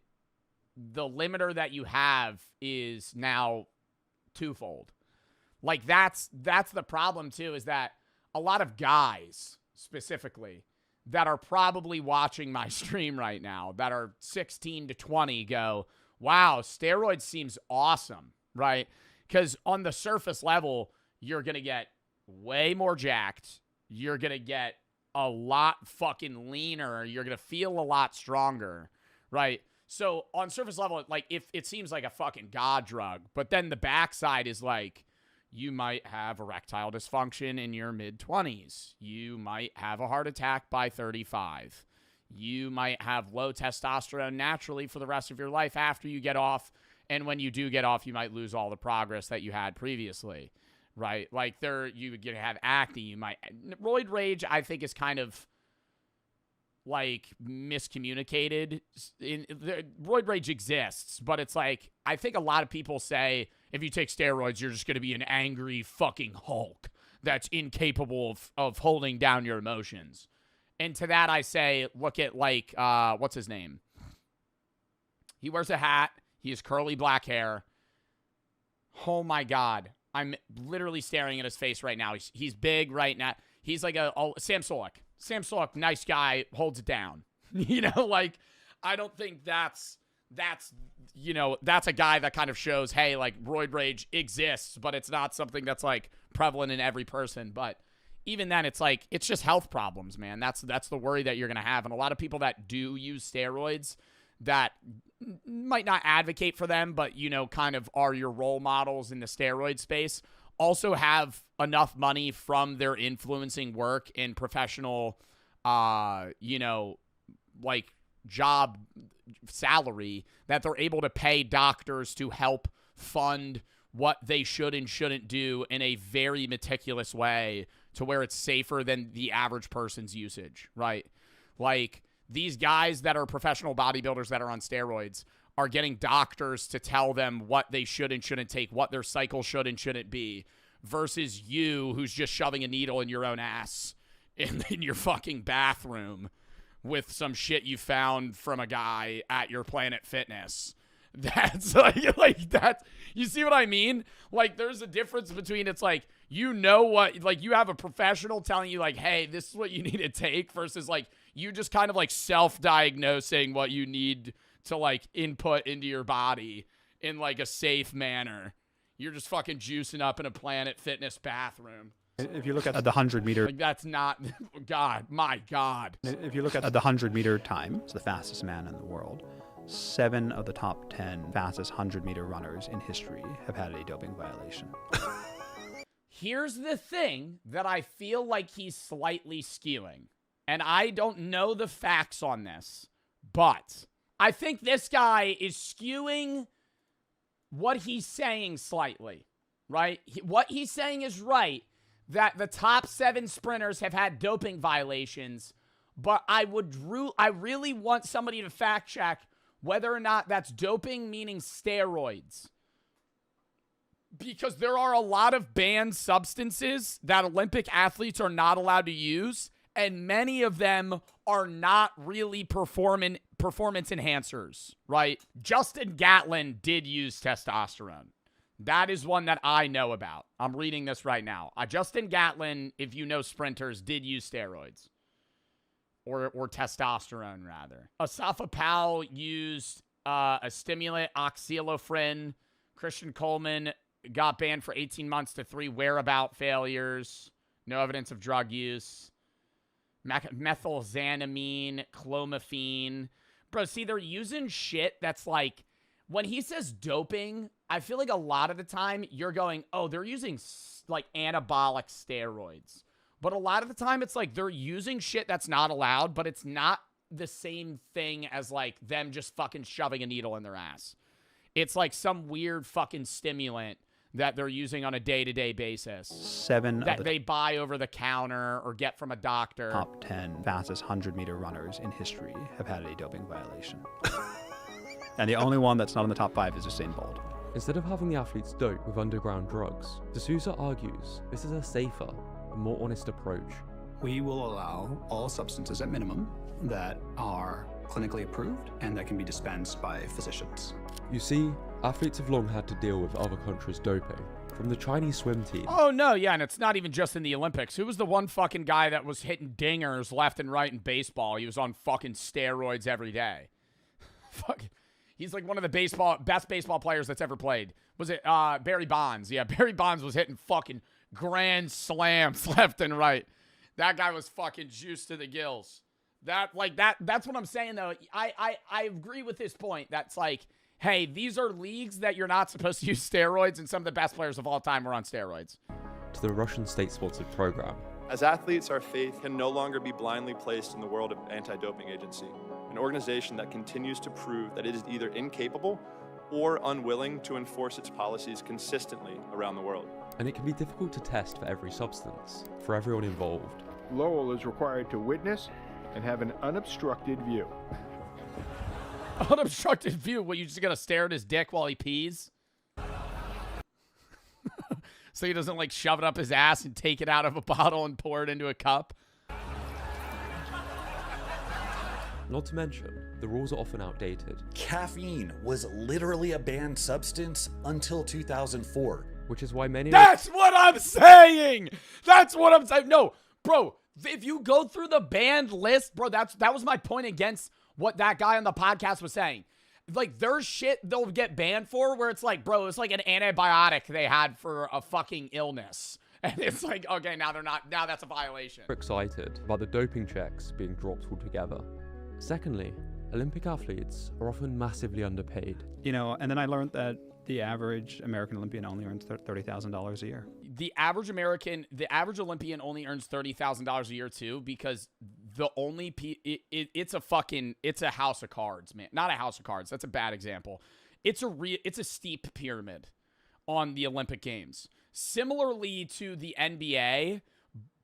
Speaker 1: the limiter that you have is now twofold. Like that's the problem too, is that a lot of guys specifically that are probably watching my stream right now that are 16 to 20 go, wow, steroids seems awesome, right? Because on the surface level, you're going to get way more jacked. You're going to get a lot fucking leaner. You're going to feel a lot stronger, right? So on surface level, like, if it seems like a fucking god drug, but then the backside is like, you might have erectile dysfunction in your mid-20s. You might have a heart attack by 35. You might have low testosterone naturally for the rest of your life after you get off. And when you do get off, you might lose all the progress that you had previously, right? Like, you would have acne. You might... Roid rage, I think, is kind of, like, miscommunicated. Roid rage exists, but it's like, I think a lot of people say, if you take steroids, you're just going to be an angry fucking Hulk that's incapable of holding down your emotions. And to that I say, look at, like, what's his name? He wears a hat. He has curly black hair. Oh my God. I'm literally staring at his face right now. He's big right now. He's like a Sam Sulek. Sam Sulek, nice guy, holds it down. You know, like, I don't think that's a guy that kind of shows, hey, like, roid rage exists, but it's not something that's, like, prevalent in every person. But even then, it's like, it's just health problems, man. That's the worry that you're going to have. And a lot of people that do use steroids that might not advocate for them, but, you know, kind of are your role models in the steroid space, also have enough money from their influencing work in professional, you know, like, job salary, that they're able to pay doctors to help fund what they should and shouldn't do in a very meticulous way to where it's safer than the average person's usage, right? Like, these guys that are professional bodybuilders that are on steroids are getting doctors to tell them what they should and shouldn't take, what their cycle should and shouldn't be, versus you who's just shoving a needle in your own ass in your fucking bathroom with some shit you found from a guy at your Planet Fitness. That's like that. You see what I mean? Like, there's a difference between, it's like, you know what, like, you have a professional telling you, like, hey, this is what you need to take, versus, like, you just kind of, like, self-diagnosing what you need to, like, input into your body in, like, a safe manner. You're just fucking juicing up in a Planet Fitness bathroom.
Speaker 2: If you look at the 100-meter...
Speaker 1: Like, that's not... God, my God.
Speaker 2: If you look at the 100-meter time, it's the fastest man in the world. 7 of the top 10 fastest 100-meter runners in history have had a doping violation.
Speaker 1: Here's the thing that I feel like he's slightly skewing. And I don't know the facts on this, but I think this guy is skewing what he's saying slightly, right? What he's saying is right, that the top 7 sprinters have had doping violations, but I really want somebody to fact check whether or not that's doping, meaning steroids. Because there are a lot of banned substances that Olympic athletes are not allowed to use, And many of them are not really performance enhancers, right? Justin Gatlin did use testosterone. That is one that I know about. I'm reading this right now. Justin Gatlin, if you know sprinters, did use steroids. Or testosterone, rather. Asafa Powell used a stimulant, oxylofrin. Christian Coleman got banned for 18 months to 3 whereabout failures. No evidence of drug use. Methylxanamine, clomiphene. Bro, see, they're using shit that's like, when he says doping, I feel like a lot of the time you're going, oh, they're using like anabolic steroids. But a lot of the time it's like they're using shit that's not allowed, but it's not the same thing as like them just fucking shoving a needle in their ass. It's like some weird fucking stimulant that they're using on a day-to-day basis.
Speaker 2: 7
Speaker 1: that
Speaker 2: of the
Speaker 1: they buy over the counter or get from a doctor.
Speaker 2: top 10 fastest 100-meter runners in history have had a doping violation. And the only one that's not in the top 5 is Usain Bolt.
Speaker 19: Instead of having the athletes dope with underground drugs, D'Souza argues this is a safer and more honest approach.
Speaker 4: We will allow all substances at minimum that are clinically approved and that can be dispensed by physicians.
Speaker 19: You see, athletes have long had to deal with other countries' doping. From the Chinese swim team.
Speaker 1: Oh, no, yeah, and it's not even just in the Olympics. Who was the one fucking guy that was hitting dingers left and right in baseball? He was on fucking steroids every day. Fuck. He's like one of the best baseball players that's ever played. Was it Barry Bonds? Yeah, Barry Bonds was hitting fucking grand slams left and right. That guy was fucking juiced to the gills. That's what I'm saying, though. I agree with his point. That's like, hey, these are leagues that you're not supposed to use steroids, and some of the best players of all time were on steroids.
Speaker 19: To the Russian state-sponsored program.
Speaker 6: As athletes, our faith can no longer be blindly placed in the world of anti-doping agency, an organization that continues to prove that it is either incapable or unwilling to enforce its policies consistently around the world.
Speaker 19: And it can be difficult to test for every substance, for everyone involved.
Speaker 7: Lowell is required to witness and have an unobstructed view.
Speaker 1: Unobstructed view? What, you just gonna stare at his dick while he pees? So he doesn't like shove it up his ass and take it out of a bottle and pour it into a cup?
Speaker 19: Not to mention, the rules are often outdated.
Speaker 8: Caffeine was literally a banned substance until 2004.
Speaker 19: Which is why many...
Speaker 1: That's what I'm saying! That's what I'm saying! No, bro, if you go through the banned list, bro, that was my point against what that guy on the podcast was saying. Like, there's shit they'll get banned for where it's like, bro, it's like an antibiotic they had for a fucking illness. And it's like, okay, now that's a violation.
Speaker 19: We're excited about the doping checks being dropped altogether. Secondly, Olympic athletes are often massively underpaid.
Speaker 2: You know, and then I learned that the average American Olympian only earns $30,000 a year.
Speaker 1: The average Olympian only earns $30,000 a year too, because the only it's a house of cards, man. Not a house of cards. That's a bad example. It's a steep pyramid on the Olympic Games. Similarly to the NBA,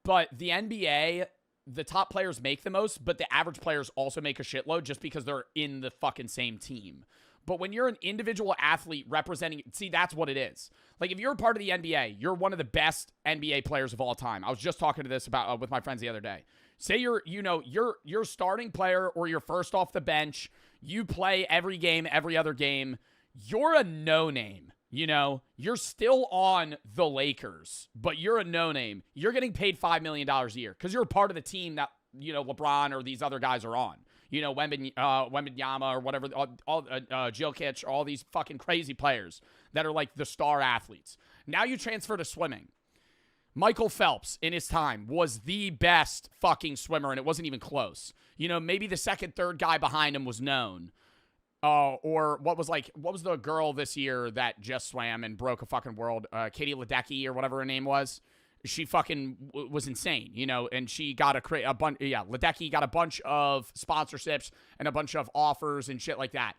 Speaker 1: but the NBA, the top players make the most, but the average players also make a shitload just because they're in the fucking same team. But when you're an individual athlete representing, see, that's what it is. Like, if you're a part of the NBA, you're one of the best NBA players of all time. I was just talking to this about with my friends the other day. Say you're starting player or you're first off the bench. You play every game, every other game. You're a no-name. You know, you're still on the Lakers, but you're a no-name. You're getting paid $5 million a year because you're a part of the team that, you know, LeBron or these other guys are on. You know, Wembanyama or whatever, Jokic, all these fucking crazy players that are like the star athletes. Now you transfer to swimming. Michael Phelps, in his time, was the best fucking swimmer, and it wasn't even close. You know, maybe the second, third guy behind him was known. Or what was the girl this year that just swam and broke a fucking world? Katie Ledecky or whatever her name was. She fucking was insane, you know, and she got a bunch. Yeah, Ledecky got a bunch of sponsorships and a bunch of offers and shit like that.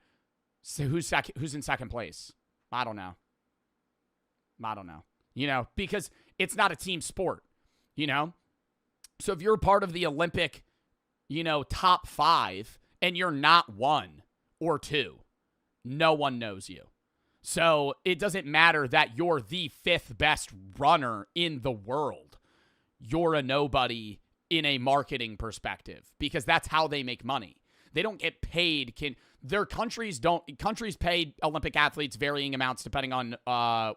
Speaker 1: So who's in second place? I don't know. You know, because it's not a team sport, you know. So if you're a part of the Olympic, you know, top 5 and you're not 1 or 2, no one knows you. So it doesn't matter that you're the 5th best runner in the world. You're a nobody in a marketing perspective because that's how they make money. They don't get paid. Countries pay Olympic athletes varying amounts depending on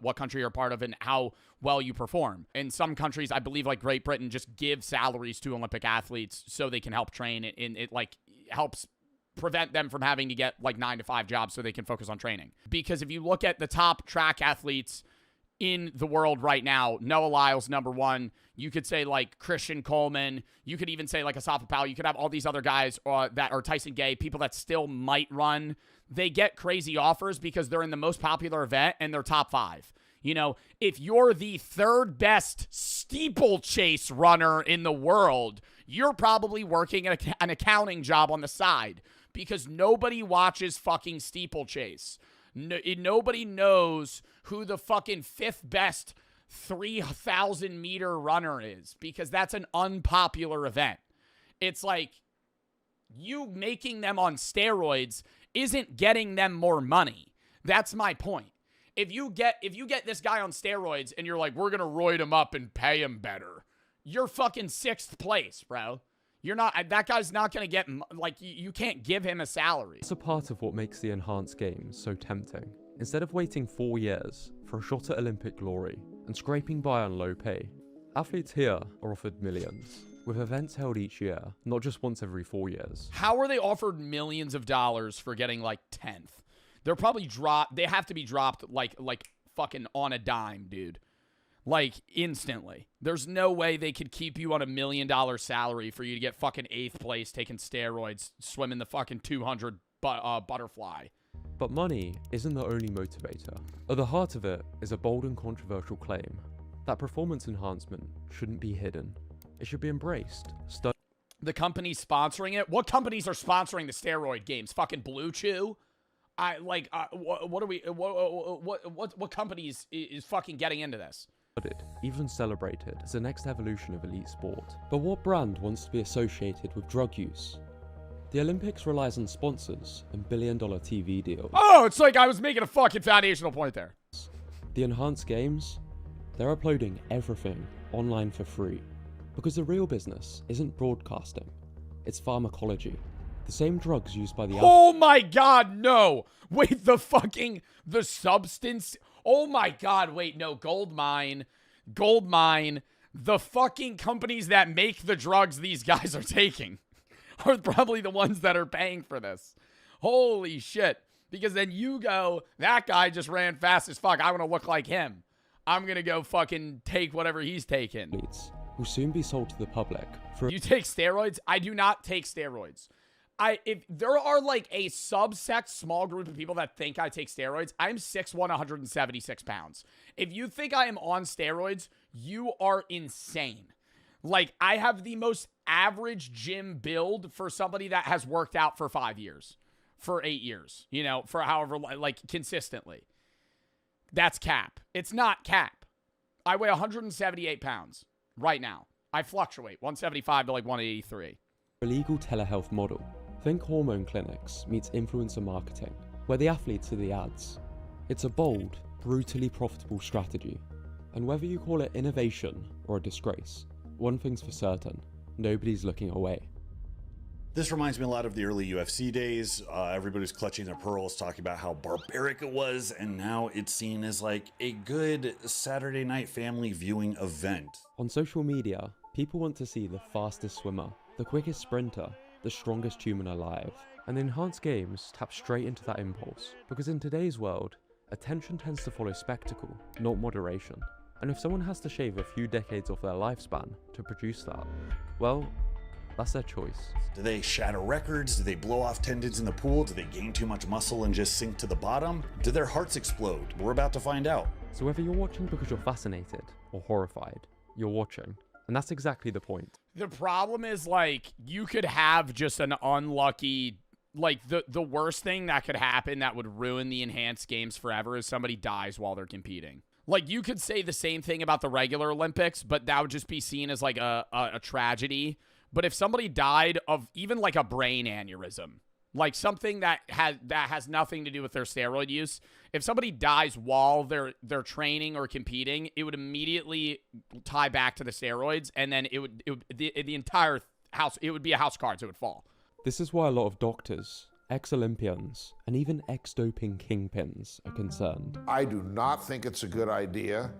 Speaker 1: what country you're a part of and how well you perform. In some countries, I believe like Great Britain, just give salaries to Olympic athletes so they can help train, and it like helps prevent them from having to get like 9-to-5 jobs so they can focus on training. Because if you look at the top track athletes in the world right now, Noah Lyles, number one. You could say like Christian Coleman. You could even say like Asafa Powell. You could have all these other guys that are Tyson Gay, people that still might run. They get crazy offers because they're in the most popular event and they're top 5. You know, if you're the 3rd best steeplechase runner in the world, you're probably working an accounting job on the side because nobody watches fucking steeplechase. Nobody knows who the fucking 5th best 3,000 meter runner is because that's an unpopular event. It's like you making them on steroids isn't getting them more money. That's my point. If you get this guy on steroids and you're like, we're going to roid him up and pay him better, you're fucking 6th place, bro. You're not, that guy's not going to get, like, you can't give him a salary.
Speaker 19: It's a part of what makes the Enhanced Games so tempting. Instead of waiting 4 years for a shot at Olympic glory and scraping by on low pay, athletes here are offered millions, with events held each year, not just once every 4 years.
Speaker 1: How are they offered millions of dollars for getting like 10th? They're probably they have to be dropped like fucking on a dime, dude. Like, instantly. There's no way they could keep you on $1 million salary for you to get fucking 8th place taking steroids, swimming the fucking 200 butterfly.
Speaker 19: But money isn't the only motivator. At the heart of it is a bold and controversial claim that performance enhancement shouldn't be hidden. It should be embraced.
Speaker 1: The companies sponsoring it? What companies are sponsoring the steroid games? Fucking Blue Chew? What companies is fucking getting into this?
Speaker 19: Even celebrated as the next evolution of elite sport. But what brand wants to be associated with drug use? The Olympics relies on sponsors and billion-dollar TV deals.
Speaker 1: Oh, it's like I was making a fucking foundational point there.
Speaker 19: The Enhanced Games, they're uploading everything online for free. Because the real business isn't broadcasting, it's pharmacology. The same drugs used by the...
Speaker 1: Oh my god, no! Wait, the substance... Oh my god, wait, no, Goldmine, the fucking companies that make the drugs these guys are taking are probably the ones that are paying for this. Holy shit. Because then you go, that guy just ran fast as fuck. I want to look like him. I'm going to go fucking take whatever he's taking.
Speaker 19: Will soon be sold to the public.
Speaker 1: You take steroids? I do not take steroids. If there are like a subsect small group of people that think I take steroids, I'm 6'1", 176 pounds. If you think I am on steroids, you are insane. Like, I have the most average gym build for somebody that has worked out for 5 years, for 8 years, you know, for however, like, consistently. That's cap. It's not cap. I weigh 178 pounds right now. I fluctuate 175 to like 183.
Speaker 19: Illegal telehealth model. Think hormone clinics meets influencer marketing, where the athletes are the ads. It's a bold, brutally profitable strategy. And whether you call it innovation or a disgrace, one thing's for certain, nobody's looking away.
Speaker 8: This reminds me a lot of the early UFC days. Everybody's clutching their pearls, talking about how barbaric it was, and now it's seen as like a good Saturday night family viewing event.
Speaker 19: On social media, people want to see the fastest swimmer, the quickest sprinter, the strongest human alive. And the Enhanced Games tap straight into that impulse, because in today's world, attention tends to follow spectacle, not moderation. And if someone has to shave a few decades off their lifespan to produce that, well, that's their choice.
Speaker 8: Do they shatter records? Do they blow off tendons in the pool? Do they gain too much muscle and just sink to the bottom? Do their hearts explode? We're about to find out.
Speaker 19: So whether you're watching because you're fascinated or horrified, you're watching. And that's exactly the point.
Speaker 1: The problem is, like, you could have just an unlucky, like, the worst thing that could happen that would ruin the Enhanced Games forever is somebody dies while they're competing. Like, you could say the same thing about the regular Olympics, but that would just be seen as, like, a tragedy. But if somebody died of even, like, a brain aneurysm, Like something that has nothing to do with their steroid use. If somebody dies while they're training or competing, it would immediately tie back to the steroids, and then the entire house, it would be a house of cards. It would fall.
Speaker 19: This is why a lot of doctors, ex-Olympians, and even ex-doping kingpins are concerned.
Speaker 3: I do not think it's a good idea.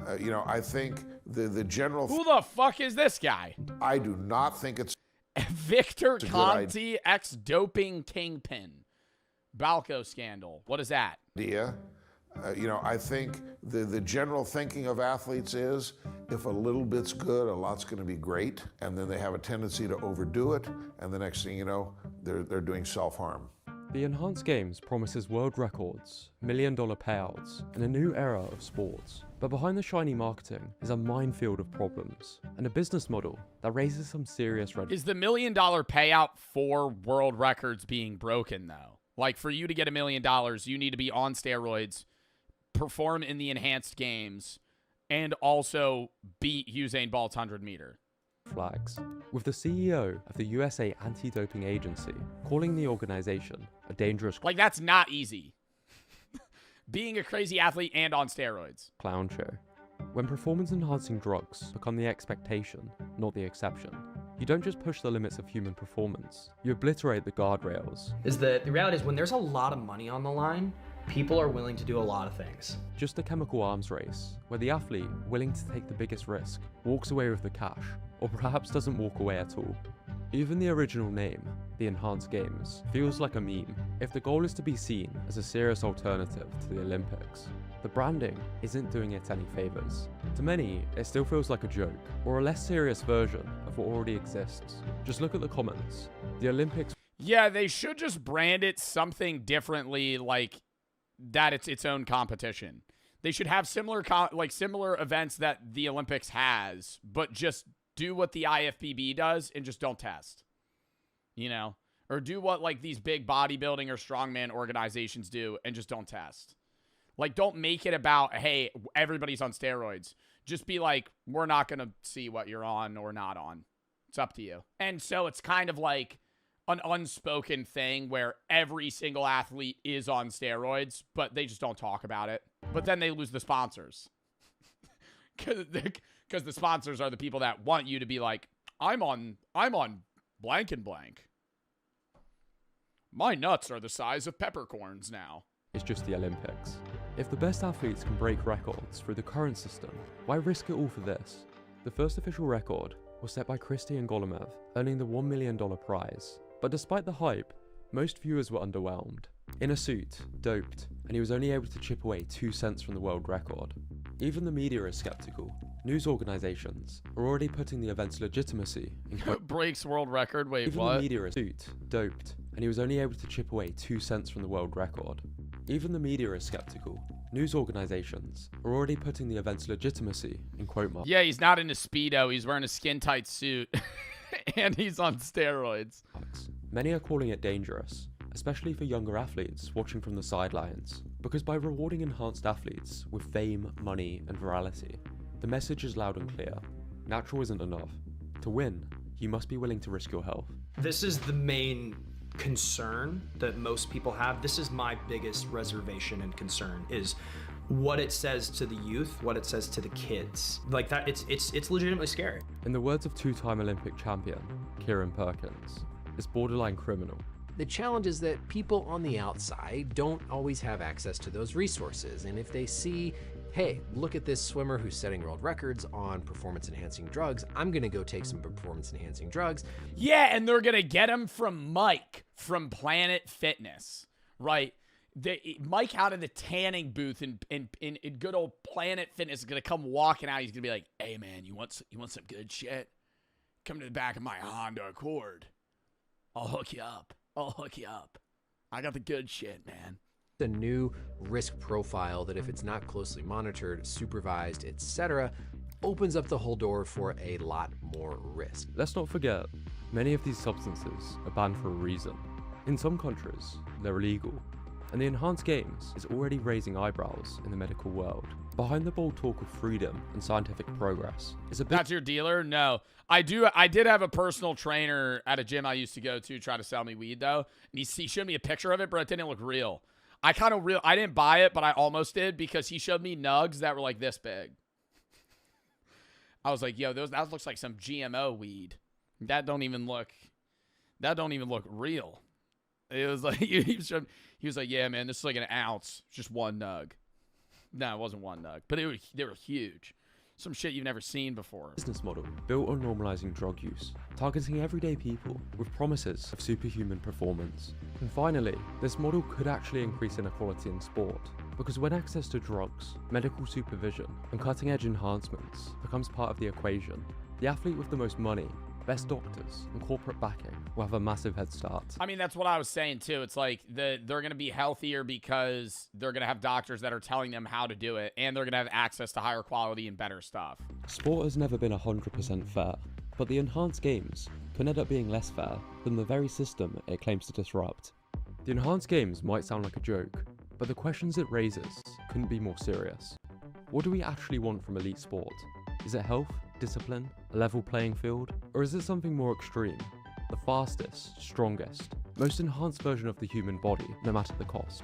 Speaker 3: I think the general...
Speaker 1: Who the fuck is this guy?
Speaker 3: I do not think it's...
Speaker 1: Victor Conti, ex-doping kingpin. Balco scandal. What is that?
Speaker 3: I think the general thinking of athletes is if a little bit's good, a lot's going to be great. And then they have a tendency to overdo it. And the next thing you know, they're doing self-harm.
Speaker 19: The Enhanced Games promises world records, million-dollar payouts, and a new era of sports. But behind the shiny marketing is a minefield of problems, and a business model that raises some serious red flags.
Speaker 1: Is the $1 million payout for world records being broken, though? Like, for you to get $1 million, you need to be on steroids, perform in the Enhanced Games, and also beat Usain Bolt's 100-meter.
Speaker 19: Flags, with the CEO of the USA Anti-Doping Agency calling the organization a dangerous
Speaker 1: like that's not easy. Being a crazy athlete and on steroids.
Speaker 19: Clown show. When performance-enhancing drugs become the expectation, not the exception, you don't just push the limits of human performance, you obliterate the guardrails.
Speaker 10: The reality is when there's a lot of money on the line, people are willing to do a lot of things.
Speaker 19: Just a chemical arms race, where the athlete, willing to take the biggest risk, walks away with the cash, or perhaps doesn't walk away at all. Even the original name, the Enhanced Games, feels like a meme. If the goal is to be seen as a serious alternative to the Olympics, the branding isn't doing it any favors. To many, it still feels like a joke, or a less serious version of what already exists. Just look at the comments. The Olympics...
Speaker 1: Yeah, they should just brand it something differently, like that it's its own competition. They should have similar events that the Olympics has, but just do what the IFBB does and just don't test. Or do what like these big bodybuilding or strongman organizations do and just don't test. Like, don't make it about, hey, everybody's on steroids. Just be like, we're not going to see what you're on or not on. It's up to you. And so it's kind of like an unspoken thing where every single athlete is on steroids, but they just don't talk about it. But then they lose the sponsors. Because the sponsors are the people that want you to be like, I'm on blank and blank. My nuts are the size of peppercorns now.
Speaker 19: It's just the Olympics. If the best athletes can break records through the current system, why risk it all for this? The first official record was set by Christian Golomev, earning the $1 million prize. But despite the hype, most viewers were underwhelmed. In a suit, doped, and he was only able to chip away 2 cents from the world record. Even the media is skeptical. News organizations are already putting the event's legitimacy in
Speaker 1: breaks world record. Wait,
Speaker 19: Even
Speaker 1: what?
Speaker 19: the media is suit, doped, and he was only able to chip away 2 cents from the world record. Even the media is skeptical. News organizations are already putting the event's legitimacy in quote marks.
Speaker 1: Yeah, he's not in a Speedo. He's wearing a skin-tight suit. And he's on steroids.
Speaker 19: Many are calling it dangerous, especially for younger athletes watching from the sidelines, because by rewarding enhanced athletes with fame, money, and virality, the message is loud and clear. Natural isn't enough. To win, you must be willing to risk your health.
Speaker 10: This is the main concern that most people have. This is my biggest reservation and concern is what it says to the youth, what it says to the kids. Like that, it's legitimately scary.
Speaker 19: In the words of two-time Olympic champion Kieran Perkins, it's borderline criminal.
Speaker 12: The challenge is that people on the outside don't always have access to those resources. And if they see, hey, look at this swimmer who's setting world records on performance-enhancing drugs, I'm gonna go take some performance-enhancing drugs.
Speaker 1: Yeah, and they're gonna get him from Mike from Planet Fitness, right? Mike out of the tanning booth in good old Planet Fitness is gonna come walking out. He's gonna be like, "Hey man, you want some good shit? Come to the back of my Honda Accord. I'll hook you up. I got the good shit, man."
Speaker 12: The new risk profile that if it's not closely monitored, supervised, etc., opens up the whole door for a lot more risk.
Speaker 19: Let's not forget, many of these substances are banned for a reason. In some countries, they're illegal. And the enhanced games is already raising eyebrows in the medical world. Behind the bold talk of freedom and scientific progress is a big—
Speaker 1: That's your dealer? No. I did have a personal trainer at a gym I used to go to try to sell me weed, though. And he showed me a picture of it, but it didn't look real. I didn't buy it, but I almost did because he showed me nugs that were like this big. I was like, yo, that looks like some GMO weed. That don't even look real. It was like, he was like, yeah, man, this is like an ounce. It's just one nug. No, it wasn't one nug, but they were huge. Some shit you've never seen before.
Speaker 19: Business model built on normalizing drug use, targeting everyday people with promises of superhuman performance. And finally, this model could actually increase inequality in sport, because when access to drugs, medical supervision, and cutting-edge enhancements becomes part of the equation, the athlete with the most money, best doctors, and corporate backing will have a massive head start.
Speaker 1: I mean, that's what I was saying too. It's like they're going to be healthier because they're going to have doctors that are telling them how to do it, and they're going to have access to higher quality and better stuff.
Speaker 19: Sport has never been 100% fair, but the enhanced games can end up being less fair than the very system it claims to disrupt. The enhanced games might sound like a joke, but the questions it raises couldn't be more serious. What do we actually want from elite sport? Is it health, discipline, a level playing field, or is it something more extreme? The fastest, strongest, most enhanced version of the human body, no matter the cost.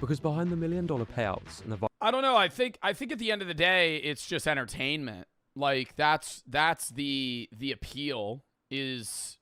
Speaker 19: Because behind the $1 million payouts and the—
Speaker 1: I don't know. I think at the end of the day, it's just entertainment. Like that's the appeal is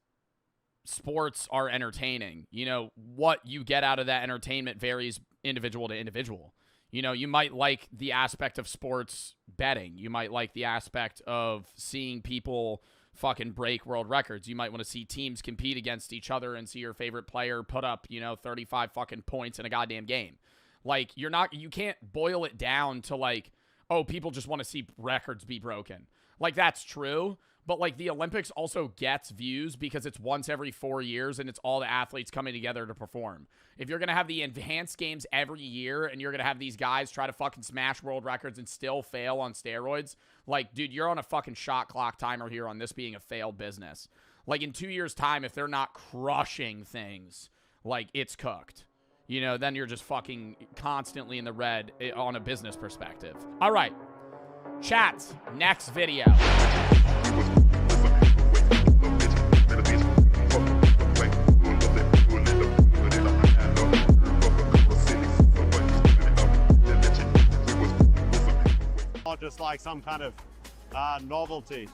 Speaker 1: sports are entertaining. You know, what you get out of that entertainment varies individual to individual. You know, you might like the aspect of sports betting. You might like the aspect of seeing people fucking break world records. You might want to see teams compete against each other and see your favorite player put up, 35 fucking points in a goddamn game. Like, you can't boil it down to like, oh, people just want to see records be broken. Like, that's true. But, like, the Olympics also gets views because it's once every 4 years and it's all the athletes coming together to perform. If you're going to have the enhanced games every year and you're going to have these guys try to fucking smash world records and still fail on steroids, like, dude, you're on a fucking shot clock timer here on this being a failed business. Like, in 2 years' time, if they're not crushing things, like, it's cooked. Then you're just fucking constantly in the red on a business perspective. All right. Chat, next video.
Speaker 13: Just like some kind of novelty.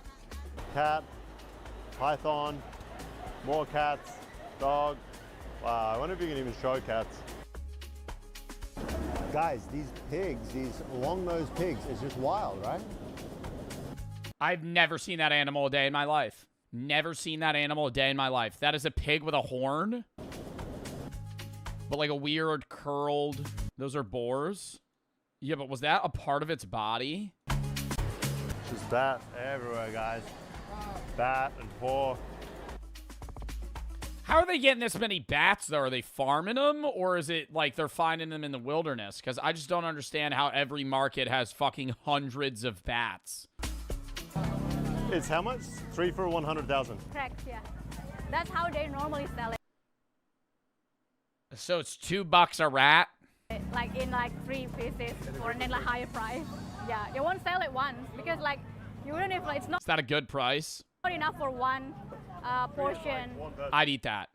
Speaker 13: Cat, python, more cats, dog. Wow, I wonder if you can even show cats.
Speaker 16: Guys, these pigs, these long-nosed pigs, is just wild, right?
Speaker 1: I've never seen that animal a day in my life. Never seen that animal a day in my life. That is a pig with a horn. But like a weird curled... Those are boars? Yeah, but was that a part of its body?
Speaker 13: Just bat everywhere, guys. Bat and pork.
Speaker 1: How are they getting this many bats, though? Are they farming them? Or is it like they're finding them in the wilderness? Because I just don't understand how every market has fucking hundreds of bats.
Speaker 13: It's how much? 3 for 100,000.
Speaker 17: Correct, yeah. That's how they normally sell it.
Speaker 1: So it's $2 a rat?
Speaker 17: Like in like 3 pieces for a higher price. Yeah, they won't sell it once because like you wouldn't if like, it's not.
Speaker 1: Is that a good price?
Speaker 17: Not enough for one portion.
Speaker 1: I'd eat that.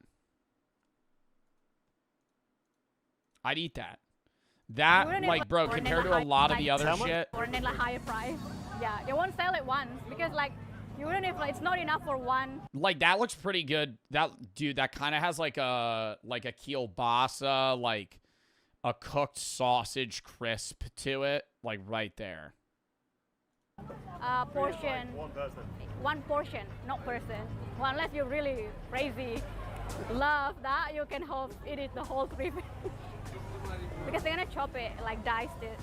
Speaker 1: I'd eat that. That, like, bro, compared to a lot of the other shit.
Speaker 17: For a higher price. Yeah, they won't sell it once because like you wouldn't if like, it's not enough for one.
Speaker 1: Like that looks pretty good. That dude, that kind of has like a kielbasa, like a cooked sausage crisp to it, like right there.
Speaker 17: Portion. One portion, not person. Well, unless you're really crazy, love that, you can eat it the whole 3 because they're gonna chop it, like diced it.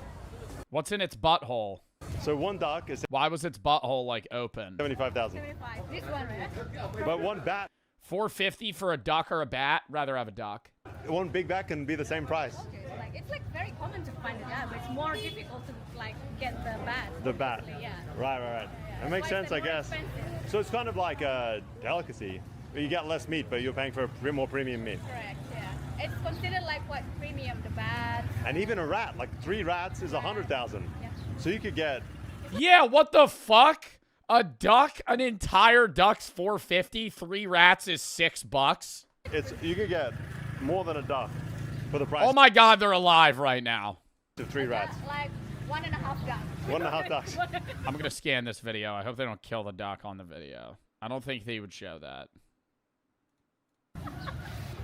Speaker 1: What's in its butthole?
Speaker 13: So one duck is...
Speaker 1: Why was its butthole like open?
Speaker 13: 75,000.
Speaker 17: 75. This one, right?
Speaker 13: But one bat.
Speaker 1: $450 for a duck or a bat? Rather have a duck.
Speaker 13: One big bat can be the same price.
Speaker 17: Okay, so like it's like very common to find a bat, but it's more difficult to like get the bat.
Speaker 13: The bat.
Speaker 17: Yeah.
Speaker 13: Right.
Speaker 17: Yeah.
Speaker 13: That makes sense, I guess.
Speaker 17: Expensive.
Speaker 13: So it's kind of like a delicacy. You get less meat, but you're paying for more premium meat.
Speaker 17: Correct. Yeah. It's considered like what premium, the bats.
Speaker 13: And even a rat, like 3 rats is 100,000.
Speaker 17: Yeah.
Speaker 13: So you could get.
Speaker 1: Yeah, what the fuck? A duck, an entire duck's 450. 3 rats is $6.
Speaker 13: You could get more than a duck for the price.
Speaker 1: Oh my God, they're alive right now.
Speaker 13: Of 3 rats.
Speaker 17: Like 1.5 ducks.
Speaker 13: 1.5 ducks.
Speaker 1: I'm gonna scan this video. I hope they don't kill the duck on the video. I don't think they would show that.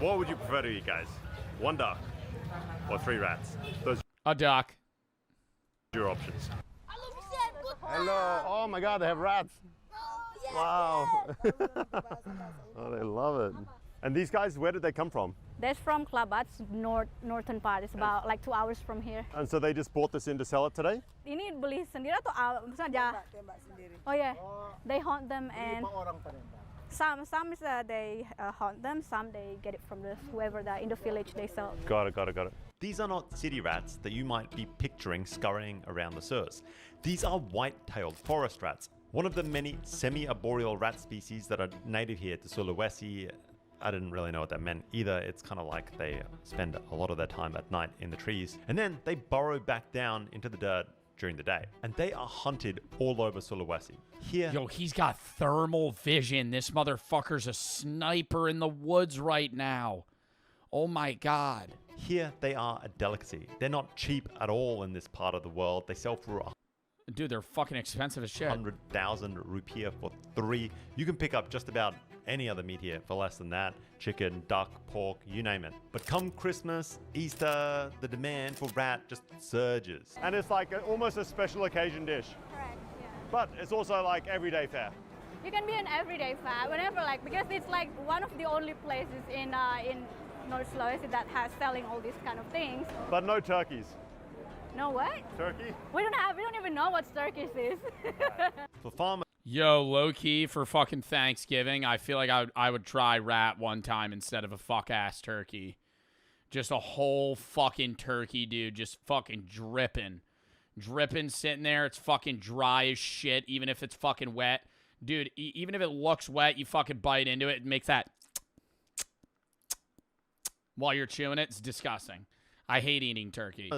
Speaker 13: What would you prefer to eat, guys? 1 duck or 3 rats? Those
Speaker 1: A duck.
Speaker 13: are your options. Hello. Oh my God, they have rats. Wow. Oh, they love it. And these guys, where did they come from?
Speaker 17: That's from Klabat's northern part. It's about like 2 hours from here.
Speaker 13: And so they just bought this in to sell it today?
Speaker 17: Ini beli sendiri atau maksudnya? Oh yeah, they hunt them and some they hunt them, some they get it from whoever that in the village they sell.
Speaker 13: Got it. These are not city rats that you might be picturing scurrying around the sewers. These are white-tailed forest rats, one of the many semi-arboreal rat species that are native here to Sulawesi. I didn't really know what that meant either. It's kind of like they spend a lot of their time at night in the trees, and then they burrow back down into the dirt during the day. And they are hunted all over Sulawesi. Here,
Speaker 1: Yo, he's got thermal vision. This motherfucker's a sniper in the woods right now. Oh my God.
Speaker 13: Here they are a delicacy. They're not cheap at all in this part of the world. They sell for
Speaker 1: Dude, they're fucking expensive as shit.
Speaker 13: 100,000 rupiah for 3. You can pick up just about any other meat here for less than that. Chicken, duck, pork, you name it. But come Christmas, Easter, the demand for rat just surges. And it's like almost a special occasion dish.
Speaker 17: Correct, yeah.
Speaker 13: But it's also like everyday fare.
Speaker 17: You can be an everyday fare whenever because it's like one of the only places in North Sulawesi that has selling all these kind of things.
Speaker 13: But no turkeys.
Speaker 17: No what?
Speaker 13: Turkey?
Speaker 17: We don't even know what turkeys is.
Speaker 13: For farmers.
Speaker 1: Yo, low-key, for fucking Thanksgiving, I feel like I would try rat one time instead of a fuck-ass turkey. Just a whole fucking turkey, dude. Just fucking dripping. Dripping, sitting there. It's fucking dry as shit, even if it's fucking wet. Dude, even if it looks wet, you fucking bite into it and make that while you're chewing it. It's disgusting. I hate eating turkey.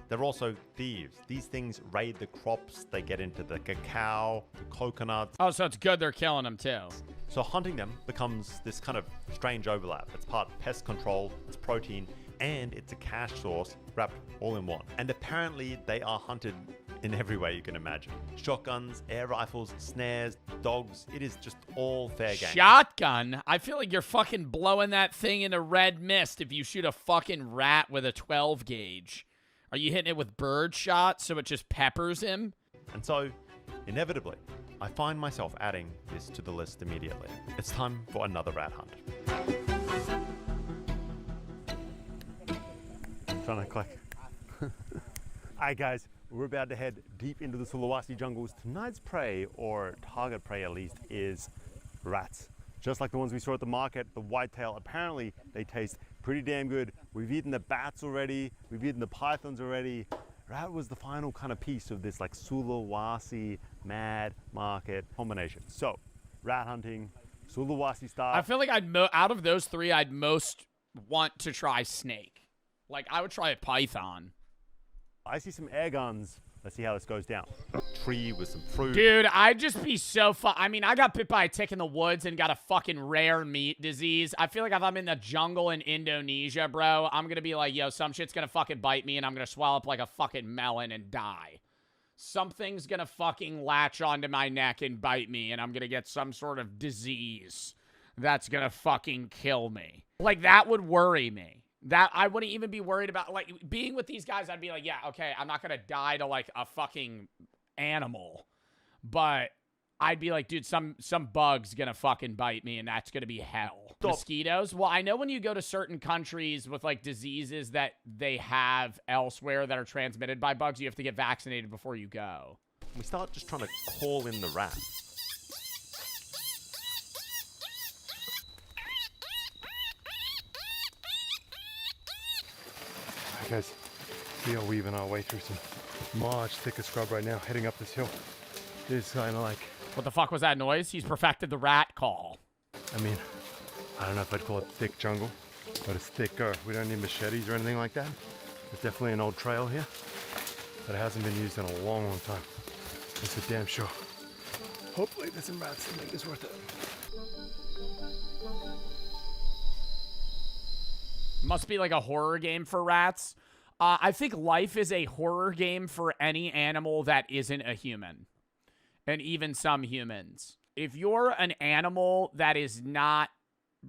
Speaker 13: They're also thieves. These things raid the crops. They get into the cacao, the coconuts.
Speaker 1: Oh, so it's good they're killing them too.
Speaker 13: So hunting them becomes this kind of strange overlap. It's part pest control, it's protein, and it's a cash source wrapped all in one. And apparently they are hunted in every way you can imagine. Shotguns, air rifles, snares, dogs. It is just all fair game.
Speaker 1: Shotgun? I feel like you're fucking blowing that thing into red mist if you shoot a fucking rat with a 12 gauge. Are you hitting it with bird shot so it just peppers him?
Speaker 13: And so, inevitably, I find myself adding this to the list immediately. It's time for another rat hunt. I'm trying to click. Alright guys, we're about to head deep into the Sulawesi jungles. Tonight's prey, or target prey at least, is rats. Just like the ones we saw at the market, the whitetail, apparently they taste pretty damn good. We've eaten the bats already, we've eaten the pythons already. Rat was the final kind of piece of this like Sulawesi mad market combination. So, rat hunting, Sulawesi style.
Speaker 1: I feel like out of those 3, I'd most want to try snake. Like, I would try a python.
Speaker 13: I see some air guns. Let's see how this goes down. Tree with some fruit.
Speaker 1: Dude, I'd just be so I mean, I got bit by a tick in the woods and got a fucking rare meat disease. I feel like if I'm in the jungle in Indonesia, bro, I'm gonna be like, yo, some shit's gonna fucking bite me and I'm gonna swell up like a fucking melon and die. Something's gonna fucking latch onto my neck and bite me and I'm gonna get some sort of disease that's gonna fucking kill me. Like, that would worry me. That I wouldn't even be worried about, like, being with these guys. I'd be like, yeah, okay, I'm not gonna die to like a fucking animal, but I'd be like, dude, some bug's gonna fucking bite me and that's gonna be hell. Stop. Mosquitoes? Well, I know when you go to certain countries with like diseases that they have elsewhere that are transmitted by bugs, you have to get vaccinated before you go.
Speaker 13: We start just trying to call in the rats. Guys, we are weaving our way through some much thicker scrub right now, heading up this hill. It's kind of like...
Speaker 1: What the fuck was that noise? He's perfected the rat call.
Speaker 13: I mean, I don't know if I'd call it thick jungle, but it's thicker. We don't need machetes or anything like that. There's definitely an old trail here, but it hasn't been used in a long, long time. That's for damn sure. Hopefully there's some rats to make this worth it.
Speaker 1: Must be like a horror game for rats. I think life is a horror game for any animal that isn't a human. And even some humans. If you're an animal that is not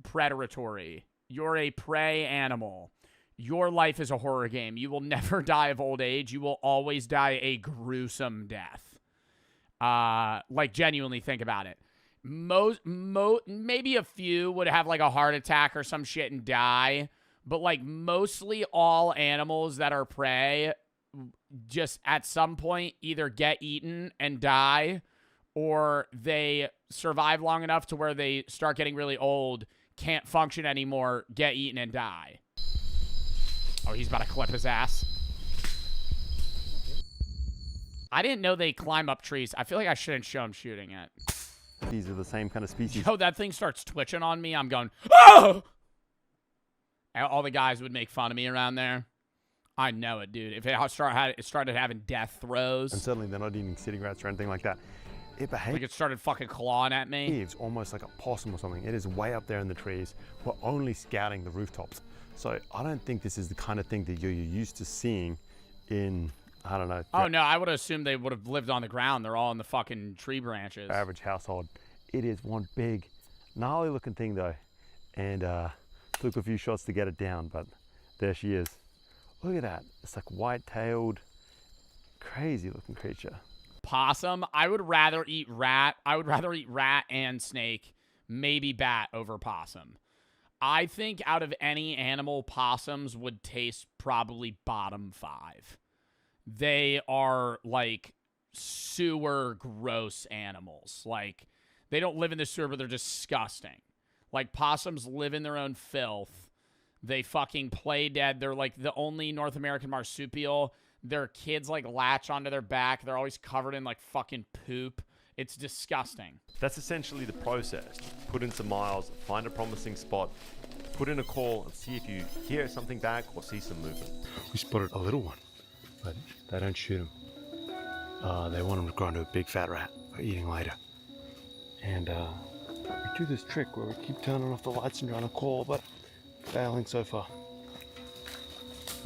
Speaker 1: predatory, you're a prey animal, your life is a horror game. You will never die of old age. You will always die a gruesome death. Like, genuinely think about it. Maybe a few would have like a heart attack or some shit and die. But like mostly all animals that are prey just at some point either get eaten and die, or they survive long enough to where they start getting really old, can't function anymore, get eaten and die. Oh, he's about to clip his ass. I didn't know they climb up trees. I feel like I shouldn't show him shooting it.
Speaker 13: These are the same kind of species.
Speaker 1: Yo, that thing starts twitching on me. I'm going, oh! All the guys would make fun of me around there. I know it, dude. If it started having death throws.
Speaker 13: And certainly they're not eating city rats or anything like that. It behaves
Speaker 1: like it started fucking clawing at me.
Speaker 13: It's almost like a possum or something. It is way up there in the trees. We're only scouting the rooftops. So I don't think this is the kind of thing that you're used to seeing in, I don't know.
Speaker 1: Oh, no, I would assume they would have lived on the ground. They're all in the fucking tree branches.
Speaker 13: Average household. It is one big, gnarly looking thing though. And took a few shots to get it down, but there she is. Look at that. It's like white-tailed, crazy looking creature.
Speaker 1: Possum. I would rather eat rat. I would rather eat rat and snake, maybe bat over possum. I think out of any animal, possums would taste probably bottom 5. They are like sewer gross animals. Like they don't live in the sewer, but they're disgusting. Like, possums live in their own filth. They fucking play dead. They're, like, the only North American marsupial. Their kids, like, latch onto their back. They're always covered in, like, fucking poop. It's disgusting.
Speaker 13: That's essentially the process. Put in some miles, find a promising spot, put in a call, and see if you hear something back or see some movement. We spotted a little one, but they don't shoot him. They want him to grow into a big fat rat for eating later. And, we do this trick where we keep turning off the lights and trying to call, but failing so far.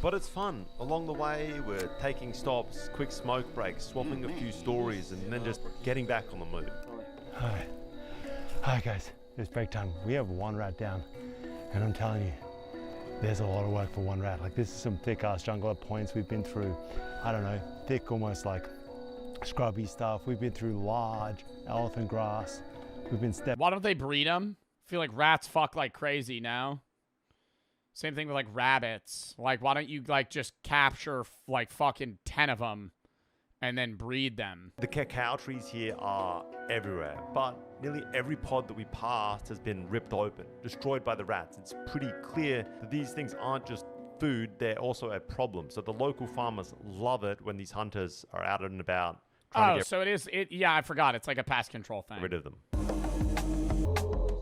Speaker 13: But it's fun. Along the way, we're taking stops, quick smoke breaks, swapping a few stories, and then just getting back on the move. Hi guys, it's break time. We have one rat down, and I'm telling you, there's a lot of work for one rat. Like, this is some thick-ass jungle at points. We've been through, I don't know, thick, almost like scrubby stuff. We've been through large elephant grass. We've been
Speaker 1: Why don't they breed them? I feel like rats fuck like crazy now. Same thing with like rabbits. Like, why don't you like just capture like fucking 10 of them and then breed them?
Speaker 13: The cacao trees here are everywhere, but nearly every pod that we passed has been ripped open, destroyed by the rats. It's pretty clear that these things aren't just food, they're also a problem. So the local farmers love it when these hunters are out and about.
Speaker 1: Oh, so it is. Yeah, I forgot. It's like a pest control thing.
Speaker 13: Rid of them.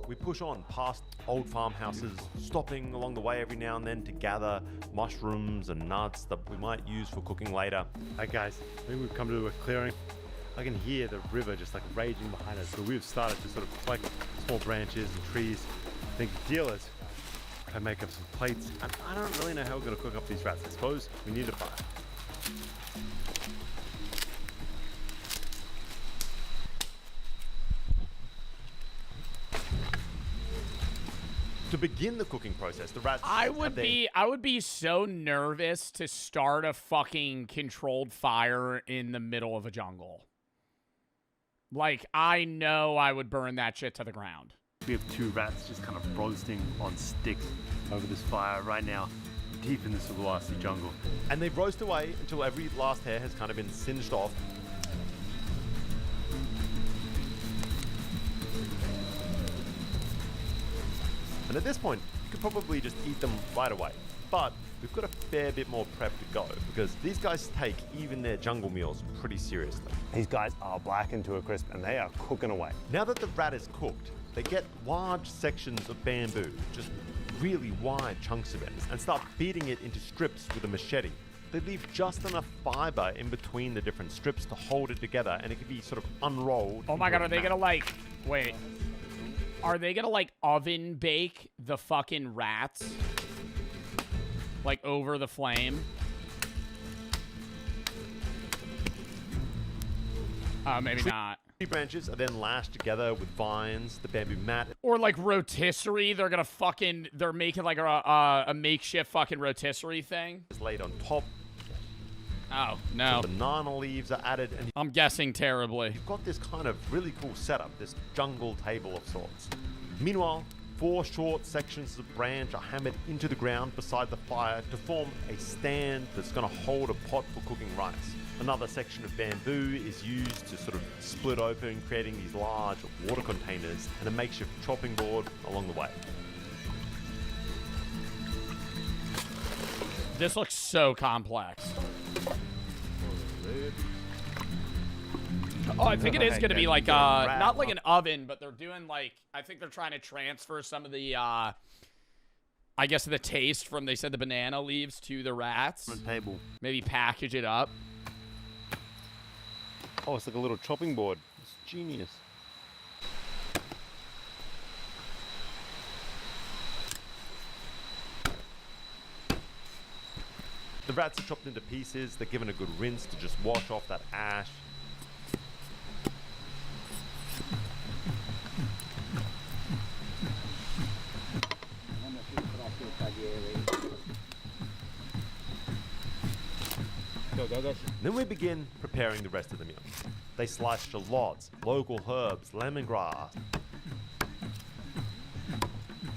Speaker 13: We push on past old farmhouses, stopping along the way every now and then to gather mushrooms and nuts that we might use for cooking later. Hey guys, I think we've come to a clearing. I can hear the river just like raging behind us. So we've started to sort of collect small branches and trees. I think the deal is to make up some plates. And I don't really know how we're going to cook up these rats. I suppose we need a fire. To begin the cooking process, the rats.
Speaker 1: I would be so nervous to start a fucking controlled fire in the middle of a jungle. Like, I know I would burn that shit to the ground.
Speaker 13: We have 2 rats just kind of roasting on sticks over this fire right now, deep in the Sulawesi jungle. And they roast away until every last hair has kind of been singed off. And at this point, you could probably just eat them right away. But we've got a fair bit more prep to go because these guys take even their jungle meals pretty seriously. These guys are blackened to a crisp and they are cooking away. Now that the rat is cooked, they get large sections of bamboo, just really wide chunks of it and start beating it into strips with a machete. They leave just enough fiber in between the different strips to hold it together, and it can be sort of unrolled.
Speaker 1: Oh my god,
Speaker 13: into a
Speaker 1: are they
Speaker 13: mat.
Speaker 1: gonna like... Wait. Are they gonna like oven bake the fucking rats? Like over the flame? Maybe not.
Speaker 13: Tree branches are then lashed together with vines, the bamboo mat.
Speaker 1: Or like rotisserie, they're gonna fucking... They're making like a makeshift fucking rotisserie thing.
Speaker 13: Is laid on top.
Speaker 1: Oh, no.
Speaker 13: Some banana leaves are added, and
Speaker 1: I'm guessing terribly.
Speaker 13: you've got this kind of really cool setup, this jungle table of sorts. Meanwhile, 4 short sections of branch are hammered into the ground beside the fire to form a stand that's going to hold a pot for cooking rice. Another section of bamboo is used to sort of split open, creating these large water containers and a makeshift chopping board along the way.
Speaker 1: This looks so complex. Oh, I think it is going to be like, not like an oven, but they're doing like, I think they're trying to transfer some of the, I guess the taste from, they said the banana leaves to the rats.
Speaker 13: On the table.
Speaker 1: Maybe package it up.
Speaker 13: Oh, it's like a little chopping board. It's genius. The rats are chopped into pieces. They're given a good rinse to just wash off that ash. Then we begin preparing the rest of the meal. They slice shallots, local herbs, lemongrass,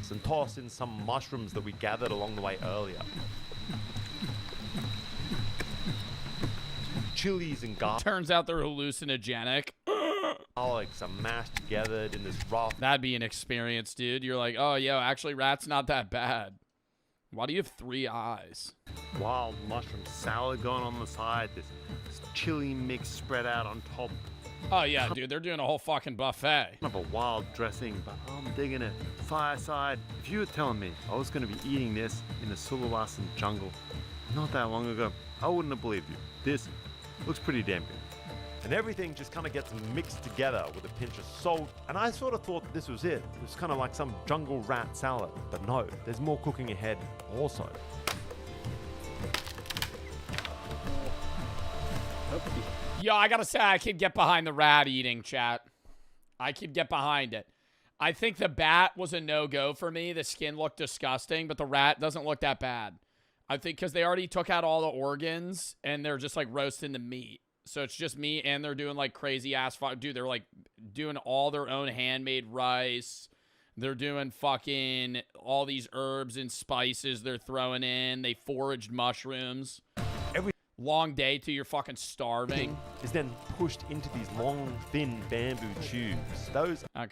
Speaker 13: and toss in some mushrooms that we gathered along the way earlier. Chilies and garlic.
Speaker 1: Turns out they're hallucinogenic.
Speaker 13: Garlics are mashed together in this rough.
Speaker 1: That'd be an experience, dude. You're like, oh, yo, actually, rat's not that bad. Why do you have 3 eyes?
Speaker 13: Wild mushroom salad going on the side. This chili mix spread out on top.
Speaker 1: Oh, yeah, dude. They're doing a whole fucking buffet.
Speaker 13: Kind of a wild dressing, but I'm digging it. Fireside. If you were telling me I was going to be eating this in the Sulawesi jungle not that long ago, I wouldn't have believed you. This looks pretty damn good. And everything just kind of gets mixed together with a pinch of salt. And I sort of thought this was it. It was kind of like some jungle rat salad. But no, there's more cooking ahead also.
Speaker 1: Yo, I gotta say, I could get behind the rat eating, chat. I could get behind it. I think the bat was a no-go for me. The skin looked disgusting, but the rat doesn't look that bad. I think because they already took out all the organs, and they're just, like, roasting the meat. So it's just meat, and they're doing, like, crazy-ass... Dude, they're, like, doing all their own handmade rice. They're doing fucking all these herbs and spices they're throwing in. They foraged mushrooms.
Speaker 13: Every
Speaker 1: long day till you're fucking starving.
Speaker 13: Is then pushed into these long, thin bamboo tubes. Those are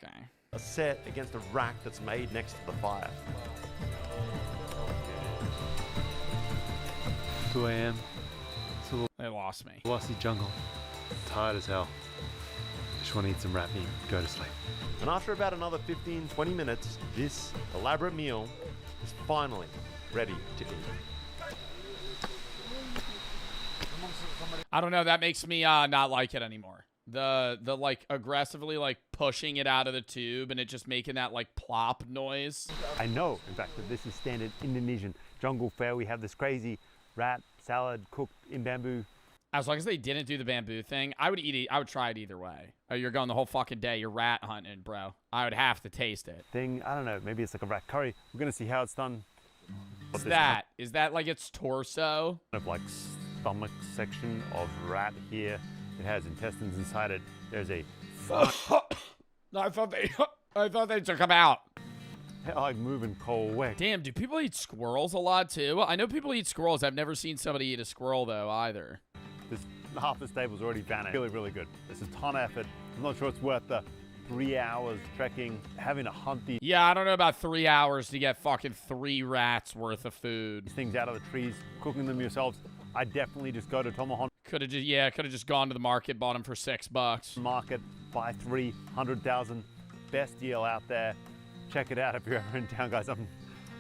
Speaker 13: set against a rack that's made next to the fire. 2 a.m.
Speaker 1: They lost me.
Speaker 13: Sulawesi jungle. Tired as hell. Just want to eat some rat meat. Go to sleep. And after about another 15-20 minutes, this elaborate meal is finally ready to eat.
Speaker 1: I don't know. That makes me not like it anymore. The like aggressively like pushing it out of the tube and it just making that like plop noise.
Speaker 16: I know, in fact, that this is standard Indonesian jungle fare. We have this crazy rat salad cooked in bamboo.
Speaker 1: As long as they didn't do the bamboo thing, I would eat it. I would try it either way. Oh, you're going the whole fucking day. You're rat hunting, bro. I would have to taste it.
Speaker 16: I don't know, maybe it's like a rat curry. We're gonna see how it's done.
Speaker 1: What's that? Is that like its torso?
Speaker 16: Kind of like stomach section of rat here. It has intestines inside it. There's a
Speaker 1: I thought they took them out.
Speaker 16: like moving coal away.
Speaker 1: Damn, do people eat squirrels a lot too? I know people eat squirrels. I've never seen somebody eat a squirrel though either.
Speaker 16: Half the stable's already vanished. Really, really good. It's a ton of effort. I'm not sure it's worth the 3 hours trekking, having to hunt these.
Speaker 1: Yeah, I don't know about 3 hours to get fucking 3 rats worth of food.
Speaker 16: Things out of the trees, cooking them yourselves. I definitely just go to Tomahawk.
Speaker 1: Could have just gone to the market, bought them for $6.
Speaker 16: Market, buy 300,000. Best deal out there. Check it out if you're ever in town, guys. I'm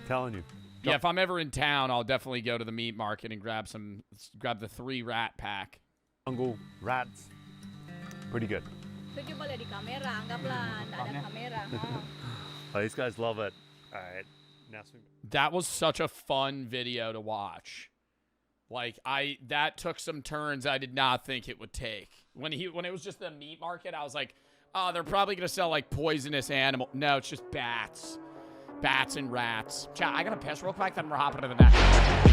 Speaker 13: Telling you.
Speaker 1: Yeah, if I'm ever in town, I'll definitely go to the meat market and grab the 3 rat pack.
Speaker 13: Jungle rats, pretty good.
Speaker 17: Setuju boleh di kamera, anggaplah nggak ada kamera.
Speaker 13: Oh, these guys love it. All right, now swing.
Speaker 1: That was such a fun video to watch. Like that took some turns I did not think it would take. When it was just the meat market, I was like, oh, they're probably gonna sell like poisonous animal. No, it's just bats and rats. Chat, I gotta piss real quick, then we're hopping to the next.